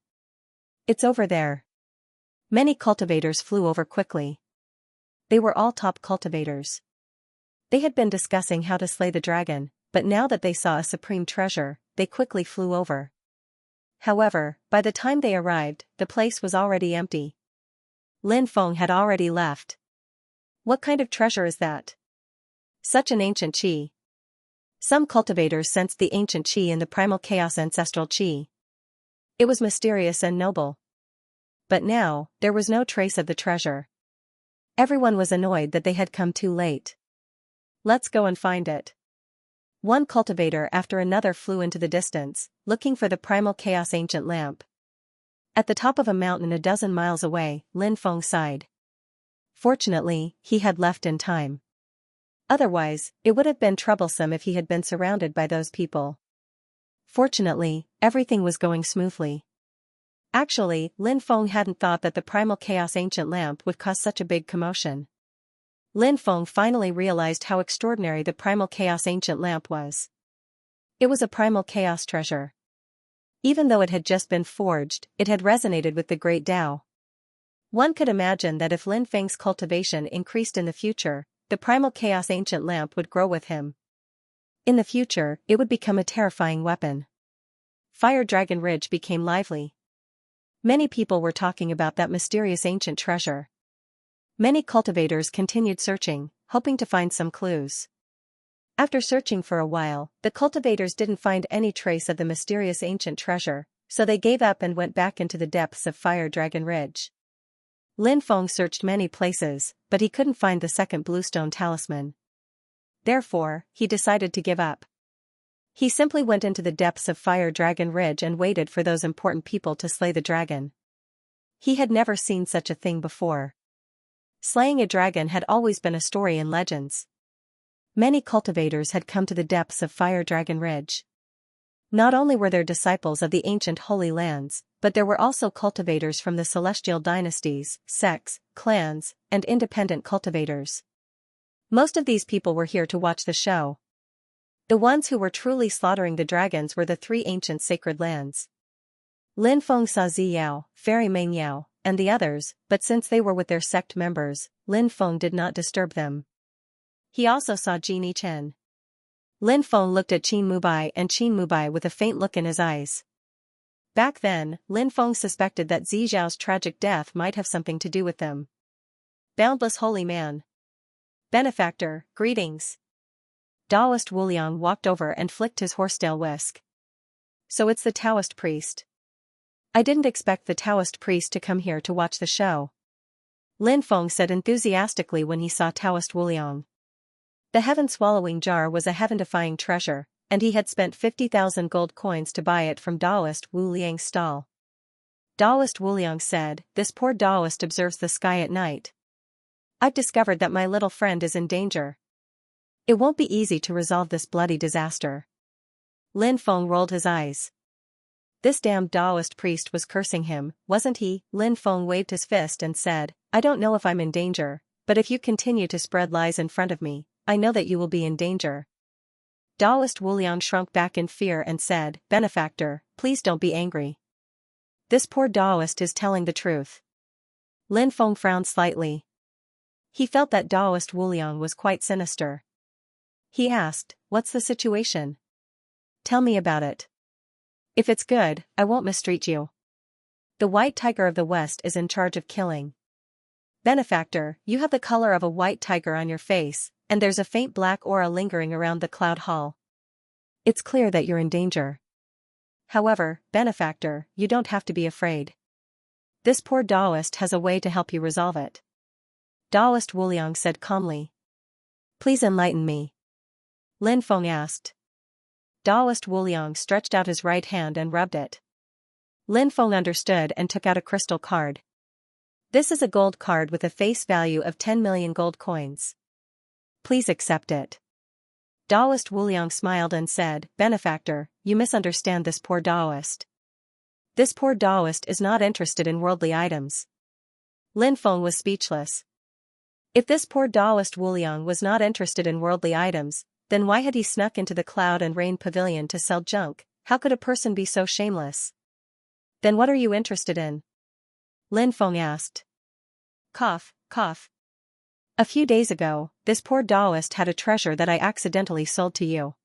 It's over there. Many cultivators flew over quickly. They were all top cultivators. They had been discussing how to slay the dragon, but now that they saw a supreme treasure, they quickly flew over. However, by the time they arrived, the place was already empty. Lin Feng had already left. What kind of treasure is that? Such an ancient qi. Some cultivators sensed the ancient qi in the primal chaos ancestral qi. It was mysterious and noble. But now, there was no trace of the treasure. Everyone was annoyed that they had come too late. Let's go and find it. One cultivator after another flew into the distance, looking for the primal chaos ancient lamp. At the top of a mountain a dozen miles away, Lin Feng sighed. Fortunately, he had left in time. Otherwise, it would have been troublesome if he had been surrounded by those people. Fortunately, everything was going smoothly. Actually, Lin Feng hadn't thought that the primal chaos ancient lamp would cause such a big commotion. Lin Feng finally realized how extraordinary the primal chaos ancient lamp was. It was a primal chaos treasure. Even though it had just been forged, it had resonated with the great Tao. One could imagine that if Lin Feng's cultivation increased in the future, the primal chaos ancient lamp would grow with him. In the future, it would become a terrifying weapon. Fire Dragon Ridge became lively. Many people were talking about that mysterious ancient treasure. Many cultivators continued searching, hoping to find some clues. After searching for a while, the cultivators didn't find any trace of the mysterious ancient treasure, so they gave up and went back into the depths of Fire Dragon Ridge. Lin Feng searched many places, but he couldn't find the second bluestone talisman. Therefore, he decided to give up. He simply went into the depths of Fire Dragon Ridge and waited for those important people to slay the dragon. He had never seen such a thing before. Slaying a dragon had always been a story in legends. Many cultivators had come to the depths of Fire Dragon Ridge. Not only were there disciples of the ancient Holy Lands, but there were also cultivators from the celestial dynasties, sects, clans, and independent cultivators. Most of these people were here to watch the show. The ones who were truly slaughtering the dragons were the 3 ancient sacred lands. Lin Feng saw Ziyao, Fairy Mengyao, and the others, but since they were with their sect members, Lin Feng did not disturb them. He also saw Jin Chen. Lin Feng looked at Qin Mubai and Qin Mubai with a faint look in his eyes. Back then, Lin Feng suspected that Zijiao's tragic death might have something to do with them. Boundless holy man. Benefactor, greetings. Taoist Wuliang walked over and flicked his horsetail whisk. So it's the Taoist priest. I didn't expect the Taoist priest to come here to watch the show. Lin Feng said enthusiastically when he saw Taoist Wuliang. The heaven-swallowing jar was a heaven-defying treasure, and he had spent 50,000 gold coins to buy it from Taoist Wu Liang's stall. Taoist Wu Liang said, "This poor Taoist observes the sky at night. I've discovered that my little friend is in danger. It won't be easy to resolve this bloody disaster." Lin Feng rolled his eyes. This damned Taoist priest was cursing him, wasn't he? Lin Feng waved his fist and said, "I don't know if I'm in danger, but if you continue to spread lies in front of me, I know that you will be in danger." Taoist Wuliang shrunk back in fear and said, "Benefactor, please don't be angry. This poor Taoist is telling the truth." Lin Feng frowned slightly. He felt that Taoist Wuliang was quite sinister. He asked, "What's the situation? Tell me about it. If it's good, I won't mistreat you. The white tiger of the West is in charge of killing." "Benefactor, you have the color of a white tiger on your face, and there's a faint black aura lingering around the cloud hall. It's clear that you're in danger. However, Benefactor, you don't have to be afraid. This poor Taoist has a way to help you resolve it." Daoist Wuliang said calmly. Please enlighten me. Lin Feng asked. Daoist Wuliang stretched out his right hand and rubbed it. Lin Feng understood and took out a crystal card. This is a gold card with a face value of 10 million gold coins. Please accept it. Daoist Wuliang smiled and said, Benefactor, you misunderstand this poor Daoist. This poor Daoist is not interested in worldly items. Lin Feng was speechless. If this poor Daoist Wuliang was not interested in worldly items, then why had he snuck into the Cloud and Rain Pavilion to sell junk? How could a person be so shameless? Then what are you interested in? Lin Feng asked. Cough, cough. A few days ago, this poor Daoist had a treasure that I accidentally sold to you.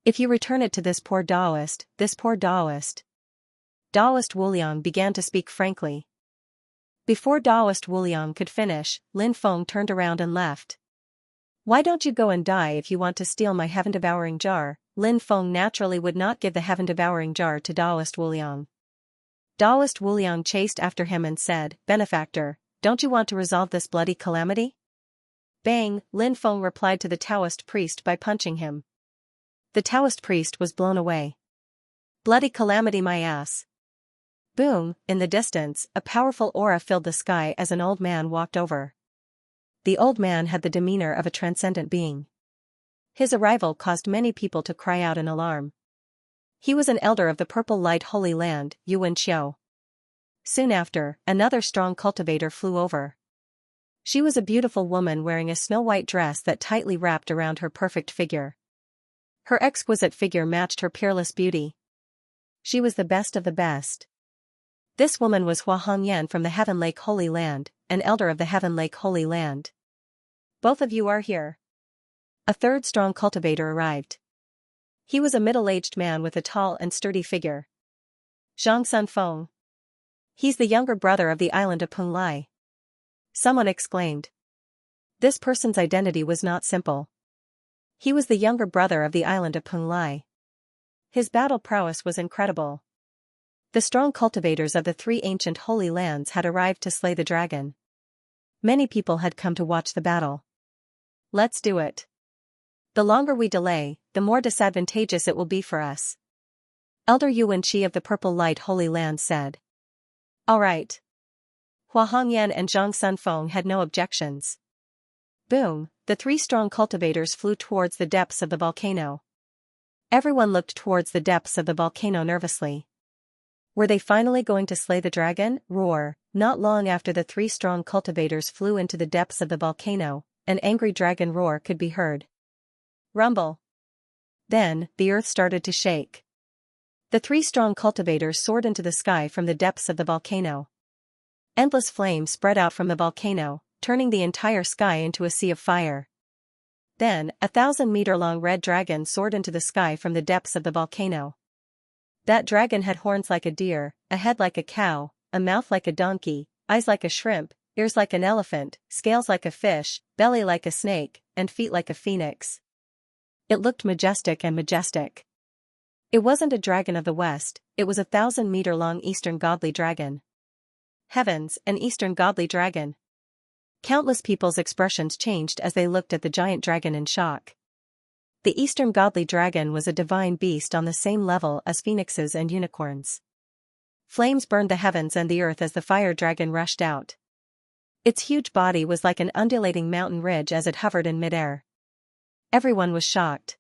If you return it to this poor Daoist. Daoist Wuliang began to speak frankly. Before Daoist Wuliang could finish, Lin Feng turned around and left. Why don't you go and die if you want to steal my heaven-devouring jar? Lin Feng naturally would not give the heaven-devouring jar to Daoist Wuliang. Daoist Wuliang chased after him and said, Benefactor, don't you want to resolve this bloody calamity? Bang, Lin Feng replied to the Taoist priest by punching him. The Taoist priest was blown away. Bloody calamity my ass. Boom, in the distance, a powerful aura filled the sky as an old man walked over. The old man had the demeanor of a transcendent being. His arrival caused many people to cry out in alarm. He was an elder of the Purple Light Holy Land, Yuan Qiu. Soon after, another strong cultivator flew over. She was a beautiful woman wearing a snow-white dress that tightly wrapped around her perfect figure. Her exquisite figure matched her peerless beauty. She was the best of the best. This woman was Hua Hongyan from the Heaven Lake Holy Land, an elder of the Heaven Lake Holy Land. Both of you are here. A third strong cultivator arrived. He was a middle-aged man with a tall and sturdy figure. Zhang Sunfeng. He's the younger brother of the island of Penglai. Someone exclaimed. This person's identity was not simple. He was the younger brother of the island of Penglai. His battle prowess was incredible. The strong cultivators of the three ancient holy lands had arrived to slay the dragon. Many people had come to watch the battle. Let's do it. The longer we delay, the more disadvantageous it will be for us. Elder Yuan Qi of the Purple Light Holy Land said. All right. Hua Hongyan and Zhang Sunfeng had no objections. Boom, the three strong cultivators flew towards the depths of the volcano. Everyone looked towards the depths of the volcano nervously. Were they finally going to slay the dragon? Roar! Not long after the three strong cultivators flew into the depths of the volcano, an angry dragon roar could be heard. Rumble. Then, the earth started to shake. The three strong cultivators soared into the sky from the depths of the volcano. Endless flames spread out from the volcano, turning the entire sky into a sea of fire. Then, a 1,000-meter-long red dragon soared into the sky from the depths of the volcano. That dragon had horns like a deer, a head like a cow, a mouth like a donkey, eyes like a shrimp, ears like an elephant, scales like a fish, belly like a snake, and feet like a phoenix. It looked majestic and majestic. It wasn't a dragon of the west, it was a 1,000-meter-long eastern godly dragon. Heavens, an eastern godly dragon. Countless people's expressions changed as they looked at the giant dragon in shock. The eastern godly dragon was a divine beast on the same level as phoenixes and unicorns. Flames burned the heavens and the earth as the fire dragon rushed out. Its huge body was like an undulating mountain ridge as it hovered in midair. Everyone was shocked.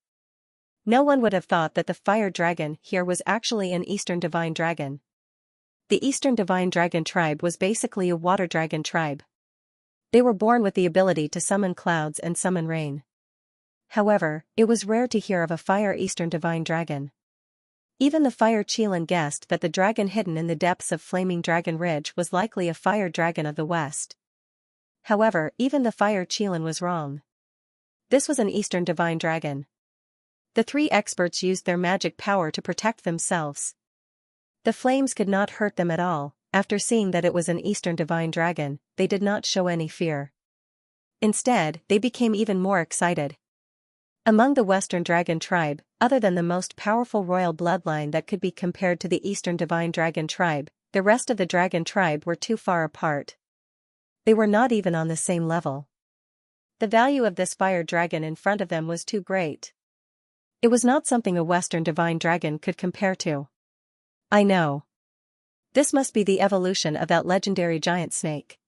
No one would have thought that the fire dragon here was actually an eastern divine dragon. The eastern divine dragon tribe was basically a water dragon tribe. They were born with the ability to summon clouds and summon rain. However, it was rare to hear of a fire eastern divine dragon. Even the fire Qilin guessed that the dragon hidden in the depths of Flaming Dragon Ridge was likely a fire dragon of the west. However, even the fire Qilin was wrong. This was an eastern divine dragon. The three experts used their magic power to protect themselves. The flames could not hurt them at all. After seeing that it was an eastern divine dragon, they did not show any fear. Instead, they became even more excited. Among the Western Dragon tribe, other than the most powerful royal bloodline that could be compared to the Eastern Divine Dragon tribe, the rest of the Dragon tribe were too far apart. They were not even on the same level. The value of this fire dragon in front of them was too great. It was not something a Western divine dragon could compare to. I know. This must be the evolution of that legendary giant snake,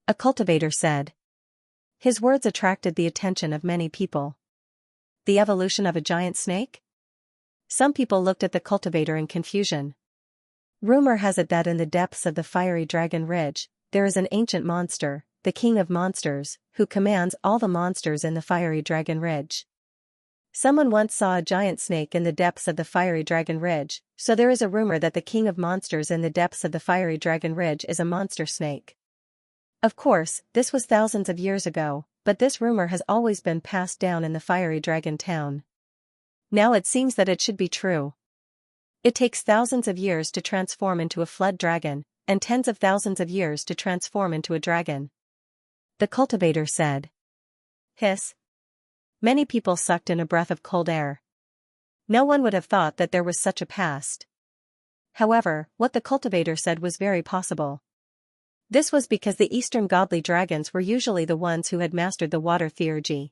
a cultivator said. His words attracted the attention of many people. The evolution of a giant snake? Some people looked at the cultivator in confusion. Rumor has it that in the depths of the fiery dragon ridge, there is an ancient monster, the king of monsters, who commands all the monsters in the fiery dragon ridge. Someone once saw a giant snake in the depths of the fiery dragon ridge, so there is a rumor that the king of monsters in the depths of the fiery dragon ridge is a monster snake. Of course, this was thousands of years ago, but this rumor has always been passed down in the fiery dragon town. Now it seems that it should be true. It takes thousands of years to transform into a flood dragon, and tens of thousands of years to transform into a dragon, the cultivator said. Hiss. Many people sucked in a breath of cold air. No one would have thought that there was such a past. However, what the cultivator said was very possible. This was because the Eastern godly dragons were usually the ones who had mastered the water theurgy.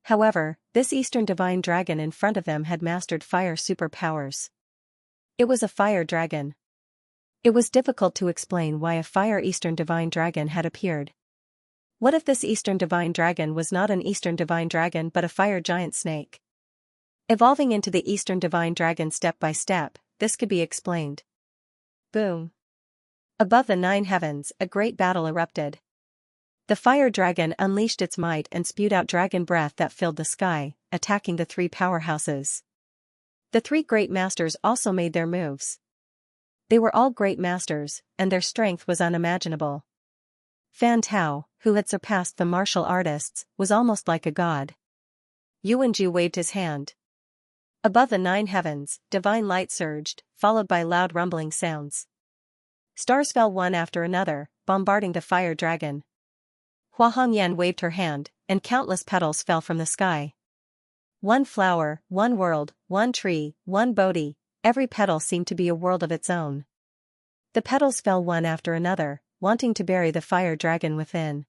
However, this Eastern divine dragon in front of them had mastered fire superpowers. It was a fire dragon. It was difficult to explain why a fire Eastern divine dragon had appeared. What if this Eastern divine dragon was not an Eastern divine dragon but a fire giant snake? Evolving into the Eastern divine dragon step by step, this could be explained. Boom. Above the 9 heavens, a great battle erupted. The fire dragon unleashed its might and spewed out dragon breath that filled the sky, attacking the 3 powerhouses. The 3 great masters also made their moves. They were all great masters, and their strength was unimaginable. Fan Tao, who had surpassed the martial artists, was almost like a god. Yuanju waved his hand. Above the 9 heavens, divine light surged, followed by loud rumbling sounds. Stars fell one after another, bombarding the fire dragon. Hua Hongyan waved her hand, and countless petals fell from the sky. One flower, one world, one tree, one Bodhi, every petal seemed to be a world of its own. The petals fell one after another, wanting to bury the fire dragon within.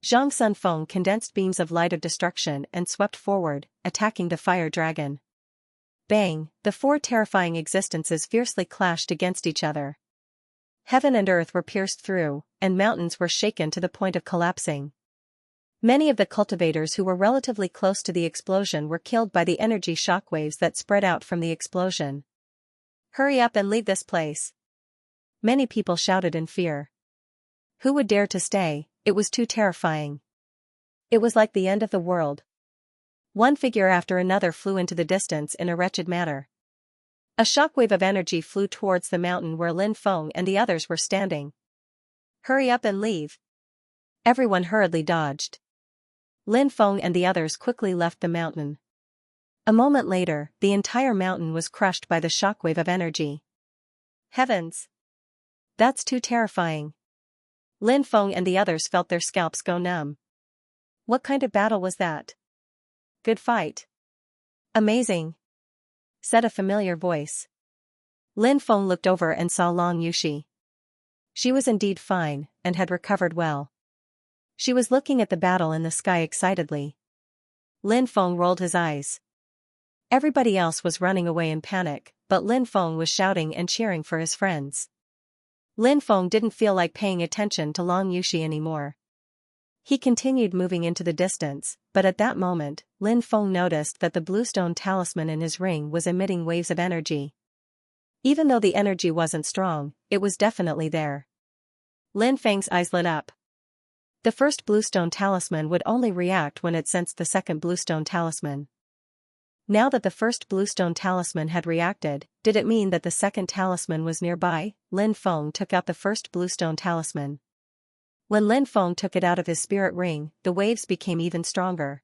Zhang Sun Feng condensed beams of light of destruction and swept forward, attacking the fire dragon. Bang, the 4 terrifying existences fiercely clashed against each other. Heaven and earth were pierced through, and mountains were shaken to the point of collapsing. Many of the cultivators who were relatively close to the explosion were killed by the energy shockwaves that spread out from the explosion. Hurry up and leave this place. Many people shouted in fear. Who would dare to stay? It was too terrifying. It was like the end of the world. One figure after another flew into the distance in a wretched manner. A shockwave of energy flew towards the mountain where Lin Feng and the others were standing. Hurry up and leave. Everyone hurriedly dodged. Lin Feng and the others quickly left the mountain. A moment later, the entire mountain was crushed by the shockwave of energy. Heavens! That's too terrifying. Lin Feng and the others felt their scalps go numb. What kind of battle was that? Good fight. Amazing, said a familiar voice. Lin Feng looked over and saw Long Yushi. She was indeed fine, and had recovered well. She was looking at the battle in the sky excitedly. Lin Feng rolled his eyes. Everybody else was running away in panic, but Lin Feng was shouting and cheering for his friends. Lin Feng didn't feel like paying attention to Long Yushi anymore. He continued moving into the distance, but at that moment, Lin Feng noticed that the bluestone talisman in his ring was emitting waves of energy. Even though the energy wasn't strong, it was definitely there. Lin Feng's eyes lit up. The first bluestone talisman would only react when it sensed the second bluestone talisman. Now that the first bluestone talisman had reacted, did it mean that the second talisman was nearby? Lin Feng took out the first bluestone talisman. When Lin Feng took it out of his spirit ring, the waves became even stronger.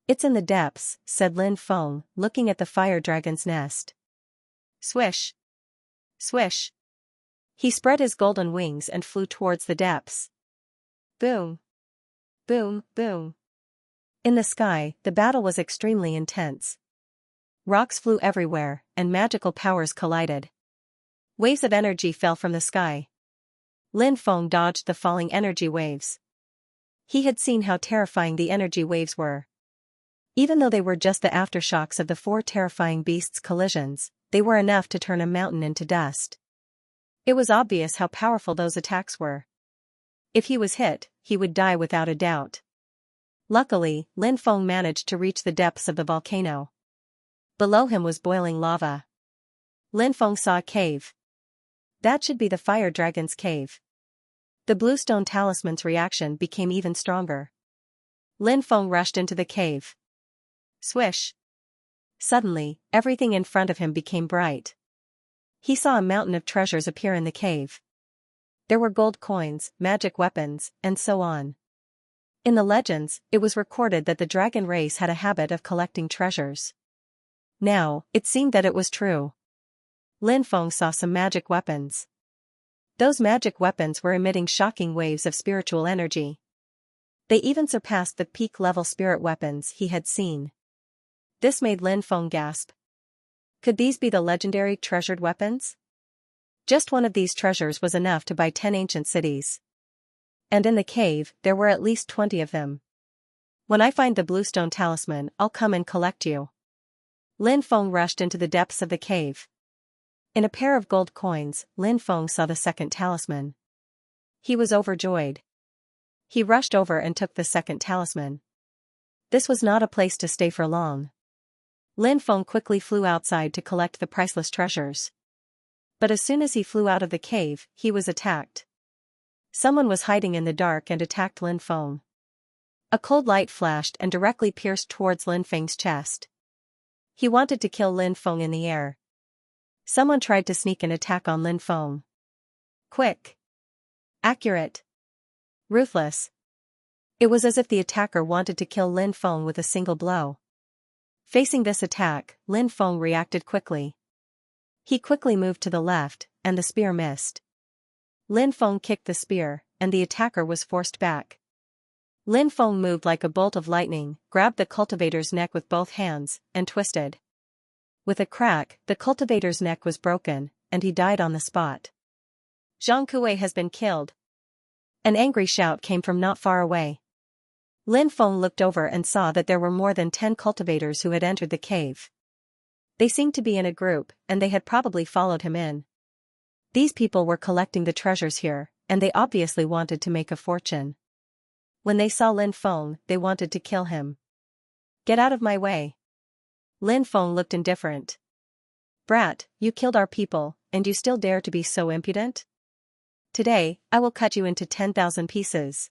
It's in the depths, said Lin Feng, looking at the fire dragon's nest. Swish! Swish! He spread his golden wings and flew towards the depths. Boom! Boom, boom! In the sky, the battle was extremely intense. Rocks flew everywhere, and magical powers collided. Waves of energy fell from the sky. Lin Feng dodged the falling energy waves. He had seen how terrifying the energy waves were. Even though they were just the aftershocks of the four terrifying beasts' collisions, they were enough to turn a mountain into dust. It was obvious how powerful those attacks were. If he was hit, he would die without a doubt. Luckily, Lin Feng managed to reach the depths of the volcano. Below him was boiling lava. Lin Feng saw a cave. That should be the fire dragon's cave. The bluestone talisman's reaction became even stronger. Lin Feng rushed into the cave. Swish! Suddenly, everything in front of him became bright. He saw a mountain of treasures appear in the cave. There were gold coins, magic weapons, and so on. In the legends, it was recorded that the dragon race had a habit of collecting treasures. Now, it seemed that it was true. Lin Feng saw some magic weapons. Those magic weapons were emitting shocking waves of spiritual energy. They even surpassed the peak-level spirit weapons he had seen. This made Lin Feng gasp. Could these be the legendary treasured weapons? Just one of these treasures was enough to buy 10 ancient cities. And in the cave, there were at least 20 of them. When I find the bluestone talisman, I'll come and collect you. Lin Feng rushed into the depths of the cave. In a pair of gold coins, Lin Feng saw the second talisman. He was overjoyed. He rushed over and took the second talisman. This was not a place to stay for long. Lin Feng quickly flew outside to collect the priceless treasures. But as soon as he flew out of the cave, he was attacked. Someone was hiding in the dark and attacked Lin Feng. A cold light flashed and directly pierced towards Lin Feng's chest. He wanted to kill Lin Feng in the air. Someone tried to sneak an attack on Lin Feng. Quick. Accurate. Ruthless. It was as if the attacker wanted to kill Lin Feng with a single blow. Facing this attack, Lin Feng reacted quickly. He quickly moved to the left, and the spear missed. Lin Feng kicked the spear, and the attacker was forced back. Lin Feng moved like a bolt of lightning, grabbed the cultivator's neck with both hands, and twisted. With a crack, the cultivator's neck was broken, and he died on the spot. Xianxia has been killed. An angry shout came from not far away. Lin Feng looked over and saw that there were more than 10 cultivators who had entered the cave. They seemed to be in a group, and they had probably followed him in. These people were collecting the treasures here, and they obviously wanted to make a fortune. When they saw Lin Feng, they wanted to kill him. Get out of my way. Lin Feng looked indifferent. Brat, you killed our people, and you still dare to be so impudent? Today, I will cut you into 10,000 pieces.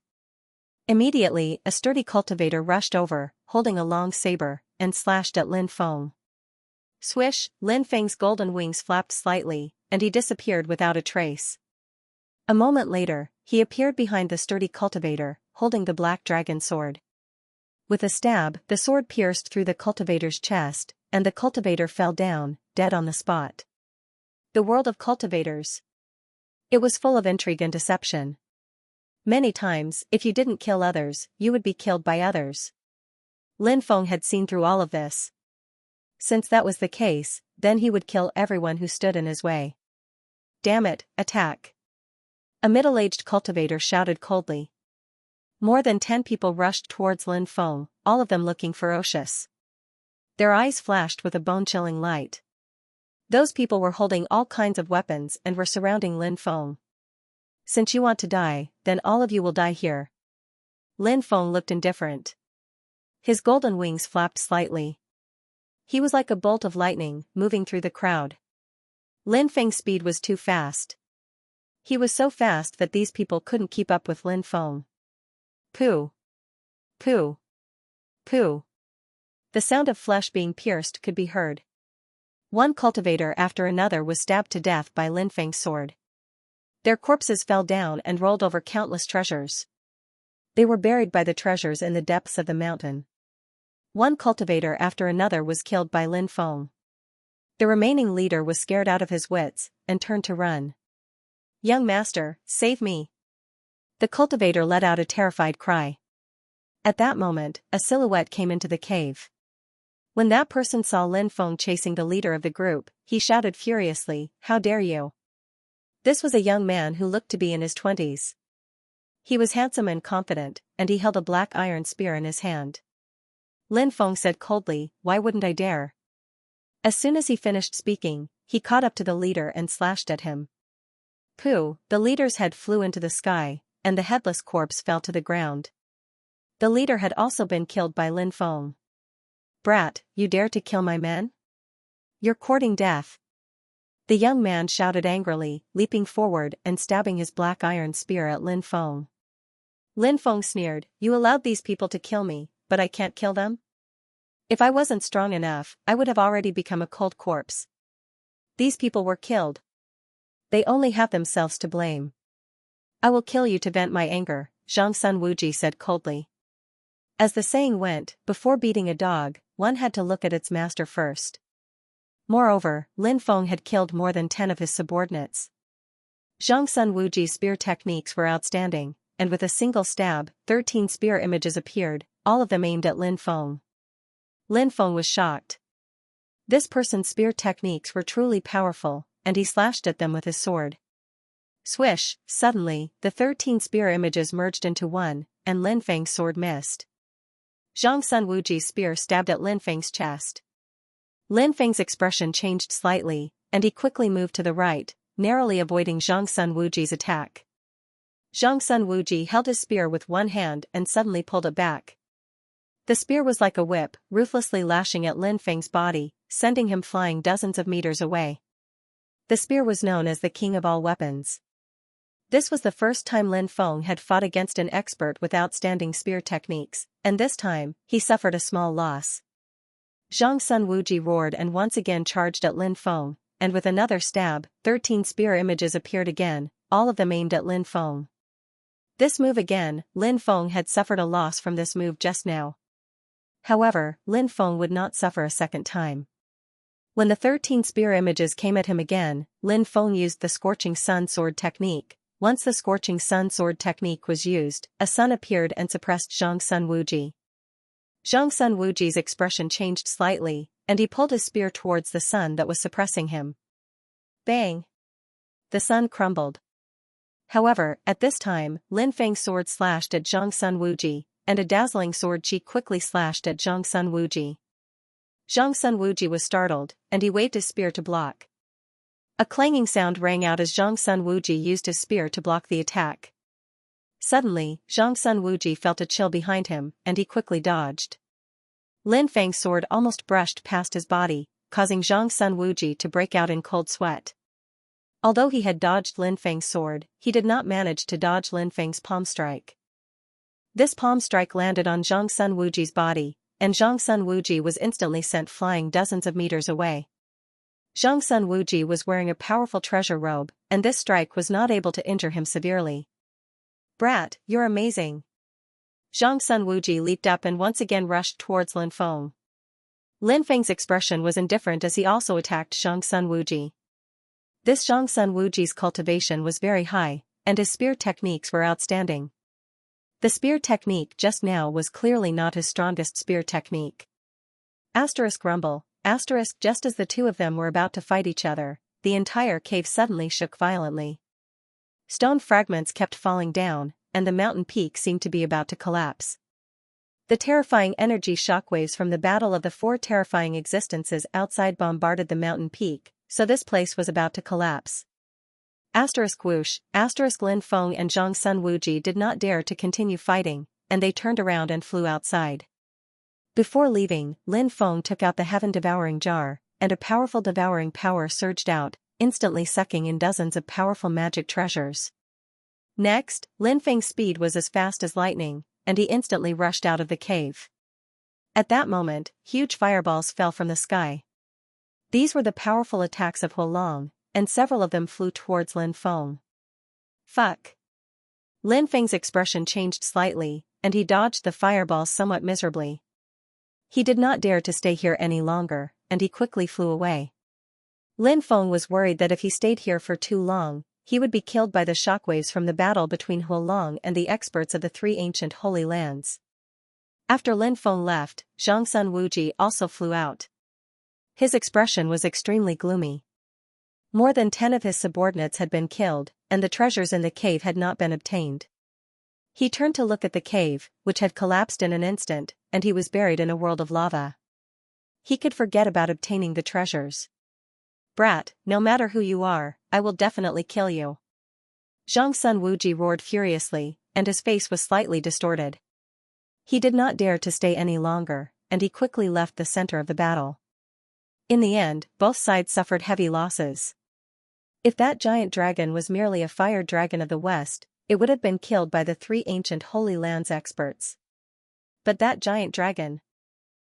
Immediately, a sturdy cultivator rushed over, holding a long saber, and slashed at Lin Feng. Swish, Lin Feng's golden wings flapped slightly, and he disappeared without a trace. A moment later, he appeared behind the sturdy cultivator, holding the black dragon sword. With a stab, the sword pierced through the cultivator's chest, and the cultivator fell down, dead on the spot. The world of cultivators. It was full of intrigue and deception. Many times, if you didn't kill others, you would be killed by others. Lin Feng had seen through all of this. Since that was the case, then he would kill everyone who stood in his way. Damn it, attack! A middle-aged cultivator shouted coldly. More than 10 people rushed towards Lin Feng, all of them looking ferocious. Their eyes flashed with a bone-chilling light. Those people were holding all kinds of weapons and were surrounding Lin Feng. Since you want to die, then all of you will die here. Lin Feng looked indifferent. His golden wings flapped slightly. He was like a bolt of lightning, moving through the crowd. Lin Feng's speed was too fast. He was so fast that these people couldn't keep up with Lin Feng. Pooh! Pooh! Pooh! The sound of flesh being pierced could be heard. One cultivator after another was stabbed to death by Lin Feng's sword. Their corpses fell down and rolled over countless treasures. They were buried by the treasures in the depths of the mountain. One cultivator after another was killed by Lin Feng. The remaining leader was scared out of his wits, and turned to run. Young master, save me! The cultivator let out a terrified cry. At that moment, a silhouette came into the cave. When that person saw Lin Feng chasing the leader of the group, he shouted furiously, "How dare you! This was a young man who looked to be in his 20s. He was handsome and confident, and he held a black iron spear in his hand. Lin Feng said coldly, "Why wouldn't I dare?" As soon as he finished speaking, he caught up to the leader and slashed at him. Pooh! The leader's head flew into the sky, and the headless corpse fell to the ground. The leader had also been killed by Lin Feng. "Brat, you dare to kill my men? You're courting death." The young man shouted angrily, leaping forward and stabbing his black iron spear at Lin Feng. Lin Feng sneered, "You allowed these people to kill me, but I can't kill them? If I wasn't strong enough, I would have already become a cold corpse. These people were killed. They only have themselves to blame. I will kill you to vent my anger," Zhang Sun Wuji said coldly. As the saying went, before beating a dog, one had to look at its master first. Moreover, Lin Feng had killed more than 10 of his subordinates. Zhang Sun Wuji's spear techniques were outstanding, and with a single stab, 13 spear images appeared, all of them aimed at Lin Feng. Lin Feng was shocked. This person's spear techniques were truly powerful, and he slashed at them with his sword. Swish! Suddenly, the 13 spear images merged into one, and Lin Feng's sword missed. Zhang Sun Wuji's spear stabbed at Lin Feng's chest. Lin Feng's expression changed slightly, and he quickly moved to the right, narrowly avoiding Zhang Sun Wuji's attack. Zhang Sun Wuji held his spear with one hand and suddenly pulled it back. The spear was like a whip, ruthlessly lashing at Lin Feng's body, sending him flying dozens of meters away. The spear was known as the king of all weapons. This was the first time Lin Feng had fought against an expert with outstanding spear techniques, and this time, he suffered a small loss. Zhang Sun Wuji roared and once again charged at Lin Feng, and with another stab, 13 spear images appeared again, all of them aimed at Lin Feng. This move again, Lin Feng had suffered a loss from this move just now. However, Lin Feng would not suffer a second time. When the 13 spear images came at him again, Lin Feng used the Scorching Sun sword technique. Once the Scorching Sun sword technique was used, a sun appeared and suppressed Zhang Sun Wuji. Zhang Sun Wuji's expression changed slightly, and he pulled his spear towards the sun that was suppressing him. Bang! The sun crumbled. However, at this time, Lin Feng's sword slashed at Zhang Sun Wuji, and a dazzling sword chi quickly slashed at Zhang Sun Wuji. Zhang Sun Wuji was startled, and he waved his spear to block. A clanging sound rang out as Zhang Sun Wuji used his spear to block the attack. Suddenly, Zhang Sun Wuji felt a chill behind him, and he quickly dodged. Lin Feng's sword almost brushed past his body, causing Zhang Sun Wuji to break out in cold sweat. Although he had dodged Lin Feng's sword, he did not manage to dodge Lin Feng's palm strike. This palm strike landed on Zhang Sun Wuji's body, and Zhang Sun Wuji was instantly sent flying dozens of meters away. Zhang Sun Wuji was wearing a powerful treasure robe, and this strike was not able to injure him severely. "Brat, you're amazing." Zhang Sun Wuji leaped up and once again rushed towards Lin Feng. Lin Feng's expression was indifferent as he also attacked Zhang Sun Wuji. This Zhang Sun Wuji's cultivation was very high, and his spear techniques were outstanding. The spear technique just now was clearly not his strongest spear technique. Asterisk rumble, asterisk just as the two of them were about to fight each other, the entire cave suddenly shook violently. Stone fragments kept falling down, and the mountain peak seemed to be about to collapse. The terrifying energy shockwaves from the battle of the 4 terrifying existences outside bombarded the mountain peak, so this place was about to collapse. Asterisk whoosh, asterisk Lin Feng and Zhang Sun Wuji did not dare to continue fighting, and they turned around and flew outside. Before leaving, Lin Feng took out the heaven-devouring jar, and a powerful devouring power surged out, instantly sucking in dozens of powerful magic treasures. Next, Lin Feng's speed was as fast as lightning, and he instantly rushed out of the cave. At that moment, huge fireballs fell from the sky. These were the powerful attacks of Huolong, and several of them flew towards Lin Feng. Fuck! Lin Feng's expression changed slightly, and he dodged the fireballs somewhat miserably. He did not dare to stay here any longer, and he quickly flew away. Lin Feng was worried that if he stayed here for too long, he would be killed by the shockwaves from the battle between Huolong and the experts of the 3 ancient holy lands. After Lin Feng left, Zhang Sun Wuji also flew out. His expression was extremely gloomy. More than 10 of his subordinates had been killed, and the treasures in the cave had not been obtained. He turned to look at the cave, which had collapsed in an instant, and he was buried in a world of lava. He could forget about obtaining the treasures. "Brat, no matter who you are, I will definitely kill you." Zhang Sun Wuji roared furiously, and his face was slightly distorted. He did not dare to stay any longer, and he quickly left the center of the battle. In the end, both sides suffered heavy losses. If that giant dragon was merely a fire dragon of the West, it would have been killed by the 3 ancient Holy Lands experts. But that giant dragon.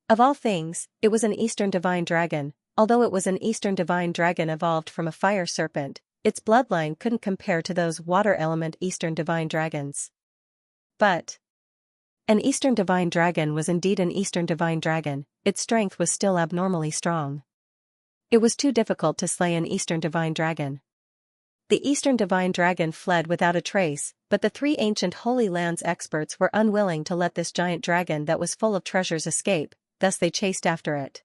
Of all things, it was an Eastern divine dragon. Although it was an Eastern divine dragon evolved from a fire serpent, its bloodline couldn't compare to those water element Eastern divine dragons. But an Eastern divine dragon was indeed an Eastern divine dragon. Its strength was still abnormally strong. It was too difficult to slay an Eastern divine dragon. The Eastern divine dragon fled without a trace, but the 3 ancient Holy Lands experts were unwilling to let this giant dragon that was full of treasures escape, thus they chased after it.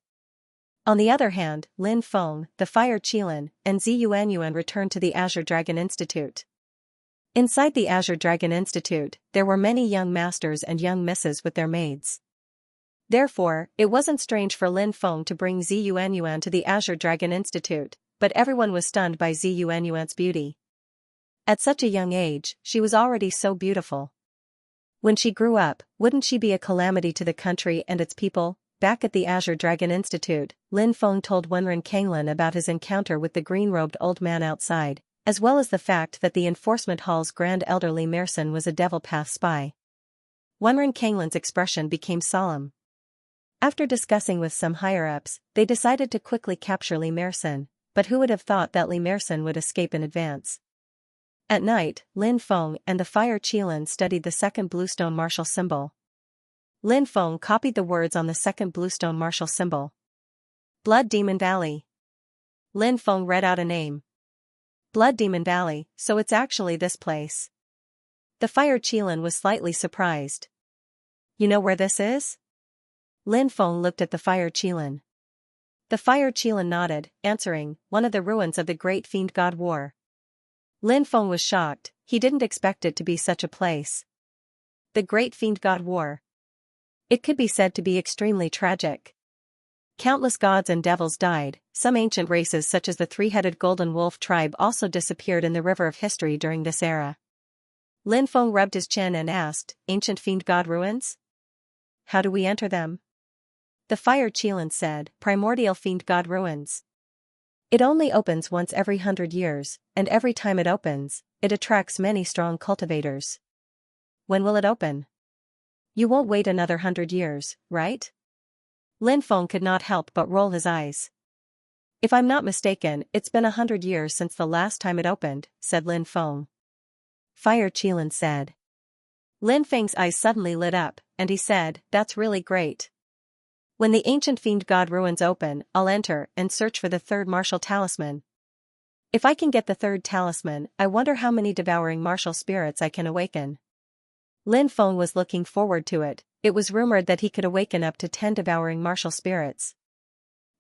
On the other hand, Lin Feng, the Fire Qilin, and Zi Yuanyuan returned to the Azure Dragon Institute. Inside the Azure Dragon Institute, there were many young masters and young misses with their maids. Therefore, it wasn't strange for Lin Feng to bring Zi Yuanyuan to the Azure Dragon Institute, but everyone was stunned by Zi Yuanyuan's beauty. At such a young age, she was already so beautiful. When she grew up, wouldn't she be a calamity to the country and its people? Back at the Azure Dragon Institute, Lin Feng told Wenren Kanglin about his encounter with the green-robed old man outside, as well as the fact that the enforcement hall's grand elderly Merson was a Devil Path spy. Wenren Kanglin's expression became solemn. After discussing with some higher-ups, they decided to quickly capture Li Merson, but who would have thought that Li Merson would escape in advance? At night, Lin Feng and the Fire Qilin studied the second bluestone martial symbol. Lin Feng copied the words on the second bluestone martial symbol. Blood Demon Valley. Lin Feng read out a name. Blood Demon Valley, so it's actually this place. The Fire Qilin was slightly surprised. "You know where this is?" Lin Feng looked at the Fire Qilin. The Fire Qilin nodded, answering, "One of the ruins of the Great Fiend God War." Lin Feng was shocked. He didn't expect it to be such a place. The Great Fiend God War. It could be said to be extremely tragic. Countless gods and devils died. Some ancient races such as the 3-headed Golden Wolf tribe also disappeared in the river of history during this era. Lin Feng rubbed his chin and asked, "Ancient Fiend God ruins? How do we enter them?" The Fire Qilin said, "Primordial Fiend God ruins. It only opens once every 100 years, and every time it opens, it attracts many strong cultivators." "When will it open?" "You won't wait another 100 years, right?" Lin Feng could not help but roll his eyes. "If I'm not mistaken, it's been 100 years since the last time it opened," said Lin Feng. Fire Qilin said. Lin Feng's eyes suddenly lit up, and he said, "That's really great. When the ancient fiend god ruins open, I'll enter and search for the 3rd martial talisman. If I can get the 3rd talisman, I wonder how many devouring martial spirits I can awaken." Lin Feng was looking forward to it. It was rumored that he could awaken up to 10 devouring martial spirits.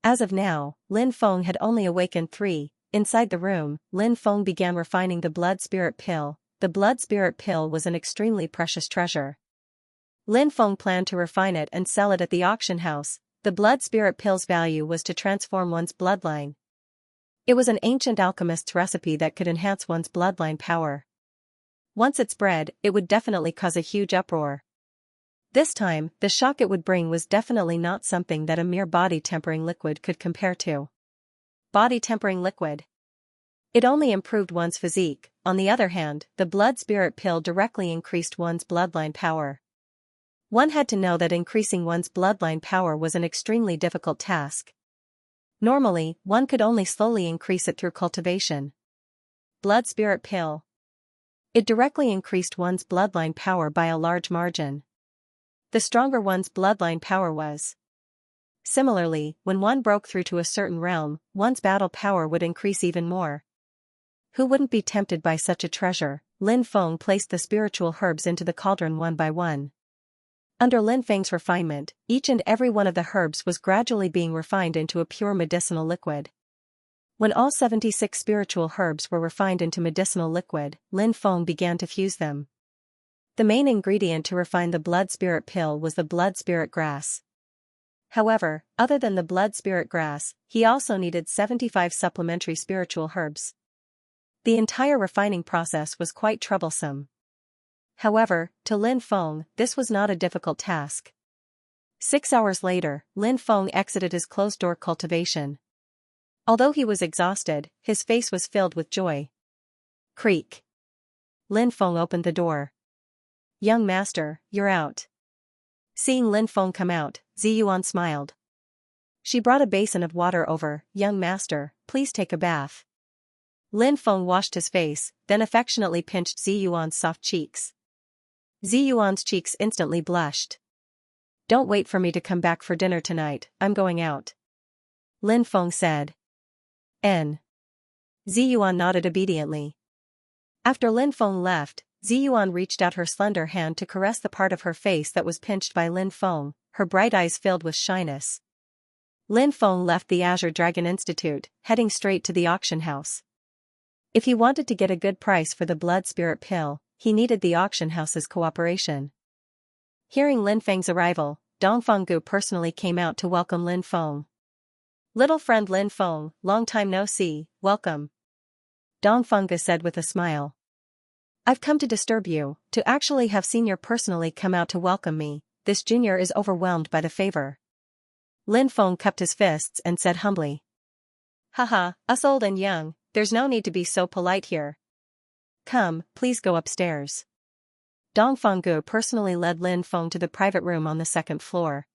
As of now, Lin Feng had only awakened 3. Inside the room, Lin Feng began refining the blood spirit pill. The blood spirit pill was an extremely precious treasure. Lin Feng planned to refine it and sell it at the auction house. The blood spirit pill's value was to transform one's bloodline. It was an ancient alchemist's recipe that could enhance one's bloodline power. Once it's bred, it would definitely cause a huge uproar. This time, the shock it would bring was definitely not something that a mere body-tempering liquid could compare to. Body-tempering liquid. It only improved one's physique. On the other hand, the blood spirit pill directly increased one's bloodline power. One had to know that increasing one's bloodline power was an extremely difficult task. Normally, one could only slowly increase it through cultivation. Blood spirit pill. It directly increased one's bloodline power by a large margin. The stronger one's bloodline power was. Similarly, when one broke through to a certain realm, one's battle power would increase even more. Who wouldn't be tempted by such a treasure? Lin Feng placed the spiritual herbs into the cauldron one by one. Under Lin Feng's refinement, each and every one of the herbs was gradually being refined into a pure medicinal liquid. When all 76 spiritual herbs were refined into medicinal liquid, Lin Feng began to fuse them. The main ingredient to refine the blood spirit pill was the blood spirit grass. However, other than the blood spirit grass, he also needed 75 supplementary spiritual herbs. The entire refining process was quite troublesome. However, to Lin Feng, this was not a difficult task. 6 hours later, Lin Feng exited his closed-door cultivation. Although he was exhausted, his face was filled with joy. Creak. Lin Feng opened the door. "Young master, you're out." Seeing Lin Feng come out, Ziyuan smiled. She brought a basin of water over. "Young master, please take a bath." Lin Feng washed his face, then affectionately pinched Ziyuan's soft cheeks. Ziyuan's cheeks instantly blushed. "Don't wait for me to come back for dinner tonight, I'm going out," Lin Feng said. N. Ziyuan nodded obediently. After Lin Feng left, Ziyuan reached out her slender hand to caress the part of her face that was pinched by Lin Feng, her bright eyes filled with shyness. Lin Feng left the Azure Dragon Institute, heading straight to the auction house. If he wanted to get a good price for the blood spirit pill, he needed the auction house's cooperation. Hearing Lin Feng's arrival, Dongfanggu personally came out to welcome Lin Feng. "Little friend Lin Feng, long time no see, welcome," Dongfanggu said with a smile. "I've come to disturb you, to actually have Senior personally come out to welcome me. This junior is overwhelmed by the favor." Lin Feng cupped his fists and said humbly. "Haha, us old and young, there's no need to be so polite here. Come, please go upstairs." Dongfanggu personally led Lin Feng to the private room on the second floor.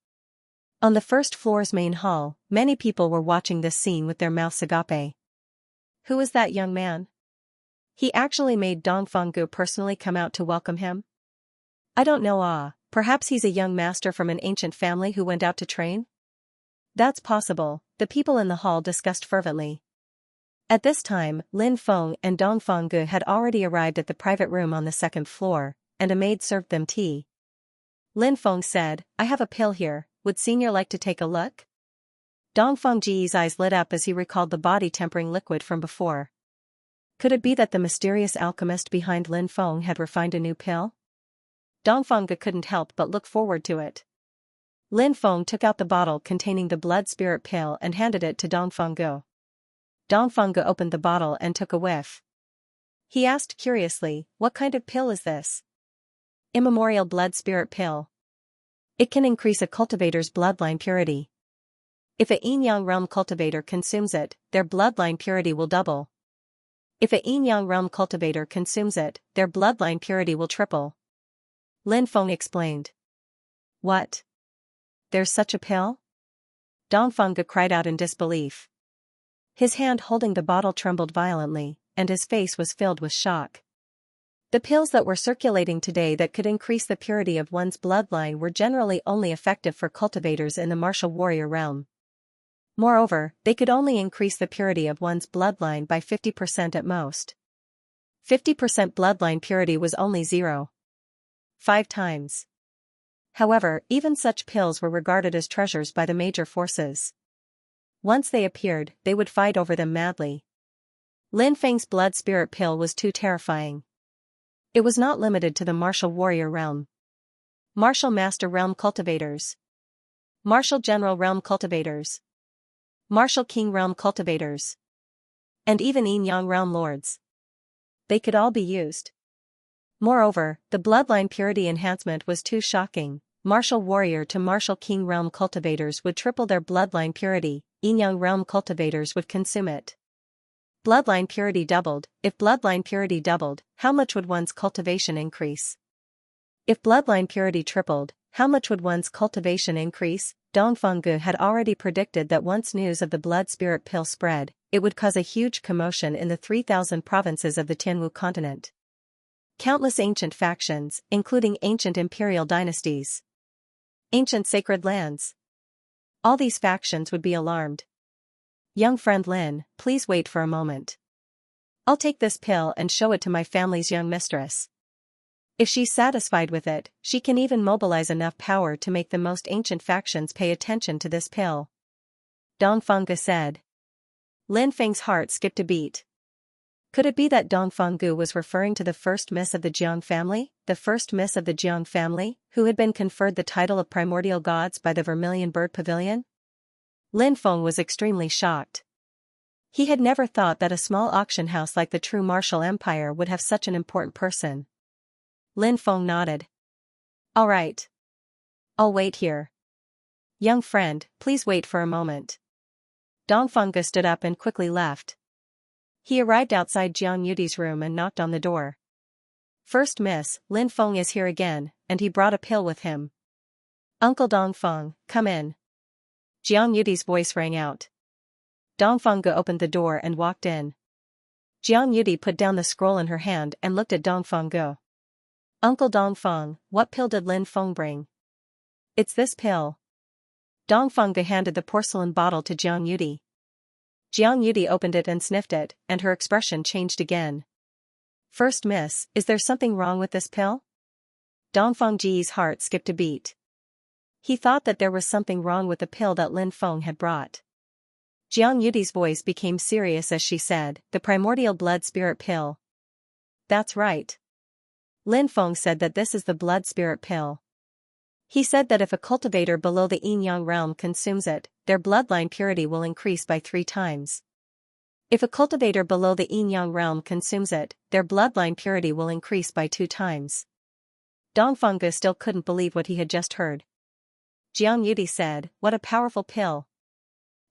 On the first floor's main hall, many people were watching this scene with their mouths agape. Who is that young man? He actually made Dongfanggu personally come out to welcome him? I don't know. Perhaps he's a young master from an ancient family who went out to train? That's possible, the people in the hall discussed fervently. At this time, Lin Feng and Dongfanggu had already arrived at the private room on the second floor, and a maid served them tea. Lin Feng said, "I have a pill here, would Senior like to take a look?" Dongfangji's eyes lit up as he recalled the body-tempering liquid from before. Could it be that the mysterious alchemist behind Lin Feng had refined a new pill? Dongfanggu couldn't help but look forward to it. Lin Feng took out the bottle containing the blood spirit pill and handed it to Dongfanggu. Dongfanggu opened the bottle and took a whiff. He asked curiously, "What kind of pill is this?" "Immemorial blood spirit pill. It can increase a cultivator's bloodline purity. If a yin-yang realm cultivator consumes it, their bloodline purity will double. If a yin-yang realm cultivator consumes it, their bloodline purity will triple," Lin Feng explained. "What? There's such a pill?" Dongfanggu cried out in disbelief. His hand holding the bottle trembled violently, and his face was filled with shock. The pills that were circulating today that could increase the purity of one's bloodline were generally only effective for cultivators in the martial warrior realm. Moreover, they could only increase the purity of one's bloodline by 50% at most. 50% bloodline purity was only 0.5 times. However, even such pills were regarded as treasures by the major forces. Once they appeared, they would fight over them madly. Lin Feng's blood spirit pill was too terrifying. It was not limited to the martial warrior realm. Martial master realm cultivators. Martial general realm cultivators. Martial king realm cultivators. And even yin-yang realm lords. They could all be used. Moreover, the bloodline purity enhancement was too shocking. Martial warrior to martial king realm cultivators would triple their bloodline purity, yin-yang realm cultivators would consume it. Bloodline purity doubled. If bloodline purity doubled, how much would one's cultivation increase? If bloodline purity tripled, how much would one's cultivation increase? Dongfanggu had already predicted that once news of the blood spirit pill spread, it would cause a huge commotion in the 3,000 provinces of the Tianwu continent. Countless ancient factions, including ancient imperial dynasties, ancient sacred lands. All these factions would be alarmed. "Young friend Lin, please wait for a moment. I'll take this pill and show it to my family's young mistress. If she's satisfied with it, she can even mobilize enough power to make the most ancient factions pay attention to this pill," Dongfanggu said. Lin Feng's heart skipped a beat. Could it be that Dongfang Gu was referring to the first miss of the Jiang family, who had been conferred the title of primordial gods by the Vermilion Bird Pavilion? Lin Feng was extremely shocked. He had never thought that a small auction house like the True Martial Empire would have such an important person. Lin Feng nodded. All right. I'll wait here. Young friend, please wait for a moment. Dongfang Gu stood up and quickly left. He arrived outside Jiang Yudi's room and knocked on the door. First miss, Lin Feng is here again, and he brought a pill with him. Uncle Dongfang, come in. Jiang Yudi's voice rang out. Dongfang Gu opened the door and walked in. Jiang Yudi put down the scroll in her hand and looked at Dongfang Gu. Uncle Dongfang, what pill did Lin Feng bring? It's this pill. Dongfang Gu handed the porcelain bottle to Jiang Yudi. Jiang Yudi opened it and sniffed it, and her expression changed again. First miss, is there something wrong with this pill? Dongfang Ji's heart skipped a beat. He thought that there was something wrong with the pill that Lin Feng had brought. Jiang Yudi's voice became serious as she said, the primordial blood spirit pill. That's right. Lin Feng said that this is the blood spirit pill. He said that if a cultivator below the yin-yang realm consumes it, their bloodline purity will increase by 3 times. If a cultivator below the yin-yang realm consumes it, their bloodline purity will increase by 2 times. Dongfang Gu still couldn't believe what he had just heard. Jiang Yudi said, what a powerful pill.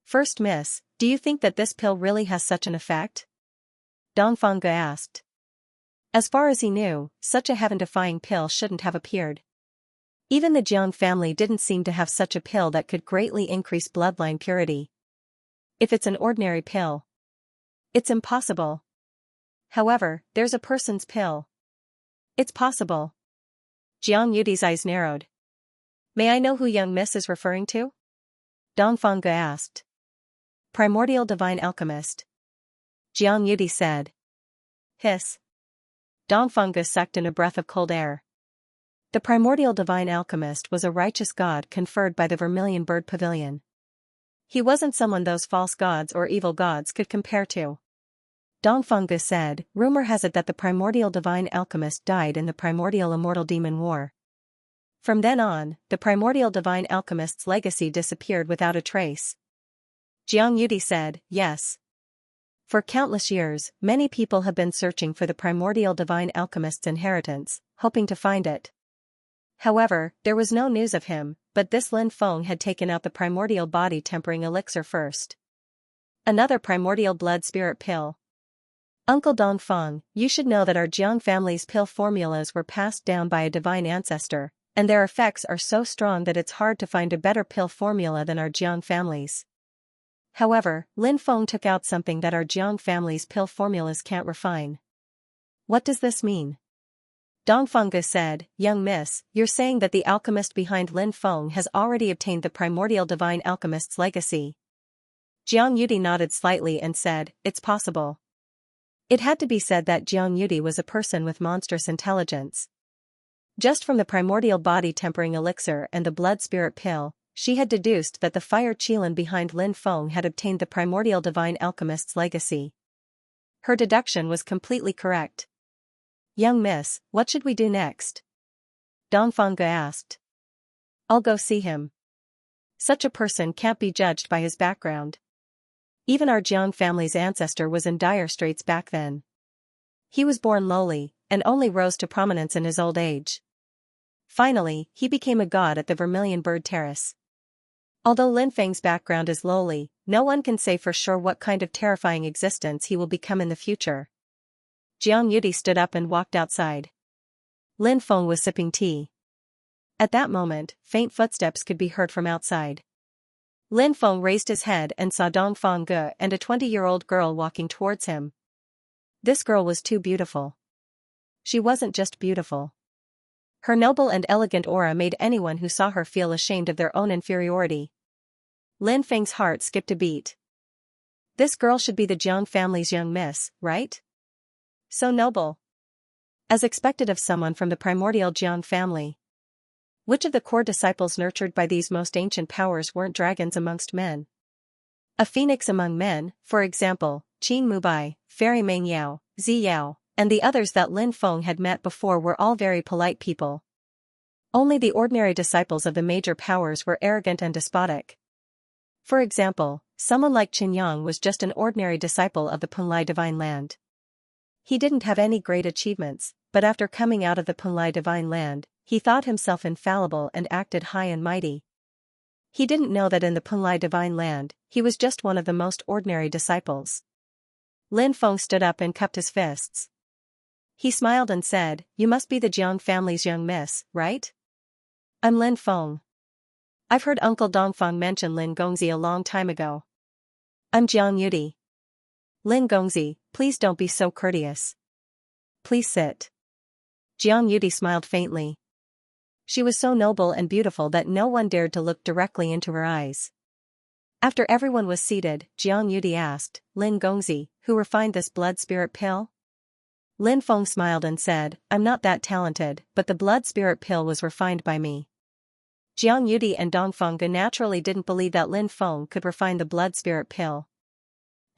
First miss, do you think that this pill really has such an effect? Dongfang Gu asked. As far as he knew, such a heaven-defying pill shouldn't have appeared. Even the Jiang family didn't seem to have such a pill that could greatly increase bloodline purity. If it's an ordinary pill, it's impossible. However, there's a person's pill. It's possible. Jiang Yudi's eyes narrowed. May I know who young miss is referring to? Dongfang Gu asked. Primordial Divine Alchemist. Jiang Yudi said. Hiss. Dongfang Gu sucked in a breath of cold air. The primordial divine alchemist was a righteous god conferred by the Vermilion Bird Pavilion. He wasn't someone those false gods or evil gods could compare to. Dongfang Gu said, rumor has it that the primordial divine alchemist died in the primordial immortal demon war. From then on, the primordial divine alchemist's legacy disappeared without a trace. Jiang Yudi said, yes. For countless years, many people have been searching for the primordial divine alchemist's inheritance, hoping to find it. However, there was no news of him, but this Lin Feng had taken out the primordial body-tempering elixir first. Another primordial blood spirit pill. Uncle Dongfang, you should know that our Jiang family's pill formulas were passed down by a divine ancestor, and their effects are so strong that it's hard to find a better pill formula than our Jiang family's. However, Lin Feng took out something that our Jiang family's pill formulas can't refine. What does this mean? Dongfang Gu said, young miss, you're saying that the alchemist behind Lin Feng has already obtained the primordial divine alchemist's legacy. Jiang Yudi nodded slightly and said, it's possible. It had to be said that Jiang Yudi was a person with monstrous intelligence. Just from the primordial body-tempering elixir and the blood spirit pill, she had deduced that the fire Qilin behind Lin Feng had obtained the primordial divine alchemist's legacy. Her deduction was completely correct. Young miss, what should we do next? Dongfang Gu asked. I'll go see him. Such a person can't be judged by his background. Even our Jiang family's ancestor was in dire straits back then. He was born lowly, and only rose to prominence in his old age. Finally, he became a god at the Vermilion Bird Terrace. Although Lin Feng's background is lowly, no one can say for sure what kind of terrifying existence he will become in the future. Jiang Yudi stood up and walked outside. Lin Feng was sipping tea. At that moment, faint footsteps could be heard from outside. Lin Feng raised his head and saw Dongfang Gu and a 20-year-old girl walking towards him. This girl was too beautiful. She wasn't just beautiful. Her noble and elegant aura made anyone who saw her feel ashamed of their own inferiority. Lin Feng's heart skipped a beat. This girl should be the Jiang family's young miss, right? So noble. As expected of someone from the primordial Jiang family. Which of the core disciples nurtured by these most ancient powers weren't dragons amongst men? A phoenix among men, for example, Qin Mubai, Fairy Meng Yao, Zi Yao, and the others that Lin Feng had met before were all very polite people. Only the ordinary disciples of the major powers were arrogant and despotic. For example, someone like Qin Yang was just an ordinary disciple of the Punlai Divine Land. He didn't have any great achievements, but after coming out of the Punlai Divine Land, he thought himself infallible and acted high and mighty. He didn't know that in the Punlai Divine Land, he was just one of the most ordinary disciples. Lin Feng stood up and cupped his fists. He smiled and said, "You must be the Jiang family's young miss, right? I'm Lin Feng. I've heard Uncle Dongfang mention Lin Gongzi a long time ago. I'm Jiang Yudi." "Lin Gongzi, please don't be so courteous. Please sit." Jiang Yudi smiled faintly. She was so noble and beautiful that no one dared to look directly into her eyes. After everyone was seated, Jiang Yudi asked, "Lin Gongzi, who refined this blood spirit pill?" Lin Feng smiled and said, "I'm not that talented, but the blood spirit pill was refined by me." Jiang Yudi and Dongfang naturally didn't believe that Lin Feng could refine the blood spirit pill.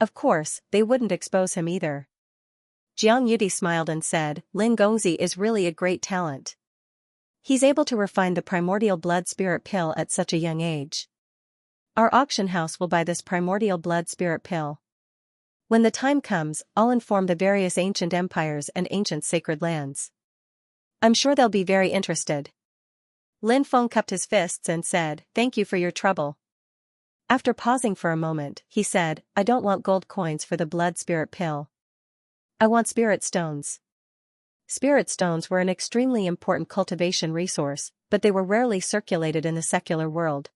Of course, they wouldn't expose him either. Jiang Yudi smiled and said, "Lin Gongzi is really a great talent. He's able to refine the primordial blood spirit pill at such a young age. Our auction house will buy this primordial blood spirit pill. When the time comes, I'll inform the various ancient empires and ancient sacred lands. I'm sure they'll be very interested." Lin Feng cupped his fists and said, "Thank you for your trouble." After pausing for a moment, he said, "I don't want gold coins for the blood spirit pill. I want spirit stones." Spirit stones were an extremely important cultivation resource, but they were rarely circulated in the secular world.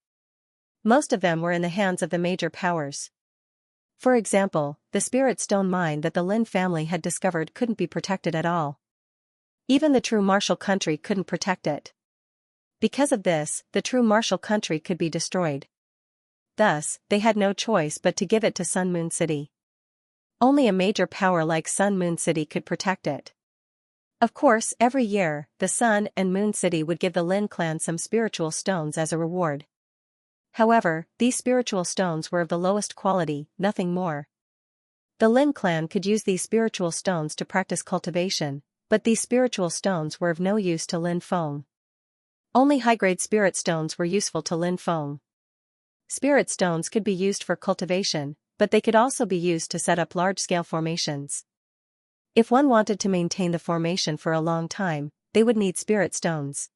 Most of them were in the hands of the major powers. For example, the spirit stone mine that the Lin family had discovered couldn't be protected at all. Even the true martial country couldn't protect it. Because of this, the true martial country could be destroyed. Thus, they had no choice but to give it to Sun Moon City. Only a major power like Sun Moon City could protect it. Of course, every year, the Sun and Moon City would give the Lin clan some spiritual stones as a reward. However, these spiritual stones were of the lowest quality, nothing more. The Lin clan could use these spiritual stones to practice cultivation, but these spiritual stones were of no use to Lin Feng. Only high-grade spirit stones were useful to Lin Feng. Spirit stones could be used for cultivation, but they could also be used to set up large-scale formations. If one wanted to maintain the formation for a long time, they would need spirit stones.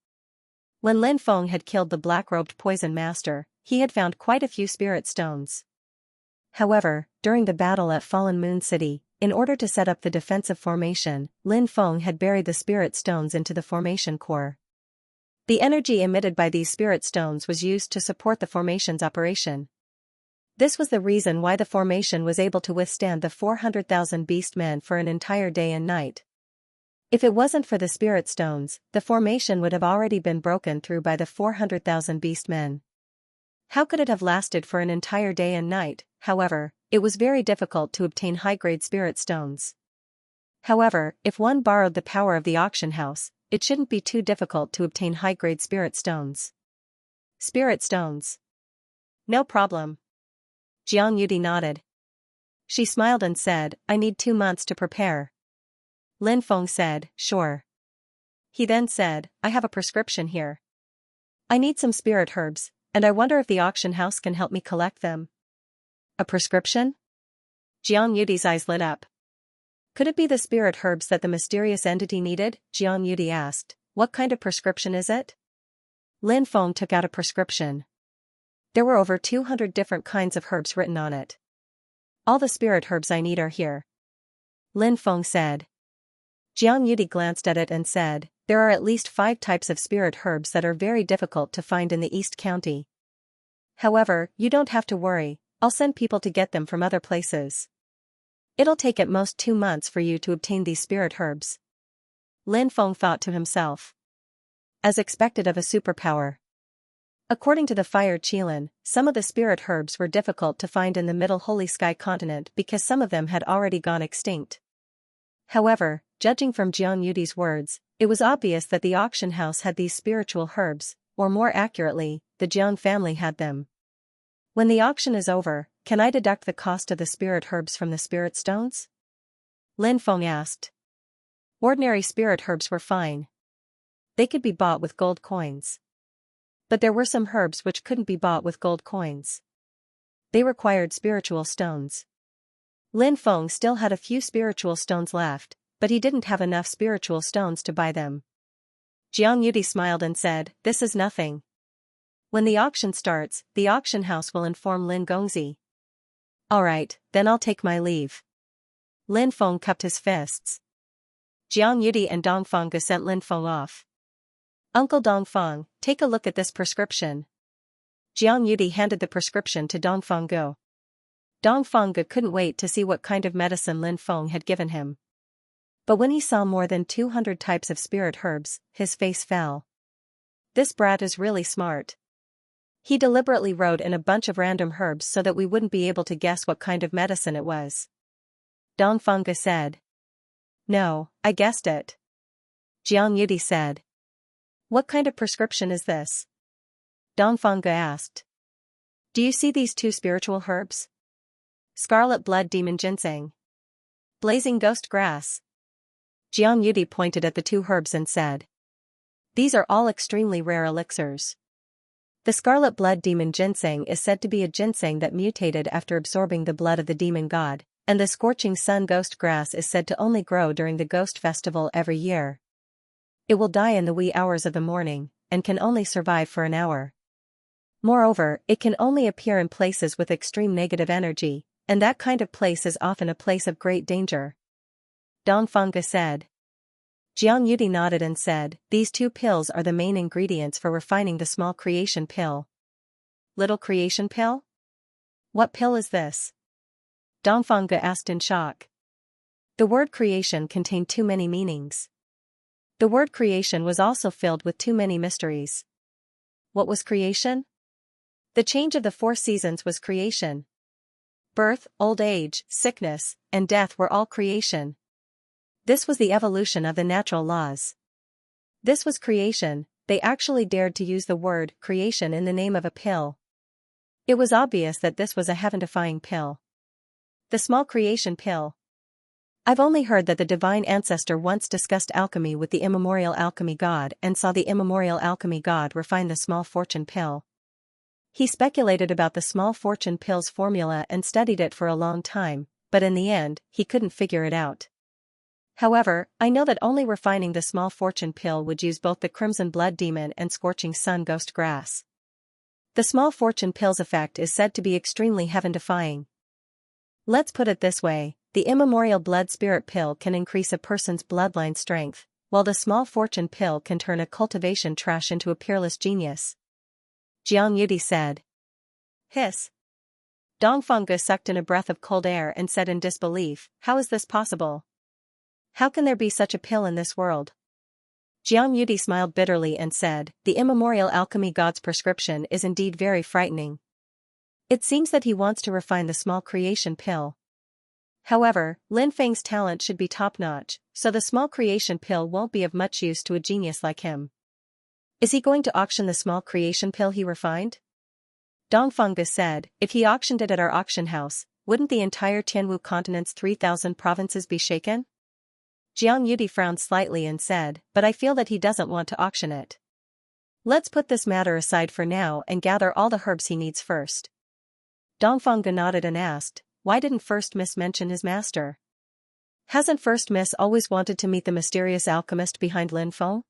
When Lin Feng had killed the black-robed poison master, he had found quite a few spirit stones. However, during the battle at Fallen Moon City, in order to set up the defensive formation, Lin Feng had buried the spirit stones into the formation core. The energy emitted by these spirit stones was used to support the formation's operation. This was the reason why the formation was able to withstand the 400,000 beast men for an entire day and night. If it wasn't for the spirit stones, the formation would have already been broken through by the 400,000 beast men. How could it have lasted for an entire day and night? However, it was very difficult to obtain high-grade spirit stones. However, if one borrowed the power of the auction house, it shouldn't be too difficult to obtain high-grade spirit stones. Spirit stones. No problem. Jiang Yudi nodded. She smiled and said, "I need 2 months to prepare." Lin Feng said, "Sure." He then said, "I have a prescription here. I need some spirit herbs, and I wonder if the auction house can help me collect them." A prescription? Jiang Yudi's eyes lit up. Could it be the spirit herbs that the mysterious entity needed? Jiang Yudi asked. "What kind of prescription is it?" Lin Feng took out a prescription. There were over 200 different kinds of herbs written on it. "All the spirit herbs I need are here," Lin Feng said. Jiang Yudi glanced at it and said, "There are at least 5 types of spirit herbs that are very difficult to find in the East County. However, you don't have to worry, I'll send people to get them from other places. It'll take at most 2 months for you to obtain these spirit herbs." Lin Feng thought to himself. As expected of a superpower. According to the Fire Qilin, some of the spirit herbs were difficult to find in the Middle Holy Sky continent because some of them had already gone extinct. However, judging from Jiang Yudi's words, it was obvious that the auction house had these spiritual herbs, or more accurately, the Jiang family had them. When the auction is over, can I deduct the cost of the spirit herbs from the spirit stones? Lin Feng asked. Ordinary spirit herbs were fine. They could be bought with gold coins. But there were some herbs which couldn't be bought with gold coins. They required spiritual stones. Lin Feng still had a few spiritual stones left, but he didn't have enough spiritual stones to buy them. Jiang Yudi smiled and said, "This is nothing. When the auction starts, the auction house will inform Lin Gongzi." "Alright, then I'll take my leave." Lin Feng cupped his fists. Jiang Yudi and Dongfang Ge sent Lin Feng off. "Uncle Dongfang, take a look at this prescription." Jiang Yudi handed the prescription to Dongfang Ge. Dongfang Ge couldn't wait to see what kind of medicine Lin Feng had given him. But when he saw more than 200 types of spirit herbs, his face fell. This brat is really smart. He deliberately wrote in a bunch of random herbs so that we wouldn't be able to guess what kind of medicine it was. Dongfang Ge said. "No, I guessed it." Jiang Yudi said. "What kind of prescription is this?" Dongfang Ge asked. "Do you see these two spiritual herbs? Scarlet blood demon ginseng. Blazing ghost grass." Jiang Yudi pointed at the two herbs and said. "These are all extremely rare elixirs. The scarlet blood demon ginseng is said to be a ginseng that mutated after absorbing the blood of the demon god, and the scorching sun ghost grass is said to only grow during the ghost festival every year. It will die in the wee hours of the morning, and can only survive for an hour. Moreover, it can only appear in places with extreme negative energy, and that kind of place is often a place of great danger." Dongfang Ge said. Jiang Yudi nodded and said, "These two pills are the main ingredients for refining the small creation pill." "Little creation pill? What pill is this?" Dongfang Ge asked in shock. The word creation contained too many meanings. The word creation was also filled with too many mysteries. What was creation? The change of the 4 seasons was creation. Birth, old age, sickness, and death were all creation. This was the evolution of the natural laws. This was creation. They actually dared to use the word creation in the name of a pill. It was obvious that this was a heaven-defying pill. The small creation pill. I've only heard that the divine ancestor once discussed alchemy with the immemorial alchemy god and saw the immemorial alchemy god refine the small fortune pill. He speculated about the small fortune pill's formula and studied it for a long time, but in the end, he couldn't figure it out. However, I know that only refining the small fortune pill would use both the crimson blood demon and scorching sun ghost grass. The small fortune pill's effect is said to be extremely heaven-defying. Let's put it this way, the immemorial blood spirit pill can increase a person's bloodline strength, while the small fortune pill can turn a cultivation trash into a peerless genius. Jiang Yudi said. Hiss. Dongfang Ge sucked in a breath of cold air and said in disbelief, "How is this possible? How can there be such a pill in this world?" Jiang Yudi smiled bitterly and said, "The immemorial alchemy god's prescription is indeed very frightening. It seems that he wants to refine the small creation pill. However, Lin Feng's talent should be top-notch, so the small creation pill won't be of much use to a genius like him. Is he going to auction the small creation pill he refined?" Dongfang Ge said, "If he auctioned it at our auction house, wouldn't the entire Tianwu continent's 3,000 provinces be shaken?" Jiang Yudi frowned slightly and said, "But I feel that he doesn't want to auction it. Let's put this matter aside for now and gather all the herbs he needs first." Dongfang Ge nodded and asked, "Why didn't First Miss mention his master? Hasn't First Miss always wanted to meet the mysterious alchemist behind Lin Feng?"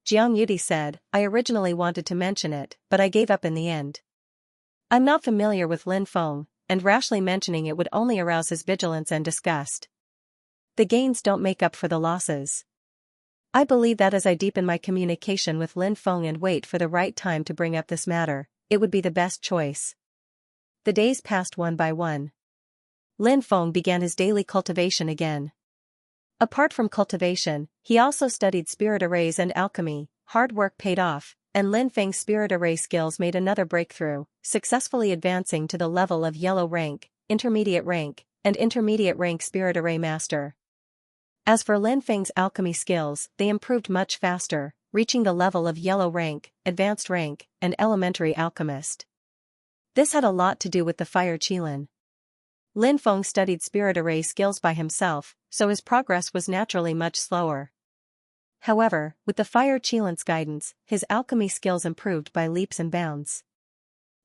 Jiang Yudi said, "I originally wanted to mention it, but I gave up in the end. I'm not familiar with Lin Feng, and rashly mentioning it would only arouse his vigilance and disgust. The gains don't make up for the losses. I believe that as I deepen my communication with Lin Feng and wait for the right time to bring up this matter, it would be the best choice." The days passed one by one. Lin Feng began his daily cultivation again. Apart from cultivation, he also studied spirit arrays and alchemy. Hard work paid off, and Lin Feng's spirit array skills made another breakthrough, successfully advancing to the level of yellow rank, intermediate rank, and intermediate rank spirit array master. As for Lin Feng's alchemy skills, they improved much faster, reaching the level of yellow rank, advanced rank, and elementary alchemist. This had a lot to do with the fire qilin. Lin Feng studied spirit array skills by himself, so his progress was naturally much slower. However, with the fire qilin's guidance, his alchemy skills improved by leaps and bounds.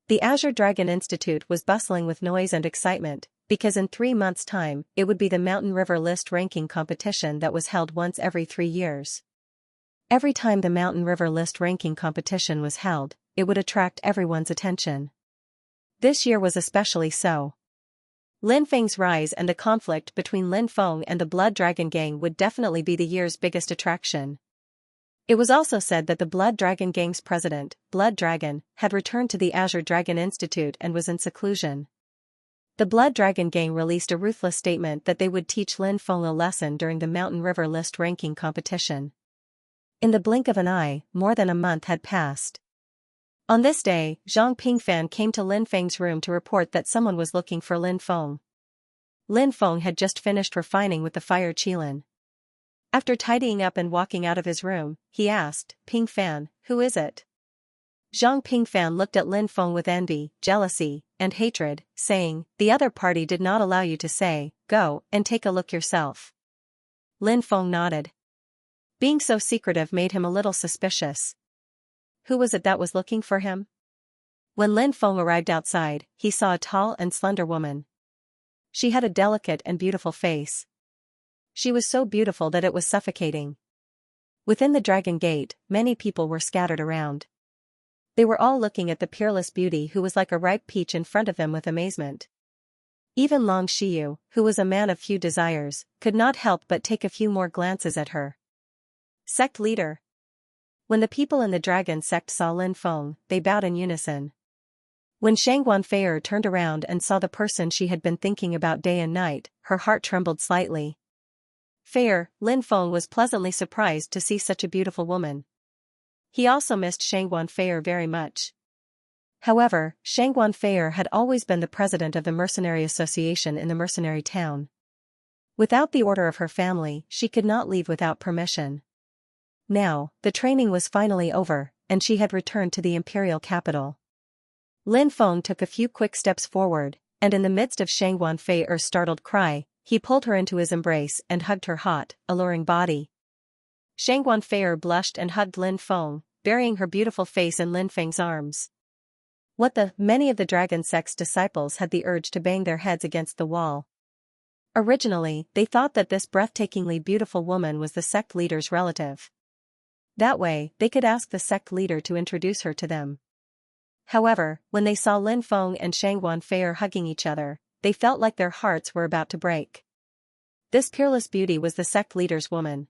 The Azure Dragon Institute was bustling with noise and excitement, because in 3 months' time, it would be the Mountain River List ranking competition that was held once every 3 years. Every time the Mountain River List ranking competition was held, it would attract everyone's attention. This year was especially so. Lin Feng's rise and the conflict between Lin Feng and the Blood Dragon Gang would definitely be the year's biggest attraction. It was also said that the Blood Dragon Gang's president, Blood Dragon, had returned to the Azure Dragon Institute and was in seclusion. The Blood Dragon Gang released a ruthless statement that they would teach Lin Feng a lesson during the Mountain River List ranking competition. In the blink of an eye, more than a month had passed. On this day, Zhang Pingfan came to Lin Feng's room to report that someone was looking for Lin Feng. Lin Feng had just finished refining with the fire qilin. After tidying up and walking out of his room, he asked, "Pingfan, who is it?" Zhang Pingfan looked at Lin Feng with envy, jealousy, and hatred, saying, "The other party did not allow you to say, go and take a look yourself." Lin Feng nodded. Being so secretive made him a little suspicious. Who was it that was looking for him? When Lin Feng arrived outside, he saw a tall and slender woman. She had a delicate and beautiful face. She was so beautiful that it was suffocating. Within the Dragon Gate, many people were scattered around. They were all looking at the peerless beauty who was like a ripe peach in front of them with amazement. Even Long Xiyu, who was a man of few desires, could not help but take a few more glances at her. Sect leader. When the people in the dragon sect saw Lin Feng, they bowed in unison. When Shangguan Feier turned around and saw the person she had been thinking about day and night, her heart trembled slightly. Feier, Lin Feng was pleasantly surprised to see such a beautiful woman. He also missed Shangguan Feier very much. However, Shangguan Feier had always been the president of the mercenary association in the mercenary town. Without the order of her family, she could not leave without permission. Now, the training was finally over, and she had returned to the imperial capital. Lin Feng took a few quick steps forward, and in the midst of Shangguan Feier's startled cry, he pulled her into his embrace and hugged her hot, alluring body. Shangguan Feier blushed and hugged Lin Feng, burying her beautiful face in Lin Feng's arms. Many of the Dragon Sect's disciples had the urge to bang their heads against the wall. Originally, they thought that this breathtakingly beautiful woman was the sect leader's relative. That way, they could ask the sect leader to introduce her to them. However, when they saw Lin Feng and Shangguan Feier hugging each other, they felt like their hearts were about to break. This peerless beauty was the sect leader's woman.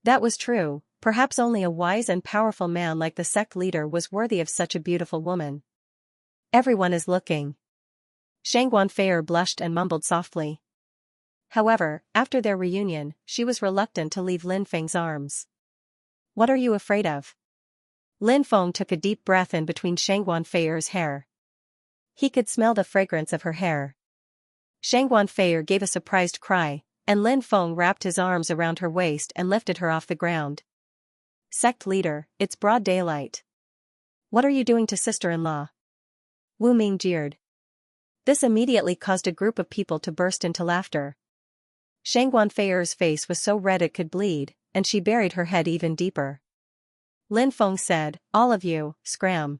That was true, perhaps only a wise and powerful man like the sect leader was worthy of such a beautiful woman. Everyone is looking. Shangguan Feier blushed and mumbled softly. However, after their reunion, she was reluctant to leave Lin Feng's arms. What are you afraid of? Lin Feng took a deep breath in between Shangguan Feier's hair. He could smell the fragrance of her hair. Shangguan Feier gave a surprised cry, and Lin Feng wrapped his arms around her waist and lifted her off the ground. Sect leader, it's broad daylight. What are you doing to sister-in-law? Wu Ming jeered. This immediately caused a group of people to burst into laughter. Shangguan Feier's face was so red it could bleed, and she buried her head even deeper. Lin Feng said, "All of you, scram.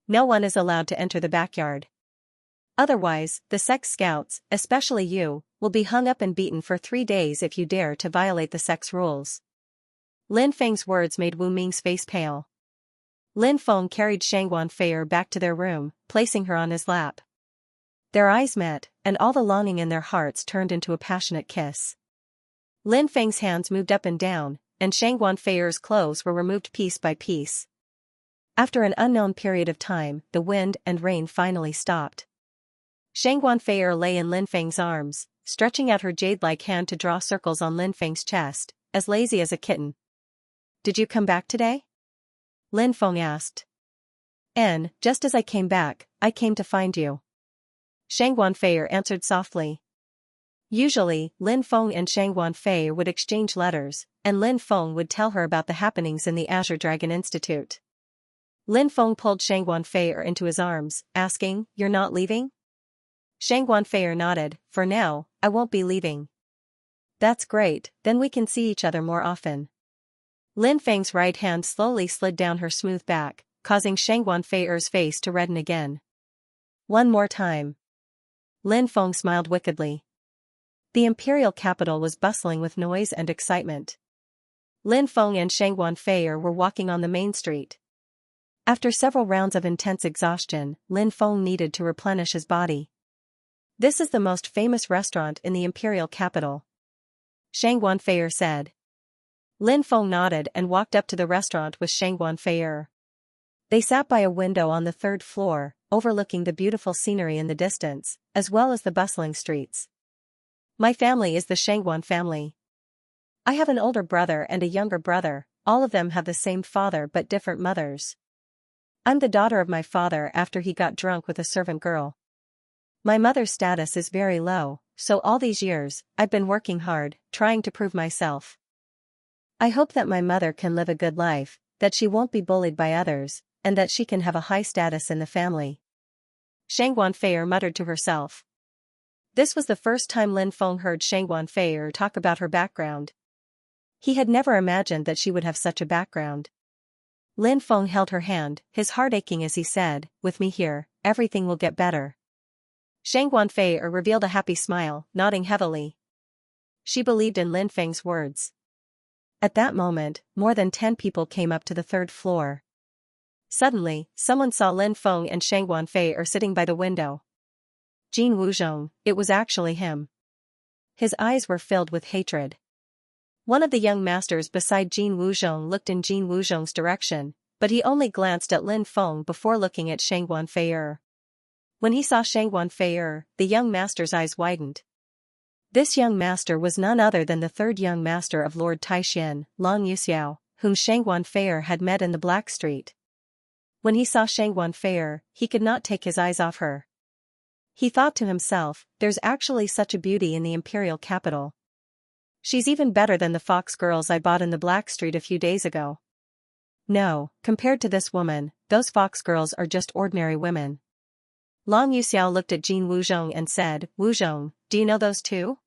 No one is allowed to enter the backyard. Otherwise, the sect's scouts, especially you, will be hung up and beaten for 3 days if you dare to violate the sect's rules." Lin Feng's words made Wu Ming's face pale. Lin Feng carried Shangguan Feier back to their room, placing her on his lap. Their eyes met, and all the longing in their hearts turned into a passionate kiss. Lin Feng's hands moved up and down, and Shangguan Feier's clothes were removed piece by piece. After an unknown period of time, the wind and rain finally stopped. Shangguan Feier lay in Lin Feng's arms, stretching out her jade-like hand to draw circles on Lin Feng's chest, as lazy as a kitten. "Did you come back today?" Lin Feng asked. Just as I came back, I came to find you." Shangguan Feier answered softly. Usually, Lin Feng and Shangguan Feier would exchange letters, and Lin Feng would tell her about the happenings in the Azure Dragon Institute. Lin Feng pulled Shang Guanfei into his arms, asking, "You're not leaving?" Shang Guanfei nodded, "For now, I won't be leaving." "That's great, then we can see each other more often." Lin Feng's right hand slowly slid down her smooth back, causing Shang Guanfei's face to redden again. "One more time." Lin Feng smiled wickedly. The imperial capital was bustling with noise and excitement. Lin Feng and Shang Guanfei were walking on the main street. After several rounds of intense exhaustion, Lin Feng needed to replenish his body. "This is the most famous restaurant in the imperial capital," Shang Guanfei said. Lin Feng nodded and walked up to the restaurant with Shang Guanfei. They sat by a window on the third floor, overlooking the beautiful scenery in the distance, as well as the bustling streets. "My family is the Shangguan family. I have an older brother and a younger brother, all of them have the same father but different mothers. I'm the daughter of my father after he got drunk with a servant girl. My mother's status is very low, so all these years, I've been working hard, trying to prove myself. I hope that my mother can live a good life, that she won't be bullied by others, and that she can have a high status in the family." Shang Guanfei muttered to herself. This was the first time Lin Feng heard Shang Guanfei talk about her background. He had never imagined that she would have such a background. Lin Feng held her hand, his heart aching as he said, "With me here, everything will get better." Shang Guanfei revealed a happy smile, nodding heavily. She believed in Lin Feng's words. At that moment, more than 10 people came up to the third floor. Suddenly, someone saw Lin Feng and Shang Guanfei sitting by the window. Jin Wuzhong, it was actually him. His eyes were filled with hatred. One of the young masters beside Jin Wuzhong looked in Jin Wuzhong's direction, but he only glanced at Lin Feng before looking at Shang Guanfei. When he saw Shang Guanfei, the young master's eyes widened. This young master was none other than the third young master of Lord Taishan, Long Yuxiao, whom Shang Guanfei had met in the Black Street. When he saw Shang Guanfei, he could not take his eyes off her. He thought to himself, "There's actually such a beauty in the imperial capital. She's even better than the fox girls I bought in the Black Street a few days ago. No, compared to this woman, those fox girls are just ordinary women." Long Yuxiao looked at Jin Wuzhong and said, "Wuzhong, do you know those two?"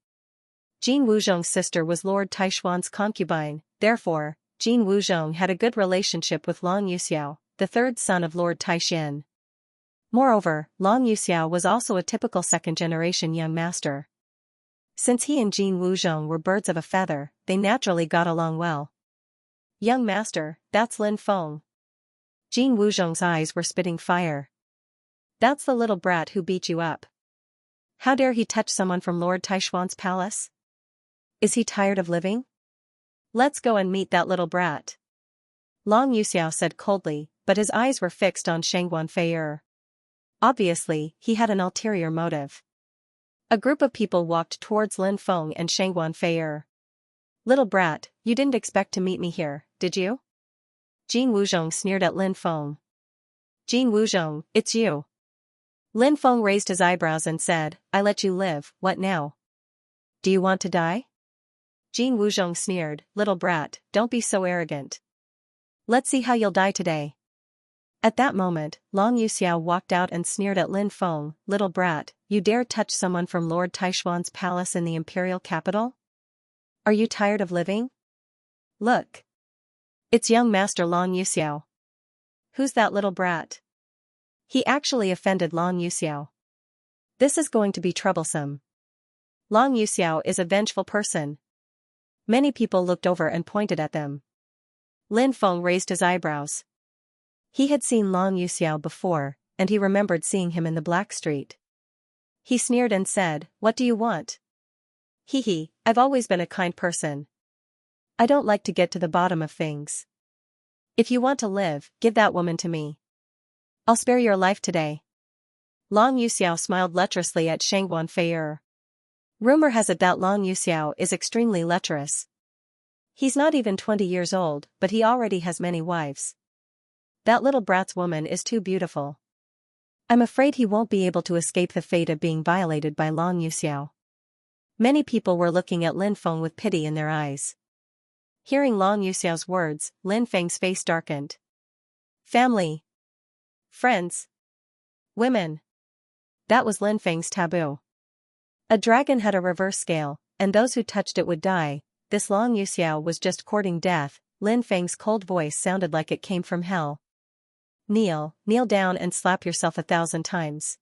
Jin Wuzhong's sister was Lord Taishuan's concubine, therefore, Jin Wuzhong had a good relationship with Long Yuxiao, the third son of Lord Taishan. Moreover, Long Yuxiao was also a typical second-generation young master. Since he and Jin Wuzhong were birds of a feather, they naturally got along well. "Young master, that's Lin Feng." Jin Wuzhong's eyes were spitting fire. "That's the little brat who beat you up. How dare he touch someone from Lord Taishuan's palace? Is he tired of living? Let's go and meet that little brat." Long Yuxiao said coldly, but his eyes were fixed on Shang Guanfei. Obviously, he had an ulterior motive. A group of people walked towards Lin Feng and Shang Guanfei. "Little brat, you didn't expect to meet me here, did you?" Jin Wuzhong sneered at Lin Feng. "Jin Wuzhong, it's you." Lin Feng raised his eyebrows and said, "I let you live, what now? Do you want to die?" Jin Wuzhong sneered, "Little brat, don't be so arrogant. Let's see how you'll die today." At that moment, Long Yuxiao walked out and sneered at Lin Feng, "Little brat, you dare touch someone from Lord Taishuan's palace in the imperial capital? Are you tired of living? Look. It's young master Long Yuxiao. Who's that little brat?" He actually offended Long Yuxiao. This is going to be troublesome. Long Yuxiao is a vengeful person. Many people looked over and pointed at them. Lin Feng raised his eyebrows. He had seen Long Yuxiao before, and he remembered seeing him in the Black Street. He sneered and said, "What do you want?" Hee, I've always been a kind person. I don't like to get to the bottom of things. If you want to live, give that woman to me. I'll spare your life today." Long Yuxiao smiled lecherously at Shang Guanfei. Rumor has it that Long Yuxiao is extremely lecherous. He's not even 20 years old, but he already has many wives. That little brat's woman is too beautiful. I'm afraid he won't be able to escape the fate of being violated by Long Yuxiao. Many people were looking at Lin Feng with pity in their eyes. Hearing Long Yuxiao's words, Lin Feng's face darkened. "Family, Friends. Women. That was Lin Feng's taboo. A dragon had a reverse scale, and those who touched it would die. This Long Yuxiao was just courting death. Lin Feng's cold voice sounded like it came from hell. Kneel down and slap yourself 1,000 times.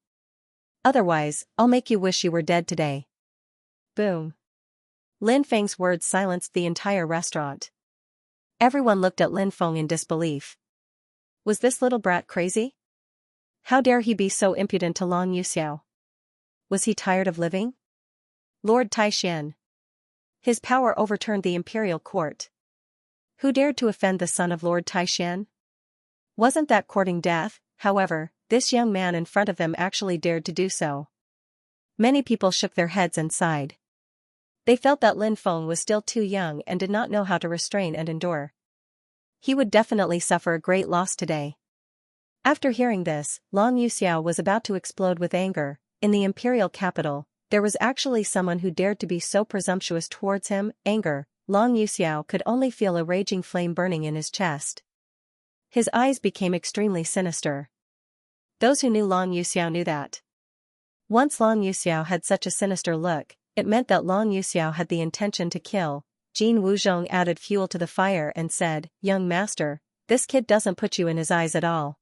Otherwise, I'll make you wish you were dead today. Boom. Lin Feng's words silenced the entire restaurant. Everyone looked at Lin Feng in disbelief. Was this little brat crazy? How dare he be so impudent to Long Yuxiao? Was he tired of living? Lord Taishan. His power overturned the imperial court. Who dared to offend the son of Lord Taishan? Wasn't that courting death? However, this young man in front of them actually dared to do so. Many people shook their heads and sighed. They felt that Lin Feng was still too young and did not know how to restrain and endure. He would definitely suffer a great loss today. After hearing this, Long Yuxiao was about to explode with anger. In the imperial capital, there was actually someone who dared to be so presumptuous towards him. Anger. Long Yuxiao could only feel a raging flame burning in his chest. His eyes became extremely sinister. Those who knew Long Yuxiao knew that. Once Long Yuxiao had such a sinister look, it meant that Long Yuxiao had the intention to kill. Jin Wuzhong added fuel to the fire and said, "Young master, this kid doesn't put you in his eyes at all.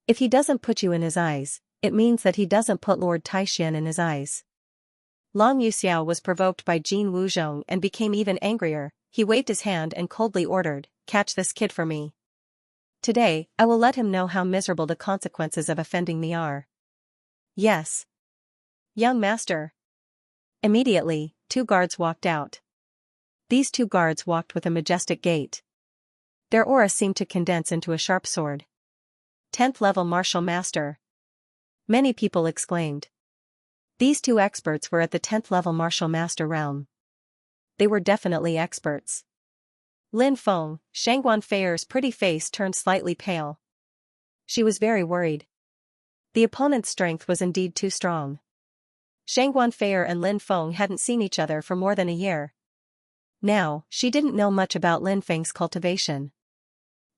If he doesn't put you in his eyes, it means that he doesn't put Lord Taishan in his eyes." Long Yuxiao was provoked by Jin Wuzhong and became even angrier. He waved his hand and coldly ordered, "Catch this kid for me. Today, I will let him know how miserable the consequences of offending me are." "Yes. Young master." Immediately, 2 guards walked out. These 2 guards walked with a majestic gait. Their aura seemed to condense into a sharp sword. 10th level martial master. Many people exclaimed. These 2 experts were at the 10th level martial master realm. They were definitely experts. Lin Feng, Shangguan Feier's pretty face turned slightly pale. She was very worried. The opponent's strength was indeed too strong. Shangguan Feier and Lin Feng hadn't seen each other for more than a year. Now, she didn't know much about Lin Feng's cultivation.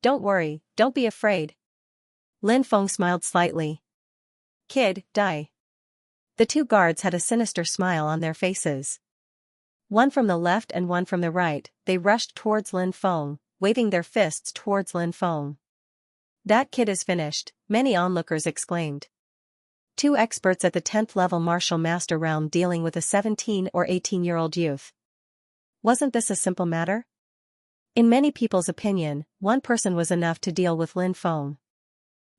"Don't worry, don't be afraid." Lin Feng smiled slightly. "Kid, die." The 2 guards had a sinister smile on their faces. One from the left and one from the right, they rushed towards Lin Feng, waving their fists towards Lin Feng. "That kid is finished," many onlookers exclaimed. 2 experts at the 10th level martial master realm dealing with a 17 or 18-year-old youth. Wasn't this a simple matter? In many people's opinion, one person was enough to deal with Lin Feng.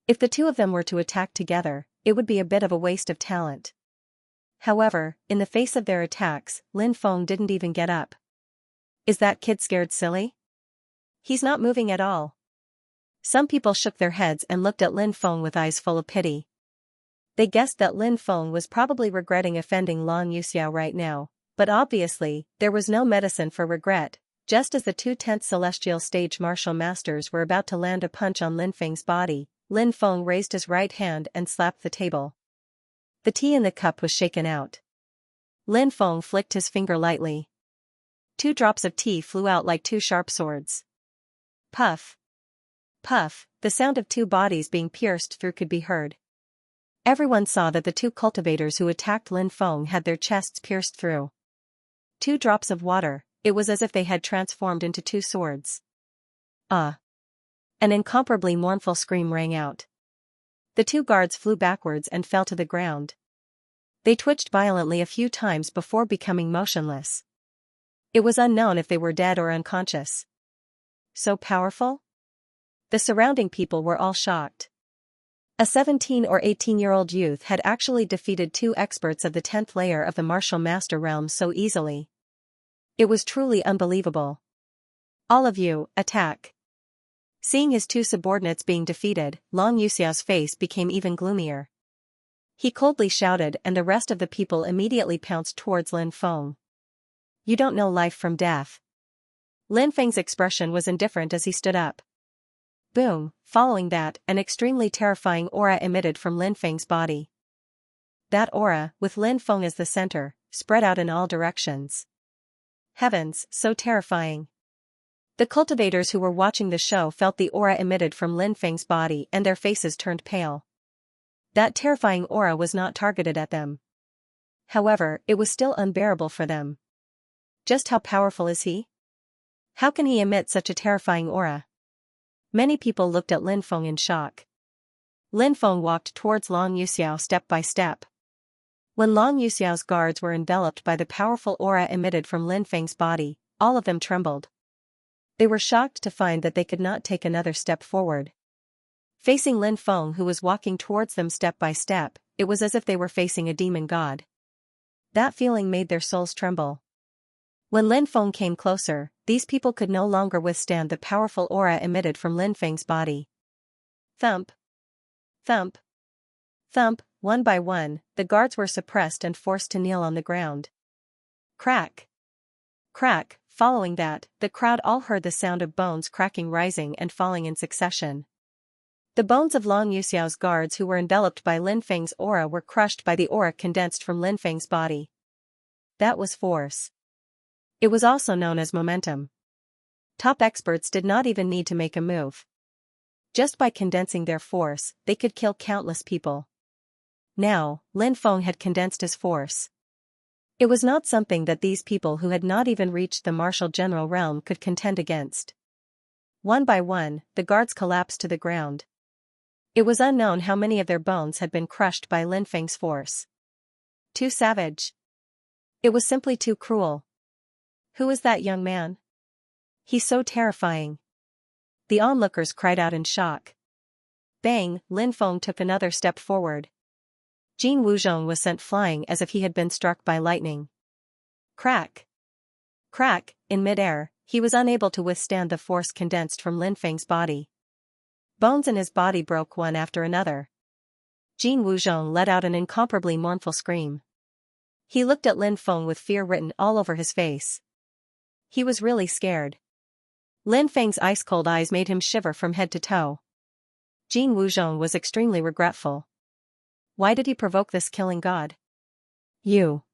If the 2 of them were to attack together, it would be a bit of a waste of talent. However, in the face of their attacks, Lin Feng didn't even get up. "Is that kid scared silly? He's not moving at all." Some people shook their heads and looked at Lin Feng with eyes full of pity. They guessed that Lin Feng was probably regretting offending Long Yuxiao right now, but obviously, there was no medicine for regret. Just as the 2 10th celestial stage martial masters were about to land a punch on Lin Feng's body, Lin Feng raised his right hand and slapped the table. The tea in the cup was shaken out. Lin Feng flicked his finger lightly. 2 drops of tea flew out like 2 sharp swords. Puff. Puff, the sound of 2 bodies being pierced through could be heard. Everyone saw that the 2 cultivators who attacked Lin Feng had their chests pierced through. 2 drops of water, it was as if they had transformed into 2 swords. Ah! An incomparably mournful scream rang out. The 2 guards flew backwards and fell to the ground. They twitched violently a few times before becoming motionless. It was unknown if they were dead or unconscious. So powerful? The surrounding people were all shocked. A 17 or 18-year-old youth had actually defeated 2 experts of the 10th layer of the martial master realm so easily. It was truly unbelievable. "All of you, attack." Seeing his 2 subordinates being defeated, Long Yuxiao's face became even gloomier. He coldly shouted and the rest of the people immediately pounced towards Lin Feng. "You don't know life from death." Lin Feng's expression was indifferent as he stood up. Boom, following that, an extremely terrifying aura emitted from Lin Feng's body. That aura, with Lin Feng as the center, spread out in all directions. Heavens, so terrifying. The cultivators who were watching the show felt the aura emitted from Lin Feng's body and their faces turned pale. That terrifying aura was not targeted at them. However, it was still unbearable for them. Just how powerful is he? How can he emit such a terrifying aura? Many people looked at Lin Feng in shock. Lin Feng walked towards Long Yuxiao step by step. When Long Yuxiao's guards were enveloped by the powerful aura emitted from Lin Feng's body, all of them trembled. They were shocked to find that they could not take another step forward. Facing Lin Feng, who was walking towards them step by step, it was as if they were facing a demon god. That feeling made their souls tremble. When Lin Feng came closer, these people could no longer withstand the powerful aura emitted from Lin Feng's body. Thump. Thump. Thump, one by one, the guards were suppressed and forced to kneel on the ground. Crack. Crack, following that, the crowd all heard the sound of bones cracking, rising and falling in succession. The bones of Long Yuxiao's guards who were enveloped by Lin Feng's aura were crushed by the aura condensed from Lin Feng's body. That was force. It was also known as momentum. Top experts did not even need to make a move. Just by condensing their force, they could kill countless people. Now, Lin Feng had condensed his force. It was not something that these people who had not even reached the martial general realm could contend against. One by one, the guards collapsed to the ground. It was unknown how many of their bones had been crushed by Lin Feng's force. Too savage. It was simply too cruel. Who is that young man? He's so terrifying. The onlookers cried out in shock. Bang, Lin Feng took another step forward. Jin Wuzhong was sent flying as if he had been struck by lightning. Crack. Crack, in midair, he was unable to withstand the force condensed from Lin Feng's body. Bones in his body broke one after another. Jin Wuzhong let out an incomparably mournful scream. He looked at Lin Feng with fear written all over his face. He was really scared. Lin Feng's ice-cold eyes made him shiver from head to toe. Jin Wuzhong was extremely regretful. Why did he provoke this killing god? You.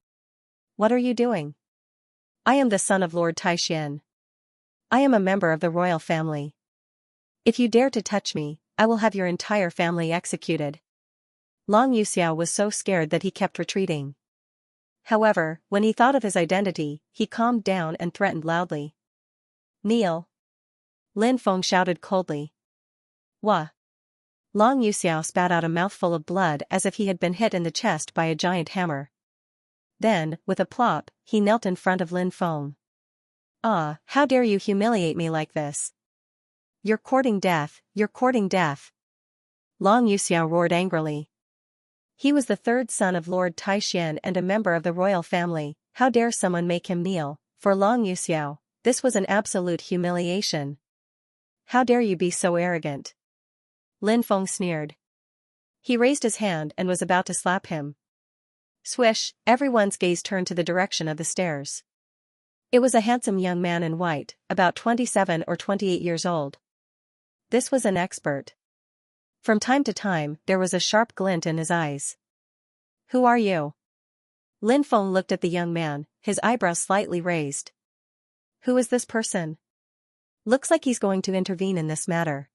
What are you doing? I am the son of Lord Taixian. I am a member of the royal family. If you dare to touch me, I will have your entire family executed. Long Yuxiao was so scared that he kept retreating. However, when he thought of his identity, he calmed down and threatened loudly. Kneel. Lin Feng shouted coldly. Wah. Long Yuxiao spat out a mouthful of blood as if he had been hit in the chest by a giant hammer. Then, with a plop, he knelt in front of Lin Feng. Ah, how dare you humiliate me like this? You're courting death, you're courting death. Long Yuxiao roared angrily. He was the third son of Lord Taixian and a member of the royal family. How dare someone make him kneel? For Long Yuxiao, this was an absolute humiliation. How dare you be so arrogant? Lin Feng sneered. He raised his hand and was about to slap him. Swish, everyone's gaze turned to the direction of the stairs. It was a handsome young man in white, about 27 or 28 years old. This was an expert. From time to time, there was a sharp glint in his eyes. Who are you? Lin Feng looked at the young man, his eyebrows slightly raised. Who is this person? Looks like he's going to intervene in this matter.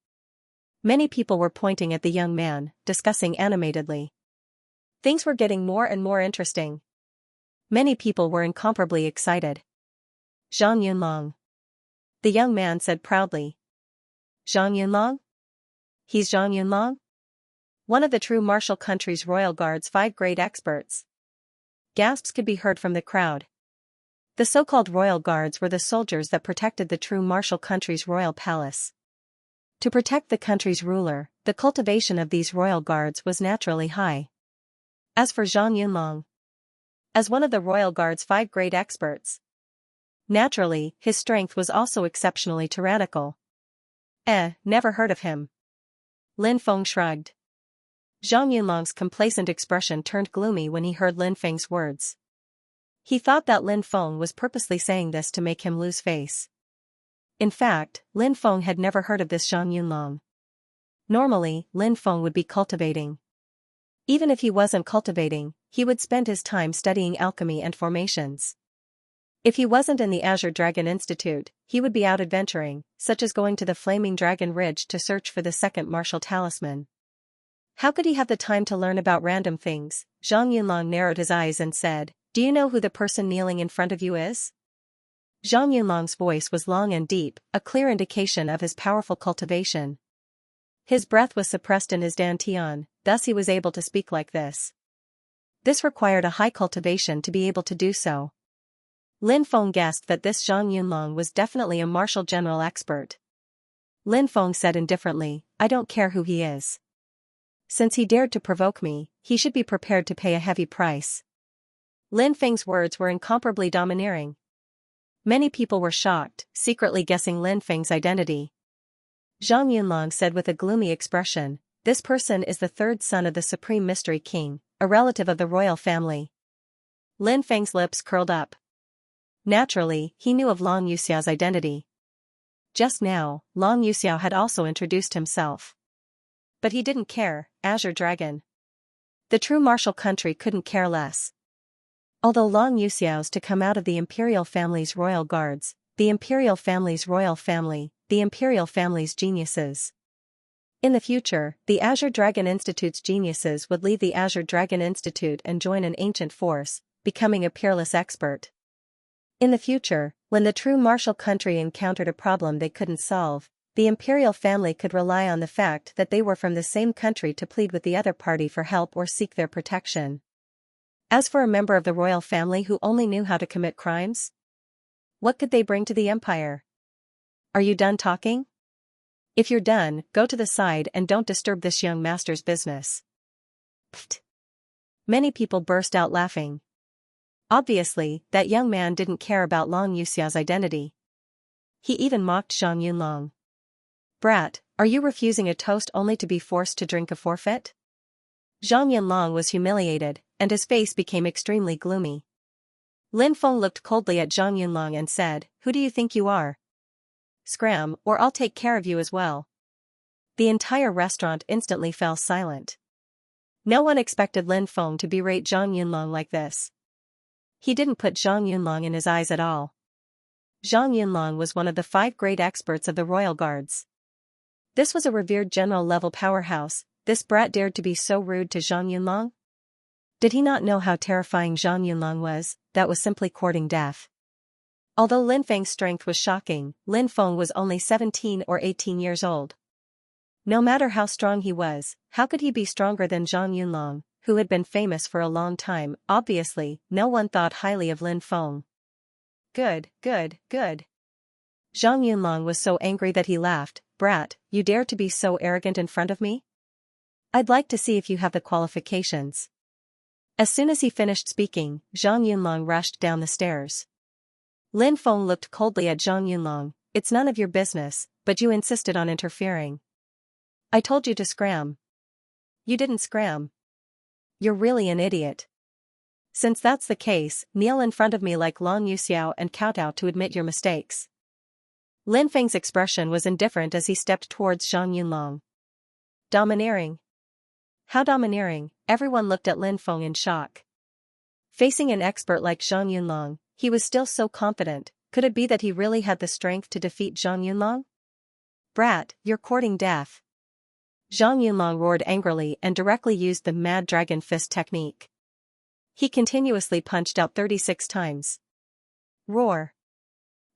Many people were pointing at the young man, discussing animatedly. Things were getting more and more interesting. Many people were incomparably excited. Zhang Yunlong. The young man said proudly. Zhang Yunlong? He's Zhang Yunlong? One of the true martial country's royal guard's 5 great experts. Gasps could be heard from the crowd. The so-called royal guards were the soldiers that protected the true martial country's royal palace. To protect the country's ruler, the cultivation of these royal guards was naturally high. As for Zhang Yunlong, as one of the royal guard's 5 great experts, naturally, his strength was also exceptionally tyrannical. Never heard of him. Lin Feng shrugged. Zhang Yunlong's complacent expression turned gloomy when he heard Lin Feng's words. He thought that Lin Feng was purposely saying this to make him lose face. In fact, Lin Feng had never heard of this Zhang Yunlong. Normally, Lin Feng would be cultivating. Even if he wasn't cultivating, he would spend his time studying alchemy and formations. If he wasn't in the Azure Dragon Institute, he would be out adventuring, such as going to the Flaming Dragon Ridge to search for the second martial talisman. How could he have the time to learn about random things? Zhang Yunlong narrowed his eyes and said, "Do you know who the person kneeling in front of you is?" Zhang Yunlong's voice was long and deep, a clear indication of his powerful cultivation. His breath was suppressed in his dantian, thus he was able to speak like this. This required a high cultivation to be able to do so. Lin Feng guessed that this Zhang Yunlong was definitely a martial general expert. Lin Feng said indifferently, "I don't care who he is. Since he dared to provoke me, he should be prepared to pay a heavy price." Lin Feng's words were incomparably domineering. Many people were shocked, secretly guessing Lin Feng's identity. Zhang Yunlong said with a gloomy expression, "This person is the third son of the Supreme Mystery King, a relative of the royal family." Lin Feng's lips curled up. Naturally, he knew of Long Yuxiao's identity. Just now, Long Yuxiao had also introduced himself. But he didn't care, Azure Dragon. The true martial country couldn't care less. Although Long Yuxiao's to come out of the imperial family's royal guards, the imperial family's royal family, the imperial family's geniuses. In the future, the Azure Dragon Institute's geniuses would leave the Azure Dragon Institute and join an ancient force, becoming a peerless expert. In the future, when the true martial country encountered a problem they couldn't solve, the imperial family could rely on the fact that they were from the same country to plead with the other party for help or seek their protection. As for a member of the royal family who only knew how to commit crimes, what could they bring to the empire? Are you done talking? If you're done, go to the side and don't disturb this young master's business. Pfft. Many people burst out laughing. Obviously, that young man didn't care about Long Yuxiao's identity. He even mocked Zhang Yunlong. "Brat, are you refusing a toast only to be forced to drink a forfeit?" Zhang Yunlong was humiliated, and his face became extremely gloomy. Lin Feng looked coldly at Zhang Yunlong and said, "Who do you think you are? Scram, or I'll take care of you as well." The entire restaurant instantly fell silent. No one expected Lin Feng to berate Zhang Yunlong like this. He didn't put Zhang Yunlong in his eyes at all. Zhang Yunlong was one of the 5 great experts of the royal guards. This was a revered general-level powerhouse. This brat dared to be so rude to Zhang Yunlong? Did he not know how terrifying Zhang Yunlong was? That was simply courting death. Although Lin Feng's strength was shocking, Lin Feng was only 17 or 18 years old. No matter how strong he was, how could he be stronger than Zhang Yunlong, who had been famous for a long time? Obviously, no one thought highly of Lin Feng. Good, good, good. Zhang Yunlong was so angry that he laughed. "Brat, you dare to be so arrogant in front of me? I'd like to see if you have the qualifications." As soon as he finished speaking, Zhang Yunlong rushed down the stairs. Lin Feng looked coldly at Zhang Yunlong. "It's none of your business, but you insisted on interfering. I told you to scram. You didn't scram. You're really an idiot. Since that's the case, kneel in front of me like Long Yuxiao and kowtow to admit your mistakes." Lin Feng's expression was indifferent as he stepped towards Zhang Yunlong. Domineering. How domineering? Everyone looked at Lin Feng in shock. Facing an expert like Zhang Yunlong, he was still so confident. Could it be that he really had the strength to defeat Zhang Yunlong? "Brat, you're courting death." Zhang Yunlong roared angrily and directly used the Mad Dragon Fist technique. He continuously punched out 36 times. Roar.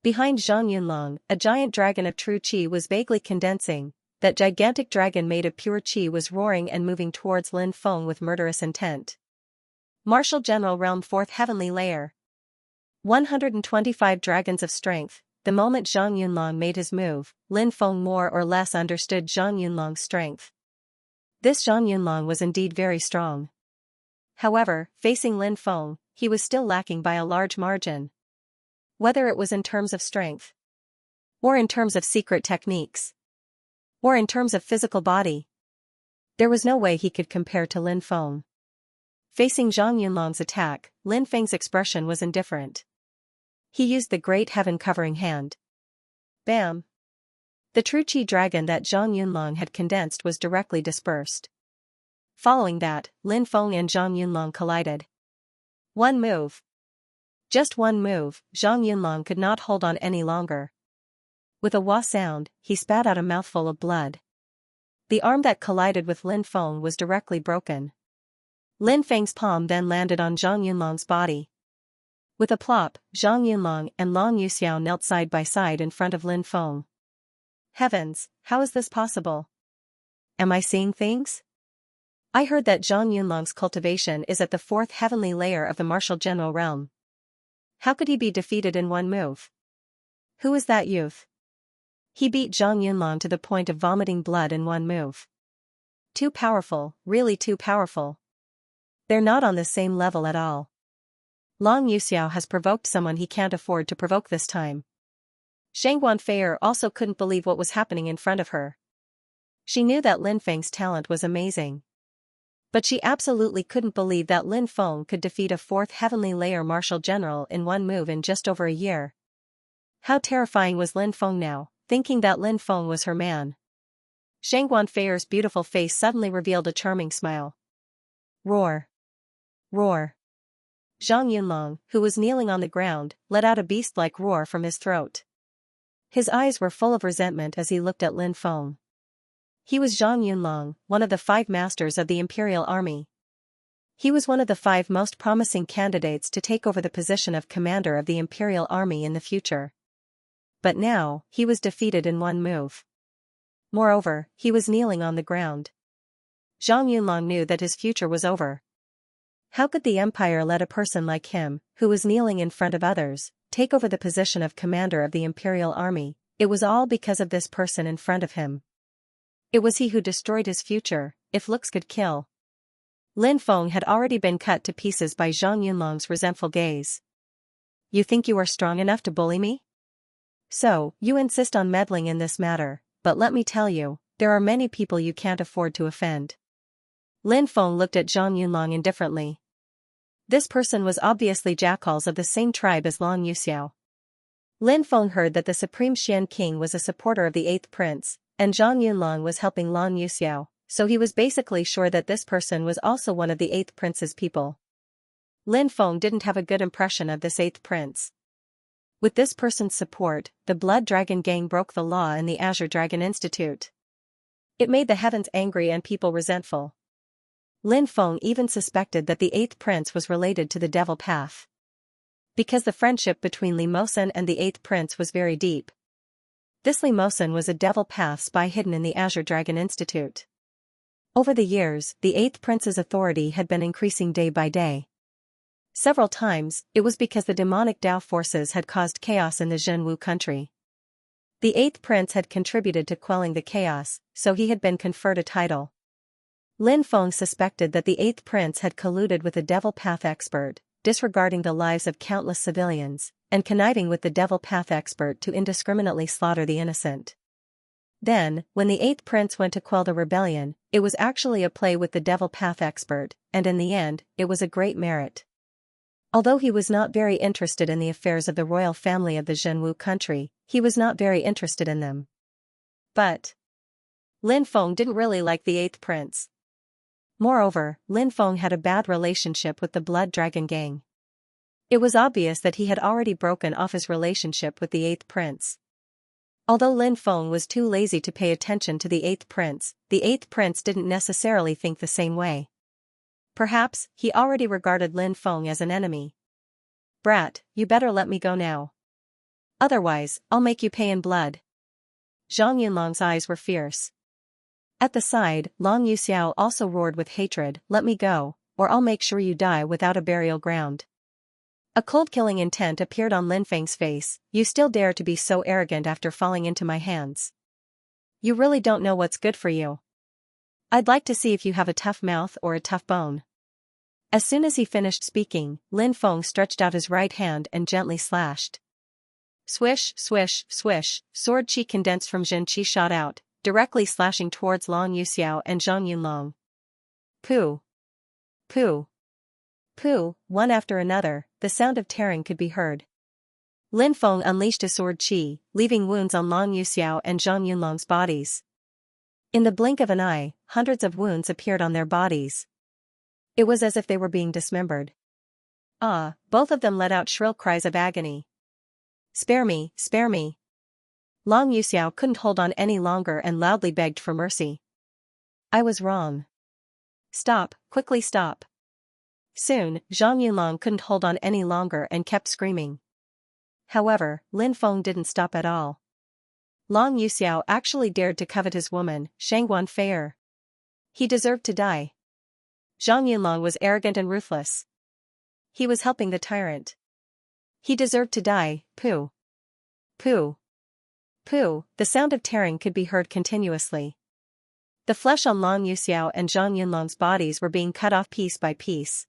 Behind Zhang Yunlong, a giant dragon of true qi was vaguely condensing. That gigantic dragon made of pure qi was roaring and moving towards Lin Feng with murderous intent. Martial General Realm 4th Heavenly Layer. 125 Dragons of Strength. The moment Zhang Yunlong made his move, Lin Feng more or less understood Zhang Yunlong's strength. This Zhang Yunlong was indeed very strong. However, facing Lin Feng, he was still lacking by a large margin. Whether it was in terms of strength, or in terms of secret techniques, or in terms of physical body, there was no way he could compare to Lin Feng. Facing Zhang Yunlong's attack, Lin Feng's expression was indifferent. He used the great heaven-covering hand. Bam! The true qi dragon that Zhang Yunlong had condensed was directly dispersed. Following that, Lin Feng and Zhang Yunlong collided. One move. Just one move, Zhang Yunlong could not hold on any longer. With a wah sound, he spat out a mouthful of blood. The arm that collided with Lin Feng was directly broken. Lin Feng's palm then landed on Zhang Yunlong's body. With a plop, Zhang Yunlong and Long Yuxiao knelt side by side in front of Lin Feng. Heavens, how is this possible? Am I seeing things? I heard that Zhang Yunlong's cultivation is at the 4th heavenly layer of the martial general realm. How could he be defeated in one move? Who is that youth? He beat Zhang Yunlong to the point of vomiting blood in one move. Too powerful, really too powerful. They're not on the same level at all. Long Yuxiao has provoked someone he can't afford to provoke this time. Shang Guanfei also couldn't believe what was happening in front of her. She knew that Lin Feng's talent was amazing. But she absolutely couldn't believe that Lin Feng could defeat a 4th heavenly layer martial general in one move in just over a year. How terrifying was Lin Feng now, thinking that Lin Feng was her man. Shang Guanfei's beautiful face suddenly revealed a charming smile. Roar! Roar! Zhang Yunlong, who was kneeling on the ground, let out a beast-like roar from his throat. His eyes were full of resentment as he looked at Lin Feng. He was Zhang Yunlong, one of the 5 masters of the Imperial Army. He was one of the 5 most promising candidates to take over the position of commander of the Imperial Army in the future. But now, he was defeated in one move. Moreover, he was kneeling on the ground. Zhang Yunlong knew that his future was over. How could the Empire let a person like him, who was kneeling in front of others, take over the position of commander of the Imperial Army? It was all because of this person in front of him. It was he who destroyed his future, if looks could kill. Lin Feng had already been cut to pieces by Zhang Yunlong's resentful gaze. You think you are strong enough to bully me? So, you insist on meddling in this matter, but let me tell you, there are many people you can't afford to offend. Lin Feng looked at Zhang Yunlong indifferently. This person was obviously jackals of the same tribe as Long Yuxiao. Lin Feng heard that the Supreme Xian King was a supporter of the 8th Prince, and Zhang Yunlong was helping Long Yuxiao, so he was basically sure that this person was also one of the 8th Prince's people. Lin Feng didn't have a good impression of this 8th Prince. With this person's support, the Blood Dragon Gang broke the law in the Azure Dragon Institute. It made the heavens angry and people resentful. Lin Feng even suspected that the 8th Prince was related to the Devil Path. Because the friendship between Li Mosen and the 8th Prince was very deep. This Li Mosen was a Devil Path spy hidden in the Azure Dragon Institute. Over the years, the 8th Prince's authority had been increasing day by day. Several times, it was because the demonic Dao forces had caused chaos in the Zhenwu country. The 8th Prince had contributed to quelling the chaos, so he had been conferred a title. Lin Feng suspected that the 8th Prince had colluded with a Devil Path expert, disregarding the lives of countless civilians, and conniving with the Devil Path expert to indiscriminately slaughter the innocent. Then, when the 8th Prince went to quell the rebellion, it was actually a play with the Devil Path expert, and in the end, it was a great merit. Although he was not very interested in the affairs of the royal family of the Zhenwu country, he was not very interested in them. But Lin Feng didn't really like the 8th Prince. Moreover, Lin Feng had a bad relationship with the Blood Dragon Gang. It was obvious that he had already broken off his relationship with the 8th Prince. Although Lin Feng was too lazy to pay attention to the 8th Prince didn't necessarily think the same way. Perhaps, he already regarded Lin Feng as an enemy. Brat, you better let me go now. Otherwise, I'll make you pay in blood. Zhang Yunlong's eyes were fierce. At the side, Long Yuxiao also roared with hatred, let me go, or I'll make sure you die without a burial ground. A cold-killing intent appeared on Lin Feng's face, you still dare to be so arrogant after falling into my hands. You really don't know what's good for you. I'd like to see if you have a tough mouth or a tough bone. As soon as he finished speaking, Lin Feng stretched out his right hand and gently slashed. Swish, swish, swish, sword chi condensed from Jin Chi shot out, directly slashing towards Long Yuxiao and Zhang Yunlong. Pooh! Pooh! Pooh! One after another, the sound of tearing could be heard. Lin Feng unleashed a sword chi, leaving wounds on Long Yuxiao and Zhang Yunlong's bodies. In the blink of an eye, hundreds of wounds appeared on their bodies. It was as if they were being dismembered. Ah, both of them let out shrill cries of agony. Spare me, spare me. Long Yuxiao couldn't hold on any longer and loudly begged for mercy. I was wrong. Stop, quickly stop. Soon, Zhang Yunlong couldn't hold on any longer and kept screaming. However, Lin Feng didn't stop at all. Long Yuxiao actually dared to covet his woman, Shangguan Fei'er. He deserved to die. Zhang Yunlong was arrogant and ruthless. He was helping the tyrant. He deserved to die. Pooh. Pooh. Pooh. The sound of tearing could be heard continuously. The flesh on Long Yuxiao and Zhang Yunlong's bodies were being cut off piece by piece.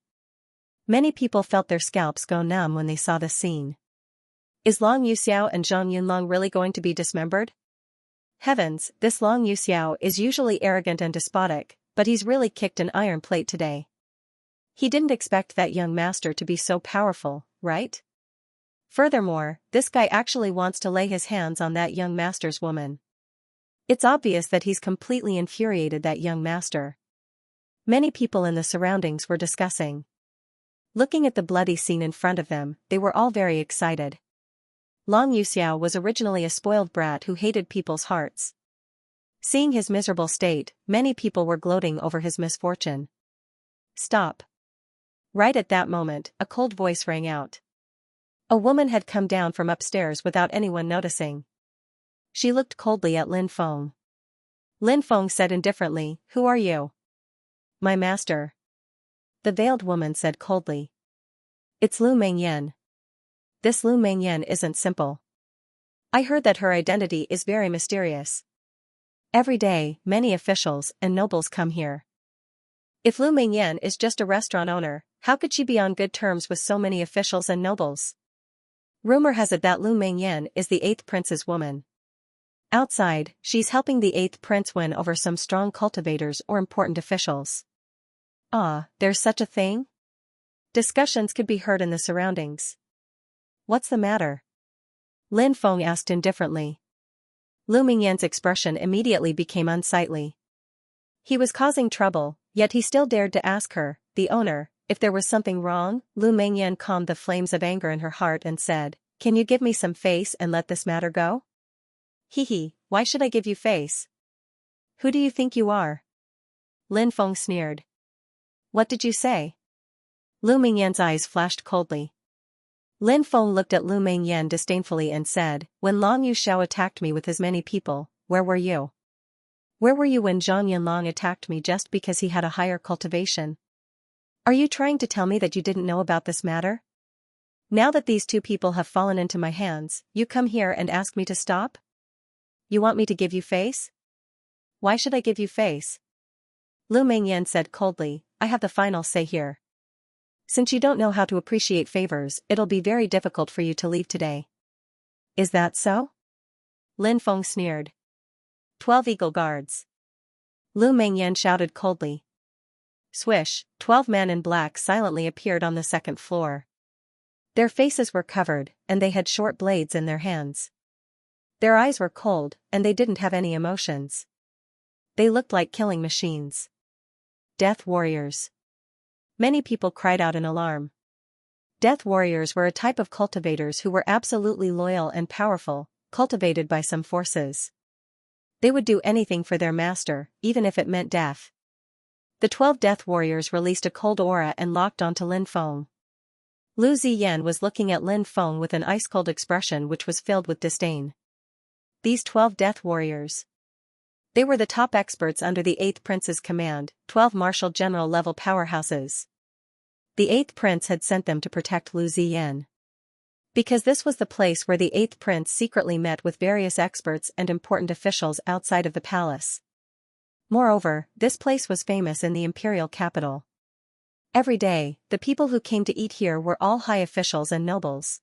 Many people felt their scalps go numb when they saw the scene. Is Long Yuxiao and Zhang Yunlong really going to be dismembered? Heavens, this Long Yuxiao is usually arrogant and despotic, but he's really kicked an iron plate today. He didn't expect that young master to be so powerful, right? Furthermore, this guy actually wants to lay his hands on that young master's woman. It's obvious that he's completely infuriated that young master. Many people in the surroundings were discussing. Looking at the bloody scene in front of them, they were all very excited. Long Yuxiao was originally a spoiled brat who hated people's hearts. Seeing his miserable state, many people were gloating over his misfortune. Stop. Right at that moment, a cold voice rang out. A woman had come down from upstairs without anyone noticing. She looked coldly at Lin Feng. Lin Feng said indifferently, "Who are you?" "My master." The veiled woman said coldly. "It's Lu Mengyan." "This Lu Mengyan isn't simple. I heard that her identity is very mysterious. Every day, many officials and nobles come here. If Lu Mengyan is just a restaurant owner, how could she be on good terms with so many officials and nobles? Rumor has it that Lu Mengyan is the 8th prince's woman. Outside, she's helping the 8th prince win over some strong cultivators or important officials." Ah, there's such a thing? Discussions could be heard in the surroundings. "What's the matter?" Lin Feng asked indifferently. Lu Mengyan's expression immediately became unsightly. He was causing trouble, yet he still dared to ask her, the owner, if there was something wrong. Lu Mengyan calmed the flames of anger in her heart and said, "Can you give me some face and let this matter go?" "Hee, why should I give you face? Who do you think you are?" Lin Feng sneered. "What did you say?" Lu Mengyan's eyes flashed coldly. Lin Feng looked at Lu Mengyan disdainfully and said, "When Long Yuxiao attacked me with his many people, where were you? Where were you when Zhang Yunlong attacked me just because he had a higher cultivation? Are you trying to tell me that you didn't know about this matter? Now that these two people have fallen into my hands, you come here and ask me to stop? You want me to give you face? Why should I give you face?" Lu Mengyan said coldly, "I have the final say here. Since you don't know how to appreciate favors, it'll be very difficult for you to leave today." "Is that so?" Lin Feng sneered. 12 eagle guards." Lu Mengyan shouted coldly. Swish, 12 men in black silently appeared on the second floor. Their faces were covered, and they had short blades in their hands. Their eyes were cold, and they didn't have any emotions. They looked like killing machines. Death warriors. Many people cried out in alarm. Death warriors were a type of cultivators who were absolutely loyal and powerful, cultivated by some forces. They would do anything for their master, even if it meant death. The 12 death warriors released a cold aura and locked onto Lin Feng. Lu Ziyan was looking at Lin Feng with an ice-cold expression which was filled with disdain. These 12 death warriors. They were the top experts under the 8th prince's command, 12 martial general level powerhouses. The 8th prince had sent them to protect Lu Ziyan. Because this was the place where the 8th prince secretly met with various experts and important officials outside of the palace. Moreover, this place was famous in the imperial capital. Every day, the people who came to eat here were all high officials and nobles.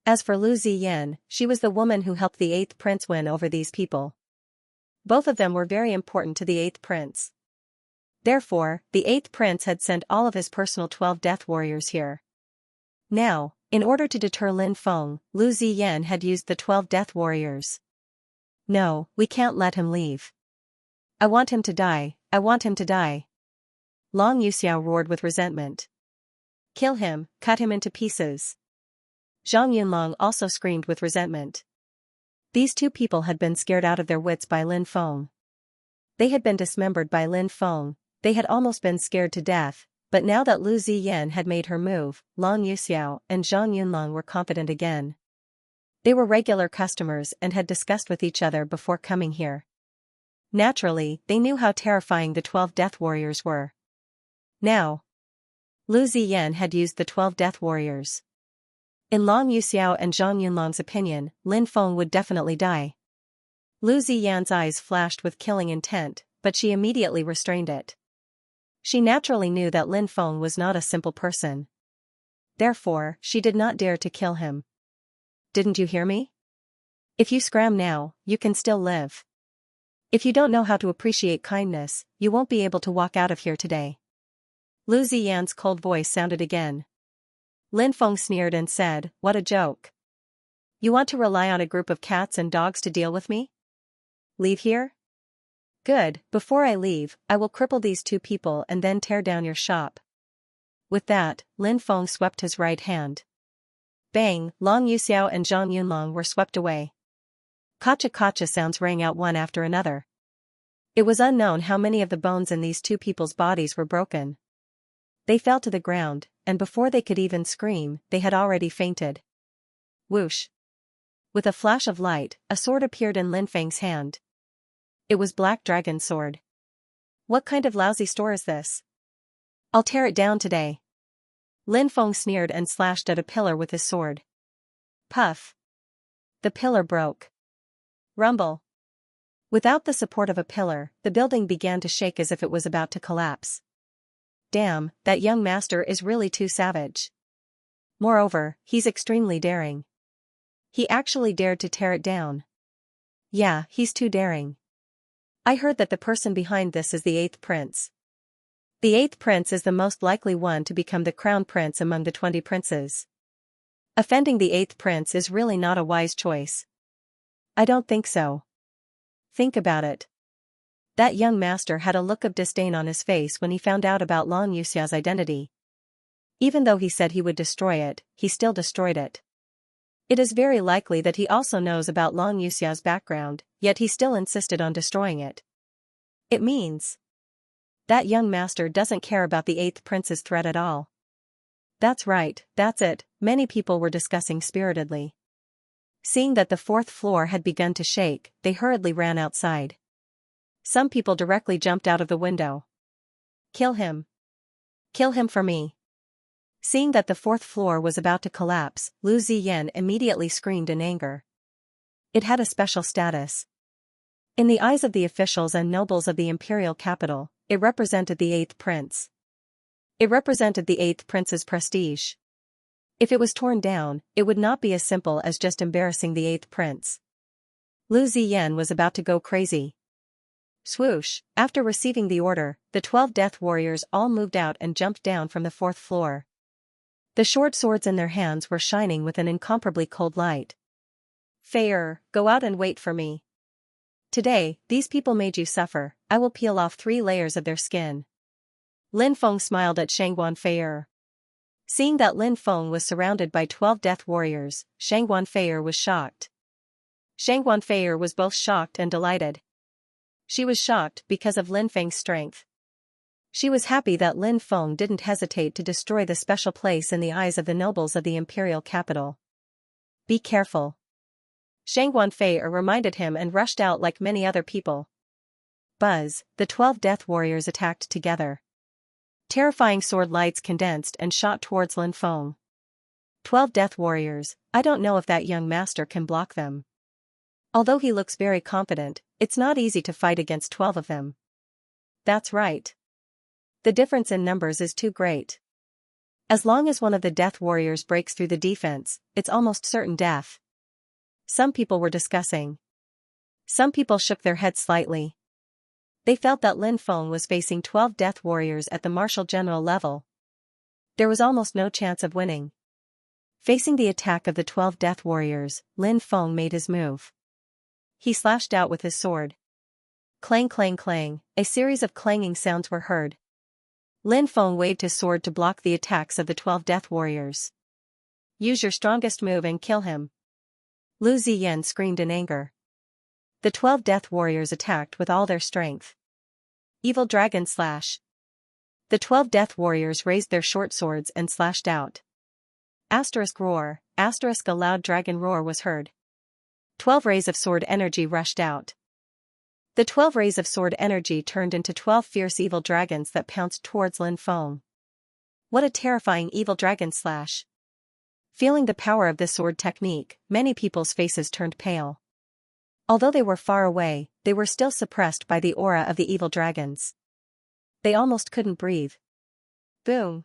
As for Lu Ziyan, she was the woman who helped the 8th prince win over these people. Both of them were very important to the 8th prince. Therefore, the 8th prince had sent all of his personal 12 death warriors here. Now, in order to deter Lin Feng, Lu Ziyan had used the 12 death warriors. "No, we can't let him leave. I want him to die, I want him to die." Long Yuxiao roared with resentment. Kill him, cut him into pieces. Zhang Yunlong also screamed with resentment. These two people had been scared out of their wits by Lin Feng. They had been dismembered by Lin Feng, they had almost been scared to death, but now that Lu Ziyan had made her move, Long Yuxiao and Zhang Yunlong were confident again. They were regular customers and had discussed with each other before coming here. Naturally, they knew how terrifying the 12 Death Warriors were. Now, Lu Ziyan had used the 12 Death Warriors. In Long Yuxiao and Zhang Yunlong's opinion, Lin Feng would definitely die. Lu Ziyan's eyes flashed with killing intent, but she immediately restrained it. She naturally knew that Lin Feng was not a simple person. Therefore, she did not dare to kill him. Didn't you hear me? If you scram now, you can still live. If you don't know how to appreciate kindness, you won't be able to walk out of here today. Lu Ziyan's cold voice sounded again. Lin Feng sneered and said, "What a joke. You want to rely on a group of cats and dogs to deal with me? Leave here? Good, before I leave, I will cripple these two people and then tear down your shop." With that, Lin Feng swept his right hand. Bang, Long Yuxiao and Zhang Yunlong were swept away. Kacha-kacha sounds rang out one after another. It was unknown how many of the bones in these two people's bodies were broken. They fell to the ground, and before they could even scream, they had already fainted. Whoosh! With a flash of light, a sword appeared in Lin Feng's hand. It was Black Dragon's sword. What kind of lousy store is this? I'll tear it down today. Lin Feng sneered and slashed at a pillar with his sword. Puff! The pillar broke. Rumble! Without the support of a pillar, the building began to shake as if it was about to collapse. Damn, that young master is really too savage. Moreover, he's extremely daring. He actually dared to tear it down. Yeah, he's too daring. I heard that the person behind this is the 8th prince. The 8th prince is the most likely one to become the crown prince among the 20 princes. Offending the 8th prince is really not a wise choice. I don't think so. Think about it. That young master had a look of disdain on his face when he found out about Long Yuxiao's identity. Even though he said he would destroy it, he still destroyed it. It is very likely that he also knows about Long Yuxiao's background, yet he still insisted on destroying it. It means that young master doesn't care about the 8th prince's threat at all. That's right, that's it, many people were discussing spiritedly. Seeing that the 4th floor had begun to shake, they hurriedly ran outside. Some people directly jumped out of the window. Kill him. Kill him for me. Seeing that the 4th floor was about to collapse, Lu Ziyan immediately screamed in anger. It had a special status. In the eyes of the officials and nobles of the imperial capital, it represented the 8th prince. It represented the 8th prince's prestige. If it was torn down, it would not be as simple as just embarrassing the 8th prince. Lu Ziyan was about to go crazy. Swoosh! After receiving the order, the 12 Death Warriors all moved out and jumped down from the 4th floor. The short swords in their hands were shining with an incomparably cold light. Fei, go out and wait for me. Today, these people made you suffer, I will peel off 3 layers of their skin. Lin Feng smiled at Shangguan Fei. Seeing that Lin Feng was surrounded by 12 Death Warriors, Shangguan Fei was shocked. Shangguan Fei was both shocked and delighted. She was shocked because of Lin Feng's strength. She was happy that Lin Feng didn't hesitate to destroy the special place in the eyes of the nobles of the imperial capital. Be careful. Shangguan Fei reminded him and rushed out like many other people. Buzz, the 12 Death Warriors attacked together. Terrifying sword lights condensed and shot towards Lin Feng. 12 Death Warriors, I don't know if that young master can block them. Although he looks very confident, it's not easy to fight against 12 of them. That's right. The difference in numbers is too great. As long as one of the Death Warriors breaks through the defense, it's almost certain death. Some people were discussing. Some people shook their heads slightly. They felt that Lin Feng was facing 12 Death Warriors at the Marshal General level. There was almost no chance of winning. Facing the attack of the 12 Death Warriors, Lin Feng made his move. He slashed out with his sword. Clang clang clang, a series of clanging sounds were heard. Lin Feng waved his sword to block the attacks of the 12 death warriors. Use your strongest move and kill him. Lu Ziyan screamed in anger. The 12 death warriors attacked with all their strength. Evil Dragon Slash. The 12 death warriors raised their short swords and slashed out. Asterisk roar, asterisk a loud dragon roar was heard. 12 rays of sword energy rushed out. The 12 rays of sword energy turned into 12 fierce evil dragons that pounced towards Lin Feng. What a terrifying evil dragon slash. Feeling the power of this sword technique, many people's faces turned pale. Although they were far away, they were still suppressed by the aura of the evil dragons. They almost couldn't breathe. Boom.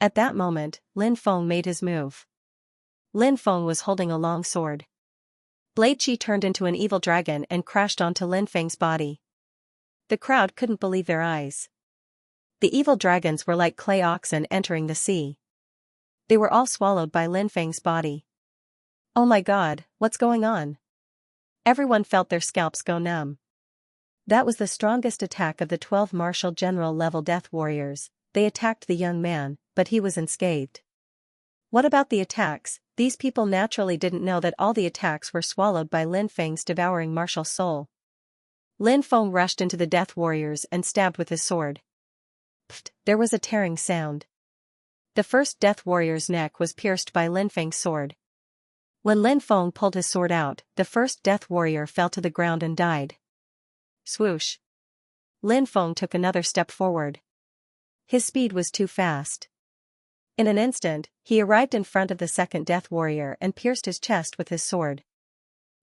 At that moment, Lin Feng made his move. Lin Feng was holding a long sword. Blade Qi turned into an evil dragon and crashed onto Lin Feng's body. The crowd couldn't believe their eyes. The evil dragons were like clay oxen entering the sea. They were all swallowed by Lin Feng's body. Oh my god, what's going on? Everyone felt their scalps go numb. That was the strongest attack of the 12 martial general level death warriors. They attacked the young man, but he was unscathed. What about the attacks? These people naturally didn't know that all the attacks were swallowed by Lin Feng's devouring martial soul. Lin Feng rushed into the death warriors and stabbed with his sword. Pfft, there was a tearing sound. The first death warrior's neck was pierced by Lin Feng's sword. When Lin Feng pulled his sword out, the first death warrior fell to the ground and died. Swoosh. Lin Feng took another step forward. His speed was too fast. In an instant, he arrived in front of the second death warrior and pierced his chest with his sword.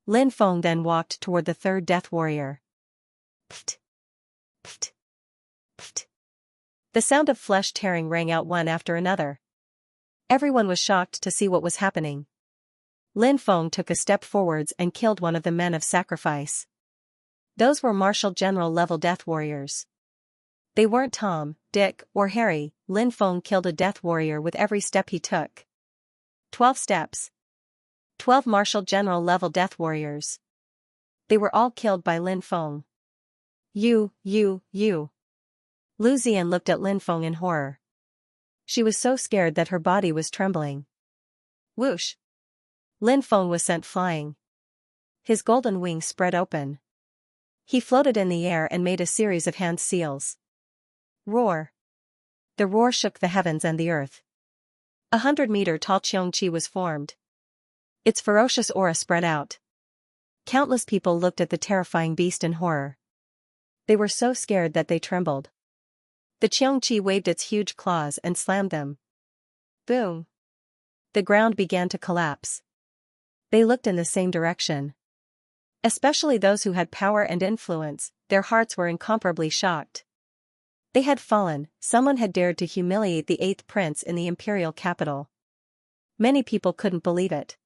Lin Feng then walked toward the third death warrior. Pfft. Pfft. Pfft. The sound of flesh tearing rang out one after another. Everyone was shocked to see what was happening. Lin Feng took a step forwards and killed one of the men of sacrifice. Those were martial general level death warriors. They weren't Tom, Dick, or Harry. Lin Feng killed a death warrior with every step he took. 12 steps. 12 martial general level death warriors. They were all killed by Lin Feng. You. Lu Ziyan looked at Lin Feng in horror. She was so scared that her body was trembling. Whoosh. Lin Feng was sent flying. His golden wings spread open. He floated in the air and made a series of hand seals. Roar. The roar shook the heavens and the earth. 100-meter-tall Xianxia was formed. Its ferocious aura spread out. Countless people looked at the terrifying beast in horror. They were so scared that they trembled. The Xianxia waved its huge claws and slammed them. Boom. The ground began to collapse. They looked in the same direction. Especially those who had power and influence, their hearts were incomparably shocked. They had fallen, someone had dared to humiliate the 8th prince in the imperial capital. Many people couldn't believe it.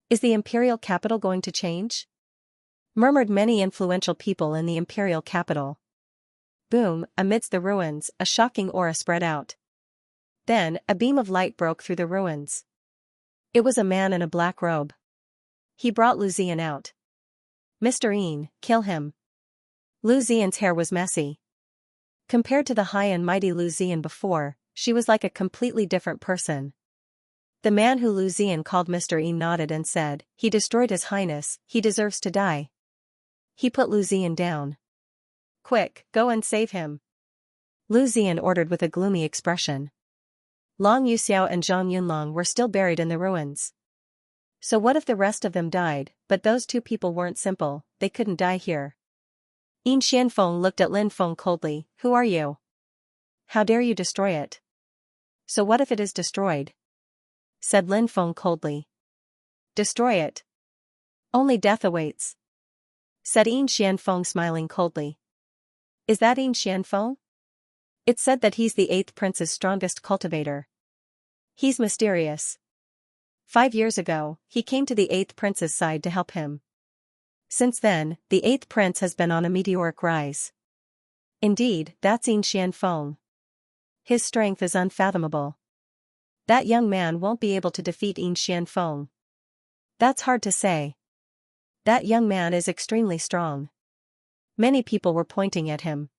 Is the imperial capital going to change? Murmured many influential people in the imperial capital. Boom, amidst the ruins, a shocking aura spread out. Then, a beam of light broke through the ruins. It was a man in a black robe. He brought Lu Ziyan out. Mr. Yin, kill him. Lu Ziyan's hair was messy. Compared to the high and mighty Lu Ziyan before, she was like a completely different person. The man who Lu Ziyan called Mr. Yin nodded and said, "He destroyed His Highness, he deserves to die." He put Lu Ziyan down. "Quick, go and save him," Lu Ziyan ordered with a gloomy expression. Long Yuxiao and Zhang Yunlong were still buried in the ruins. So what if the rest of them died? But those two people weren't simple, they couldn't die here. Yin Xianfeng looked at Lin Feng coldly. "Who are you? How dare you destroy it?" "So what if it is destroyed?" said Lin Feng coldly. "Destroy it. Only death awaits," said Yin Xianfeng smiling coldly. "Is that Yin Xianfeng? It's said that he's the 8th prince's strongest cultivator. He's mysterious. 5 years ago, he came to the 8th prince's side to help him. Since then, the 8th prince has been on a meteoric rise. Indeed, that's Yin Xianfeng. His strength is unfathomable. That young man won't be able to defeat Yin Xianfeng. That's hard to say. That young man is extremely strong." Many people were pointing at him.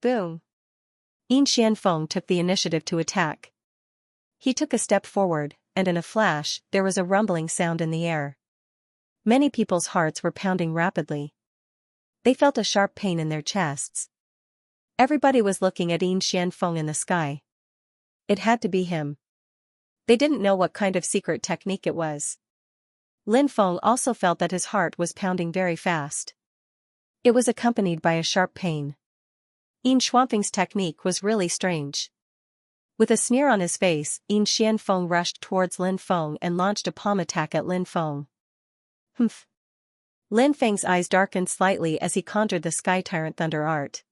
Boom. Yin Xianfeng took the initiative to attack. He took a step forward, and in a flash, there was a rumbling sound in the air. Many people's hearts were pounding rapidly. They felt a sharp pain in their chests. Everybody was looking at Yin Xianfeng in the sky. It had to be him. They didn't know what kind of secret technique it was. Lin Feng also felt that his heart was pounding very fast. It was accompanied by a sharp pain. Yin Xuanfeng's technique was really strange. With a sneer on his face, Yin Xianfeng rushed towards Lin Feng and launched a palm attack at Lin Feng. Humph. Lin Feng's eyes darkened slightly as he conjured the Sky Tyrant Thunder art.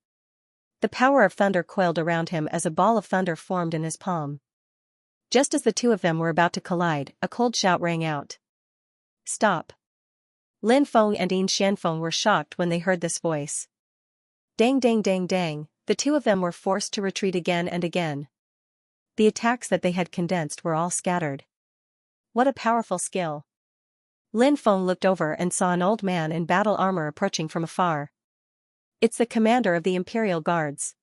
The power of thunder coiled around him as a ball of thunder formed in his palm. Just as the two of them were about to collide, a cold shout rang out. Stop! Lin Feng and Yin Xianfeng were shocked when they heard this voice. Dang dang dang dang, the two of them were forced to retreat again and again. The attacks that they had condensed were all scattered. What a powerful skill! Lin Feng looked over and saw an old man in battle armor approaching from afar. It's the commander of the Imperial Guards.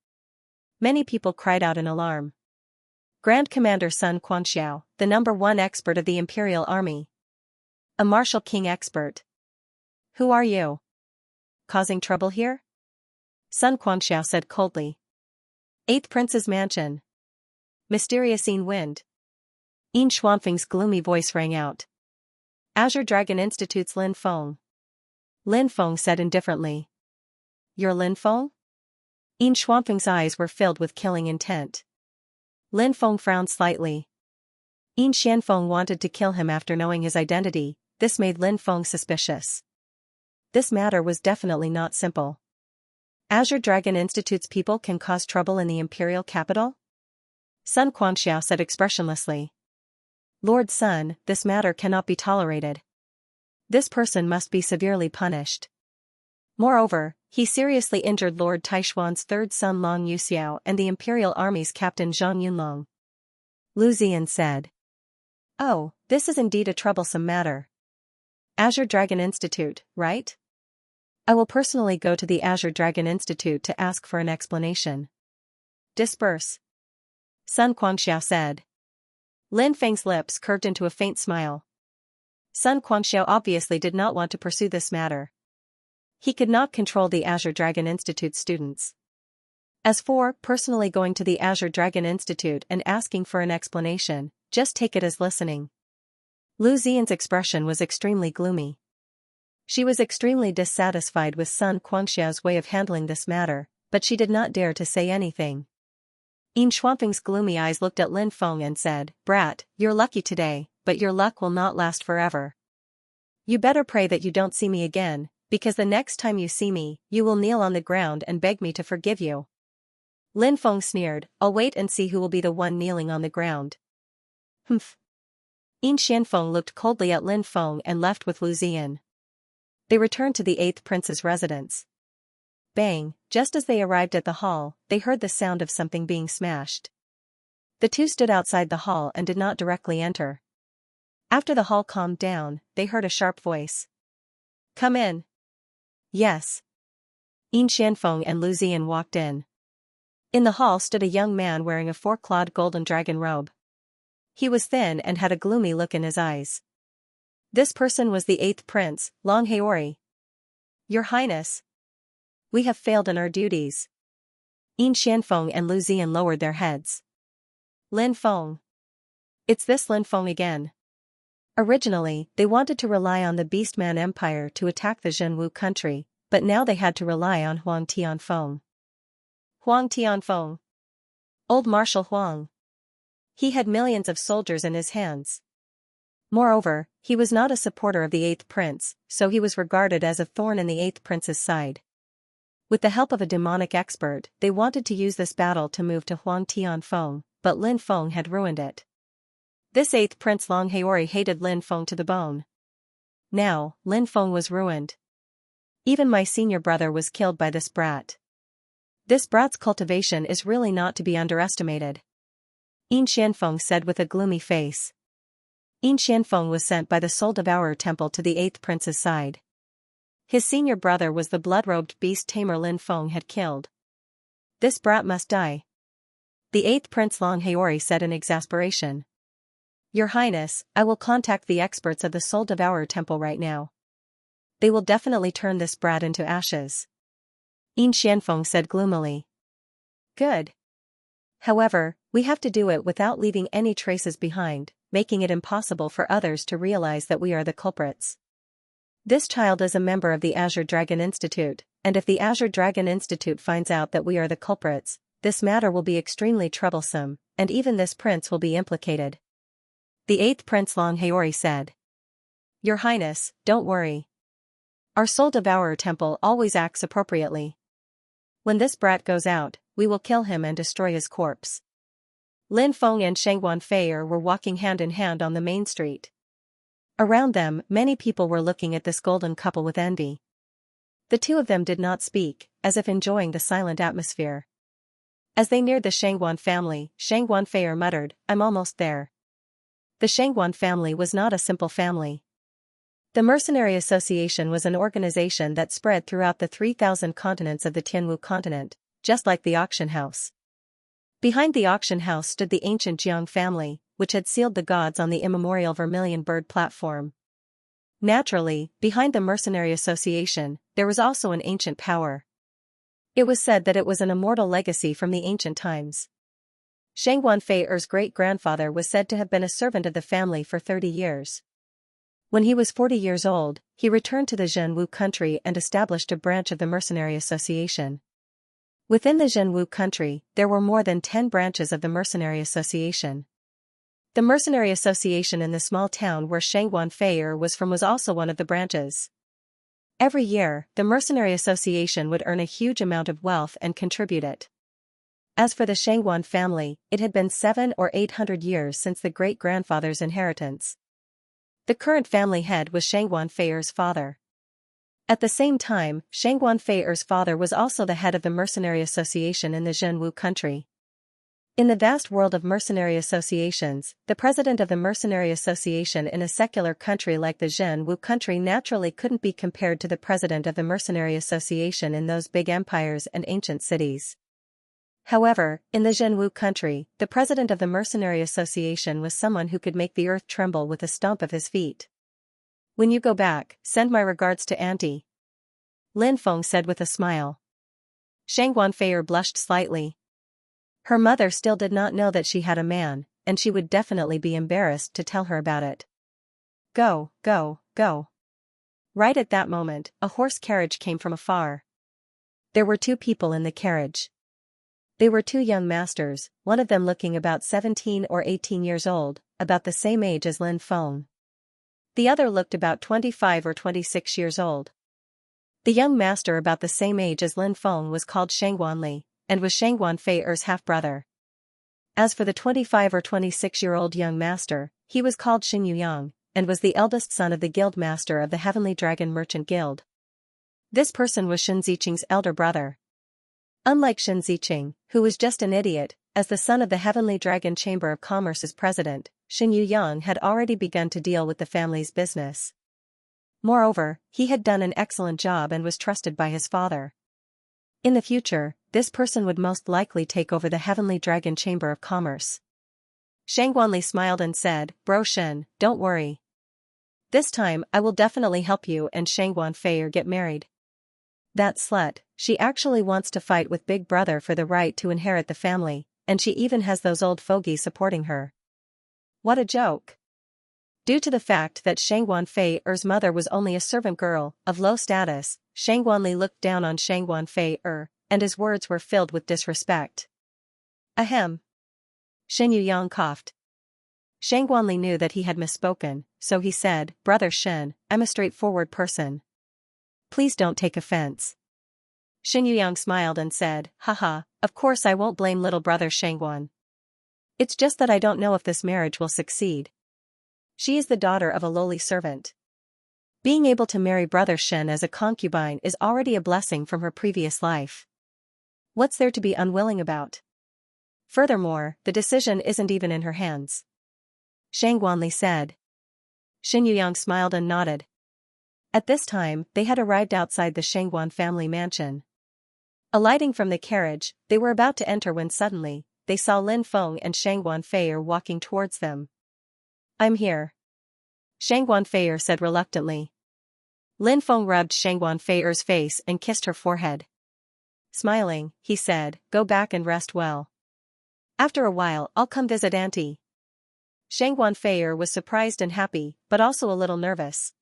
Many people cried out in alarm. Grand Commander Sun Quanxiao, the #1 expert of the Imperial Army. A martial king expert. Who are you? Causing trouble here? Sun Quanxiao said coldly. 8th Prince's Mansion. Mysterious Yin Wind. Yin Xuanfeng's gloomy voice rang out. Azure Dragon Institute's Lin Feng. Lin Feng said indifferently. You're Lin Feng? Yin Xuanfeng's eyes were filled with killing intent. Lin Feng frowned slightly. Yin Xianfeng wanted to kill him after knowing his identity. This made Lin Feng suspicious. This matter was definitely not simple. Azure Dragon Institute's people can cause trouble in the imperial capital? Sun Quanxiao said expressionlessly. Lord Sun, this matter cannot be tolerated. This person must be severely punished. Moreover, he seriously injured Lord Taishuan's third son Long Yuxiao and the Imperial Army's captain Zhang Yunlong. Lu Ziyan said. Oh, this is indeed a troublesome matter. Azure Dragon Institute, right? I will personally go to the Azure Dragon Institute to ask for an explanation. Disperse. Sun Quanxiao said. Lin Feng's lips curved into a faint smile. Sun Quanxiao obviously did not want to pursue this matter. He could not control the Azure Dragon Institute students. As for personally going to the Azure Dragon Institute and asking for an explanation, just take it as listening. Lu Ziyan's expression was extremely gloomy. She was extremely dissatisfied with Sun Quanxiao's way of handling this matter, but she did not dare to say anything. Yin Xuanfeng's gloomy eyes looked at Lin Feng and said, Brat, you're lucky today, but your luck will not last forever. You better pray that you don't see me again, because the next time you see me, you will kneel on the ground and beg me to forgive you. Lin Feng sneered, I'll wait and see who will be the one kneeling on the ground. Humph. Yin Xianfeng looked coldly at Lin Feng and left with Lu Ziyan. They returned to the 8th Prince's residence. Bang, just as they arrived at the hall, they heard the sound of something being smashed. The two stood outside the hall and did not directly enter. After the hall calmed down, they heard a sharp voice. Come in. Yes. Yin Xianfeng and Lu Ziyan walked in. In the hall stood a young man wearing a 4-clawed golden dragon robe. He was thin and had a gloomy look in his eyes. This person was the 8th Prince, Long Haori. Your Highness. We have failed in our duties. Yin Xianfeng and Lu Ziyan lowered their heads. Lin Feng. It's this Lin Feng again. Originally, they wanted to rely on the Beastman Empire to attack the Zhenwu country, but now they had to rely on Huang Tianfeng. Huang Tianfeng. Old Marshal Huang. He had millions of soldiers in his hands. Moreover, he was not a supporter of the 8th Prince, so he was regarded as a thorn in the 8th Prince's side. With the help of a demonic expert, they wanted to use this battle to move to Huang Tianfeng, but Lin Feng had ruined it. This 8th Prince Long Haori hated Lin Feng to the bone. Now, Lin Feng was ruined. Even my senior brother was killed by this brat. This brat's cultivation is really not to be underestimated. Yin Xianfeng said with a gloomy face. Yin Xianfeng was sent by the Soul Devourer Temple to the 8th Prince's side. His senior brother was the blood-robed beast tamer Lin Feng had killed. This brat must die. The eighth Prince Long Haori said in exasperation. Your Highness, I will contact the experts of the Soul Devourer Temple right now. They will definitely turn this brat into ashes. Yin Xianfeng said gloomily. Good. However, we have to do it without leaving any traces behind, making it impossible for others to realize that we are the culprits. This child is a member of the Azure Dragon Institute, and if the Azure Dragon Institute finds out that we are the culprits, this matter will be extremely troublesome, and even this prince will be implicated. The eighth Prince Long Haori said. Your Highness, don't worry. Our Soul Devourer Temple always acts appropriately. When this brat goes out, we will kill him and destroy his corpse. Lin Feng and Sheng Wanfei were walking hand in hand on the main street. Around them, many people were looking at this golden couple with envy. The two of them did not speak, as if enjoying the silent atmosphere. As they neared the Shengguan family, Sheng Wanfei muttered, I'm almost there. The Shengguan family was not a simple family. The Mercenary Association was an organization that spread throughout the 3,000 continents of the Tianwu continent, just like the auction house. Behind the auction house stood the ancient Jiang family, which had sealed the gods on the Immemorial Vermilion Bird platform. Naturally, behind the Mercenary Association, there was also an ancient power. It was said that it was an immortal legacy from the ancient times. Sheng Wanfei's great-grandfather was said to have been a servant of the family for 30 years. When he was 40 years old, he returned to the Zhenwu country and established a branch of the Mercenary Association. Within the Zhenwu country, there were more than 10 branches of the Mercenary Association. The Mercenary Association in the small town where Sheng Wanfei was from was also one of the branches. Every year, the Mercenary Association would earn a huge amount of wealth and contribute it. As for the Shengguan family, it had been 700 or 800 years since the great-grandfather's inheritance. The current family head was Sheng Wanfei's father. At the same time, Sheng Wanfei's father was also the head of the Mercenary Association in the Zhenwu country. In the vast world of mercenary associations, the president of the Mercenary Association in a secular country like the Zhenwu country naturally couldn't be compared to the president of the Mercenary Association in those big empires and ancient cities. However, in the Zhenwu country, the president of the Mercenary Association was someone who could make the earth tremble with a stomp of his feet. When you go back, send my regards to Auntie. Lin Feng said with a smile. Sheng Wanfei blushed slightly. Her mother still did not know that she had a man, and she would definitely be embarrassed to tell her about it. Go, go, go. Right at that moment, a horse carriage came from afar. There were 2 people in the carriage. They were 2 young masters, one of them looking about 17 or 18 years old, about the same age as Lin Feng. The other looked about 25 or 26 years old. The young master about the same age as Lin Feng was called Sheng Wanli, and was Sheng Wanfei's half-brother. As for the 25 or 26-year-old young master, he was called Xin Yuyang, and was the eldest son of the guild master of the Heavenly Dragon Merchant Guild. This person was Shen Ziqing's elder brother. Unlike Shen Ziqing, who was just an idiot, as the son of the Heavenly Dragon Chamber of Commerce's president, Xin Yuyang had already begun to deal with the family's business. Moreover, he had done an excellent job and was trusted by his father. In the future, this person would most likely take over the Heavenly Dragon Chamber of Commerce. Sheng Wanli smiled and said, Bro Shen, don't worry. This time I will definitely help you and Sheng Wanfei get married. That slut, she actually wants to fight with Big Brother for the right to inherit the family, and she even has those old fogies supporting her. What a joke. Due to the fact that Sheng Wanfei's mother was only a servant girl, of low status, Sheng Wanli looked down on Sheng Wanfei, and his words were filled with disrespect. Ahem. Shen Yuyang coughed. Sheng Wanli knew that he had misspoken, so he said, Brother Shen, I'm a straightforward person. Please don't take offense. Shen Yuyang smiled and said, Haha, of course I won't blame little brother Shengguan. It's just that I don't know if this marriage will succeed. She is the daughter of a lowly servant. Being able to marry brother Shen as a concubine is already a blessing from her previous life. What's there to be unwilling about? Furthermore, the decision isn't even in her hands. Sheng Wanli said. Shen Yuyang smiled and nodded. At this time, they had arrived outside the Shengguan family mansion. Alighting from the carriage, they were about to enter when suddenly, they saw Lin Feng and Shangguan Fei walking towards them. I'm here. Shangguan Fei said reluctantly. Lin Feng rubbed Shangguan Fei's face and kissed her forehead. Smiling, he said, go back and rest well. After a while I'll come visit Auntie. Shangguan Fei was surprised and happy, but also a little nervous.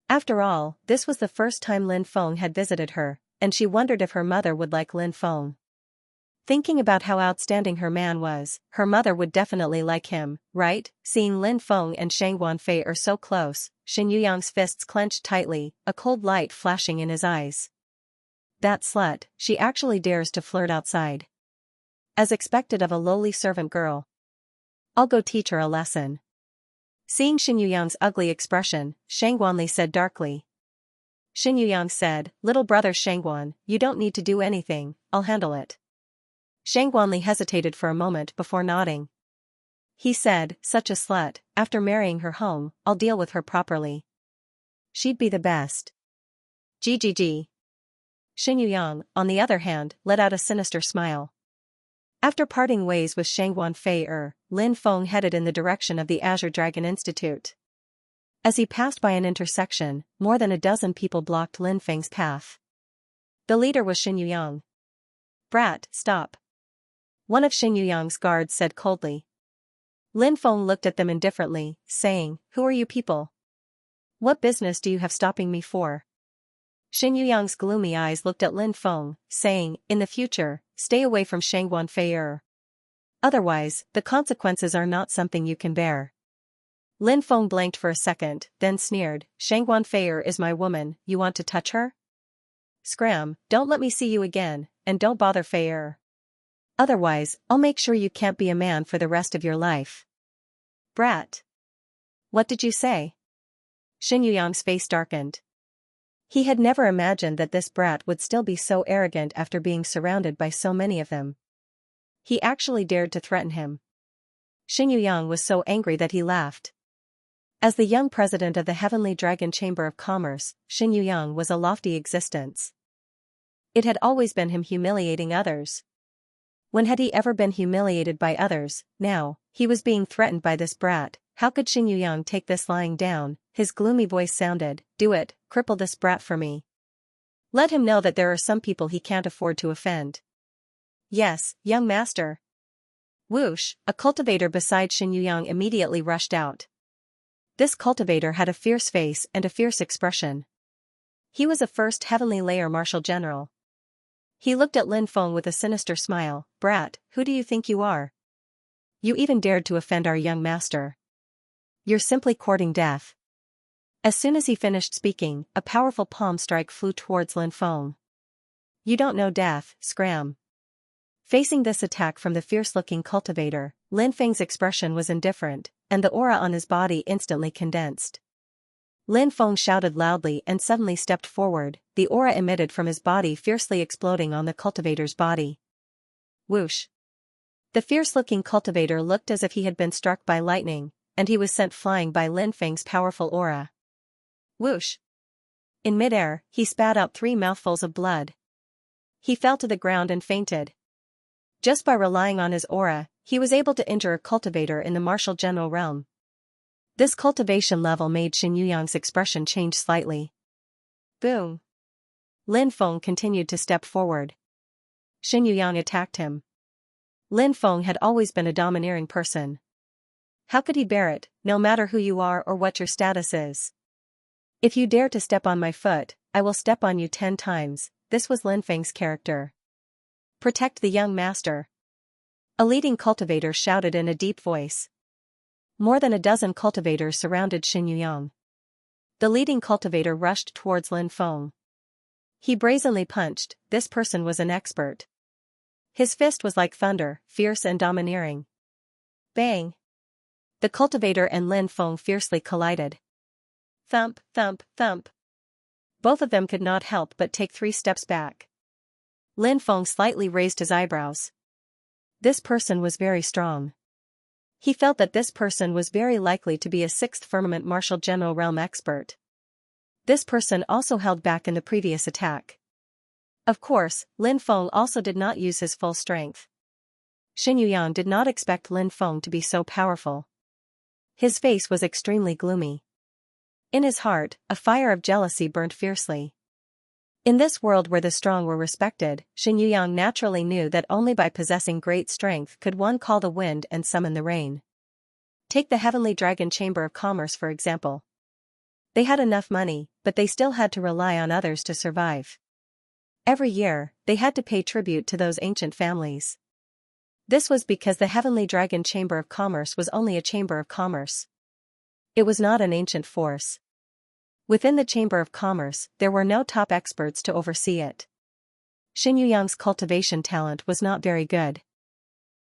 After all, this was the first time Lin Feng had visited her, and she wondered if her mother would like Lin Feng. Thinking about how outstanding her man was, her mother would definitely like him, right? Seeing Lin Feng and Shangguan Fei so close, Xin Yuyang's fists clenched tightly, a cold light flashing in his eyes. That slut, she actually dares to flirt outside. As expected of a lowly servant girl. I'll go teach her a lesson. Seeing Xin Yuyang's ugly expression, Shangguan Li said darkly. Xin Yuyang said, little brother Shangguan, you don't need to do anything, I'll handle it. Shangguan Li hesitated for a moment before nodding. He said, such a slut, after marrying her home, I'll deal with her properly. She'd be the best. GGG. Xin Yuyang, on the other hand, let out a sinister smile. After parting ways with Shangguan Fei, Lin Feng headed in the direction of the Azure Dragon Institute. As he passed by an intersection, more than a dozen people blocked Lin Feng's path. The leader was Xin Yuyang. Brat, stop. One of Xin Yuyang's guards said coldly. Lin Feng looked at them indifferently, saying, who are you people? What business do you have stopping me for? Xin Yuyang's gloomy eyes looked at Lin Feng, saying, in the future, stay away from Shangguan Fei. Otherwise, the consequences are not something you can bear. Lin Feng blanked for a second, then sneered, Shangguan Fei is my woman, you want to touch her? Scram, don't let me see you again, and don't bother Fei. Otherwise, I'll make sure you can't be a man for the rest of your life. Brat. What did you say? Xin Yuyang's face darkened. He had never imagined that this brat would still be so arrogant after being surrounded by so many of them. He actually dared to threaten him. Xin Yuyang was so angry that he laughed. As the young president of the Heavenly Dragon Chamber of Commerce, Xin Yuyang was a lofty existence. It had always been him humiliating others. When had he ever been humiliated by others? Now, he was being threatened by this brat. How could Xin Yuyang take this lying down? His gloomy voice sounded, do it, cripple this brat for me. Let him know that there are some people he can't afford to offend. Yes, young master. Whoosh, a cultivator beside Xin Yuyang immediately rushed out. This cultivator had a fierce face and a fierce expression. He was a first heavenly layer marshal general. He looked at Lin Feng with a sinister smile, brat, who do you think you are? You even dared to offend our young master. You're simply courting death. As soon as he finished speaking, a powerful palm strike flew towards Lin Feng. You don't know death, scram. Facing this attack from the fierce-looking cultivator, Lin Feng's expression was indifferent, and the aura on his body instantly condensed. Lin Feng shouted loudly and suddenly stepped forward, the aura emitted from his body fiercely exploding on the cultivator's body. Whoosh! The fierce-looking cultivator looked as if he had been struck by lightning, and he was sent flying by Lin Feng's powerful aura. Whoosh! In midair, he spat out 3 mouthfuls of blood. He fell to the ground and fainted. Just by relying on his aura, he was able to injure a cultivator in the martial general realm. This cultivation level made Xin Yuyang's expression change slightly. Boom! Lin Feng continued to step forward. Xin Yuyang attacked him. Lin Feng had always been a domineering person. How could he bear it, no matter who you are or what your status is? If you dare to step on my foot, I will step on you 10 times, this was Lin Feng's character. Protect the young master. A leading cultivator shouted in a deep voice. More than a dozen cultivators surrounded Xin Yuyang. The leading cultivator rushed towards Lin Feng. He brazenly punched, this person was an expert. His fist was like thunder, fierce and domineering. Bang! The cultivator and Lin Feng fiercely collided. Thump, thump, thump. Both of them could not help but take 3 steps back. Lin Feng slightly raised his eyebrows. This person was very strong. He felt that this person was very likely to be a 6th firmament martial general realm expert. This person also held back in the previous attack. Of course, Lin Feng also did not use his full strength. Xin Yuyang did not expect Lin Feng to be so powerful. His face was extremely gloomy. In his heart, a fire of jealousy burned fiercely. In this world where the strong were respected, Xin Yuyang naturally knew that only by possessing great strength could one call the wind and summon the rain. Take the Heavenly Dragon Chamber of Commerce for example. They had enough money, but they still had to rely on others to survive. Every year, they had to pay tribute to those ancient families. This was because the Heavenly Dragon Chamber of Commerce was only a chamber of commerce. It was not an ancient force. Within the Chamber of Commerce, there were no top experts to oversee it. Xin Yuyang's cultivation talent was not very good.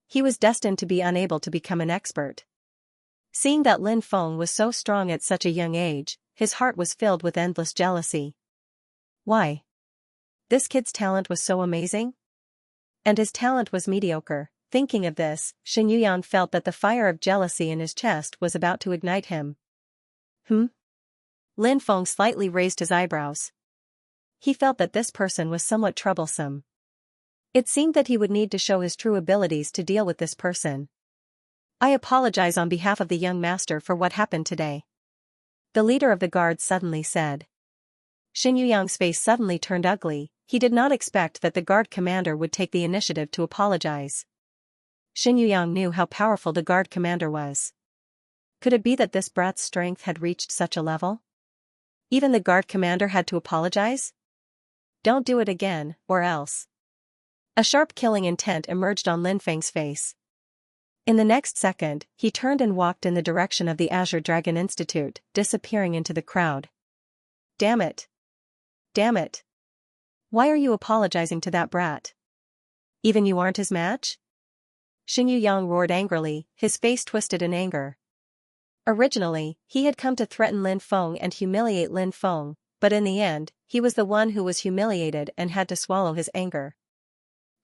He was destined to be unable to become an expert. Seeing that Lin Feng was so strong at such a young age, his heart was filled with endless jealousy. Why? This kid's talent was so amazing? And his talent was mediocre. Thinking of this, Xin Yuyang felt that the fire of jealousy in his chest was about to ignite him. Lin Feng slightly raised his eyebrows. He felt that this person was somewhat troublesome. It seemed that he would need to show his true abilities to deal with this person. I apologize on behalf of the young master for what happened today. The leader of the guard suddenly said. Xin Yuyang's face suddenly turned ugly. He did not expect that the guard commander would take the initiative to apologize. Xin Yuyang knew how powerful the guard commander was. Could it be that this brat's strength had reached such a level? Even the guard commander had to apologize? Don't do it again, or else. A sharp killing intent emerged on Lin Feng's face. In the next second, he turned and walked in the direction of the Azure Dragon Institute, disappearing into the crowd. Damn it! Damn it! Why are you apologizing to that brat? Even you aren't his match? Xin Yuyang roared angrily, his face twisted in anger. Originally, he had come to threaten Lin Feng and humiliate Lin Feng, but in the end, he was the one who was humiliated and had to swallow his anger.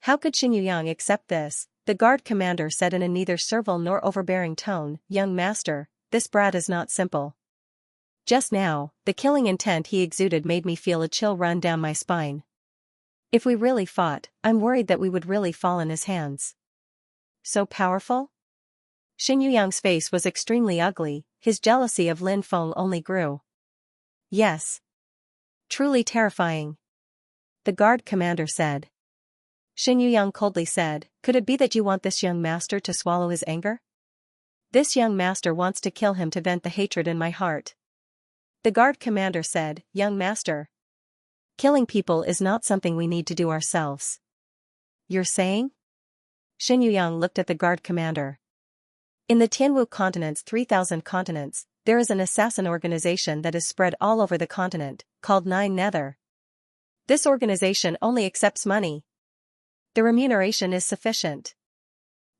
How could Xin Yuyang accept this? The guard commander said in a neither servile nor overbearing tone, "Young master, this brat is not simple." Just now, the killing intent he exuded made me feel a chill run down my spine. If we really fought, I'm worried that we would really fall in his hands. So powerful? Xin Yuyang's face was extremely ugly, his jealousy of Lin Feng only grew. Yes. Truly terrifying. The guard commander said. Xin Yuyang coldly said, "Could it be that you want this young master to swallow his anger? This young master wants to kill him to vent the hatred in my heart." The guard commander said, "Young master. Killing people is not something we need to do ourselves." You're saying? Xin Yuyang looked at the guard commander. In the Tianwu continent's 3,000 continents, there is an assassin organization that is spread all over the continent, called Nine Nether. This organization only accepts money. The remuneration is sufficient.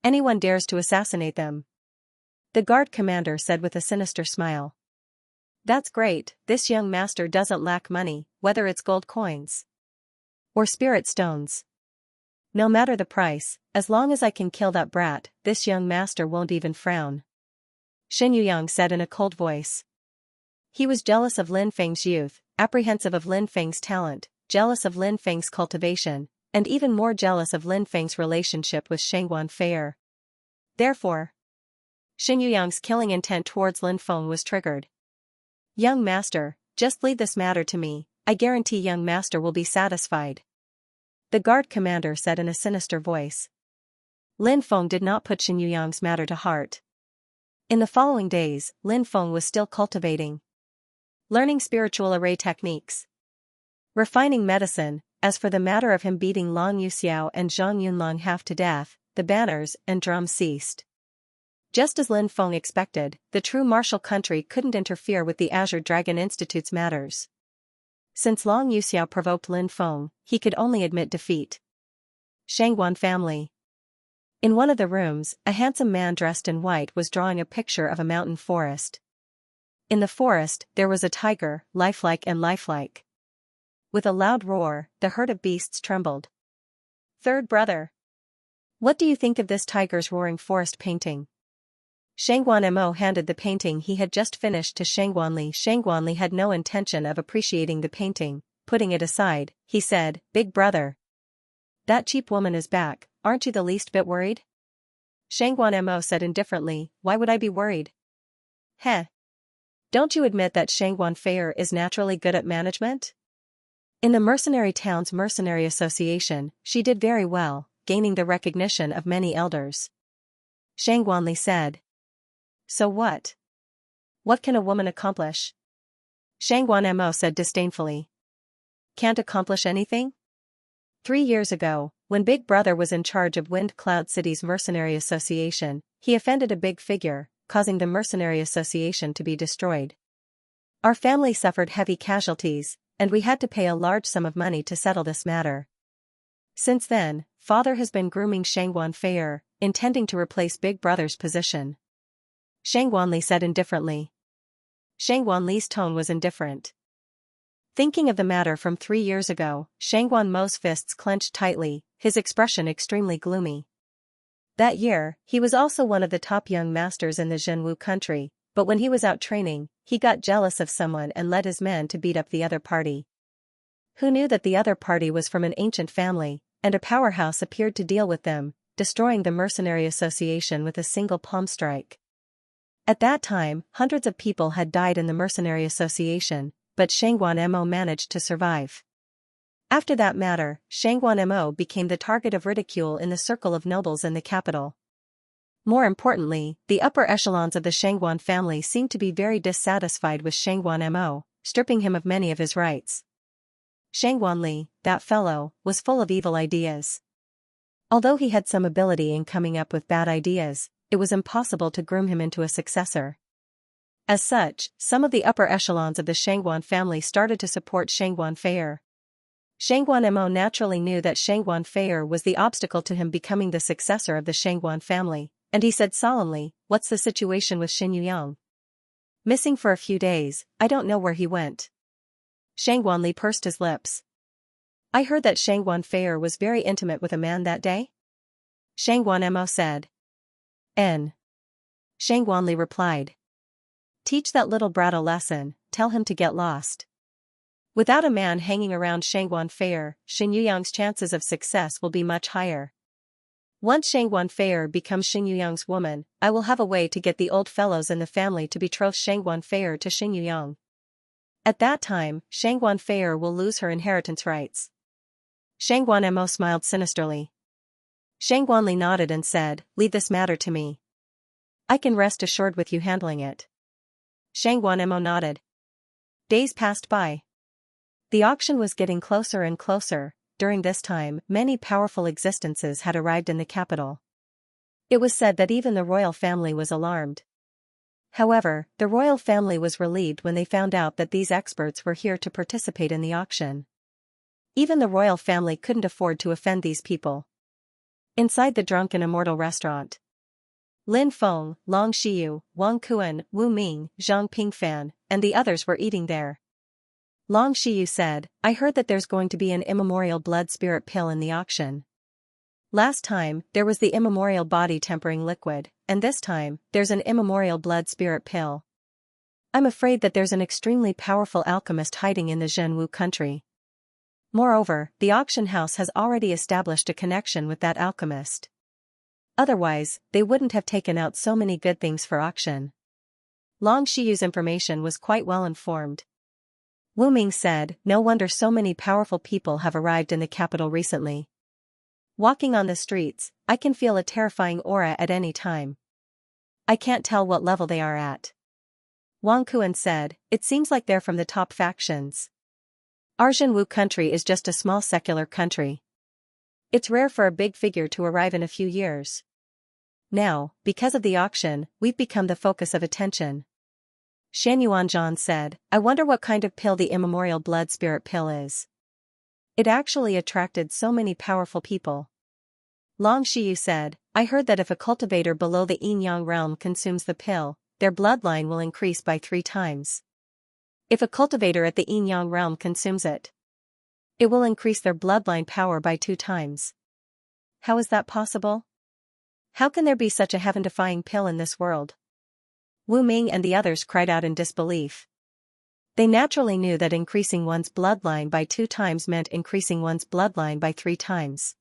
Anyone dares to assassinate them. The guard commander said with a sinister smile. That's great, this young master doesn't lack money, whether it's gold coins or spirit stones. No matter the price, as long as I can kill that brat, this young master won't even frown. Xin Yuyang said in a cold voice. He was jealous of Lin Feng's youth, apprehensive of Lin Feng's talent, jealous of Lin Feng's cultivation, and even more jealous of Lin Feng's relationship with Shangguan Fei'er. Therefore, Xin Yuyang's killing intent towards Lin Feng was triggered. Young master, just leave this matter to me, I guarantee young master will be satisfied. The guard commander said in a sinister voice. Lin Feng did not put Xin Yuyang's matter to heart. In the following days, Lin Feng was still cultivating. Learning spiritual array techniques. Refining medicine. As for the matter of him beating Long Yuxiao and Zhang Yunlong half to death, the banners and drums ceased. Just as Lin Feng expected, the true martial country couldn't interfere with the Azure Dragon Institute's matters. Since Long Yuxiao provoked Lin Feng, he could only admit defeat. Shangguan family. In one of the rooms, a handsome man dressed in white was drawing a picture of a mountain forest. In the forest, there was a tiger, lifelike and lifelike. With a loud roar, the herd of beasts trembled. Third brother. What do you think of this tiger's roaring forest painting? Shangguan Mo handed the painting he had just finished to Shangguan Li. Shangguan Li had no intention of appreciating the painting. Putting it aside, he said, "Big brother. That cheap woman is back, aren't you the least bit worried?" Shangguan Mo said indifferently, why would I be worried? Heh. Don't you admit that Shangguan Feier is naturally good at management? In the mercenary town's mercenary association, she did very well, gaining the recognition of many elders. Shangguanli said. So what? What can a woman accomplish? Shangguan Mo said disdainfully. Can't accomplish anything? 3 years ago, when Big Brother was in charge of Wind Cloud City's mercenary association, he offended a big figure, causing the mercenary association to be destroyed. Our family suffered heavy casualties, and we had to pay a large sum of money to settle this matter. Since then, father has been grooming Shangguan Feier, intending to replace Big Brother's position. Shangguanli said indifferently. Shangguanli's tone was indifferent. Thinking of the matter from 3 years ago, Shangguan Mo's fists clenched tightly, his expression extremely gloomy. That year, he was also one of the top young masters in the Zhenwu country, but when he was out training, he got jealous of someone and led his men to beat up the other party. Who knew that the other party was from an ancient family, and a powerhouse appeared to deal with them, destroying the mercenary association with a single palm strike. At that time, hundreds of people had died in the mercenary association, but Shangguan Mo managed to survive. After that matter, Shangguan Mo became the target of ridicule in the circle of nobles in the capital. More importantly, the upper echelons of the Shangguan family seemed to be very dissatisfied with Shangguan Mo, stripping him of many of his rights. Shangguanli, that fellow, was full of evil ideas. Although he had some ability in coming up with bad ideas, it was impossible to groom him into a successor. As such, some of the upper echelons of the Shangguan family started to support Shangguan Feier. Shangguan Mo naturally knew that Shangguan Feier was the obstacle to him becoming the successor of the Shangguan family, and he said solemnly, "What's the situation with Xin Yuyang?" "Missing for a few days, I don't know where he went." Shangguanli pursed his lips. "I heard that Shangguan Feier was very intimate with a man that day?" Shangguan Mo said. "N." Shangguanli replied. "Teach that little brat a lesson, tell him to get lost." Without a man hanging around Shangguan Feier, Xin Yuyang's chances of success will be much higher. Once Shangguan Feier becomes Xin Yuyang's woman, I will have a way to get the old fellows in the family to betroth Shangguan Feier to Xin Yuyang. At that time, Shangguan Feier will lose her inheritance rights. Shangguan Mo smiled sinisterly. Shangguanli nodded and said, "Leave this matter to me. I can rest assured with you handling it." Shangguan Mo nodded. Days passed by. The auction was getting closer and closer. During this time, many powerful existences had arrived in the capital. It was said that even the royal family was alarmed. However, the royal family was relieved when they found out that these experts were here to participate in the auction. Even the royal family couldn't afford to offend these people. Inside the Drunken Immortal restaurant, Lin Feng, Long Xiyu, Wang Kuan, Wu Ming, Zhang Pingfan, and the others were eating there. Long Xiyu said, "I heard that there's going to be an immemorial blood spirit pill in the auction. Last time, there was the immemorial body tempering liquid, and this time, there's an immemorial blood spirit pill. I'm afraid that there's an extremely powerful alchemist hiding in the Zhenwu country. Moreover, the auction house has already established a connection with that alchemist. Otherwise, they wouldn't have taken out so many good things for auction." Long Xiyu's information was quite well informed. Wu Ming said, "No wonder so many powerful people have arrived in the capital recently. Walking on the streets, I can feel a terrifying aura at any time. I can't tell what level they are at." Wang Kuan said, "It seems like they're from the top factions. Our Zhenwu country is just a small secular country. It's rare for a big figure to arrive in a few years. Now, because of the auction, we've become the focus of attention." Shan Yuanzhan said, "I wonder what kind of pill the immemorial blood spirit pill is. It actually attracted so many powerful people." Long Xiyu said, "I heard that if a cultivator below the yin-yang realm consumes the pill, their bloodline will increase by 3 times. If a cultivator at the yin-yang realm consumes it, it will increase their bloodline power by 2 times. How is that possible? How can there be such a heaven-defying pill in this world?" Wu Ming and the others cried out in disbelief. They naturally knew that increasing one's bloodline by 2 times meant increasing one's bloodline by 3 times.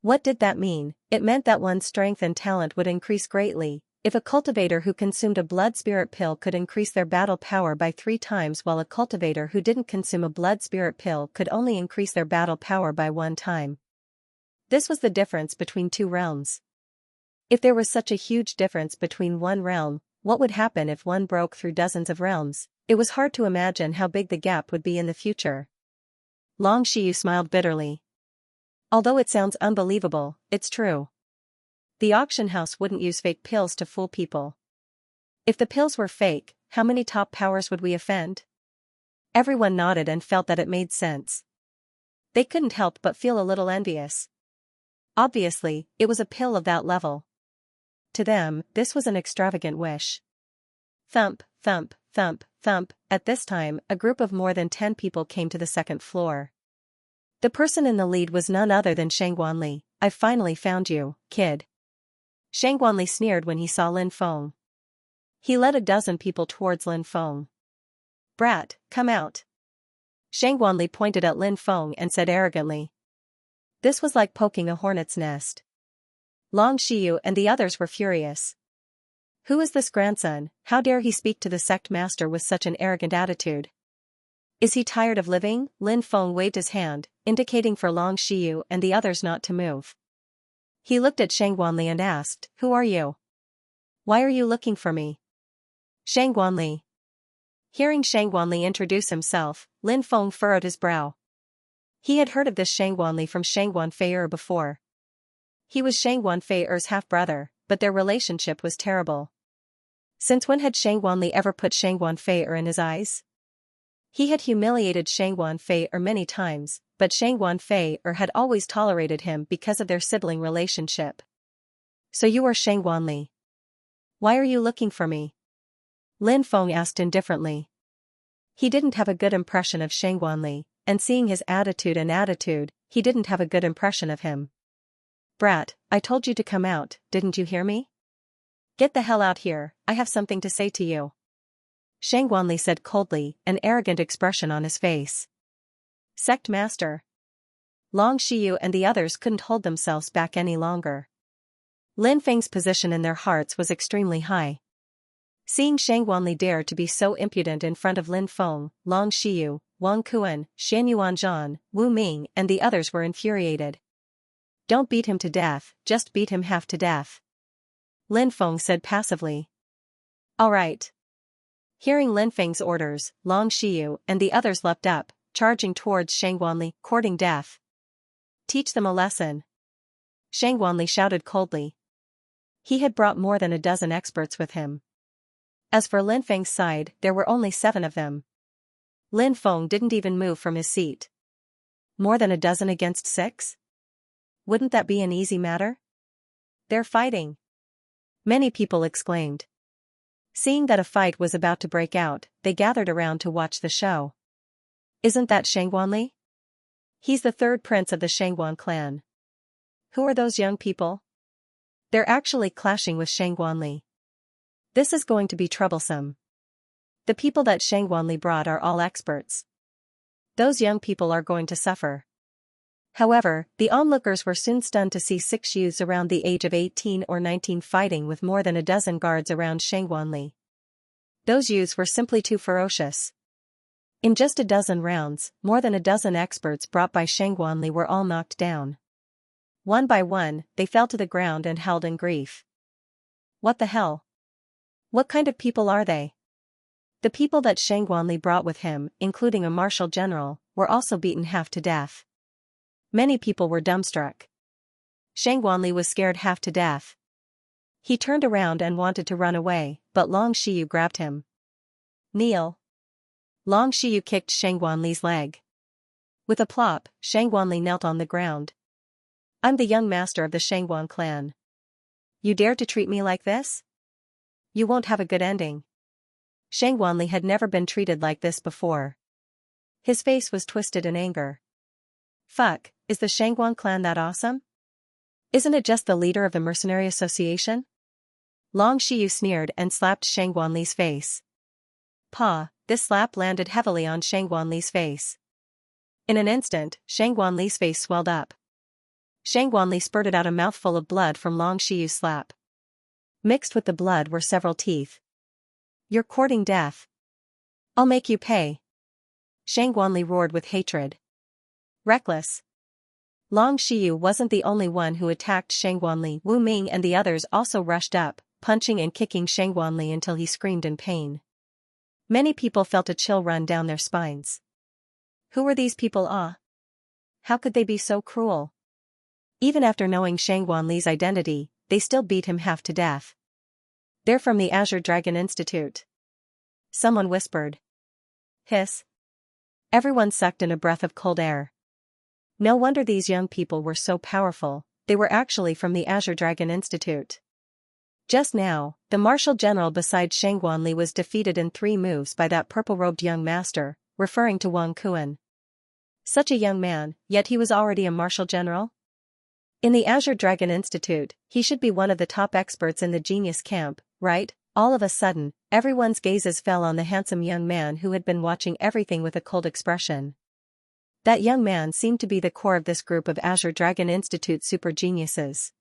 What did that mean? It meant that one's strength and talent would increase greatly. If a cultivator who consumed a blood spirit pill could increase their battle power by 3 times, while a cultivator who didn't consume a blood spirit pill could only increase their battle power by 1 time. This was the difference between 2 realms. If there was such a huge difference between one realm, what would happen if one broke through dozens of realms? It was hard to imagine how big the gap would be in the future. Long Xiyu smiled bitterly. Although it sounds unbelievable, it's true. The auction house wouldn't use fake pills to fool people. If the pills were fake, how many top powers would we offend? Everyone nodded and felt that it made sense. They couldn't help but feel a little envious. Obviously, it was a pill of that level. To them, this was an extravagant wish. Thump, thump, thump, thump. At this time, a group of more than 10 people came to the 2nd floor. The person in the lead was none other than Shangguanli. "I've finally found you, kid." Shangguanli sneered when he saw Lin Feng. He led a dozen people towards Lin Feng. "Brat, come out." Shangguanli pointed at Lin Feng and said arrogantly. This was like poking a hornet's nest. Long Xiyu and the others were furious. Who is this grandson? How dare he speak to the sect master with such an arrogant attitude? Is he tired of living? Lin Feng waved his hand, indicating for Long Xiyu and the others not to move. He looked at Shangguanli and asked, "Who are you? Why are you looking for me?" Shangguanli. Hearing Shangguanli introduce himself, Lin Feng furrowed his brow. He had heard of this Shangguanli from Shangguan Fei before. He was Shangguan Fei's half-brother, but their relationship was terrible. Since when had Shangguanli ever put Shangguan Fei in his eyes? He had humiliated Shangguan Fei many times, but Shangguan Fei had always tolerated him because of their sibling relationship. "So you are Shangguanli. Why are you looking for me?" Lin Feng asked indifferently. He didn't have a good impression of Shangguanli, and seeing his attitude, he didn't have a good impression of him. "Brat, I told you to come out, didn't you hear me? Get the hell out here, I have something to say to you." Shangguanli said coldly, an arrogant expression on his face. "Sect master." Long Xiyu and the others couldn't hold themselves back any longer. Lin Feng's position in their hearts was extremely high. Seeing Shangguanli dare to be so impudent in front of Lin Feng, Long Xiyu, Wang Kuan, Shan Yuanzhan, Wu Ming and the others were infuriated. "Don't beat him to death, just beat him half to death," Lin Feng said passively. "All right." Hearing Lin Feng's orders, Long Xiyu and the others leapt up, charging towards Shangguanli, courting death. "Teach them a lesson," Shangguanli shouted coldly. He had brought more than a dozen experts with him. As for Lin Feng's side, there were only 7 of them. Lin Feng didn't even move from his seat. More than a dozen against 6? Wouldn't that be an easy matter? "They're fighting!" many people exclaimed. Seeing that a fight was about to break out, they gathered around to watch the show. "Isn't that Shangguanli? He's the 3rd prince of the Shangguan clan. Who are those young people? They're actually clashing with Shangguanli. This is going to be troublesome. The people that Shangguanli brought are all experts. Those young people are going to suffer." However, the onlookers were soon stunned to see 6 youths around the age of 18 or 19 fighting with more than a dozen guards around Shangguanli. Those youths were simply too ferocious. In just a dozen rounds, more than a dozen experts brought by Shangguanli were all knocked down. One by one, they fell to the ground and howled in grief. What the hell? What kind of people are they? The people that Shangguanli brought with him, including a martial general, were also beaten half to death. Many people were dumbstruck. Shangguanli was scared half to death. He turned around and wanted to run away, but Long Xiyu grabbed him. "Kneel." Long Xiyu kicked Shangguanli's leg. With a plop, Shangguanli knelt on the ground. "I'm the young master of the Shangguan clan. You dare to treat me like this? You won't have a good ending." Shangguanli had never been treated like this before. His face was twisted in anger. Fuck, is the Shangguan clan that awesome? Isn't it just the leader of the mercenary association? Long Xiyu sneered and slapped Shangguanli's face. Pa, this slap landed heavily on Shangguanli's face. In an instant, Shangguanli's face swelled up. Shang Guanli spurted out a mouthful of blood from Long Shiyu's slap. Mixed with the blood were several teeth. You're courting death. I'll make you pay. Shang Guanli roared with hatred. Reckless. Long Shiyu wasn't the only one who attacked Shang Guanli. Wu Ming and the others also rushed up, punching and kicking Shang Guanli until he screamed in pain. Many people felt a chill run down their spines. Who were these people? How could they be so cruel? Even after knowing Shang Guanli's identity, they still beat him half to death. They're from the Azure Dragon Institute. Someone whispered. Hiss. Everyone sucked in a breath of cold air. No wonder these young people were so powerful, they were actually from the Azure Dragon Institute. Just now, the martial general beside Shang Guanli was defeated in 3 moves by that purple-robed young master, referring to Wang Kuan. Such a young man, yet he was already a martial general? In the Azure Dragon Institute, he should be one of the top experts in the genius camp, right? All of a sudden, everyone's gazes fell on the handsome young man who had been watching everything with a cold expression. That young man seemed to be the core of this group of Azure Dragon Institute super geniuses.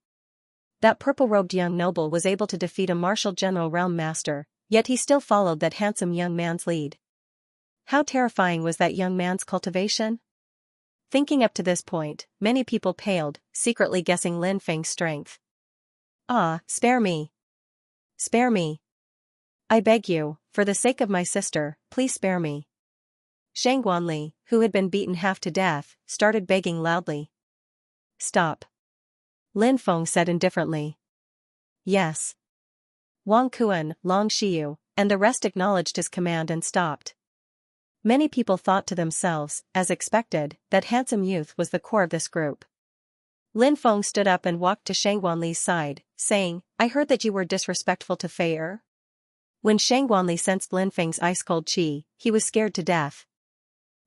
That purple-robed young noble was able to defeat a martial general realm master, yet he still followed that handsome young man's lead. How terrifying was that young man's cultivation? Thinking up to this point, many people paled, secretly guessing Lin Feng's strength. Spare me. Spare me. I beg you, for the sake of my sister, please spare me. Shang Guanli, who had been beaten half to death, started begging loudly. Stop. Lin Feng said indifferently. Yes. Wang Kuan, Long Shiyu, and the rest acknowledged his command and stopped. Many people thought to themselves, as expected, that handsome youth was the core of this group. Lin Feng stood up and walked to Shang Guanli's side, saying, I heard that you were disrespectful to Fei Er. When Shang Guanli sensed Lin Feng's ice-cold qi, he was scared to death.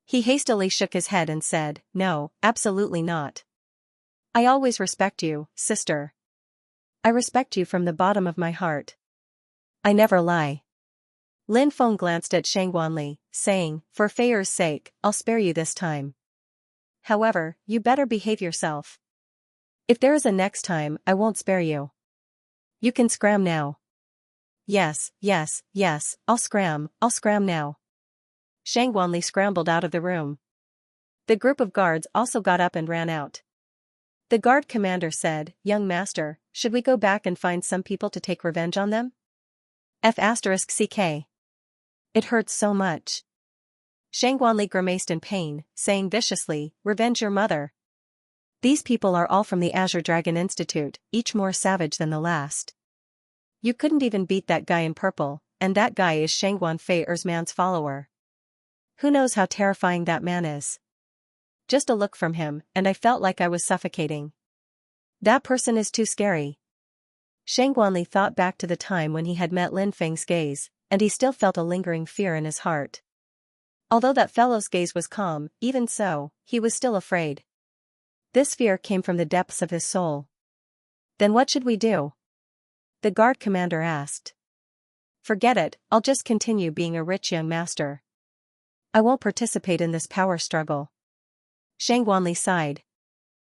He hastily shook his head and said, No, absolutely not. I always respect you, sister. I respect you from the bottom of my heart. I never lie. Lin Feng glanced at Shang Guanli, saying, For Fei Er's sake, I'll spare you this time. However, you better behave yourself. If there is a next time, I won't spare you. You can scram now. Yes, I'll scram now. Shang Guanli scrambled out of the room. The group of guards also got up and ran out. The guard commander said, Young master, should we go back and find some people to take revenge on them? F***ck. It hurts so much. Shang Guanli grimaced in pain, saying viciously, Revenge your mother. These people are all from the Azure Dragon Institute, each more savage than the last. You couldn't even beat that guy in purple, and that guy is Shangguan Fei Er's man's follower. Who knows how terrifying that man is? Just a look from him, and I felt like I was suffocating. That person is too scary. Shang Guanli thought back to the time when he had met Lin Feng's gaze, and he still felt a lingering fear in his heart. Although that fellow's gaze was calm, even so, he was still afraid. This fear came from the depths of his soul. Then what should we do? The guard commander asked. Forget it, I'll just continue being a rich young master. I won't participate in this power struggle. Shang Guanli sighed.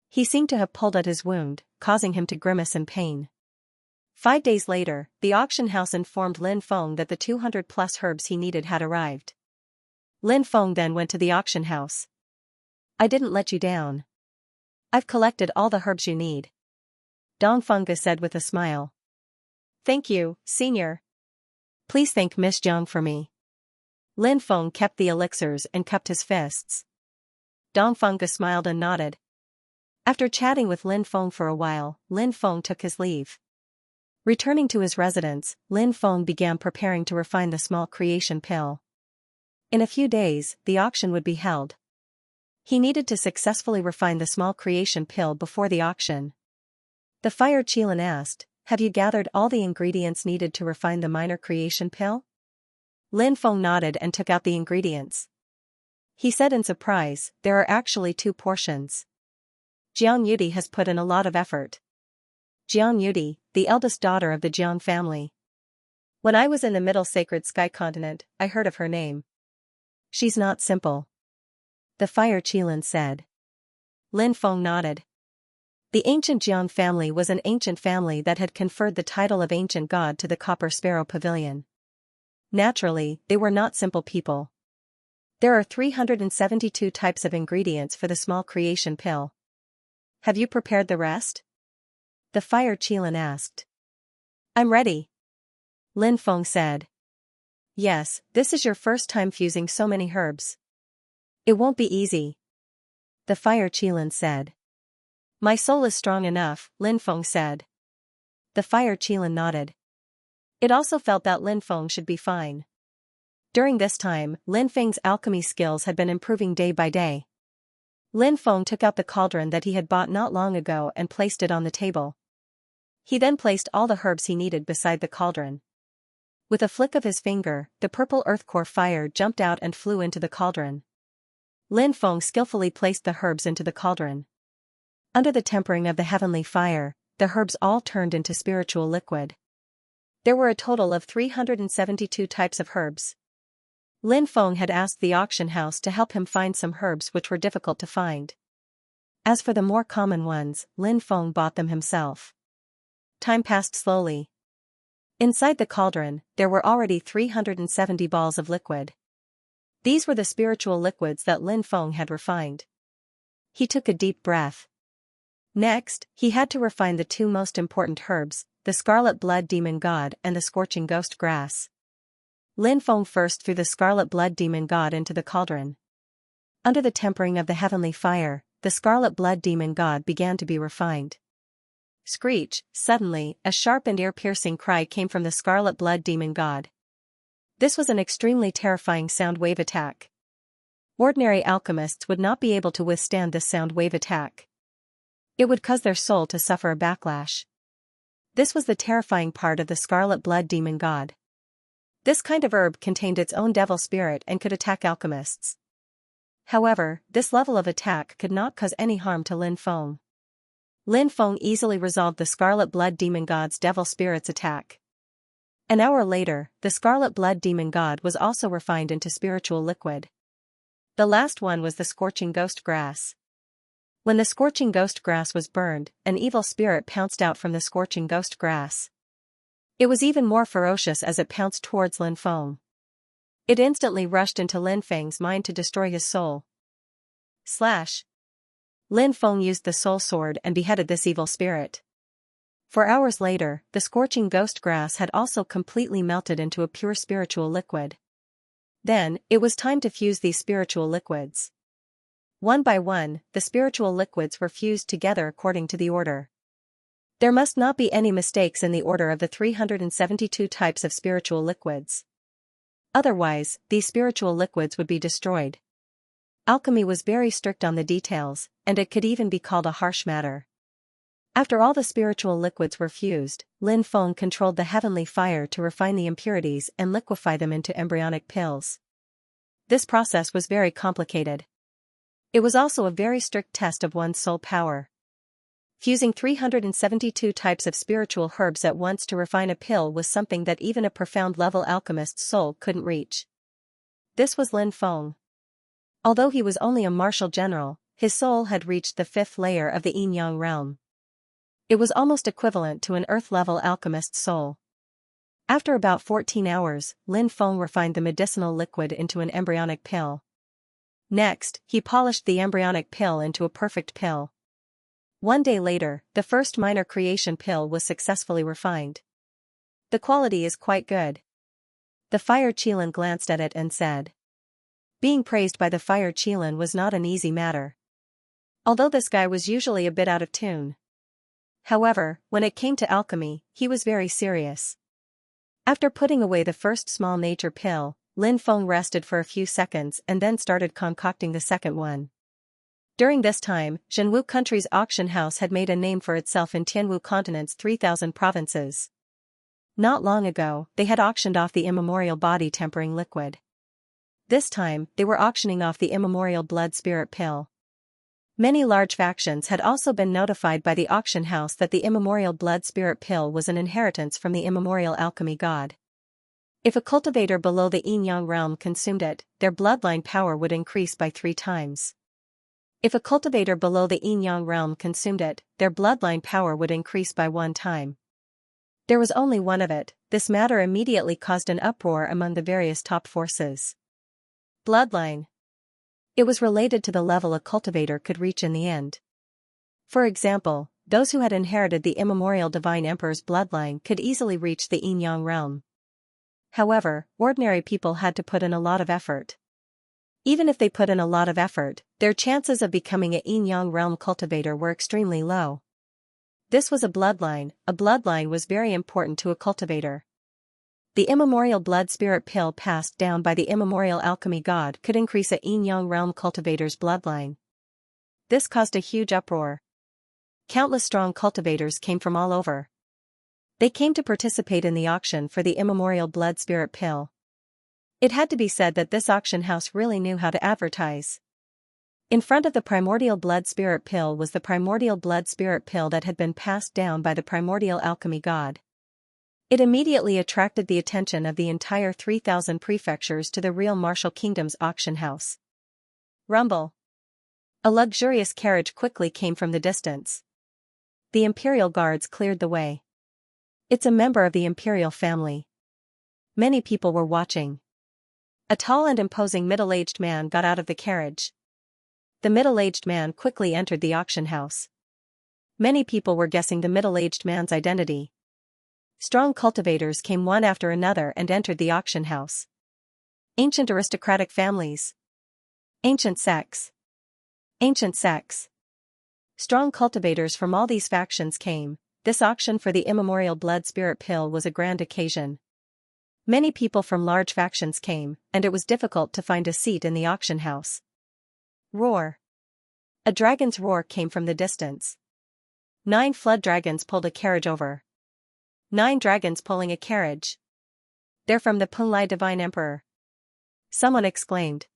He seemed to have pulled at his wound, causing him to grimace in pain. 5 days later, the auction house informed Lin Feng that the 200+ herbs he needed had arrived. Lin Feng then went to the auction house. I didn't let you down. I've collected all the herbs you need. Dong Fengge said with a smile. Thank you, senior. Please thank Miss Jiang for me. Lin Feng kept the elixirs and cupped his fists. Dong Fengge smiled and nodded. After chatting with Lin Feng for a while, Lin Feng took his leave. Returning to his residence, Lin Feng began preparing to refine the small creation pill. In a few days, the auction would be held. He needed to successfully refine the small creation pill before the auction. The Fire Qilin asked, Have you gathered all the ingredients needed to refine the minor creation pill? Lin Feng nodded and took out the ingredients. He said in surprise, There are actually 2 portions. Jiang Yudi has put in a lot of effort. Jiang Yudi, the eldest daughter of the Jiang family. When I was in the Middle Sacred Sky Continent, I heard of her name. She's not simple. The Fire Qilin said. Lin Feng nodded. The ancient Jiang family was an ancient family that had conferred the title of ancient god to the Copper Sparrow Pavilion. Naturally, they were not simple people. There are 372 types of ingredients for the small creation pill. Have you prepared the rest? The fire Qilin asked. I'm ready. Lin Feng said. Yes, this is your first time fusing so many herbs. It won't be easy. The fire Qilin said. My soul is strong enough, Lin Feng said. The fire Qilin nodded. It also felt that Lin Feng should be fine. During this time, Lin Feng's alchemy skills had been improving day by day. Lin Feng took out the cauldron that he had bought not long ago and placed it on the table. He then placed all the herbs he needed beside the cauldron. With a flick of his finger, the purple earth core fire jumped out and flew into the cauldron. Lin Feng skillfully placed the herbs into the cauldron. Under the tempering of the heavenly fire, the herbs all turned into spiritual liquid. There were a total of 372 types of herbs. Lin Feng had asked the auction house to help him find some herbs which were difficult to find. As for the more common ones, Lin Feng bought them himself. Time passed slowly. Inside the cauldron, there were already 370 balls of liquid. These were the spiritual liquids that Lin Feng had refined. He took a deep breath. Next, he had to refine the two most important herbs, the Scarlet Blood Demon God and the Scorching Ghost Grass. Lin Feng first threw the Scarlet Blood Demon God into the cauldron. Under the tempering of the heavenly fire, the Scarlet Blood Demon God began to be refined. Screech! Suddenly, a sharp and ear-piercing cry came from the Scarlet Blood Demon God. This was an extremely terrifying sound wave attack. Ordinary alchemists would not be able to withstand this sound wave attack. It would cause their soul to suffer a backlash. This was the terrifying part of the Scarlet Blood Demon God. This kind of herb contained its own devil spirit and could attack alchemists. However, this level of attack could not cause any harm to Lin Feng. Lin Feng easily resolved the Scarlet Blood Demon God's devil spirit's attack. An hour later, the Scarlet Blood Demon God was also refined into spiritual liquid. The last one was the Scorching Ghost Grass. When the Scorching Ghost Grass was burned, an evil spirit pounced out from the Scorching Ghost Grass. It was even more ferocious as it pounced towards Lin Feng. It instantly rushed into Lin Feng's mind to destroy his soul. Slash! Lin Feng used the soul sword and beheaded this evil spirit. 4 hours later, the Scorching Ghost Grass had also completely melted into a pure spiritual liquid. Then, it was time to fuse these spiritual liquids. One by one, the spiritual liquids were fused together according to the order. There must not be any mistakes in the order of the 372 types of spiritual liquids. Otherwise, these spiritual liquids would be destroyed. Alchemy was very strict on the details, and it could even be called a harsh matter. After all the spiritual liquids were fused, Lin Feng controlled the heavenly fire to refine the impurities and liquefy them into embryonic pills. This process was very complicated. It was also a very strict test of one's soul power. Fusing 372 types of spiritual herbs at once to refine a pill was something that even a profound-level alchemist's soul couldn't reach. This was Lin Feng. Although he was only a martial general, his soul had reached the 5th layer of the yin-yang realm. It was almost equivalent to an earth-level alchemist's soul. After about 14 hours, Lin Feng refined the medicinal liquid into an embryonic pill. Next, he polished the embryonic pill into a perfect pill. 1 day later, the first minor creation pill was successfully refined. The quality is quite good. The fire Qilin glanced at it and said. Being praised by the fire Qilin was not an easy matter. Although this guy was usually a bit out of tune. However, when it came to alchemy, he was very serious. After putting away the first small nature pill, Lin Feng rested for a few seconds and then started concocting the second one. During this time, Zhenwu country's auction house had made a name for itself in Tianwu continent's 3,000 provinces. Not long ago, they had auctioned off the immemorial body tempering liquid. This time, they were auctioning off the immemorial blood spirit pill. Many large factions had also been notified by the auction house that the immemorial blood spirit pill was an inheritance from the immemorial alchemy god. If a cultivator below the yin-yang realm consumed it, their bloodline power would increase by 3 times. If a cultivator below the yin-yang realm consumed it, their bloodline power would increase by 1 time. There was only one of it. This matter immediately caused an uproar among the various top forces. Bloodline. It was related to the level a cultivator could reach in the end. For example, those who had inherited the immemorial divine emperor's bloodline could easily reach the yin-yang realm. However, ordinary people had to put in a lot of effort. Even if they put in a lot of effort, their chances of becoming a yin-yang realm cultivator were extremely low. This was a bloodline. A bloodline was very important to a cultivator. The immemorial blood spirit pill passed down by the immemorial alchemy god could increase a yin-yang realm cultivator's bloodline. This caused a huge uproar. Countless strong cultivators came from all over. They came to participate in the auction for the immemorial blood spirit pill. It had to be said that this auction house really knew how to advertise. In front of the primordial blood spirit pill was the primordial blood spirit pill that had been passed down by the primordial alchemy god. It immediately attracted the attention of the entire 3,000 prefectures to the real martial kingdom's auction house. Rumble. A luxurious carriage quickly came from the distance. The imperial guards cleared the way. It's a member of the imperial family. Many people were watching. A tall and imposing middle-aged man got out of the carriage. The middle-aged man quickly entered the auction house. Many people were guessing the middle-aged man's identity. Strong cultivators came one after another and entered the auction house. Ancient aristocratic families. Ancient sects. Ancient sects. Strong cultivators from all these factions came. This auction for the immemorial blood spirit pill was a grand occasion. Many people from large factions came, and it was difficult to find a seat in the auction house. Roar. A dragon's roar came from the distance. 9 flood dragons pulled a carriage over. 9 dragons pulling a carriage. They're from the Punlai Divine Emperor. Someone exclaimed.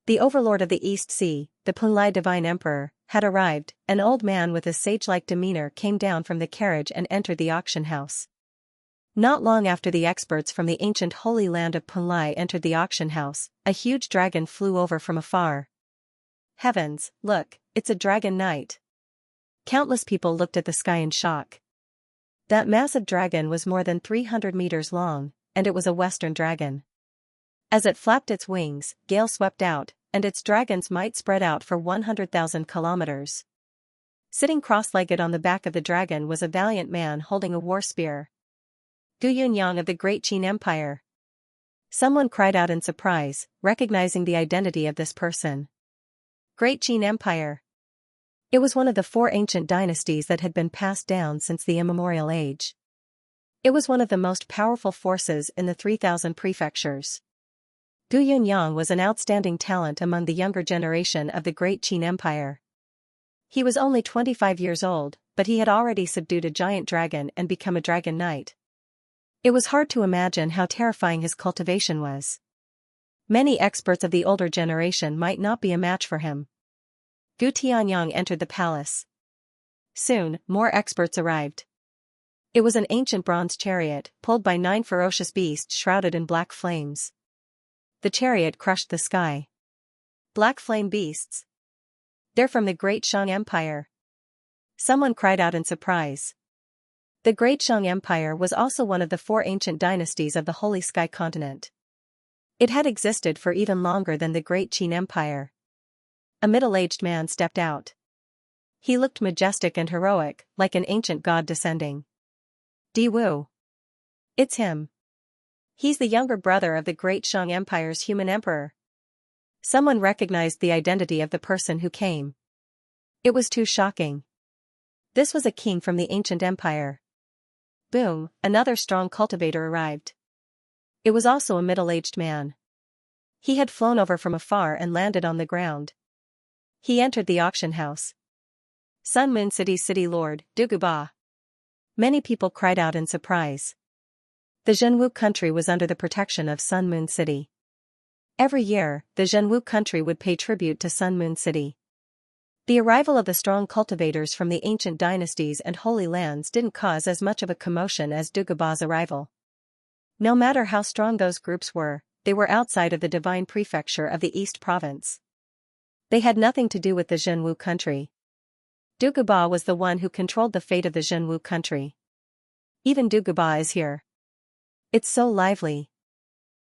The overlord of the East Sea, the Punlai Divine Emperor, had arrived. An old man with a sage-like demeanor came down from the carriage and entered the auction house. Not long after the experts from the ancient holy land of Punlai entered the auction house, a huge dragon flew over from afar. Heavens, look, it's a dragon knight. Countless people looked at the sky in shock. That massive dragon was more than 300 meters long, and it was a western dragon. As it flapped its wings, gale swept out, and its dragon's might spread out for 100,000 kilometers. Sitting cross-legged on the back of the dragon was a valiant man holding a war spear. Gu Yunyang of the Great Qin Empire. Someone cried out in surprise, recognizing the identity of this person. Great Qin Empire. It was one of the 4 ancient dynasties that had been passed down since the immemorial age. It was one of the most powerful forces in the 3,000 prefectures. Gu Yunyang was an outstanding talent among the younger generation of the Great Qin Empire. He was only 25 years old, but he had already subdued a giant dragon and become a dragon knight. It was hard to imagine how terrifying his cultivation was. Many experts of the older generation might not be a match for him. Gu Tianyang entered the palace. Soon, more experts arrived. It was an ancient bronze chariot, pulled by 9 ferocious beasts shrouded in black flames. The chariot crushed the sky. Black flame beasts. They're from the Great Xiang Empire. Someone cried out in surprise. The Great Xiang Empire was also one of the 4 ancient dynasties of the Holy Sky continent. It had existed for even longer than the Great Qin Empire. A middle-aged man stepped out. He looked majestic and heroic, like an ancient god descending. Di Wu. It's him. He's the younger brother of the Great Xiang Empire's human emperor. Someone recognized the identity of the person who came. It was too shocking. This was a king from the ancient empire. Boom, another strong cultivator arrived. It was also a middle-aged man. He had flown over from afar and landed on the ground. He entered the auction house. Sun Moon City's city lord, Duguba. Many people cried out in surprise. The Zhenwu country was under the protection of Sun Moon City. Every year, the Zhenwu country would pay tribute to Sun Moon City. The arrival of the strong cultivators from the ancient dynasties and holy lands didn't cause as much of a commotion as Duguba's arrival. No matter how strong those groups were, they were outside of the divine prefecture of the East Province. They had nothing to do with the Zhenwu country. Duguba was the one who controlled the fate of the Zhenwu country. Even Duguba is here. It's so lively.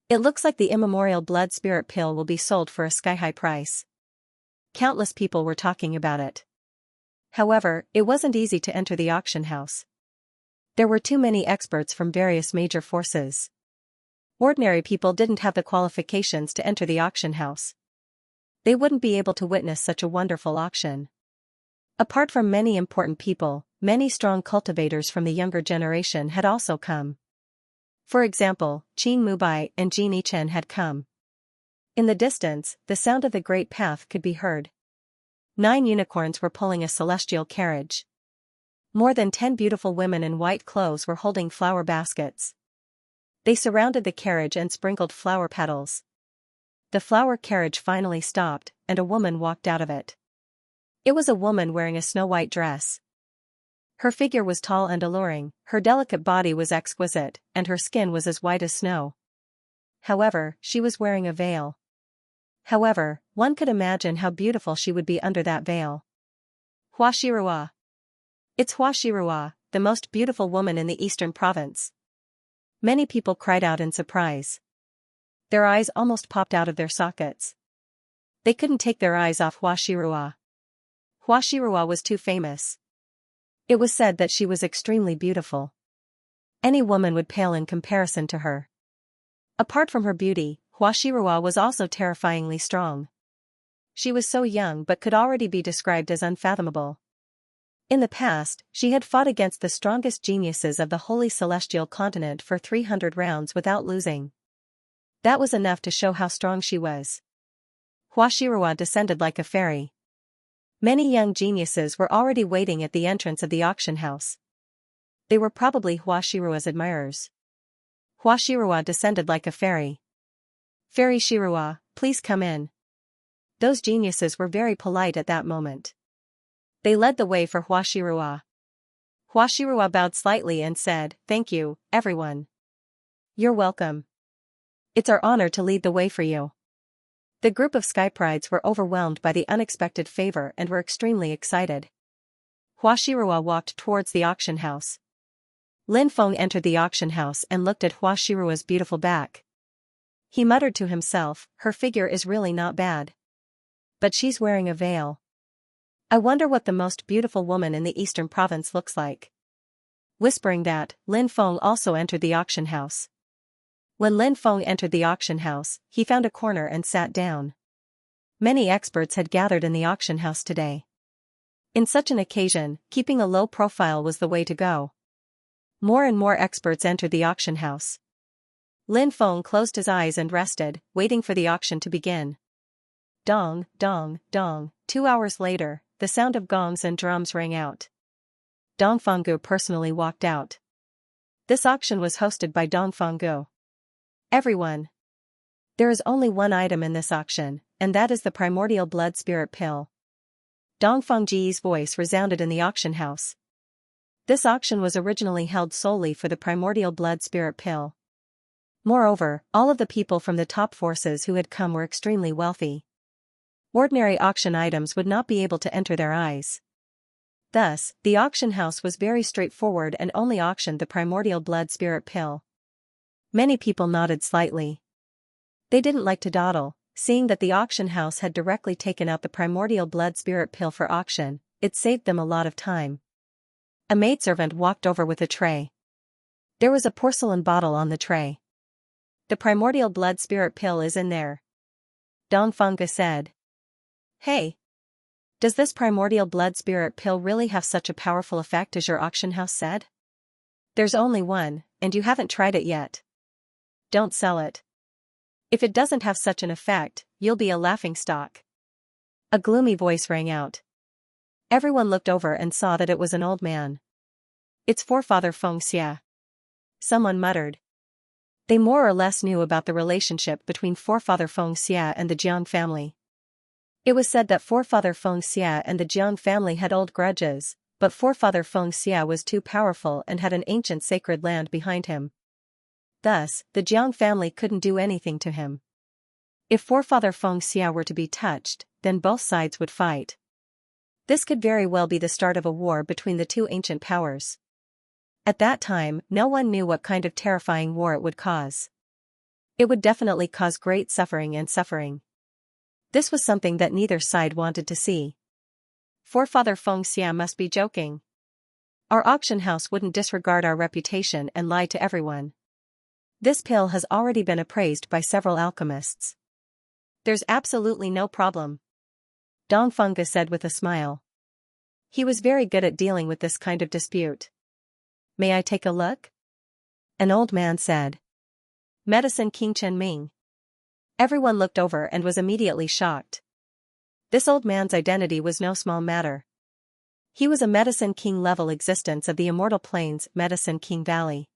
It looks like the Immemorial blood spirit pill will be sold for a sky-high price. Countless people were talking about it. However, it wasn't easy to enter the auction house. There were too many experts from various major forces. Ordinary people didn't have the qualifications to enter the auction house. They wouldn't be able to witness such a wonderful auction. Apart from many important people, many strong cultivators from the younger generation had also come. For example, Qin Mubai and Jin Yichen had come. In the distance, the sound of the great path could be heard. 9 unicorns were pulling a celestial carriage. More than 10 beautiful women in white clothes were holding flower baskets. They surrounded the carriage and sprinkled flower petals. The flower carriage finally stopped, and a woman walked out of it. It was a woman wearing a snow-white dress. Her figure was tall and alluring, her delicate body was exquisite, and her skin was as white as snow. However, she was wearing a veil. However, one could imagine how beautiful she would be under that veil. Hua Shirua. It's Hua Shirua, the most beautiful woman in the eastern province. Many people cried out in surprise. Their eyes almost popped out of their sockets. They couldn't take their eyes off Hua Shirua. Hua Shirua was too famous. It was said that she was extremely beautiful. Any woman would pale in comparison to her. Apart from her beauty, Hua Shirua was also terrifyingly strong. She was so young but could already be described as unfathomable. In the past, she had fought against the strongest geniuses of the Holy Celestial Continent for 300 rounds without losing. That was enough to show how strong she was. Hua Shirua descended like a fairy. Many young geniuses were already waiting at the entrance of the auction house. They were probably Hua Shirua's admirers. Hua Shirua descended like a fairy. Fairy Shirua, please come in. Those geniuses were very polite at that moment. They led the way for Hua Shirua. Hua Shirua bowed slightly and said, "Thank you, everyone. You're welcome. It's our honor to lead the way for you." The group of skyprides were overwhelmed by the unexpected favor and were extremely excited. Hua Shirua walked towards the auction house. Lin Feng entered the auction house and looked at Hua Shirua's beautiful back. He muttered to himself, her figure is really not bad. But she's wearing a veil. I wonder what the most beautiful woman in the eastern province looks like. Whispering that, Lin Feng also entered the auction house. When Lin Feng entered the auction house, he found a corner and sat down. Many experts had gathered in the auction house today. In such an occasion, keeping a low profile was the way to go. More and more experts entered the auction house. Lin Feng closed his eyes and rested, waiting for the auction to begin. Dong, dong, dong. 2 hours later, the sound of gongs and drums rang out. Dong Fanggu personally walked out. This auction was hosted by Dong Fanggu. Everyone. There is only one item in this auction, and that is the primordial blood spirit pill. Dong Fangji's voice resounded in the auction house. This auction was originally held solely for the primordial blood spirit pill. Moreover, all of the people from the top forces who had come were extremely wealthy. Ordinary auction items would not be able to enter their eyes. Thus, the auction house was very straightforward and only auctioned the primordial blood spirit pill. Many people nodded slightly. They didn't like to dawdle, seeing that the auction house had directly taken out the primordial blood spirit pill for auction. It saved them a lot of time. A maidservant walked over with a tray. There was a porcelain bottle on the tray. The primordial blood spirit pill is in there. Dong Fanggu said. Hey! Does this primordial blood spirit pill really have such a powerful effect as your auction house said? There's only one, and you haven't tried it yet. Don't sell it. If it doesn't have such an effect, you'll be a laughingstock. A gloomy voice rang out. Everyone looked over and saw that it was an old man. It's forefather Feng Xia. Someone muttered. They more or less knew about the relationship between forefather Feng Xia and the Jiang family. It was said that forefather Feng Xia and the Jiang family had old grudges, but forefather Feng Xia was too powerful and had an ancient sacred land behind him. Thus, the Jiang family couldn't do anything to him. If forefather Xianxia were to be touched, then both sides would fight. This could very well be the start of a war between the two ancient powers. At that time, no one knew what kind of terrifying war it would cause. It would definitely cause great suffering. This was something that neither side wanted to see. Forefather Xianxia must be joking. Our auction house wouldn't disregard our reputation and lie to everyone. This pill has already been appraised by several alchemists. There's absolutely no problem, Dongfeng said with a smile. He was very good at dealing with this kind of dispute. May I take a look? An old man said. Medicine King Chen Ming. Everyone looked over and was immediately shocked. This old man's identity was no small matter. He was a Medicine King level existence of the Immortal Plains, Medicine King Valley.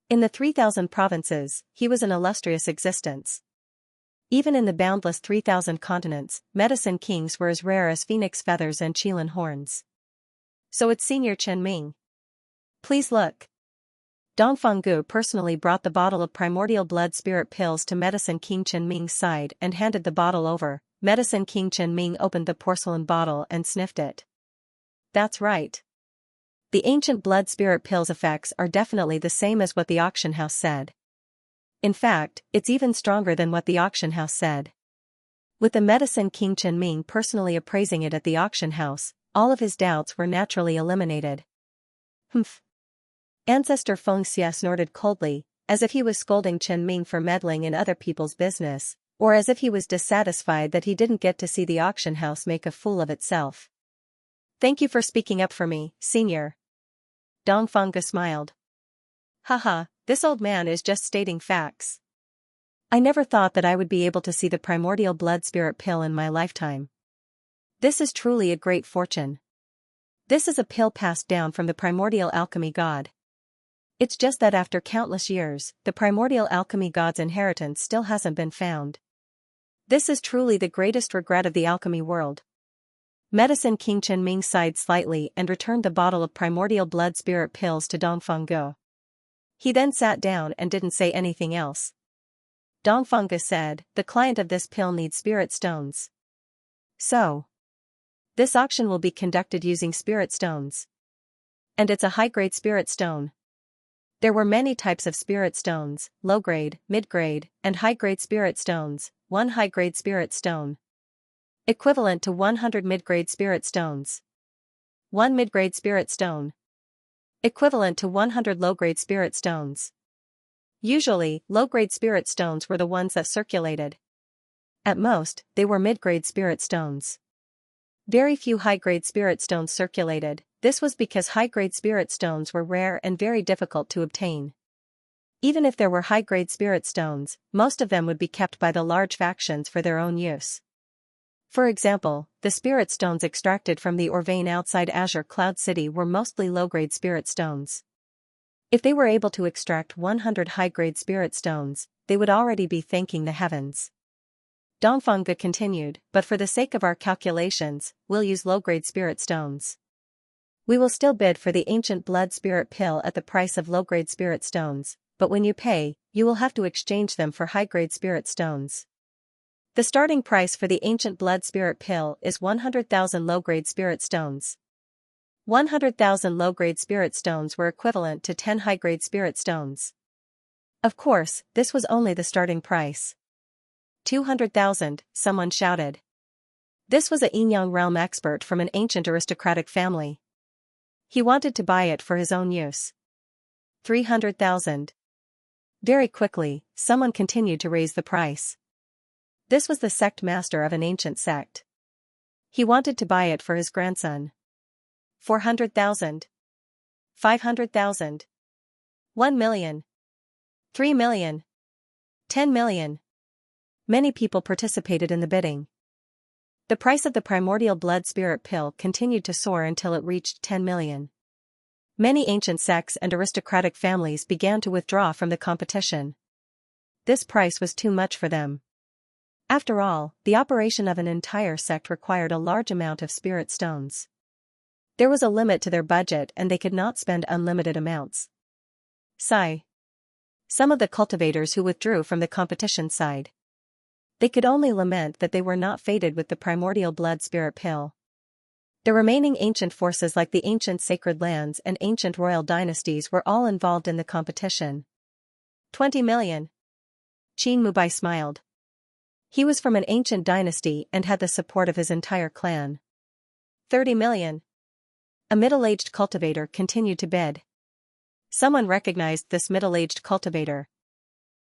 In the 3,000 provinces, he was an illustrious existence. Even in the boundless 3,000 continents, Medicine Kings were as rare as phoenix feathers and qilin horns. So it's Senior Chen Ming. Please look. Dongfeng Gu personally brought the bottle of primordial blood spirit pills to Medicine King Chen Ming's side and handed the bottle over. Medicine King Chen Ming opened the porcelain bottle and sniffed it. That's right. The ancient blood spirit pills' effects are definitely the same as what the auction house said. In fact, it's even stronger than what the auction house said. With the Medicine King Chen Ming personally appraising it at the auction house, all of his doubts were naturally eliminated. Humph. Ancestor Xianxia snorted coldly, as if he was scolding Chen Ming for meddling in other people's business, or as if he was dissatisfied that he didn't get to see the auction house make a fool of itself. Thank you for speaking up for me, Senior. Dongfeng smiled. Haha, this old man is just stating facts. I never thought that I would be able to see the primordial blood spirit pill in my lifetime. This is truly a great fortune. This is a pill passed down from the primordial alchemy god. It's just that after countless years, the primordial alchemy god's inheritance still hasn't been found. This is truly the greatest regret of the alchemy world. Medicine King Chen Ming sighed slightly and returned the bottle of primordial blood spirit pills to Dongfeng Gu. He then sat down and didn't say anything else. Dongfeng Gu said, the client of this pill needs spirit stones. So, this auction will be conducted using spirit stones. And it's a high-grade spirit stone. There were many types of spirit stones, low-grade, mid-grade, and high-grade spirit stones. One high-grade spirit stone equivalent to 100 mid-grade spirit stones. One mid-grade spirit stone equivalent to 100 low-grade spirit stones. Usually, low-grade spirit stones were the ones that circulated. At most, they were mid-grade spirit stones. Very few high-grade spirit stones circulated. This was because high-grade spirit stones were rare and very difficult to obtain. Even if there were high-grade spirit stones, most of them would be kept by the large factions for their own use. For example, the spirit stones extracted from the Orvane outside Azure Cloud City were mostly low-grade spirit stones. If they were able to extract 100 high-grade spirit stones, they would already be thanking the heavens. Dongfeng Gu continued, but for the sake of our calculations, we'll use low-grade spirit stones. We will still bid for the ancient blood spirit pill at the price of low-grade spirit stones, but when you pay, you will have to exchange them for high-grade spirit stones. The starting price for the ancient blood spirit pill is 100,000 low-grade spirit stones. 100,000 low-grade spirit stones were equivalent to 10 high-grade spirit stones. Of course, this was only the starting price. 200,000, someone shouted. This was a Yinyang realm expert from an ancient aristocratic family. He wanted to buy it for his own use. 300,000. Very quickly, someone continued to raise the price. This was the sect master of an ancient sect. He wanted to buy it for his grandson. 400,000. 500,000. 1 million. 3 million. 10 million. Many people participated in the bidding. The price of the primordial blood spirit pill continued to soar until it reached 10 million. Many ancient sects and aristocratic families began to withdraw from the competition. This price was too much for them. After all, the operation of an entire sect required a large amount of spirit stones. There was a limit to their budget and they could not spend unlimited amounts. Sigh. Some of the cultivators who withdrew from the competition sighed. They could only lament that they were not fated with the primordial blood spirit pill. The remaining ancient forces like the ancient sacred lands and ancient royal dynasties were all involved in the competition. 20 million. Qin Mubai smiled. He was from an ancient dynasty and had the support of his entire clan. 30 million. A middle-aged cultivator continued to bid. Someone recognized this middle-aged cultivator.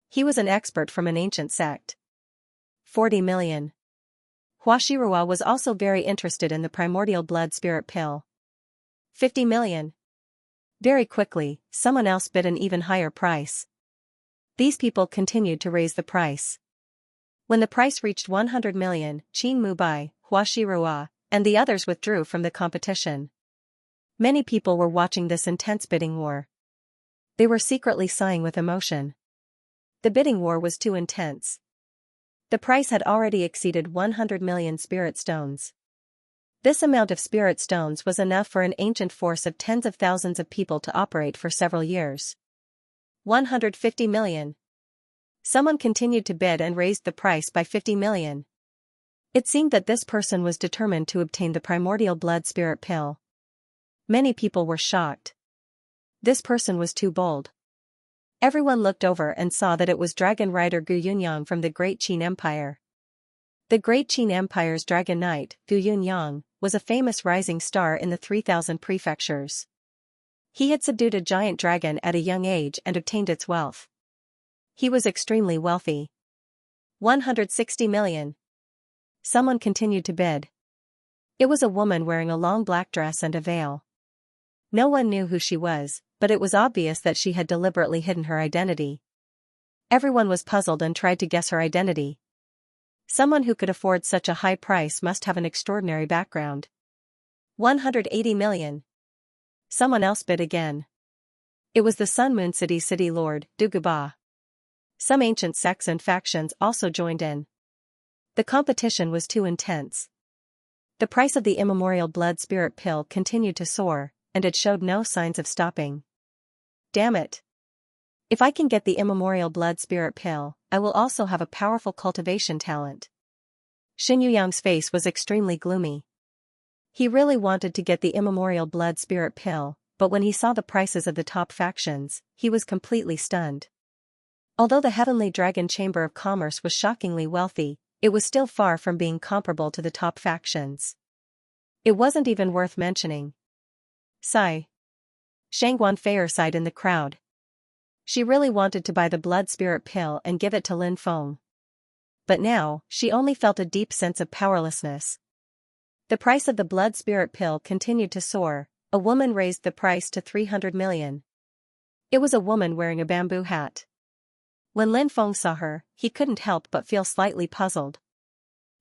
He was an expert from an ancient sect. 40 million. Huashirua was also very interested in the primordial blood spirit pill. 50 million. Very quickly, someone else bid an even higher price. These people continued to raise the price. When the price reached 100 million, Qin Mubai, Huashirua, and the others withdrew from the competition. Many people were watching this intense bidding war. They were secretly sighing with emotion. The bidding war was too intense. The price had already exceeded 100 million spirit stones. This amount of spirit stones was enough for an ancient force of tens of thousands of people to operate for several years. 150 million. Someone continued to bid and raised the price by 50 million. It seemed that this person was determined to obtain the primordial blood spirit pill. Many people were shocked. This person was too bold. Everyone looked over and saw that it was Dragon Rider Gu Yunyang from the Great Qin Empire. The Great Qin Empire's Dragon Knight, Gu Yunyang, was a famous rising star in the 3,000 prefectures. He had subdued a giant dragon at a young age and obtained its wealth. He was extremely wealthy. 160 million. Someone continued to bid. It was a woman wearing a long black dress and a veil. No one knew who she was, but it was obvious that she had deliberately hidden her identity. Everyone was puzzled and tried to guess her identity. Someone who could afford such a high price must have an extraordinary background. 180 million. Someone else bid again. It was the Sun Moon City Lord, Duguba. Some ancient sects and factions also joined in. The competition was too intense. The price of the immemorial blood spirit pill continued to soar, and it showed no signs of stopping. Damn it. If I can get the immemorial blood spirit pill, I will also have a powerful cultivation talent. Xin Yuyang's face was extremely gloomy. He really wanted to get the immemorial blood spirit pill, but when he saw the prices of the top factions, he was completely stunned. Although the Heavenly Dragon Chamber of Commerce was shockingly wealthy, it was still far from being comparable to the top factions. It wasn't even worth mentioning. Sigh. Shangguan Feier sighed in the crowd. She really wanted to buy the blood spirit pill and give it to Lin Feng. But now, she only felt a deep sense of powerlessness. The price of the blood spirit pill continued to soar. A woman raised the price to 300 million. It was a woman wearing a bamboo hat. When Lin Feng saw her, he couldn't help but feel slightly puzzled.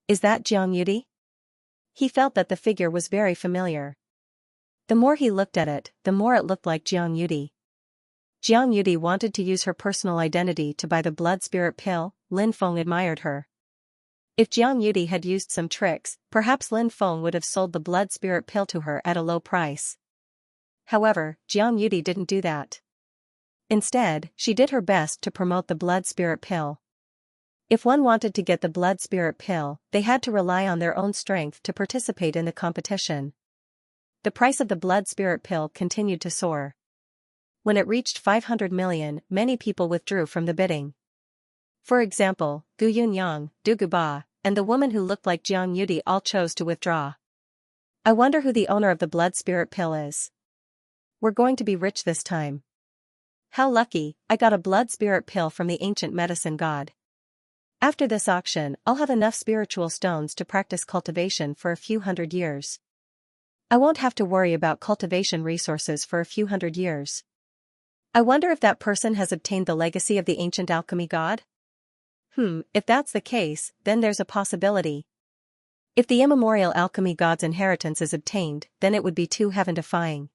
Is that Jiang Yudi? He felt that the figure was very familiar. The more he looked at it, the more it looked like Jiang Yudi. Jiang Yudi wanted to use her personal identity to buy the blood spirit pill. Lin Feng admired her. If Jiang Yudi had used some tricks, perhaps Lin Feng would have sold the blood spirit pill to her at a low price. However, Jiang Yudi didn't do that. Instead, she did her best to promote the blood spirit pill. If one wanted to get the blood spirit pill, they had to rely on their own strength to participate in the competition. The price of the blood spirit pill continued to soar. When it reached 500 million, many people withdrew from the bidding. For example, Gu Yunyang, Du Guba, and the woman who looked like Jiang Yudi all chose to withdraw. I wonder who the owner of the blood spirit pill is. We're going to be rich this time. How lucky, I got a blood spirit pill from the ancient medicine god. After this auction, I'll have enough spiritual stones to practice cultivation for a few hundred years. I won't have to worry about cultivation resources for a few hundred years. I wonder if that person has obtained the legacy of the ancient alchemy god? If that's the case, then there's a possibility. If the immemorial alchemy god's inheritance is obtained, then it would be too heaven-defying.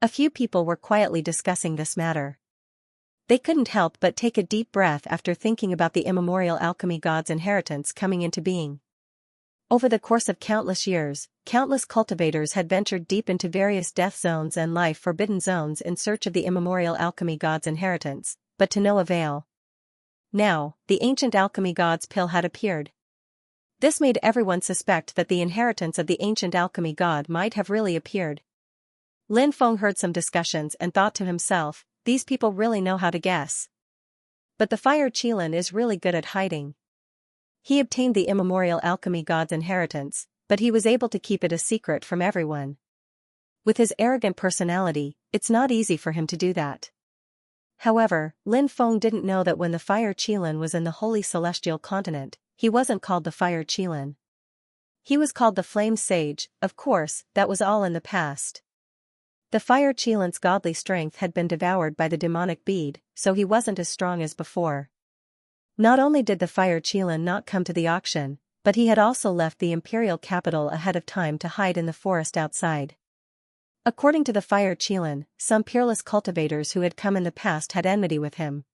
A few people were quietly discussing this matter. They couldn't help but take a deep breath after thinking about the immemorial alchemy god's inheritance coming into being. Over the course of countless years, countless cultivators had ventured deep into various death zones and life-forbidden zones in search of the immemorial alchemy god's inheritance, but to no avail. Now, the ancient alchemy god's pill had appeared. This made everyone suspect that the inheritance of the ancient alchemy god might have really appeared. Lin Feng heard some discussions and thought to himself, these people really know how to guess. But the fire Qilin is really good at hiding. He obtained the immemorial alchemy god's inheritance, but he was able to keep it a secret from everyone. With his arrogant personality, it's not easy for him to do that. However, Lin Feng didn't know that when the fire Qilin was in the holy celestial continent, he wasn't called the fire Qilin. He was called the flame sage. Of course, that was all in the past. The fire Qilin's godly strength had been devoured by the demonic bead, so he wasn't as strong as before. Not only did the fire Qilin not come to the auction, but he had also left the imperial capital ahead of time to hide in the forest outside. According to the fire Qilin, some peerless cultivators who had come in the past had enmity with him.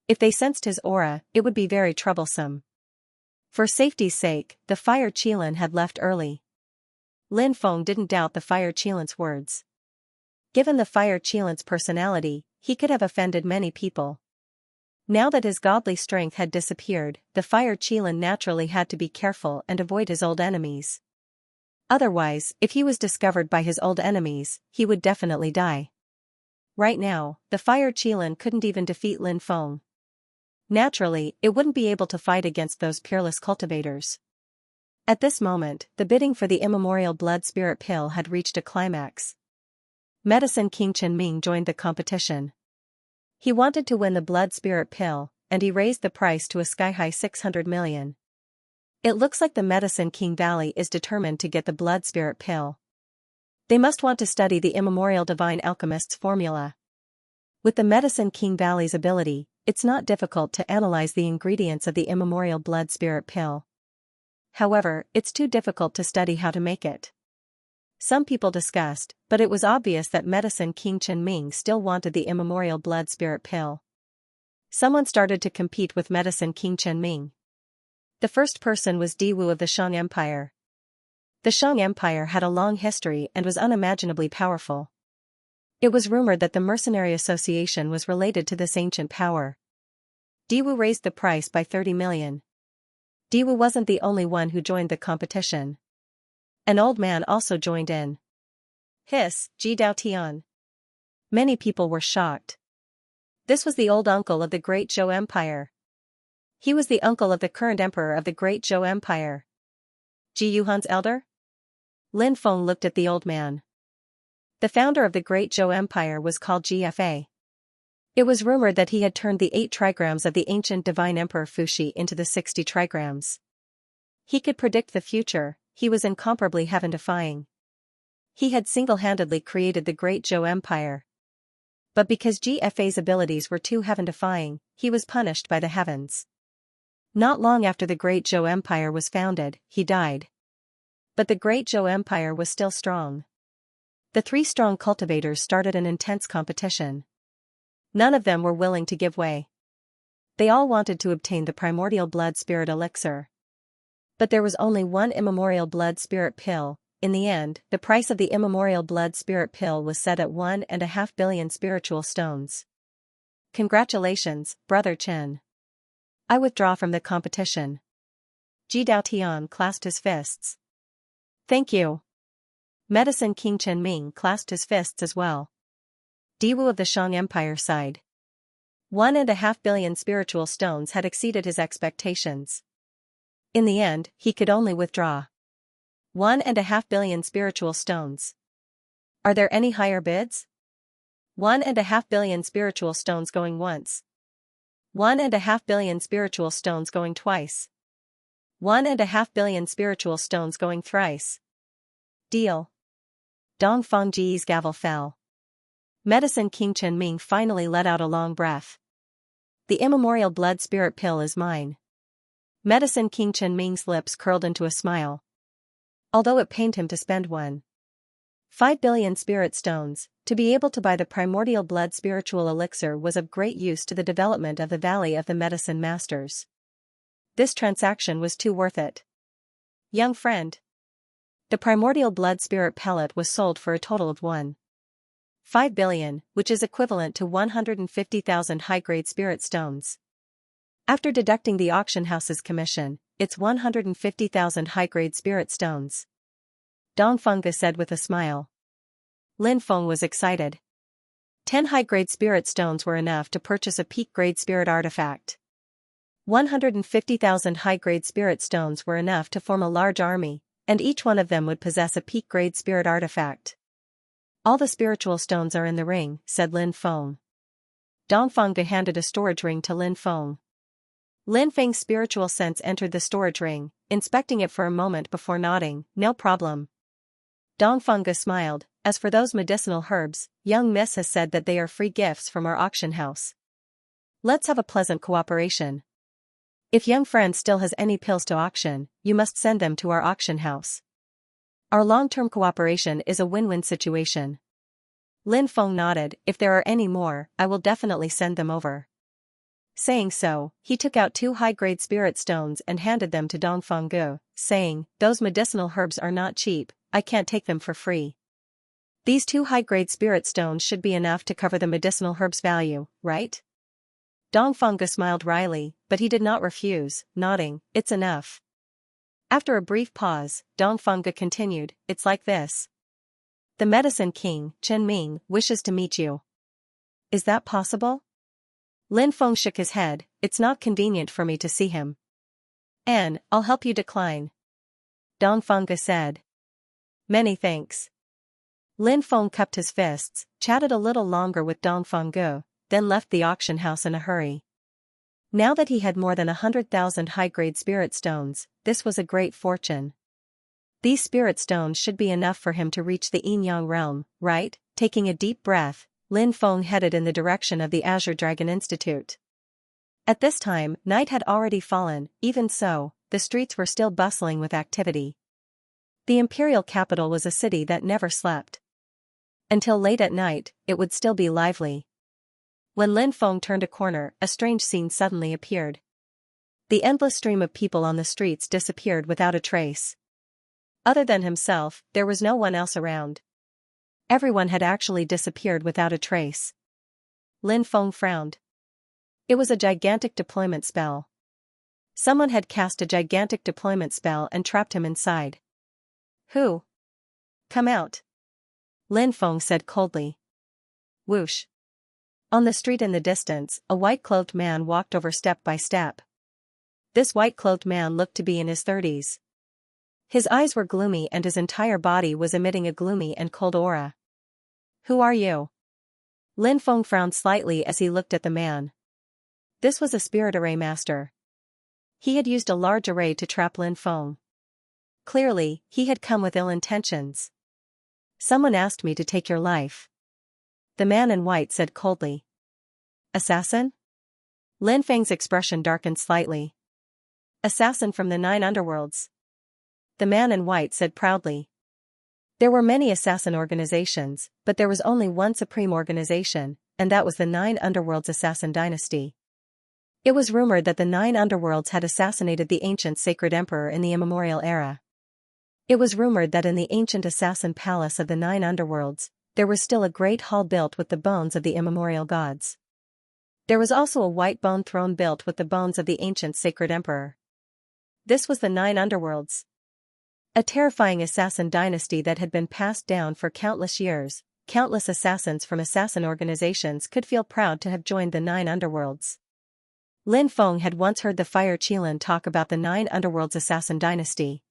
If they sensed his aura, it would be very troublesome. For safety's sake, the fire Qilin had left early. Lin Feng didn't doubt the fire Qilin's words. Given the fire Qilin's personality, he could have offended many people. Now that his godly strength had disappeared, the fire Qilin naturally had to be careful and avoid his old enemies. Otherwise, if he was discovered by his old enemies, he would definitely die. Right now, the fire Qilin couldn't even defeat Lin Feng. Naturally, it wouldn't be able to fight against those peerless cultivators. At this moment, the bidding for the immemorial blood spirit pill had reached a climax. Medicine King Chen joined the competition. He wanted to win the blood spirit pill, and he raised the price to a sky-high 600 million. It looks like the Medicine King Valley is determined to get the blood spirit pill. They must want to study the immemorial divine alchemist's formula. With the Medicine King Valley's ability, it's not difficult to analyze the ingredients of the immemorial blood spirit pill. However, it's too difficult to study how to make it. Some people discussed, but it was obvious that Medicine King Chen still wanted the immemorial blood spirit pill. Someone started to compete with Medicine King Chen. The first person was Di Wu of the Shang Empire. The Shang Empire had a long history and was unimaginably powerful. It was rumored that the Mercenary Association was related to this ancient power. Di Wu raised the price by 30 million. Di Wu wasn't the only one who joined the competition. An old man also joined in. Hiss, Ji Dao Tian. Many people were shocked. This was the old uncle of the Great Zhou Empire. He was the uncle of the current emperor of the Great Zhou Empire. Ji Yuhan's elder? Lin Feng looked at the old man. The founder of the Great Zhou Empire was called GFA. It was rumored that he had turned the 8 trigrams of the ancient divine emperor Fuxi into the 60 trigrams. He could predict the future, he was incomparably heaven-defying. He had single-handedly created the Great Zhou Empire. But because GFA's abilities were too heaven-defying, he was punished by the heavens. Not long after the Great Zhou Empire was founded, he died. But the Great Zhou Empire was still strong. The 3 strong cultivators started an intense competition. None of them were willing to give way. They all wanted to obtain the primordial blood spirit elixir. But there was only one immemorial blood spirit pill. In the end, the price of the immemorial blood spirit pill was set at 1.5 billion spiritual stones. Congratulations, Brother Chen. I withdraw from the competition. Ji Dao Tian clasped his fists. Thank you. Medicine King Chen clasped his fists as well. Di Wu of the Shang Empire sighed. 1.5 billion spiritual stones had exceeded his expectations. In the end, he could only withdraw. 1.5 billion spiritual stones. Are there any higher bids? 1.5 billion spiritual stones going once. 1.5 billion spiritual stones going twice. 1.5 billion spiritual stones going thrice. Deal. Dong Fengji's gavel fell. Medicine King Chen finally let out a long breath. The immemorial blood spirit pill is mine. Medicine King Chen lips curled into a smile. Although it pained him to spend 1.5 billion spirit stones, to be able to buy the primordial blood spiritual elixir was of great use to the development of the Valley of the Medicine Masters. This transaction was too worth it. Young friend. The primordial blood spirit pellet was sold for a total of 1.5 billion, which is equivalent to 150,000 high-grade spirit stones. After deducting the auction house's commission, it's 150,000 high-grade spirit stones. Dongfeng said with a smile. Lin Feng was excited. 10 high-grade spirit stones were enough to purchase a peak-grade spirit artifact. 150,000 high-grade spirit stones were enough to form a large army, and each one of them would possess a peak-grade spirit artifact. All the spiritual stones are in the ring, said Lin Feng. Dongfeng handed a storage ring to Lin Feng. Lin Feng's spiritual sense entered the storage ring, inspecting it for a moment before nodding, no problem. Dongfeng smiled. As for those medicinal herbs, young Miss has said that they are free gifts from our auction house. Let's have a pleasant cooperation. If young friend still has any pills to auction, you must send them to our auction house. Our long-term cooperation is a win-win situation. Lin Feng nodded. If there are any more, I will definitely send them over. Saying so, he took out 2 high-grade spirit stones and handed them to Dongfeng, saying, those medicinal herbs are not cheap, I can't take them for free. These 2 high-grade spirit stones should be enough to cover the medicinal herb's value, right? Dongfeng smiled wryly, but he did not refuse, nodding, it's enough. After a brief pause, Dongfeng continued, it's like this. The medicine king, Chen Ming, wishes to meet you. Is that possible? Lin Feng shook his head, it's not convenient for me to see him. I'll help you decline. Dongfeng said. Many thanks. Lin Feng cupped his fists, chatted a little longer with Dongfeng, then left the auction house in a hurry. Now that he had more than 100,000 high-grade spirit stones, this was a great fortune. These spirit stones should be enough for him to reach the Yin Yang realm, right? Taking a deep breath, Lin Feng headed in the direction of the Azure Dragon Institute. At this time, night had already fallen, even so, the streets were still bustling with activity. The imperial capital was a city that never slept. Until late at night, it would still be lively. When Lin Feng turned a corner, a strange scene suddenly appeared. The endless stream of people on the streets disappeared without a trace. Other than himself, there was no one else around. Everyone had actually disappeared without a trace. Lin Feng frowned. It was a gigantic deployment spell. Someone had cast a gigantic deployment spell and trapped him inside. Who? Come out. Lin Feng said coldly. Whoosh. On the street in the distance, a white-clothed man walked over step by step. This white-clothed man looked to be in his 30s. His eyes were gloomy and his entire body was emitting a gloomy and cold aura. Who are you? Lin Feng frowned slightly as he looked at the man. This was a spirit array master. He had used a large array to trap Lin Feng. Clearly, he had come with ill intentions. Someone asked me to take your life. The man in white said coldly. Assassin? Lin Feng's expression darkened slightly. Assassin from the 9 underworlds. The man in white said proudly. There were many assassin organizations, but there was only one supreme organization, and that was the 9 underworlds assassin dynasty. It was rumored that the 9 underworlds had assassinated the ancient sacred emperor in the Immemorial era. It was rumored that in the ancient assassin palace of the 9 underworlds, there was still a great hall built with the bones of the immemorial gods. There was also a white bone throne built with the bones of the ancient sacred emperor. This was the 9 underworlds. A terrifying assassin dynasty that had been passed down for countless years. Countless assassins from assassin organizations could feel proud to have joined the 9 underworlds. Lin Feng had once heard the Fire Qilin talk about the 9 underworlds assassin dynasty.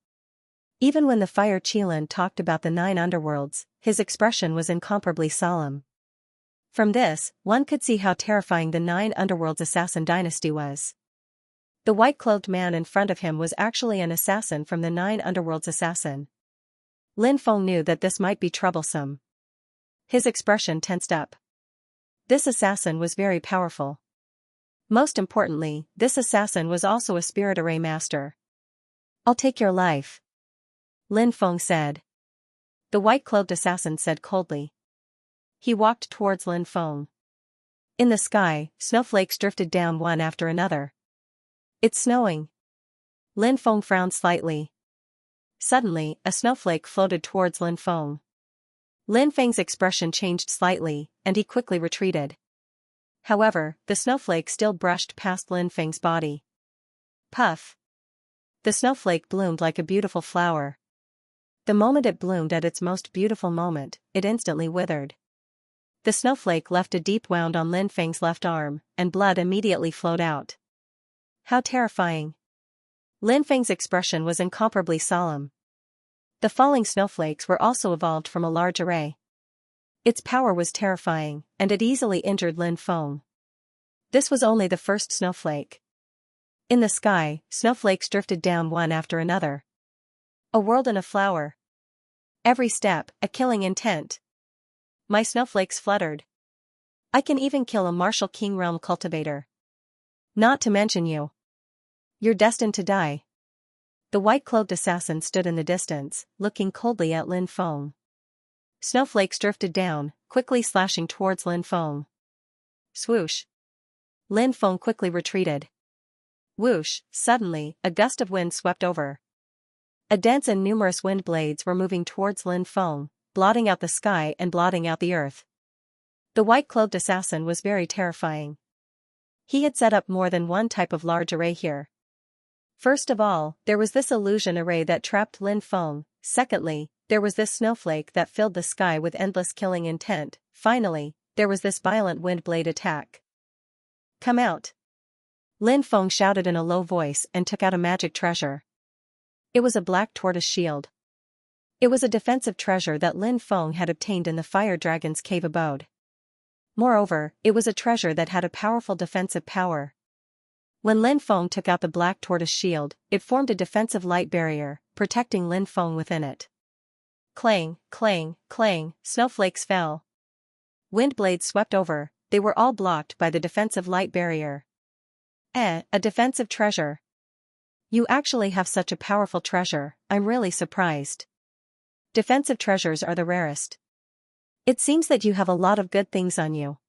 Even when the Fire Qilin talked about the 9 underworlds, his expression was incomparably solemn. From this, one could see how terrifying the 9 underworlds assassin dynasty was. The white-clothed man in front of him was actually an assassin from the 9 underworlds assassin. Lin Feng knew that this might be troublesome. His expression tensed up. This assassin was very powerful. Most importantly, this assassin was also a spirit array master. I'll take your life. Lin Feng said. The white-clothed assassin said coldly. He walked towards Lin Feng. In the sky, snowflakes drifted down one after another. It's snowing. Lin Feng frowned slightly. Suddenly, a snowflake floated towards Lin Feng. Lin Feng's expression changed slightly, and he quickly retreated. However, the snowflake still brushed past Lin Feng's body. Puff! The snowflake bloomed like a beautiful flower. The moment it bloomed at its most beautiful moment, it instantly withered. The snowflake left a deep wound on Lin Feng's left arm, and blood immediately flowed out. How terrifying! Lin Feng's expression was incomparably solemn. The falling snowflakes were also evolved from a large array. Its power was terrifying, and it easily injured Lin Feng. This was only the first snowflake. In the sky, snowflakes drifted down one after another. A world in a flower. Every step, a killing intent. My snowflakes fluttered. I can even kill a martial king realm cultivator. Not to mention you. You're destined to die. The white-clothed assassin stood in the distance, looking coldly at Lin Feng. Snowflakes drifted down, quickly slashing towards Lin Feng. Swoosh! Lin Feng quickly retreated. Whoosh! Suddenly, a gust of wind swept over. A dense and numerous wind blades were moving towards Lin Feng, blotting out the sky and blotting out the earth. The white-clothed assassin was very terrifying. He had set up more than one type of large array here. First of all, there was this illusion array that trapped Lin Feng. Secondly, there was this snowflake that filled the sky with endless killing intent. Finally, there was this violent wind blade attack. Come out! Lin Feng shouted in a low voice and took out a magic treasure. It was a black tortoise shield. It was a defensive treasure that Lin Feng had obtained in the fire dragon's cave abode. Moreover, it was a treasure that had a powerful defensive power. When Lin Feng took out the black tortoise shield, it formed a defensive light barrier, protecting Lin Feng within it. Clang, clang, clang, snowflakes fell. Wind blades swept over, they were all blocked by the defensive light barrier. A defensive treasure. You actually have such a powerful treasure, I'm really surprised. Defensive treasures are the rarest. It seems that you have a lot of good things on you.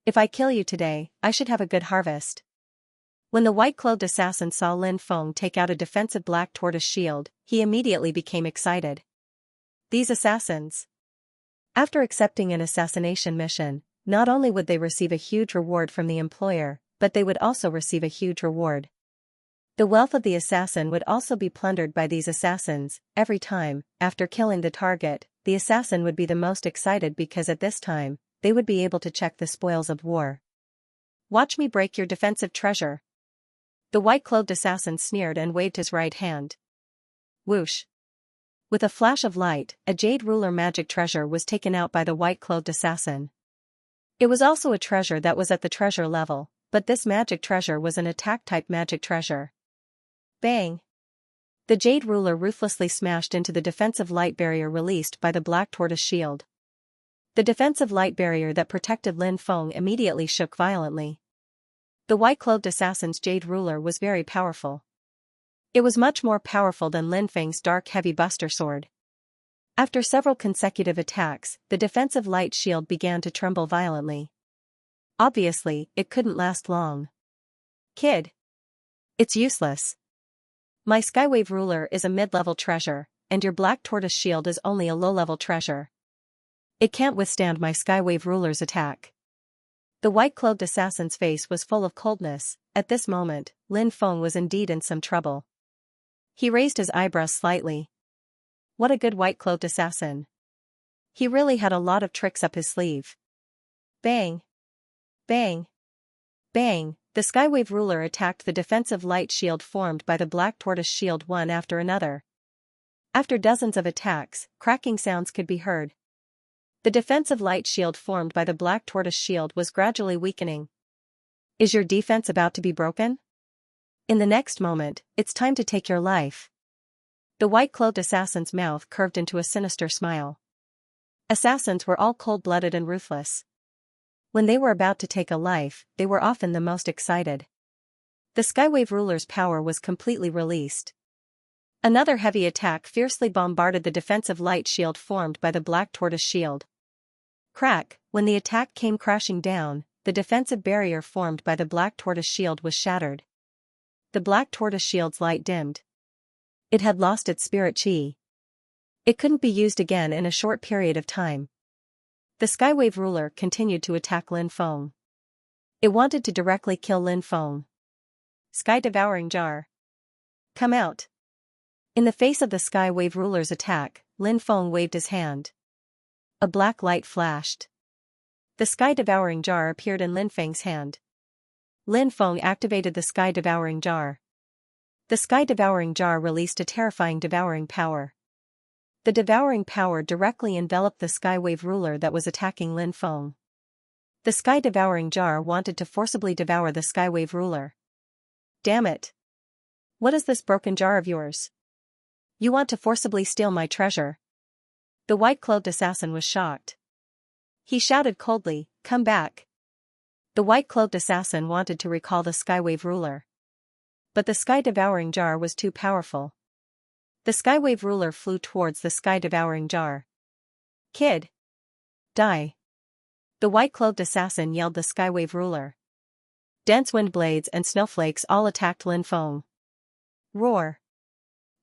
If I kill you today, I should have a good harvest. When the white-clothed assassin saw Lin Feng take out a defensive black tortoise shield, he immediately became excited. These assassins. After accepting an assassination mission, not only would they receive a huge reward from the employer, but they would also receive a huge reward. The wealth of the assassin would also be plundered by these assassins. Every time, after killing the target, the assassin would be the most excited because at this time, they would be able to check the spoils of war. Watch me break your defensive treasure. The white-clothed assassin sneered and waved his right hand. Whoosh! With a flash of light, a jade ruler magic treasure was taken out by the white-clothed assassin. It was also a treasure that was at the treasure level, but this magic treasure was an attack-type magic treasure. Bang! The jade ruler ruthlessly smashed into the defensive light barrier released by the black tortoise shield. The defensive light barrier that protected Lin Feng immediately shook violently. The white-clothed assassin's jade ruler was very powerful. It was much more powerful than Lin Feng's dark heavy buster sword. After several consecutive attacks, the defensive light shield began to tremble violently. Obviously, it couldn't last long. Kid! It's useless. My skywave ruler is a mid-level treasure, and your black tortoise shield is only a low-level treasure. It can't withstand my skywave ruler's attack. The white-clothed assassin's face was full of coldness. At this moment, Lin Feng was indeed in some trouble. He raised his eyebrows slightly. What a good white-clothed assassin. He really had a lot of tricks up his sleeve. Bang! Bang! Bang! The skywave ruler attacked the defensive light shield formed by the black tortoise shield one after another. After dozens of attacks, cracking sounds could be heard. The defensive light shield formed by the black tortoise shield was gradually weakening. Is your defense about to be broken? In the next moment, it's time to take your life. The white-clothed assassin's mouth curved into a sinister smile. Assassins were all cold-blooded and ruthless. When they were about to take a life, they were often the most excited. The skywave ruler's power was completely released. Another heavy attack fiercely bombarded the defensive light shield formed by the black tortoise shield. Crack! When the attack came crashing down, the defensive barrier formed by the black tortoise shield was shattered. The black tortoise shield's light dimmed. It had lost its spirit chi. It couldn't be used again in a short period of time. The skywave ruler continued to attack Lin Feng. It wanted to directly kill Lin Feng. Sky devouring jar. Come out. In the face of the Sky Wave ruler's attack, Lin Feng waved his hand. A black light flashed. The Sky Devouring Jar appeared in Lin Feng's hand. Lin Feng activated the Sky Devouring Jar. The Sky Devouring Jar released a terrifying devouring power. The devouring power directly enveloped the Sky Wave ruler that was attacking Lin Feng. The Sky Devouring Jar wanted to forcibly devour the Sky Wave ruler. Damn it! What is this broken jar of yours? You want to forcibly steal my treasure? The white-clothed assassin was shocked. He shouted coldly, "Come back." The white-clothed assassin wanted to recall the Skywave ruler. But the Sky Devouring Jar was too powerful. The Skywave ruler flew towards the Sky Devouring Jar. "Kid! Die!" The white-clothed assassin yelled the Skywave ruler. Dense wind blades and snowflakes all attacked Lin Feng. Roar!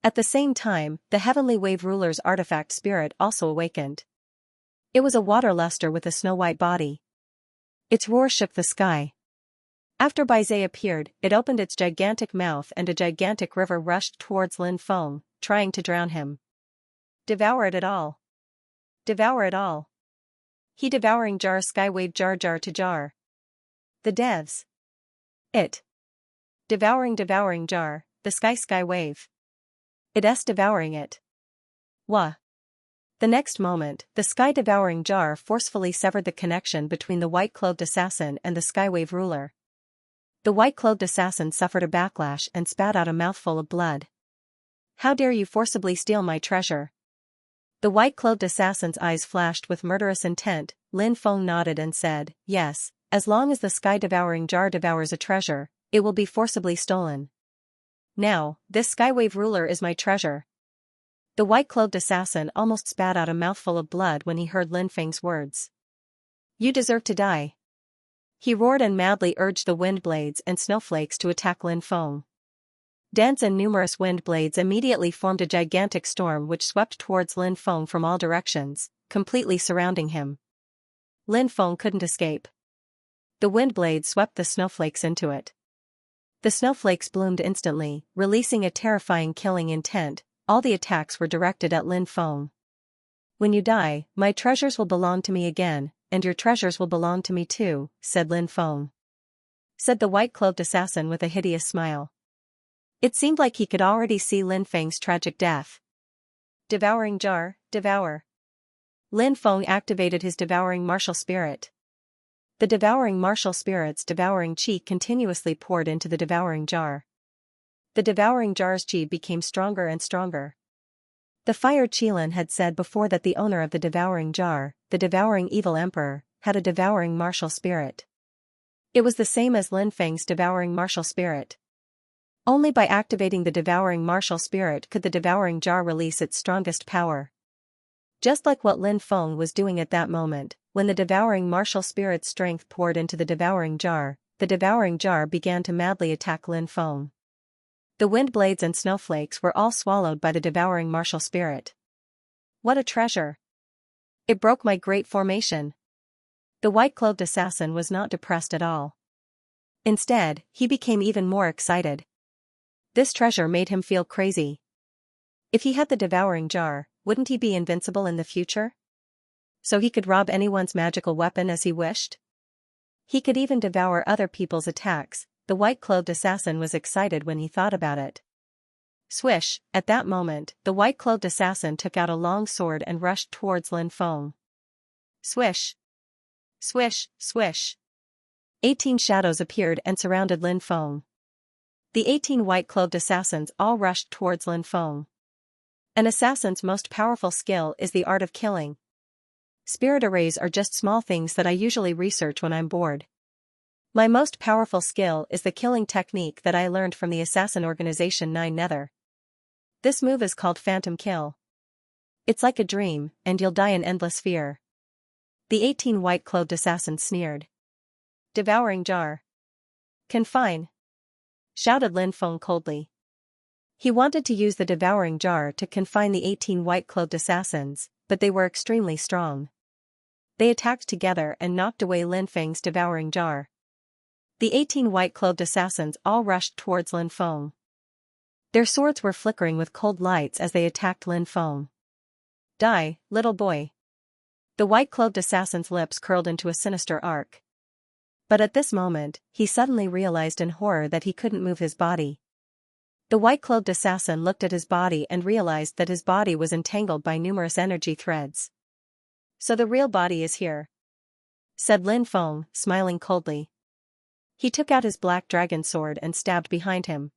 At the same time, the Heavenly Wave ruler's artifact spirit also awakened. It was a water luster with a snow-white body. Its roar shook the sky. After Baizé appeared, it opened its gigantic mouth and a gigantic river rushed towards Lin Feng, trying to drown him. Devour it all. Devour it all. He devouring jar skywave jar to jar. The devs. It. Devouring jar, the sky wave. It's devouring it. Wah. The next moment, the Sky Devouring Jar forcefully severed the connection between the white-clothed assassin and the Skywave ruler. The white-clothed assassin suffered a backlash and spat out a mouthful of blood. "How dare you forcibly steal my treasure?" The white-clothed assassin's eyes flashed with murderous intent. Lin Feng nodded and said, "Yes, as long as the Sky Devouring Jar devours a treasure, it will be forcibly stolen. Now, this Skywave ruler is my treasure." The white-clothed assassin almost spat out a mouthful of blood when he heard Lin Feng's words. "You deserve to die." He roared and madly urged the wind blades and snowflakes to attack Lin Feng. Dense and numerous wind blades immediately formed a gigantic storm which swept towards Lin Feng from all directions, completely surrounding him. Lin Feng couldn't escape. The wind blades swept the snowflakes into it. The snowflakes bloomed instantly, releasing a terrifying killing intent. All the attacks were directed at Lin Feng. "When you die, my treasures will belong to me again, and your treasures will belong to me too," said Lin Feng. Said the white-clothed assassin with a hideous smile. It seemed like he could already see Lin Feng's tragic death. Devouring jar, devour. Lin Feng activated his devouring martial spirit. The devouring martial spirit's devouring qi continuously poured into the devouring jar. The devouring jar's qi became stronger and stronger. The Fire Qilin had said before that the owner of the devouring jar, the devouring evil emperor, had a devouring martial spirit. It was the same as Lin Feng's devouring martial spirit. Only by activating the devouring martial spirit could the devouring jar release its strongest power. Just like what Lin Feng was doing at that moment, when the devouring martial spirit's strength poured into the devouring jar began to madly attack Lin Feng. The wind blades and snowflakes were all swallowed by the devouring martial spirit. What a treasure! It broke my great formation. The white-clothed assassin was not depressed at all. Instead, he became even more excited. This treasure made him feel crazy. If he had the devouring jar, wouldn't he be invincible in the future? So he could rob anyone's magical weapon as he wished? He could even devour other people's attacks. The white-clothed assassin was excited when he thought about it. Swish, at that moment, the white-clothed assassin took out a long sword and rushed towards Lin Feng. Swish! Swish, swish! 18 shadows appeared and surrounded Lin Feng. The 18 white-clothed assassins all rushed towards Lin Feng. An assassin's most powerful skill is the art of killing. Spirit arrays are just small things that I usually research when I'm bored. My most powerful skill is the killing technique that I learned from the assassin organization 9 Nether. This move is called Phantom Kill. It's like a dream, and you'll die in endless fear. The 18 white-clothed assassins sneered. Devouring jar. Confine! Shouted Lin Feng coldly. He wanted to use the devouring jar to confine the 18 white-clothed assassins, but they were extremely strong. They attacked together and knocked away Lin Feng's devouring jar. The 18 white-clothed assassins all rushed towards Lin Feng. Their swords were flickering with cold lights as they attacked Lin Feng. Die, little boy. The white-clothed assassin's lips curled into a sinister arc. But at this moment, he suddenly realized in horror that he couldn't move his body. The white-clothed assassin looked at his body and realized that his body was entangled by numerous energy threads. So the real body is here, said Lin Feng, smiling coldly. He took out his black dragon sword and stabbed behind him.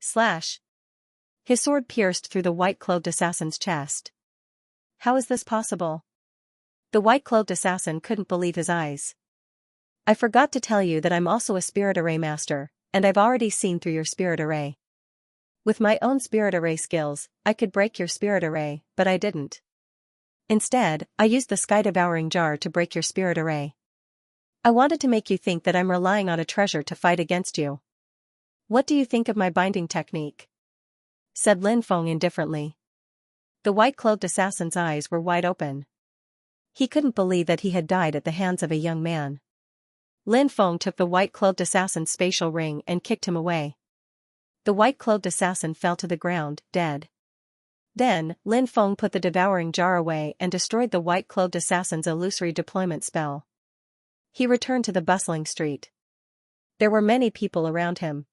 Slash. His sword pierced through the white-clothed assassin's chest. How is this possible? The white-clothed assassin couldn't believe his eyes. I forgot to tell you that I'm also a spirit array master, and I've already seen through your spirit array. With my own spirit array skills, I could break your spirit array, but I didn't. Instead, I used the sky-devouring jar to break your spirit array. I wanted to make you think that I'm relying on a treasure to fight against you. What do you think of my binding technique? Said Lin Feng indifferently. The white-clothed assassin's eyes were wide open. He couldn't believe that he had died at the hands of a young man. Lin Feng took the white-clothed assassin's spatial ring and kicked him away. The white-clothed assassin fell to the ground, dead. Then, Lin Feng put the devouring jar away and destroyed the white-clothed assassin's illusory deployment spell. He returned to the bustling street. There were many people around him.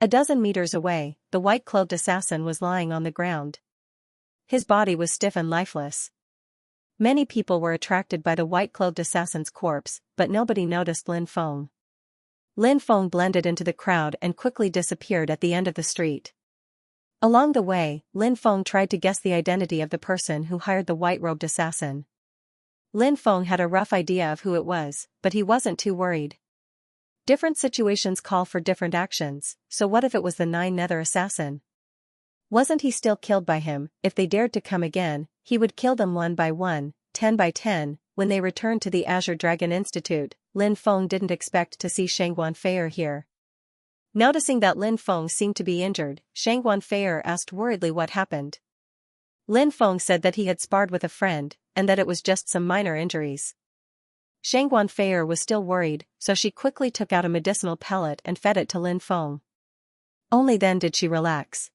A dozen meters away, the white-clothed assassin was lying on the ground. His body was stiff and lifeless. Many people were attracted by the white-clothed assassin's corpse, but nobody noticed Lin Feng. Lin Feng blended into the crowd and quickly disappeared at the end of the street. Along the way, Lin Feng tried to guess the identity of the person who hired the white-robed assassin. Lin Feng had a rough idea of who it was, but he wasn't too worried. Different situations call for different actions, so what if it was the Nine-Nether assassin? Wasn't he still killed by him? If they dared to come again, he would kill them 1 by 1, 10 by 10. When they returned to the Azure Dragon Institute, Lin Feng didn't expect to see Xianxia here. Noticing that Lin Feng seemed to be injured, Xianxia asked worriedly what happened. Lin Feng said that he had sparred with a friend, and that it was just some minor injuries. Xianxia was still worried, so she quickly took out a medicinal pellet and fed it to Lin Feng. Only then did she relax.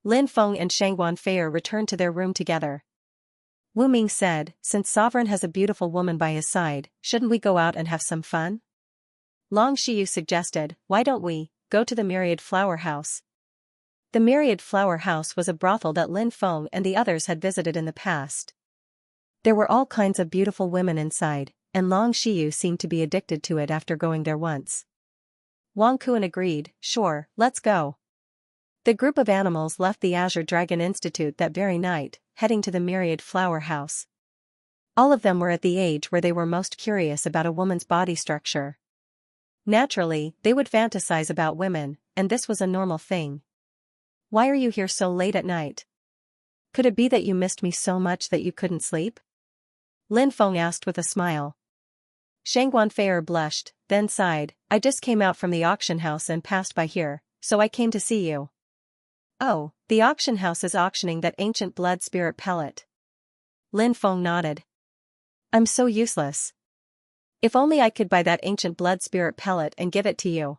Lin Feng and Xianxia returned to their room together. Wu Ming said, since Sovereign has a beautiful woman by his side, shouldn't we go out and have some fun? Long Shiyu suggested, why don't we go to the Myriad Flower House? The Myriad Flower House was a brothel that Lin Feng and the others had visited in the past. There were all kinds of beautiful women inside, and Long Shiyu seemed to be addicted to it after going there once. Wang Kuan agreed, sure, let's go. The group of animals left the Azure Dragon Institute that very night, heading to the Myriad Flower House. All of them were at the age where they were most curious about a woman's body structure. Naturally, they would fantasize about women, and this was a normal thing. Why are you here so late at night? Could it be that you missed me so much that you couldn't sleep? Lin Feng asked with a smile. Xianxia blushed, then sighed, I just came out from the auction house and passed by here, so I came to see you. Oh, the auction house is auctioning that ancient blood spirit pellet. Lin Feng nodded. I'm so useless. If only I could buy that ancient blood spirit pellet and give it to you.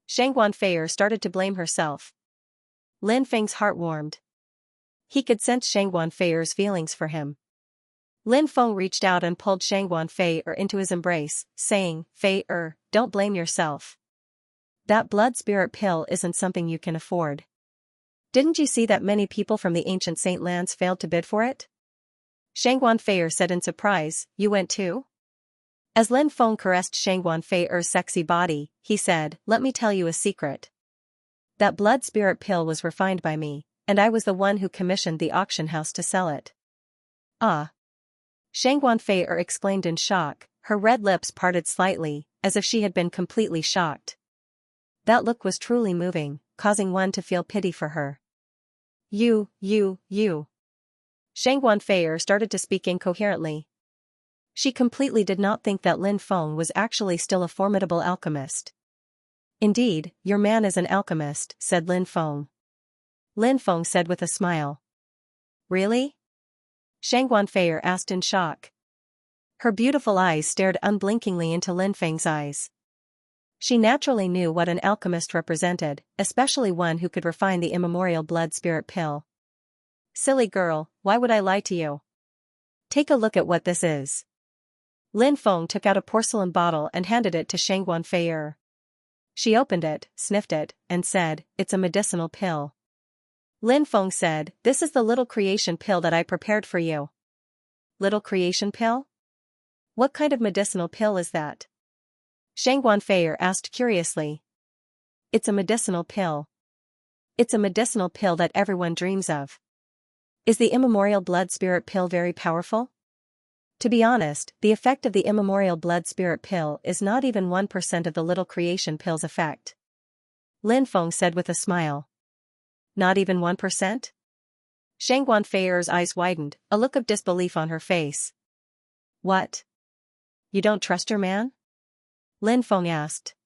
Xianxia started to blame herself. Lin Feng's heart warmed. He could sense Xianxia's feelings for him. Lin Feng reached out and pulled Xianxia into his embrace, saying, Fei, don't blame yourself. That blood spirit pill isn't something you can afford. Didn't you see that many people from the ancient Saint lands failed to bid for it? Xianxia said in surprise, you went too? As Lin Feng caressed Xianxia's sexy body, he said, let me tell you a secret. That blood spirit pill was refined by me, and I was the one who commissioned the auction house to sell it. Ah! Xianxia exclaimed in shock, her red lips parted slightly, as if she had been completely shocked. That look was truly moving, causing one to feel pity for her. You. Xianxia started to speak incoherently. She completely did not think that Lin Feng was actually still a formidable alchemist. Indeed, your man is an alchemist, said Lin Feng. Lin Feng said with a smile. Really? Xianxia asked in shock. Her beautiful eyes stared unblinkingly into Lin Feng's eyes. She naturally knew what an alchemist represented, especially one who could refine the immemorial blood spirit pill. Silly girl, why would I lie to you? Take a look at what this is. Lin Feng took out a porcelain bottle and handed it to Xianxia. She opened it, sniffed it, and said, "It's a medicinal pill." Lin Feng said, "This is the little creation pill that I prepared for you." Little creation pill? What kind of medicinal pill is that? Xianxia asked curiously. It's a medicinal pill. It's a medicinal pill that everyone dreams of. Is the immemorial blood spirit pill very powerful? To be honest, the effect of the immemorial blood spirit pill is not even 1% of the little creation pill's effect. Lin Feng said with a smile. Not even 1%? Xianxia's eyes widened, a look of disbelief on her face. What? You don't trust your man? Lin Feng asked.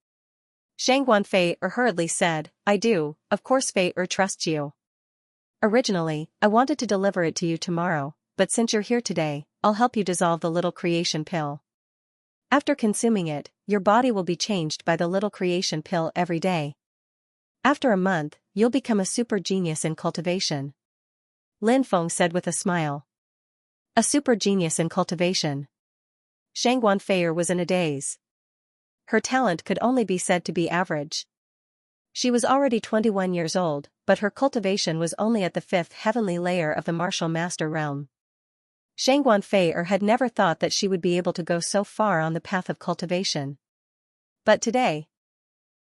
Xianxia hurriedly said, I do, of course Fei trusts you. Originally, I wanted to deliver it to you tomorrow, but since you're here today, I'll help you dissolve the little creation pill. After consuming it, your body will be changed by the little creation pill every day. After a month, you'll become a super genius in cultivation. Lin Feng said with a smile. A super genius in cultivation. Xianxia was in a daze. Her talent could only be said to be average. She was already 21 years old, but her cultivation was only at the 5th heavenly layer of the martial master realm. Xianxia had never thought that she would be able to go so far on the path of cultivation. But today,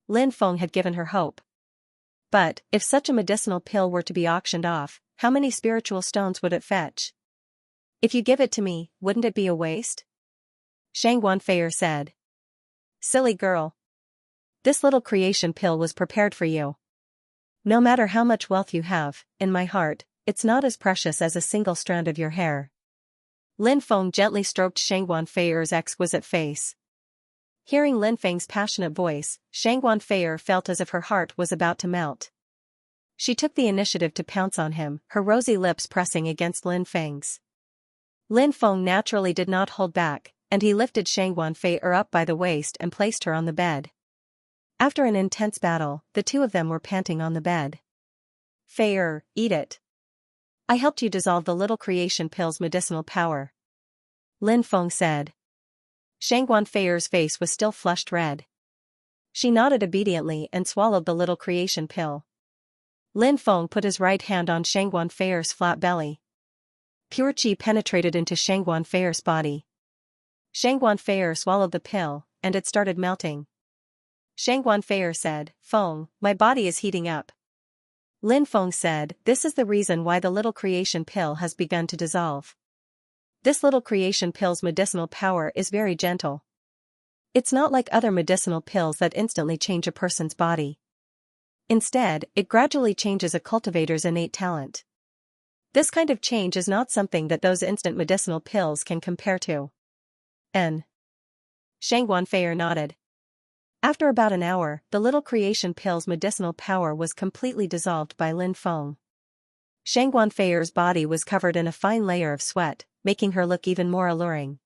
Lin Feng had given her hope. But, if such a medicinal pill were to be auctioned off, how many spiritual stones would it fetch? If you give it to me, wouldn't it be a waste? Xianxia said. Silly girl. This little creation pill was prepared for you. No matter how much wealth you have, in my heart, it's not as precious as a single strand of your hair. Lin Feng gently stroked Xianxia's exquisite face. Hearing Lin Feng's passionate voice, Xianxia felt as if her heart was about to melt. She took the initiative to pounce on him, her rosy lips pressing against Lin Feng's. Lin Feng naturally did not hold back, and he lifted Xianxia up by the waist and placed her on the bed. After an intense battle, the two of them were panting on the bed. Fei, eat it. I helped you dissolve the little creation pill's medicinal power. Lin Feng said. Xianxia's face was still flushed red. She nodded obediently and swallowed the little creation pill. Lin Feng put his right hand on Xianxia's flat belly. Pure qi penetrated into Xianxia's body. Xianxia swallowed the pill, and it started melting. Xianxia said, Feng, my body is heating up. Lin Feng said, this is the reason why the little creation pill has begun to dissolve. This little creation pill's medicinal power is very gentle. It's not like other medicinal pills that instantly change a person's body. Instead, it gradually changes a cultivator's innate talent. This kind of change is not something that those instant medicinal pills can compare to. Xianxia nodded. After about an hour, the little creation pill's medicinal power was completely dissolved by Lin Feng. Xianxia's body was covered in a fine layer of sweat, making her look even more alluring.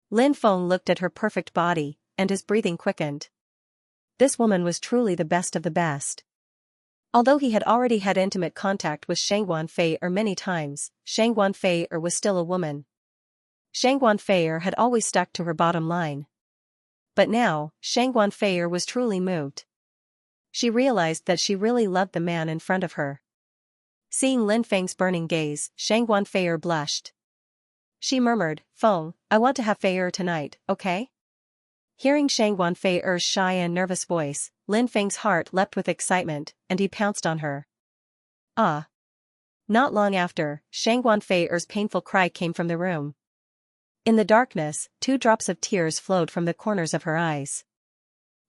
Lin Feng looked at her perfect body, and his breathing quickened. This woman was truly the best of the best. Although he had already had intimate contact with Xianxia many times, Xianxia was still a woman. Xianxia had always stuck to her bottom line. But now, Xianxia was truly moved. She realized that she really loved the man in front of her. Seeing Lin Feng's burning gaze, Xianxia blushed. She murmured, Feng, I want to have Fei tonight, okay? Hearing Xianxia's shy and nervous voice, Lin Feng's heart leapt with excitement, and he pounced on her. Ah! Not long after, Xianxia's painful cry came from the room. In the darkness, 2 drops of tears flowed from the corners of her eyes.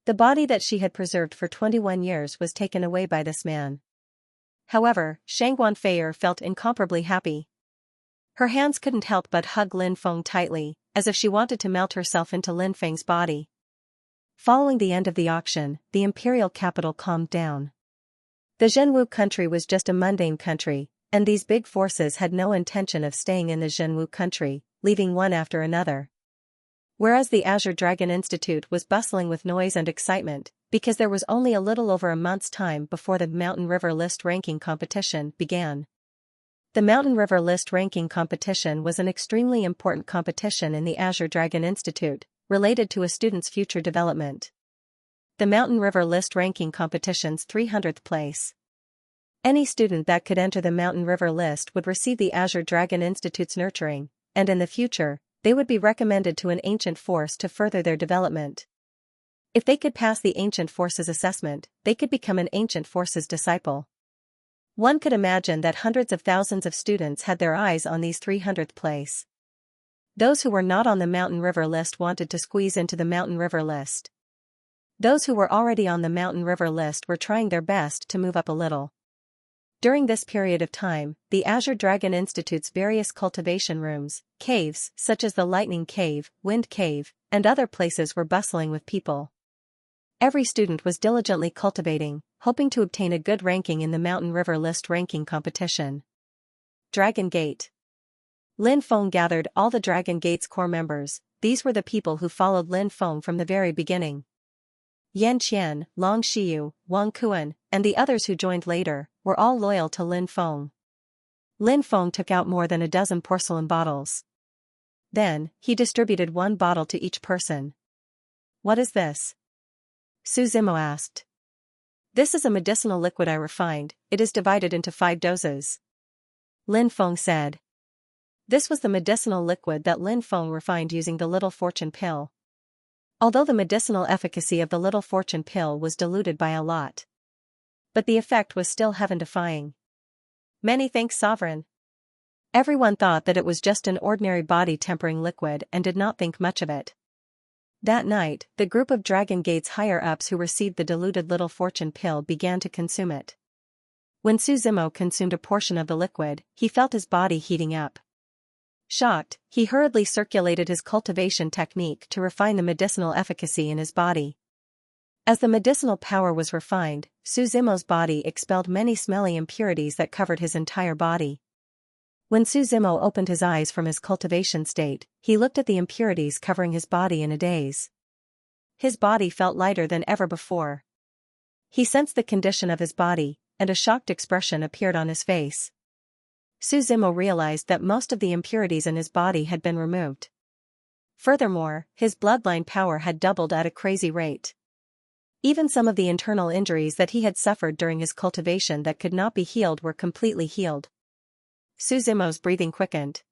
The body that she had preserved for 21 years was taken away by this man. However, Xianxia felt incomparably happy. Her hands couldn't help but hug Lin Feng tightly, as if she wanted to melt herself into Lin Feng's body. Following the end of the auction, the imperial capital calmed down. The Zhenwu country was just a mundane country, and these big forces had no intention of staying in the Zhenwu country, leaving one after another. Whereas the Azure Dragon Institute was bustling with noise and excitement, because there was only a little over a month's time before the Mountain River List ranking competition began. The Mountain River List ranking competition was an extremely important competition in the Azure Dragon Institute, related to a student's future development. The Mountain River List ranking competition's 300th place. Any student that could enter the Mountain River List would receive the Azure Dragon Institute's nurturing, and in the future, they would be recommended to an ancient force to further their development. If they could pass the ancient force's assessment, they could become an ancient force's disciple. One could imagine that hundreds of thousands of students had their eyes on these 300th place. Those who were not on the Mountain River List wanted to squeeze into the Mountain River List. Those who were already on the Mountain River List were trying their best to move up a little. During this period of time, the Azure Dragon Institute's various cultivation rooms, caves, such as the Lightning Cave, Wind Cave, and other places were bustling with people. Every student was diligently cultivating, hoping to obtain a good ranking in the Mountain River List ranking competition. Dragon Gate. Lin Feng gathered all the Dragon Gate's core members. These were the people who followed Lin Feng from the very beginning. Yan Qian, Long Xiyu, Wang Kuan, and the others who joined later, were all loyal to Lin Feng. Lin Feng took out more than a dozen porcelain bottles. Then, he distributed one bottle to each person. "What is this?" Su Zimo asked. "This is a medicinal liquid I refined. It is divided into 5 doses." Lin Feng said. This was the medicinal liquid that Lin Feng refined using the Little Fortune pill. Although the medicinal efficacy of the Little Fortune pill was diluted by a lot, but the effect was still heaven-defying. Many thanks, Sovereign. Everyone thought that it was just an ordinary body-tempering liquid and did not think much of it. That night, the group of Dragon Gate's higher-ups who received the diluted Little Fortune pill began to consume it. When Su Zimo consumed a portion of the liquid, he felt his body heating up. Shocked, he hurriedly circulated his cultivation technique to refine the medicinal efficacy in his body. As the medicinal power was refined, Su Zimo's body expelled many smelly impurities that covered his entire body. When Su Zimo opened his eyes from his cultivation state, he looked at the impurities covering his body in a daze. His body felt lighter than ever before. He sensed the condition of his body, and a shocked expression appeared on his face. Su Zimo realized that most of the impurities in his body had been removed. Furthermore, his bloodline power had doubled at a crazy rate. Even some of the internal injuries that he had suffered during his cultivation that could not be healed were completely healed. Su Zimo's breathing quickened.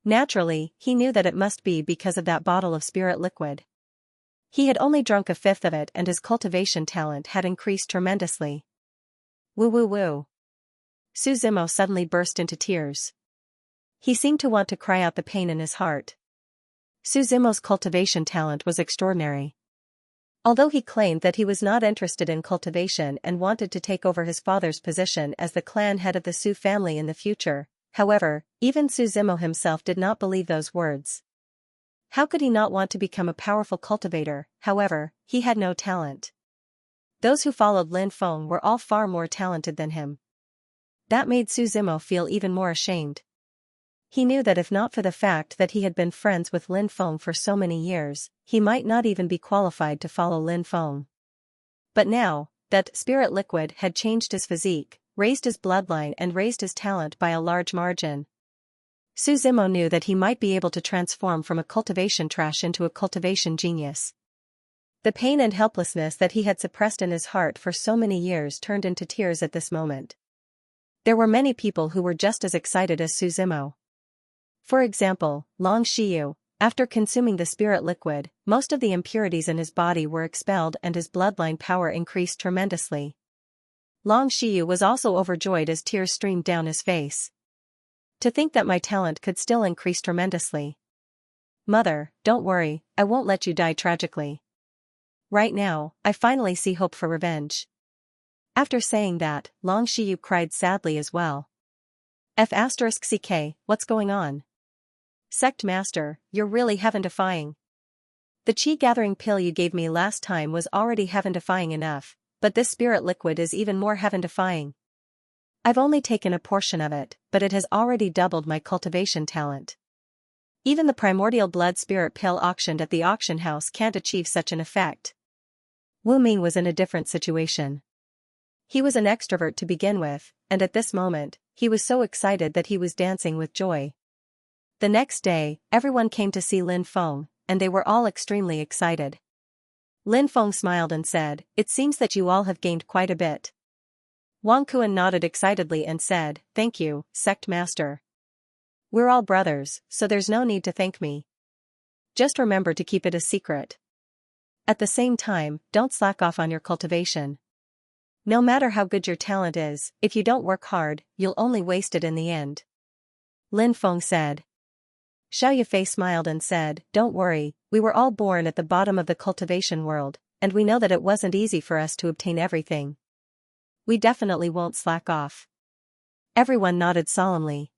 Naturally, he knew that it must be because of that bottle of spirit liquid. He had only drunk 1/5 of it and his cultivation talent had increased tremendously. Woo woo woo. Su Zimo suddenly burst into tears. He seemed to want to cry out the pain in his heart. Su Zimo's cultivation talent was extraordinary. Although he claimed that he was not interested in cultivation and wanted to take over his father's position as the clan head of the Su family in the future, however, even Su Zimo himself did not believe those words. How could he not want to become a powerful cultivator? However, he had no talent. Those who followed Lin Feng were all far more talented than him. That made Su Zimo feel even more ashamed. He knew that if not for the fact that he had been friends with Lin Feng for so many years, he might not even be qualified to follow Lin Feng. But now, that spirit liquid had changed his physique, raised his bloodline and raised his talent by a large margin. Su Zimo knew that he might be able to transform from a cultivation trash into a cultivation genius. The pain and helplessness that he had suppressed in his heart for so many years turned into tears at this moment. There were many people who were just as excited as Su Zimo. For example, Long Xiyu, after consuming the spirit liquid, most of the impurities in his body were expelled and his bloodline power increased tremendously. Long Xiyu was also overjoyed as tears streamed down his face. To think that my talent could still increase tremendously. Mother, don't worry, I won't let you die tragically. Right now, I finally see hope for revenge. After saying that, Long Xiyu cried sadly as well. F***ck, what's going on? Sect Master, you're really heaven-defying. The chi-gathering pill you gave me last time was already heaven-defying enough, but this spirit liquid is even more heaven-defying. I've only taken a portion of it, but it has already doubled my cultivation talent. Even the primordial blood spirit pill auctioned at the auction house can't achieve such an effect. Wu Ming was in a different situation. He was an extrovert to begin with, and at this moment, he was so excited that he was dancing with joy. The next day, everyone came to see Lin Feng, and they were all extremely excited. Lin Feng smiled and said, "It seems that you all have gained quite a bit." Wang Kuan nodded excitedly and said, "Thank you, sect master. We're all brothers, so there's no need to thank me. Just remember to keep it a secret. At the same time, don't slack off on your cultivation. No matter how good your talent is, if you don't work hard, you'll only waste it in the end." Lin Feng said. Xiao Yufei smiled and said, "Don't worry, we were all born at the bottom of the cultivation world, and we know that it wasn't easy for us to obtain everything. We definitely won't slack off." Everyone nodded solemnly.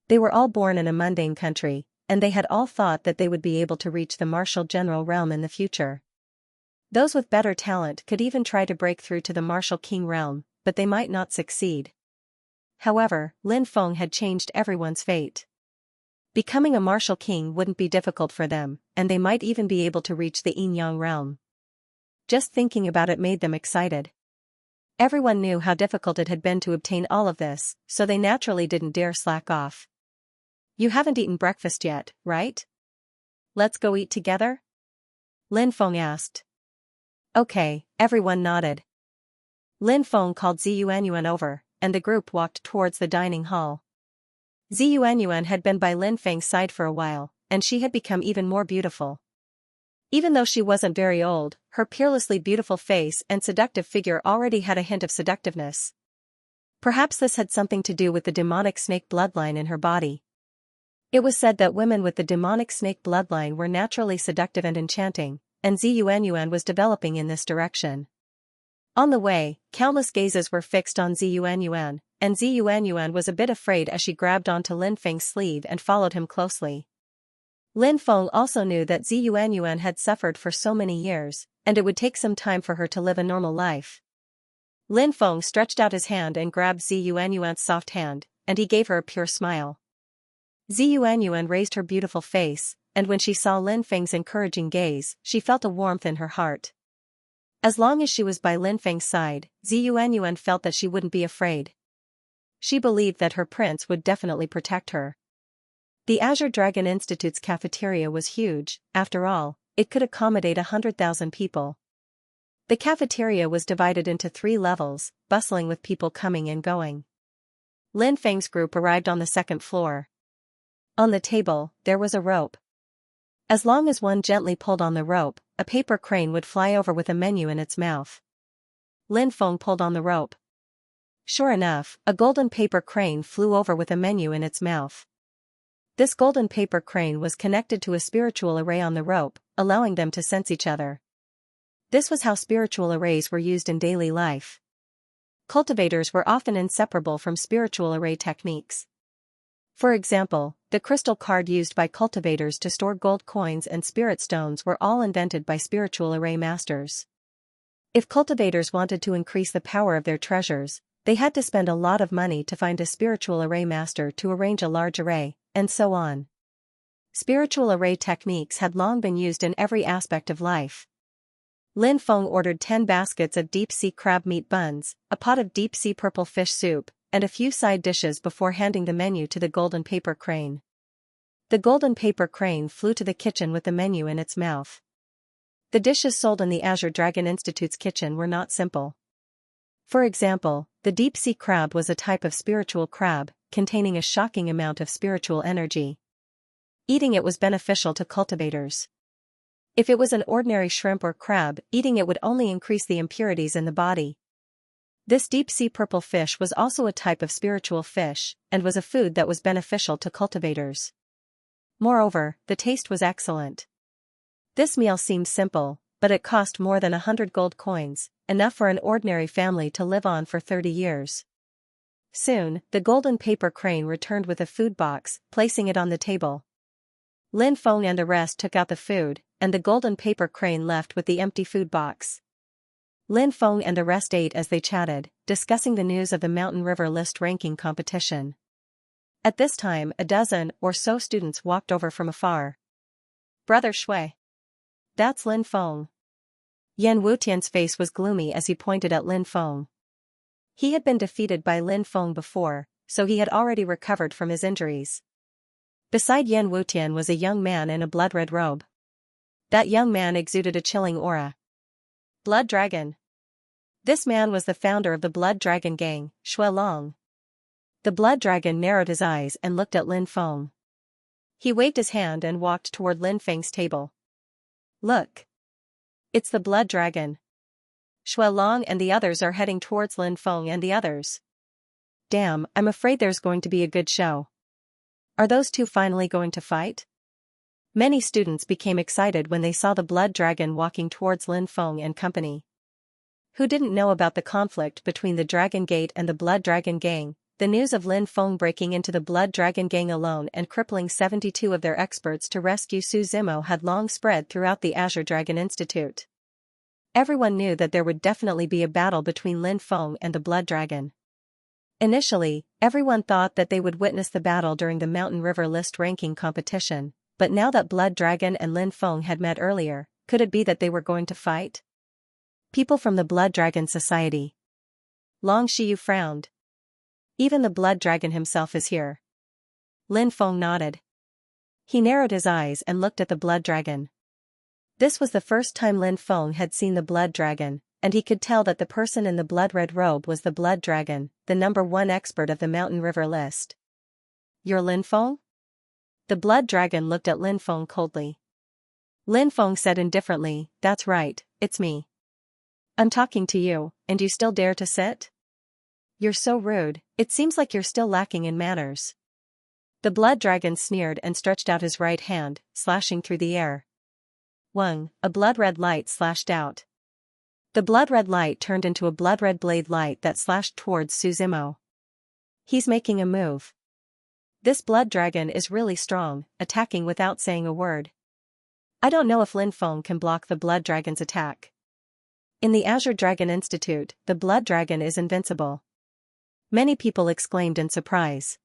They were all born in a mundane country, and they had all thought that they would be able to reach the martial general realm in the future. Those with better talent could even try to break through to the martial king realm, but they might not succeed. However, Lin Feng had changed everyone's fate. Becoming a martial king wouldn't be difficult for them, and they might even be able to reach the Yin-Yang realm. Just thinking about it made them excited. Everyone knew how difficult it had been to obtain all of this, so they naturally didn't dare slack off. "You haven't eaten breakfast yet, right? Let's go eat together?" Lin Feng asked. "Okay," everyone nodded. Lin Feng called Zi Yuanyuan over, and the group walked towards the dining hall. Zi Yuanyuan had been by Lin Feng's side for a while, and she had become even more beautiful. Even though she wasn't very old, her peerlessly beautiful face and seductive figure already had a hint of seductiveness. Perhaps this had something to do with the demonic snake bloodline in her body. It was said that women with the demonic snake bloodline were naturally seductive and enchanting, and Zi Yuanyuan was developing in this direction. On the way, countless gazes were fixed on Zi Yuanyuan, and Zi Yuanyuan was a bit afraid as she grabbed onto Lin Feng's sleeve and followed him closely. Lin Feng also knew that Zi Yuanyuan had suffered for so many years, and it would take some time for her to live a normal life. Lin Feng stretched out his hand and grabbed Zi Yuanyuan's soft hand, and he gave her a pure smile. Zi Yuanyuan raised her beautiful face, and when she saw Lin Feng's encouraging gaze, she felt a warmth in her heart. As long as she was by Lin Feng's side, Zi Yuanyuan felt that she wouldn't be afraid. She believed that her prince would definitely protect her. The Azure Dragon Institute's cafeteria was huge. After all, it could accommodate 100,000 people. The cafeteria was divided into 3 levels, bustling with people coming and going. Lin Feng's group arrived on the 2nd floor. On the table, there was a rope. As long as one gently pulled on the rope, a paper crane would fly over with a menu in its mouth. Lin Feng pulled on the rope. Sure enough, a golden paper crane flew over with a menu in its mouth. This golden paper crane was connected to a spiritual array on the rope, allowing them to sense each other. This was how spiritual arrays were used in daily life. Cultivators were often inseparable from spiritual array techniques. For example, the crystal card used by cultivators to store gold coins and spirit stones were all invented by spiritual array masters. If cultivators wanted to increase the power of their treasures, they had to spend a lot of money to find a spiritual array master to arrange a large array, and so on. Spiritual array techniques had long been used in every aspect of life. Lin Feng ordered 10 baskets of deep-sea crab meat buns, a pot of deep-sea purple fish soup, and a few side dishes before handing the menu to the golden paper crane. The golden paper crane flew to the kitchen with the menu in its mouth. The dishes sold in the Azure Dragon Institute's kitchen were not simple. For example, the deep-sea crab was a type of spiritual crab, containing a shocking amount of spiritual energy. Eating it was beneficial to cultivators. If it was an ordinary shrimp or crab, eating it would only increase the impurities in the body. This deep-sea purple fish was also a type of spiritual fish, and was a food that was beneficial to cultivators. Moreover, the taste was excellent. This meal seemed simple, but it cost more than 100 gold coins, enough for an ordinary family to live on for 30 years. Soon, the golden paper crane returned with a food box, placing it on the table. Lin Feng and the rest took out the food, and the golden paper crane left with the empty food box. Lin Feng and the rest ate as they chatted, discussing the news of the Mountain River list ranking competition. At this time, a dozen or so students walked over from afar. Brother Shui. That's Lin Feng. Yan Wutian's face was gloomy as he pointed at Lin Feng. He had been defeated by Lin Feng before, so he had already recovered from his injuries. Beside Yan Wutian was a young man in a blood-red robe. That young man exuded a chilling aura. Blood Dragon. This man was the founder of the Blood Dragon gang, Shui Long. The Blood Dragon narrowed his eyes and looked at Lin Feng. He waved his hand and walked toward Lin Feng's table. Look. It's the Blood Dragon. Shui Long and the others are heading towards Lin Feng and the others. Damn, I'm afraid there's going to be a good show. Are those two finally going to fight? Many students became excited when they saw the Blood Dragon walking towards Lin Feng and company. Who didn't know about the conflict between the Dragon Gate and the Blood Dragon gang? The news of Lin Feng breaking into the Blood Dragon gang alone and crippling 72 of their experts to rescue Su Zimo had long spread throughout the Azure Dragon Institute. Everyone knew that there would definitely be a battle between Lin Feng and the Blood Dragon. Initially, everyone thought that they would witness the battle during the Mountain River List ranking competition, but now that Blood Dragon and Lin Feng had met earlier, could it be that they were going to fight? People from the Blood Dragon Society. Long Shiyu frowned. Even the Blood Dragon himself is here. Lin Feng nodded. He narrowed his eyes and looked at the Blood Dragon. This was the first time Lin Feng had seen the Blood Dragon, and he could tell that the person in the blood-red robe was the Blood Dragon, the #1 expert of the Mountain River List. You're Lin Feng? The Blood Dragon looked at Lin Feng coldly. Lin Feng said indifferently, that's right, it's me. I'm talking to you, and you still dare to sit? You're so rude, it seems like you're still lacking in manners. The Blood Dragon sneered and stretched out his right hand, slashing through the air. Wang, a blood-red light slashed out. The blood-red light turned into a blood-red blade light that slashed towards Su Zimo. He's making a move. This Blood Dragon is really strong, attacking without saying a word. I don't know if Lin Feng can block the Blood Dragon's attack. In the Azure Dragon Institute, the Blood Dragon is invincible. Many people exclaimed in surprise.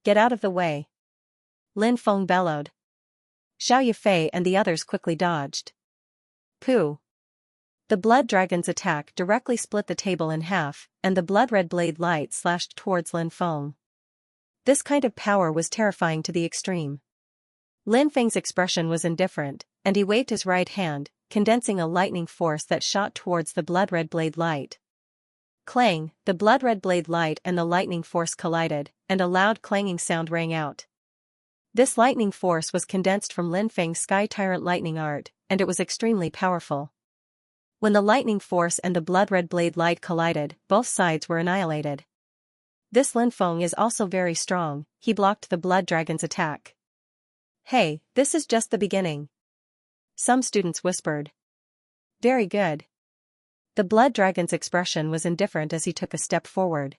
Get out of the way. Lin Feng bellowed. Xiao Yifei and the others quickly dodged. Pooh. The Blood Dragon's attack directly split the table in half, and the blood-red blade light slashed towards Lin Feng. This kind of power was terrifying to the extreme. Lin Feng's expression was indifferent, and he waved his right hand, condensing a lightning force that shot towards the blood-red blade light. Clang, the blood-red blade light and the lightning force collided, and a loud clanging sound rang out. This lightning force was condensed from Lin Feng's Sky Tyrant lightning art, and it was extremely powerful. When the lightning force and the blood-red blade light collided, both sides were annihilated. This Lin Feng is also very strong, he blocked the Blood Dragon's attack. Hey, this is just the beginning. Some students whispered. Very good. The Blood Dragon's expression was indifferent as he took a step forward.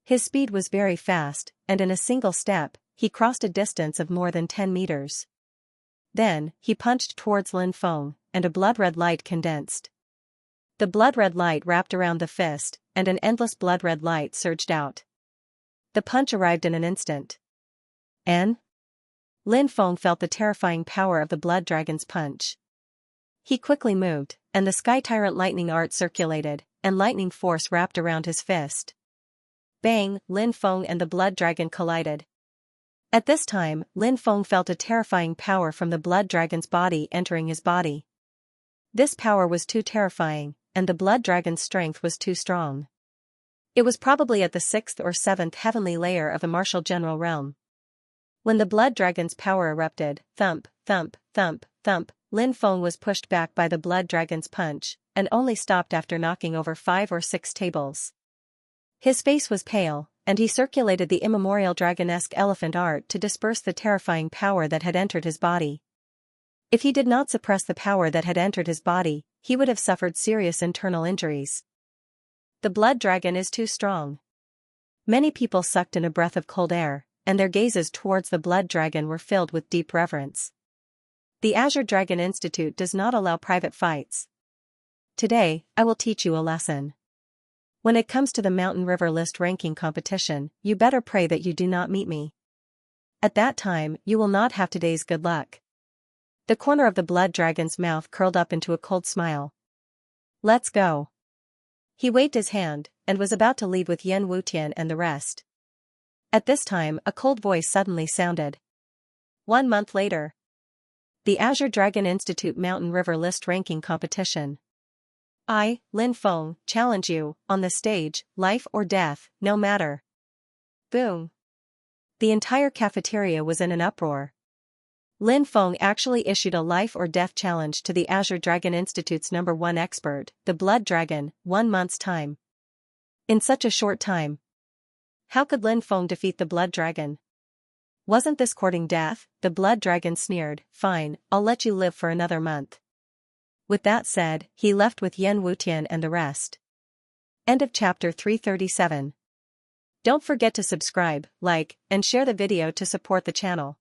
His speed was very fast, and in a single step, he crossed a distance of more than 10 meters. Then, he punched towards Lin Feng, and a blood-red light condensed. The blood-red light wrapped around the fist, and an endless blood-red light surged out. The punch arrived in an instant. Lin Feng felt the terrifying power of the Blood Dragon's punch. He quickly moved, and the Sky Tyrant lightning art circulated, and lightning force wrapped around his fist. Bang, Lin Feng and the Blood Dragon collided. At this time, Lin Feng felt a terrifying power from the Blood Dragon's body entering his body. This power was too terrifying, and the Blood Dragon's strength was too strong. It was probably at the 6th or 7th heavenly layer of the martial general realm. When the Blood Dragon's power erupted, thump, thump, thump, thump, Lin Feng was pushed back by the Blood Dragon's punch, and only stopped after knocking over 5 or 6 tables. His face was pale, and he circulated the immemorial dragonesque elephant art to disperse the terrifying power that had entered his body. If he did not suppress the power that had entered his body, he would have suffered serious internal injuries. The Blood Dragon is too strong. Many people sucked in a breath of cold air, and their gazes towards the Blood Dragon were filled with deep reverence. The Azure Dragon Institute does not allow private fights. Today, I will teach you a lesson. When it comes to the Mountain River List ranking competition, you better pray that you do not meet me. At that time, you will not have today's good luck. The corner of the blood dragon's mouth curled up into a cold smile. Let's go. He waved his hand, and was about to leave with Yan Wutian and the rest. At this time, a cold voice suddenly sounded. 1 month later. The Azure Dragon Institute Mountain River List ranking competition. I, Lin Feng, challenge you, on the stage, life or death, no matter. Boom. The entire cafeteria was in an uproar. Lin Feng actually issued a life or death challenge to the Azure Dragon Institute's #1 expert, the Blood Dragon, 1 month's time. In such a short time. How could Lin Feng defeat the Blood Dragon? Wasn't this courting death? The Blood Dragon sneered. Fine, I'll let you live for another month. With that said, he left with Yan Wutian and the rest. End of chapter 337. Don't forget to subscribe, like, and share the video to support the channel.